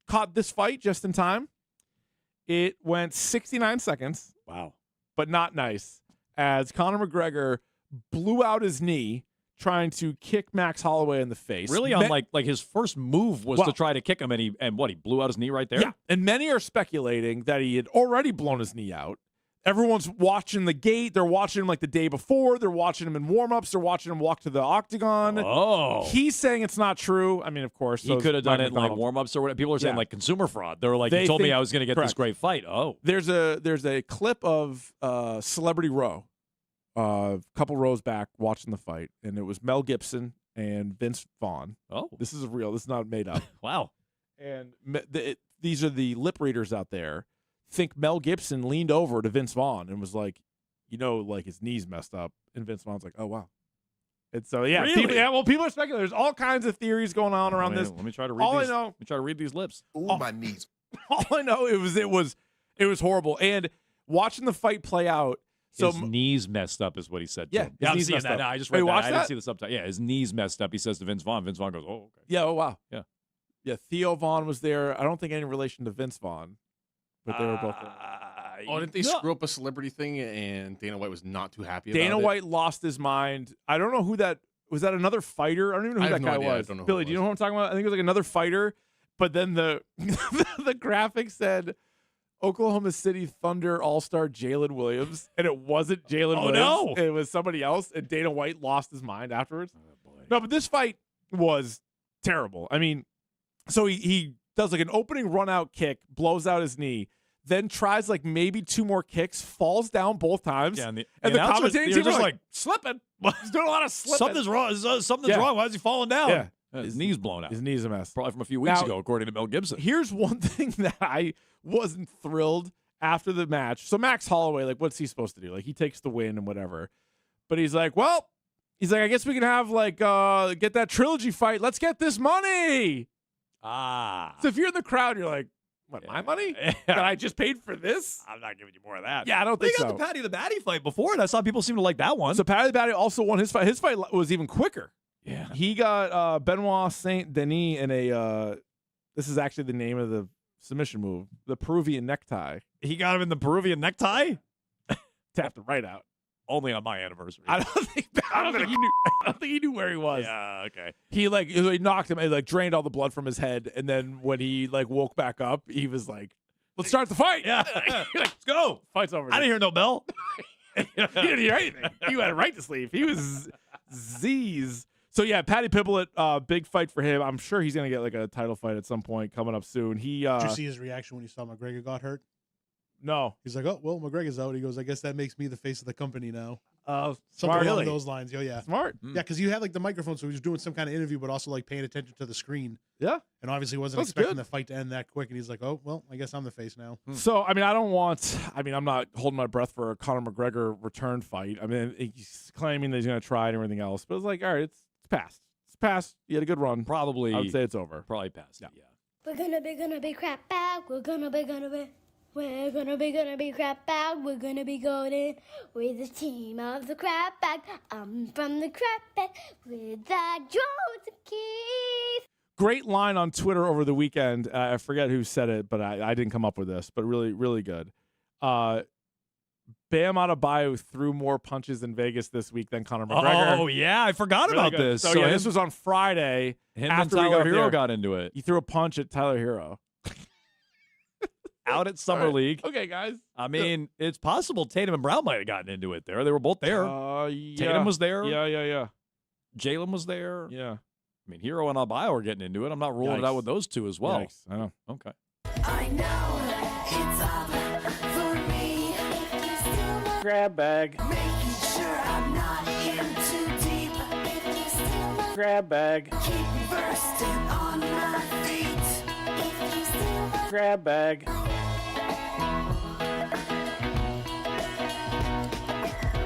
Caught this fight just in time. It went 69 seconds. Wow. But not nice. As Conor McGregor blew out his knee trying to kick Max Holloway in the face. Really on like his first move was to try to kick him, and he blew out his knee right there? Yeah, and many are speculating that he had already blown his knee out. Everyone's watching the gate. They're watching him like the day before. They're watching him in warm-ups. They're watching him walk to the octagon. Oh. He's saying it's not true. I mean, of course. He could have done it in like warm-ups or whatever. People are saying like consumer fraud. They were like, you told me I was going to get this great fight. Oh. There's a clip of Celebrity Row, a couple rows back watching the fight, and it was Mel Gibson and Vince Vaughn. Oh. This is real. This is not made up. Wow. And these are the lip readers out there. Think Mel Gibson leaned over to Vince Vaughn and was like, like his knee's messed up. And Vince Vaughn's like, oh, wow. And so, yeah. Really? People are speculating. There's all kinds of theories going on around this. Let me try to read these. Let me try to read these lips. Ooh, my knees. All I know it was horrible. And watching the fight play out. So his knees messed up is what he said. Yeah, to him. I'm knees seeing messed that up. now. I just read that. watch I that? didn't see the subtitle. Yeah, his knees messed up. He says to Vince Vaughn. Vince Vaughn goes, oh, okay. Yeah, oh, wow. Yeah. Yeah, Theo Vaughn was there. I don't think any relation to Vince Vaughn, but they were both there. Oh, didn't they screw up a celebrity thing and Dana White was not too happy about it? Dana White lost his mind. I don't know who that was. That another fighter? I don't even know who that guy was. I don't know Billy, do you know who I'm talking about? I think it was like another fighter. But then the the graphic said Oklahoma City Thunder All-Star Jalen Williams, and it wasn't Jalen Williams. No. It was somebody else, and Dana White lost his mind afterwards. No, but this fight was terrible. I mean, so he does like an opening run-out kick, blows out his knee, then tries like maybe two more kicks, falls down both times, Yeah, and the commentating team just are like slipping. He's doing a lot of slipping. Something's wrong. Something's wrong. Why is he falling down? Yeah. His knee's blown out. His knee's a mess. Probably from a few weeks Now, ago, according to Mel Gibson. Here's one thing that I wasn't thrilled after the match. So Max Holloway, like, what's he supposed to do? Like, he takes the win and whatever. But he's like, I guess we can have like get that trilogy fight. Let's get this money. So if you're in the crowd, you're like, what, my money? That I just paid for this? I'm not giving you more of that. Yeah, I don't They think got so. the Patty the Batty fight before, and I saw people seem to like that one. So Patty the Batty also won his fight. His fight was even quicker. Yeah. He got Benoit Saint Denis in a this is actually the name of the submission move, the Peruvian necktie. He got him in the Peruvian necktie? Tapped him right out. Only on my anniversary. I don't think he knew where he was. Yeah, okay. He knocked him and like drained all the blood from his head, and then when he like woke back up, he was like, "Let's start the fight." Yeah. Let's go. Fight's over. I didn't hear no bell. He didn't hear anything. He had a right to sleep. He was Z's. So yeah, Paddy Pimblett, big fight for him. I'm sure he's gonna get like a title fight at some point coming up soon. Did you see his reaction when he saw McGregor got hurt? No. He's like, oh, well, McGregor's out. He goes, I guess that makes me the face of the company now. Smart. Something along those lines. Oh, yeah. Smart. Yeah, because you had like the microphone, so he was doing some kind of interview, but also like paying attention to the screen. Yeah. And obviously wasn't expecting the fight to end that quick. And he's like, oh, well, I guess I'm the face now. So, I mean, I'm not holding my breath for a Conor McGregor return fight. I mean, he's claiming that he's going to try and everything else, but it's like, all right, it's past. It's past. You had a good run. Probably. I would say it's over. Probably past. Yeah. We're gonna be crap bag. We're gonna be crap bag. We're gonna be golden with the team of the crap bag. I'm from the crap bag with that Jones and Keith. Great line on Twitter over the weekend. I forget who said it, but I didn't come up with this, but really, really good. Bam Adebayo threw more punches in Vegas this week than Conor McGregor. Oh, yeah. I forgot Really about good. this. So yeah, this was on Friday. Him after and we Tyler got Hero there. got into it. He threw a punch at Tyler Hero. out at Summer League. Okay, guys. I mean, it's possible Tatum and Brown might have gotten into it there. They were both there. Yeah. Tatum was there. Yeah. Jalen was there. Yeah. I mean, Hero and Adebayo are getting into it. I'm not ruling it out with those two as well. Yikes. I know. Okay. I know it's up for me. Grab bag. Making sure I'm not in too deep. Grab bag. Keep bursting on my feet. Grab bag.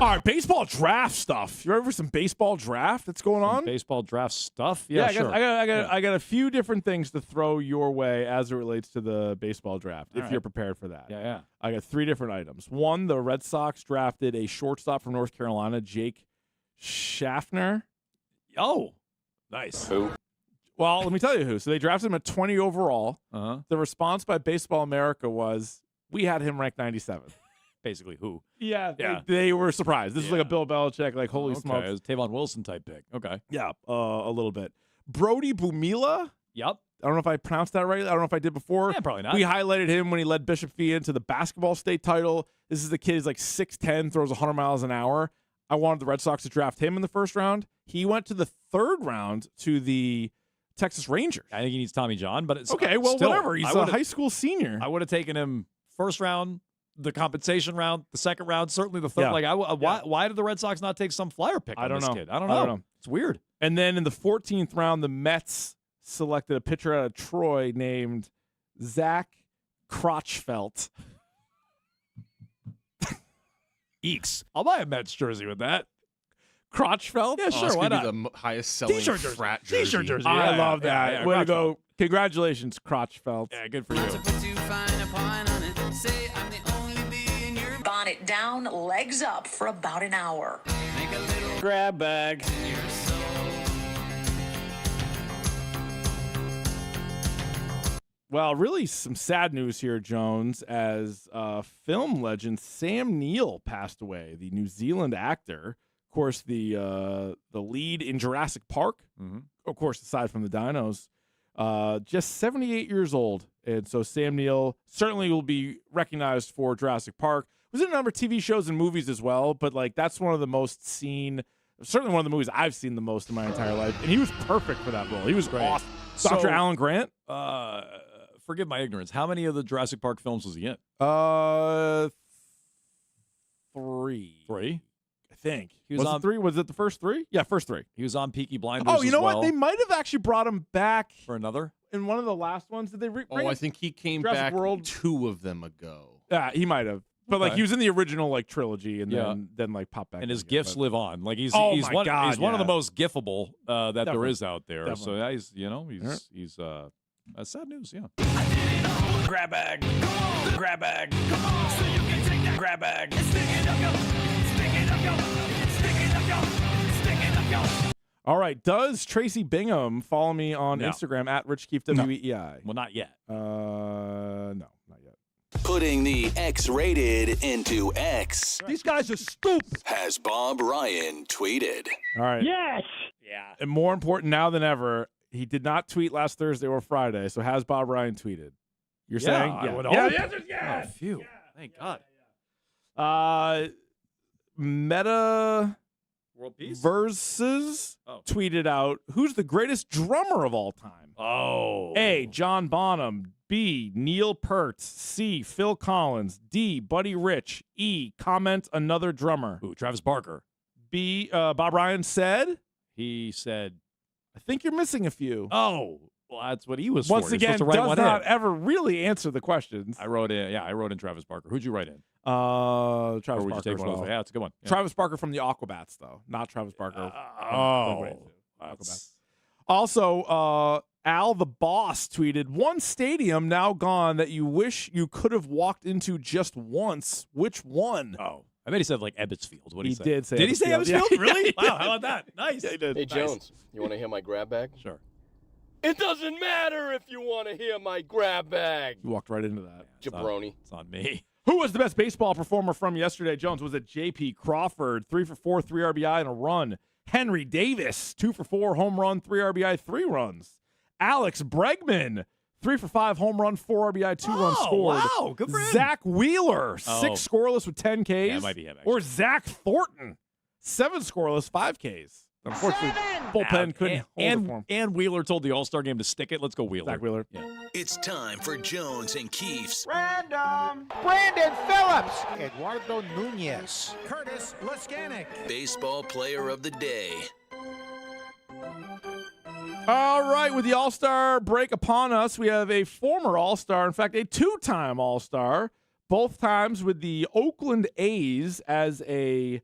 All right, baseball draft stuff. You ready for some baseball draft that's going on? Baseball draft stuff? Yeah, sure. I got a few different things to throw your way as it relates to the baseball draft, if you're prepared for that. Yeah. I got 3 different items. One, the Red Sox drafted a shortstop from North Carolina, Jake Schaffner. Oh, nice. Who? Well, let me tell you who. So they drafted him at 20 overall. The response by Baseball America was, we had him ranked 97th. Basically, who? Yeah. They were surprised. This is like a Bill Belichick, like, holy Okay. smokes. It was Tavon Wilson type pick. Okay. Yeah, a little bit. Brody Bumila. Yep. I don't know if I pronounced that right. I don't know if I did before. Yeah, probably not. We highlighted him when he led Bishop Fee into the basketball state title. This is the kid who's like 6'10", throws 100 miles an hour. I wanted the Red Sox to draft him in the first round. He went to the 3rd round to the Texas Rangers. I think he needs Tommy John, but it's okay. Well, still, whatever. He's a high school senior. I would have taken him first round, the compensation round, the second round, certainly the third. Yeah. Why did the Red Sox not take some flyer pick on I don't this know. kid? I don't know. It's weird. And then in the 14th round, the Mets selected a pitcher out of Troy named Zach Crotchfelt. Eeks. I'll buy a Mets jersey with that. Crotchfelt? Yeah, sure. Why not? The highest selling T-shirt jersey. frat jersey. T-shirt jersey. I love that. Yeah, Way to Crotchfelt. go. Congratulations, Crotchfelt. Yeah, good for you. Bonnet down, legs up for about an hour. Grab bag. Well, really some sad news here, Jones, as film legend Sam Neill passed away, the New Zealand actor. Of course, the lead in Jurassic Park, of course, aside from the dinos, just 78 years old. And so Sam Neill certainly will be recognized for Jurassic Park. Was in a number of TV shows and movies as well, but like that's one of the most seen, certainly one of the movies I've seen the most in my entire life. And he was perfect for that role. He was great. Awesome. Dr. Alan Grant? Forgive my ignorance. How many of the Jurassic Park films was he in? 3. 3? I think. He was on 3? Was it the first 3? Yeah, first 3. He was on Peaky Blinders. Oh, you know as well. what? They might have actually brought him back for another in one of the last ones. Did they bring I think he came Jurassic back World? 2 of them ago. Yeah, he might have. But like Okay. he was in the original like trilogy and Yeah. then like popped back. And his in gifts again, live on. Like he's Oh he's my one God, he's one of the yeah. most gifable that there Definitely. is out there. Definitely. So he's he's that's sad news. Yeah. Grab bag. Grab bag. Grab bag. All right. Does Tracy Bingham follow me on No. Instagram at RichKeefWEEI? Well, not yet. No, not yet. Putting the X-rated into X. These guys are stupid. Has Bob Ryan tweeted. All right. Yes. Yeah. And more important now than ever, he did not tweet last Thursday or Friday. So has Bob Ryan tweeted? You're saying? I would Yeah. hope. The answer is yes. Oh, phew. Thank God. Meta World Peace Versus tweeted out, who's the greatest drummer of all time? Oh. A, John Bonham. B, Neil Peart. C, Phil Collins. D, Buddy Rich. E, comment another drummer. Ooh, Travis Barker. B, Bob Ryan said, He said, I think you're missing a few. "Oh, well, that's what he was Once for. You're again, supposed to write does one not in. ever really answer the questions. I wrote in Travis Barker. Who'd you write in? Travis Or would you Barker take as one of well. those? Yeah, it's a good one. Yeah. Travis Barker from the Aquabats, though, not Travis Barker. That's- Also, Al the Boss tweeted, one stadium now gone that you wish you could have walked into just once. Which one? Oh, I bet he said like Ebbets Field. What did he say? did say Did he say Ebbets Ebbets Field. Field? Yeah. Really? Yeah. Wow, how about that? Nice. Yeah, he did. Hey, Nice. Jones, you want to hear my grab bag? Sure. It doesn't matter if you want to hear my grab bag. You walked right into that. Jabroni. It's on me. Who was the best baseball performer from yesterday, Jones? Was it J.P. Crawford, 3 for 4, 3 RBI and a run? Henry Davis, 2 for 4, home run, 3 RBI, 3 runs. Alex Bregman, 3 for 5, home run, 4 RBI, 2 runs scored. Wow, good for him. Zach Wheeler, Oh. 6 scoreless with 10 Ks. Yeah, it might be him, actually. Or Zach Thornton, 7 scoreless, 5 Ks. Unfortunately, bullpen couldn't hold it for him. And Wheeler told the All-Star game to stick it. Let's go Wheeler. Zach Wheeler. Yeah. It's time for Jones and Keefe's Random. Brandon Phillips. Eduardo Nunez. Curtis Leskanik. Baseball Player of the Day. All right, with the All-Star break upon us, we have a former All-Star, in fact, a 2-time All-Star, both times with the Oakland A's as a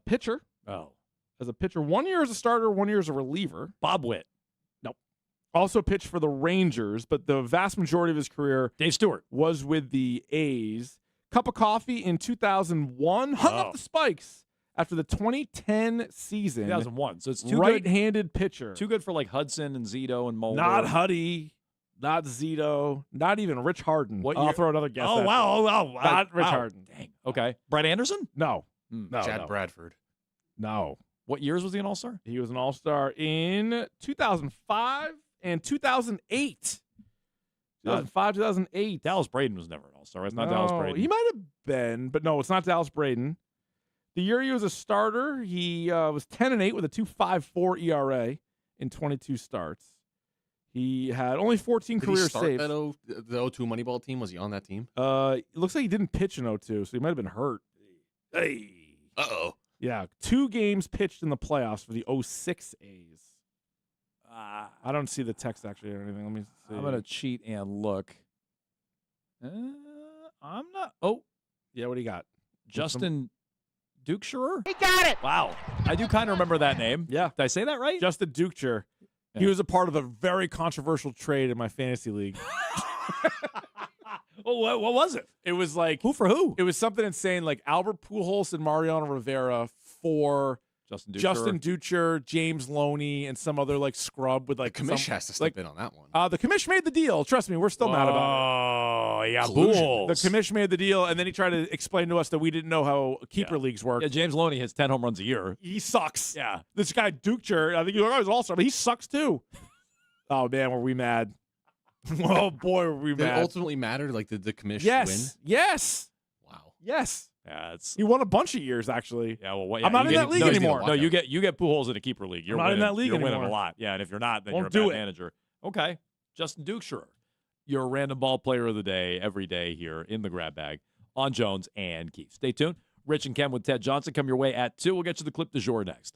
pitcher. Oh. As a pitcher. 1 year as a starter, 1 year as a reliever. Bob Witt. Nope. Also pitched for the Rangers, but the vast majority of his career, Dave Stewart, was with the A's. Cup of coffee in 2001. Hung up the spikes after the 2010 season. 2001. So it's too right-handed pitcher. Too good for like Hudson and Zito and Mulder. Not Huddy, not Zito, not even Rich Harden. I'll throw another guess. Oh, at wow. you. Oh, wow. Not Rich Wow. Harden. Dang. Okay. Brett Anderson? No. No. Chad no. Bradford. No. What years was he an All-Star? He was an All-Star in 2005 and 2008. 2005, 2008. Dallas Braden was never an All-Star. It's not Dallas Braden. He might have been, but no, it's not Dallas Braden. The year he was a starter, he was 10-8 with a 2.54 ERA in 22 starts. He had only 14 Did career he start saves. the 02 Moneyball team? Was he on that team? It looks like he didn't pitch in 02, so he might have been hurt. Hey. Uh-oh. Yeah, 2 games pitched in the playoffs for the 06 A's. I don't see the text actually or anything. Let me see. I'm going to cheat and look. I'm not. Oh. Yeah, what do you got? Justin Dukescherer? He got it. Wow. I do kind of remember that name. Yeah. Did I say that right? Justin Dukescherer. He was a part of a very controversial trade in my fantasy league. Well, what was it? It was like who for who? It was something insane, like Albert Pujols and Mariano Rivera for Justin Ducher, James Loney, and some other like scrub with like The commish has to step in on that one. The commish made the deal. Trust me, we're still mad about it. Oh, yeah, Collusion. Bulls. The commish made the deal, and then he tried to explain to us that we didn't know how keeper leagues work. Yeah, James Loney has 10 home runs a year. He sucks. Yeah. This guy Ducher, I think he's always all-star, but he sucks too. Oh man, were we mad? Oh boy, were we Did it mad? ultimately matter? Like, did the commission Yes. win? Yes. Wow. Yes. Yeah, it's He won a bunch of years actually. yeah. Well, I'm not in that league anymore. No, you get Pujols in a keeper league. You're I'm not in winning, that league you're winning anymore. a lot. Yeah, and if you're not, then Won't you're a do bad it. manager. Okay, Justin Dukescherer, you're a random ball player of the day every day here in the grab bag on Jones and Keefe. Stay tuned. Rich and Ken with Ted Johnson come your way at 2. We'll get you the clip du jour next.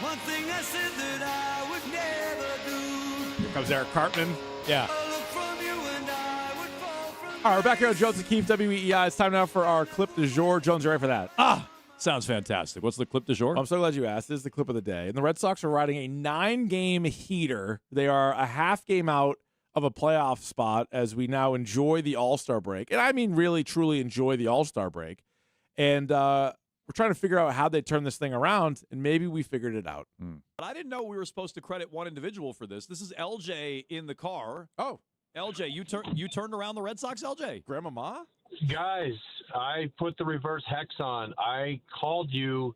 One thing I said that I would never do. Here comes Eric Cartman. Yeah. A look from you and I would fall from All right, we're back here on Jones and Keefe, WEEI. It's time now for our clip du jour. Jones, you ready for that? Sounds fantastic. What's the clip du jour? I'm so glad you asked. This is the clip of the day. And the Red Sox are riding a 9-game heater. They are a half game out of a playoff spot as we now enjoy the All-Star break. And I mean really, truly enjoy the All-Star break. And we're trying to figure out how they turn this thing around, and maybe we figured it out. But I didn't know we were supposed to credit one individual for this. This is LJ in the car. Oh. LJ, you turned around the Red Sox, LJ? Grandmama? Guys, I put the reverse hex on. I called you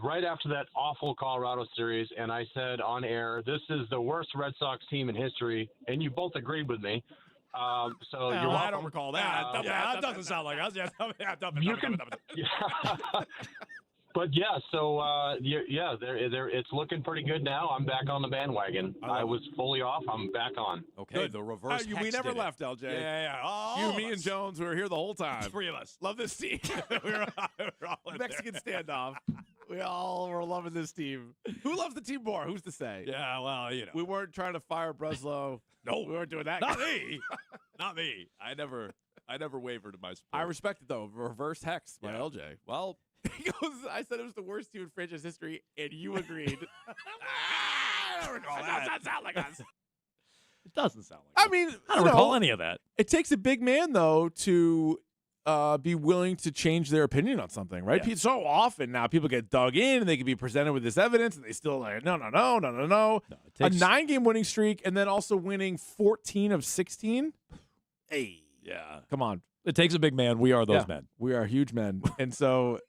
right after that awful Colorado series, and I said on air, this is the worst Red Sox team in history, and you both agreed with me. So you're welcome. I don't recall that. That doesn't sound like us. But yeah, so it's looking pretty good now. I'm back on the bandwagon. I was fully off. I'm back on. Okay, Good. the reverse. We never left, LJ. Yeah. You, me, and Jones, we were here the whole time. 3 of us. Love this team. we're all in Mexican standoff. We all were loving this team. Who loves the team more? Who's to say? Yeah, well, you know. We weren't trying to fire Breslow. No, we weren't doing that. Not me. Not me. I never wavered in my support. I respect it, though. Reverse hex by LJ. Well, he goes, I said it was the worst team in franchise history, and you agreed. I don't recall that. Does not sound like us. It doesn't sound like I mean, I don't recall any of that. It takes a big man, though, to be willing to change their opinion on something, right? Yeah. So often now people get dug in and they can be presented with this evidence and they still like, no. A 9-game winning streak and then also winning 14 of 16. Hey. Yeah. Come on. It takes a big man. We are those men. We are huge men. And so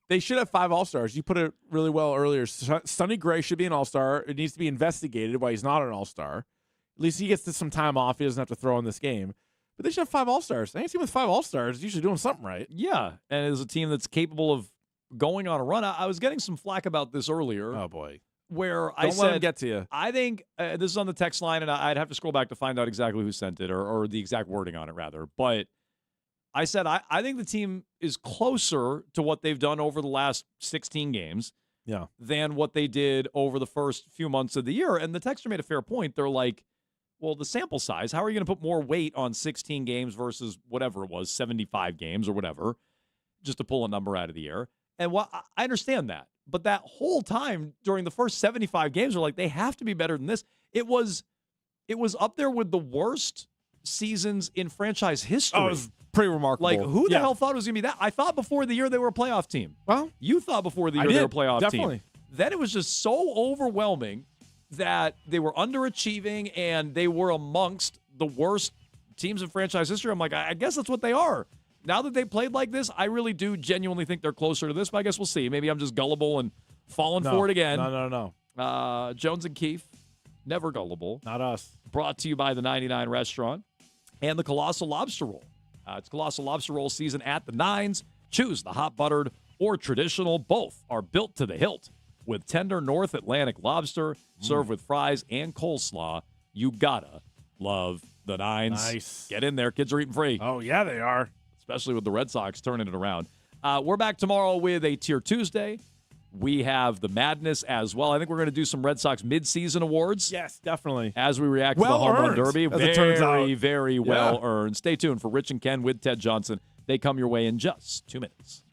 they should have 5 All-Stars. You put it really well earlier. Sonny Gray should be an All-Star. It needs to be investigated why he's not an All-Star. At least he gets some time off. He doesn't have to throw in this game. But they should have 5 All-Stars. Any team with 5 All-Stars is usually doing something right. Yeah, and it is a team that's capable of going on a run. I was getting some flack about this earlier. Oh, boy. Where I Don't said, let him get to you. I think this is on the text line, and I'd have to scroll back to find out exactly who sent it or the exact wording on it, rather. But I said I think the team is closer to what they've done over the last 16 games than what they did over the first few months of the year. And the texter made a fair point. They're like, well, the sample size, how are you going to put more weight on 16 games versus whatever it was, 75 games or whatever, just to pull a number out of the air? And I understand that. But that whole time during the first 75 games, we're like, they have to be better than this. It was up there with the worst seasons in franchise history. Oh, it was pretty remarkable. Like, who the hell thought it was going to be that? I thought before the year they were a playoff team. Well, you thought before the year they were a playoff definitely. team. Then it was just so overwhelming that they were underachieving and they were amongst the worst teams in franchise history. I'm like, I guess that's what they are. Now that they played like this, I really do genuinely think they're closer to this, but I guess we'll see. Maybe I'm just gullible and falling for it again. No. Jones and Keefe, never gullible. Not us. Brought to you by the 99 Restaurant and the Colossal Lobster Roll. It's Colossal Lobster Roll season at the Nines. Choose the hot buttered or traditional. Both are built to the hilt with tender North Atlantic lobster served with fries and coleslaw. You gotta love the Nines. Nice. Get in there. Kids are eating free. Oh, yeah, they are. Especially with the Red Sox turning it around. We're back tomorrow with a Tier Tuesday. We have the Madness as well. I think we're going to do some Red Sox midseason awards. Yes, definitely. As we react to the Home Run Derby. As it turns out. Very well earned. Stay tuned for Rich and Ken with Ted Johnson. They come your way in just 2 minutes.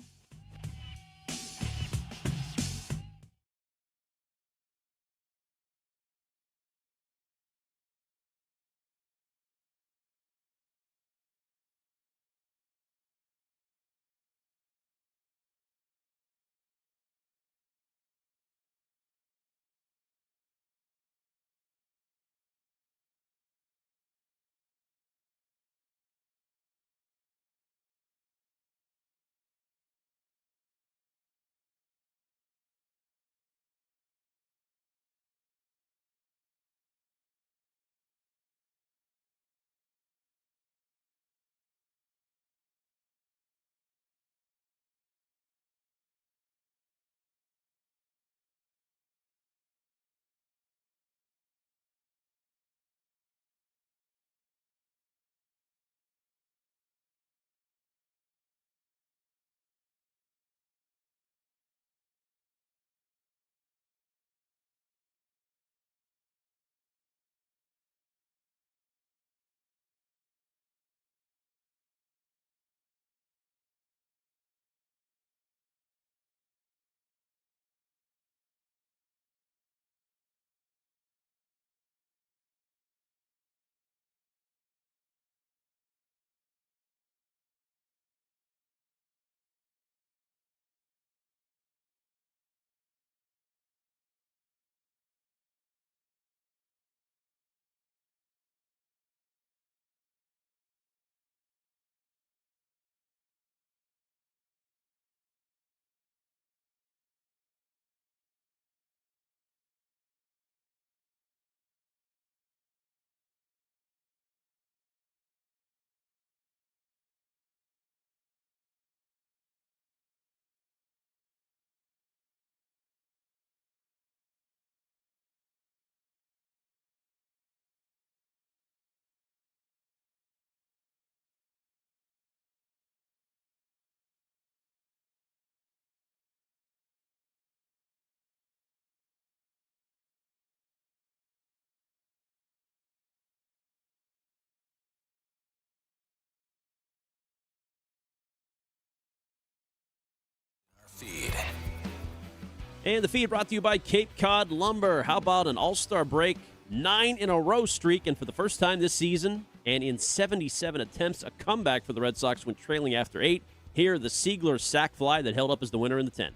And the feed brought to you by Cape Cod Lumber. How about an all-star break, 9 in a row streak, and for the first time this season, and in 77 attempts, a comeback for the Red Sox when trailing after 8. Here, the Siegler sac fly that held up as the winner in the 10th.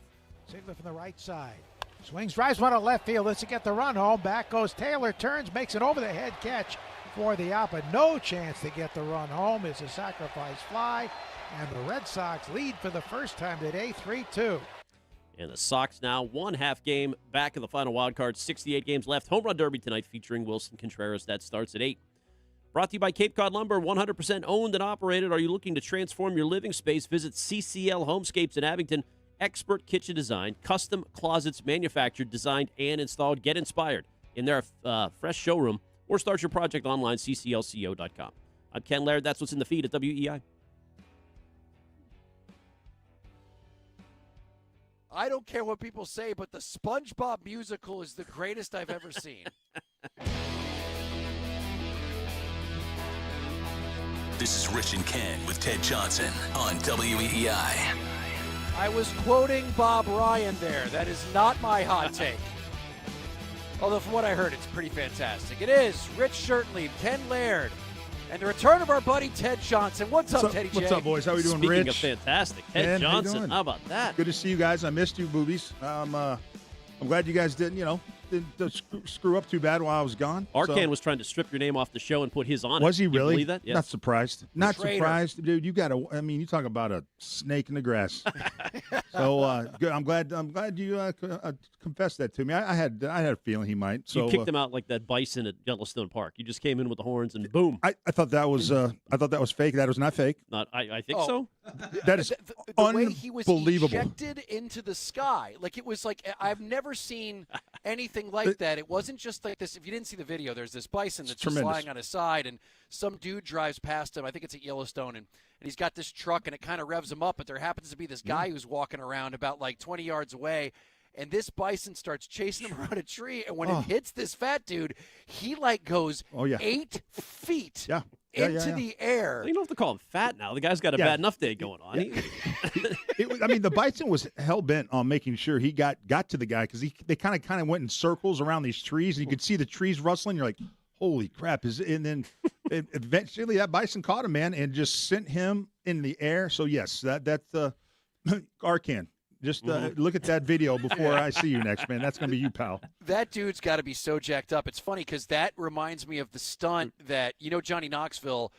Siegler from the right side. Swings, drives one to left field. Let's get the run home. Back goes Taylor. Turns, makes an over-the-head catch for the out, but no chance to get the run home. It's a sacrifice fly, and the Red Sox lead for the first time today, 3-2. And the Sox now 1/2 game back in the final wild card. 68 games left. Home Run Derby tonight featuring Wilson Contreras. That starts at 8. Brought to you by Cape Cod Lumber, 100% owned and operated. Are you looking to transform your living space? Visit CCL Homescapes in Abington. Expert kitchen design, custom closets manufactured, designed, and installed. Get inspired in their fresh showroom or start your project online, cclco.com. I'm Ken Laird. That's what's in the feed at WEEI. I don't care what people say, but the SpongeBob musical is the greatest I've ever seen. This is Rich and Ken with Ted Johnson on WEEI. I was quoting Bob Ryan there. That is not my hot take. Although from what I heard, it's pretty fantastic. It is Rich Shirtley, Ken Laird, and the return of our buddy Ted Johnson. What's up, Teddy J? What's up, boys? How are we doing, Speaking Rich? of fantastic, Ted Ken, Johnson. How about that? Good to see you guys. I missed you, boobies. I'm glad you guys didn't screw up too bad while I was gone. Arcan was trying to strip your name off the show and put his on it. Was he You really? believe that? Yes. Not surprised. Not Traitor. surprised, dude. You got you talk about a snake in the grass. So good. I'm glad you confessed that to me. I had a feeling he might. So You kicked him out like that bison at Yellowstone Park. You just came in with the horns and boom. I thought that was fake. That was not fake. I think so. That is The way he was unbelievable. ejected into the sky. Like, it was like, I've never seen anything like that. It wasn't just like this. If you didn't see the video, there's this bison that's just tremendous. lying on his side, and some dude drives past him. I think it's at Yellowstone, and he's got this truck, and it kind of revs him up, but there happens to be this guy who's walking around about like 20 yards away, and this bison starts chasing him around a tree, and when it hits this fat dude, he like goes 8 feet into the air. You don't have to call him fat now. The guy's got a bad enough day going on. The bison was hell bent on making sure he got to the guy because they kind of went in circles around these trees, and you could see the trees rustling. You're like, holy crap! And then eventually that bison caught him, man, and just sent him in the air. So yes, that's Arcan. Just look at that video before I see you next, man. That's going to be you, pal. That dude's got to be so jacked up. It's funny because that reminds me of the stunt that, Johnny Knoxville,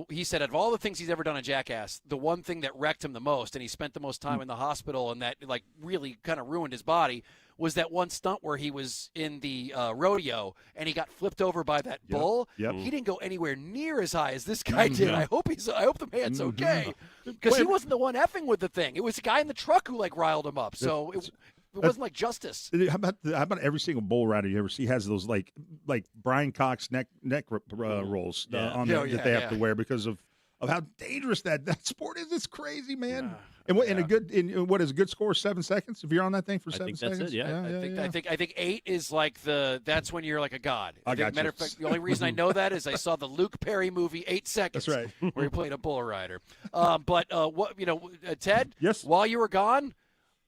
he said out of all the things he's ever done on Jackass, the one thing that wrecked him the most, and he spent the most time in the hospital and that like really kind of ruined his body, was that one stunt where he was in the rodeo and he got flipped over by that bull. Yep. He didn't go anywhere near as high as this guy did. I hope the man's okay, because he wasn't the one effing with the thing. It was the guy in the truck who like riled him up. So it wasn't like justice. How about every single bull rider you ever see has those like Brian Cox neck rolls on that they have to wear because of how dangerous that sport is. It's crazy, man. And what what is a good score? 7 seconds if you're on that thing for 7 seconds. That's it. I think 8 is like that's when you're like a god. Matter of fact, the only reason I know that is I saw the Luke Perry movie 8 Seconds. That's right. Where he played a bull rider. Ted. Yes. While you were gone,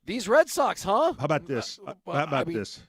these Red Sox, huh? How about this? This?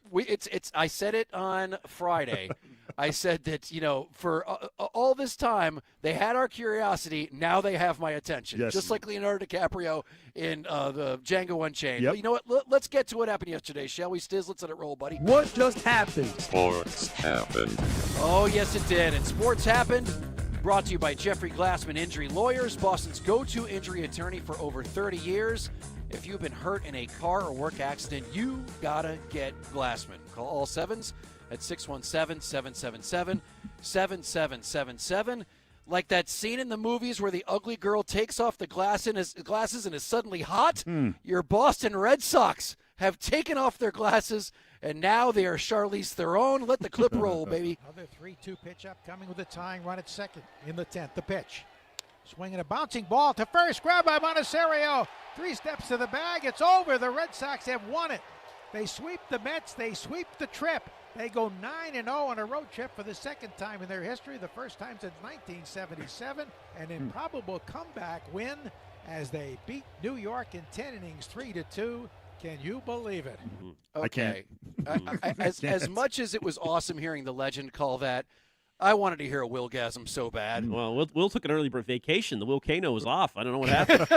I said it on Friday. I said that, for all this time, they had our curiosity. Now they have my attention. Yes. Just like Leonardo DiCaprio in the Django Unchained. Yep. But you know what? Let's get to what happened yesterday, shall we, Stiz? Let's let it roll, buddy. What just happened? Sports happened. Oh, yes, it did. And sports happened. Brought to you by Jeffrey Glassman Injury Lawyers, Boston's go-to injury attorney for over 30 years. If you've been hurt in a car or work accident, you gotta get Glassman. Call all sevens at 617-777-7777. Like that scene in the movies where the ugly girl takes off the glasses and is suddenly hot. Your Boston Red Sox have taken off their glasses, and now they are Charlize Theron. Let the clip roll, baby. Another 3-2 pitch up, coming with a tying run at second in the 10th. The pitch. Swinging a bouncing ball to first. Grab by Monasterio. 3 steps to the bag. It's over. The Red Sox have won it. They sweep the Mets. They sweep the trip. They go 9-0 on a road trip for the second time in their history. The first time since 1977. An improbable comeback win as they beat New York in 10 innings, 3-2. Can you believe it? Okay. I can't. As much as it was awesome hearing the legend call that, I wanted to hear a Wilgasm so bad. Well, Will took an early vacation. The Wilcano was off. I don't know what happened.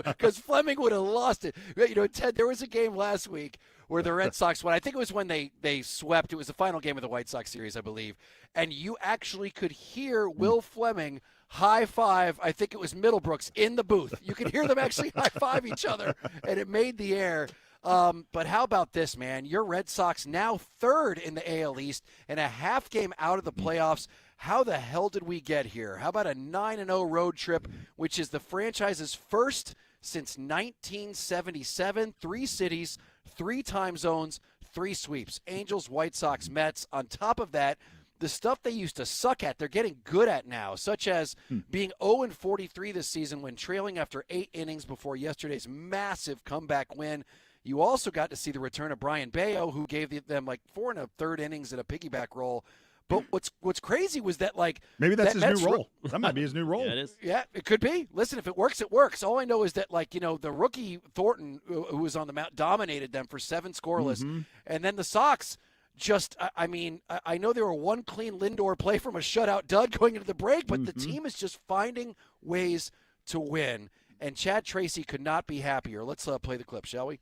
Because Fleming would have lost it. You know, Ted, there was a game last week where the Red Sox won. I think it was when they swept. It was the final game of the White Sox series, I believe. And you actually could hear Will Fleming high five, I think it was Middlebrooks, in the booth. You could hear them actually high five each other, and it made the air. But how about this, man? Your Red Sox now third in the AL East and a half game out of the playoffs. How the hell did we get here? How about a 9-0 road trip, which is the franchise's first since 1977? 3 cities, 3 time zones, 3 sweeps. Angels, White Sox, Mets. On top of that, the stuff they used to suck at, they're getting good at now, such as being 0-43 this season when trailing after 8 innings before yesterday's massive comeback win. You also got to see the return of Brian Bayo, who gave them like 4 1/3 innings in a piggyback role. But what's crazy was that, like, maybe that's that his new role. That might be his new role. Yeah, it is. Yeah, it could be. Listen, if it works, it works. All I know is that, like, you know, the rookie Thornton, who was on the mound, dominated them for 7 scoreless. And then the Sox just, I mean, I know they were 1 clean Lindor play from a shutout dud going into the break, but the team is just finding ways to win. And Chad Tracy could not be happier. Let's play the clip, shall we?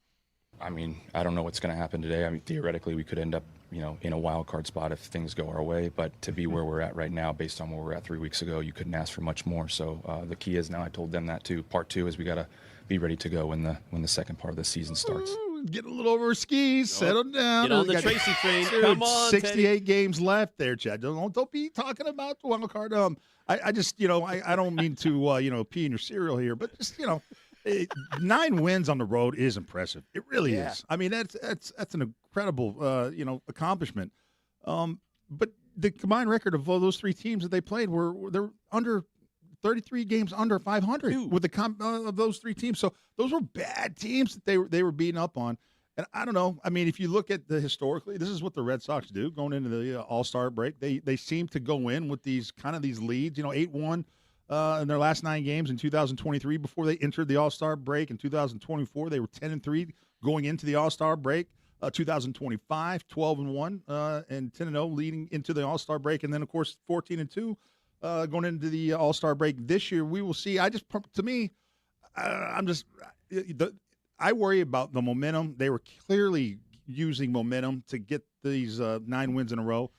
I mean, I don't know what's going to happen today. I mean, theoretically, we could end up, you know, in a wild card spot if things go our way. But to be where we're at right now, based on where we were at 3 weeks ago, you couldn't ask for much more. So the key is now, I told them that too. Part 2 is we got to be ready to go when the second part of the season starts. Get a little over our skis, settle down. Get on the We got- Tracy train. Dude, Come on, 68 Teddy. games left there, Chad. Don't be talking about the wild card. I just, you know, I don't mean to, you know, pee in your cereal here, but just, you know, 9 wins on the road is impressive. It really is. I mean, that's an incredible, you know, accomplishment. But the combined record of all those 3 teams that they played they're under 33 games under 500 with the of those 3 teams. So those were bad teams that they were beating up on. And I don't know. I mean, if you look at historically, this is what the Red Sox do going into the All-Star break. They seem to go in with these leads, you know, 8-1 in their last 9 games in 2023 before they entered the All-Star break. In 2024, they were 10-3 going into the All-Star break. 2025, 12-1 and 10-0 leading into the All-Star break. And then, of course, 14-2 going into the All-Star break this year. We will see. I worry about the momentum. They were clearly using momentum to get these 9 wins in a row.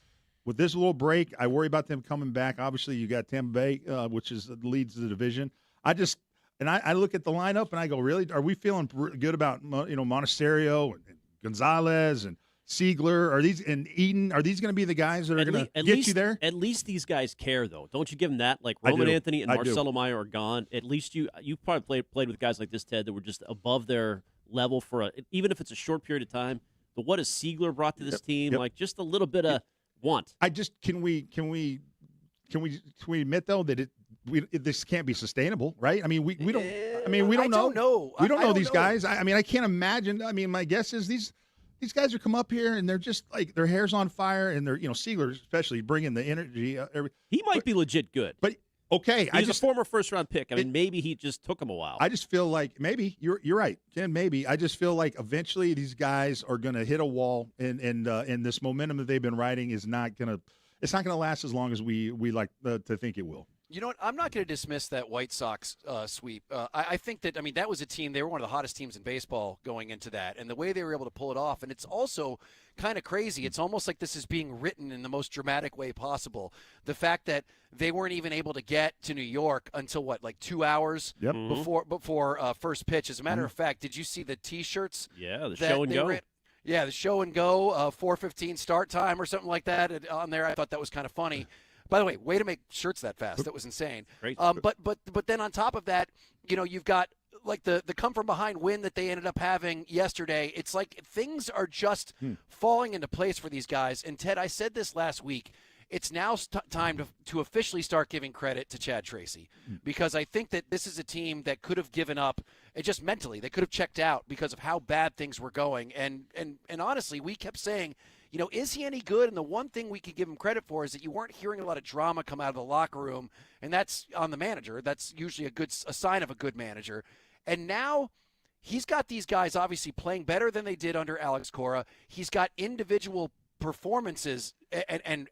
With this little break, I worry about them coming back. Obviously, you got Tampa Bay, which leads the division. I look at the lineup and I go, really, are we feeling good about, you know, Monasterio and Gonzalez and Siegler? Are these and Eden? Are these going to be the guys that are going to get you there? At least these guys care, though. Don't you give them that? Like I Roman do. Anthony and I do. Marcelo Meyer are gone. At least you probably played with guys like this, Ted, that were just above their level for even if it's a short period of time. But what has Siegler brought to this team? Like just a little bit of want. Can we admit though that this can't be sustainable, right? I mean, we don't. I mean, we don't know. We don't know these guys. I mean, I can't imagine. I mean, my guess is these guys are come up here and they're just like their hair's on fire and they're, you know, Siegler especially bringing the energy. He might be legit good, but okay, he's a former first-round pick. I mean, maybe he just took him a while. I just feel like maybe you're right, Ken. Maybe I just feel like eventually these guys are going to hit a wall, and this momentum that they've been riding is not going to last as long as we like to think it will. You know what? I'm not going to dismiss that White Sox sweep. I think that, I mean, that was a team, they were one of the hottest teams in baseball going into that, and the way they were able to pull it off. And it's also kind of crazy. It's almost like this is being written in the most dramatic way possible. The fact that they weren't even able to get to New York until, what, like 2 hours before first pitch. As a matter of fact, did you see the T-shirts? Yeah, the show and go. Yeah, the show and go, 4:15 start time or something like that on there. I thought that was kind of funny. By the way, way to make shirts that fast. That was insane. Great. But then on top of that, you know, you've got like the come from behind win that they ended up having yesterday. It's like things are just falling into place for these guys. And Ted, I said this last week. It's now time to officially start giving credit to Chad Tracy, because I think that this is a team that could have given up, and just mentally they could have checked out because of how bad things were going. And honestly, we kept saying, you know, is he any good? And the one thing we could give him credit for is that you weren't hearing a lot of drama come out of the locker room, and that's on the manager. That's usually a sign of a good manager. And now he's got these guys obviously playing better than they did under Alex Cora. He's got individual performances and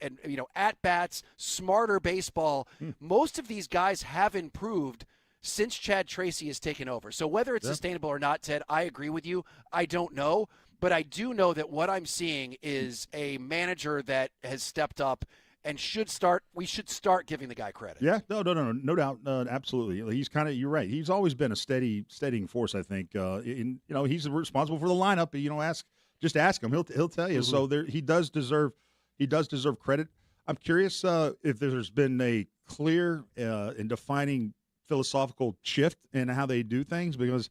at bats, smarter baseball. Most of these guys have improved since Chad Tracy has taken over. So whether it's sustainable or not, Ted, I agree with you. I don't know, but I do know that what I'm seeing is a manager that has stepped up and we should start giving the guy credit. Yeah, no doubt, absolutely. He's you're right. He's always been a steadying force, I think. He's responsible for the lineup. Just ask him. He'll tell you. Mm-hmm. So he does deserve credit. I'm curious if there's been a clear and defining philosophical shift in how they do things, because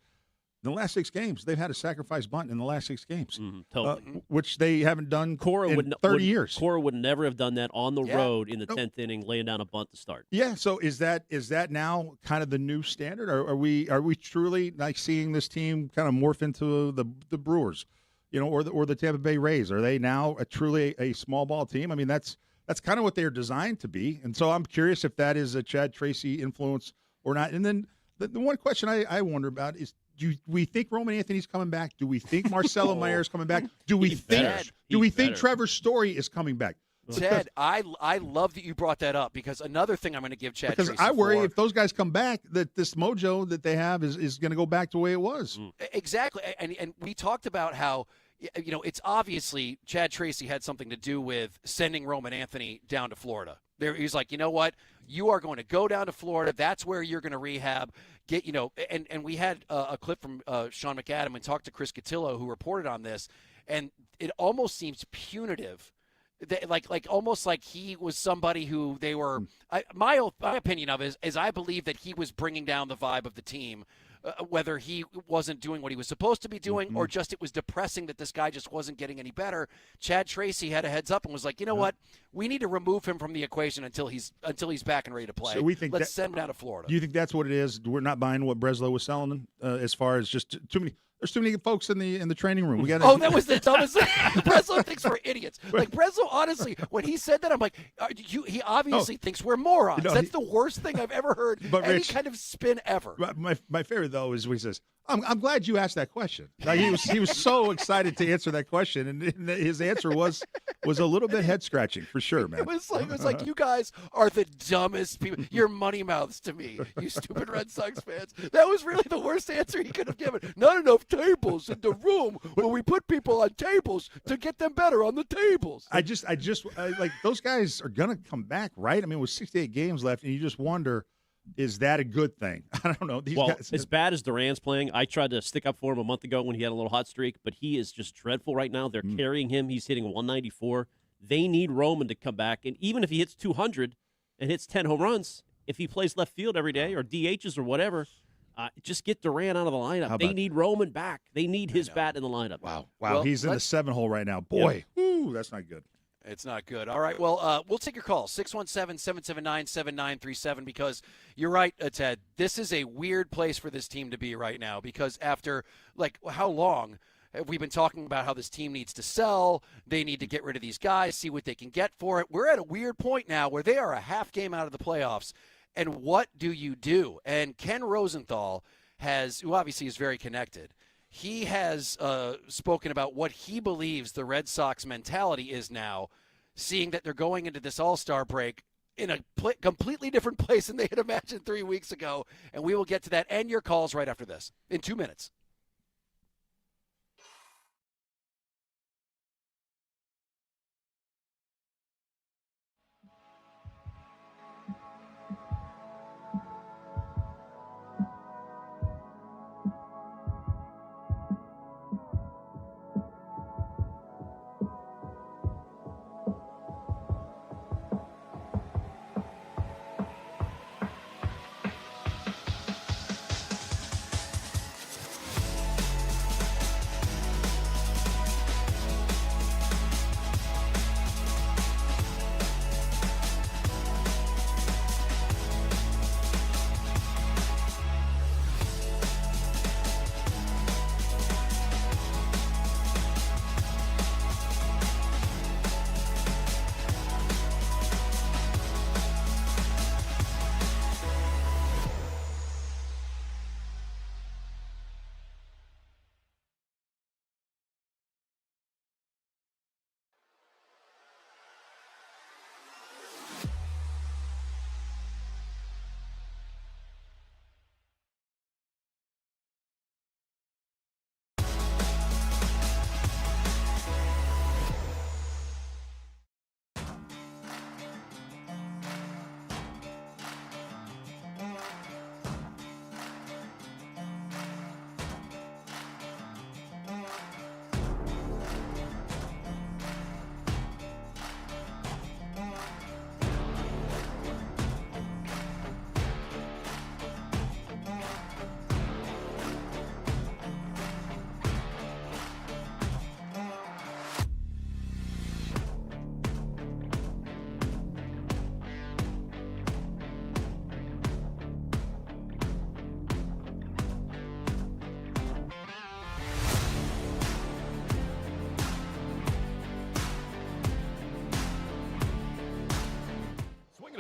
in the last 6 games they've had a sacrifice bunt in the last 6 games, totally. which they haven't done in 30 years. Cora would never have done that on the road in the 10th inning, laying down a bunt to start. Yeah. So is that now kind of the new standard? Are we truly like seeing this team kind of morph into the Brewers, or the Tampa Bay Rays? Are they now truly a small ball team? I mean, that's kind of what they're designed to be. And so I'm curious if that is a Chad Tracy influence or not. And then the one question I wonder about is, do we think Roman Anthony's coming back? Do we think Marcelo Mayer is coming back? Do we think Trevor Story is coming back? Ted, I love that you brought that up, because another thing I'm going to give Chad Tracy, because I worry if those guys come back that this mojo that they have is going to go back to the way it was. Exactly. And we talked about how, it's obviously Chad Tracy had something to do with sending Roman Anthony down to Florida. He's like, you know what? You are going to go down to Florida. That's where you're going to rehab. And we had a clip from Sean McAdam and talked to Chris Cotillo, who reported on this, and it almost seems punitive. Almost like he was somebody who they were. My opinion of it is I believe that he was bringing down the vibe of the team. Whether he wasn't doing what he was supposed to be doing, or just it was depressing that this guy just wasn't getting any better. Chad Tracy had a heads up and was like, you know what? We need to remove him from the equation until he's back and ready to play. So we think let's send him down to Florida. Do you think that's what it is? We're not buying what Breslow was selling as far as just too many. There's too many folks in the training room. That was the dumbest thing. Breslow thinks we're idiots. Like, Breslow, honestly, when he said that, I'm like, he obviously thinks we're morons. That's the worst thing I've ever heard. But any Rich, kind of spin ever. My favorite though is when he says, "I'm glad you asked that question." Like, he was so excited to answer that question, and his answer was a little bit head scratching for sure, man. It was like you guys are the dumbest people. You're money mouths to me, you stupid Red Sox fans. That was really the worst answer he could have given. Not enough tables in the room where we put people on tables to get them better on the tables. I like those guys are gonna come back, right? I mean, with 68 games left, and you just wonder, is that a good thing? I don't know. These guys, as bad as Duran's playing, I tried to stick up for him a month ago when he had a little hot streak, but he is just dreadful right now. They're carrying him. He's hitting 194. They need Roman to come back, and even if he hits 200 and hits 10 home runs, if he plays left field every day or DHs or whatever, just get Duran out of the lineup. They need Roman back. They need his bat in the lineup. Wow. Well, he's in the 7-hole right now. Boy, Ooh, that's not good. It's not good. All right, well, we'll take your call, 617-779-7937, because you're right, Ted. This is a weird place for this team to be right now, because after, how long have we been talking about how this team needs to sell? They need to get rid of these guys, see what they can get for it. We're at a weird point now where they are a half game out of the playoffs. And what do you do? And Ken Rosenthal who obviously is very connected, he has spoken about what he believes the Red Sox mentality is now, seeing that they're going into this All-Star break in a completely different place than they had imagined 3 weeks ago. And we will get to that and your calls right after this in 2 minutes.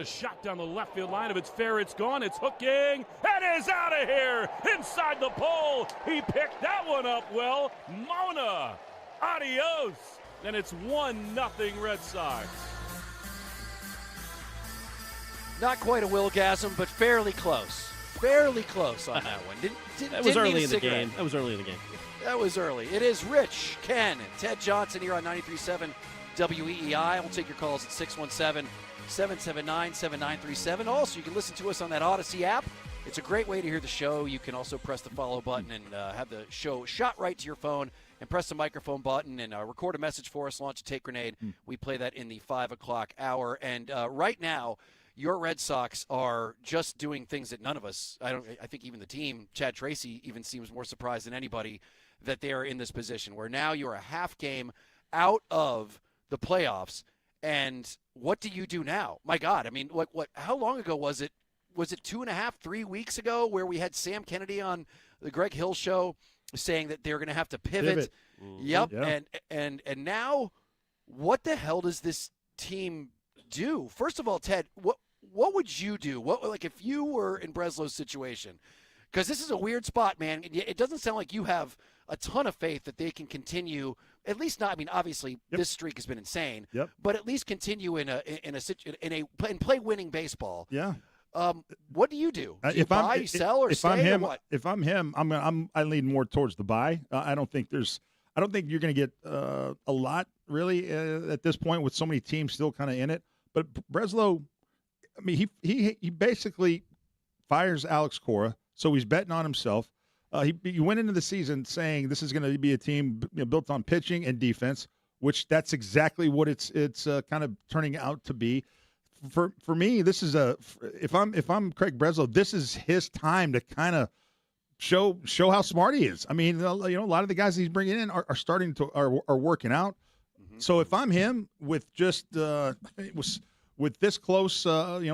a shot down the left field line. If it's fair, it's gone. It's hooking. It is out of here. Inside the pole. He picked that one up well. Mona. Adios. And it's 1-0 Red Sox. Not quite a Wilgasm, but fairly close. Fairly close on that one. That was early in the game. That was early. It is Rich, Ken, and Ted Johnson here on 93.7 WEEI. We'll take your calls at 617-779-7937. Also, you can listen to us on that Odyssey app. It's a great way to hear the show. You can also press the follow button and have the show shot right to your phone, and press the microphone button and record a message for us, launch a take grenade. We play that in the 5 o'clock hour. And right now, your Red Sox are just doing things that none of us, I think even the team, Chad Tracy, even seems more surprised than anybody that they are in this position, where now you're a half game out of the playoffs. And what do you do now? My God, I mean, how long ago was it? Was it 2.5, 3 weeks ago where we had Sam Kennedy on the Greg Hill show saying that they're going to have to pivot? Yep. Yeah. And now what the hell does this team do? First of all, Ted, what would you do? Like if you were in Breslow's situation? Because this is a weird spot, man. It doesn't sound like you have a ton of faith that they can continue. At least not. I mean, obviously this streak has been insane. But at least continue and play winning baseball. Yeah. What do you do? Do you buy, sell, or stay, or what? If I'm him, I lean more towards the buy. I don't think you're going to get a lot really at this point with so many teams still kind of in it. But Breslow, I mean, he basically fires Alex Cora, so he's betting on himself. He went into the season saying this is going to be a team built on pitching and defense, which that's exactly what it's kind of turning out to be. For me, this is if I'm Craig Breslow, this is his time to kind of show how smart he is. I mean, a lot of the guys he's bringing in are starting to are working out. So if I'm him, with just with this close,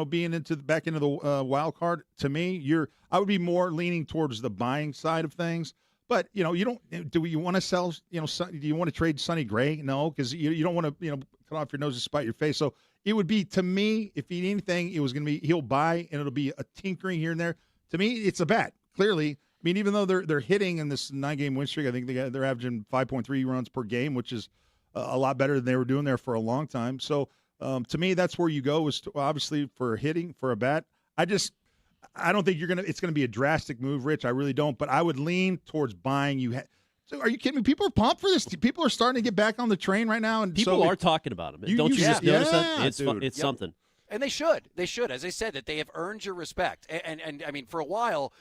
being back into the wild card, to me, I would be more leaning towards the buying side of things. But you don't. Do you want to sell? Do you want to trade Sonny Gray? No, because you don't want to cut off your nose to spite your face. So it would be, to me, if anything, it was going to be he'll buy and it'll be a tinkering here and there. To me, it's a bet. Clearly, I mean, even though they're hitting in this 9-game win streak, I think they're averaging 5.3 runs per game, which is a lot better than they were doing there for a long time. So to me, that's where you go, is obviously for hitting, for a bat. I don't think it's going to be a drastic move, Rich. I really don't. But I would lean towards buying. So are you kidding me? People are pumped for this. People are starting to get back on the train right now, and people are talking about him. Don't you just notice that? It's something. And they should. They should, as I said, that they have earned your respect. And I mean, for a while,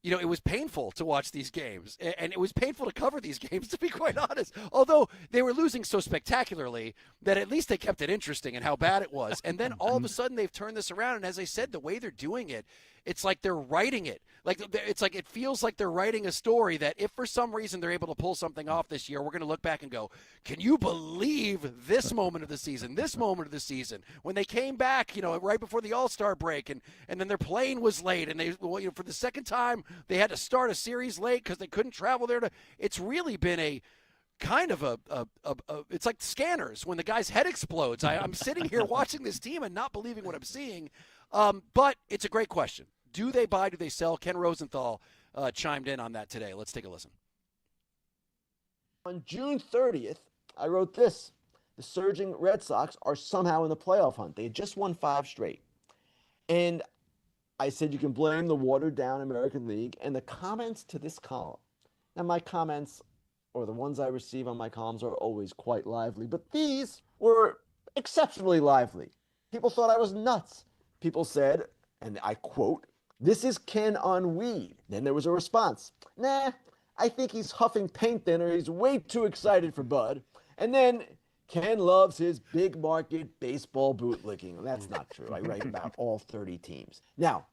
it was painful to watch these games, and it was painful to cover these games, to be quite honest. Although they were losing so spectacularly that at least they kept it interesting and how bad it was. And then all of a sudden they've turned this around, and as I said, the way they're doing it, it's like they're writing it. It feels like they're writing a story that if for some reason they're able to pull something off this year, we're going to look back and go, can you believe this moment of the season, when they came back, right before the All-Star break, and then their plane was late, and they, for the second time, they had to start a series late because they couldn't travel there. It's really been a kind of it's like Scanners when the guy's head explodes. I'm sitting here watching this team and not believing what I'm seeing. But it's a great question. Do they buy? Do they sell? Ken Rosenthal chimed in on that today. Let's take a listen. On June 30th, I wrote this. The surging Red Sox are somehow in the playoff hunt. They had just won 5 straight. And I said you can blame the watered-down American League. And the comments to this column, now my comments, or the ones I receive on my columns, are always quite lively. But these were exceptionally lively. People thought I was nuts. People said, and I quote, "This is Ken on weed." Then there was a response. "Nah, I think he's huffing paint thinner. He's way too excited for Bud." And then, "Ken loves his big market baseball bootlicking." That's not true. I write about all 30 teams. Now,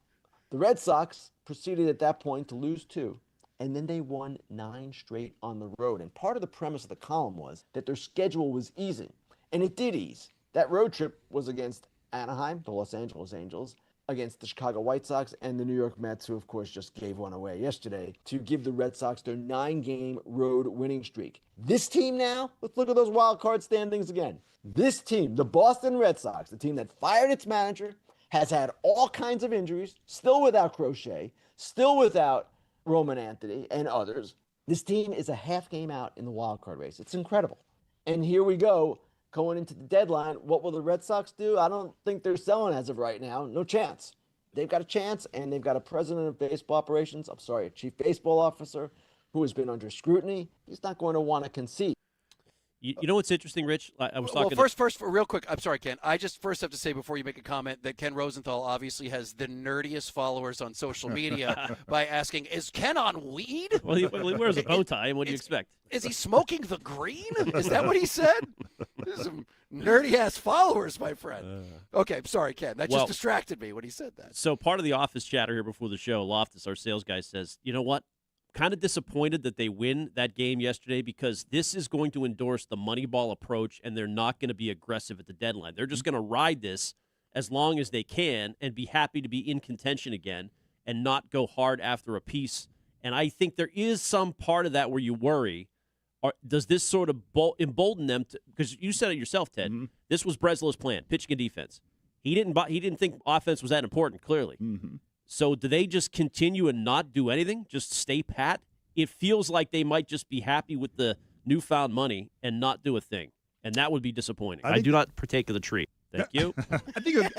the Red Sox proceeded at that point to lose 2, and then they won 9 straight on the road. And part of the premise of the column was that their schedule was easing, and it did ease. That road trip was against Anaheim, the Los Angeles Angels, against the Chicago White Sox, and the New York Mets, who, of course, just gave one away yesterday to give the Red Sox their 9-game road winning streak. This team now, let's look at those wild card standings again. This team, the Boston Red Sox, the team that fired its manager, has had all kinds of injuries, still without Crochet, still without Roman Anthony and others. This team is a half game out in the wild card race. It's incredible. And here we go, going into the deadline. What will the Red Sox do? I don't think they're selling as of right now. No chance. They've got a chance, and they've got a president of baseball operations, a chief baseball officer, who has been under scrutiny. He's not going to want to concede. You know what's interesting, Rich? I was talking. Well, first, real quick. I'm sorry, Ken. I just first have to say before you make a comment that Ken Rosenthal obviously has the nerdiest followers on social media by asking, "Is Ken on weed?" Well, he wears a bow tie, and what do you expect? Is he smoking the green? Is that what he said? There's some nerdy-ass followers, my friend. Okay, I'm sorry, Ken. That just distracted me when he said that. So part of the office chatter here before the show, Loftus, our sales guy, says, you know what? Kind of disappointed that they win that game yesterday because this is going to endorse the Moneyball approach, and they're not going to be aggressive at the deadline. They're just going to ride this as long as they can and be happy to be in contention again and not go hard after a piece. And I think there is some part of that where you worry, does this sort of embolden them? Because you said it yourself, Ted. Mm-hmm. This was Breslow's plan, pitching and defense. He didn't think offense was that important, clearly. Mm-hmm. So do they just continue and not do anything, just stay pat? It feels like they might just be happy with the newfound money and not do a thing, and that would be disappointing. I do not partake of the treat. Thank you.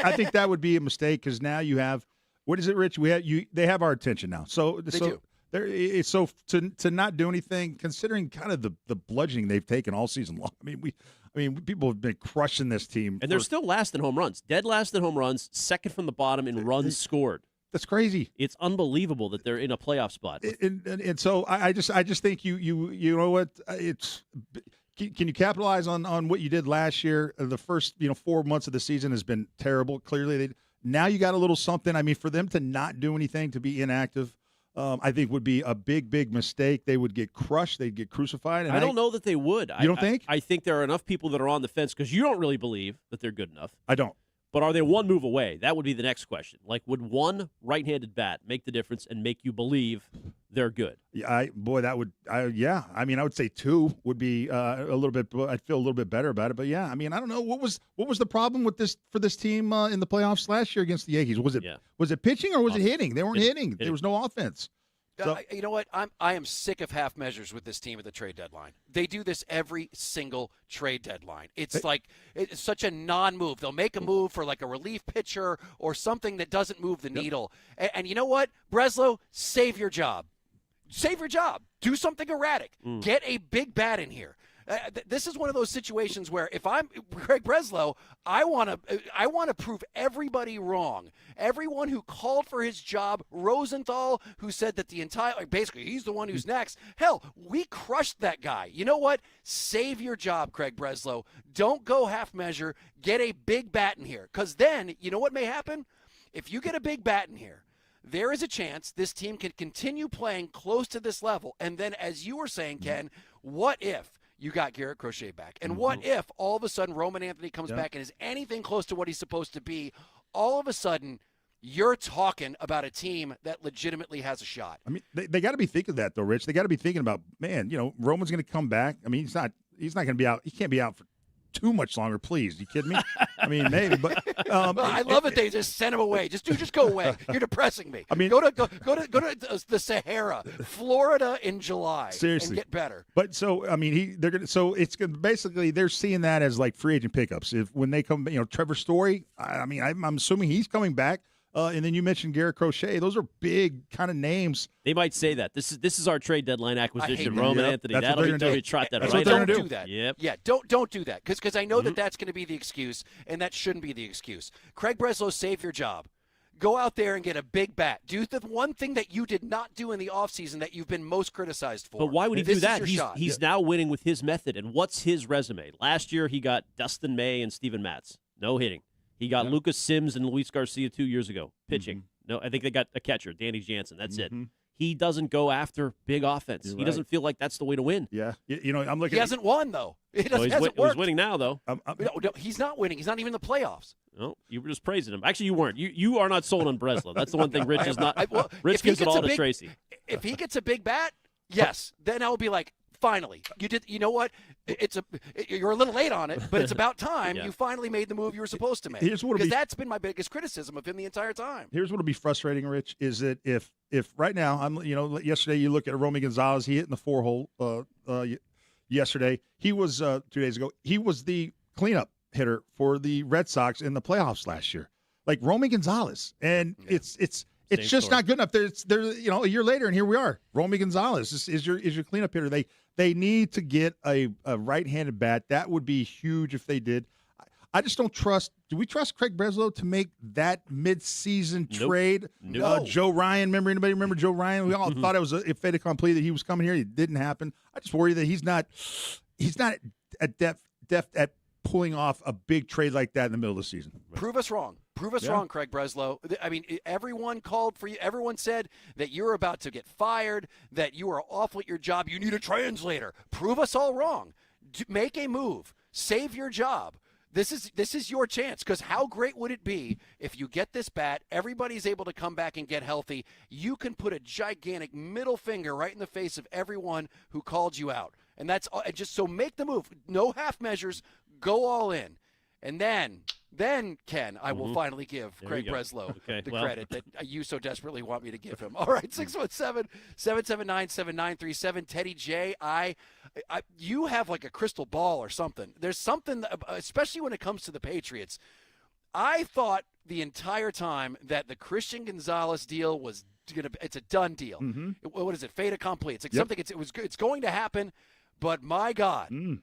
I think that would be a mistake because now you have what is it, Rich? They have our attention now. So it's so to not do anything, considering kind of the bludgeoning they've taken all season long. I mean, people have been crushing this team, and they're still last in home runs, dead last in home runs, second from the bottom in runs scored. That's crazy. It's unbelievable that they're in a playoff spot. And so I just think you know what, it's can you capitalize on what you did last year? The first 4 months of the season has been terrible. Clearly, now you got a little something. I mean, for them to not do anything, to be inactive, I think would be a big mistake. They would get crushed. They'd get crucified. And I don't know that they would. You don't think? I think there are enough people that are on the fence because you don't really believe that they're good enough. I don't. But are they one move away? That would be the next question. Like, would one right-handed bat make the difference and make you believe they're good? Yeah, yeah. I mean, I would say two would be a little bit. I'd feel a little bit better about it. But yeah, I mean, I don't know what was the problem with this for this team in the playoffs last year against the Yankees. Was it pitching or was it hitting? They weren't hitting. There was no offense. So, you know what? I am sick of half measures with this team at the trade deadline. They do this every single trade deadline. It's such a non-move. They'll make a move for like a relief pitcher or something that doesn't move the needle. And you know what? Breslow, save your job. Save your job. Do something erratic. Get a big bat in here. This is one of those situations where if I'm Craig Breslow, I want to prove everybody wrong. Everyone who called for his job, Rosenthal, who said that basically he's the one who's next. Hell, we crushed that guy. You know what? Save your job, Craig Breslow. Don't go half measure. Get a big bat in here. Because then, you know what may happen? If you get a big bat in here, there is a chance this team can continue playing close to this level. And then, as you were saying, Ken, what if you got Garrett Crochet back? And what if all of a sudden Roman Anthony comes back and is anything close to what he's supposed to be? All of a sudden, you're talking about a team that legitimately has a shot. I mean, they got to be thinking that, though, Rich. They got to be thinking about, man, Roman's going to come back. I mean, he's not going to be out. He can't be out for too much longer, please. You kidding me? I mean, maybe, but I love it. They just send him away. Just go away. You're depressing me. I mean, go to the Sahara, Florida in July. Seriously, and get better. But so I mean, basically they're seeing that as like free agent pickups. When they come, Trevor Story. I mean, I'm assuming he's coming back. And then you mentioned Garrett Crochet. Those are big kind of names. They might say that. This is our trade deadline acquisition, Roman Anthony. That's That'll what they're be trot that That's right. what they're Don't do that. Yep. Yeah, don't do that. Because I know that's going to be the excuse, and that shouldn't be the excuse. Craig Breslow, save your job. Go out there and get a big bat. Do the one thing that you did not do in the offseason that you've been most criticized for. But why would he do that? He's now winning with his method. And what's his resume? Last year he got Dustin May and Steven Matz. No hitting. He got Lucas Sims and Luis Garcia 2 years ago. Pitching. No, I think they got a catcher, Danny Jansen. That's it. He doesn't go after big offense. He doesn't feel like that's the way to win. Yeah. I'm looking. He hasn't won, though. It No, hasn't worked. he's winning now, though. No, he's not winning. He's not even in the playoffs. No, you were just praising him. Actually, you weren't. You are not sold on Breslow. That's the one thing Rich is not. Rich gives it all to Tracy. If he gets a big bat, yes, then I'll be like, Finally, you did. You know what? You're a little late on it, but it's about time Yeah. you finally made the move you were supposed to make. Here's what'll Because be- that's been my biggest criticism of him the entire time. Here's what'll be frustrating, Rich, is that if right now yesterday you look at Romy Gonzalez, he hit in the 4-hole yesterday. He was 2 days ago. He was the cleanup hitter for the Red Sox in the playoffs last year. Like Romy Gonzalez, and it's just story. not good enough. There's a year later, and here we are. Romy Gonzalez is your cleanup hitter. They need to get a right-handed bat. That would be huge if they did. I just don't trust. Do we trust Craig Breslow to make that mid-season trade? No. Joe Ryan. Anybody remember Joe Ryan? We all thought it was a fait accompli that he was coming here. It didn't happen. I just worry that he's not at depth at pulling off a big trade like that in the middle of the season. Prove us wrong. Prove us wrong, Craig Breslow. I mean, everyone called for you. Everyone said that you're about to get fired, that you are awful at your job. You need a translator. Prove us all wrong. Make a move. Save your job. This is your chance, because how great would it be if you get this bat, everybody's able to come back and get healthy, you can put a gigantic middle finger right in the face of everyone who called you out. And that's just so make the move. No half measures. Go all in. And then Ken, I will finally give Craig Breslow the credit that you so desperately want me to give him. All right, 617-779-7937. Teddy J, you have like a crystal ball or something. There's something, especially when it comes to the Patriots. I thought the entire time that the Christian Gonzalez deal was it's a done deal. What is it? Fait accompli. It's like something. It's going to happen. But my God.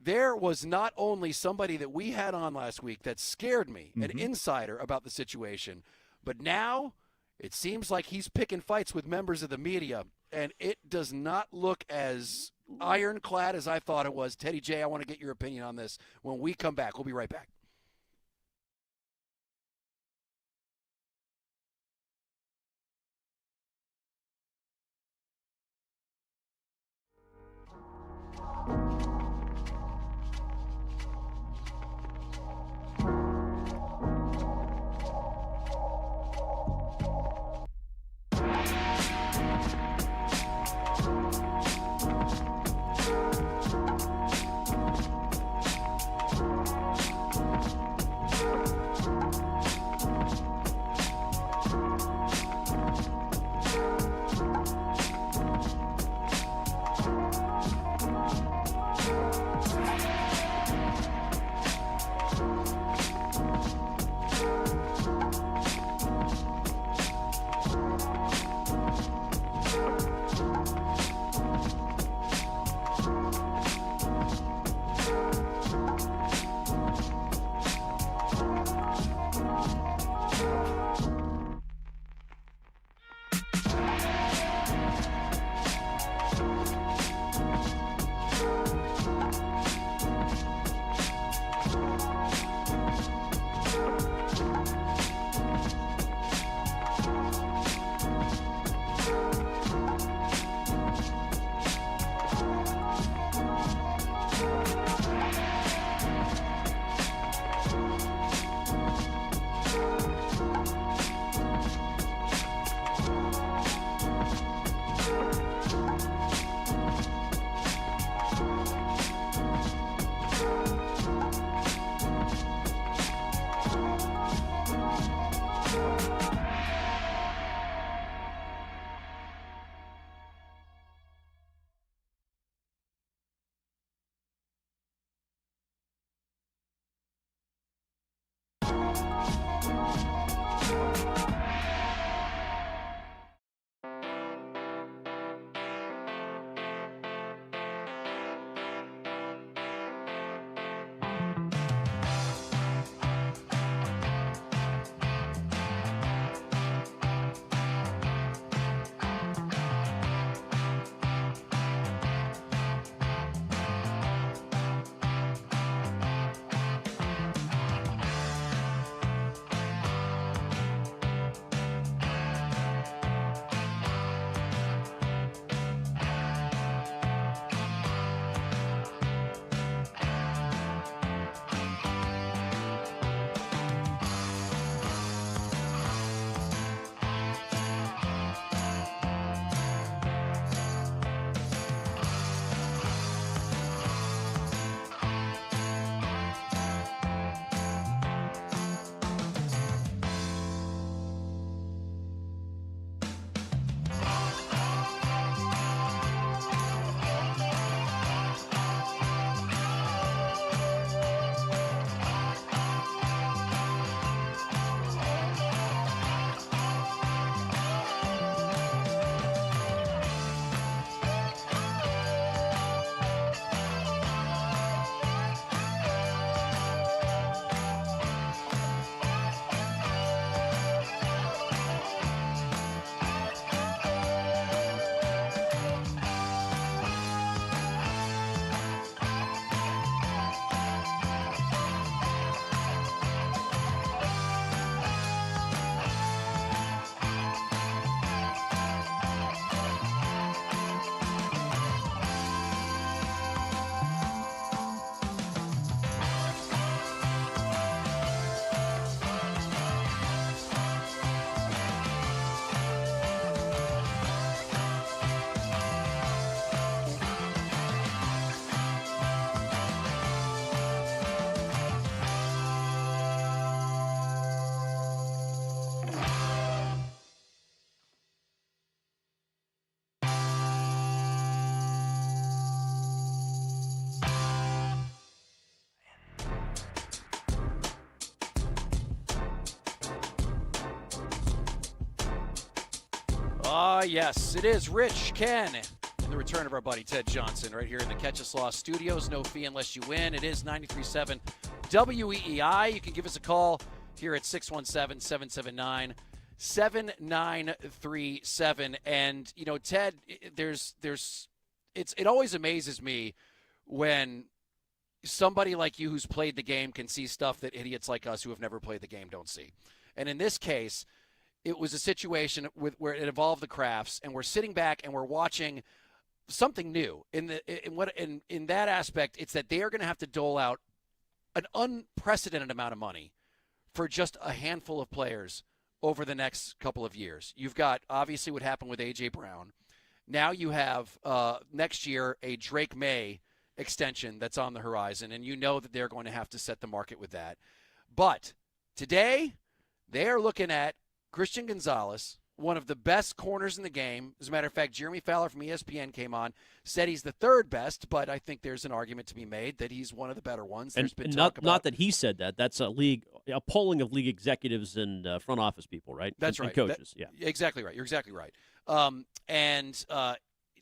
There was not only somebody that we had on last week that scared me, an insider about the situation, but now it seems like he's picking fights with members of the media, and it does not look as ironclad as I thought it was. Teddy J, I want to get your opinion on this when we come back. We'll be right back. Yes, it is Rich Ken. The return of our buddy Ted Johnson right here in the Catch Us Law studios. No fee unless you win. It is 93.7 WEEI. You can give us a call here at 617-779-7937. And, you know, Ted, it always amazes me when somebody like you who's played the game can see stuff that idiots like us who have never played the game don't see. And in this case, it was a situation where it involved the Crafts, and we're sitting back and we're watching something new. In that aspect, it's that they are going to have to dole out an unprecedented amount of money for just a handful of players over the next couple of years. You've got, obviously, what happened with A.J. Brown. Now you have, next year, a Drake May extension that's on the horizon, and you know that they're going to have to set the market with that. But today, they are looking at Christian Gonzalez, one of the best corners in the game. As a matter of fact, Jeremy Fowler from ESPN came on, said he's the third best, but I think there's an argument to be made that he's one of the better ones. There's been talk about, not that he said that. That's a polling of league executives and front office people, right? That's and right. Coaches, yeah. Exactly right. You're exactly right.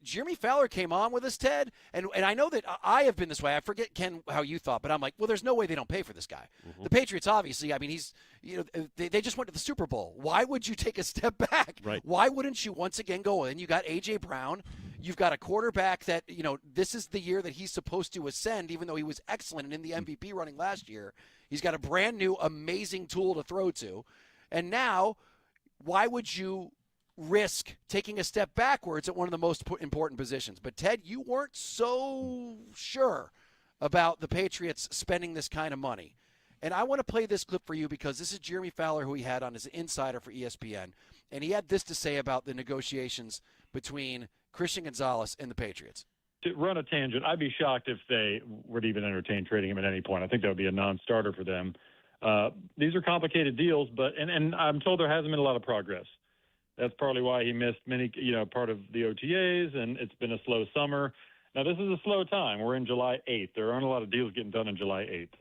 Jeremy Fowler came on with us, Ted, and I know that I have been this way. I forget, Ken, how you thought, but I'm like, well, there's no way they don't pay for this guy. Mm-hmm. The Patriots, obviously, I mean, they just went to the Super Bowl. Why would you take a step back? Right. Why wouldn't you once again go in? You got A.J. Brown. You've got a quarterback that, you know, this is the year that he's supposed to ascend, even though he was excellent and in the MVP running last year. He's got a brand new, amazing tool to throw to. And now, why would you risk taking a step backwards at one of the most important positions? But Ted, you weren't so sure about the Patriots spending this kind of money. And I want to play this clip for you because this is Jeremy Fowler, who he had on as an insider for ESPN. And he had this to say about the negotiations between Christian Gonzalez and the Patriots. To run a tangent, I'd be shocked if they would even entertain trading him at any point. I think that would be a non-starter for them. These are complicated deals, but and I'm told there hasn't been a lot of progress. That's partly why he missed part of the OTAs, and it's been a slow summer. Now, this is a slow time. We're in July 8th. There aren't a lot of deals getting done on July 8th.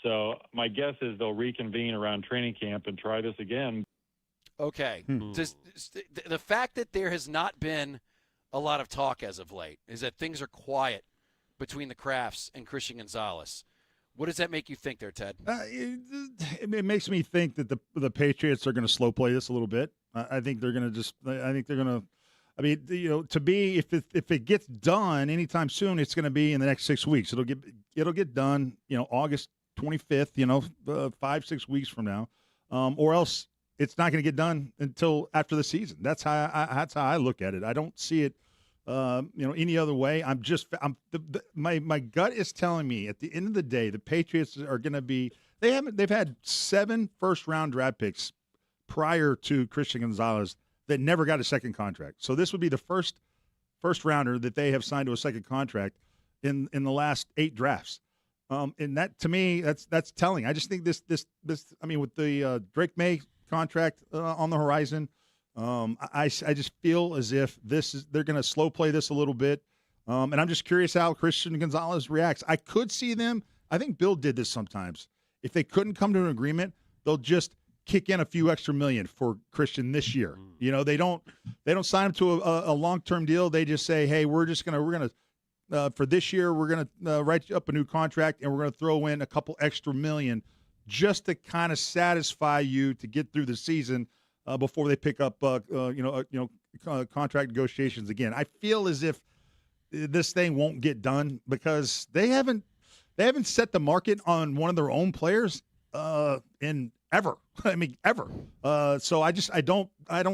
So my guess is they'll reconvene around training camp and try this again. Okay. The fact that there has not been a lot of talk as of late is that things are quiet between the Crafts and Christian Gonzalez. What does that make you think there, Ted? It makes me think that the Patriots are going to slow play this a little bit. I think they're going to I mean, you know, if it gets done anytime soon, it's going to be in the next 6 weeks. It'll get done, you know, August 25th, you know, 5-6 weeks from now, or else it's not going to get done until after the season. That's how I look at it. I don't see it, any other way. My gut is telling me at the end of the day, the Patriots are going to be. They've had 7 first-round draft picks prior to Christian Gonzalez that never got a second contract. So this would be the first rounder that they have signed to a second contract in the last 8 drafts. And that, to me, that's telling. I just think this I mean, with the Drake May contract on the horizon, I just feel as if they're going to slow play this a little bit. And I'm just curious how Christian Gonzalez reacts. I could see them. I think Bill did this sometimes. If they couldn't come to an agreement, they'll just kick in a few extra million for Christian this year. You know, they don't sign him to a long-term deal. They just say, hey, we're going to for this year, we're going to write up a new contract, and we're going to throw in a couple extra million just to kind of satisfy you to get through the season before they pick up, contract negotiations again. I feel as if this thing won't get done because they haven't set the market on one of their own players in ever. I mean, ever. So I don't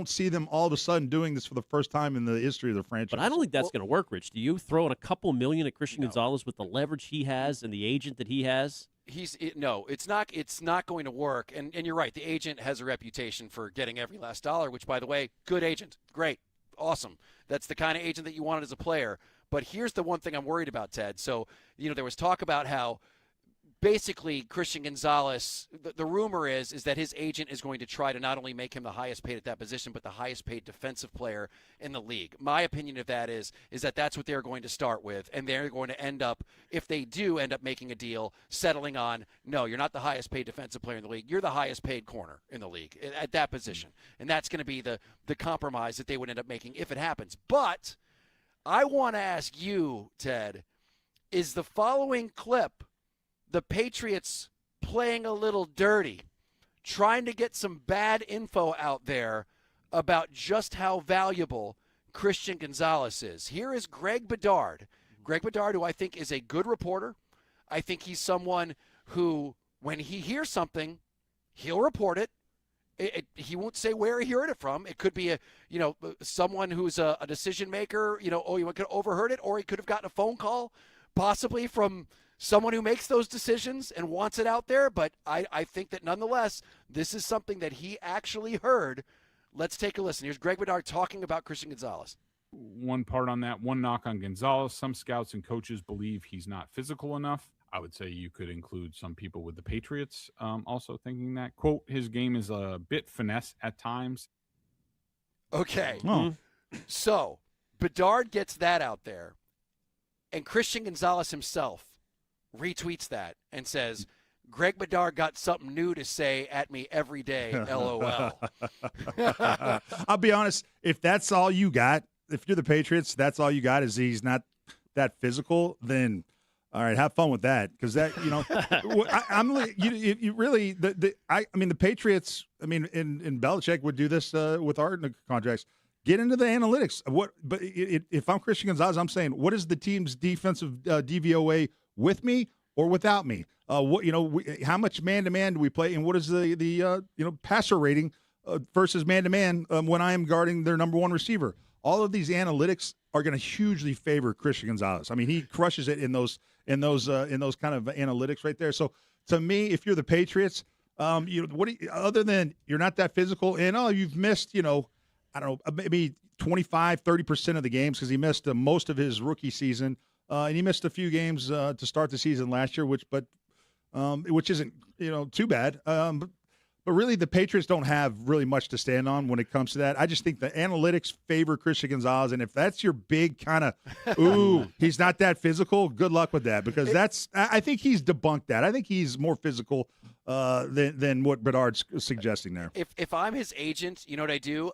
see them all of a sudden doing this for the first time in the history of the franchise. But I don't think that's going to work, Rich. Do you throw in a couple million at Christian Gonzalez with the leverage he has and the agent that he has? It's not going to work. And you're right. The agent has a reputation for getting every last dollar, which, by the way, good agent. Great. Awesome. That's the kind of agent that you wanted as a player. But here's the one thing I'm worried about, Ted. So, there was talk about how basically Christian Gonzalez, the rumor is that his agent is going to try to not only make him the highest paid at that position, but the highest paid defensive player in the league. My opinion of that is that that's what they're going to start with, and they're going to end up, if they do end up making a deal, settling on, no, you're not the highest paid defensive player in the league. You're the highest paid corner in the league at that position. And that's going to be the compromise that they would end up making if it happens. But I want to ask you, Ted, is the following clip the Patriots playing a little dirty, trying to get some bad info out there about just how valuable Christian Gonzalez is? Here is Greg Bedard. Greg Bedard, who I think is a good reporter. I think he's someone who, when he hears something, he'll report it. He won't say where he heard it from. It could be someone who's a decision maker. You could have overheard it, or he could have gotten a phone call, possibly from someone who makes those decisions and wants it out there. But I think that nonetheless, this is something that he actually heard. Let's take a listen. Here's Greg Bedard talking about Christian Gonzalez. One part on that, one knock on Gonzalez. Some scouts and coaches believe he's not physical enough. I would say you could include some people with the Patriots also thinking that. Quote, his game is a bit finesse at times. Okay. Oh. So Bedard gets that out there, and Christian Gonzalez himself retweets that and says, Greg Bedard got something new to say at me every day, LOL. I'll be honest, if that's all you got, if you're the Patriots, that's all you got is he's not that physical, then all right, have fun with that, because that, the Patriots, and Belichick would do this with our contracts. Get into the analytics. If I'm Christian Gonzalez, I'm saying, what is the team's defensive DVOA with me or without me? How much man-to-man do we play, and what is the passer rating versus man-to-man when I am guarding their number one receiver? All of these analytics are going to hugely favor Christian Gonzalez. I mean, he crushes it in those kind of analytics right there. So to me, if you're the Patriots, other than you're not that physical and you've missed, maybe 25, 30% of the games, because he missed most of his rookie season, and he missed a few games to start the season last year, which isn't too bad. But really, the Patriots don't have really much to stand on when it comes to that. I just think the analytics favor Christian Gonzalez, and if that's your big kind of, he's not that physical, good luck with that, because I think he's debunked that. I think he's more physical than what Bedard's suggesting there. If I'm his agent, you know what I do?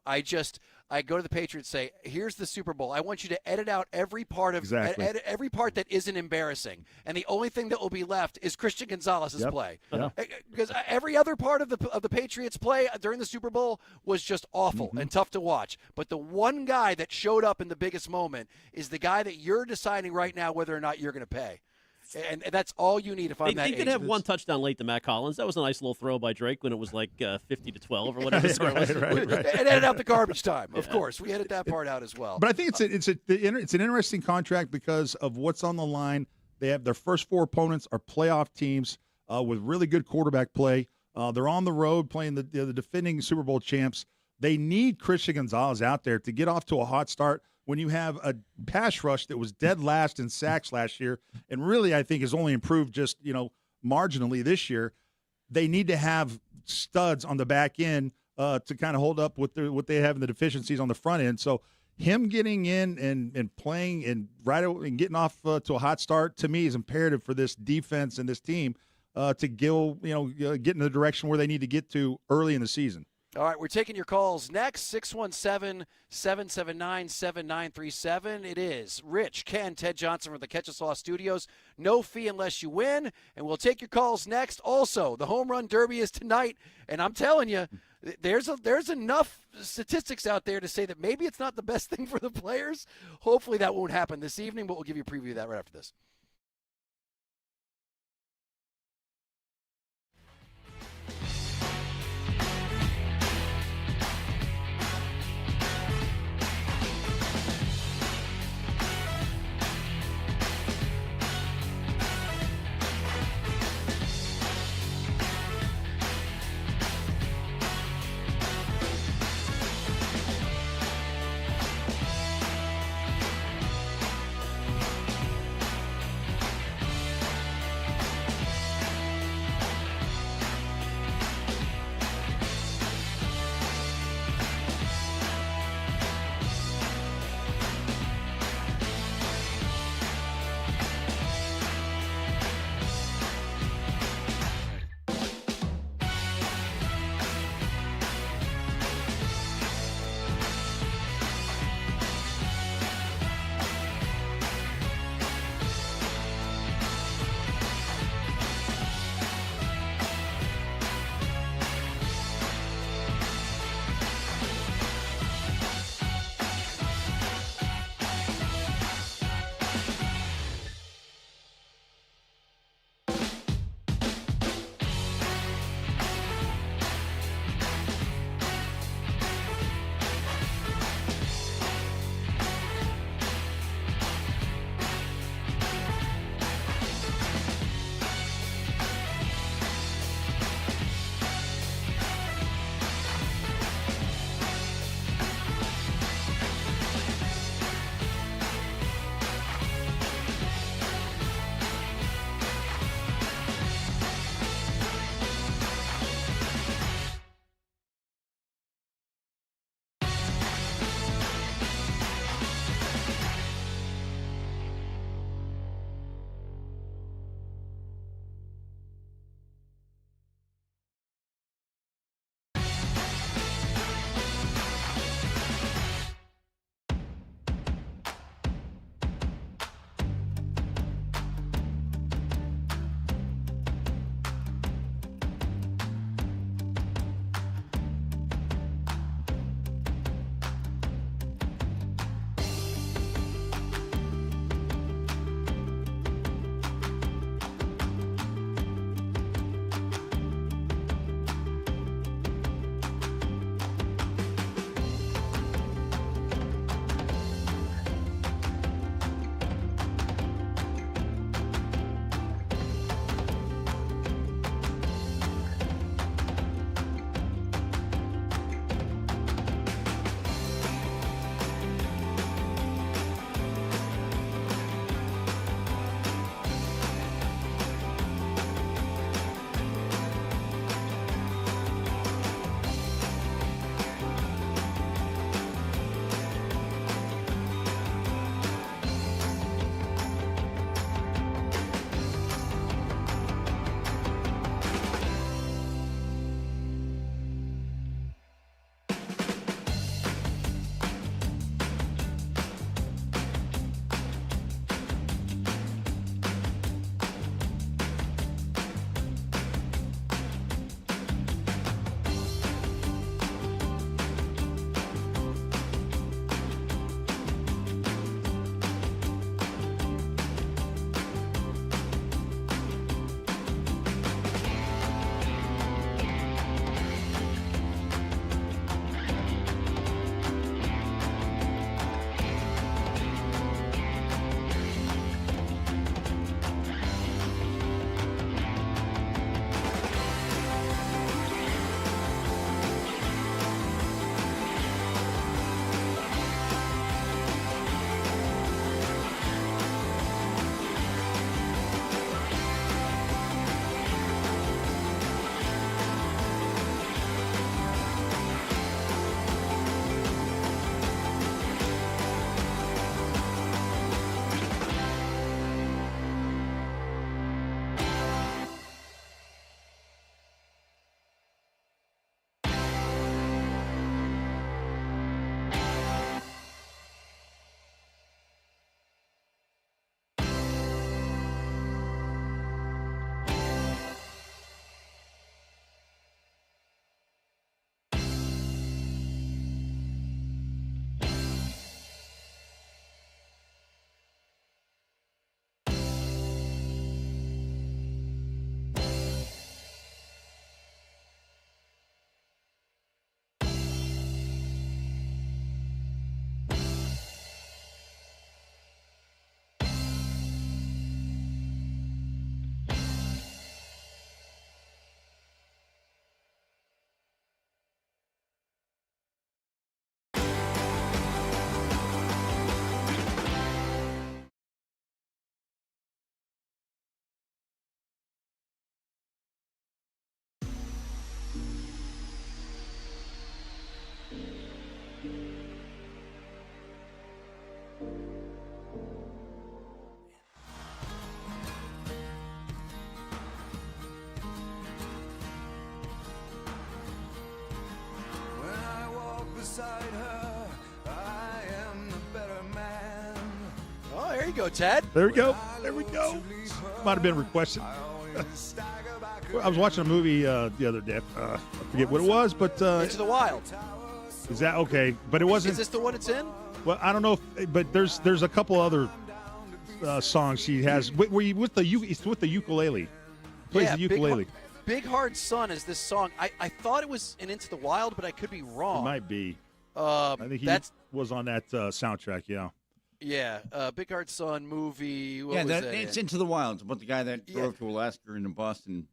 I go to the Patriots and say, here's the Super Bowl. I want you to edit out every part of every part that isn't embarrassing. And the only thing that will be left is Christian Gonzalez's play. Yeah. Because every other part of the Patriots play during the Super Bowl was just awful and tough to watch. But the one guy that showed up in the biggest moment is the guy that you're deciding right now whether or not you're going to pay. And that's all you need if I'm that He did have one touchdown late to Matt Collins. That was a nice little throw by Drake when it was like 50-12 or whatever the score was. Right. And edit out the garbage time, of course. We edit that part out as well. But I think it's an interesting contract because of what's on the line. They have their first four opponents are playoff teams with really good quarterback play. They're on the road playing the defending Super Bowl champs. They need Christian Gonzalez out there to get off to a hot start. When you have a pass rush that was dead last in sacks last year, and really I think has only improved just marginally this year, they need to have studs on the back end to kind of hold up with what they have in the deficiencies on the front end. So him getting in and playing and getting off to a hot start to me is imperative for this defense and this team to get in the direction where they need to get to early in the season. All right, we're taking your calls next, 617-779-7937. It is Rich, Ken, Ted Johnson from the Catch Us All Studios. No fee unless you win, and we'll take your calls next. Also, the Home Run Derby is tonight, and I'm telling you, there's enough statistics out there to say that maybe it's not the best thing for the players. Hopefully that won't happen this evening, but we'll give you a preview of that right after this. Oh, there you go, Ted. There we go. There we go. Might have been requested. I was watching a movie the other day. I forget what it was, but Into the Wild. Is that okay? But it wasn't. Is this the one it's in? Well, I don't know, but there's a couple other songs she has. Were you with the it's with the ukulele? Plays the ukulele. Big Hard Sun is this song. I thought it was in Into the Wild, but I could be wrong. It might be. I think he was on that soundtrack. Yeah. Yeah, Big Hard Sun movie. What yeah, was that it's in? Into the Wild. It's about the guy that drove to Alaska and Boston,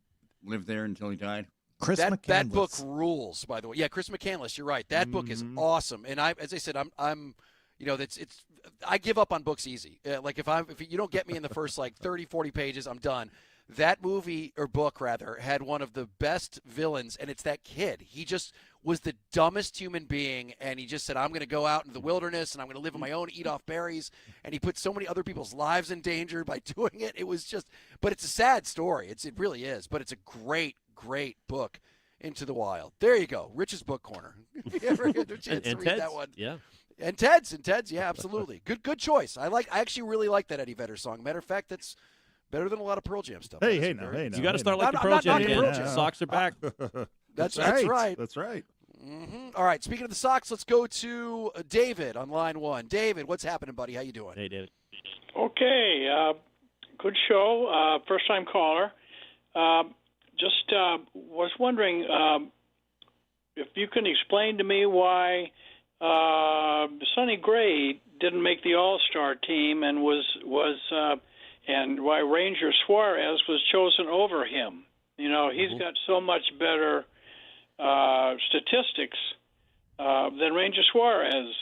lived there until he died. That book rules, by the way. Yeah, Chris McCandless. You're right. That book is awesome. And as I said, I'm I give up on books easy. Like if you don't get me in the first 30, 40 pages, I'm done. That movie or book rather had one of the best villains, and it's that kid. He just was the dumbest human being, and he just said, I'm going to go out into the wilderness, and I'm going to live on my own, eat off berries, and he put so many other people's lives in danger by doing it. It was just – but it's a sad story. It really is, but it's a great, great book, Into the Wild. There you go, Rich's Book Corner. If you ever get a chance to read that one. Yeah. And Ted's, yeah, absolutely. Good choice. I actually really like that Eddie Vedder song. Matter of fact, that's – better than a lot of Pearl Jam stuff. Hey, now. You got to start like the Pearl Jam game. Socks are back. That's right. That's right. Mm-hmm. All right. Speaking of the Sox, let's go to David on line one. David, what's happening, buddy? How you doing? Hey, David. Okay. Good show. First-time caller. Just was wondering if you can explain to me why Sonny Gray didn't make the All-Star team and and why Ranger Suarez was chosen over him. He's got so much better statistics than Ranger Suarez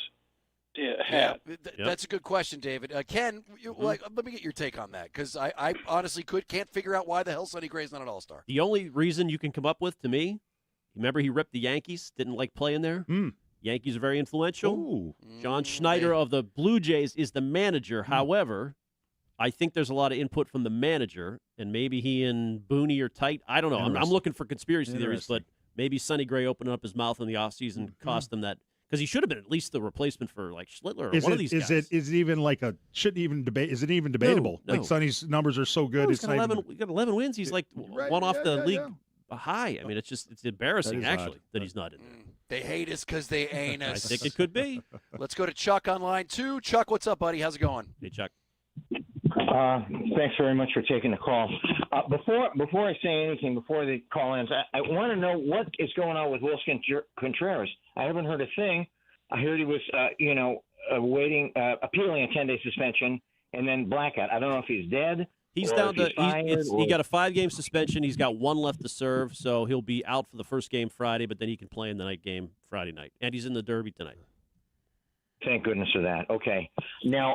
had. Yeah, that's a good question, David. Ken, let me get your take on that, because I honestly can't figure out why the hell Sonny Gray's not an All-Star. The only reason you can come up with, to me, remember he ripped the Yankees, didn't like playing there? Yankees are very influential. John Schneider of the Blue Jays is the manager. However, I think there's a lot of input from the manager, and maybe he and Booney are tight. I don't know. I'm looking for conspiracy theories, but maybe Sonny Gray opening up his mouth in the offseason cost them that, because he should have been at least the replacement for Schlittler or one of these guys. Is it even is it even debatable? No. Like Sonny's numbers are so good. He's got 11 wins. He's one off the league high. I mean, it's embarrassing actually that he's not in there. They hate us because they ain't us. I think it could be. Let's go to Chuck on line 2. Chuck, what's up, buddy? How's it going? Hey, Chuck. Thanks very much for taking the call. Before I say anything, before the call ends, I want to know what is going on with Wilson Contreras. I haven't heard a thing. I heard he was, appealing a 10-day suspension and then blackout. I don't know if he's dead. He's down to he got a 5-game suspension. He's got 1 left to serve, so he'll be out for the first game Friday, but then he can play in the night game Friday night. And he's in the Derby tonight. Thank goodness for that. Okay. Now,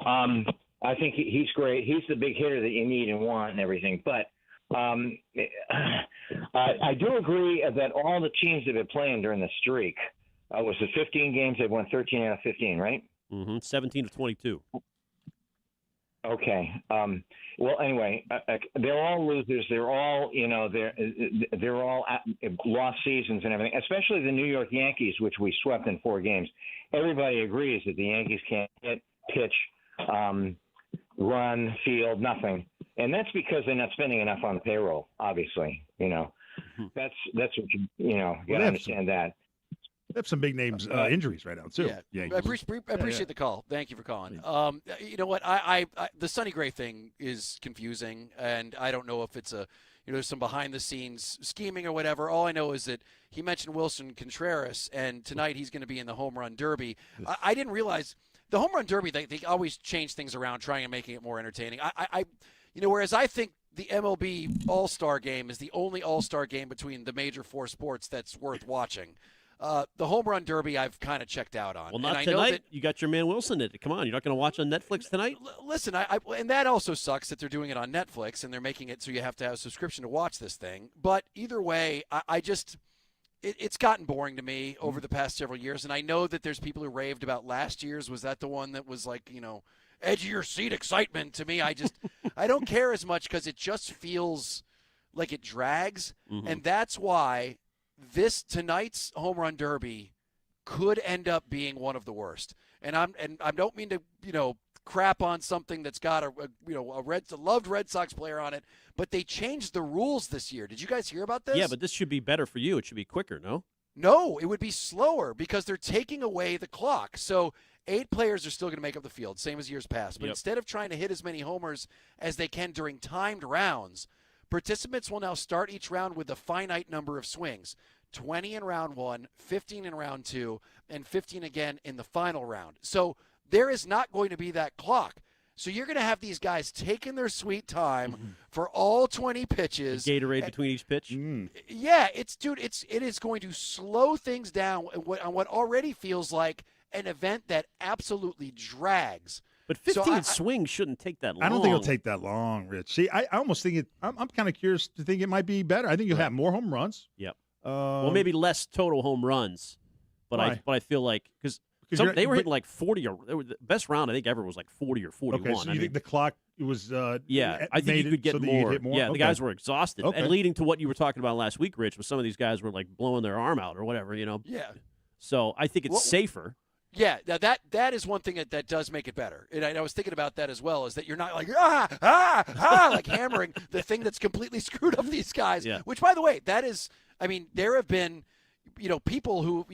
I think he's great. He's the big hitter that you need and want and everything. But I do agree that all the teams that have been playing during the streak, was it 15 games? They've won 13 out of 15, right? 17 of 22. Okay. Well, anyway, they're all losers. They're all, they're all lost seasons and everything, especially the New York Yankees, which we swept in 4 games. Everybody agrees that the Yankees can't hit, pitch, run, field, nothing. And that's because they're not spending enough on the payroll, obviously. That's what you got to understand that. They have some big names injuries right now, too. Yeah, I appreciate the call. Thank you for calling. You know what? I the Sonny Gray thing is confusing, and I don't know if it's there's some behind-the-scenes scheming or whatever. All I know is that he mentioned Wilson Contreras, and tonight he's going to be in the Home Run Derby. I didn't realize the Home Run Derby, they always change things around, trying and making it more entertaining. Whereas I think the MLB All-Star Game is the only All-Star game between the major 4 sports that's worth watching. The Home Run Derby, I've kind of checked out on. Well, not tonight. You got your man Wilson in it. Come on, you're not going to watch on Netflix tonight? Listen, and that also sucks that they're doing it on Netflix and they're making it so you have to have a subscription to watch this thing. But either way, it's gotten boring to me over the past several years. And I know that there's people who raved about last year's. Was that the one that was like, edge of your seat excitement? To me, I don't care as much because it just feels like it drags. And that's why tonight's Home Run Derby could end up being one of the worst. And I don't mean to, crap on something that's got a loved Red Sox player on it, but they changed the rules this year. Did you guys hear about this? Yeah, but this should be better for you. It should be quicker, no? No, it would be slower because they're taking away the clock. So 8 players are still going to make up the field, same as years past. But instead of trying to hit as many homers as they can during timed rounds, participants will now start each round with a finite number of swings. 20 in round 1, 15 in round 2, and 15 again in the final round. So there is not going to be that clock. So you're going to have these guys taking their sweet time for all 20 pitches. Gatorade between each pitch. Yeah, it is going to slow things down on what already feels like an event that absolutely drags. But 15 swings shouldn't take that long. I don't think it'll take that long, Rich. See, I almost think it. I'm kind of curious to think it might be better. I think you'll have more home runs. Yep. Well, maybe less total home runs, but I feel like because they were hitting like 40 or the best round I think ever was like 40 or 41. Okay, so you think the clock was I think you could get more. Yeah, the guys were exhausted, and leading to what you were talking about last week, Rich, was some of these guys were like blowing their arm out or whatever, Yeah. So I think it's safer. Yeah, now that is one thing that does make it better. And I was thinking about that as well, is that you're not like, like hammering the thing that's completely screwed up these guys. Yeah. Which, by the way, there have been, people who,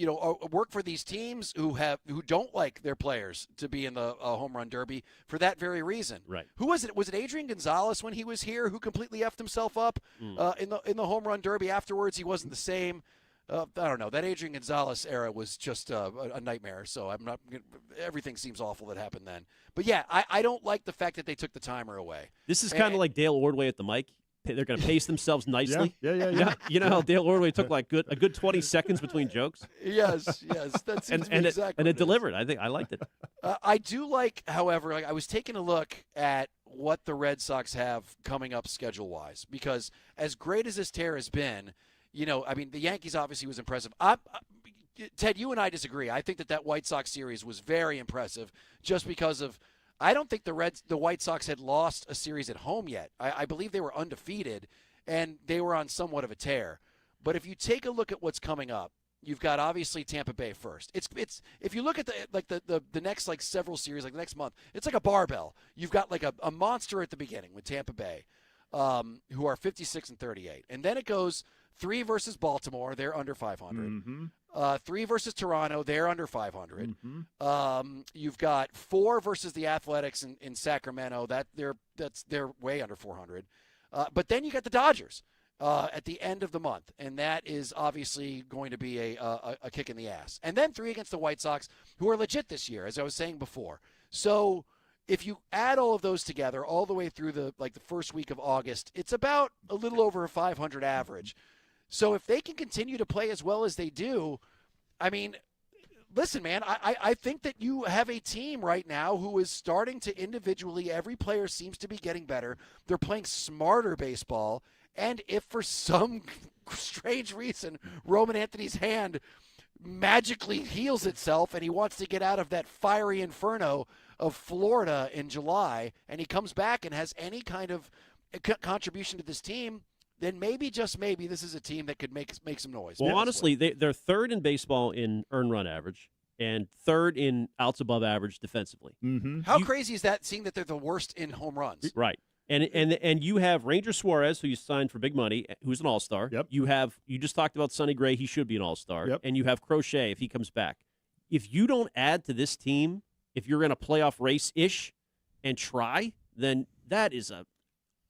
work for these teams who don't like their players to be in the home run derby for that very reason. Right. Who was it? Was it Adrian Gonzalez when he was here who completely effed himself up in the home run derby afterwards? He wasn't the same. I don't know. That Adrian Gonzalez era was just a nightmare. So everything seems awful that happened then. But yeah, I don't like the fact that they took the timer away. This is kind of like Dale Ordway at the mic. They're going to pace themselves nicely. Yeah. You know how Dale Ordway took like a good 20 seconds between jokes. Yes, that seems to be exactly. And it delivered. I think I liked it. I do like, however, I was taking a look at what the Red Sox have coming up schedule-wise, because as great as this tear has been, the Yankees obviously was impressive. Ted, you and I disagree. I think that White Sox series was very impressive just because of I don't think the White Sox had lost a series at home yet. I believe they were undefeated, and they were on somewhat of a tear. But if you take a look at what's coming up, you've got obviously Tampa Bay first. It's if you look at the next several series, like the next month, it's like a barbell. You've got like a monster at the beginning with Tampa Bay, who are 56 and 38, and then it goes 3 versus Baltimore, they're under 500. 3 versus Toronto, they're under 500. You've got 4 versus the Athletics in Sacramento, they're way under 400. But then you got the Dodgers at the end of the month, and that is obviously going to be a kick in the ass. And then 3 against the White Sox, who are legit this year, as I was saying before. So if you add all of those together, all the way through the first week of August, it's about a little over a 500 average. So if they can continue to play as well as they do, listen, man, I think that you have a team right now who is starting to individually, every player seems to be getting better. They're playing smarter baseball. And if for some strange reason Roman Anthony's hand magically heals itself and he wants to get out of that fiery inferno of Florida in July, and he comes back and has any kind of contribution to this team, then maybe, just maybe, this is a team that could make some noise. Well, honestly, they're third in baseball in earned run average and third in outs above average defensively. How crazy is that, seeing that they're the worst in home runs? Right. And you have Ranger Suarez, who you signed for big money, who's an all-star. Yep. You just talked about Sonny Gray. He should be an all-star. Yep. And you have Crochet if he comes back. If you don't add to this team, if you're in a playoff race-ish and try, then that is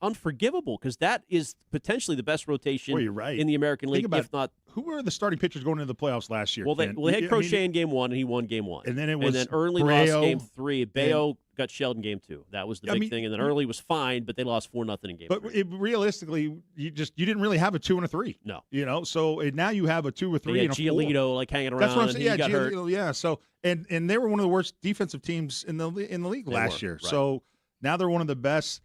unforgivable, because that is potentially the best rotation in the American League, if not. Who were the starting pitchers going into the playoffs last year? Well, they had Crochet in Game 1, and he won Game 1. And then Early lost Game 3. Bayo got shelled in Game 2. That was the big thing. And then Early was fine, but they lost 4-0 in Game 3. But realistically, you didn't really have a 2 and a 3. No. So now you have a 2 or 3 and a 4. Giolito hanging around. That's what I'm saying. And he got hurt. Yeah. So and they were one of the worst defensive teams in the league last year. Right. So now they're one of the best.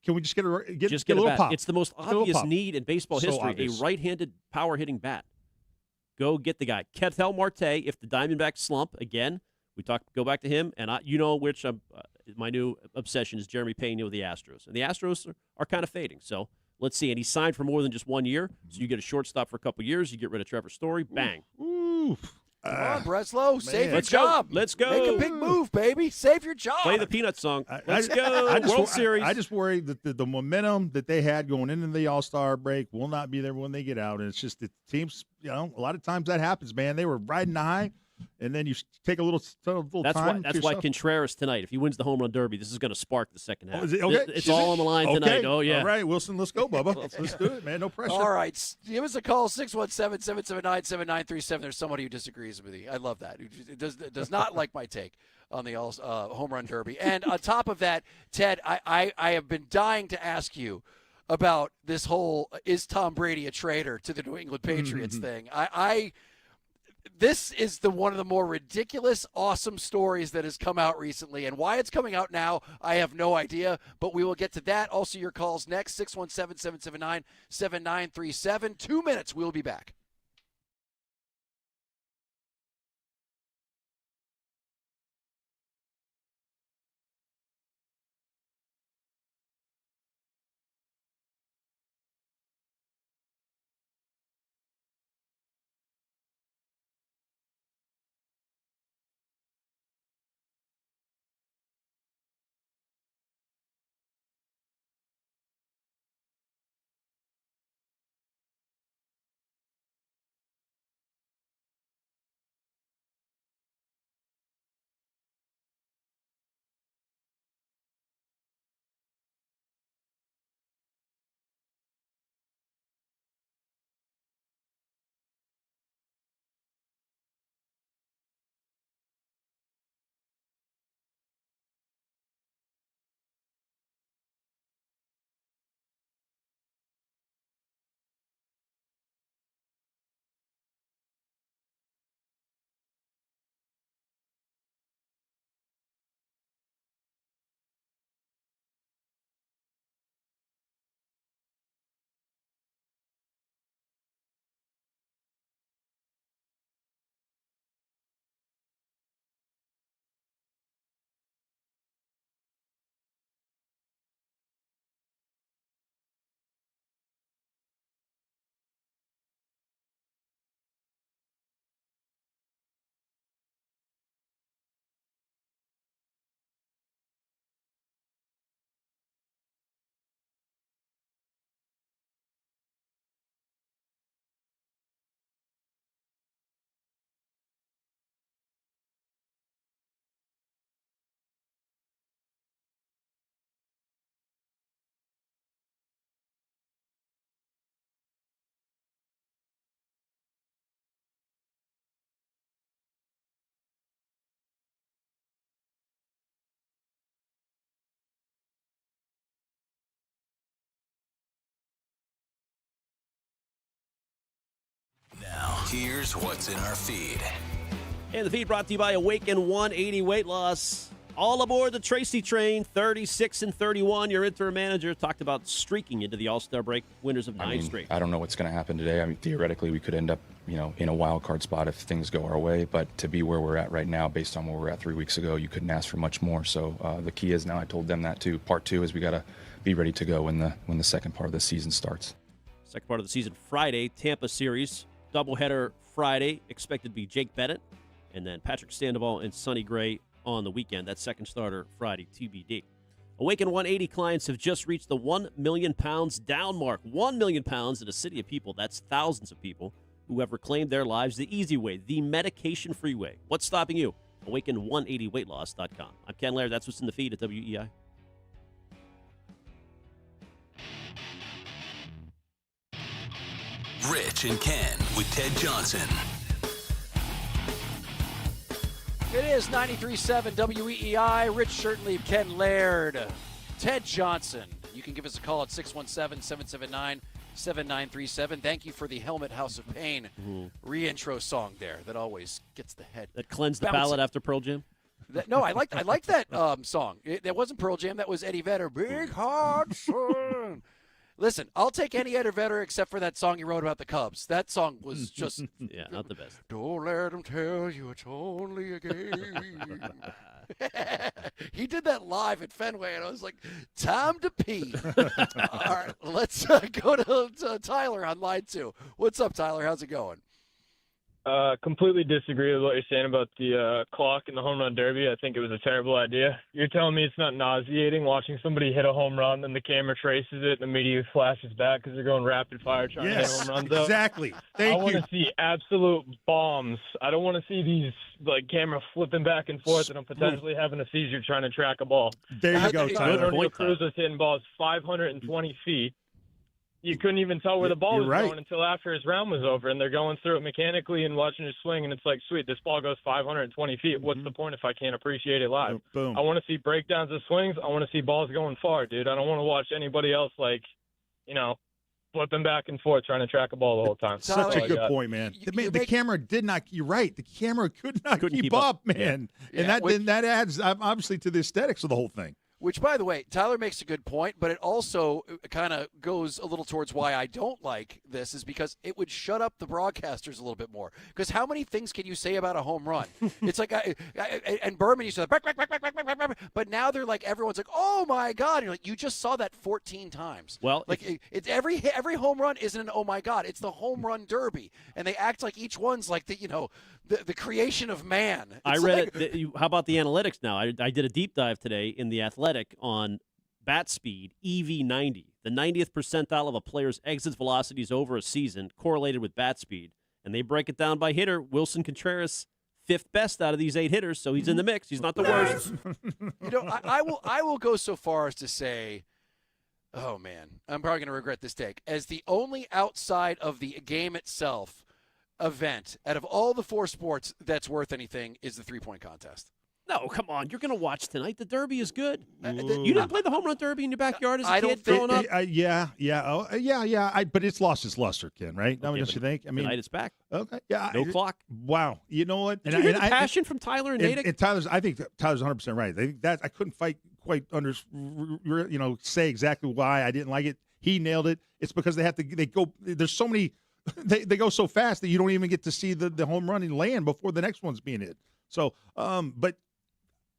Can we just get a little pop? It's the most obvious need in baseball history, obvious. a right-handed power-hitting bat. Go get the guy. Ketel Marte, if the Diamondbacks slump, again, go back to him, and my new obsession is Jeremy Pena with the Astros. And the Astros are kind of fading, so let's see. And he signed for more than just 1 year, so you get a shortstop for a couple years, you get rid of Trevor Story, bang. Ooh. Come on, Breslow. Save your Let's go. job. Let's go. Make a big move, baby. Save your job. Play the Peanut song. Let's go. World Series. I just worry that the momentum that they had going into the All-Star break will not be there when they get out. And it's just the teams, a lot of times that happens, man. They were riding the high, and then you take a little time. That's why Contreras tonight, if he wins the home run derby, this is going to spark the second half. Oh, is it? Okay. It's all on the line tonight. Oh, yeah. All right, Wilson, let's go, Bubba. Let's do it, man. No pressure. All right. Give us a call, 617-779-7937. There's somebody who disagrees with me. I love that. It does not like my take on the home run derby. And on top of that, Ted, I have been dying to ask you about this whole is Tom Brady a traitor to the New England Patriots thing. This is one of the more ridiculous, awesome stories that has come out recently. And why it's coming out now, I have no idea. But we will get to that. Also, your calls next, 617-779-7937. 2 minutes. We'll be back. Now, here's what's in our feed. And the feed brought to you by Awaken 180 Weight Loss. All aboard the Tracy train, 36-31. Your interim manager talked about streaking into the All-Star break, winners of 9 straight. I don't know what's going to happen today. I mean, theoretically, we could end up, in a wild card spot if things go our way. But to be where we're at right now, based on where we're at 3 weeks ago, you couldn't ask for much more. So the key is now, I told them that too. Part 2 is we got to be ready to go when the second part of the season starts. Second part of the season Friday, Tampa series. Doubleheader Friday, expected to be Jake Bennett, and then Patrick Sandoval and Sonny Gray on the weekend. That second starter Friday, TBD. Awaken 180 clients have just reached the 1 million pounds down mark. 1 million pounds in a city of people. That's thousands of people who have reclaimed their lives the easy way, the medication-free way. What's stopping you? Awaken180weightloss.com. I'm Ken Laird. That's what's in the feed at WEEI. Rich and Ken with Ted Johnson. It is 93.7 WEEI. Rich Shirtleaf, Ken Laird, Ted Johnson. You can give us a call at 617-779-7937. Thank you for the Helmet House of Pain re-intro song there. That always gets the head. That cleansed the bouncing. palate after Pearl Jam? No, I like that song. That wasn't Pearl Jam. That was Eddie Vedder. Big Hot Sun. Listen, I'll take any Eddie Vedder except for that song he wrote about the Cubs. That song was just... yeah, not the best. Don't let them tell you it's only a game. He did that live at Fenway, and I was like, time to pee. All right, let's go to Tyler on line 2. What's up, Tyler? How's it going? Completely disagree with what you're saying about the clock in the home run derby. I think it was a terrible idea. You're telling me it's not nauseating watching somebody hit a home run, then the camera traces it, and the media flashes back because they're going rapid fire trying to hit home runs. Exactly. I want to see absolute bombs. I don't want to see these camera flipping back and forth, and I'm potentially having a seizure trying to track a ball. There you go, Tyler. Antonio Cruz was hitting balls 520 feet. You couldn't even tell where the ball was going until after his round was over, and they're going through it mechanically and watching his swing, and it's like, sweet, this ball goes 520 feet. What's the point if I can't appreciate it live? Boom. I want to see breakdowns of swings. I want to see balls going far, dude. I don't want to watch anybody else, flipping back and forth trying to track a ball the whole time. Such a good point, man. The camera did not. You're right. The camera could not keep up, man. Yeah. And that adds obviously to the aesthetics of the whole thing. Which, by the way, Tyler makes a good point, but it also kind of goes a little towards why I don't like this is because it would shut up the broadcasters a little bit more. Because how many things can you say about a home run? It's like, and Berman used to, but now they're like, everyone's like, oh my God. And you're like, you just saw that 14 times. Well, it's every home run isn't an oh my God. It's the home run derby. And they act like each one's like the creation of man. I read it. How about the analytics now? I did a deep dive today in the Athletic on bat speed, EV90, the 90th percentile of a player's exit velocities over a season correlated with bat speed. And they break it down by hitter. Wilson Contreras, 5th best out of these 8 hitters, so he's in the mix. He's not the worst. I will go so far as to say, oh, man, I'm probably going to regret this take. As the only outside of the game itself event out of all the 4 sports that's worth anything is the 3-point contest. No, come on. You're going to watch tonight. The Derby is good. You didn't play the home run derby in your backyard as a kid growing up? Yeah. But it's lost its luster, Ken, right? Okay, Don't you think? I mean, tonight it's back. Okay. Yeah. No clock. Wow. You know what? Did you hear the passion from Tyler and Natick? I think Tyler's 100% right. I couldn't say exactly why I didn't like it. He nailed it. It's because they go. There's so many. They go so fast that you don't even get to see the home run and land before the next one's being hit. So, but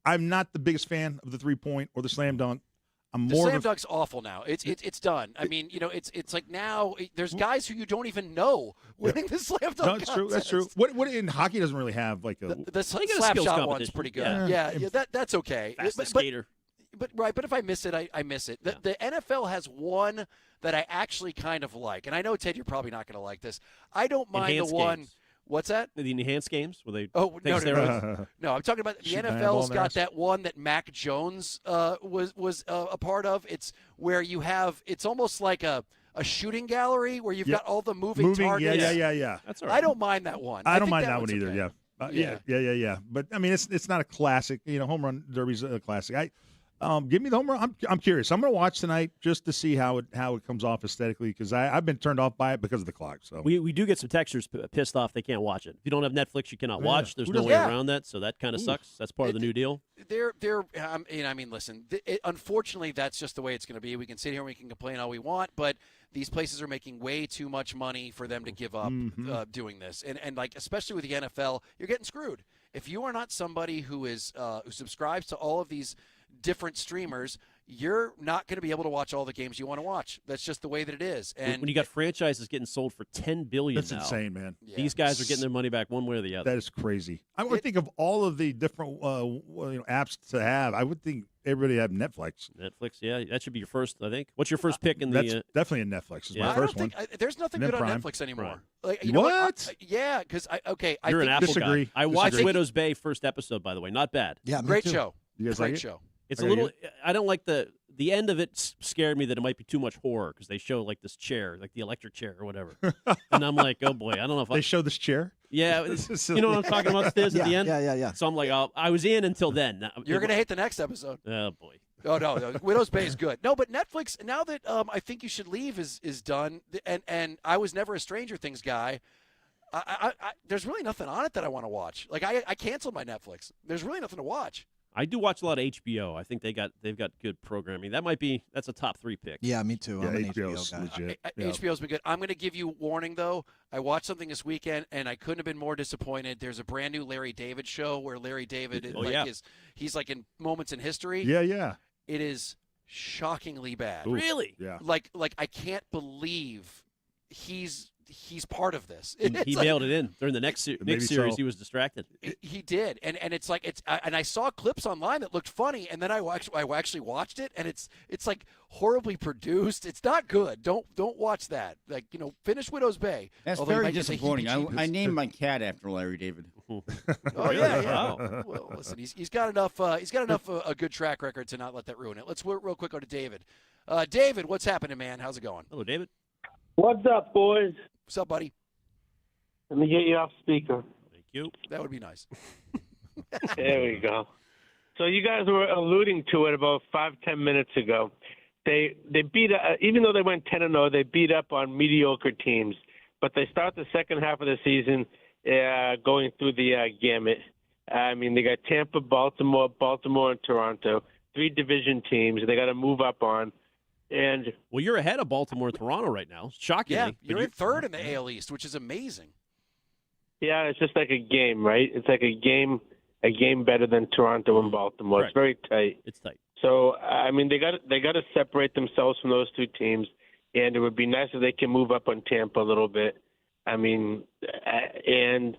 I'm not the biggest fan of the 3-point or the slam dunk. The slam dunk's awful now. It's done. I mean, it's like now there's guys who you don't even know winning the slam dunk. No, that's true. That's true. What in hockey doesn't really have like a the slap shot one's pretty good. Yeah, that's okay. Skater. But if I miss it, I miss it. The NFL has one that I actually kind of like, and I know Ted, you're probably not going to like this. I don't mind enhanced the one. Games. What's that? The enhanced games where they take steroids? No, I'm talking about the NFL's got that one that Mac Jones was a part of. It's where you have it's almost like a shooting gallery where you've got all the moving targets. Yeah. That's all right. I don't mind that one. I don't mind that one either. Okay. Yeah. But I mean, it's not a classic. Home run derby's a classic. Give me the home run. I'm curious. I'm going to watch tonight just to see how it comes off aesthetically because I've been turned off by it because of the clock. So we do get some textures pissed off they can't watch it. If you don't have Netflix, you cannot watch. There's no way around that, so that kind of sucks. That's part of the new deal. Listen. Unfortunately, that's just the way it's going to be. We can sit here and we can complain all we want, but these places are making way too much money for them to give up doing this, and like especially with the NFL, you're getting screwed. If you are not somebody who is who subscribes to all of these different streamers, you're not going to be able to watch all the games you want to watch. That's just the way that it is. And when you got franchises getting sold for $10 billion, that's insane, man. These guys are getting their money back one way or the other. That is crazy. I would think of all of the different apps to have. I would think everybody have Netflix. Netflix, yeah, that should be your first. I think. What's your first pick in that's the? Definitely a Netflix. Is my first one. There's nothing good on Netflix anymore. Right. Like, you know what? Yeah, because You're an Apple disagree. guy. I watched Widow's Bay first episode, by the way. Not bad. Yeah, great show. You guys great like show. It's a little. I don't like the end of it. Scared me that it might be too much horror because they show like this chair, like the electric chair or whatever, and I'm like, oh boy, I don't know if they show this chair. Yeah, you know what I'm talking about? Stairs at the end. Yeah. So I'm like, I was in until then. You're gonna hate the next episode. Oh boy. Oh no, Widow's Bay is good. No, but Netflix now that I Think You Should Leave is done, and I was never a Stranger Things guy. I there's really nothing on it that I want to watch. Like I canceled my Netflix. There's really nothing to watch. I do watch a lot of HBO. I think they've got good programming. That's a top 3 pick. Yeah, me too. I'm an HBO guy. Legit. HBO's been good. I'm going to give you warning though. I watched something this weekend and I couldn't have been more disappointed. There's a brand new Larry David show where Larry David he's like in moments in history. Yeah. It is shockingly bad. Really? Yeah. Like I can't believe he's he's part of this. He mailed it in during the next series. So. He was distracted. He did, and it's like and I saw clips online that looked funny, and then I actually watched it, and it's like horribly produced. It's not good. Don't watch that. Like, finish Widow's Bay. That's Although you very might just say disappointing. heebie-jeebies. I named my cat after Larry David. Oh yeah. Well, listen, he's got enough. He's got enough a good track record to not let that ruin it. Let's real quick go to David. David, what's happening, man? How's it going? Hello, David. What's up, boys? What's up, buddy? Let me get you off speaker. Thank you. That would be nice. There we go. So you guys were alluding to it about 5-10 minutes ago. They beat even though they went 10-0, they beat up on mediocre teams. But they start the second half of the season going through the gamut. I mean, they got Tampa, Baltimore, and Toronto, 3 division teams. They got to move up on. And well, you're ahead of Baltimore and Toronto right now. Shockingly. Yeah, you're in third in the AL East, which is amazing. Yeah, it's just like a game, right? It's like a game better than Toronto and Baltimore. Right. It's very tight. It's tight. So I mean, they got to separate themselves from those 2 teams, and it would be nice if they can move up on Tampa a little bit. I mean, and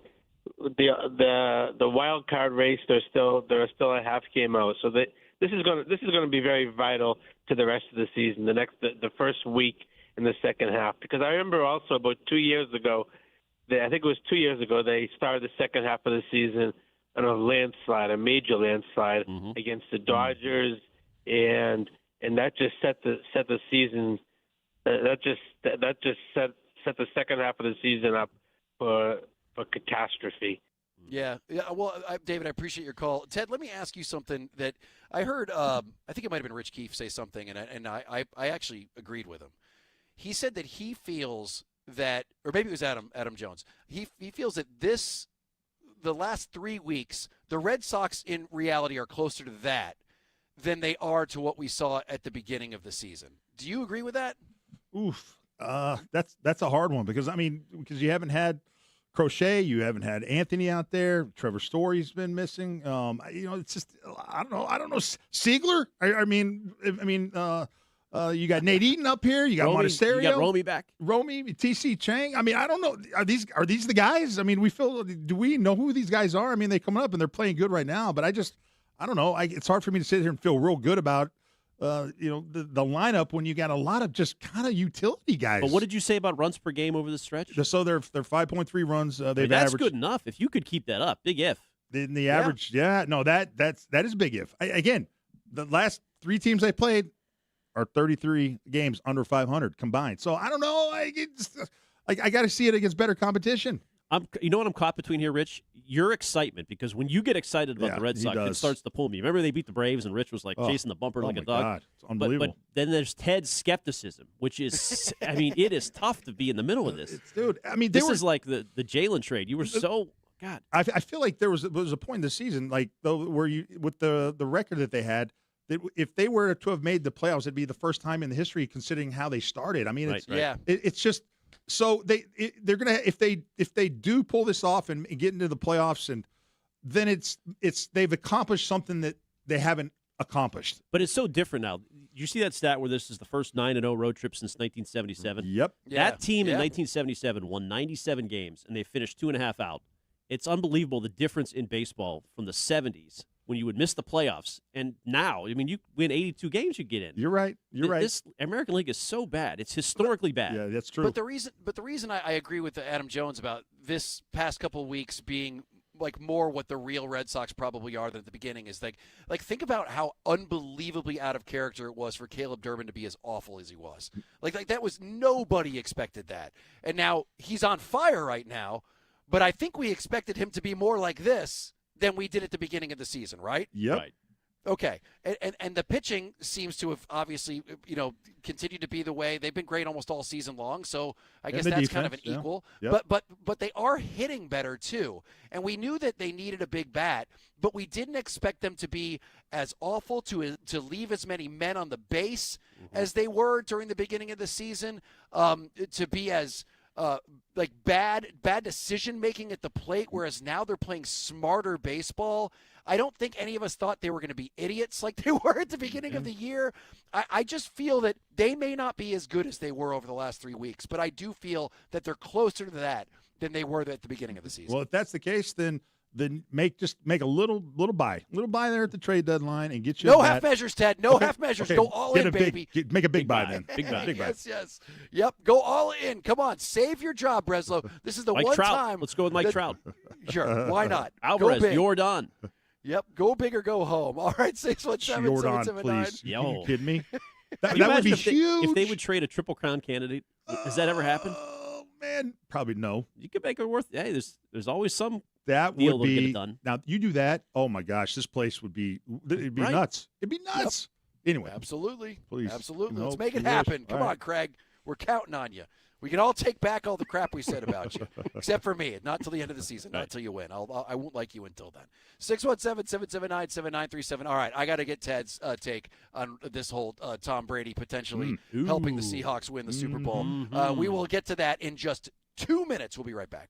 the wild card race, they're still a half game out. So this is going to be very vital to the rest of the season. The first week in the second half, because I remember also about 2 years ago. I think it was 2 years ago, they started the second half of the season on a major landslide against the Dodgers, and that just set the season. That just set the second half of the season up for catastrophe. Yeah. Well, David, I appreciate your call. Ted, let me ask you something that I heard. I think it might have been Rich Keefe say something, and I actually agreed with him. He said that he feels that, or maybe it was Adam Jones. He feels that the last 3 weeks, the Red Sox in reality are closer to that than they are to what we saw at the beginning of the season. Do you agree with that? Oof. That's a hard one because you haven't had Crochet, you haven't had Anthony out there. Trevor Story's been missing. It's just I don't know. Siegler. You got Nate Eaton up here. You got Montecero. You got Romy back. Romy, TC Chang. I mean, I don't know. Are these the guys? I mean, do we know who these guys are? I mean, they coming up and they're playing good right now. But I don't know. It's hard for me to sit here and feel real good about the lineup when you got a lot of just kind of utility guys. But what did you say about runs per game over the stretch? So they're 5.3 runs. That's averaged. Good enough. If you could keep that up, big if. In the average, that is big if. Again, the last 3 teams they played are 33 games under 500 combined. So I don't know. I got to see it against better competition. You know what I'm caught between here, Rich? Your excitement, because when you get excited about the Red Sox, it starts to pull me. Remember they beat the Braves and Rich was like chasing the bumper like a dog? God. It's unbelievable. But then there's Ted's skepticism, which is, it is tough to be in the middle of this. Dude, this is like the Jalen trade. You were so – God. I feel like there was a point in the season, like where you with the record that they had, that if they were to have made the playoffs, it'd be the first time in the history considering how they started. I mean, it's just so they're gonna if they do pull this off and get into the playoffs, and then it's they've accomplished something that they haven't accomplished. But it's so different now. You see that stat where this is the first 9-0 road trip since 1977? Yep. That team in 1977 won 97 games, and they finished 2.5 out. It's unbelievable the difference in baseball from the 70s when you would miss the playoffs, and now, you win 82 games, you get in. You're right. This American League is so bad; it's historically bad. Yeah, that's true. But the reason I agree with Adam Jones about this past couple of weeks being like more what the real Red Sox probably are than at the beginning is like think about how unbelievably out of character it was for Caleb Durbin to be as awful as he was. Like that was nobody expected that, and now he's on fire right now. But I think we expected him to be more like this than we did at the beginning of the season, right? Yep. Right. Okay. And the pitching seems to have obviously, continued to be the way. They've been great almost all season long, so I guess that's kind of an equal. Yep. But they are hitting better too. And we knew that they needed a big bat, but we didn't expect them to be as awful, to leave as many men on the base as they were during the beginning of the season, to be as like bad decision making at the plate, whereas now they're playing smarter baseball. I don't think any of us thought they were going to be idiots like they were at the beginning of the year. I just feel that they may not be as good as they were over the last 3 weeks, but I do feel that they're closer to that than they were at the beginning of the season. Well, if that's the case, then make a little buy there at the trade deadline and get you no half measures, Ted. No half measures. Okay. Go all in, baby. Make a big buy then. Big buy. Yes. Yep. Go all in. Come on, save your job, Breslow. This is the Mike one Trout. time. Let's go with Mike Trout. Sure. Why not? Alvarez, go big. you're done. Yep. Go big or go home. All right. 617-779. Please. Yo. Are you kidding me? That Can you would be imagine huge. if they would trade a Triple Crown candidate. Has that ever happened? Oh man, probably no. You could make it worth. Hey, there's always some. That deal would that'll get be it done. Now you do that. Oh my gosh, this place would be. It'd be Right. nuts. It'd be nuts. Anyway, Absolutely. Please. Absolutely. No, Let's make it you wish. happen. Come All on, right. Craig. We're counting on you. We can all take back all the crap we said about you, except for me. Not till the end of the season. Not until you win. I won't like you until then. 617-779-7937. All right, I got to get Ted's take on this whole Tom Brady potentially helping the Seahawks win the Super Bowl. We will get to that in just 2 minutes. We'll be right back.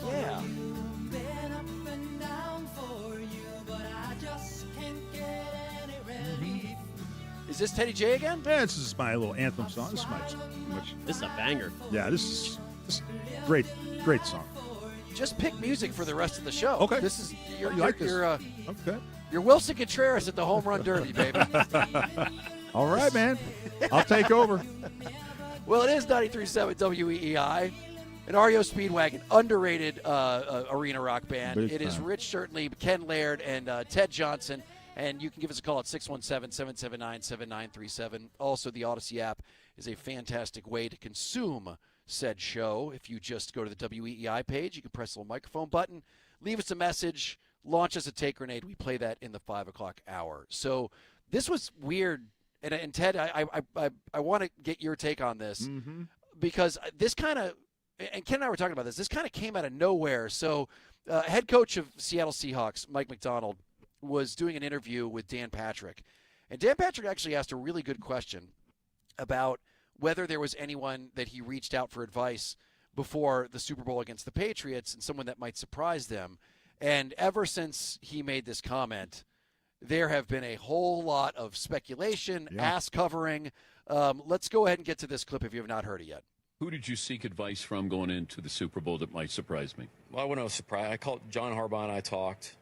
Yeah. Is this Teddy J again? Yeah, this is my little anthem song. This is This is a banger. Yeah, this is great song. Just pick music for the rest of the show. Okay. This is You like this? okay. You're Wilson Contreras at the home run derby, baby. All right, man. I'll take over. Well, it is 93.7 WEEI, an REO Speedwagon, underrated arena rock band. Big It is time. Rich Certainly, Ken Laird, and Ted Johnson. And you can give us a call at 617-779-7937. Also, the Odyssey app is a fantastic way to consume said show. If you just go to the WEEI page, you can press the little microphone button, leave us a message, launch us a take grenade. We play that in the 5 o'clock hour. So this was weird. And Ted, I want to get your take on this because this kind of, and Ken and I were talking about this kind of came out of nowhere. So head coach of Seattle Seahawks, Mike McDonald, was doing an interview with Dan Patrick. And Dan Patrick actually asked a really good question about whether there was anyone that he reached out for advice before the Super Bowl against the Patriots and someone that might surprise them. And ever since he made this comment, there have been a whole lot of speculation, ass covering. Let's go ahead and get to this clip if you have not heard it yet. Who did you seek advice from going into the Super Bowl that might surprise me? Well, I wouldn't have surprised. I called John Harbaugh and I talked.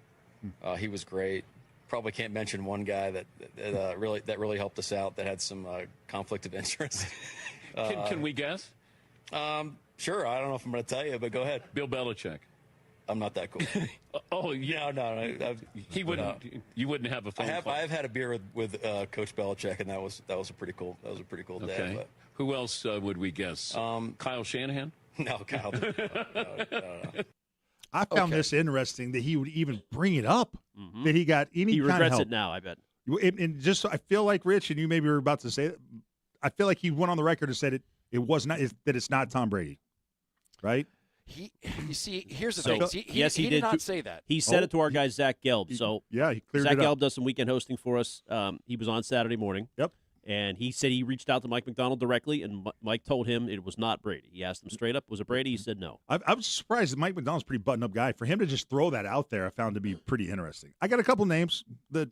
He was great. Probably can't mention one guy that really helped us out that had some conflict of interest. Can we guess? Sure. I don't know if I'm going to tell you, but go ahead. Bill Belichick. I'm not that cool. Oh, yeah. No. He wouldn't. You wouldn't have a phone call. I've had a beer with Coach Belichick, and that was a pretty cool. That was a pretty cool day. Okay. But. Who else would we guess? Kyle Shanahan? No, Kyle. No. I found this interesting that he would even bring it up, that he got any He kind of regrets help. it now, I bet. And just, I feel like, Rich, and you maybe were about to say it, I feel like he went on the record and said it was not, that it's not Tom Brady, right? You see, here's the So, thing. yes, he did did not say that. He said it to our guy, Zach Gelb. So yeah, he cleared Zach it up. Gelb does some weekend hosting for us. He was on Saturday morning. Yep. And he said he reached out to Mike McDonald directly, and Mike told him it was not Brady. He asked him straight up, was it Brady? He said no. I was surprised that Mike McDonald's a pretty button-up guy. For him to just throw that out there, I found to be pretty interesting. I got a couple names that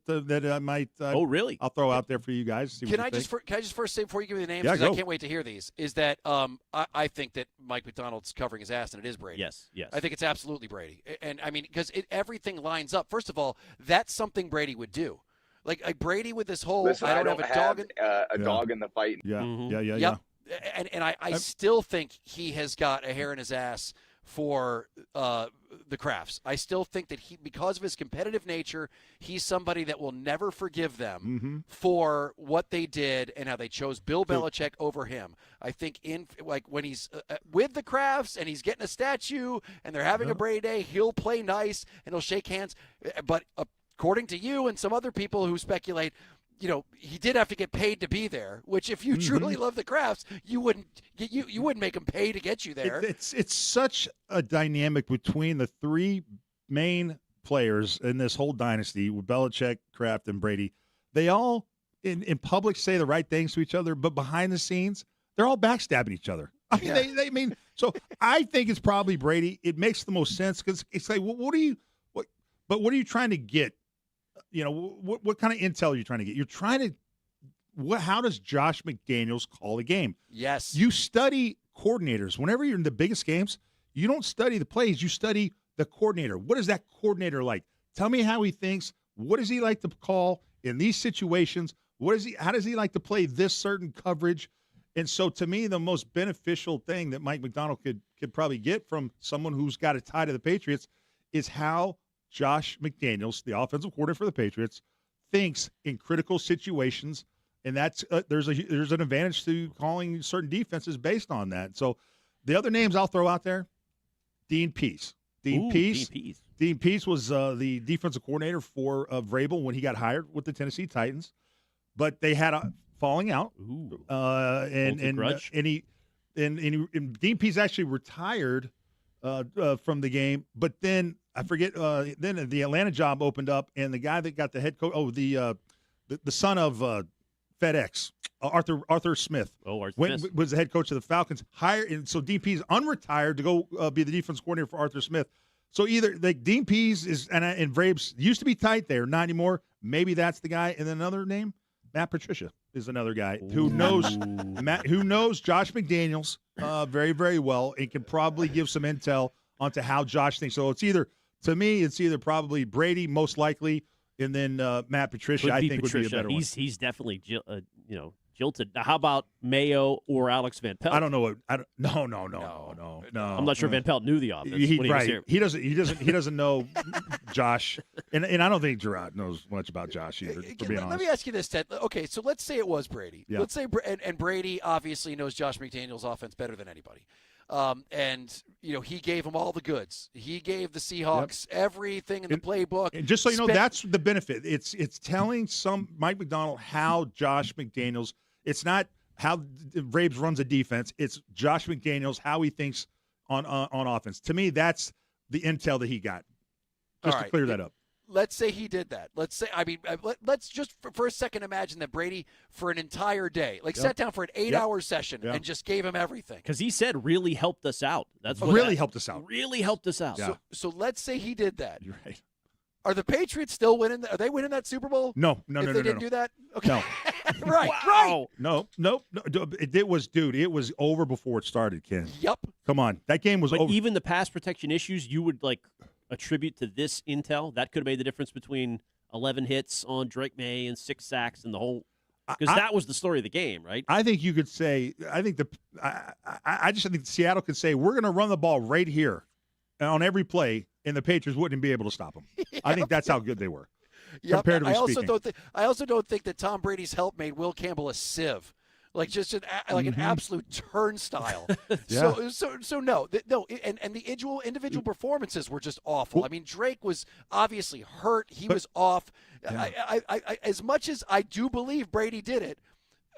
I might. Oh, really? I'll throw out there for you guys. See Can what I you think. just first say before you give me the names, Yeah, because I go. can't wait to hear these, is that I think that Mike McDonald's covering his ass, and it is Brady. Yes. I think it's absolutely Brady. And, I mean, because everything lines up. First of all, that's something Brady would do. Like Brady with this whole, Listen, I don't have a dog in dog in the fight. Yeah, Yep. And I still think he has got a hair in his ass for the Crafts. I still think that because of his competitive nature, he's somebody that will never forgive them for what they did and how they chose Bill Belichick over him. I think when he's with the Crafts and he's getting a statue and they're having a Brady day, he'll play nice and he'll shake hands. But according to you and some other people who speculate, he did have to get paid to be there. Which, if you truly love the Crafts, you wouldn't make him pay to get you there. It's such a dynamic between the three main players in this whole dynasty with Belichick, Kraft, and Brady. They all in public say the right things to each other, but behind the scenes, they're all backstabbing each other. I mean, so I think it's probably Brady. It makes the most sense because it's like, what are you trying to get? What kind of intel are you trying to get? You're trying to how does Josh McDaniels call a game? Yes. You study coordinators. Whenever you're in the biggest games, you don't study the plays, you study the coordinator. What is that coordinator like? Tell me how he thinks. What does he like to call in these situations? How does he like to play this certain coverage? And so to me, the most beneficial thing that Mike McDonald could probably get from someone who's got a tie to the Patriots is how Josh McDaniels, the offensive coordinator for the Patriots, thinks in critical situations, and that's there's an advantage to calling certain defenses based on that. So the other names I'll throw out there, Dean Pease. Dean Pease was the defensive coordinator for Vrabel when he got hired with the Tennessee Titans, but they had a falling out, and Dean Pease actually retired from the game, but then I forget. Then the Atlanta job opened up, and the guy that got the head coach, the son of FedEx, Arthur Smith, was the head coach of the Falcons. Hired, and so Dean Pease unretired to go be the defense coordinator for Arthur Smith. So either like Dean Pease is and Vrabes used to be tight there, not anymore. Maybe that's the guy. And then another name, Matt Patricia is another guy who knows Josh McDaniels very, very well and can probably give some intel onto how Josh thinks. So it's either probably Brady most likely, and then Matt Patricia. I think would be a better one. He's definitely jilted. Now, how about Mayo or Alex Van Pelt? I don't know. No. I'm not sure Van Pelt knew the offense. When he was here. He doesn't know Josh, and I don't think Gerard knows much about Josh either. To be honest. Let me ask you this, Ted. Okay, so let's say it was Brady. Yeah. Let's say and Brady obviously knows Josh McDaniels' offense better than anybody. And he gave him all the goods. He gave the Seahawks everything in the playbook. And just so you know, that's the benefit. It's telling Mike McDonald how Josh McDaniels. It's not how Vrabes runs a defense. It's Josh McDaniels how he thinks on offense. To me, that's the intel that he got. Just to clear that up. Let's say he did that. Let's just for a second imagine that Brady for an entire day, sat down for an 8-hour session and just gave him everything. Because he said really helped us out. That's what really helped us out. Really helped us out. Yeah. So let's say he did that. You're right. Are the Patriots still winning? Are they winning that Super Bowl? No. If they didn't do that? Okay. Right. No. It was over before it started, Ken. Yep. Come on. That game was But over. even the pass protection issues, you would attribute to this intel. That could have made the difference between 11 hits on Drake May and 6 sacks and the whole. Because that was the story of the game, right? I think you could say. I think I just think Seattle could say we're going to run the ball right here, on every play, and the Patriots wouldn't be able to stop them. I think that's how good they were. Yep. Comparatively I also speaking. don't think that Tom Brady's help made Will Campbell a sieve. Like just an absolute turnstile. Yeah. So no, and the individual performances were just awful. I mean, Drake was obviously hurt. He was off. Yeah. I as much as I do believe Brady did it,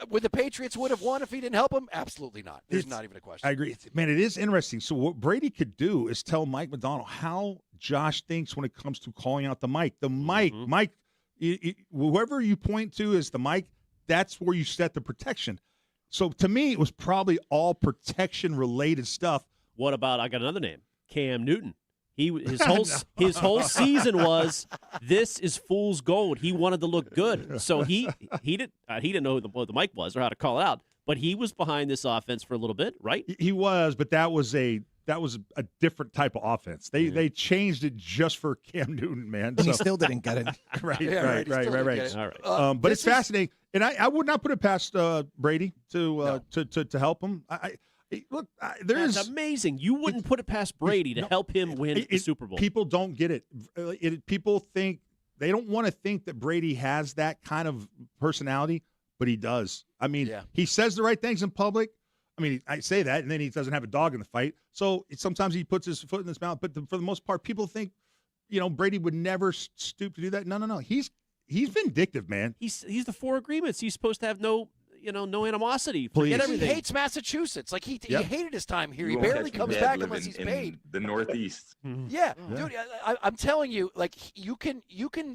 would the Patriots would have won if he didn't help him? Absolutely not. There's not even a question. I agree. Man, it is interesting. So what Brady could do is tell Mike McDonald how Josh thinks when it comes to calling out the mic. The mic, Mike, whoever you point to as the mic, that's where you set the protection. So to me, it was probably all protection-related stuff. What about, I got another name, Cam Newton. His whole season was, this is fool's gold. He wanted to look good. So he didn't know what the mic was or how to call it out, but he was behind this offense for a little bit, right? He was, but that was a different type of offense. They changed it just for Cam Newton, man. And he still didn't get it. Right. All right. But it's fascinating, and I would not put it past Brady to help him. That's amazing. You wouldn't put it past Brady to help him win the Super Bowl. People don't get it. People think they don't want to think that Brady has that kind of personality, but he does. I mean, he says the right things in public. I mean, I say that, and then he doesn't have a dog in the fight. So sometimes he puts his foot in his mouth. But for the most part, people think, Brady would never stoop to do that. No. He's vindictive, man. He's the 4 agreements. He's supposed to have no animosity. Please. Forget everything. He hates Massachusetts. Like he hated his time here. He barely comes back unless he's paid. The Northeast. Yeah, dude, I'm telling you, like you can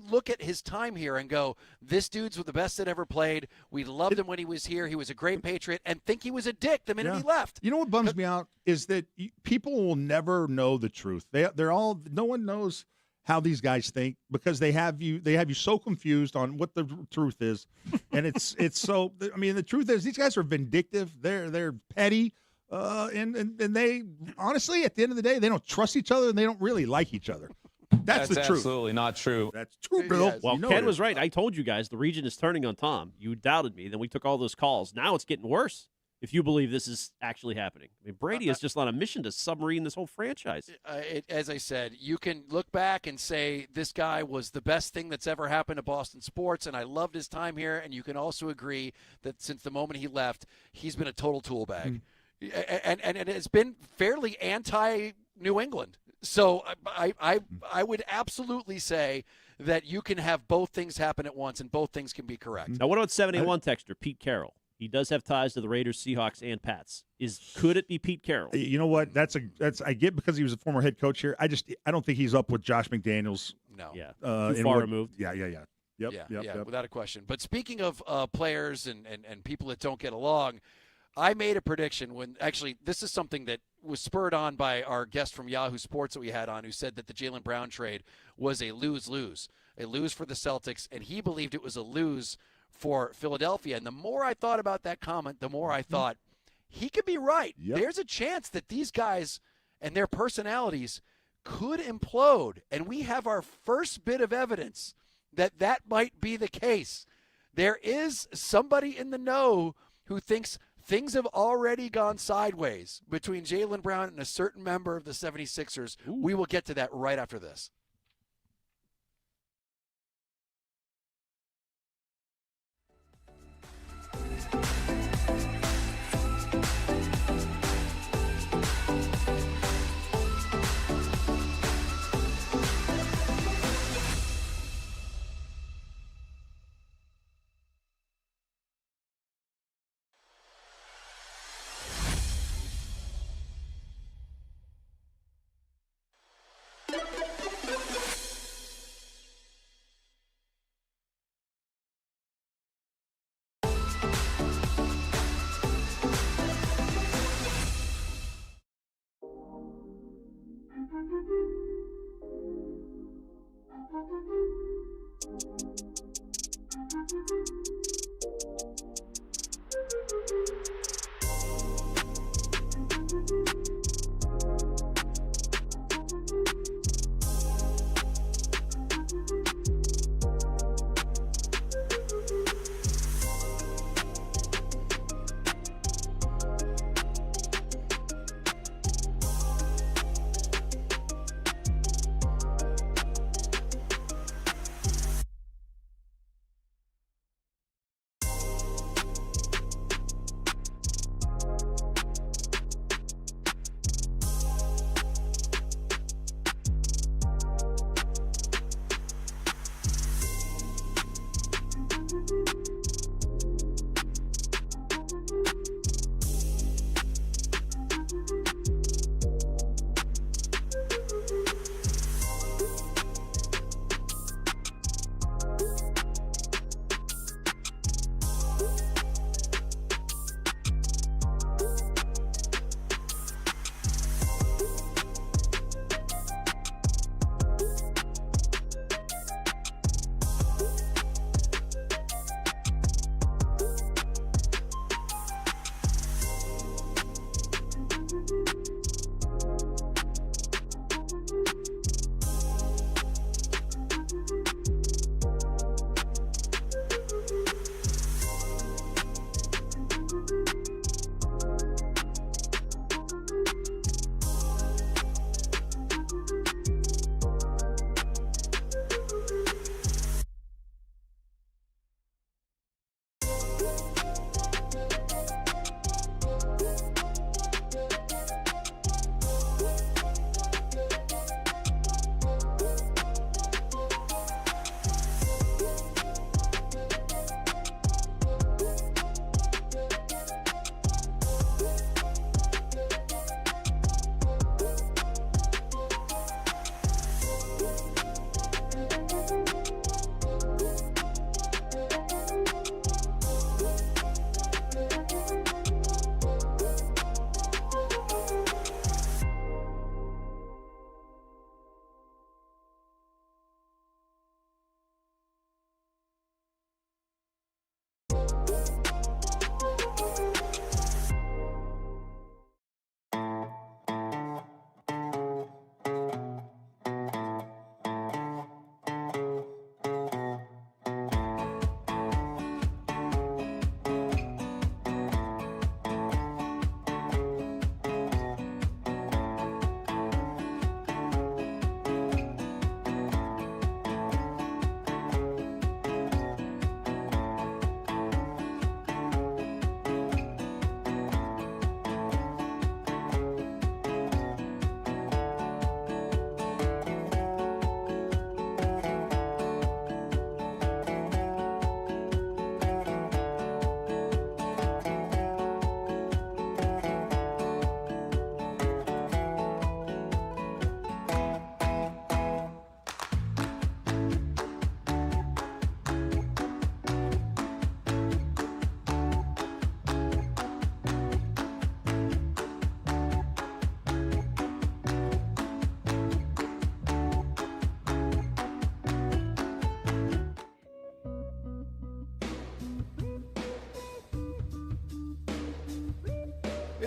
look at his time here and go, this dude's the best that ever played. We loved him when he was here. He was a great Patriot, and think he was a dick the minute he left. You know what bums me out is that people will never know the truth. No one knows how these guys think because they have you so confused on what the truth is, and it's so. I mean, the truth is these guys are vindictive. They're petty, and they honestly at the end of the day they don't trust each other and they don't really like each other. That's the truth. Absolutely not true. That's true, Bill. Well, Ken was right. I told you guys the region is turning on Tom. You doubted me. Then we took all those calls. Now it's getting worse. If you believe this is actually happening. I mean, Brady is just on a mission to submarine this whole franchise. As I said, you can look back and say this guy was the best thing that's ever happened to Boston sports, and I loved his time here. And you can also agree that since the moment he left, he's been a total tool bag. And it's been fairly anti-New England. So I would absolutely say that you can have both things happen at once, and both things can be correct. Now, what about 71 texter Pete Carroll? He does have ties to the Raiders, Seahawks, and Pats. Could it be Pete Carroll? You know what? That's I get because he was a former head coach here. I don't think he's up with Josh McDaniels. No. Yeah. Too far removed. Yeah. Yep. Without a question. But speaking of players and people that don't get along, I made a prediction when actually this is something that was spurred on by our guest from Yahoo Sports that we had on who said that the Jaylen Brown trade was a lose-lose for the Celtics, and he believed it was a lose for Philadelphia. And the more I thought about that comment, the more I thought he could be right. Yep. There's a chance that these guys and their personalities could implode. And we have our first bit of evidence that might be the case. There is somebody in the know who thinks things have already gone sideways between Jaylen Brown and a certain member of the 76ers. Ooh. We will get to that right after this.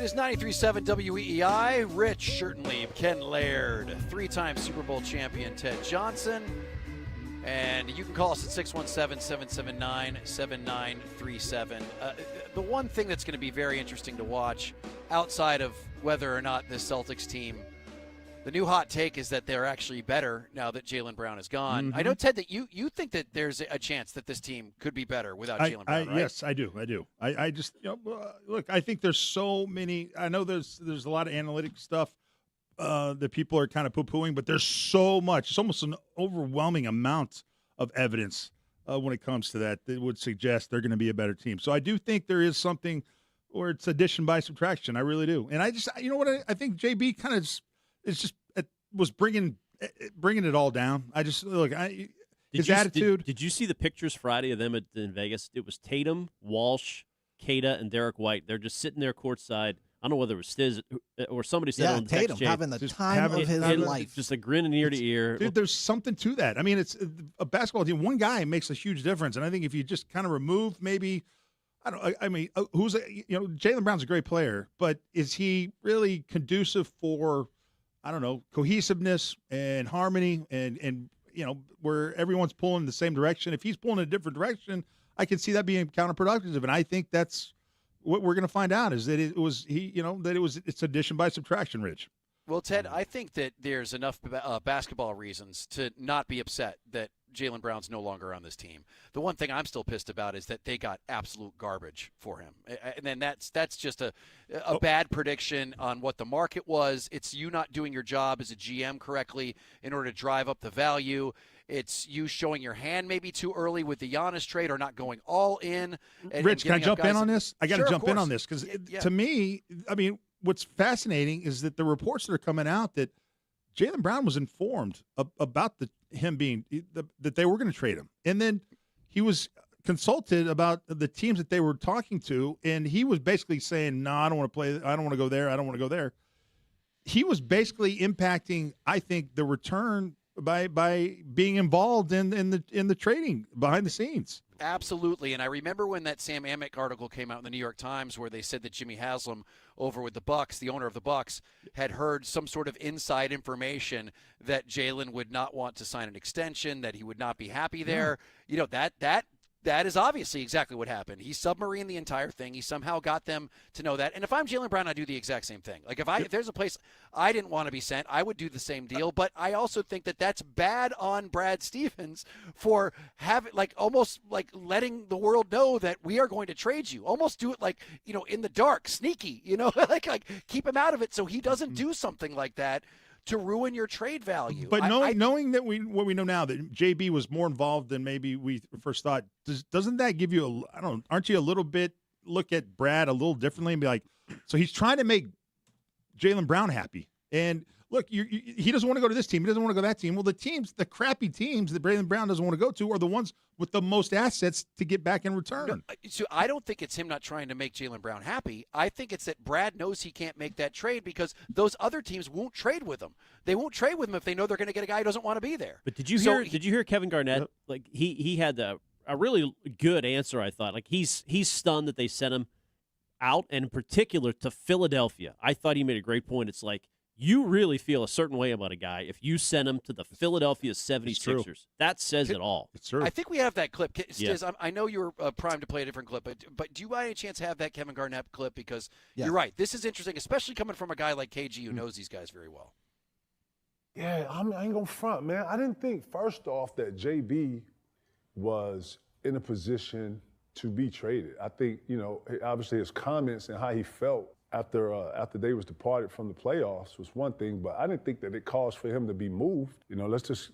It is 93.7 WEEI. Rich Schertenlieb, Ken Laird, 3-time Super Bowl champion Ted Johnson. And you can call us at 617-779-7937. The one thing that's going to be very interesting to watch outside of whether or not this Celtics team, the new hot take is that they're actually better now that Jaylen Brown is gone. Mm-hmm. I know, Ted, that you think that there's a chance that this team could be better without Jaylen Brown, right? Yes, I do. I just, look, I think there's so many. I know there's a lot of analytic stuff that people are kind of poo-pooing, but there's so much. It's almost an overwhelming amount of evidence when it comes to that would suggest they're going to be a better team. So I do think there is something, or it's addition by subtraction. I really do. And I just, you know what? I think JB kind of was bringing it all down. I just his attitude. Did you see the pictures Friday of them in Vegas? It was Tatum, Walsh, Kata, and Derek White. They're just sitting there courtside. I don't know whether it was Stiz or somebody said on the Tatum text chain, having the time of his life. Just a grin ear to ear. Dude, there's something to that. I mean, it's a basketball team. One guy makes a huge difference, and I think if you just kind of remove maybe, Jaylen Brown's a great player, but is he really conducive for, cohesiveness and harmony and where everyone's pulling in the same direction? If he's pulling in a different direction, I can see that being counterproductive, and I think that's what we're going to find out is that it's addition by subtraction, Rich. Well, Ted, I think that there's enough basketball reasons to not be upset that Jaylen Brown's no longer on this team. The one thing I'm still pissed about is that they got absolute garbage for him. And then that's just a bad prediction on what the market was. It's you not doing your job as a GM correctly in order to drive up the value. It's you showing your hand maybe too early with the Giannis trade or not going all in. Rich, can I jump in on this? I got to jump in on this because Yeah. to me, what's fascinating is that the reports that are coming out that Jaylen Brown was informed about that they were going to trade him, and then he was consulted about the teams that they were talking to, and he was basically saying, "No, I don't want to play. I don't want to go there. I don't want to go there." He was basically impacting, I think, the return by being involved in the trading behind the scenes. Absolutely. And I remember when that Sam Amick article came out in the New York Times where they said that Jimmy Haslam over with the Bucks, the owner of the Bucks, had heard some sort of inside information that Jaylen would not want to sign an extension, that he would not be happy there. That is obviously exactly what happened. He submarined the entire thing. He somehow got them to know that. And if I'm Jaylen Brown, I do the exact same thing. Like if there's a place I didn't want to be sent, I would do the same deal. But I also think that that's bad on Brad Stevens for almost letting the world know that we are going to trade you. Almost do it in the dark, sneaky, like keep him out of it so he doesn't do something like that to ruin your trade value. But knowing that what we know now, that JB was more involved than maybe we first thought, doesn't that give you aren't you a little bit look at Brad a little differently and be like, so he's trying to make Jaylen Brown happy. And look, he doesn't want to go to this team. He doesn't want to go to that team. Well, the crappy teams that Jaylen Brown doesn't want to go to are the ones with the most assets to get back in return. No, so I don't think it's him not trying to make Jaylen Brown happy. I think it's that Brad knows he can't make that trade because those other teams won't trade with him. They won't trade with him if they know they're going to get a guy who doesn't want to be there. But did you hear Kevin Garnett? Yep. Like he had a really good answer, I thought. Like he's stunned that they sent him out, and in particular to Philadelphia. I thought he made a great point. It's like, you really feel a certain way about a guy if you send him to the Philadelphia 76ers. That says it all. It's true. I think we have that clip. Stiz, I know you were primed to play a different clip, but do you by any chance have that Kevin Garnett clip? Because you're right. This is interesting, especially coming from a guy like KG who knows these guys very well. Yeah, I ain't going to front, man. I didn't think, first off, that JB was in a position to be traded. I think, obviously his comments and how he felt after they was departed from the playoffs was one thing, but I didn't think that it caused for him to be moved. Let's just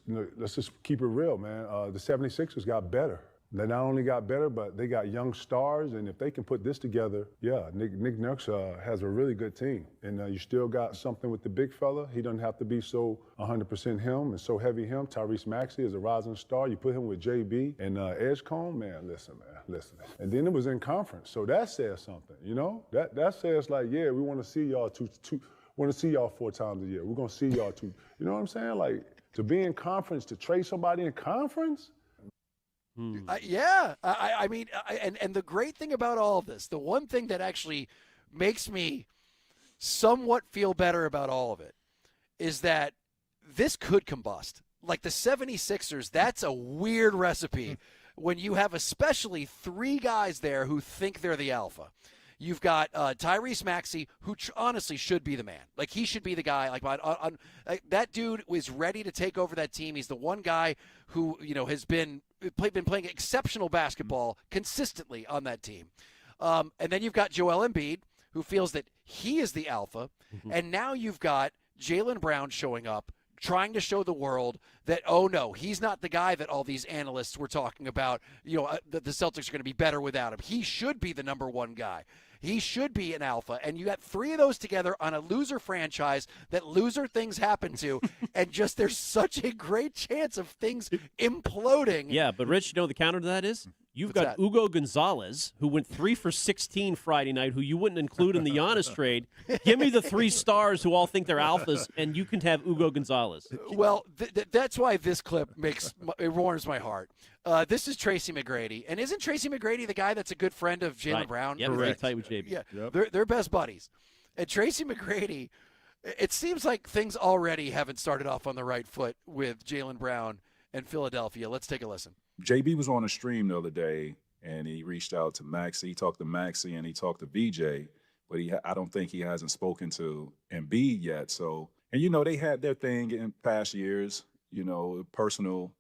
keep it real, man. The 76ers got better. They not only got better, but they got young stars, and if they can put this together, Nick Nurse has a really good team. And you still got something with the big fella. He doesn't have to be so 100% him and so heavy him. Tyrese Maxey is a rising star. You put him with JB and Edgecombe, man, listen. And then it was in conference, so that says something, That says we want to see y'all want to see y'all 4 times a year. We're going to see y'all 2. You know what I'm saying? Like, to be in conference, to trade somebody in conference? I mean, and the great thing about all of this, the one thing that actually makes me somewhat feel better about all of it is that this could combust. Like the 76ers, that's a weird recipe when you have especially 3 guys there who think they're the alpha. You've got Tyrese Maxey, who honestly should be the man. Like, he should be the guy. Like, that dude was ready to take over that team. He's the one guy who, has been playing exceptional basketball consistently on that team. And then you've got Joel Embiid, who feels that he is the alpha. Mm-hmm. And now you've got Jaylen Brown showing up, trying to show the world that, oh, no, he's not the guy that all these analysts were talking about, that the Celtics are going to be better without him. He should be the number one guy. He should be an alpha. And you got 3 of those together on a loser franchise that loser things happen to, and just there's such a great chance of things imploding. Yeah, but Rich, the counter to that is? You've got Ugo Gonzalez, who went 3 for 16 Friday night, who you wouldn't include in the Giannis trade. Give me the 3 stars who all think they're alphas, and you can have Ugo Gonzalez. Well, that's why this clip it warms my heart. This is Tracy McGrady. And isn't Tracy McGrady the guy that's a good friend of Jaylen Brown? Yeah, very tight with JB. Yeah, yep. They're best buddies. And Tracy McGrady, it seems like things already haven't started off on the right foot with Jaylen Brown and Philadelphia. Let's take a listen. JB was on a stream the other day, and he reached out to Maxey. He talked to Maxey, and he talked to VJ, but I don't think he hasn't spoken to Embiid yet. So, and, they had their thing in past years, personal,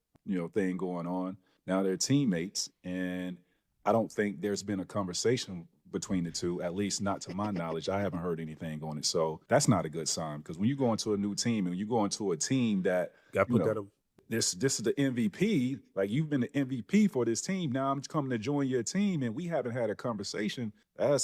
thing going on. Now they're teammates, and I don't think there's been a conversation between the two, at least not to my knowledge. I haven't heard anything on it. So that's not a good sign, because when you go into a new team and you go into a team that, this is the MVP, like you've been the MVP for this team. Now I'm coming to join your team, and we haven't had a conversation. I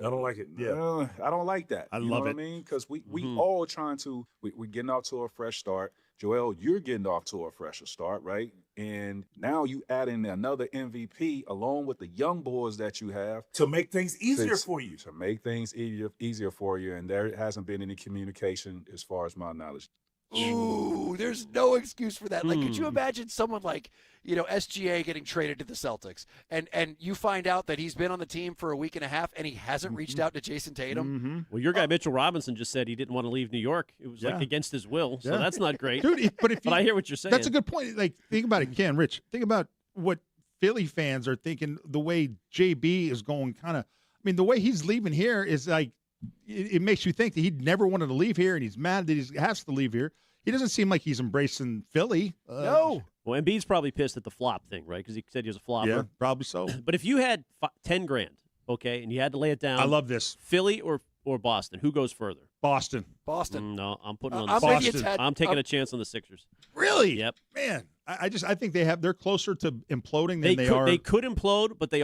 don't like it. Yeah, I don't like that. I love it. You know what I mean? Because we all trying to, we're getting off to a fresh start. Joel, you're getting off to a fresher start, right? And now you add in another MVP along with the young boys that you have. To make things easier for you. To make things easier for you. And there hasn't been any communication as far as my knowledge. Ooh, there's no excuse for that. Like, could you imagine someone like, SGA getting traded to the Celtics, and you find out that he's been on the team for a week and a half and he hasn't reached out to Jason Tatum? Mm-hmm. Well, your guy Mitchell Robinson just said he didn't want to leave New York. It was like against his will, so that's not great. Dude, but I hear what you're saying. That's a good point. Like, think about it, Ken, Rich. Think about what Philly fans are thinking. The way JB is going, the way he's leaving here is like, it makes you think that he never wanted to leave here, and he's mad that he has to leave here. He doesn't seem like he's embracing Philly. No. Well, Embiid's probably pissed at the flop thing, right? Because he said he was a flopper. Yeah, probably so. But if you had $10,000, okay, and you had to lay it down, I love this. Philly or Boston, who goes further? Boston. No, I'm putting on the Sixers. I'm taking a chance on the Sixers. Really? Yep. Man, I think they're closer to imploding than they are. They could implode, but they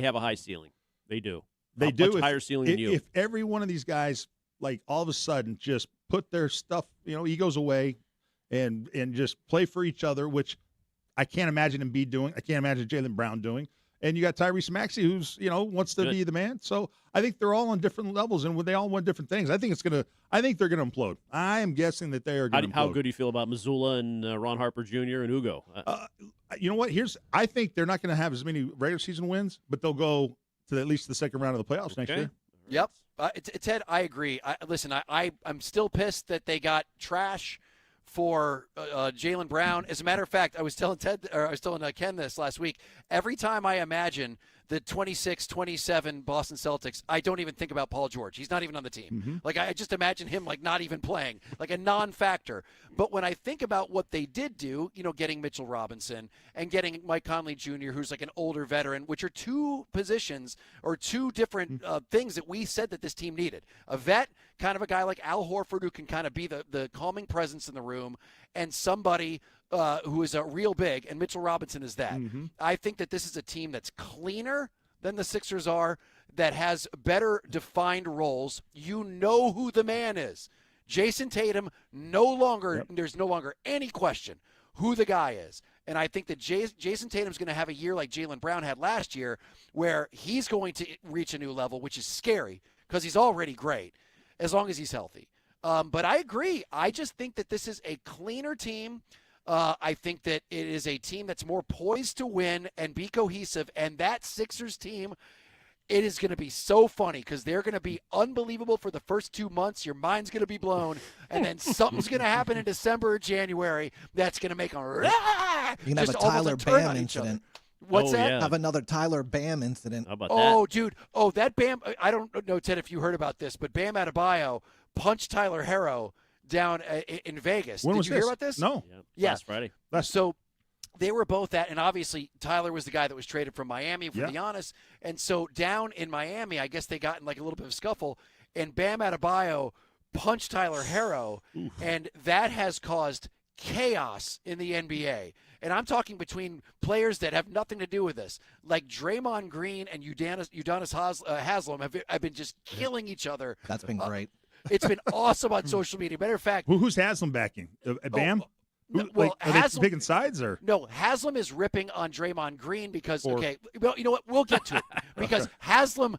have a high ceiling. They do. They do. Much higher ceiling than you. If every one of these guys, like, all of a sudden just put their stuff, egos away and just play for each other, which I can't imagine Embiid doing. I can't imagine Jaylen Brown doing. And you got Tyrese Maxey, who's, wants to be the man. So I think they're all on different levels, and they all want different things. I think they're going to implode. I am guessing that they are going to implode. How good do you feel about Missoula and Ron Harper Jr. and Ugo? You know what? I think they're not going to have as many regular season wins, but they'll go to at least the second round of the playoffs next year. Yep. Ted, I agree. I'm still pissed that they got trash for Jaylen Brown. As a matter of fact, I was telling Ken this last week. Every time I imagine the 26-27 Boston Celtics, I don't even think about Paul George. He's not even on the team. Mm-hmm. Like, I just imagine him like not even playing, like a non-factor. But when I think about what they did do, getting Mitchell Robinson and getting Mike Conley Jr., who's like an older veteran, which are two positions or two different things that we said that this team needed. A vet, kind of a guy like Al Horford who can kind of be the calming presence in the room, and somebody who is a real big, and Mitchell Robinson is that. Mm-hmm. I think that this is a team that's cleaner than the Sixers are, that has better defined roles. You know who the man is. Jason Tatum, there's no longer any question who the guy is. And I think that Jason Tatum's going to have a year like Jaylen Brown had last year, where he's going to reach a new level, which is scary because he's already great as long as he's healthy. But I agree. I just think that this is a cleaner team. I think that it is a team that's more poised to win and be cohesive. And that Sixers team, It is going to be so funny because they're going to be unbelievable for the first 2 months. Your mind's going to be blown, and then something's going to happen in December or January that's going to make them You can have a Tyler Bam incident. What's that? Yeah. Have another Tyler Bam incident. How about that? Dude. Oh, that Bam. I don't know, Ted, if you heard about this, but Bam Adebayo punched Tyler Harrow down in Vegas. Did you hear about this? No. Yeah. Last Friday. So they were both at, and obviously Tyler was the guy that was traded from Miami for Giannis. And so down in Miami, I guess they got in like a little bit of a scuffle, and Bam Adebayo punched Tyler Harrow, and that has caused chaos in the NBA. And I'm talking between players that have nothing to do with this, like Draymond Green and Udonis Haslem have been just killing each other. That's been great. It's been awesome on social media. Matter of fact, who's Haslem backing? Bam? Are they picking sides or? No, Haslem is ripping on Draymond Green because okay, well, you know what? We'll get to it because Haslem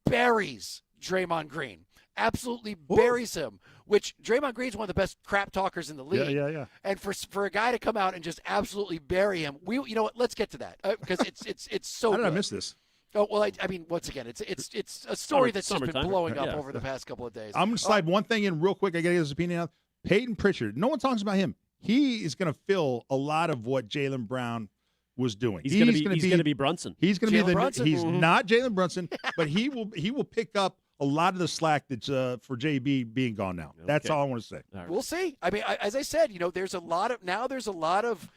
buries Draymond Green. Absolutely buries him, which Draymond Green's one of the best crap talkers in the league. Yeah. And for a guy to come out and just absolutely bury him, you know what? Let's get to that because it's so. How did good. I miss this? Oh well, I mean, once again, it's a story that's just been blowing up over the past couple of days. I'm gonna slide one thing in real quick. I gotta get his opinion on Peyton Pritchard. No one talks about him. He is gonna fill a lot of what Jaylen Brown was doing. He's gonna be Brunson. He's gonna be Brunson? He's not Jalen Brunson, but he will pick up a lot of the slack that's for JB being gone now. That's all I want to say. Right. We'll see. I mean, as I said, there's a lot of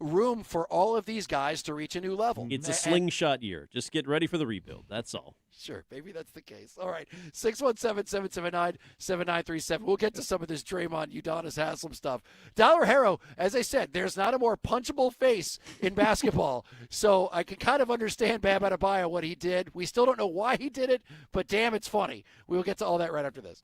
room for all of these guys to reach a new level. It's a slingshot year. Just get ready for the rebuild. That's all. Sure, maybe that's the case. All right, 617-779-7937. We'll get to some of this Draymond, Udonis Haslem stuff. Tyler Harrow, as I said, there's not a more punchable face in basketball. So I can kind of understand Bam Adebayo, what he did. We still don't know why he did it, but damn, it's funny. We'll get to all that right after this.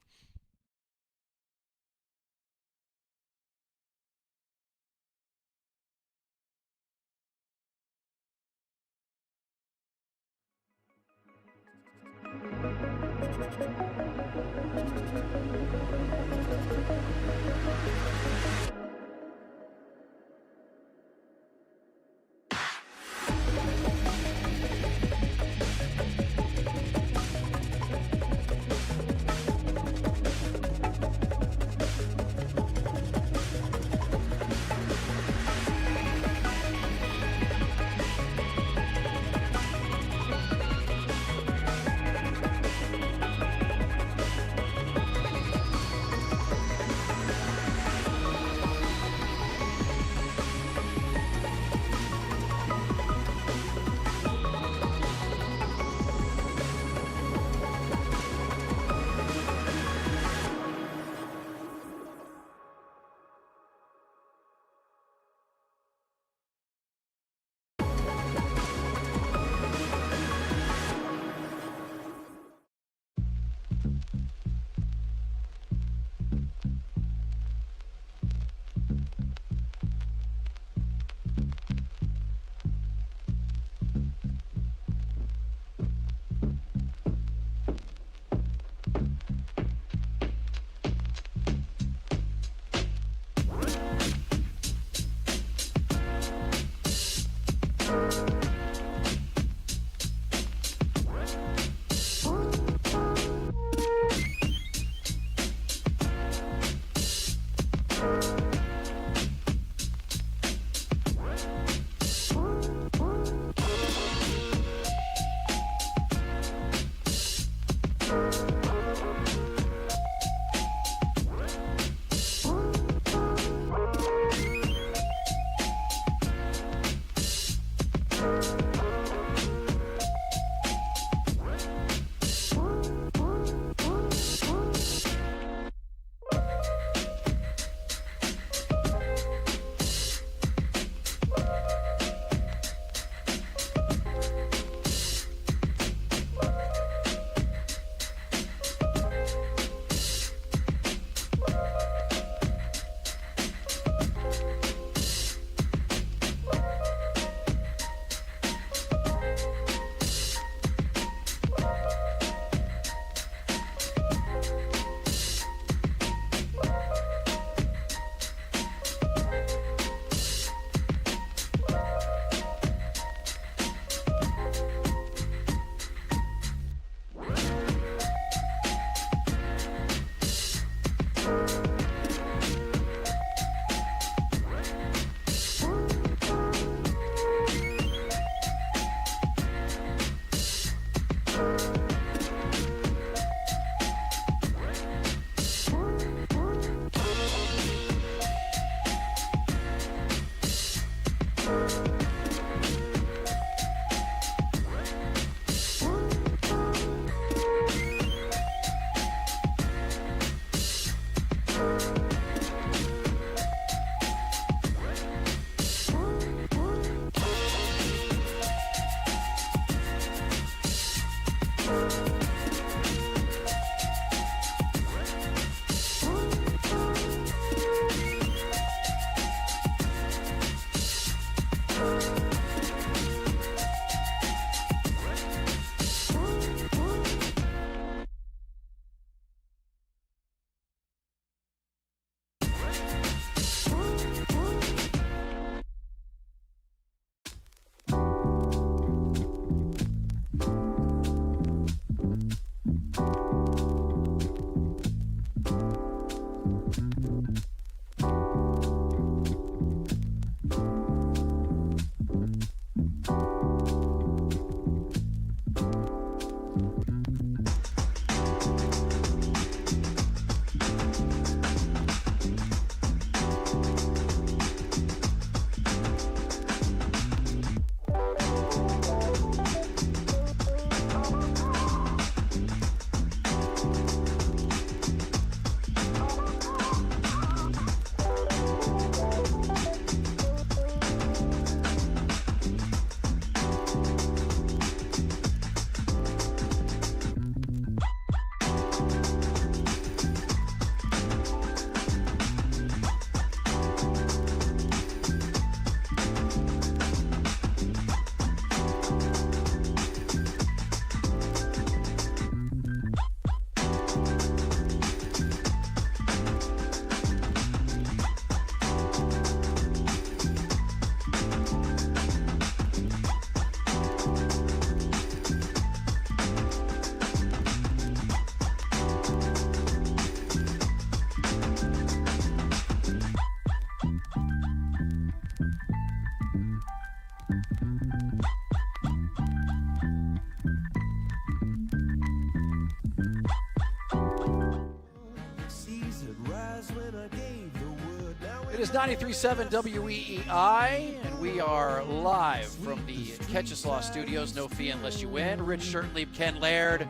It is 93.7 WEEI, and we are live from the Catch-A-Slaw Studios. No fee unless you win. Rich Shirtleaf, Ken Laird,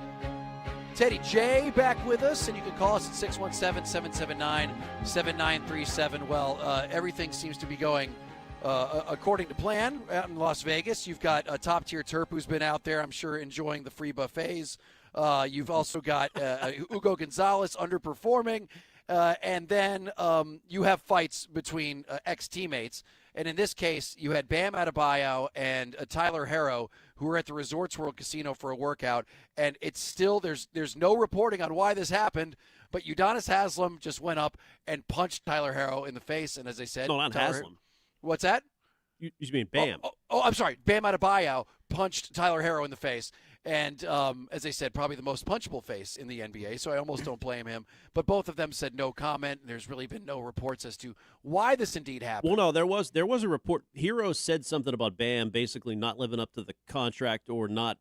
Teddy J back with us, and you can call us at 617-779-7937. Well, everything seems to be going according to plan out in Las Vegas. You've got a top-tier Terp who's been out there, I'm sure, enjoying the free buffets. You've also got Hugo Gonzalez underperforming. And then you have fights between ex-teammates. And in this case, you had Bam Adebayo and Tyler Herro, who were at the Resorts World Casino for a workout. And it's still, there's no reporting on why this happened, but Udonis Haslem just went up and punched Tyler Herro in the face. And as I said, No, not Haslem. What's that? You mean Bam. Oh, I'm sorry. Bam Adebayo punched Tyler Herro in the face. And as I said, probably the most punchable face in the NBA, so I almost don't blame him. But both of them said no comment, and there's really been no reports as to why this indeed happened. Well, no, there was a report. Hero said something about Bam basically not living up to the contract or not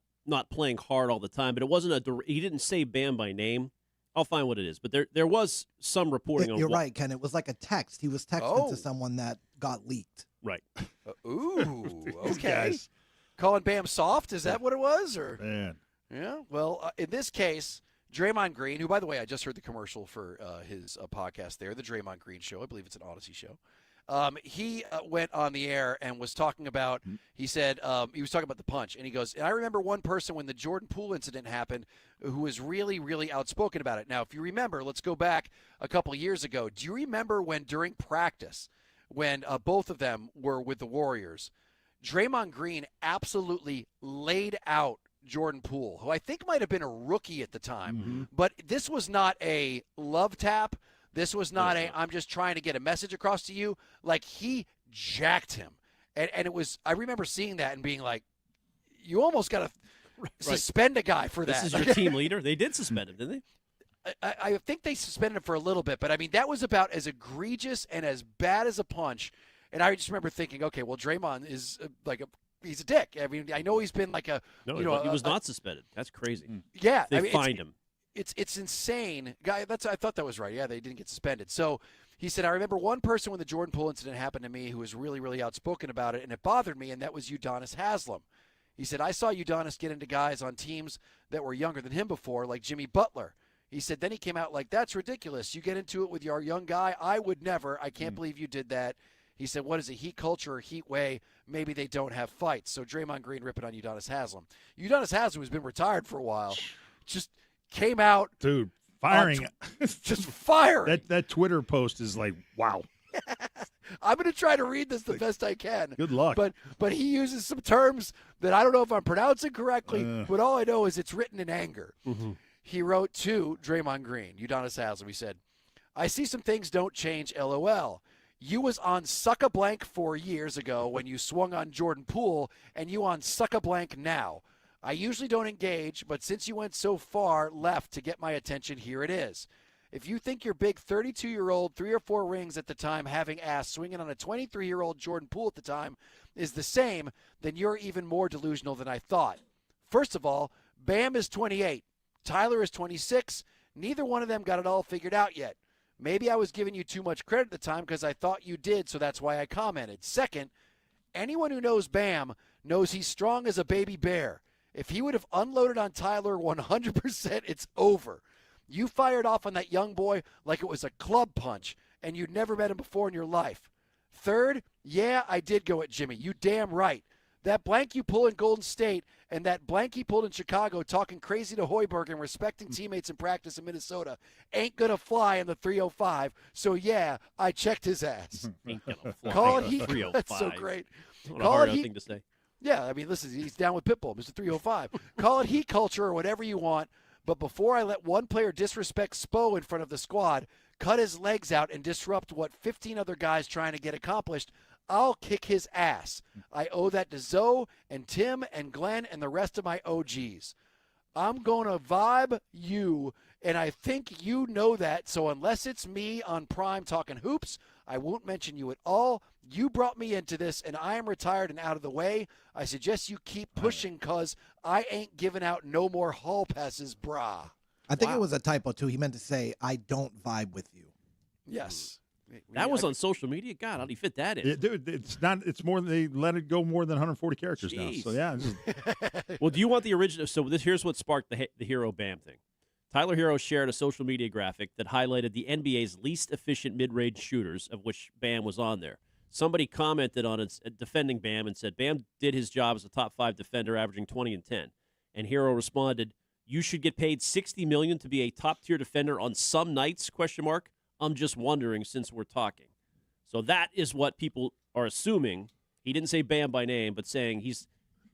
playing hard all the time, but it wasn't he didn't say Bam by name. I'll find what it is, but there was some reporting on. You're right, Ken. It was like a text. He was texting to someone that got leaked. Right. Ooh, okay. Calling Bam soft? Is that what it was? Or Man. Yeah. Well, in this case, Draymond Green, who, by the way, I just heard the commercial for his podcast there, the Draymond Green Show. I believe it's an Odyssey show. He went on the air and was talking about, he said, he was talking about the punch. And he goes, and I remember one person when the Jordan Poole incident happened who was really, really outspoken about it. Now, if you remember, let's go back a couple years ago. Do you remember when during practice, when both of them were with the Warriors, Draymond Green absolutely laid out Jordan Poole, who I think might have been a rookie at the time. But this was not a love tap. This was not I'm just trying to get a message across to you. Like, he jacked him. And it was, I remember seeing that and being like, you almost got to suspend a guy for that. This is your team leader? They did suspend him, didn't they? I think they suspended him for a little bit. But, I mean, that was about as egregious and as bad as a punch. And I just remember thinking, okay, well, Draymond is he's a dick. I mean, I know he's been like he was not suspended. That's crazy. Yeah, they fined him. It's insane, guy. I thought that was right. Yeah, they didn't get suspended. So he said, I remember one person when the Jordan Poole incident happened to me who was really, really outspoken about it, and it bothered me, and that was Udonis Haslem. He said, I saw Udonis get into guys on teams that were younger than him before, like Jimmy Butler. He said, then he came out like, that's ridiculous. You get into it with your young guy. I would never. I can't believe you did that. He said, what is it, heat culture or heat way? Maybe they don't have fights. So Draymond Green ripping on Udonis Haslem. Udonis Haslem, who's been retired for a while, just came out. Dude, firing. Just firing. That Twitter post is like, wow. I'm going to try to read this the best I can. Good luck. But he uses some terms that I don't know if I'm pronouncing correctly, but all I know is it's written in anger. He wrote to Draymond Green, Udonis Haslem. He said, I see some things don't change, LOL. You was on Suck-a-Blank 4 years ago when you swung on Jordan Poole, and you on Suck-a-Blank now. I usually don't engage, but since you went so far left to get my attention, here it is. If you think your big 32-year-old, 3 or 4 rings at the time, having ass swinging on a 23-year-old Jordan Poole at the time is the same, then you're even more delusional than I thought. First of all, Bam is 28. Tyler is 26. Neither one of them got it all figured out yet. Maybe I was giving you too much credit at the time because I thought you did, so that's why I commented. Second, anyone who knows Bam knows he's strong as a baby bear. If he would have unloaded on Tyler 100%, it's over. You fired off on that young boy like it was a club punch, and you'd never met him before in your life. Third, yeah, I did go at Jimmy. You damn right. That blank you pull in Golden State and that blank he pulled in Chicago talking crazy to Hoiberg and respecting teammates in practice in Minnesota ain't going to fly in the 305. So, yeah, I checked his ass. Ain't gonna fly. Call it heat. 305. That's so great. What a Call hard it heat. thing to say. Yeah, I mean, listen, he's down with Pitbull, Mr. 305. Call it heat culture or whatever you want, but before I let one player disrespect Spo in front of the squad, cut his legs out, and disrupt what 15 other guys trying to get accomplished, I'll kick his ass. I owe that to Zoe and Tim and Glenn and the rest of my OGs. I'm going to vibe you, and I think you know that, so unless it's me on Prime talking hoops, I won't mention you at all. You brought me into this, and I am retired and out of the way. I suggest you keep pushing because I ain't giving out no more hall passes, brah. I think it was a typo, too. He meant to say, I don't vibe with you. Yes. That was on social media. God, how do you fit that in? Dude, it's not. It's more than they let it go more than 140 characters Jeez. now. So yeah. Well, do you want the original? So here's what sparked the Hero Bam thing. Tyler Hero shared a social media graphic that highlighted the NBA's least efficient mid-range shooters, of which Bam was on there. Somebody commented on it defending Bam and said Bam did his job as a top 5 defender, averaging 20 and 10. And Hero responded, "You should get paid $60 million to be a top-tier defender on some nights? ? I'm just wondering since we're talking." So that is what people are assuming. He didn't say Bam by name, but saying he's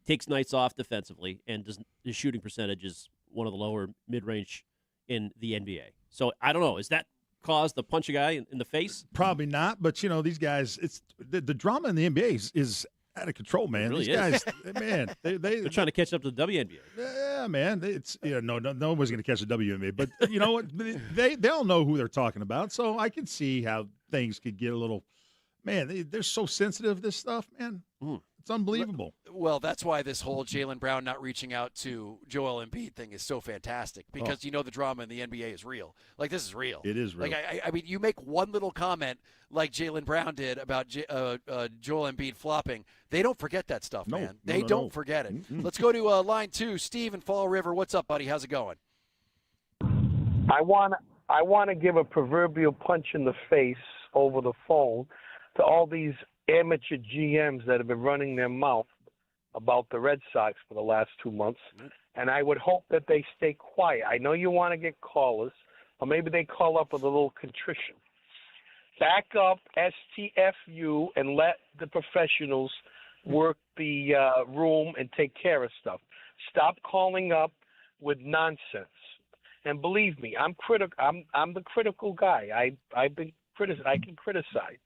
takes nights off defensively and his shooting percentage is one of the lower mid-range in the NBA. So I don't know. Is that cause to punch a guy in the face? Probably not. But these guys, it's the drama in the NBA is out of control, man. Really These guys, man, they're trying to catch up to the WNBA. Yeah, man. It's no one's going to catch the WNBA. But you know what? They'll know who they're talking about. So I can see how things could get a little. Man, they're so sensitive. This stuff, man. It's unbelievable. Well, that's why this whole Jaylen Brown not reaching out to Joel Embiid thing is so fantastic because the drama in the NBA is real. Like, this is real. It is real. Like, I mean, you make one little comment like Jaylen Brown did about Joel Embiid flopping. They don't forget that stuff, man. They don't forget it. Mm-mm. Let's go to line 2. Steve in Fall River. What's up, buddy? How's it going? I want to give a proverbial punch in the face over the phone to all these amateur GMs that have been running their mouth about the Red Sox for the last 2 months, and I would hope that they stay quiet. I know you want to get callers, or maybe they call up with a little contrition. Back up STFU and let the professionals work the room and take care of stuff. Stop calling up with nonsense. And believe me, I'm the critical guy. I've been I can criticize,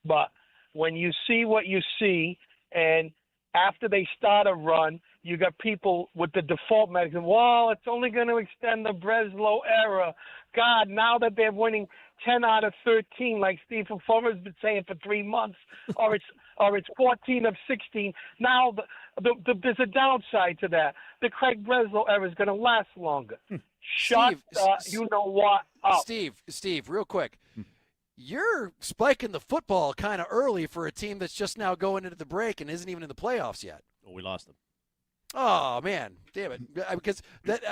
but when you see what you see, and after they start a run, you got people with the default medicine. Well, it's only going to extend the Breslow era. God, now that they're winning 10 out of 13, like Stephen Fulmer's been saying for 3 months, or it's 14 of 16. Now there's a downside to that. The Craig Breslow era is going to last longer. Shut you know what up. Steve, real quick. You're spiking the football kind of early for a team that's just now going into the break and isn't even in the playoffs yet. Oh, we lost them. Oh man, damn it! Because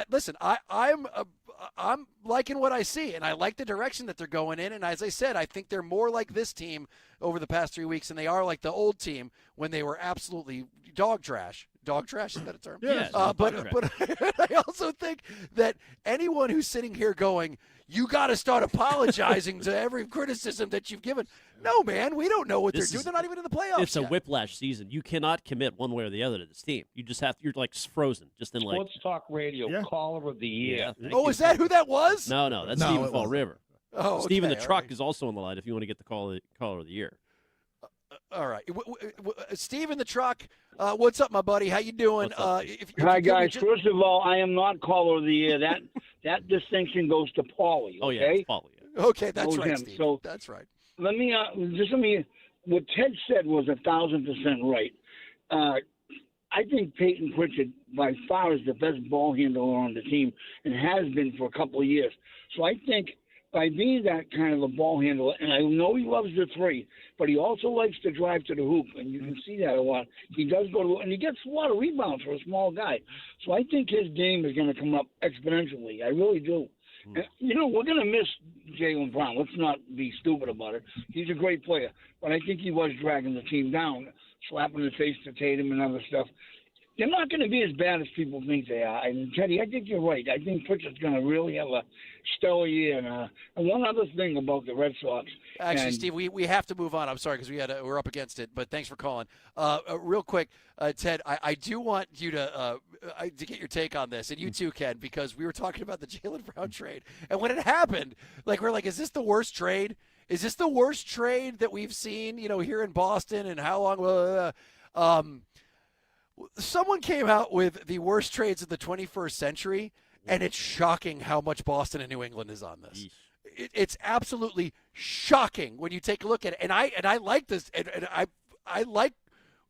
listen, I'm liking what I see, and I like the direction that they're going in. And as I said, I think they're more like this team over the past 3 weeks than they are like the old team when they were absolutely dog trash. Dog trash, is that a term? Yes. But I also think that anyone who's sitting here going, you got to start apologizing to every criticism that you've given. No, man, we don't know what they're doing. They're not even in the playoffs. It's a whiplash season. You cannot commit one way or the other to this team. You just you're like frozen, just in like. Sports Talk Radio Caller of the Year. Yeah, is that who that was? No, that's Stephen Fall River. Oh, okay, Stephen the Truck right. is also on the line if you want to get the caller of the year. All right, Stephen the Truck. What's up, my buddy? How you doing? Hi, guys. First of all, I am not Caller of the Year. That distinction goes to Paulie. Okay? Oh yeah, it's Paulie. Yeah. Okay, that's right, Steve. So that's right. Let me what Ted said was 1,000% right. I think Peyton Pritchard by far is the best ball handler on the team and has been for a couple of years. So I think by being that kind of a ball handler, and I know he loves the three, but he also likes to drive to the hoop, and you can see that a lot. He does go to, and he gets a lot of rebounds for a small guy. So I think his game is going to come up exponentially. I really do. And, we're going to miss Jaylen Brown. Let's not be stupid about it. He's a great player, but I think he was dragging the team down, slapping the face to Tatum and other stuff. They're not going to be as bad as people think they are. And, Teddy, I think you're right. I think Pritchard's going to really have a stellar year. And one other thing about the Red Sox. Actually, Steve, we have to move on. I'm sorry because we're up against it, but thanks for calling. Real quick, Ted, I do want you to get your take on this, and you too, Ken, because we were talking about the Jaylen Brown trade. And when it happened, we're like, is this the worst trade? Is this the worst trade that we've seen, here in Boston, and how long? Someone came out with the worst trades of the 21st century, and it's shocking how much Boston and New England is on this. It's absolutely shocking when you take a look at it. And I like this, and I like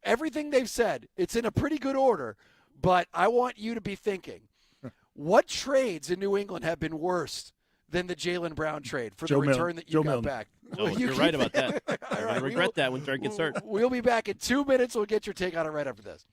everything they've said. It's in a pretty good order, but I want you to be thinking, what trades in New England have been worse than the Jaylen Brown trade for Joe the return that you got Milton. back. No, you're right about that. You're All going right, to regret that when Trent gets hurt. We'll be back in 2 minutes. We'll get your take on it right after this.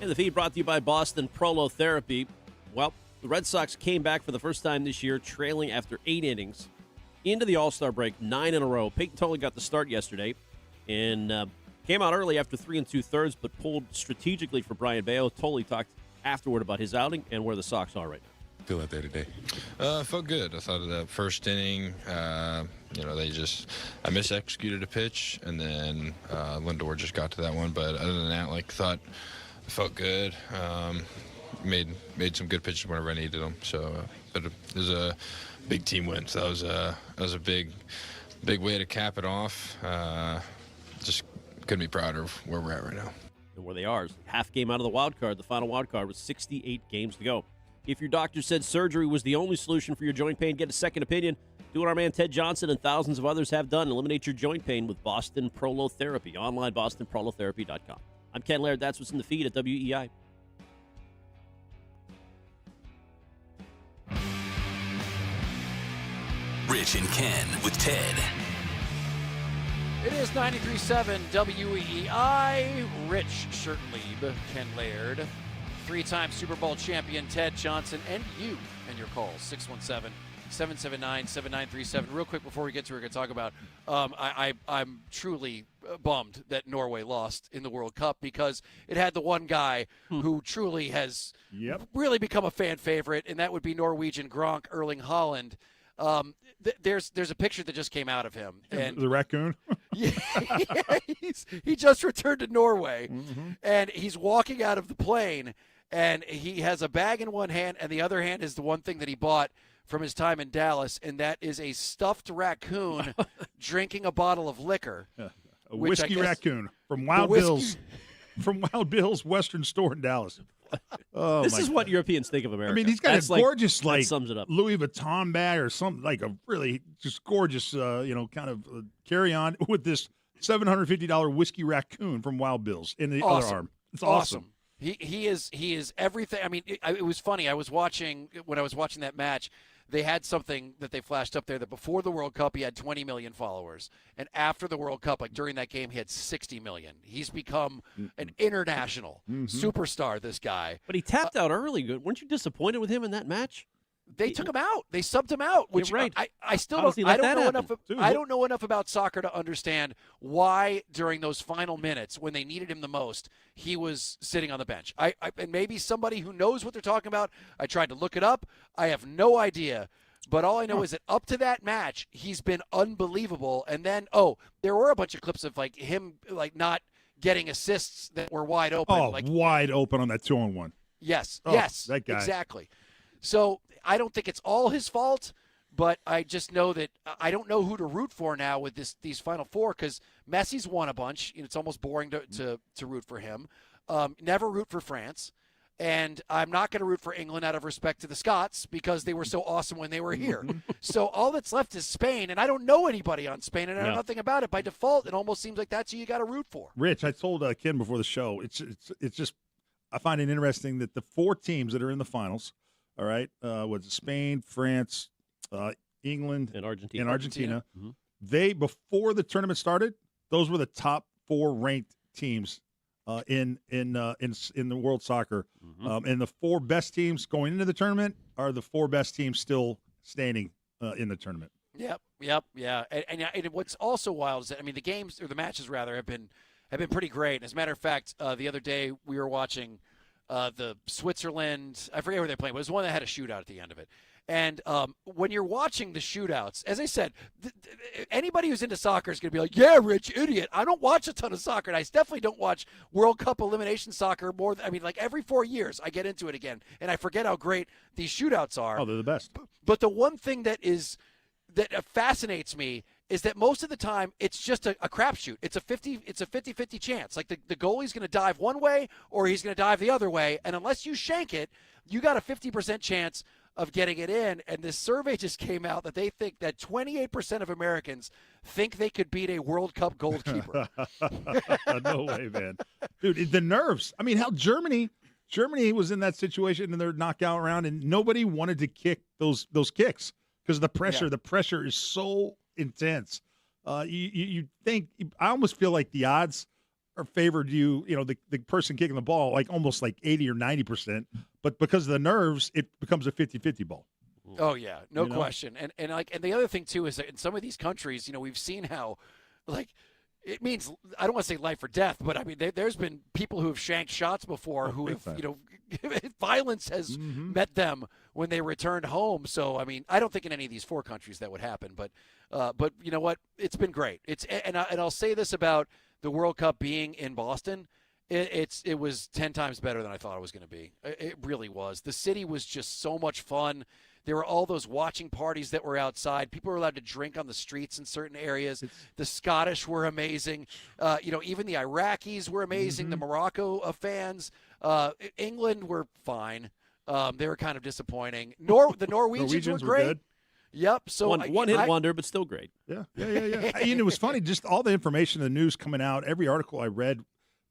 And the feed brought to you by Boston Prolotherapy. Well, the Red Sox came back for the first time this year, trailing after 8 innings into the All-Star break, 9 in a row. Peyton Toley got the start yesterday and came out early after 3 2/3, but pulled strategically for Brian Bayo. Toley talked afterward about his outing and where the Sox are right now. Feel that day today? Felt good. I thought of the first inning, I mis-executed a pitch, and then Lindor just got to that one. But other than that, thought it felt good. Made some good pitches whenever I needed them. So, but it was a big team win. So that was a big way to cap it off. Just couldn't be prouder of where we're at right now. And where they are, half game out of the wild card. The final wild card with 68 games to go. If your doctor said surgery was the only solution for your joint pain, get a second opinion. Do what our man Ted Johnson and thousands of others have done. Eliminate your joint pain with Boston Prolotherapy. Online, bostonprolotherapy.com. I'm Ken Laird. That's what's in the feed at WEEI. Rich and Ken with Ted. It is 93.7 WEEI. Rich Shirtlieb, Ken Laird, 3-time Super Bowl champion Ted Johnson, and you and your calls, 617-779-7937. Real quick before we get to what we're going to talk about, I'm truly bummed that Norway lost in the World Cup because it had the one guy who truly has really become a fan favorite, and that would be Norwegian Gronk Erling Haaland. There's a picture that just came out of him, and the raccoon. he just returned to Norway, and he's walking out of the plane, and he has a bag in one hand, and the other hand is the one thing that he bought from his time in Dallas, and that is a stuffed raccoon drinking a bottle of liquor. A whiskey raccoon from Wild Bill's Western store in Dallas. Oh, this is what Europeans think of America. I mean, he's got a gorgeous, that sums it up. Louis Vuitton bag or something, like a really just gorgeous, kind of carry-on with this $750 whiskey raccoon from Wild Bill's in the other arm. It's awesome. He is everything. I mean, it was funny. When I was watching that match, they had something that they flashed up there that before the World Cup he had 20 million followers, and after the World Cup, like during that game, he had 60 million. He's become an international superstar. This guy, but he tapped out early. Weren't you disappointed with him in that match? They took him out. They subbed him out. Which You're right. I still How does he don't. let I don't that know happen? enough. I don't know enough about soccer to understand why during those final minutes when they needed him the most, he was sitting on the bench. And maybe somebody who knows what they're talking about. I tried to look it up. I have no idea. But all I know is that up to that match, he's been unbelievable. And then, there were a bunch of clips of like him like not getting assists that were wide open. Oh, like wide open on that 2-on-1. Yes, Oh, yes, that guy. exactly. So I don't think it's all his fault, but I just know that I don't know who to root for now with these Final Four because Messi's won a bunch. It's almost boring to root for him. Never root for France. And I'm not going to root for England out of respect to the Scots because they were so awesome when they were here. So all that's left is Spain, and I don't know anybody on Spain, and I know nothing about it. By default, it almost seems like that's who you got to root for. Rich, I told Ken before the show, it's just I find it interesting that the 4 teams that are in the finals, all right, was Spain, France, England, and Argentina. Mm-hmm. They, before the tournament started, those were the top 4 ranked teams in the world soccer. And the 4 best teams going into the tournament are the 4 best teams still standing in the tournament. Yep, yeah. And what's also wild is that the games or the matches rather have been pretty great. And as a matter of fact, the other day we were watching the Switzerland. I forget where they're playing, but it was one that had a shootout at the end of it. And when you're watching the shootouts, as I said, anybody who's into soccer is going to be like, yeah, Rich, idiot. I don't watch a ton of soccer, and I definitely don't watch World Cup elimination soccer more than, like every 4 years I get into it again, and I forget how great these shootouts are. Oh, they're the best. But the one thing that fascinates me is that most of the time it's just a crapshoot. It's a 50-50 chance. Like the goalie's going to dive one way or he's going to dive the other way, and unless you shank it, you got a 50% chance of getting it in. And this survey just came out that they think that 28% of Americans think they could beat a World Cup goalkeeper. No way, man. Dude, the nerves. I mean, how Germany was in that situation in their knockout round, and nobody wanted to kick those kicks because the pressure. Yeah. The pressure is so intense. You think – I almost feel like the odds are favored you, the person kicking the ball, like almost like 80 or 90%. But because of the nerves, it becomes a 50-50 ball. Oh, yeah, no question. And the other thing, too, is that in some of these countries, we've seen how, like, it means, I don't want to say life or death, but, there's been people who have shanked shots before who have, violence has met them when they returned home. So, I don't think in any of these 4 countries that would happen. But you know what? It's been great. And I'll say this about the World Cup being in Boston. It was 10 times better than I thought it was going to be. It really was. The city was just so much fun. There were all those watching parties that were outside. People were allowed to drink on the streets in certain areas. The Scottish were amazing. Even the Iraqis were amazing. The Morocco fans. England were fine. They were kind of disappointing. The Norwegians were great. Good. Yep. So one hit wonder, but still great. Yeah. And it was funny. Just all the information, the news coming out, every article I read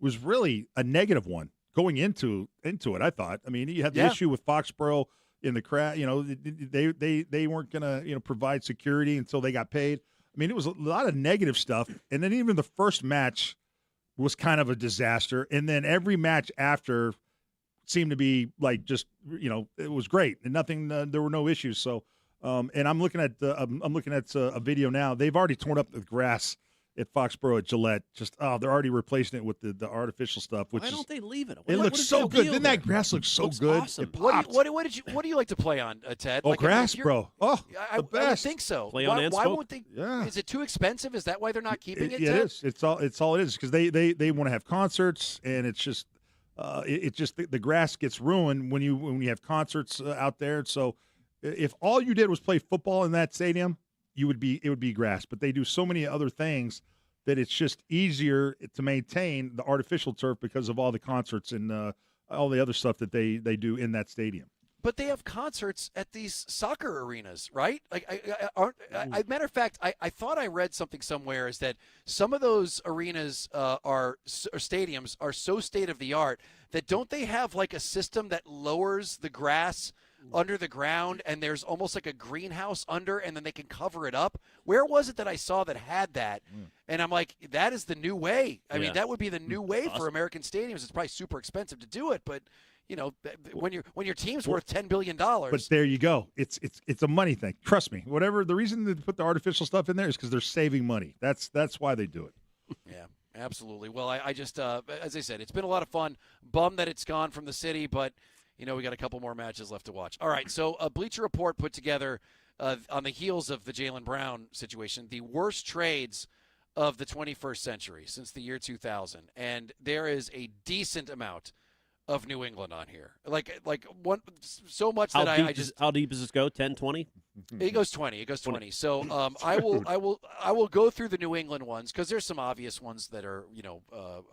was really a negative one going into it. I thought. You had the issue with Foxborough in the crowd. They weren't going to provide security until they got paid. It was a lot of negative stuff. And then even the first match was kind of a disaster. And then every match after seemed to be like just it was great and nothing. There were no issues. So. And I'm looking at a video now. They've already torn up the grass at Foxborough at Gillette. They're already replacing it with the artificial stuff. Why don't they leave it? It looks so good. Didn't that grass look so good? Awesome. What do you like to play on, Ted? Grass, bro. Oh, the best. I would think so. Play on why won't they? Yeah. Is it too expensive? Is that why they're not keeping it? It is. It's all it is because they want to have concerts, and it's just the grass gets ruined when you have concerts out there. So. If all you did was play football in that stadium, it would be grass. But they do so many other things that it's just easier to maintain the artificial turf because of all the concerts and all the other stuff that they do in that stadium. But they have concerts at these soccer arenas, right? Matter of fact, I thought I read something somewhere is that some of those arenas or stadiums are so state of the art that don't they have like a system that lowers the grass under the ground, and there's almost like a greenhouse under, and then they can cover it up. Where was it that I saw that had that? And I'm like, that is the new way. I mean, that would be the new way for American stadiums. It's probably super expensive to do it, but when your team's worth $10 billion. But there you go. It's a money thing. Trust me. Whatever the reason they put the artificial stuff in there is because they're saving money. That's why they do it. Yeah, absolutely. Well, I just as I said, it's been a lot of fun. Bummed that it's gone from the city, but we got a couple more matches left to watch. All right, so a Bleacher Report put together on the heels of the Jaylen Brown situation, the worst trades of the 21st century since the year 2000, and there is a decent amount of New England on here. Like one so much that I just how deep does this go? 10, 20? It goes 20. It goes 20. So I will go through the New England ones because there's some obvious ones that are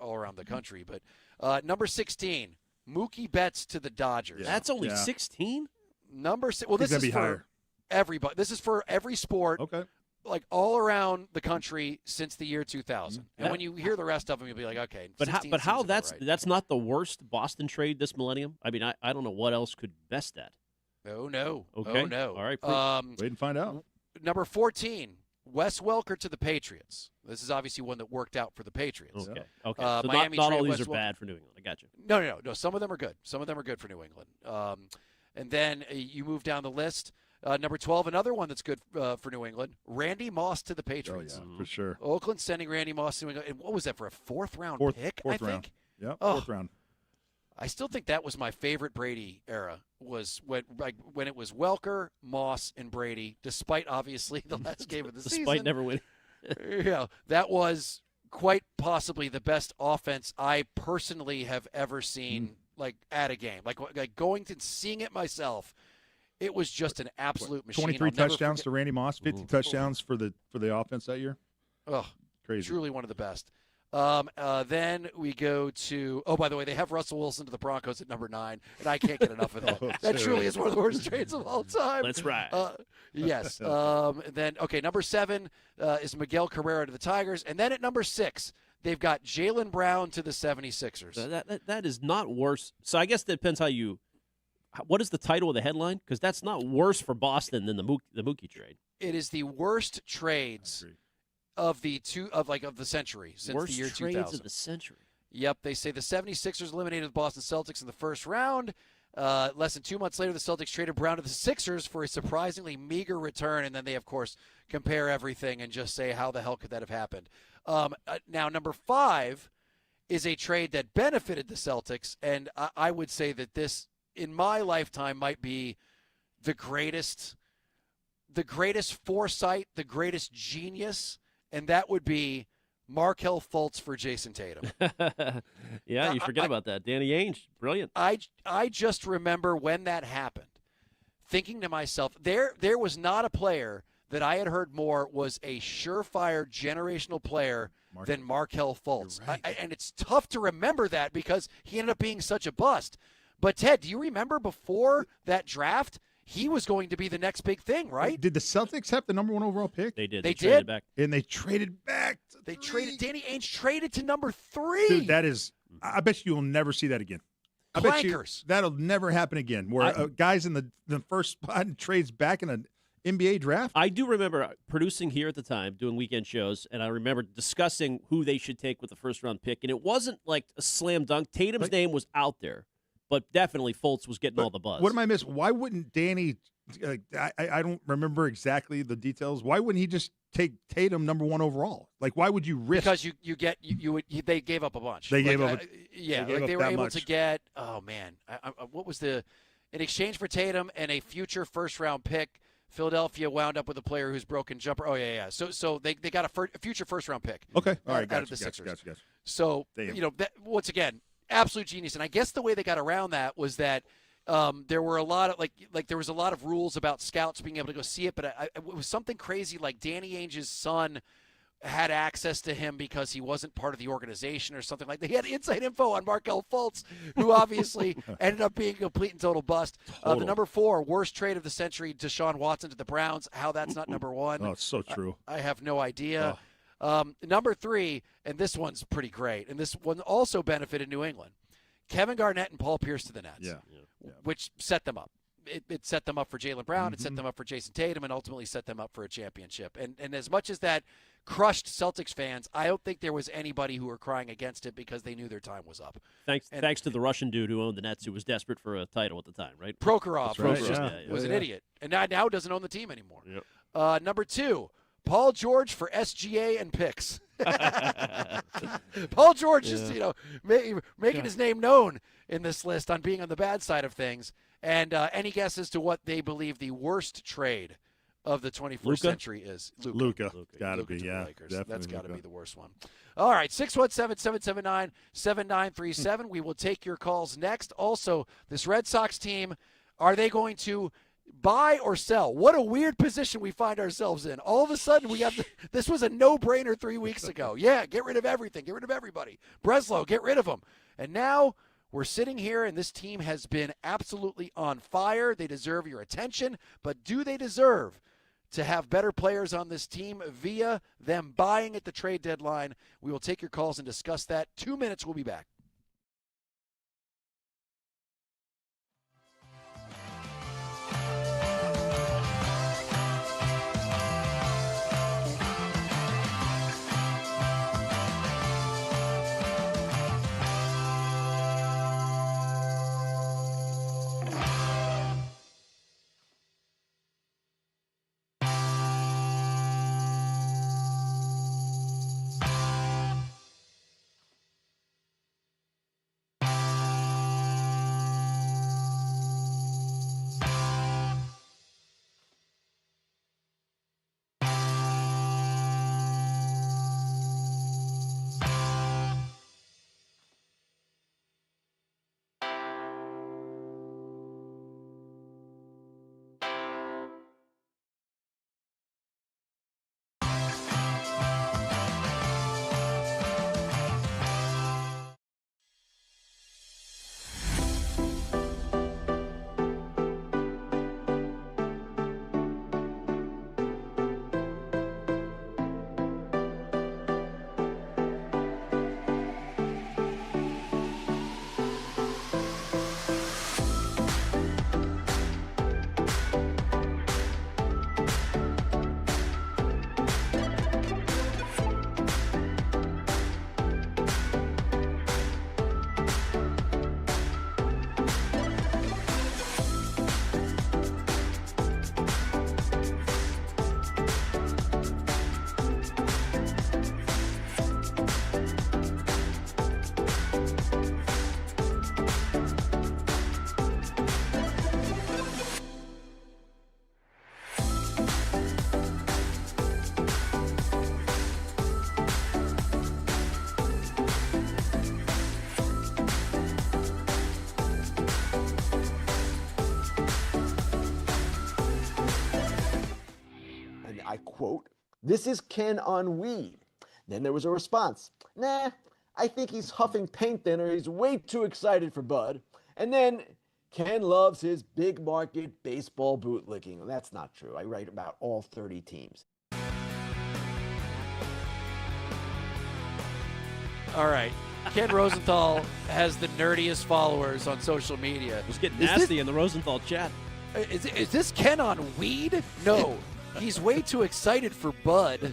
all around the country. But number 16, Mookie Betts to the Dodgers. That's only 16. Number 6. Well, this is for everybody. This is for every sport. Okay. Like all around the country since the year 2000. And when you hear the rest of them, you'll be like, okay. But how that's not the worst Boston trade this millennium? I mean, I don't know what else could best that. Oh, no. Okay. Oh, no. All right. Wait and find out. Number 14, Wes Welker to the Patriots. This is obviously one that worked out for the Patriots. Okay. Okay. So Miami not all these are bad for New England. I got you. No. Some of them are good. Some of them are good for New England. And then you move down the list. Number 12, another one that's good for New England, Randy Moss to the Patriots. Oh, yeah, for sure. Oakland sending Randy Moss to New England. And what was that, for a fourth-round pick, I think? Round. Yeah, fourth round. I still think that was my favorite Brady era, was when it was Welker, Moss, and Brady, despite, obviously, the last game of the season. Despite never winning. That was quite possibly the best offense I personally have ever seen, at a game. Like going to seeing it myself. It was just an absolute machine. 23 touchdowns to Randy Moss, 50 touchdowns for the offense that year. Oh, crazy! Truly one of the best. Then we go to. Oh, by the way, they have Russell Wilson to the Broncos at number 9, and I can't get enough of that. That truly is one of the worst trades of all time. That's right. Yes. Then number 7 is Miguel Carrera to the Tigers, and then at number 6. They've got Jaylen Brown to the 76ers. That is not worse. So I guess that depends how you. What is the title of the headline? Because that's not worse for Boston than the Mookie trade. It is the worst trades of the century since worst the year 2000. Trades of the century. Yep, they say the 76ers eliminated the Boston Celtics in the first round. Less than 2 months later, the Celtics traded Brown to the Sixers for a surprisingly meager return, and then they, of course, compare everything and just say, how the hell could that have happened? Now, number 5 is a trade that benefited the Celtics, and I would say that this, in my lifetime, might be the greatest foresight, the greatest genius, and that would be Markelle Fultz for Jason Tatum. Yeah, you forget about that. Danny Ainge, brilliant. I just remember when that happened, thinking to myself, there was not a player that I had heard more was a surefire generational player than Markelle Fultz. Right. And it's tough to remember that because he ended up being such a bust. But, Ted, do you remember before that draft, he was going to be the next big thing, right? Did the Celtics have the number 1 overall pick? They did. They traded did. Back. And they traded back. Danny Ainge traded to number 3. Dude, that is – I bet you will never see that again. I bet you that'll never happen again, where guys in the first spot and trades back in an NBA draft. I do remember producing here at the time, doing weekend shows, and I remember discussing who they should take with the first-round pick, and it wasn't like a slam dunk. Tatum's name was out there. But definitely Fultz was getting all the buzz. What am I missing? Why wouldn't Danny I don't remember exactly the details. Why wouldn't he just take Tatum number 1 overall? Like, why would you risk? Because they gave up a bunch. They gave up. They were able to get. Oh man, what was in exchange for Tatum and a future first-round pick? Philadelphia wound up with a player who's broken jumper. Oh yeah. So they got a future first-round pick. Okay, all right, out of the Sixers. Gotcha. So that, once again, absolute genius. And I guess the way they got around that was that there were a lot of there was a lot of rules about scouts being able to go see it, but it was something crazy like Danny Ainge's son had access to him because he wasn't part of the organization or something like that. He had inside info on Markelle Fultz, who obviously ended up being a complete and total bust. The number 4 worst trade of the century, Deshaun Watson to the Browns. How that's not number 1. Oh, it's so true. I have no idea. Number 3, and this one's pretty great, and this one also benefited New England. Kevin Garnett and Paul Pierce to the Nets, which set them up. it set them up for Jaylen Brown, it set them up for Jason Tatum, and ultimately set them up for a championship. And as much as that crushed Celtics fans, I don't think there was anybody who were crying against it because they knew their time was up. Thanks to the Russian dude who owned the Nets, who was desperate for a title at the time, right? Prokhorov Right, was an idiot, and now doesn't own the team anymore. Yep. Number 2, Paul George for SGA and picks. Paul George is, making his name known in this list on being on the bad side of things. And any guess as to what they believe the worst trade of the 21st century is? Luka. Gotta be, to the yeah. Lakers. Definitely That's got to Luka. be the worst one. All right, 617-779-7937. We will take your calls next. Also, this Red Sox team, are they going to buy or sell? What a weird position we find ourselves in. All of a sudden, we have this was a no-brainer 3 weeks ago. Yeah, get rid of everything. Get rid of everybody. Breslow, get rid of him. And now we're sitting here, and this team has been absolutely on fire. They deserve your attention, but do they deserve to have better players on this team via them buying at the trade deadline? We will take your calls and discuss that. 2 minutes, we'll be back. I quote, "This is Ken on weed." Then there was a response, "Nah, I think he's huffing paint thinner. He's way too excited for Bud." And then, "Ken loves his big market baseball bootlicking." Well, that's not true. I write about all 30 teams. All right. Ken Rosenthal has the nerdiest followers on social media. It's getting nasty in the Rosenthal chat. Is this Ken on weed? No. He's way too excited for Bud.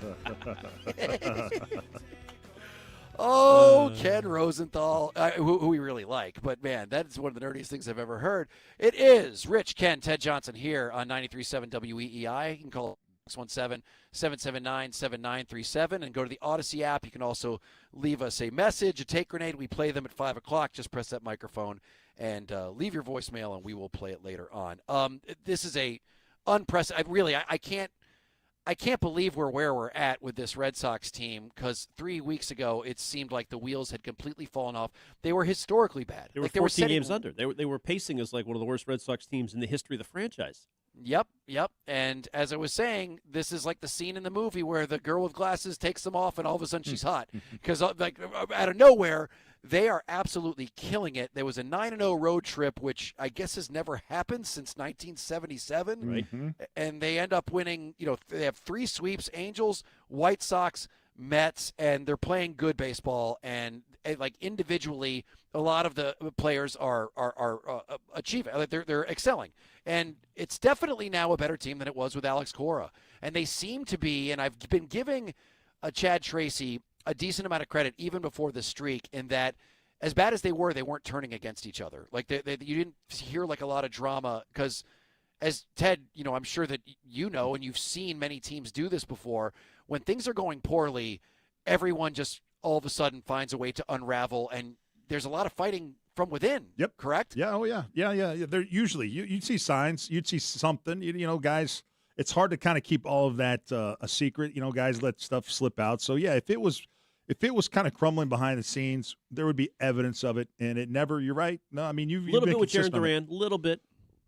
Oh, Ken Rosenthal, who we really like. But, man, that is one of the nerdiest things I've ever heard. It is Rich, Ken, Ted Johnson here on 93.7 WEEI. You can call 617-779-7937 and go to the Odyssey app. You can also leave us a message, a take grenade. We play them at 5 o'clock. Just press that microphone and leave your voicemail, and we will play it later on. This is a unprecedented. Really, I can't believe we're where we're at with this Red Sox team, because 3 weeks ago it seemed like the wheels had completely fallen off. They were historically bad. They were 14 games under. They were pacing as like one of the worst Red Sox teams in the history of the franchise. Yep. And as I was saying, this is like the scene in the movie where the girl with glasses takes them off and all of a sudden she's hot. Because like out of nowhere, they are absolutely killing it. There was a 9-0 road trip, which I guess has never happened since 1977. Right. And they end up winning, they have 3 sweeps: Angels, White Sox, Mets, and they're playing good baseball. And like individually, a lot of the players are achieving. They're excelling, and it's definitely now a better team than it was with Alex Cora. And they seem to be. And I've been giving Chad Tracy a decent amount of credit even before the streak, in that, as bad as they weren't turning against each other. Like you didn't hear like a lot of drama, because as Ted, I'm sure that and you've seen many teams do this before. When things are going poorly, everyone just all of a sudden finds a way to unravel, and there's a lot of fighting from within. Yep. Correct? Yeah. Oh, yeah. Yeah. They're usually you'd see signs. You'd see something. Guys. It's hard to kind of keep all of that a secret. Guys let stuff slip out. So yeah, if it was kind of crumbling behind the scenes, there would be evidence of it, and it never. You're right. No, I mean you've little been bit with Jaron consistent on it. Duran, a little bit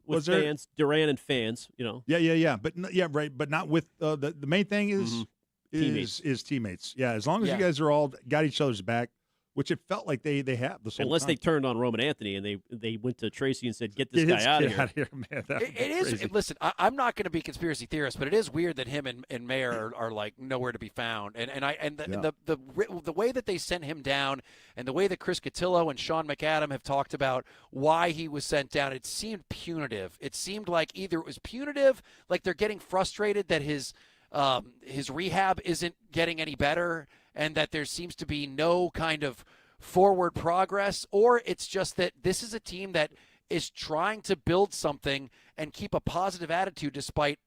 with Was there- fans, Duran and fans. Yeah. But right. But not with the main thing is Teammates. is teammates. Yeah, as long as Yeah. you guys are all got each other's back, which it felt like they have this whole Unless time. they turned on Roman Anthony and they went to Tracy and said, "Get this Get guy his out kid of here." outta here, man. That would be It is. crazy. Listen, I'm not going to be conspiracy theorist, but it is weird that him and Mayer are like nowhere to be found. And the way that they sent him down, and the way that Chris Cotillo and Sean McAdam have talked about why he was sent down, it seemed punitive. It seemed like either it was punitive, like they're getting frustrated that his rehab isn't getting any better, and that there seems to be no kind of forward progress, or it's just that this is a team that is trying to build something and keep a positive attitude despite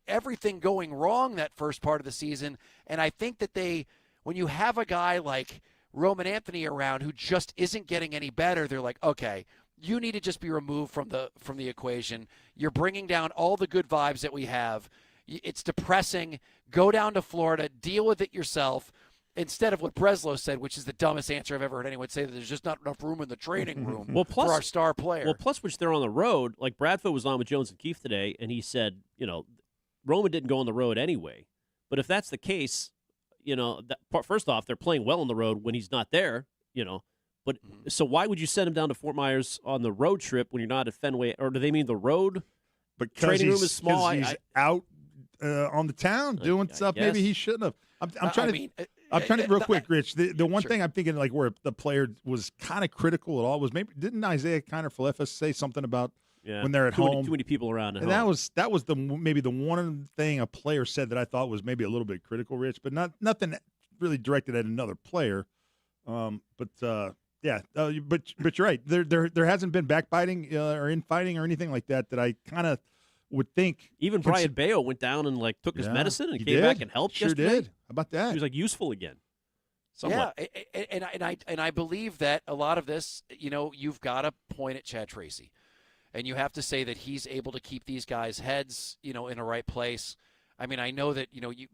everything going wrong that first part of the season. And I think that when you have a guy like Roman Anthony around who just isn't getting any better, they're like, okay, you need to just be removed from the equation. You're bringing down all the good vibes that we have. It's depressing. Go down to Florida, deal with it yourself. Instead of what Breslow said, which is the dumbest answer I've ever heard anyone say, that there's just not enough room in the training room for our star player. Well, plus, which they're on the road. Like Bradford was on with Jones and Keefe today, and he said, Roman didn't go on the road anyway. But if that's the case, first off, they're playing well on the road when he's not there, But so why would you send him down to Fort Myers on the road trip when you're not at Fenway? Or do they mean the road? But training room is small. He's out on the town doing stuff maybe he shouldn't have. I'm trying to real quick, Rich. The one thing I'm thinking, like where the player was kind of critical at all, was maybe didn't Isaiah kind of Falefa say something about when they're at home? Too many people around. And that was maybe the one thing a player said that I thought was maybe a little bit critical, Rich, but nothing really directed at another player. But you're right. There hasn't been backbiting or infighting or anything like that I kind of would think. Even Brian Bayo went down and took his medicine and came back and helped. Sure yesterday. did. How about that? He was useful again. Somewhat. Yeah, and I believe that a lot of this, you've got to point at Chad Tracy, and you have to say that he's able to keep these guys' heads, in a right place. I mean, I know that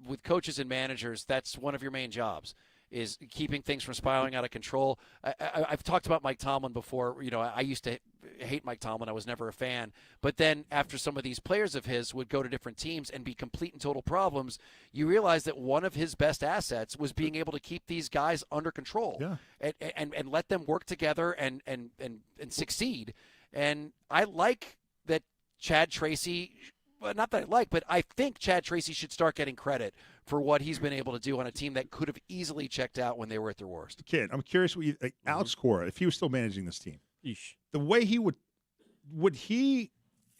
with coaches and managers, that's one of your main jobs, is keeping things from spiraling out of control. I've talked about Mike Tomlin before. I used to hate Mike Tomlin. I was never a fan. But then after some of these players of his would go to different teams and be complete and total problems, you realize that one of his best assets was being able to keep these guys under control and let them work together and succeed. And I like that Chad Tracy – well, not that I like, but I think Chad Tracy should start getting credit for what he's been able to do on a team that could have easily checked out when they were at their worst. Kid, I'm curious what Alex Cora, if he was still managing this team, the way he would he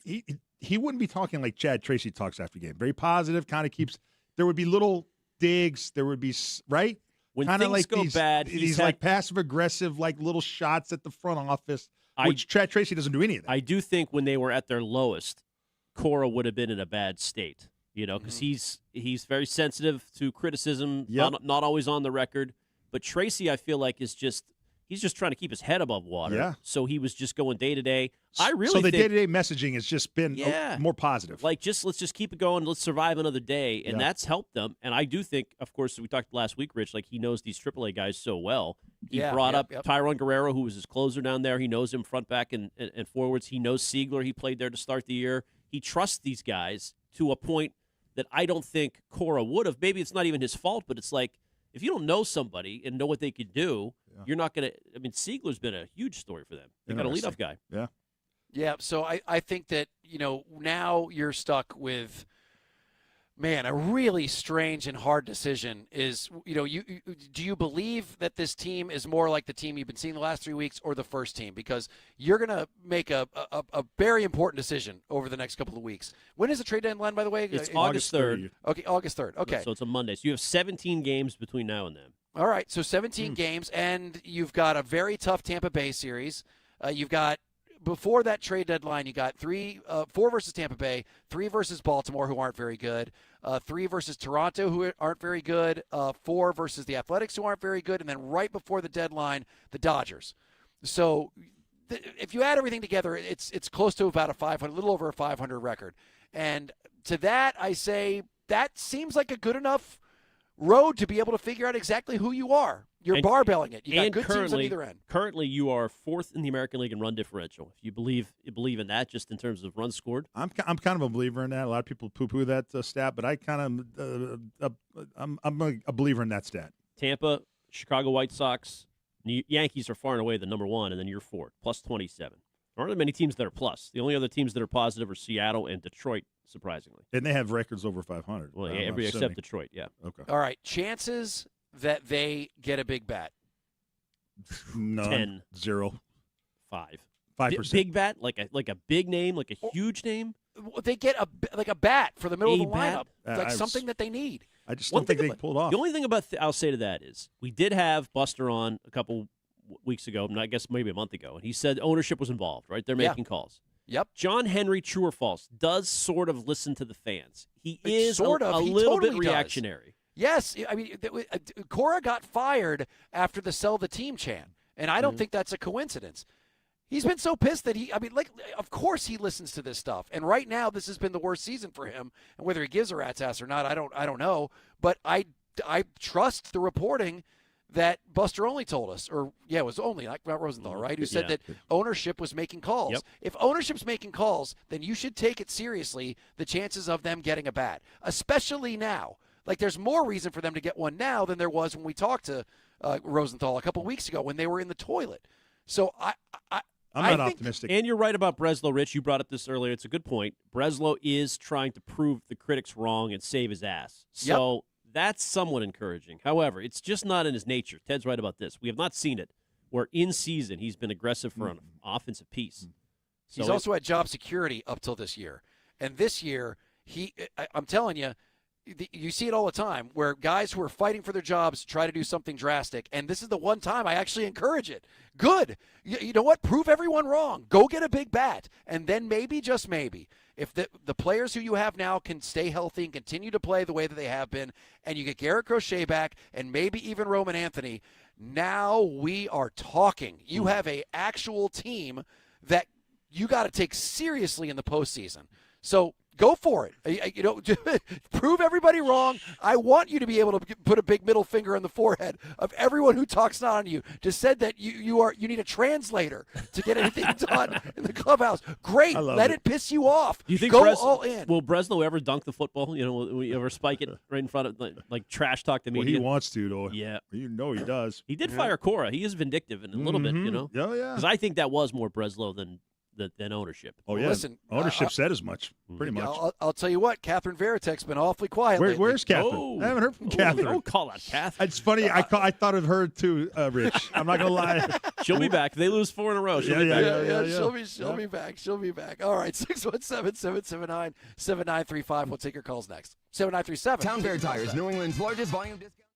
wouldn't be talking like Chad Tracy talks after game. Very positive, kind of keeps. There would be little digs. There would be right when kind of things like go bad. These like passive aggressive, like little shots at the front office, which Chad Tracy doesn't do any of that. I do think when they were at their lowest, Cora would have been in a bad state, because he's very sensitive to criticism, not always on the record. But Tracy, I feel like, he's just trying to keep his head above water. Yeah. So he was just going day to day. I really so the think, day-to-day messaging has just been more positive. Like let's just keep it going. Let's survive another day, and that's helped them. And I do think, of course, we talked last week, Rich. Like he knows these AAA guys so well. He brought up Tyron Guerrero, who was his closer down there. He knows him front, back, and forwards. He knows Siegler. He played there to start the year. He trusts these guys to a point that I don't think Cora would have. Maybe it's not even his fault, but it's like if you don't know somebody and know what they can do, you're not going to – I mean, Siegler's been a huge story for them. They got a leadoff guy. Yeah. Yeah, so I think that, now you're stuck with Man, a really strange and hard decision is, do you believe that this team is more like the team you've been seeing the last 3 weeks or the first team? Because you're going to make a very important decision over the next couple of weeks. When is the trade deadline, by the way? It's August 3rd. Okay, August 3rd. Okay. So it's a Monday. So you have 17 games between now and then. All right, so 17 games, and you've got a very tough Tampa Bay series. You've got, before that trade deadline, you got 4 versus Tampa Bay, 3 versus Baltimore, who aren't very good, 3 versus Toronto, who aren't very good, 4 versus the Athletics, who aren't very good, and then right before the deadline, the Dodgers. So if you add everything together, it's close to about a little over a 500 record. And to that, I say that seems like a good enough road to be able to figure out exactly who you are. You're barbelling it. You got good teams on either end. Currently, you are 4th in the American League in run differential. If you believe in that, just in terms of runs scored. I'm kind of a believer in that. A lot of people poo-poo that stat, but I kind of I'm a believer in that stat. Tampa, Chicago White Sox, Yankees are far and away the number 1, and then you're 4th, plus 27. There aren't many teams that are plus. The only other teams that are positive are Seattle and Detroit, surprisingly. And they have records over 500. Well, yeah, except Detroit, yeah. Okay. All right, chances that they get a big bat. None. 10. 0. 5. 5%. Big bat, like a big name, like a huge name. They get a bat for the middle of the bat? lineup, something that they need. I just don't think they pulled off. The only thing I'll say to that is we did have Buster on a couple weeks ago, I guess maybe a month ago, and he said ownership was involved, right? They're making calls. Yep. John Henry, true or false, does sort of listen to the fans. He is a He little totally bit reactionary. Yes, I mean, Cora got fired after the sell the team chant, and I don't think that's a coincidence. He's been so pissed that of course he listens to this stuff. And right now, this has been the worst season for him. And whether he gives a rat's ass or not, I don't know. But I trust the reporting that Buster Olney told us, it was Olney, not Rosenthal, right? Who said that ownership was making calls. Yep. If ownership's making calls, then you should take it seriously, the chances of them getting a bat, especially now. Like, there's more reason for them to get one now than there was when we talked to Rosenthal a couple weeks ago when they were in the toilet. So I'm not optimistic. And you're right about Breslow, Rich. You brought up this earlier. It's a good point. Breslow is trying to prove the critics wrong and save his ass. So that's somewhat encouraging. However, it's just not in his nature. Ted's right about this. We have not seen it where in season he's been aggressive for an offensive piece. He's also had job security up till this year. And this year, I'm telling you, you see it all the time where guys who are fighting for their jobs try to do something drastic, and this is the one time I actually encourage it. Good. You know what? Prove everyone wrong. Go get a big bat, and then maybe, just maybe, if the players who you have now can stay healthy and continue to play the way that they have been, and you get Garrett Crochet back and maybe even Roman Anthony, now we are talking. You have an actual team that you got to take seriously in the postseason. So go for it. Prove everybody wrong. I want you to be able to put a big middle finger on the forehead of everyone who talks not on you. Just said that you need a translator to get anything done in the clubhouse. Great. Let it piss you off. Do you think go all in? Will Breslow ever dunk the football? Will he ever spike it right in front of like trash talk the media? Well, he wants to, though. Yeah. You know he does. He did fire Cora. He is vindictive in a little bit, Oh, yeah. Because I think that was more Breslow than ownership. Oh, yeah. Listen, ownership said as much, pretty much. I'll tell you what, Catherine Veritek's been awfully quiet lately. Where's Catherine? I haven't heard from Catherine. Don't call out Catherine. It's funny. I thought of her too, Rich. I'm not going to lie. She'll be back. If they lose 4 in a row, she'll be back. She'll be back. She'll be back. All right, 617-779-7935. We'll take your calls next. 7937. Town Fair Tires, New England's largest volume discount.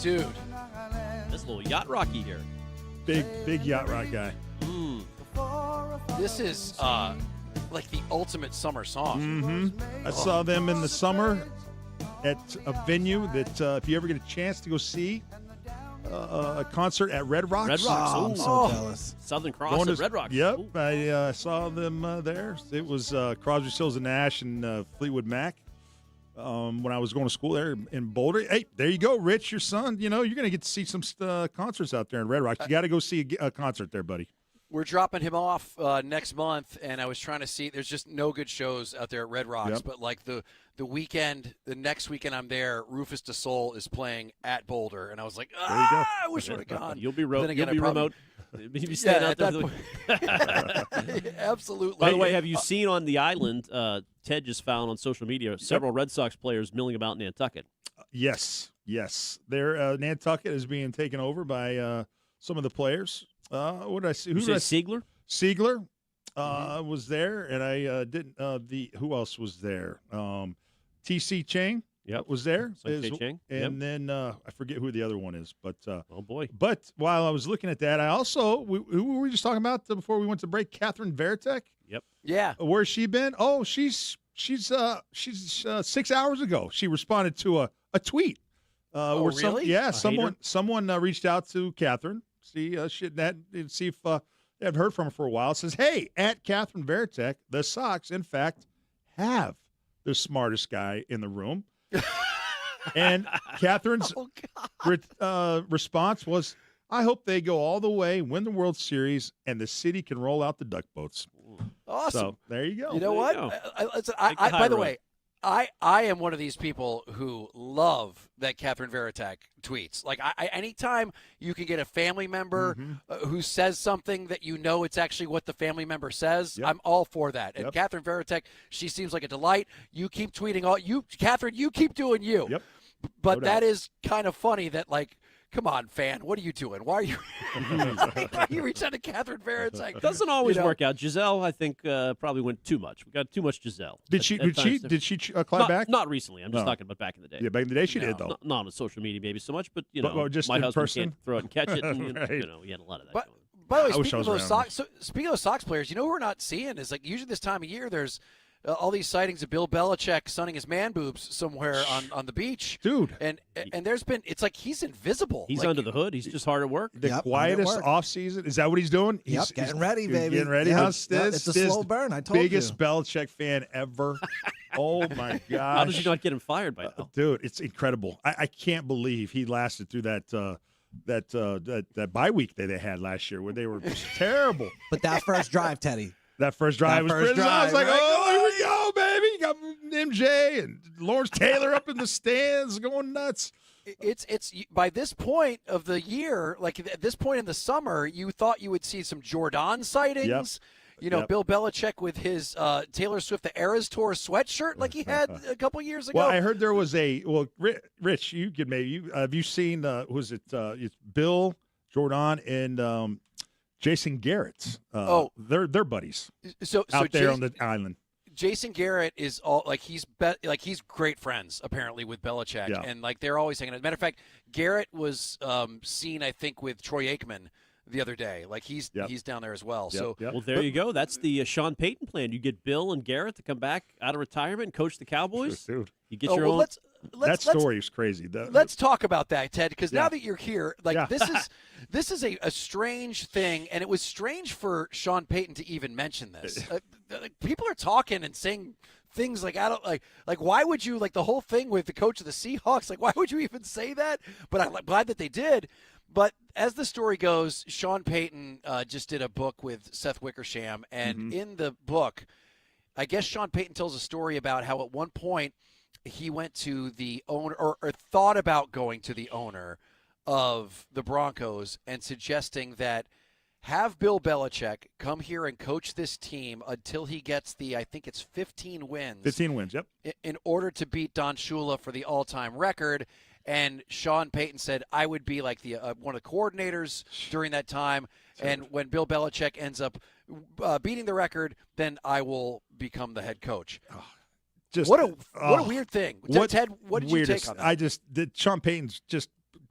Dude. This little yacht rocky here. Big yacht rock guy. This is like the ultimate summer song. Mm-hmm. I saw them in the summer at a venue that if you ever get a chance to go see a concert at Red Rocks. Red Rocks. I'm so jealous. Southern Cross at Red Rocks. Yep. Ooh. I saw them there. It was Crosby, Stills, and Nash and Fleetwood Mac. When I was going to school there in Boulder. Hey, there you go, Rich, your son. You know, you're going to get to see some concerts out there in Red Rocks. You got to go see a concert there, buddy. We're dropping him off next month, and I was trying to see. There's just no good shows out there at Red Rocks. Yep. But like the next weekend I'm there, Rufus Du Sol is playing at Boulder, and I was like, I wish I would have gone. You'll be Then again, remote. You'll be staying out there. Absolutely. By the way, have you seen on the island? Ted just found on social media several Red Sox players milling about Nantucket. Yes. There, Nantucket is being taken over by some of the players. What did I see? Siegler? Siegler was there, and I didn't. Who else was there? T.C. Chang. Yep. Was there. Chang. And then I forget who the other one is. But oh boy. But while I was looking at that, I also who were we just talking about before we went to break? Catherine Veritek. Yep. Yeah. Where's she been? Oh, she's 6 hours ago. She responded to a tweet. Where really? Someone reached out to Catherine. See if they haven't heard from her for a while. It says, "Hey, at Catherine Veritek, the Sox, in fact, have the smartest guy in the room." And Catherine's response was, "I hope they go all the way, win the World Series, and the city can roll out the duck boats." Awesome. So there you go. You know what? By the way, I am one of these people who love that Catherine Veritek tweets. Like, anytime you can get a family member who says something that you know it's actually what the family member says, I'm all for that. And Catherine Veritek, she seems like a delight. You keep tweeting Catherine, you keep doing you. Yep. But that is kind of funny that, like, come on, fan, what are you doing? Why are you why are you reaching out to Catherine Veritek? Doesn't always work out. Giselle, I think, probably went too much. We got too much Giselle. Did she climb back? Not recently. I'm just talking about back in the day. Yeah, back in the day she did, though. Not on social media maybe so much, but, just my in husband person? can't throw it and catch it. And, Right. he had a lot of that going on. By the way, I wish speaking I of was those around. speaking of those Sox players, you know who we're not seeing is, like, usually this time of year there's all these sightings of Bill Belichick sunning his man boobs somewhere on the beach. Dude. And there's been, it's like he's invisible. He's like, under the hood. He's just hard at work. The quietest off season. Is that what he's doing? He's getting ready, baby. Getting ready. Yep. How's Yep, this? it's a slow burn. I told biggest you. Belichick fan ever. Oh my gosh! How did you not get him fired by now? Dude, it's incredible. I can't believe he lasted through that bye week that they had last year, where they were just terrible. But that first drive, Teddy. That first drive was pretty. I was like, right? oh, here we go, baby. You got MJ and Lawrence Taylor up in the stands going nuts. It's by this point of the year, like at this point in the summer, you thought you would see some Jordan sightings. Yep. Bill Belichick with his Taylor Swift the Eras Tour sweatshirt like he had a couple years ago. Well, I heard there was Rich, you could maybe have you seen was it it's Bill, Jordan, and Jason Garrett. They're buddies. So out there on the island. Jason Garrett is all like he's great friends apparently with Belichick, and like they're always hanging out. As a matter of fact, Garrett was seen I think with Troy Aikman the other day. Like he's down there as well. So well, there you go. That's the Sean Payton plan. You get Bill and Garrett to come back out of retirement and coach the Cowboys. Dude. You get your own. That story is crazy. Let's talk about that, Ted, because now that you're here, like this is a strange thing, and it was strange for Sean Payton to even mention this. People are talking and saying things like I don't like why would you like the whole thing with the coach of the Seahawks? Like why would you even say that? But I'm glad that they did. But as the story goes, Sean Payton just did a book with Seth Wickersham, and in the book, I guess Sean Payton tells a story about how at one point he went to the owner or thought about going to the owner of the Broncos and suggesting that have Bill Belichick come here and coach this team until he gets I think it's 15 wins. 15 wins, yep. In order to beat Don Shula for the all-time record. And Sean Payton said, I would be like the one of the coordinators during that time. And when Bill Belichick ends up beating the record, then I will become the head coach. What a weird thing. Ted, what did you take on that? Sean Payton's just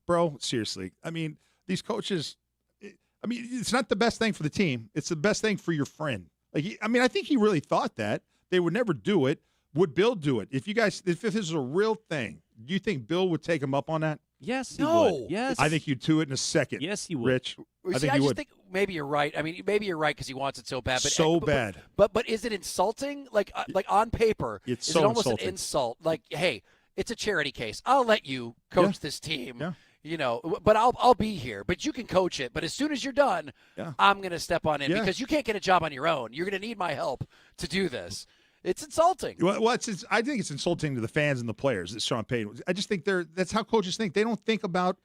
bro, seriously. I mean, these coaches. I mean, it's not the best thing for the team. It's the best thing for your friend. Like, I think he really thought that they would never do it. Would Bill do it? If this is a real thing, do you think Bill would take him up on that? Yes, he would. Yes, I think you'd do it in a second. Yes, he would. Rich, I think I you just would. think maybe you're right. I mean, maybe you're right because he wants it so bad. But So bad. But is it insulting? Like on paper, It's is so it almost insulting. an insult? Like, hey, it's a charity case. I'll let you coach this team. Yeah. You know, but I'll be here. But you can coach it. But as soon as you're done, I'm going to step on in because you can't get a job on your own. You're going to need my help to do this. It's insulting. Well, I think it's insulting to the fans and the players that Sean Payton. I just think that's how coaches think. They don't think about,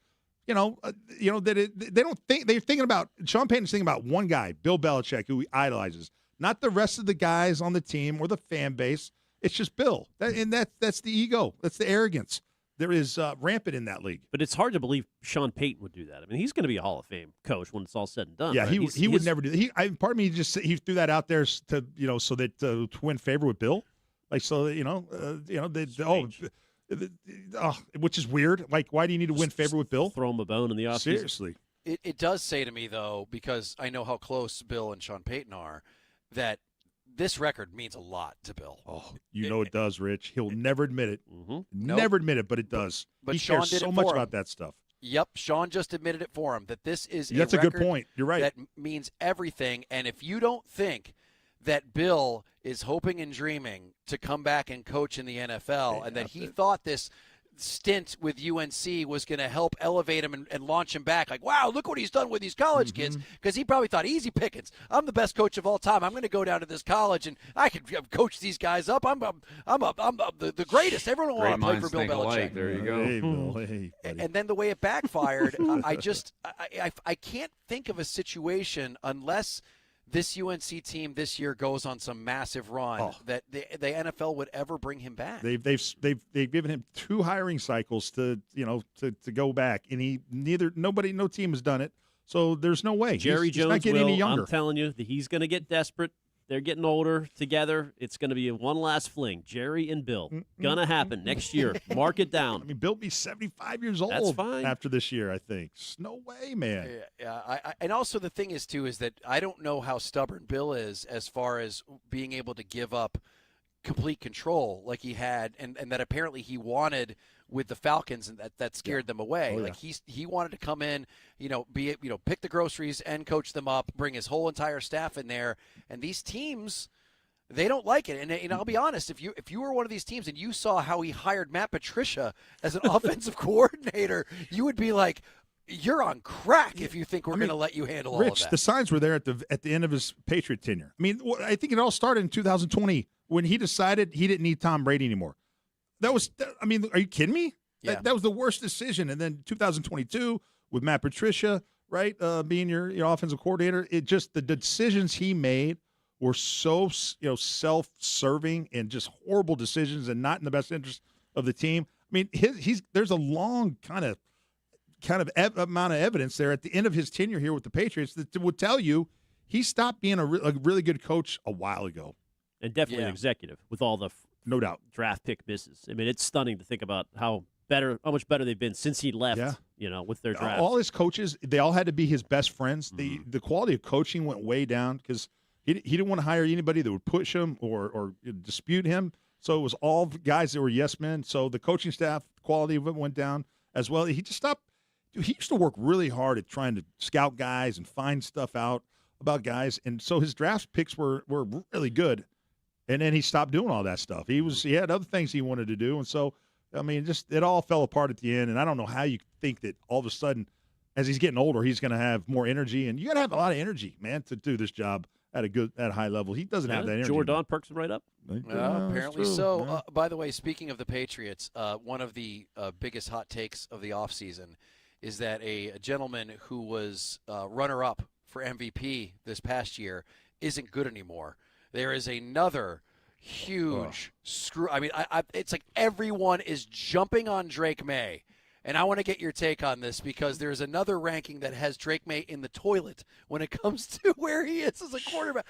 they don't think they're thinking about Sean Payton's thinking about one guy, Bill Belichick, who he idolizes, not the rest of the guys on the team or the fan base. It's just Bill, that's the ego, that's the arrogance. There is rampant in that league. But it's hard to believe Sean Payton would do that. I mean, he's going to be a Hall of Fame coach when it's all said and done. Yeah, right? he would never do that. Part of me he threw that out there to so that to win favor with Bill, like so that which is weird. Like, why do you need to win favor with Bill? Throw him a bone in the offseason. Seriously, it does say to me though, because I know how close Bill and Sean Payton are, that this record means a lot to Bill. Oh, it does, Rich. He'll never admit it. Mm-hmm. Never admit it, but it does. But he Sean cares did so it much for him. about that stuff. Yep, Sean just admitted it for him, that this is That's a a good record point. You're right. that means everything. And if you don't think that Bill is hoping and dreaming to come back and coach in the NFL and that he thought this stint with UNC was going to help elevate him and launch him back, like, wow, look what he's done with these college kids, because he probably thought, easy pickings, I'm the best coach of all time, I'm going to go down to this college and I can coach these guys up, I'm the greatest, everyone will want to play for Bill Belichick. There you go. Hey, Bill. Hey, buddy. And then the way it backfired, I can't think of a situation unless this UNC team this year goes on some massive run that the NFL would ever bring him back. They've given him 2 hiring cycles to go back, and no team has done it. So there's no way. Jerry he's Jones not getting will. any younger. I'm telling you that he's going to get desperate. They're getting older together. It's going to be one last fling. Jerry and Bill. Going to happen next year. Mark it down. I mean, Bill will be 75 years old That's fine. after this year, I think. No way, man. Yeah, and also the thing is, too, is that I don't know how stubborn Bill is as far as being able to give up complete control like he had and that apparently he wanted with the Falcons, and that scared them away. Like he wanted to come in, pick the groceries and coach them up, bring his whole entire staff in there, and these teams, they don't like it. And I'll be honest, if you were one of these teams and you saw how he hired Matt Patricia as an offensive coordinator, you would be like, you're on crack if you think we're going to let you handle all of that. The signs were there at the end of his Patriot tenure. I mean, I think it all started in 2020 when he decided he didn't need Tom Brady anymore. Are you kidding me? Yeah. That was the worst decision. And then 2022 with Matt Patricia, right, being your offensive coordinator, the decisions he made were so self-serving and just horrible decisions and not in the best interest of the team. I mean, there's a long kind of amount of evidence there at the end of his tenure here with the Patriots that would tell you he stopped being a really good coach a while ago. And definitely an executive with all the no doubt draft pick misses. I mean, it's stunning to think about how much better they've been since he left. With their draft. All his coaches, they all had to be his best friends. The quality of coaching went way down because he didn't want to hire anybody that would push him or dispute him. So it was all guys that were yes men. So the coaching staff quality of it went down as well. He just stopped. He used to work really hard at trying to scout guys and find stuff out about guys, and so his draft picks were really good. And then he stopped doing all that stuff. He had other things he wanted to do, and so I mean, just it all fell apart at the end. And I don't know how you think that all of a sudden, as he's getting older, he's going to have more energy. And you got to have a lot of energy, man, to do this job at a high level. He doesn't have that energy. Jordan perks him right up. Apparently so. By the way, speaking of the Patriots, one of the biggest hot takes of the offseason is that a gentleman who was runner-up for MVP this past year isn't good anymore. There is another huge screw. I mean, it's like everyone is jumping on Drake May. And I want to get your take on this because there's another ranking that has Drake May in the toilet when it comes to where he is as a quarterback.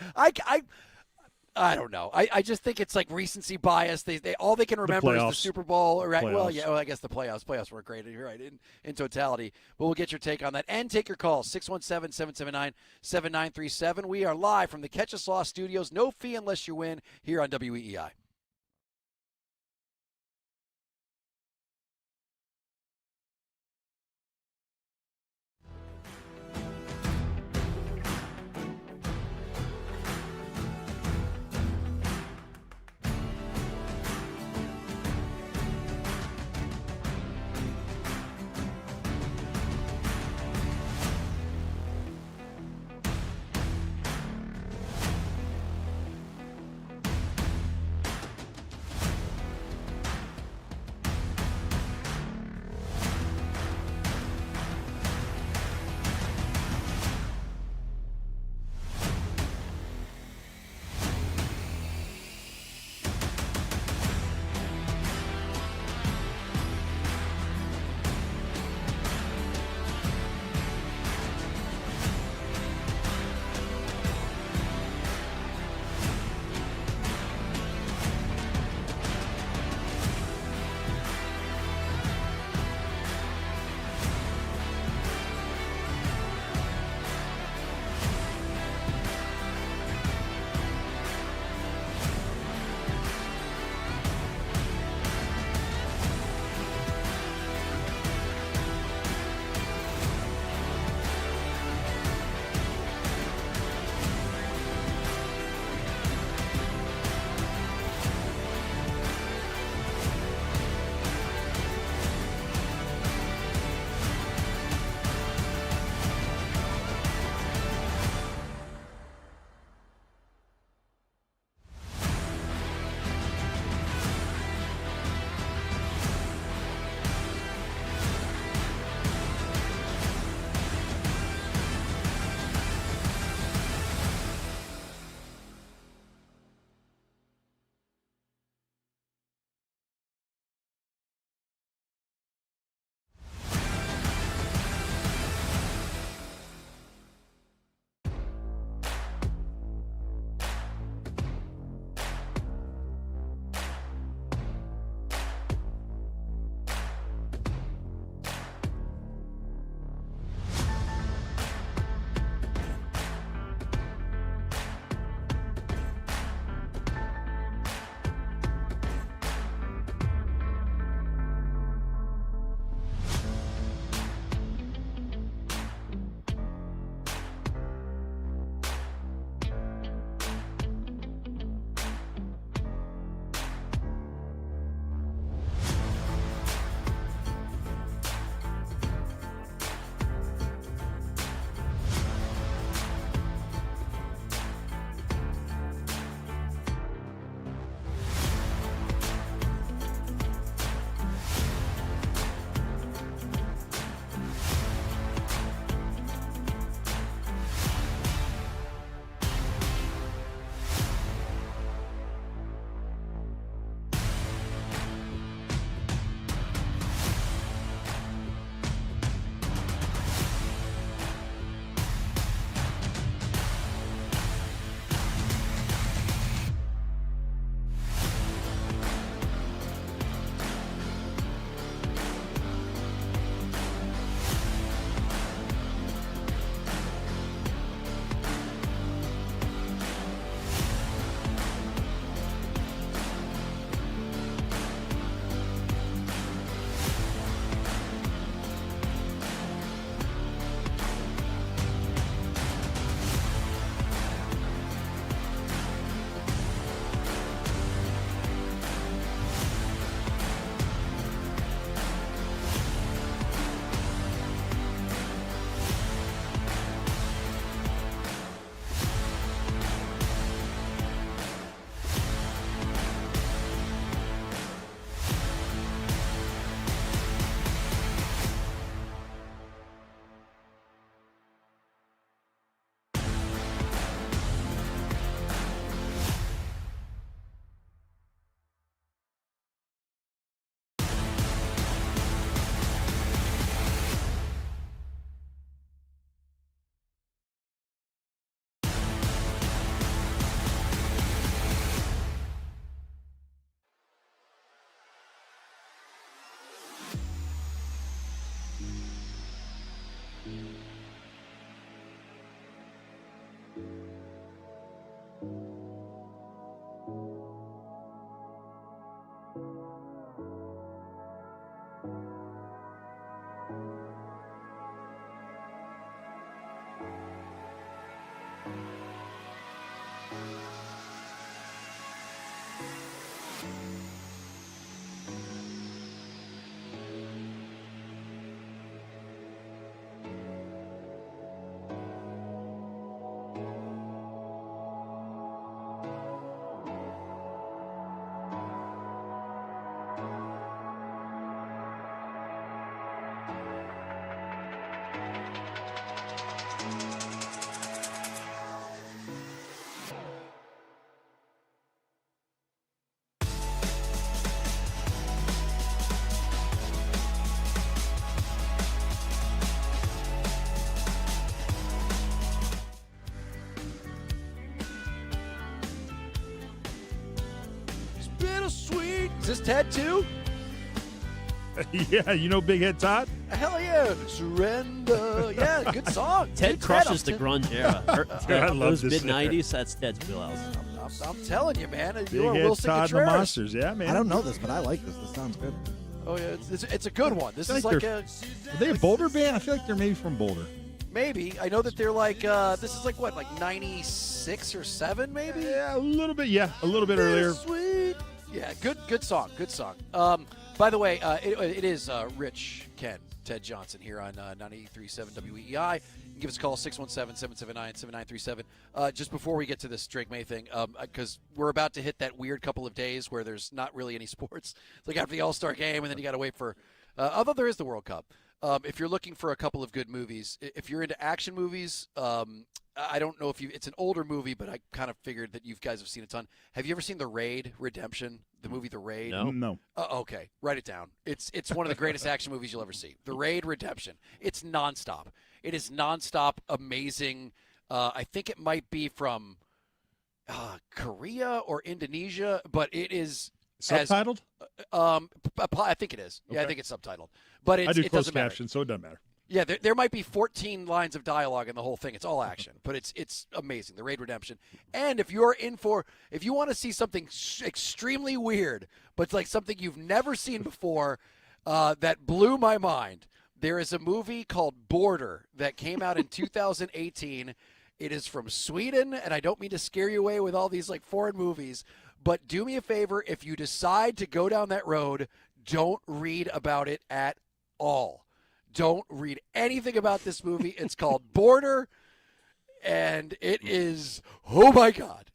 I don't know. I just think it's like recency bias. They all they can remember is the Super Bowl. Right? Well, yeah. Well, I guess the playoffs. Playoffs were great. You're right in totality. But we'll get your take on that and take your calls 617-779-7937. We are live from the Catch Us Law Studios. No fee unless you win here on WEEI. Bittersweet. Is this Ted too? Yeah, you know Big Head Todd? Hell yeah. Surrender. Yeah, good song. Ted Dude, crushes I'm the grunge era. I love Those this mid-'90s, that's Ted's wheelhouse. I'm telling you, man. Big You're Head Wilson Todd and the Contreras. Monsters. Yeah, man. I don't know this, but I like this. This sounds good. Oh, yeah. It's a good one. This I is feel like they're- a... Are they a Boulder band? I feel like they're maybe from Boulder. Maybe. I know that they're like, this is like what, like 96 or 7 maybe? Yeah, a little bit. Yeah, a little bit earlier. Sweet. Yeah, good song. Good song. By the way, it is Rich Ken, Ted Johnson here on 93.7 WEEI. You can give us a call, 617-779-7937. Just before we get to this Drake May thing, because we're about to hit that weird couple of days where there's not really any sports. It's like after the All-Star game, and then you got to wait for, although there is the World Cup. If you're looking for a couple of good movies, if you're into action movies, I don't know if it's an older movie, but I kind of figured that you guys have seen a ton. Have you ever seen The Raid Redemption, the movie The Raid? No. Okay, write it down. It's one of the greatest action movies you'll ever see. The Raid Redemption. It's nonstop. It is nonstop, amazing. I think it might be from Korea or Indonesia, but it is Subtitled? I think it is. Yeah, I Okay. think it's subtitled. But I do it closed doesn't matter. caption, so it doesn't matter. Yeah, there might be 14 lines of dialogue in the whole thing. It's all action, but it's amazing. The Raid Redemption. And if you want to see something extremely weird, but it's like something you've never seen before, that blew my mind. There is a movie called Border that came out in 2018. It is from Sweden, and I don't mean to scare you away with all these like foreign movies, but do me a favor, if you decide to go down that road, don't read about it at all. Don't read anything about this movie. It's called Border, and it is, oh my God.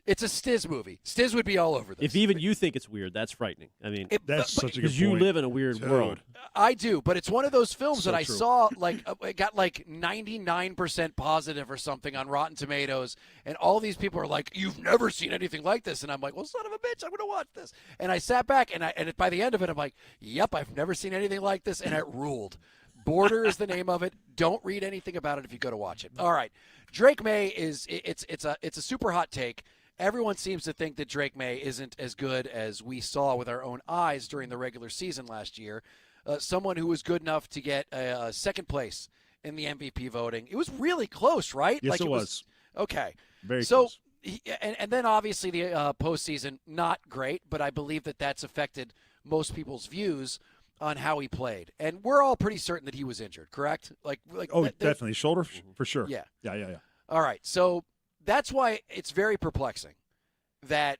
It's a Stiz movie. Stiz would be all over this. If even you think it's weird, that's frightening. I mean, that's such a good because you point. live in a weird Dude. world. I do, but it's one of those films So that I true. saw, like, it got like 99% positive or something on Rotten Tomatoes, and all these people are like, you've never seen anything like this. And I'm like, well, son of a bitch, I'm going to watch this. And I sat back, and by the end of it, I'm like, yep, I've never seen anything like this, and it ruled. Border is the name of it. Don't read anything about it if you go to watch it. All right. Drake May it's a super hot take. Everyone seems to think that Drake May isn't as good as we saw with our own eyes during the regular season last year. Someone who was good enough to get second place in the MVP voting. It was really close, right? Yes, it was. Okay. Very so, close. And then obviously the postseason, not great, but I believe that that's affected most people's views on how he played. And we're all pretty certain that he was injured, correct? Definitely. Shoulder, for sure. Yeah. Yeah. All right. So that's why it's very perplexing that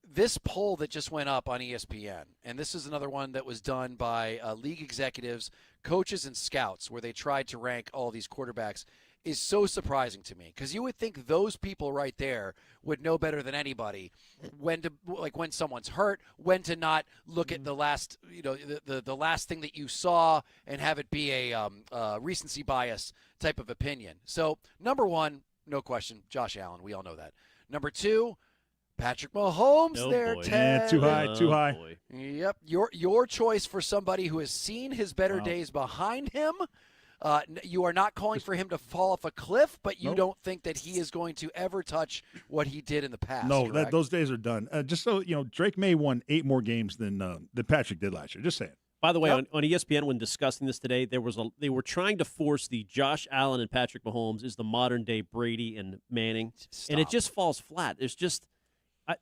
this poll that just went up on ESPN, and this is another one that was done by league executives, coaches, and scouts, where they tried to rank all these quarterbacks, is so surprising to me, because you would think those people right there would know better than anybody when someone's hurt, when to not look at the last, the last thing that you saw and have it be a recency bias type of opinion. So number one, no question, Josh Allen. We all know that. Number two, Patrick Mahomes. boy. Ted. Yeah, too high, too high. Boy. Yep, your choice for somebody who has seen his better days behind him. You are not calling for him to fall off a cliff, but you don't think that he is going to ever touch what he did in the past. No, correct? those days are done. Just so you know, Drake May won 8 more games than Patrick did last year. Just saying. By the way, on ESPN, when discussing this today, they were trying to force the Josh Allen and Patrick Mahomes is the modern day Brady and Manning, and it just falls flat. There's just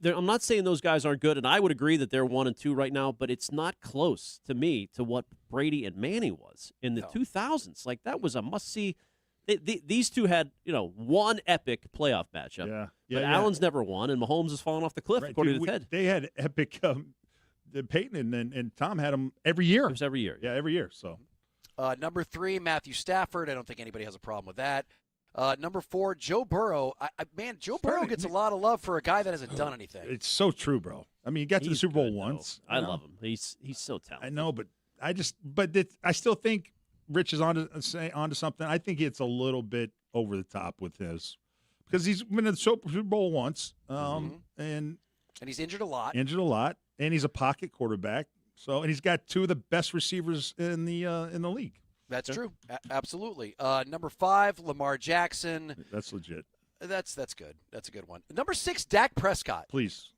I'm not saying those guys aren't good, and I would agree that they're 1 and 2 right now, but it's not close to me to what Brady and Manning was in the 2000s. Like, that was a must-see These two had, one epic playoff matchup. Yeah. But Allen's never won, and Mahomes has fallen off the cliff, according to Ted. They had epic. Peyton and Tom had them every year. It was every year. Yeah, every year. So, number 3, Matthew Stafford. I don't think anybody has a problem with that. Number 4, Joe Burrow. Joe Burrow gets a lot of love for a guy that hasn't done anything. It's so true, bro. I mean, he got to the Super Bowl once. I love him. He's so talented. I know, but I still think Rich is onto something. I think it's a little bit over the top with his, because he's been in the Super Bowl once, and he's injured a lot. And he's a pocket quarterback. So, and he's got 2 of the best receivers in the league. That's true. Absolutely. Number 5, Lamar Jackson. That's legit. That's good. That's a good one. Number 6, Dak Prescott. Please.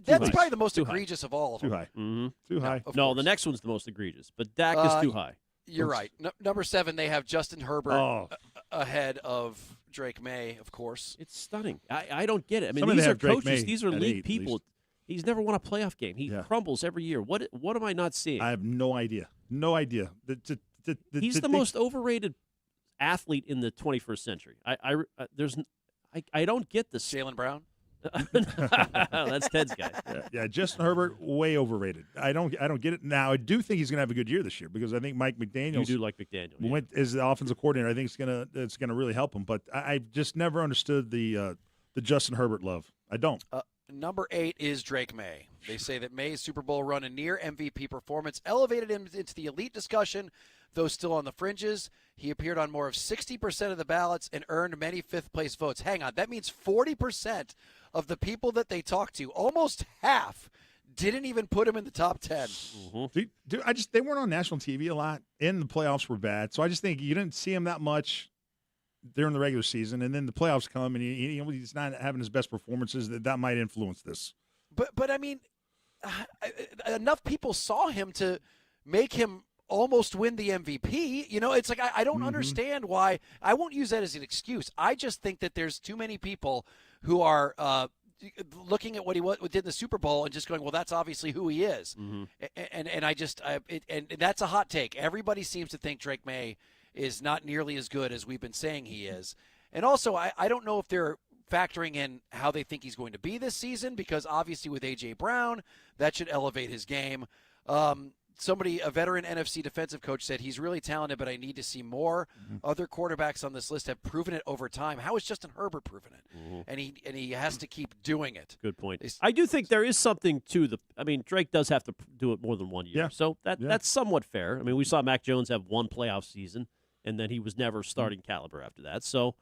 That's probably the most egregious of all of them. Too high. Mm-hmm. Too high. No, the next one's the most egregious, but Dak is too high. You're right. Number 7, they have Justin Herbert ahead of Drake May, of course. It's stunning. I don't get it. I mean, Some of these them are have Drake coaches. May These are at league 8, people. He's never won a playoff game. He crumbles every year. What am I not seeing? I have no idea. No idea. He's the most overrated athlete in the 21st century. I don't get this. Jaylen Brown? That's Ted's guy. Yeah, Justin Herbert, way overrated. I don't get it. Now, I do think he's going to have a good year this year, because I think Mike McDaniel. You do like McDaniel. Went as the offensive coordinator. I think it's gonna really help him. But I've just never understood the Justin Herbert love. I don't. Number 8 is Drake May. They say that May's Super Bowl run and near MVP performance elevated him into the elite discussion, though still on the fringes. He appeared on more of 60% of the ballots and earned many fifth-place votes. Hang on, that means 40% of the people that they talked to, almost half, didn't even put him in the top 10. Mm-hmm. Dude, they weren't on national TV a lot, and the playoffs were bad. So I just think you didn't see him that much during the regular season, and then the playoffs come, and he's not having his best performances. That might influence this. But I mean, enough people saw him to make him almost win the MVP. It's like I don't understand why. I won't use that as an excuse. I just think that there's too many people who are looking at what he did in the Super Bowl and just going, well, that's obviously who he is. Mm-hmm. And that's a hot take. Everybody seems to think Drake May is not nearly as good as we've been saying he is. And also, I don't know if they're factoring in how they think he's going to be this season, because obviously with A.J. Brown, that should elevate his game. A veteran NFC defensive coach, said he's really talented, but I need to see more. Other quarterbacks on this list have proven it over time. How has Justin Herbert proven it? And he has to keep doing it. Good point. I do think there is something to Drake does have to do it more than 1 year. Yeah. So that's somewhat fair. I mean, we saw Mac Jones have 1 playoff season, and then he was never starting caliber after that. So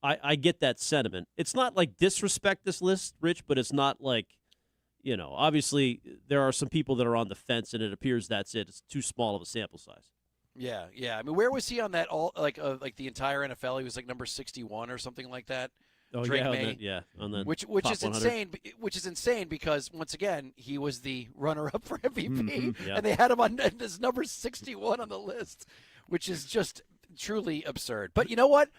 I get that sentiment. It's not like disrespect this list, Rich, but it's not like, obviously there are some people that are on the fence, and it appears that's it. It's too small of a sample size. Yeah. I mean, where was he on that like the entire NFL? He was like number 61 or something like that. Oh, Drake May. On the which top is 100. insane. Which is insane because once again he was the runner-up for MVP, Yeah. and they had him on as number 61 on the list, which is just truly absurd. But you know what,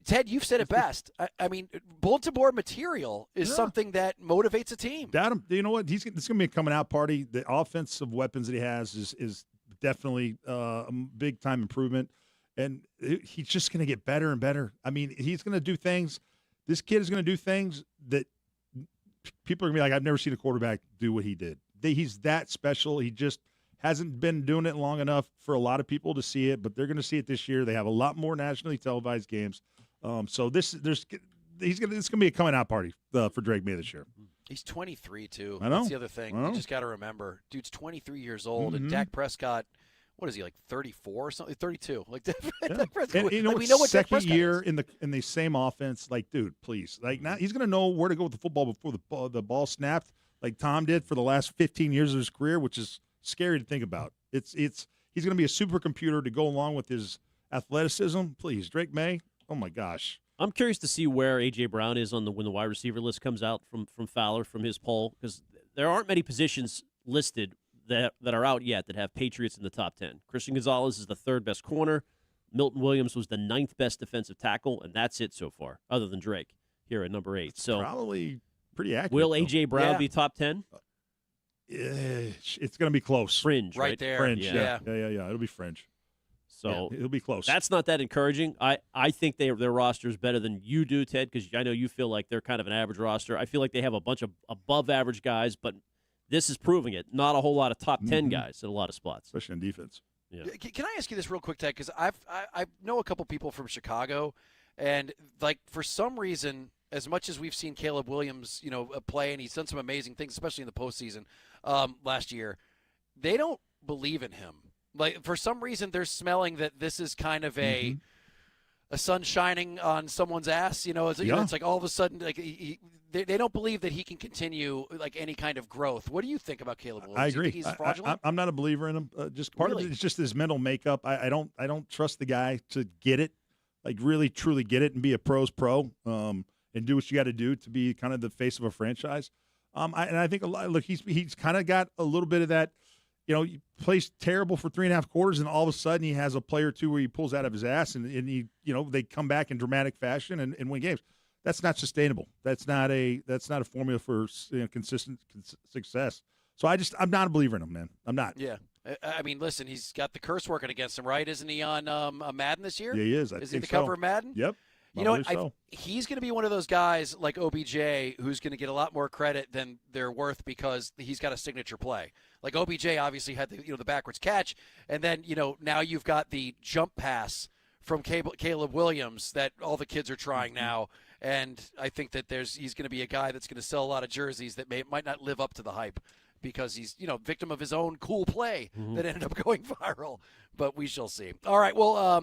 Ted, you've said it best. I mean, bulletin board material is something that motivates a team. You know what? This is going to be a coming out party. The offensive weapons that he has is definitely a big time improvement, and he's just going to get better and better. I mean, he's going to do things. This kid is going to do things that people are going to be like, I've never seen a quarterback do what he did. He's that special. He just hasn't been doing it long enough for a lot of people to see it, but they're going to see it this year. They have a lot more nationally televised games. So it's going to be a coming out party for Drake May this year. He's 23 too. I know. That's the other thing. You just got to remember, dude's 23 years old, and Dak Prescott, what is he, like 34 or something? 32. Like Dak Prescott. And you know, we know what Dak second Prescott year is. in the same offense. Like, dude, please. Like, now he's going to know where to go with the football before the ball snapped, like Tom did for the last 15 years of his career, which is scary to think about. He's going to be a supercomputer to go along with his athleticism. Please, Drake May. Oh my gosh. I'm curious to see where A.J. Brown is when the wide receiver list comes out from Fowler, from his poll, because there aren't many positions listed that are out yet that have Patriots in the top 10. Christian Gonzalez is the 3rd best corner. Milton Williams was the 9th best defensive tackle, and that's it so far, other than Drake here at number 8. So probably pretty accurate. Will A.J. Brown be top 10? It's going to be close. Fringe, right? There. Fringe, yeah. It'll be fringe. So it'll be close. That's not that encouraging. I think their roster is better than you do, Ted, because I know you feel like they're kind of an average roster. I feel like they have a bunch of above-average guys, but this is proving it. Not a whole lot of top 10 guys in a lot of spots. Especially in defense. Yeah. Can I ask you this real quick, Ted? Because I know a couple people from Chicago, and like for some reason, as much as we've seen Caleb Williams, play, and he's done some amazing things, especially in the postseason last year, they don't believe in him. Like for some reason, they're smelling that this is kind of a sun shining on someone's ass. It's like all of a sudden, like they don't believe that he can continue like any kind of growth. What do you think about Caleb Williams? I agree. Do you think he's fraudulent? I'm not a believer in him. Just part of it is just his mental makeup. I don't trust the guy to get it, like really truly get it and be a pro's pro, and do what you got to do to be kind of the face of a franchise. I think a lot. Look, he's kind of got a little bit of that. He plays terrible for 3.5 quarters, and all of a sudden he has a play or two where he pulls out of his ass, and he, they come back in dramatic fashion and win games. That's not sustainable. That's not a formula for consistent success. So I'm not a believer in him, man. I'm not. Yeah. I mean, listen, he's got the curse working against him, right? Isn't he on Madden this year? Yeah, he is. Is he the cover of Madden? Yep. You know what? He's going to be one of those guys like OBJ who's going to get a lot more credit than they're worth because he's got a signature play. Like OBJ obviously had the backwards catch, and then now you've got the jump pass from Caleb Williams that all the kids are trying now, and I think that he's going to be a guy that's going to sell a lot of jerseys that might not live up to the hype because he's victim of his own cool play that ended up going viral. But we shall see. All right, well.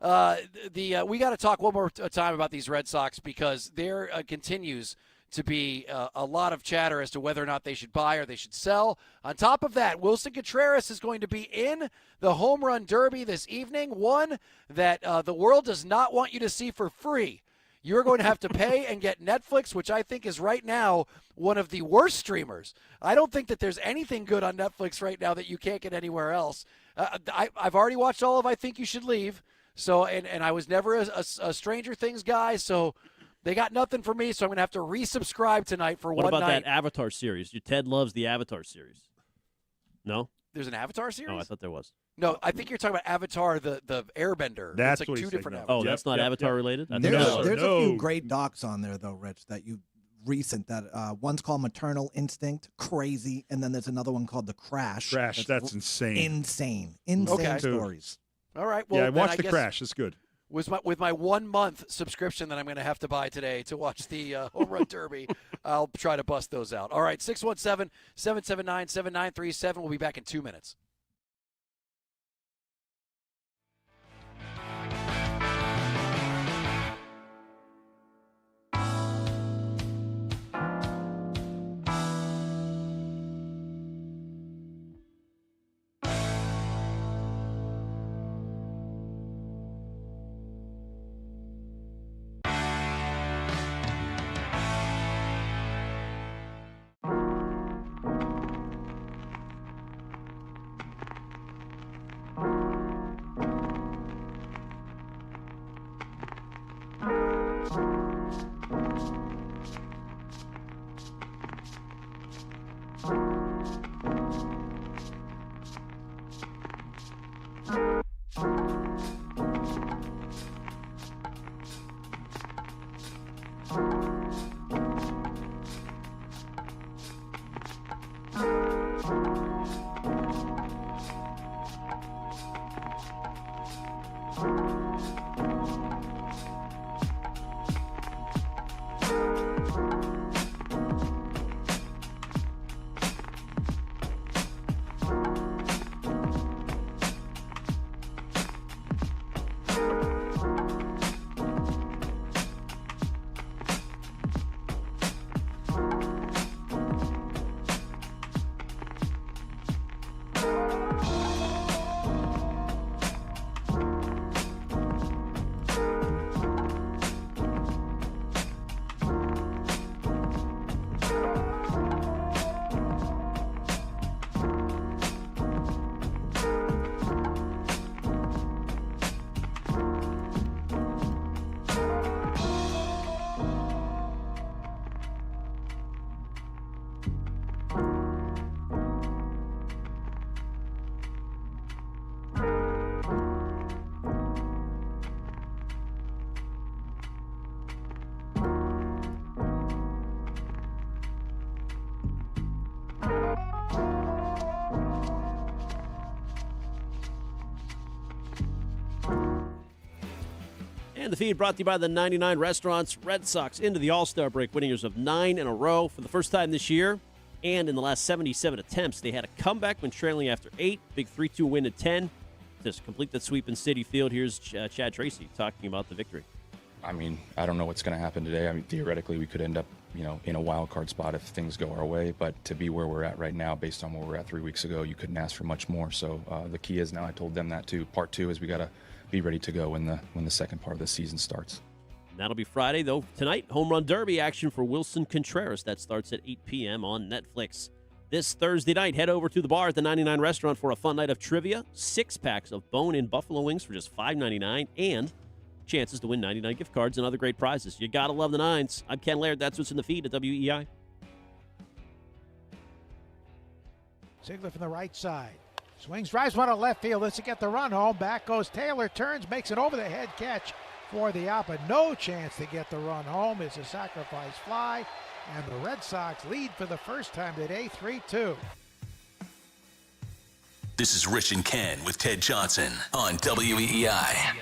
We got to talk one more time about these Red Sox because there continues to be a lot of chatter as to whether or not they should buy or they should sell. On top of that, Wilson Contreras is going to be in the Home Run Derby this evening, one that the world does not want you to see for free. You're going to have to pay and get Netflix, which I think is right now one of the worst streamers. I don't think that there's anything good on Netflix right now that you can't get anywhere else. I've already watched all of I Think You Should Leave. So, and I was never a Stranger Things guy, so they got nothing for me, so I'm going to have to resubscribe tonight for one night. What about that Avatar series? Ted loves the Avatar series. No? There's an Avatar series? Oh, I thought there was. No, I think you're talking about Avatar, the Airbender. That's it's like what two he's different thinking of. Avatars. Oh, that's not Avatar related? There's a few great docs on there, though, Rich, that recent that one's called Maternal Instinct, crazy, and then there's another one called The Crash. That's insane. Insane Okay. stories. All right. Well, yeah, watch I The guess Crash. It's good. With my 1 month subscription that I'm going to have to buy today to watch the Home Run Derby, I'll try to bust those out. All right, 617-779-7937. We'll be back in 2 minutes. the Feed brought to you by the 99 Restaurants. Red Sox into the All-Star break, winners of 9 in a row for the first time this year. And in the last 77 attempts, they had a comeback when trailing after 8. Big 3-2 win at 10. To complete that sweep in Citi Field, here's Chad Tracy talking about the victory. I mean, I don't know what's going to happen today. I mean, theoretically, we could end up, in a wild card spot if things go our way. But to be where we're at right now, based on where we're at 3 weeks ago, you couldn't ask for much more. So the key is now, I told them that too. Part 2 is we got to be ready to go when the second part of the season starts. And that'll be Friday, though. Tonight, Home Run Derby action for Wilson Contreras. That starts at 8 p.m. on Netflix. This Thursday night, head over to the bar at the 99 Restaurant for a fun night of trivia. 6 packs of bone-in buffalo wings for just $5.99 and chances to win 99 gift cards and other great prizes. You gotta love the Nines. I'm Ken Laird. That's what's in the feed at WEEI. Ziegler from the right side. Swings, drives one to left field. Let's get the run home. Back goes Taylor. Turns, makes an over-the-head catch for the out, but no chance to get the run home. It's a sacrifice fly. And the Red Sox lead for the first time today, 3-2. This is Rich and Ken with Ted Johnson on WEEI.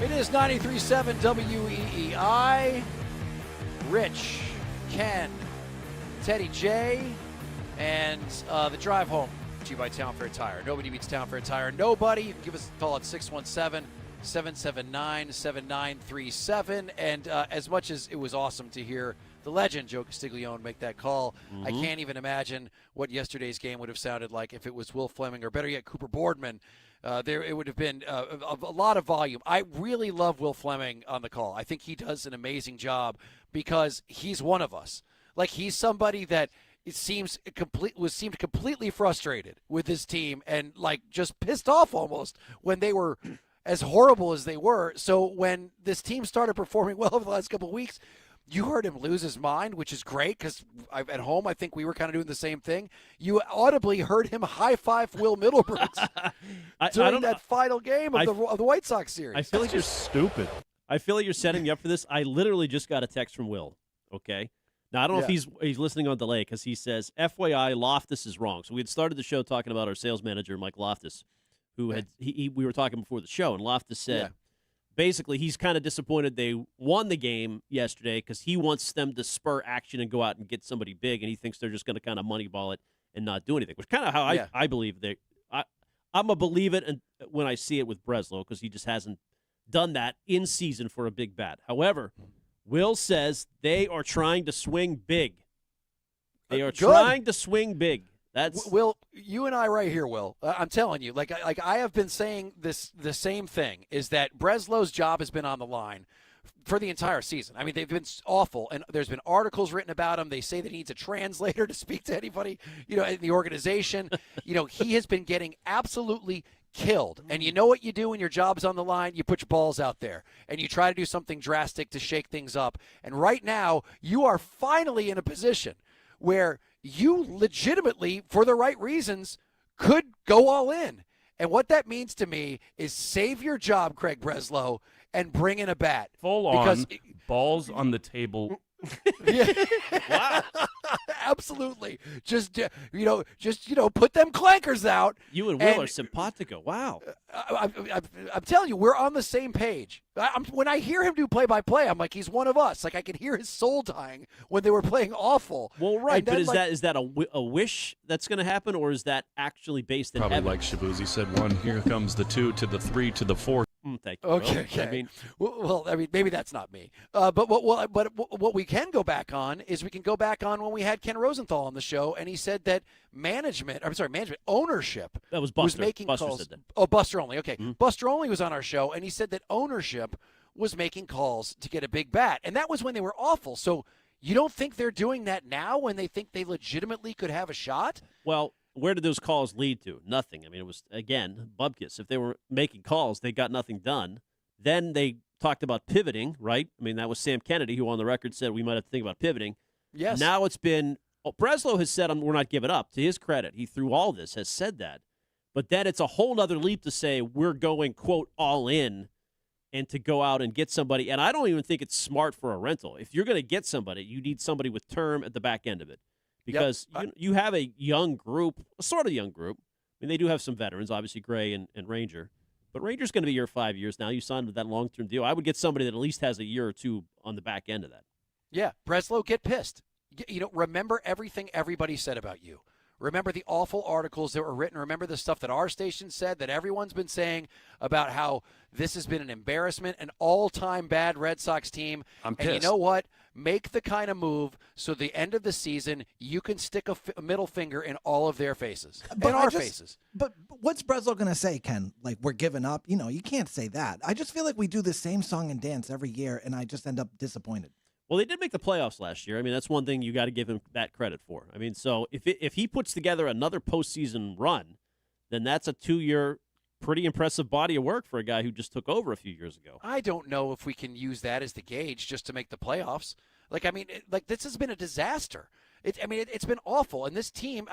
It is 93.7 WEEI. Rich, Ken, Teddy J, and the drive home to you by Town Fair Tire. Nobody beats Town Fair Tire. Nobody. You can give us a call at 617-779-7937. And as much as it was awesome to hear the legend, Joe Castiglione, make that call, I can't even imagine what yesterday's game would have sounded like if it was Will Fleming or better yet, Cooper Boardman. It would have been a lot of volume. I really love Will Fleming on the call. I think he does an amazing job because he's one of us. Like, he's somebody that it seemed completely frustrated with his team and like just pissed off almost when they were as horrible as they were. So when this team started performing well over the last couple of weeks, you heard him lose his mind, which is great because at home I think we were kind of doing the same thing. You audibly heard him high-five Will Middlebrooks during that final game of the White Sox series. I feel like you're stupid. I feel like you're setting me up for this. I literally just got a text from Will, okay? Now, I don't know if he's listening on delay because he says, FYI, Loftus is wrong. So we had started the show talking about our sales manager, Mike Loftus, who had we were talking before the show, and Loftus said basically he's kind of disappointed they won the game yesterday because he wants them to spur action and go out and get somebody big, and he thinks they're just going to kind of moneyball it and not do anything, which kind of how I believe I'm a believe it and when I see it with Breslow because he just hasn't done that in season for a big bat. However, Will says they are trying to swing big. They are trying to swing big. That's Will, you and I right here, Will. I'm telling you, like I have been saying this the same thing, is that Breslow's job has been on the line for the entire season. I mean, they've been awful, and there's been articles written about him. They say that he needs a translator to speak to anybody, in the organization. He has been getting absolutely killed. And you know what you do when your job's on the line? You put your balls out there and you try to do something drastic to shake things up. And right now, you are finally in a position where you legitimately, for the right reasons, could go all in. And what that means to me is save your job, Craig Breslow, and bring in a bat. Full on, balls on the table. Wow. Absolutely. Just put them clankers out. You and Will are simpatico. Wow. I'm telling you, we're on the same page. When I hear him do play-by-play, I'm like, he's one of us. Like, I could hear his soul dying when they were playing awful. Well, right, but is that a wish that's going to happen, or is that actually based in Probably evidence? like Shabuzi said, 1, here comes the 2 to the 3 to the 4. Thank you. Okay. I mean, maybe that's not me. But what we can go back on is we can go back on when we had Ken Rosenthal on the show, and he said that ownership. That was Buster. Was making Buster calls. said that. Oh, Buster Olney. Okay, Buster Olney was on our show, and he said that ownership was making calls to get a big bat, and that was when they were awful. So you don't think they're doing that now when they think they legitimately could have a shot? Well, where did those calls lead to? Nothing. I mean, it was, again, bupkis. If they were making calls, they got nothing done. Then they talked about pivoting, right? I mean, that was Sam Kennedy, who on the record said we might have to think about pivoting. Yes. Now it's been Breslow has said we're not giving up. To his credit, he through all this has said that. But then it's a whole other leap to say we're going, quote, all in and to go out and get somebody. And I don't even think it's smart for a rental. If you're going to get somebody, you need somebody with term at the back end of it. because you have a young group, a sort of young group. I mean, they do have some veterans, obviously Gray and Ranger. But Ranger's going to be here 5 years now. You signed with that long-term deal. I would get somebody that at least has a year or two on the back end of that. Yeah, Breslow, get pissed. Remember everything everybody said about you. Remember the awful articles that were written. Remember the stuff that our station said, that everyone's been saying about how this has been an embarrassment, an all-time bad Red Sox team. I'm pissed. And you know what? Make the kind of move so the end of the season you can stick a middle finger in all of their faces, in our faces. But what's Breslow going to say, Ken? Like, we're giving up? You can't say that. I just feel like we do the same song and dance every year, and I just end up disappointed. Well, they did make the playoffs last year. I mean, that's one thing you got to give him that credit for. I mean, so if he puts together another postseason run, then that's a 2-year, pretty impressive body of work for a guy who just took over a few years ago. I don't know if we can use that as the gauge just to make the playoffs. This has been a disaster. It's been awful. And this team,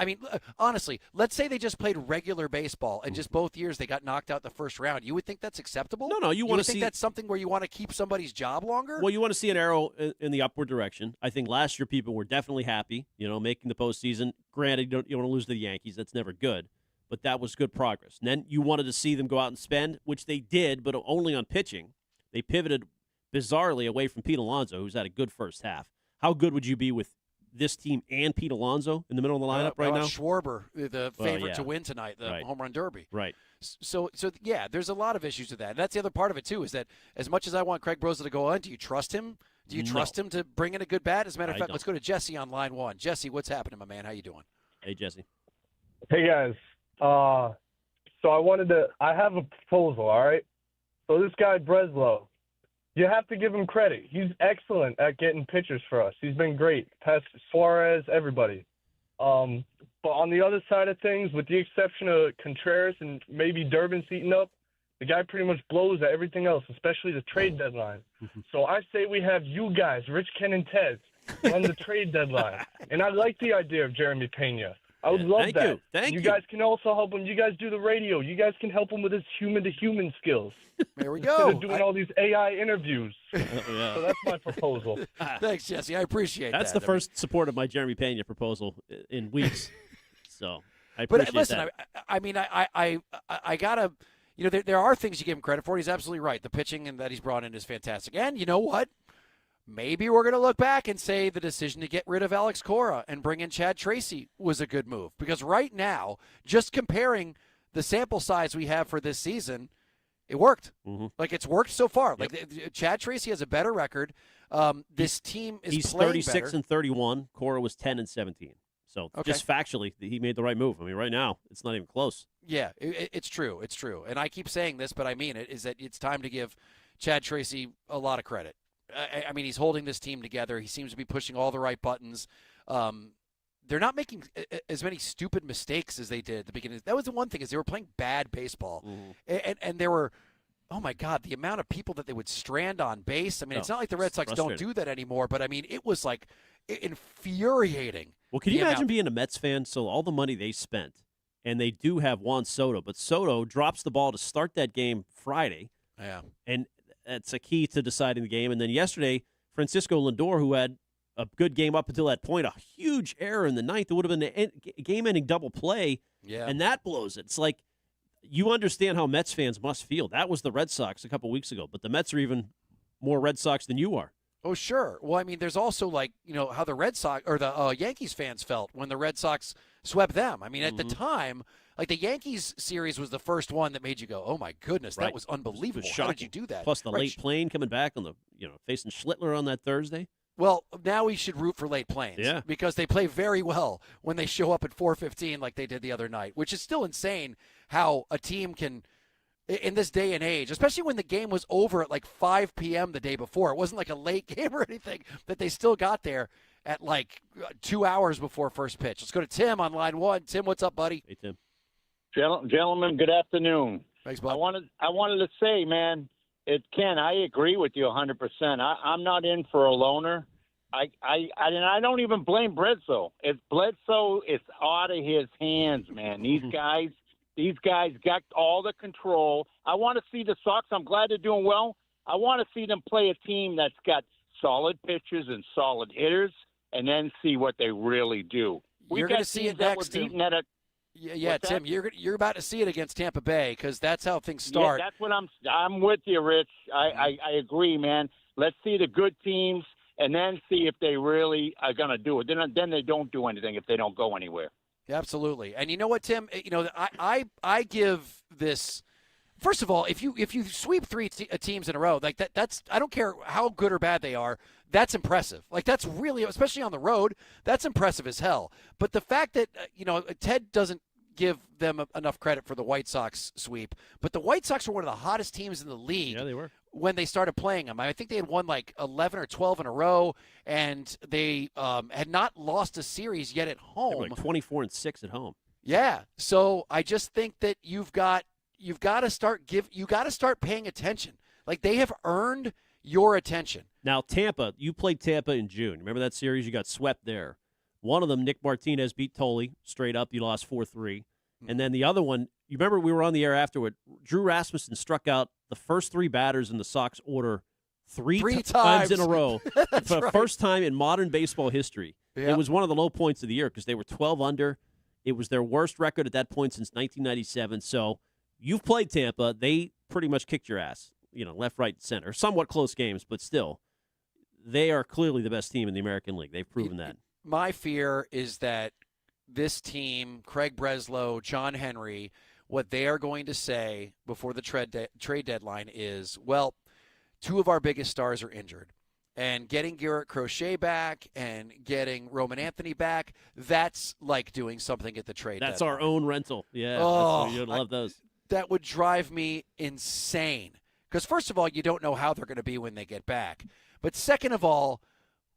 honestly, let's say they just played regular baseball and just both years they got knocked out the first round. You would think that's acceptable? No, you want to think that's something where you want to keep somebody's job longer? Well, you want to see an arrow in the upward direction. I think last year people were definitely happy, making the postseason. Granted, you don't want to lose to the Yankees. That's never good. But that was good progress. And then you wanted to see them go out and spend, which they did, but only on pitching. They pivoted bizarrely away from Pete Alonso, who's had a good first half. How good would you be with this team and Pete Alonso in the middle of the lineup right now? Schwarber, the favorite to win tonight, the home run derby. Right. So yeah, there's a lot of issues with that. And that's the other part of it, too, is that as much as I want Craig Breslow to go on, do you trust him? Do you trust him to bring in a good bat? As a matter of fact, let's go to Jesse on line one. Jesse, what's happening, my man? How you doing? Hey, Jesse. Hey, guys. So I have a proposal, all right? So this guy, Breslow, you have to give him credit. He's excellent at getting pitchers for us. He's been great. Past Suarez, everybody. But on the other side of things, with the exception of Contreras and maybe Durbin's heating up, the guy pretty much blows at everything else, especially the trade deadline. So I say we have you guys, Rich, Ken, and Ted, run the trade deadline. And I like the idea of Jeremy Pena. I would love that. Thank you. You guys can also help him. You guys do the radio. You guys can help him with his human-to-human skills. There we go. Instead of doing all these AI interviews. So that's my proposal. Thanks, Jesse. I appreciate that. That's the first support of my Jeremy Pena proposal in weeks. So I appreciate that. I gotta. There are things you give him credit for. He's absolutely right. The pitching and that he's brought in is fantastic. And you know what? Maybe we're going to look back and say the decision to get rid of Alex Cora and bring in Chad Tracy was a good move. Because right now, just comparing the sample size we have for this season, it worked. Mm-hmm. Like, it's worked so far. Yep. Like, Chad Tracy has a better record. This team is he's playing 36 better. and 31. Cora was 10 and 17. So just factually, he made the right move. I mean, right now, it's not even close. Yeah, it's true. It's true. And I keep saying this, but I mean it, is that it's time to give Chad Tracy a lot of credit. I mean, he's holding this team together. He seems to be pushing all the right buttons. They're not making as many stupid mistakes as they did at the beginning. That was the one thing, is they were playing bad baseball. Mm-hmm. And there were, oh, my God, the amount of people that they would strand on base. I mean, it's not like the Red Sox don't do that anymore, but, I mean, it was, like, infuriating. Well, can you imagine being a Mets fan? So all the money they spent, and they do have Juan Soto, but Soto drops the ball to start that game Friday. Yeah. And that's a key to deciding the game. And then yesterday, Francisco Lindor, who had a good game up until that point, a huge error in the ninth. It would have been a game-ending double play, and that blows it. It's like, you understand how Mets fans must feel. That was the Red Sox a couple weeks ago, but the Mets are even more Red Sox than you are. Oh, sure. Well, I mean, there's also, like, how the Red Sox or the Yankees fans felt when the Red Sox swept them. I mean, at the time, like, the Yankees series was the first one that made you go, oh, my goodness, that was unbelievable. How did you do that? Plus the late plane coming back on the, facing Schlittler on that Thursday. Well, now we should root for late planes. Yeah. Because they play very well when they show up at 4:15 like they did the other night, which is still insane how a team can, in this day and age, especially when the game was over at like 5 p.m. the day before. It wasn't like a late game or anything, that they still got there at like 2 hours before first pitch. Let's go to Tim on line one. Tim, what's up, buddy? Hey, Tim. Gentlemen, good afternoon. Thanks, Bob. I wanted to say, man, Ken, I agree with you 100%. I'm not in for a loner. I don't even blame Bledsoe. If Bledsoe is out of his hands, man. These guys got all the control. I want to see the Sox. I'm glad they're doing well. I want to see them play a team that's got solid pitchers and solid hitters, and then see what they really do. You're going to see it next, Tim. Yeah, Tim, you're about to see it against Tampa Bay because that's how things start. Yeah, that's what I'm with you, Rich. I agree, man. Let's see the good teams and then see if they really are going to do it. Then they don't do anything if they don't go anywhere. Absolutely. And you know what, Tim? I give this. First of all, if you sweep three teams in a row, like that's I don't care how good or bad they are, that's impressive. Like that's really, especially on the road, that's impressive as hell. But the fact that Ted doesn't give them enough credit for the White Sox sweep, but the White Sox were one of the hottest teams in the league. Yeah, they were. When they started playing them. I think they had won like 11 or 12 in a row, and they had not lost a series yet at home. They were like 24-6 at home. Yeah. So I just think that you've got to start paying attention. Like they have earned your attention. Now, Tampa, you played Tampa in June. Remember that series? You got swept there. One of them, Nick Martinez, beat Tolley straight up. You lost 4-3. And then the other one, you remember we were on the air afterward. Drew Rasmussen struck out the first three batters in the Sox order three times in a row for the first time in modern baseball history. Yep. It was one of the low points of the year because they were 12 under. It was their worst record at that point since 1997. So you've played Tampa. They pretty much kicked your ass, left, right, and center. Somewhat close games, but still, they are clearly the best team in the American League. They've proven that. My fear is that this team, Craig Breslow, John Henry, what they are going to say before the trade deadline is, well, two of our biggest stars are injured. And getting Garrett Crochet back and getting Roman Anthony back, that's like doing something at the trade deadline. That's our own rental. Yeah, you'd love those. That would drive me insane. Because first of all, you don't know how they're going to be when they get back. But second of all,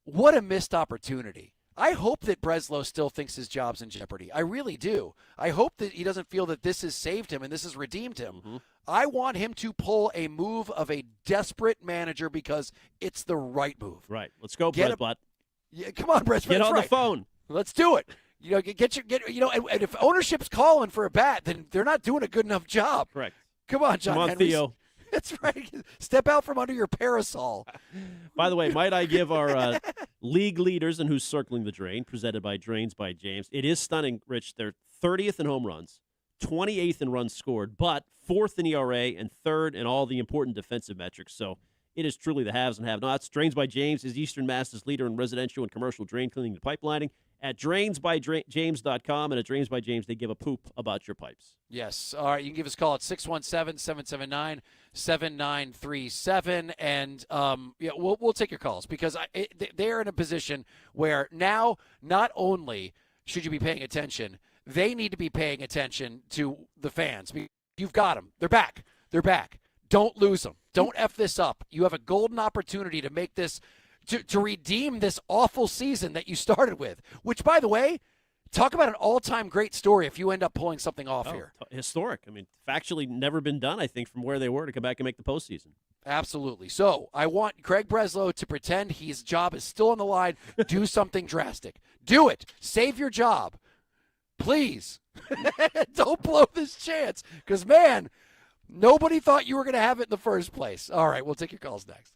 what a missed opportunity. I hope that Breslow still thinks his job's in jeopardy. I really do. I hope that he doesn't feel that this has saved him and this has redeemed him. Mm-hmm. I want him to pull a move of a desperate manager because it's the right move. Right. Let's go, Brett Blatt. Yeah, come on, Brett. Get on the phone. Let's do it. And if ownership's calling for a bat, then they're not doing a good enough job. Correct. Come on, John Henry. Theo. That's right. Step out from under your parasol. By the way, might I give our league leaders and who's circling the drain, presented by Drains by James. It is stunning, Rich. They're 30th in home runs, 28th in runs scored, but 4th in ERA and 3rd in all the important defensive metrics. So it is truly the haves and have-nots. Drains by James is Eastern Mass's leader in residential and commercial drain cleaning and pipelining. At drainsbyjames.com and at Drains by James, they give a poop about your pipes. Yes. All right. You can give us a call at 617-779-7937. And we'll take your calls because they're in a position where now not only should you be paying attention, they need to be paying attention to the fans. You've got them. They're back. They're back. Don't lose them. Don't F this up. You have a golden opportunity to make this to redeem this awful season that you started with, which, by the way, talk about an all-time great story if you end up pulling something off here. Historic. I mean, factually never been done, I think, from where they were to come back and make the postseason. Absolutely. So I want Craig Breslow to pretend his job is still on the line. Do something drastic. Do it. Save your job. Please. Don't blow this chance because, man, nobody thought you were going to have it in the first place. All right, we'll take your calls next.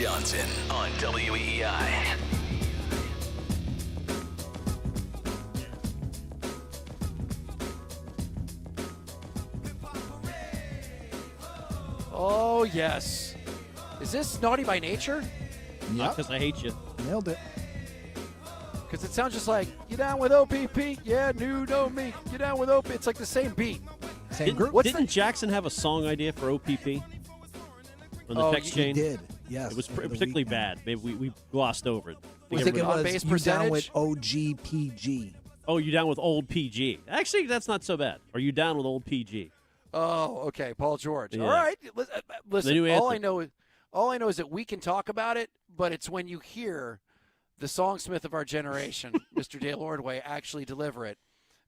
Johnson on WEEI. Oh, yes. Is this Naughty by Nature? Yeah. Because I hate you. Nailed it. Because it sounds just like, you down with OPP? Yeah, new, know me. You down with OPP? It's like the same beat. Didn't Jackson have a song idea for OPP on the text chain? He did, yes. It was for the particularly weekend. bad. Maybe we glossed over it. I think it was base you down with percentage? OGPG. Oh, you down with old PG? Actually, that's not so bad. Are you down with old PG? Oh, okay, Paul George. Yeah. All right, listen. new All anthem. I know is that we can talk about it, but it's when you hear the songsmith of our generation, Mr. Dale Ordway, actually deliver it.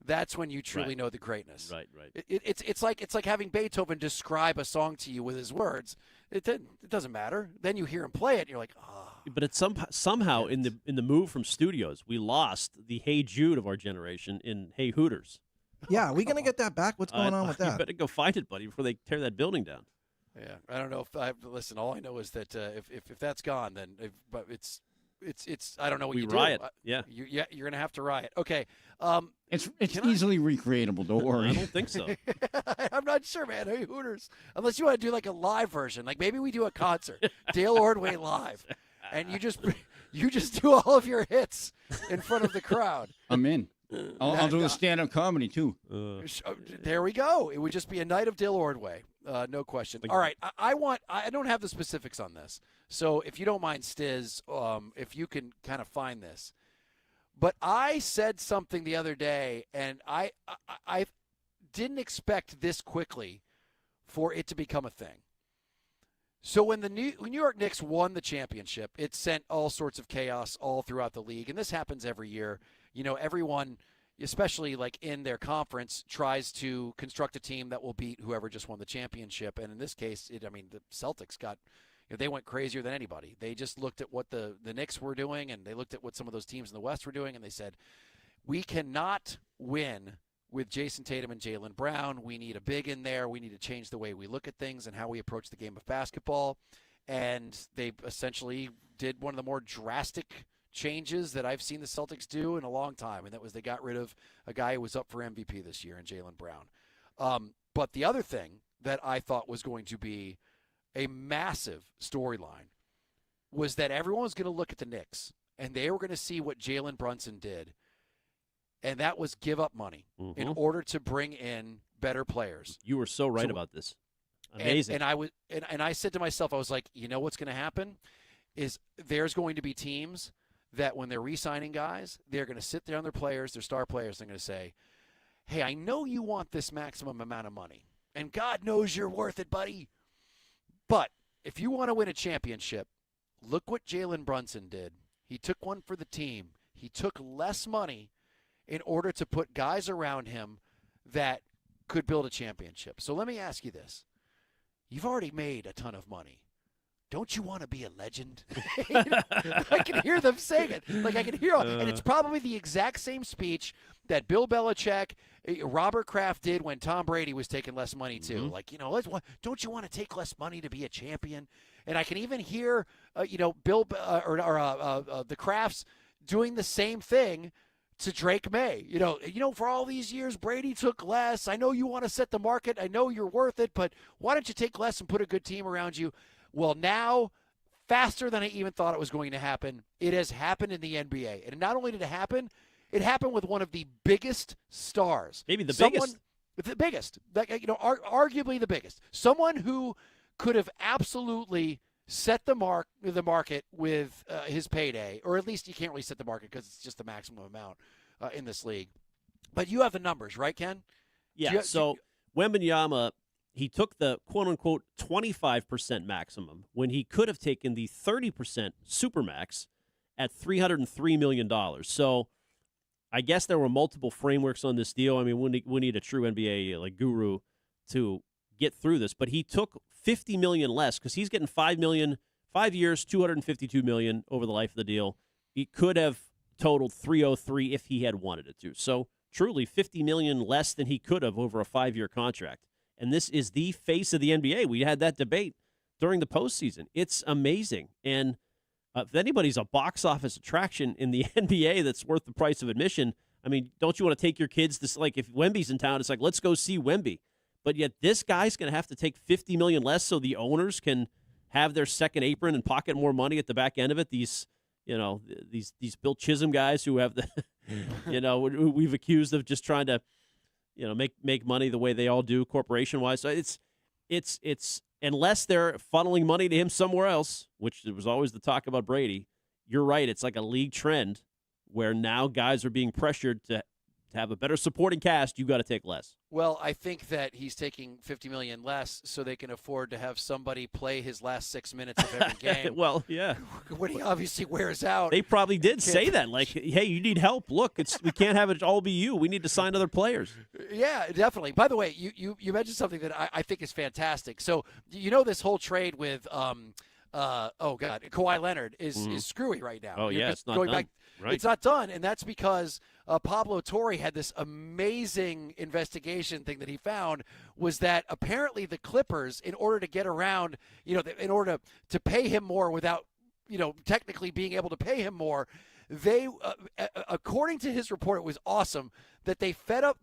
That's when you truly know the greatness. Right. It's like having Beethoven describe a song to you with his words. It doesn't matter. Then you hear him play it, and you're like, oh. But it's somehow in the move from studios, we lost the Hey Jude of our generation in Hey Hooters. Yeah, are we going to get that back? What's going on with You that? better go find it, buddy, before they tear that building down. Yeah, I don't know listen. All I know is that if that's gone, then but it's I don't know what We you riot. do. Yeah. You're gonna have to riot. Okay. It's easily recreatable. Don't worry. I don't think so. I'm not sure, man. Hey, Hooters. Unless you want to do like a live version, like maybe we do a concert, Dale Ordway live, and you just do all of your hits in front of the crowd. I'm in. I'll do a stand-up comedy too. There we go. It would just be a night of Dale Ordway, no question. All right, I don't have the specifics on this, so if you don't mind, Stiz, if you can kind of find this. But I said something the other day, and I didn't expect this quickly for it to become a thing. So when the New York Knicks won the championship, it sent all sorts of chaos all throughout the league, and this happens every year. You know, everyone, especially like in their conference, tries to construct a team that will beat whoever just won the championship. And in this case, the Celtics they went crazier than anybody. They just looked at what the Knicks were doing, and they looked at what some of those teams in the West were doing, and they said, we cannot win with Jason Tatum and Jaylen Brown. We need a big in there. We need to change the way we look at things and how we approach the game of basketball. And they essentially did one of the more drastic changes that I've seen the Celtics do in a long time, and that was they got rid of a guy who was up for MVP this year in Jaylen Brown. But the other thing that I thought was going to be a massive storyline was that everyone was going to look at the Knicks, and they were going to see what Jalen Brunson did, and that was give up money in order to bring in better players. You were so right about this. Amazing. And I said to myself, I was like, you know what's going to happen is there's going to be teams that when they're re-signing guys, they're going to sit there on their players, their star players, they're going to say, hey, I know you want this maximum amount of money, and God knows you're worth it, buddy. But if you want to win a championship, look what Jalen Brunson did. He took one for the team. He took less money in order to put guys around him that could build a championship. So let me ask you this. You've already made a ton of money. Don't you want to be a legend? I can hear them saying it. Like I can hear it. And it's probably the exact same speech that Bill Belichick, Robert Kraft did when Tom Brady was taking less money too. Like, don't you want to take less money to be a champion? And I can even hear, Bill the Krafts doing the same thing to Drake May. For all these years, Brady took less. I know you want to set the market. I know you're worth it, but why don't you take less and put a good team around you? Well, now, faster than I even thought it was going to happen, it has happened in the NBA. And not only did it happened with one of the biggest stars. Maybe the biggest. The biggest. Arguably the biggest. Someone who could have absolutely set the market with his payday, or at least you can't really set the market because it's just the maximum amount in this league. But you have the numbers, right, Ken? Yeah, Wembanyama, he took the quote-unquote 25% maximum when he could have taken the 30% supermax at $303 million. So I guess there were multiple frameworks on this deal. I mean, we need a true NBA guru to get through this. But he took $50 million less because he's getting $5 million, 5 years, $252 million over the life of the deal. He could have totaled $303 if he had wanted it to. So truly $50 million less than he could have over a 5-year contract. And this is the face of the NBA. We had that debate during the postseason. It's amazing. And if anybody's a box office attraction in the NBA that's worth the price of admission, I mean, don't you want to take your kids to, like, if Wemby's in town, it's like, let's go see Wemby. But yet this guy's going to have to take $50 million less so the owners can have their second apron and pocket more money at the back end of it. These Bill Chisholm guys who have the, who we've accused of just trying to, make money the way they all do corporation-wise. So it's unless they're funneling money to him somewhere else, which was always the talk about Brady. You're right. It's like a league trend where now guys are being pressured to have a better supporting cast. You got to take less. Well, I think that he's taking $50 million less so they can afford to have somebody play his last 6 minutes of every game. Well, yeah. When he obviously wears out. They probably did say that. Like, hey, you need help. Look, we can't have it all be you. We need to sign other players. Yeah, definitely. By the way, you mentioned something that I think is fantastic. So, this whole trade with Kawhi Leonard is screwy right now. Oh, yeah, it's not done. Right. It's not done, and that's because Pablo Torre had this amazing investigation thing that he found was that apparently the Clippers, in order to get around, in order to pay him more without, technically being able to pay him more, they, according to his report, it was awesome that they set up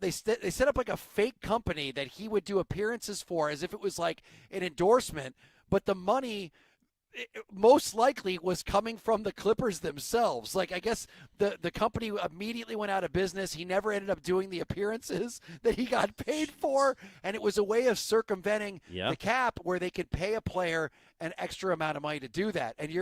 like a fake company that he would do appearances for as if it was like an endorsement, but the money most likely was coming from the Clippers themselves. Like, I guess the company immediately went out of business. He never ended up doing the appearances that he got paid for, and it was a way of circumventing the cap where they could pay a player an extra amount of money to do that. And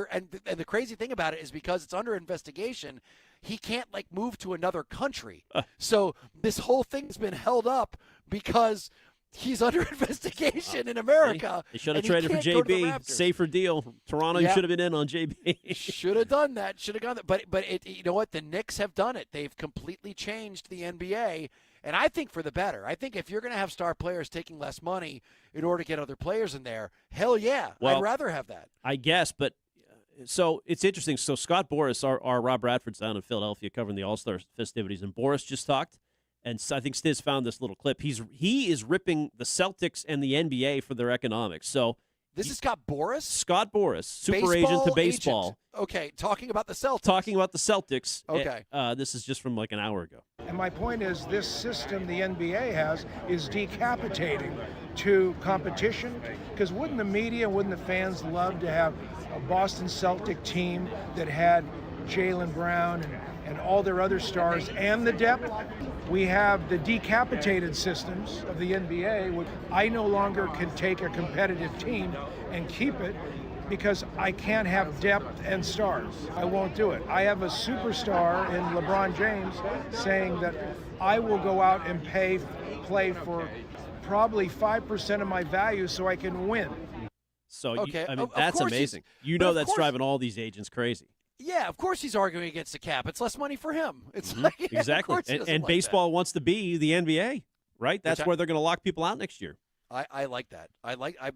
the crazy thing about it is because it's under investigation, he can't move to another country. So this whole thing's been held up because he's under investigation in America. They should have traded for JB. Safer deal. Toronto, you should have been in on JB. Should have done that. Should have gone that. But you know what? The Knicks have done it. They've completely changed the NBA, and I think for the better. I think if you're going to have star players taking less money in order to get other players in there, hell yeah. Well, I'd rather have that. I guess, but so it's interesting. So Scott Boras, our Rob Bradford's down in Philadelphia covering the All-Star festivities, and Boras just talked. And so I think Stiz found this little clip. He is ripping the Celtics and the NBA for their economics. So this is Scott Boras? Scott Boras, super agent to baseball. Okay, talking about the Celtics. Talking about the Celtics. Okay. This is just from like an hour ago. And my point is this system the NBA has is decapitating to competition, because wouldn't the media, wouldn't the fans love to have a Boston Celtic team that had Jaylen Brown and all their other stars and the depth? We have the decapitated systems of the NBA, which I no longer can take a competitive team and keep it because I can't have depth and stars. I won't do it. I have a superstar in LeBron James saying that I will go out and play for probably 5% of my value so I can win. So, that's amazing. That's driving all these agents crazy. Yeah, of course he's arguing against the cap. It's less money for him. It's like, exactly. And baseball wants to be the NBA, right? That's where they're going to lock people out next year. I like that.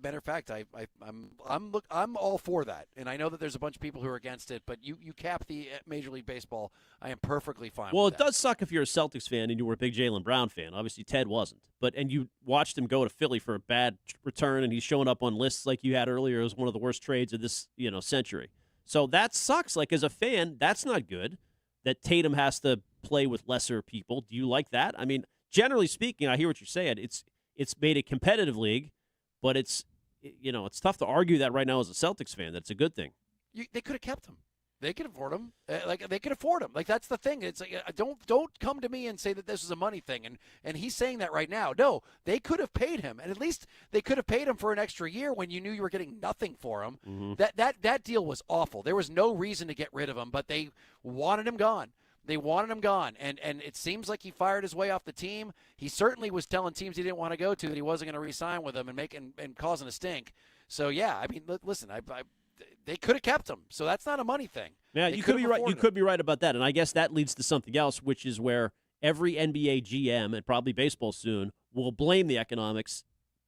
Matter of fact, I'm all for that. And I know that there's a bunch of people who are against it, but you cap the Major League Baseball, I am perfectly fine well, with it that. does suck if you're a Celtics fan and you were a big Jaylen Brown fan. Obviously, Ted wasn't. And you watched him go to Philly for a bad return, and he's showing up on lists like you had earlier as one of the worst trades of this century. So that sucks. Like, as a fan, that's not good that Tatum has to play with lesser people. Do you like that? I mean, generally speaking, I hear what you're saying. It's made a competitive league, but it's tough to argue that right now as a Celtics fan that it's a good thing. They could have kept him. They could afford him. They could afford him. Like, that's the thing. It's like, don't come to me and say that this is a money thing. And he's saying that right now. No, they could have paid him, and at least they could have paid him for an extra year when you knew you were getting nothing for him. Mm-hmm. That deal was awful. There was no reason to get rid of him, but they wanted him gone. They wanted him gone, and it seems like he fired his way off the team. He certainly was telling teams he didn't want to go to that he wasn't going to re-sign with them and causing a stink. So yeah, I mean, listen, they could have kept him, so that's not a money thing. Yeah, you could be right. You could be right about that, and I guess that leads to something else, which is where every NBA GM and probably baseball soon will blame the economics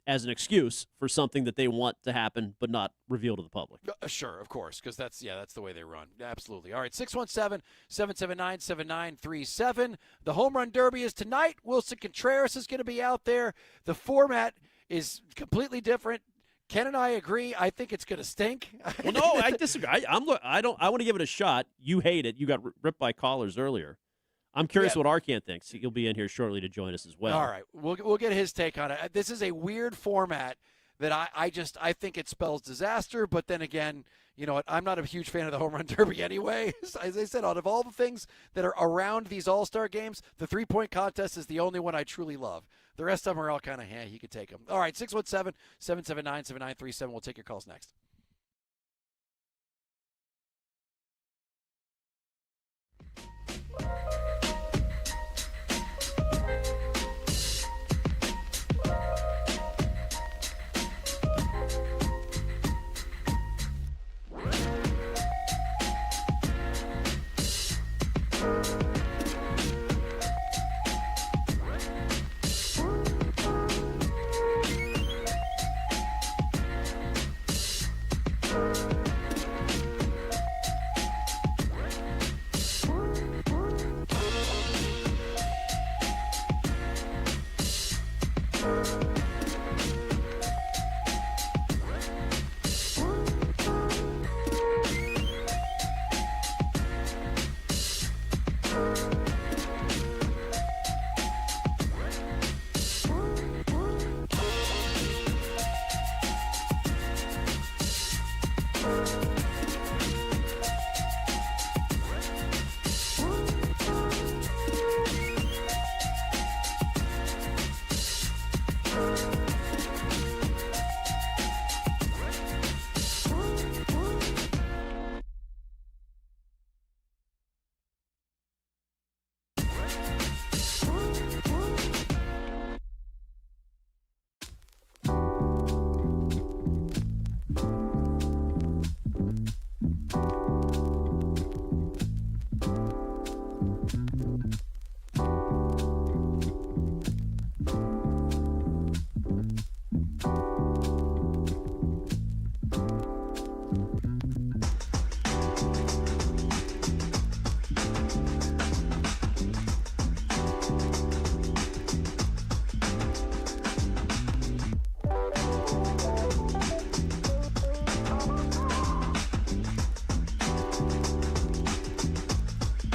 as an excuse for something that they want to happen but not reveal to the public. Sure, of course, because that's the way they run. Absolutely. All right, 617-779-7937. The Home Run Derby is tonight. Wilson Contreras is going to be out there. The format is completely different. Ken and I agree. I think it's going to stink. Well, no, I disagree. I want to give it a shot. You hate it. You got ripped by callers earlier. I'm curious what Arcan thinks. He'll be in here shortly to join us as well. All right, we'll get his take on it. This is a weird format that I think it spells disaster. But then again, you know what? I'm not a huge fan of the home run derby anyway. As I said, out of all the things that are around these All-Star games, the 3-point contest is the only one I truly love. The rest of them are all kind of, you could take them. All right, 617-779-7937. We'll take your calls next.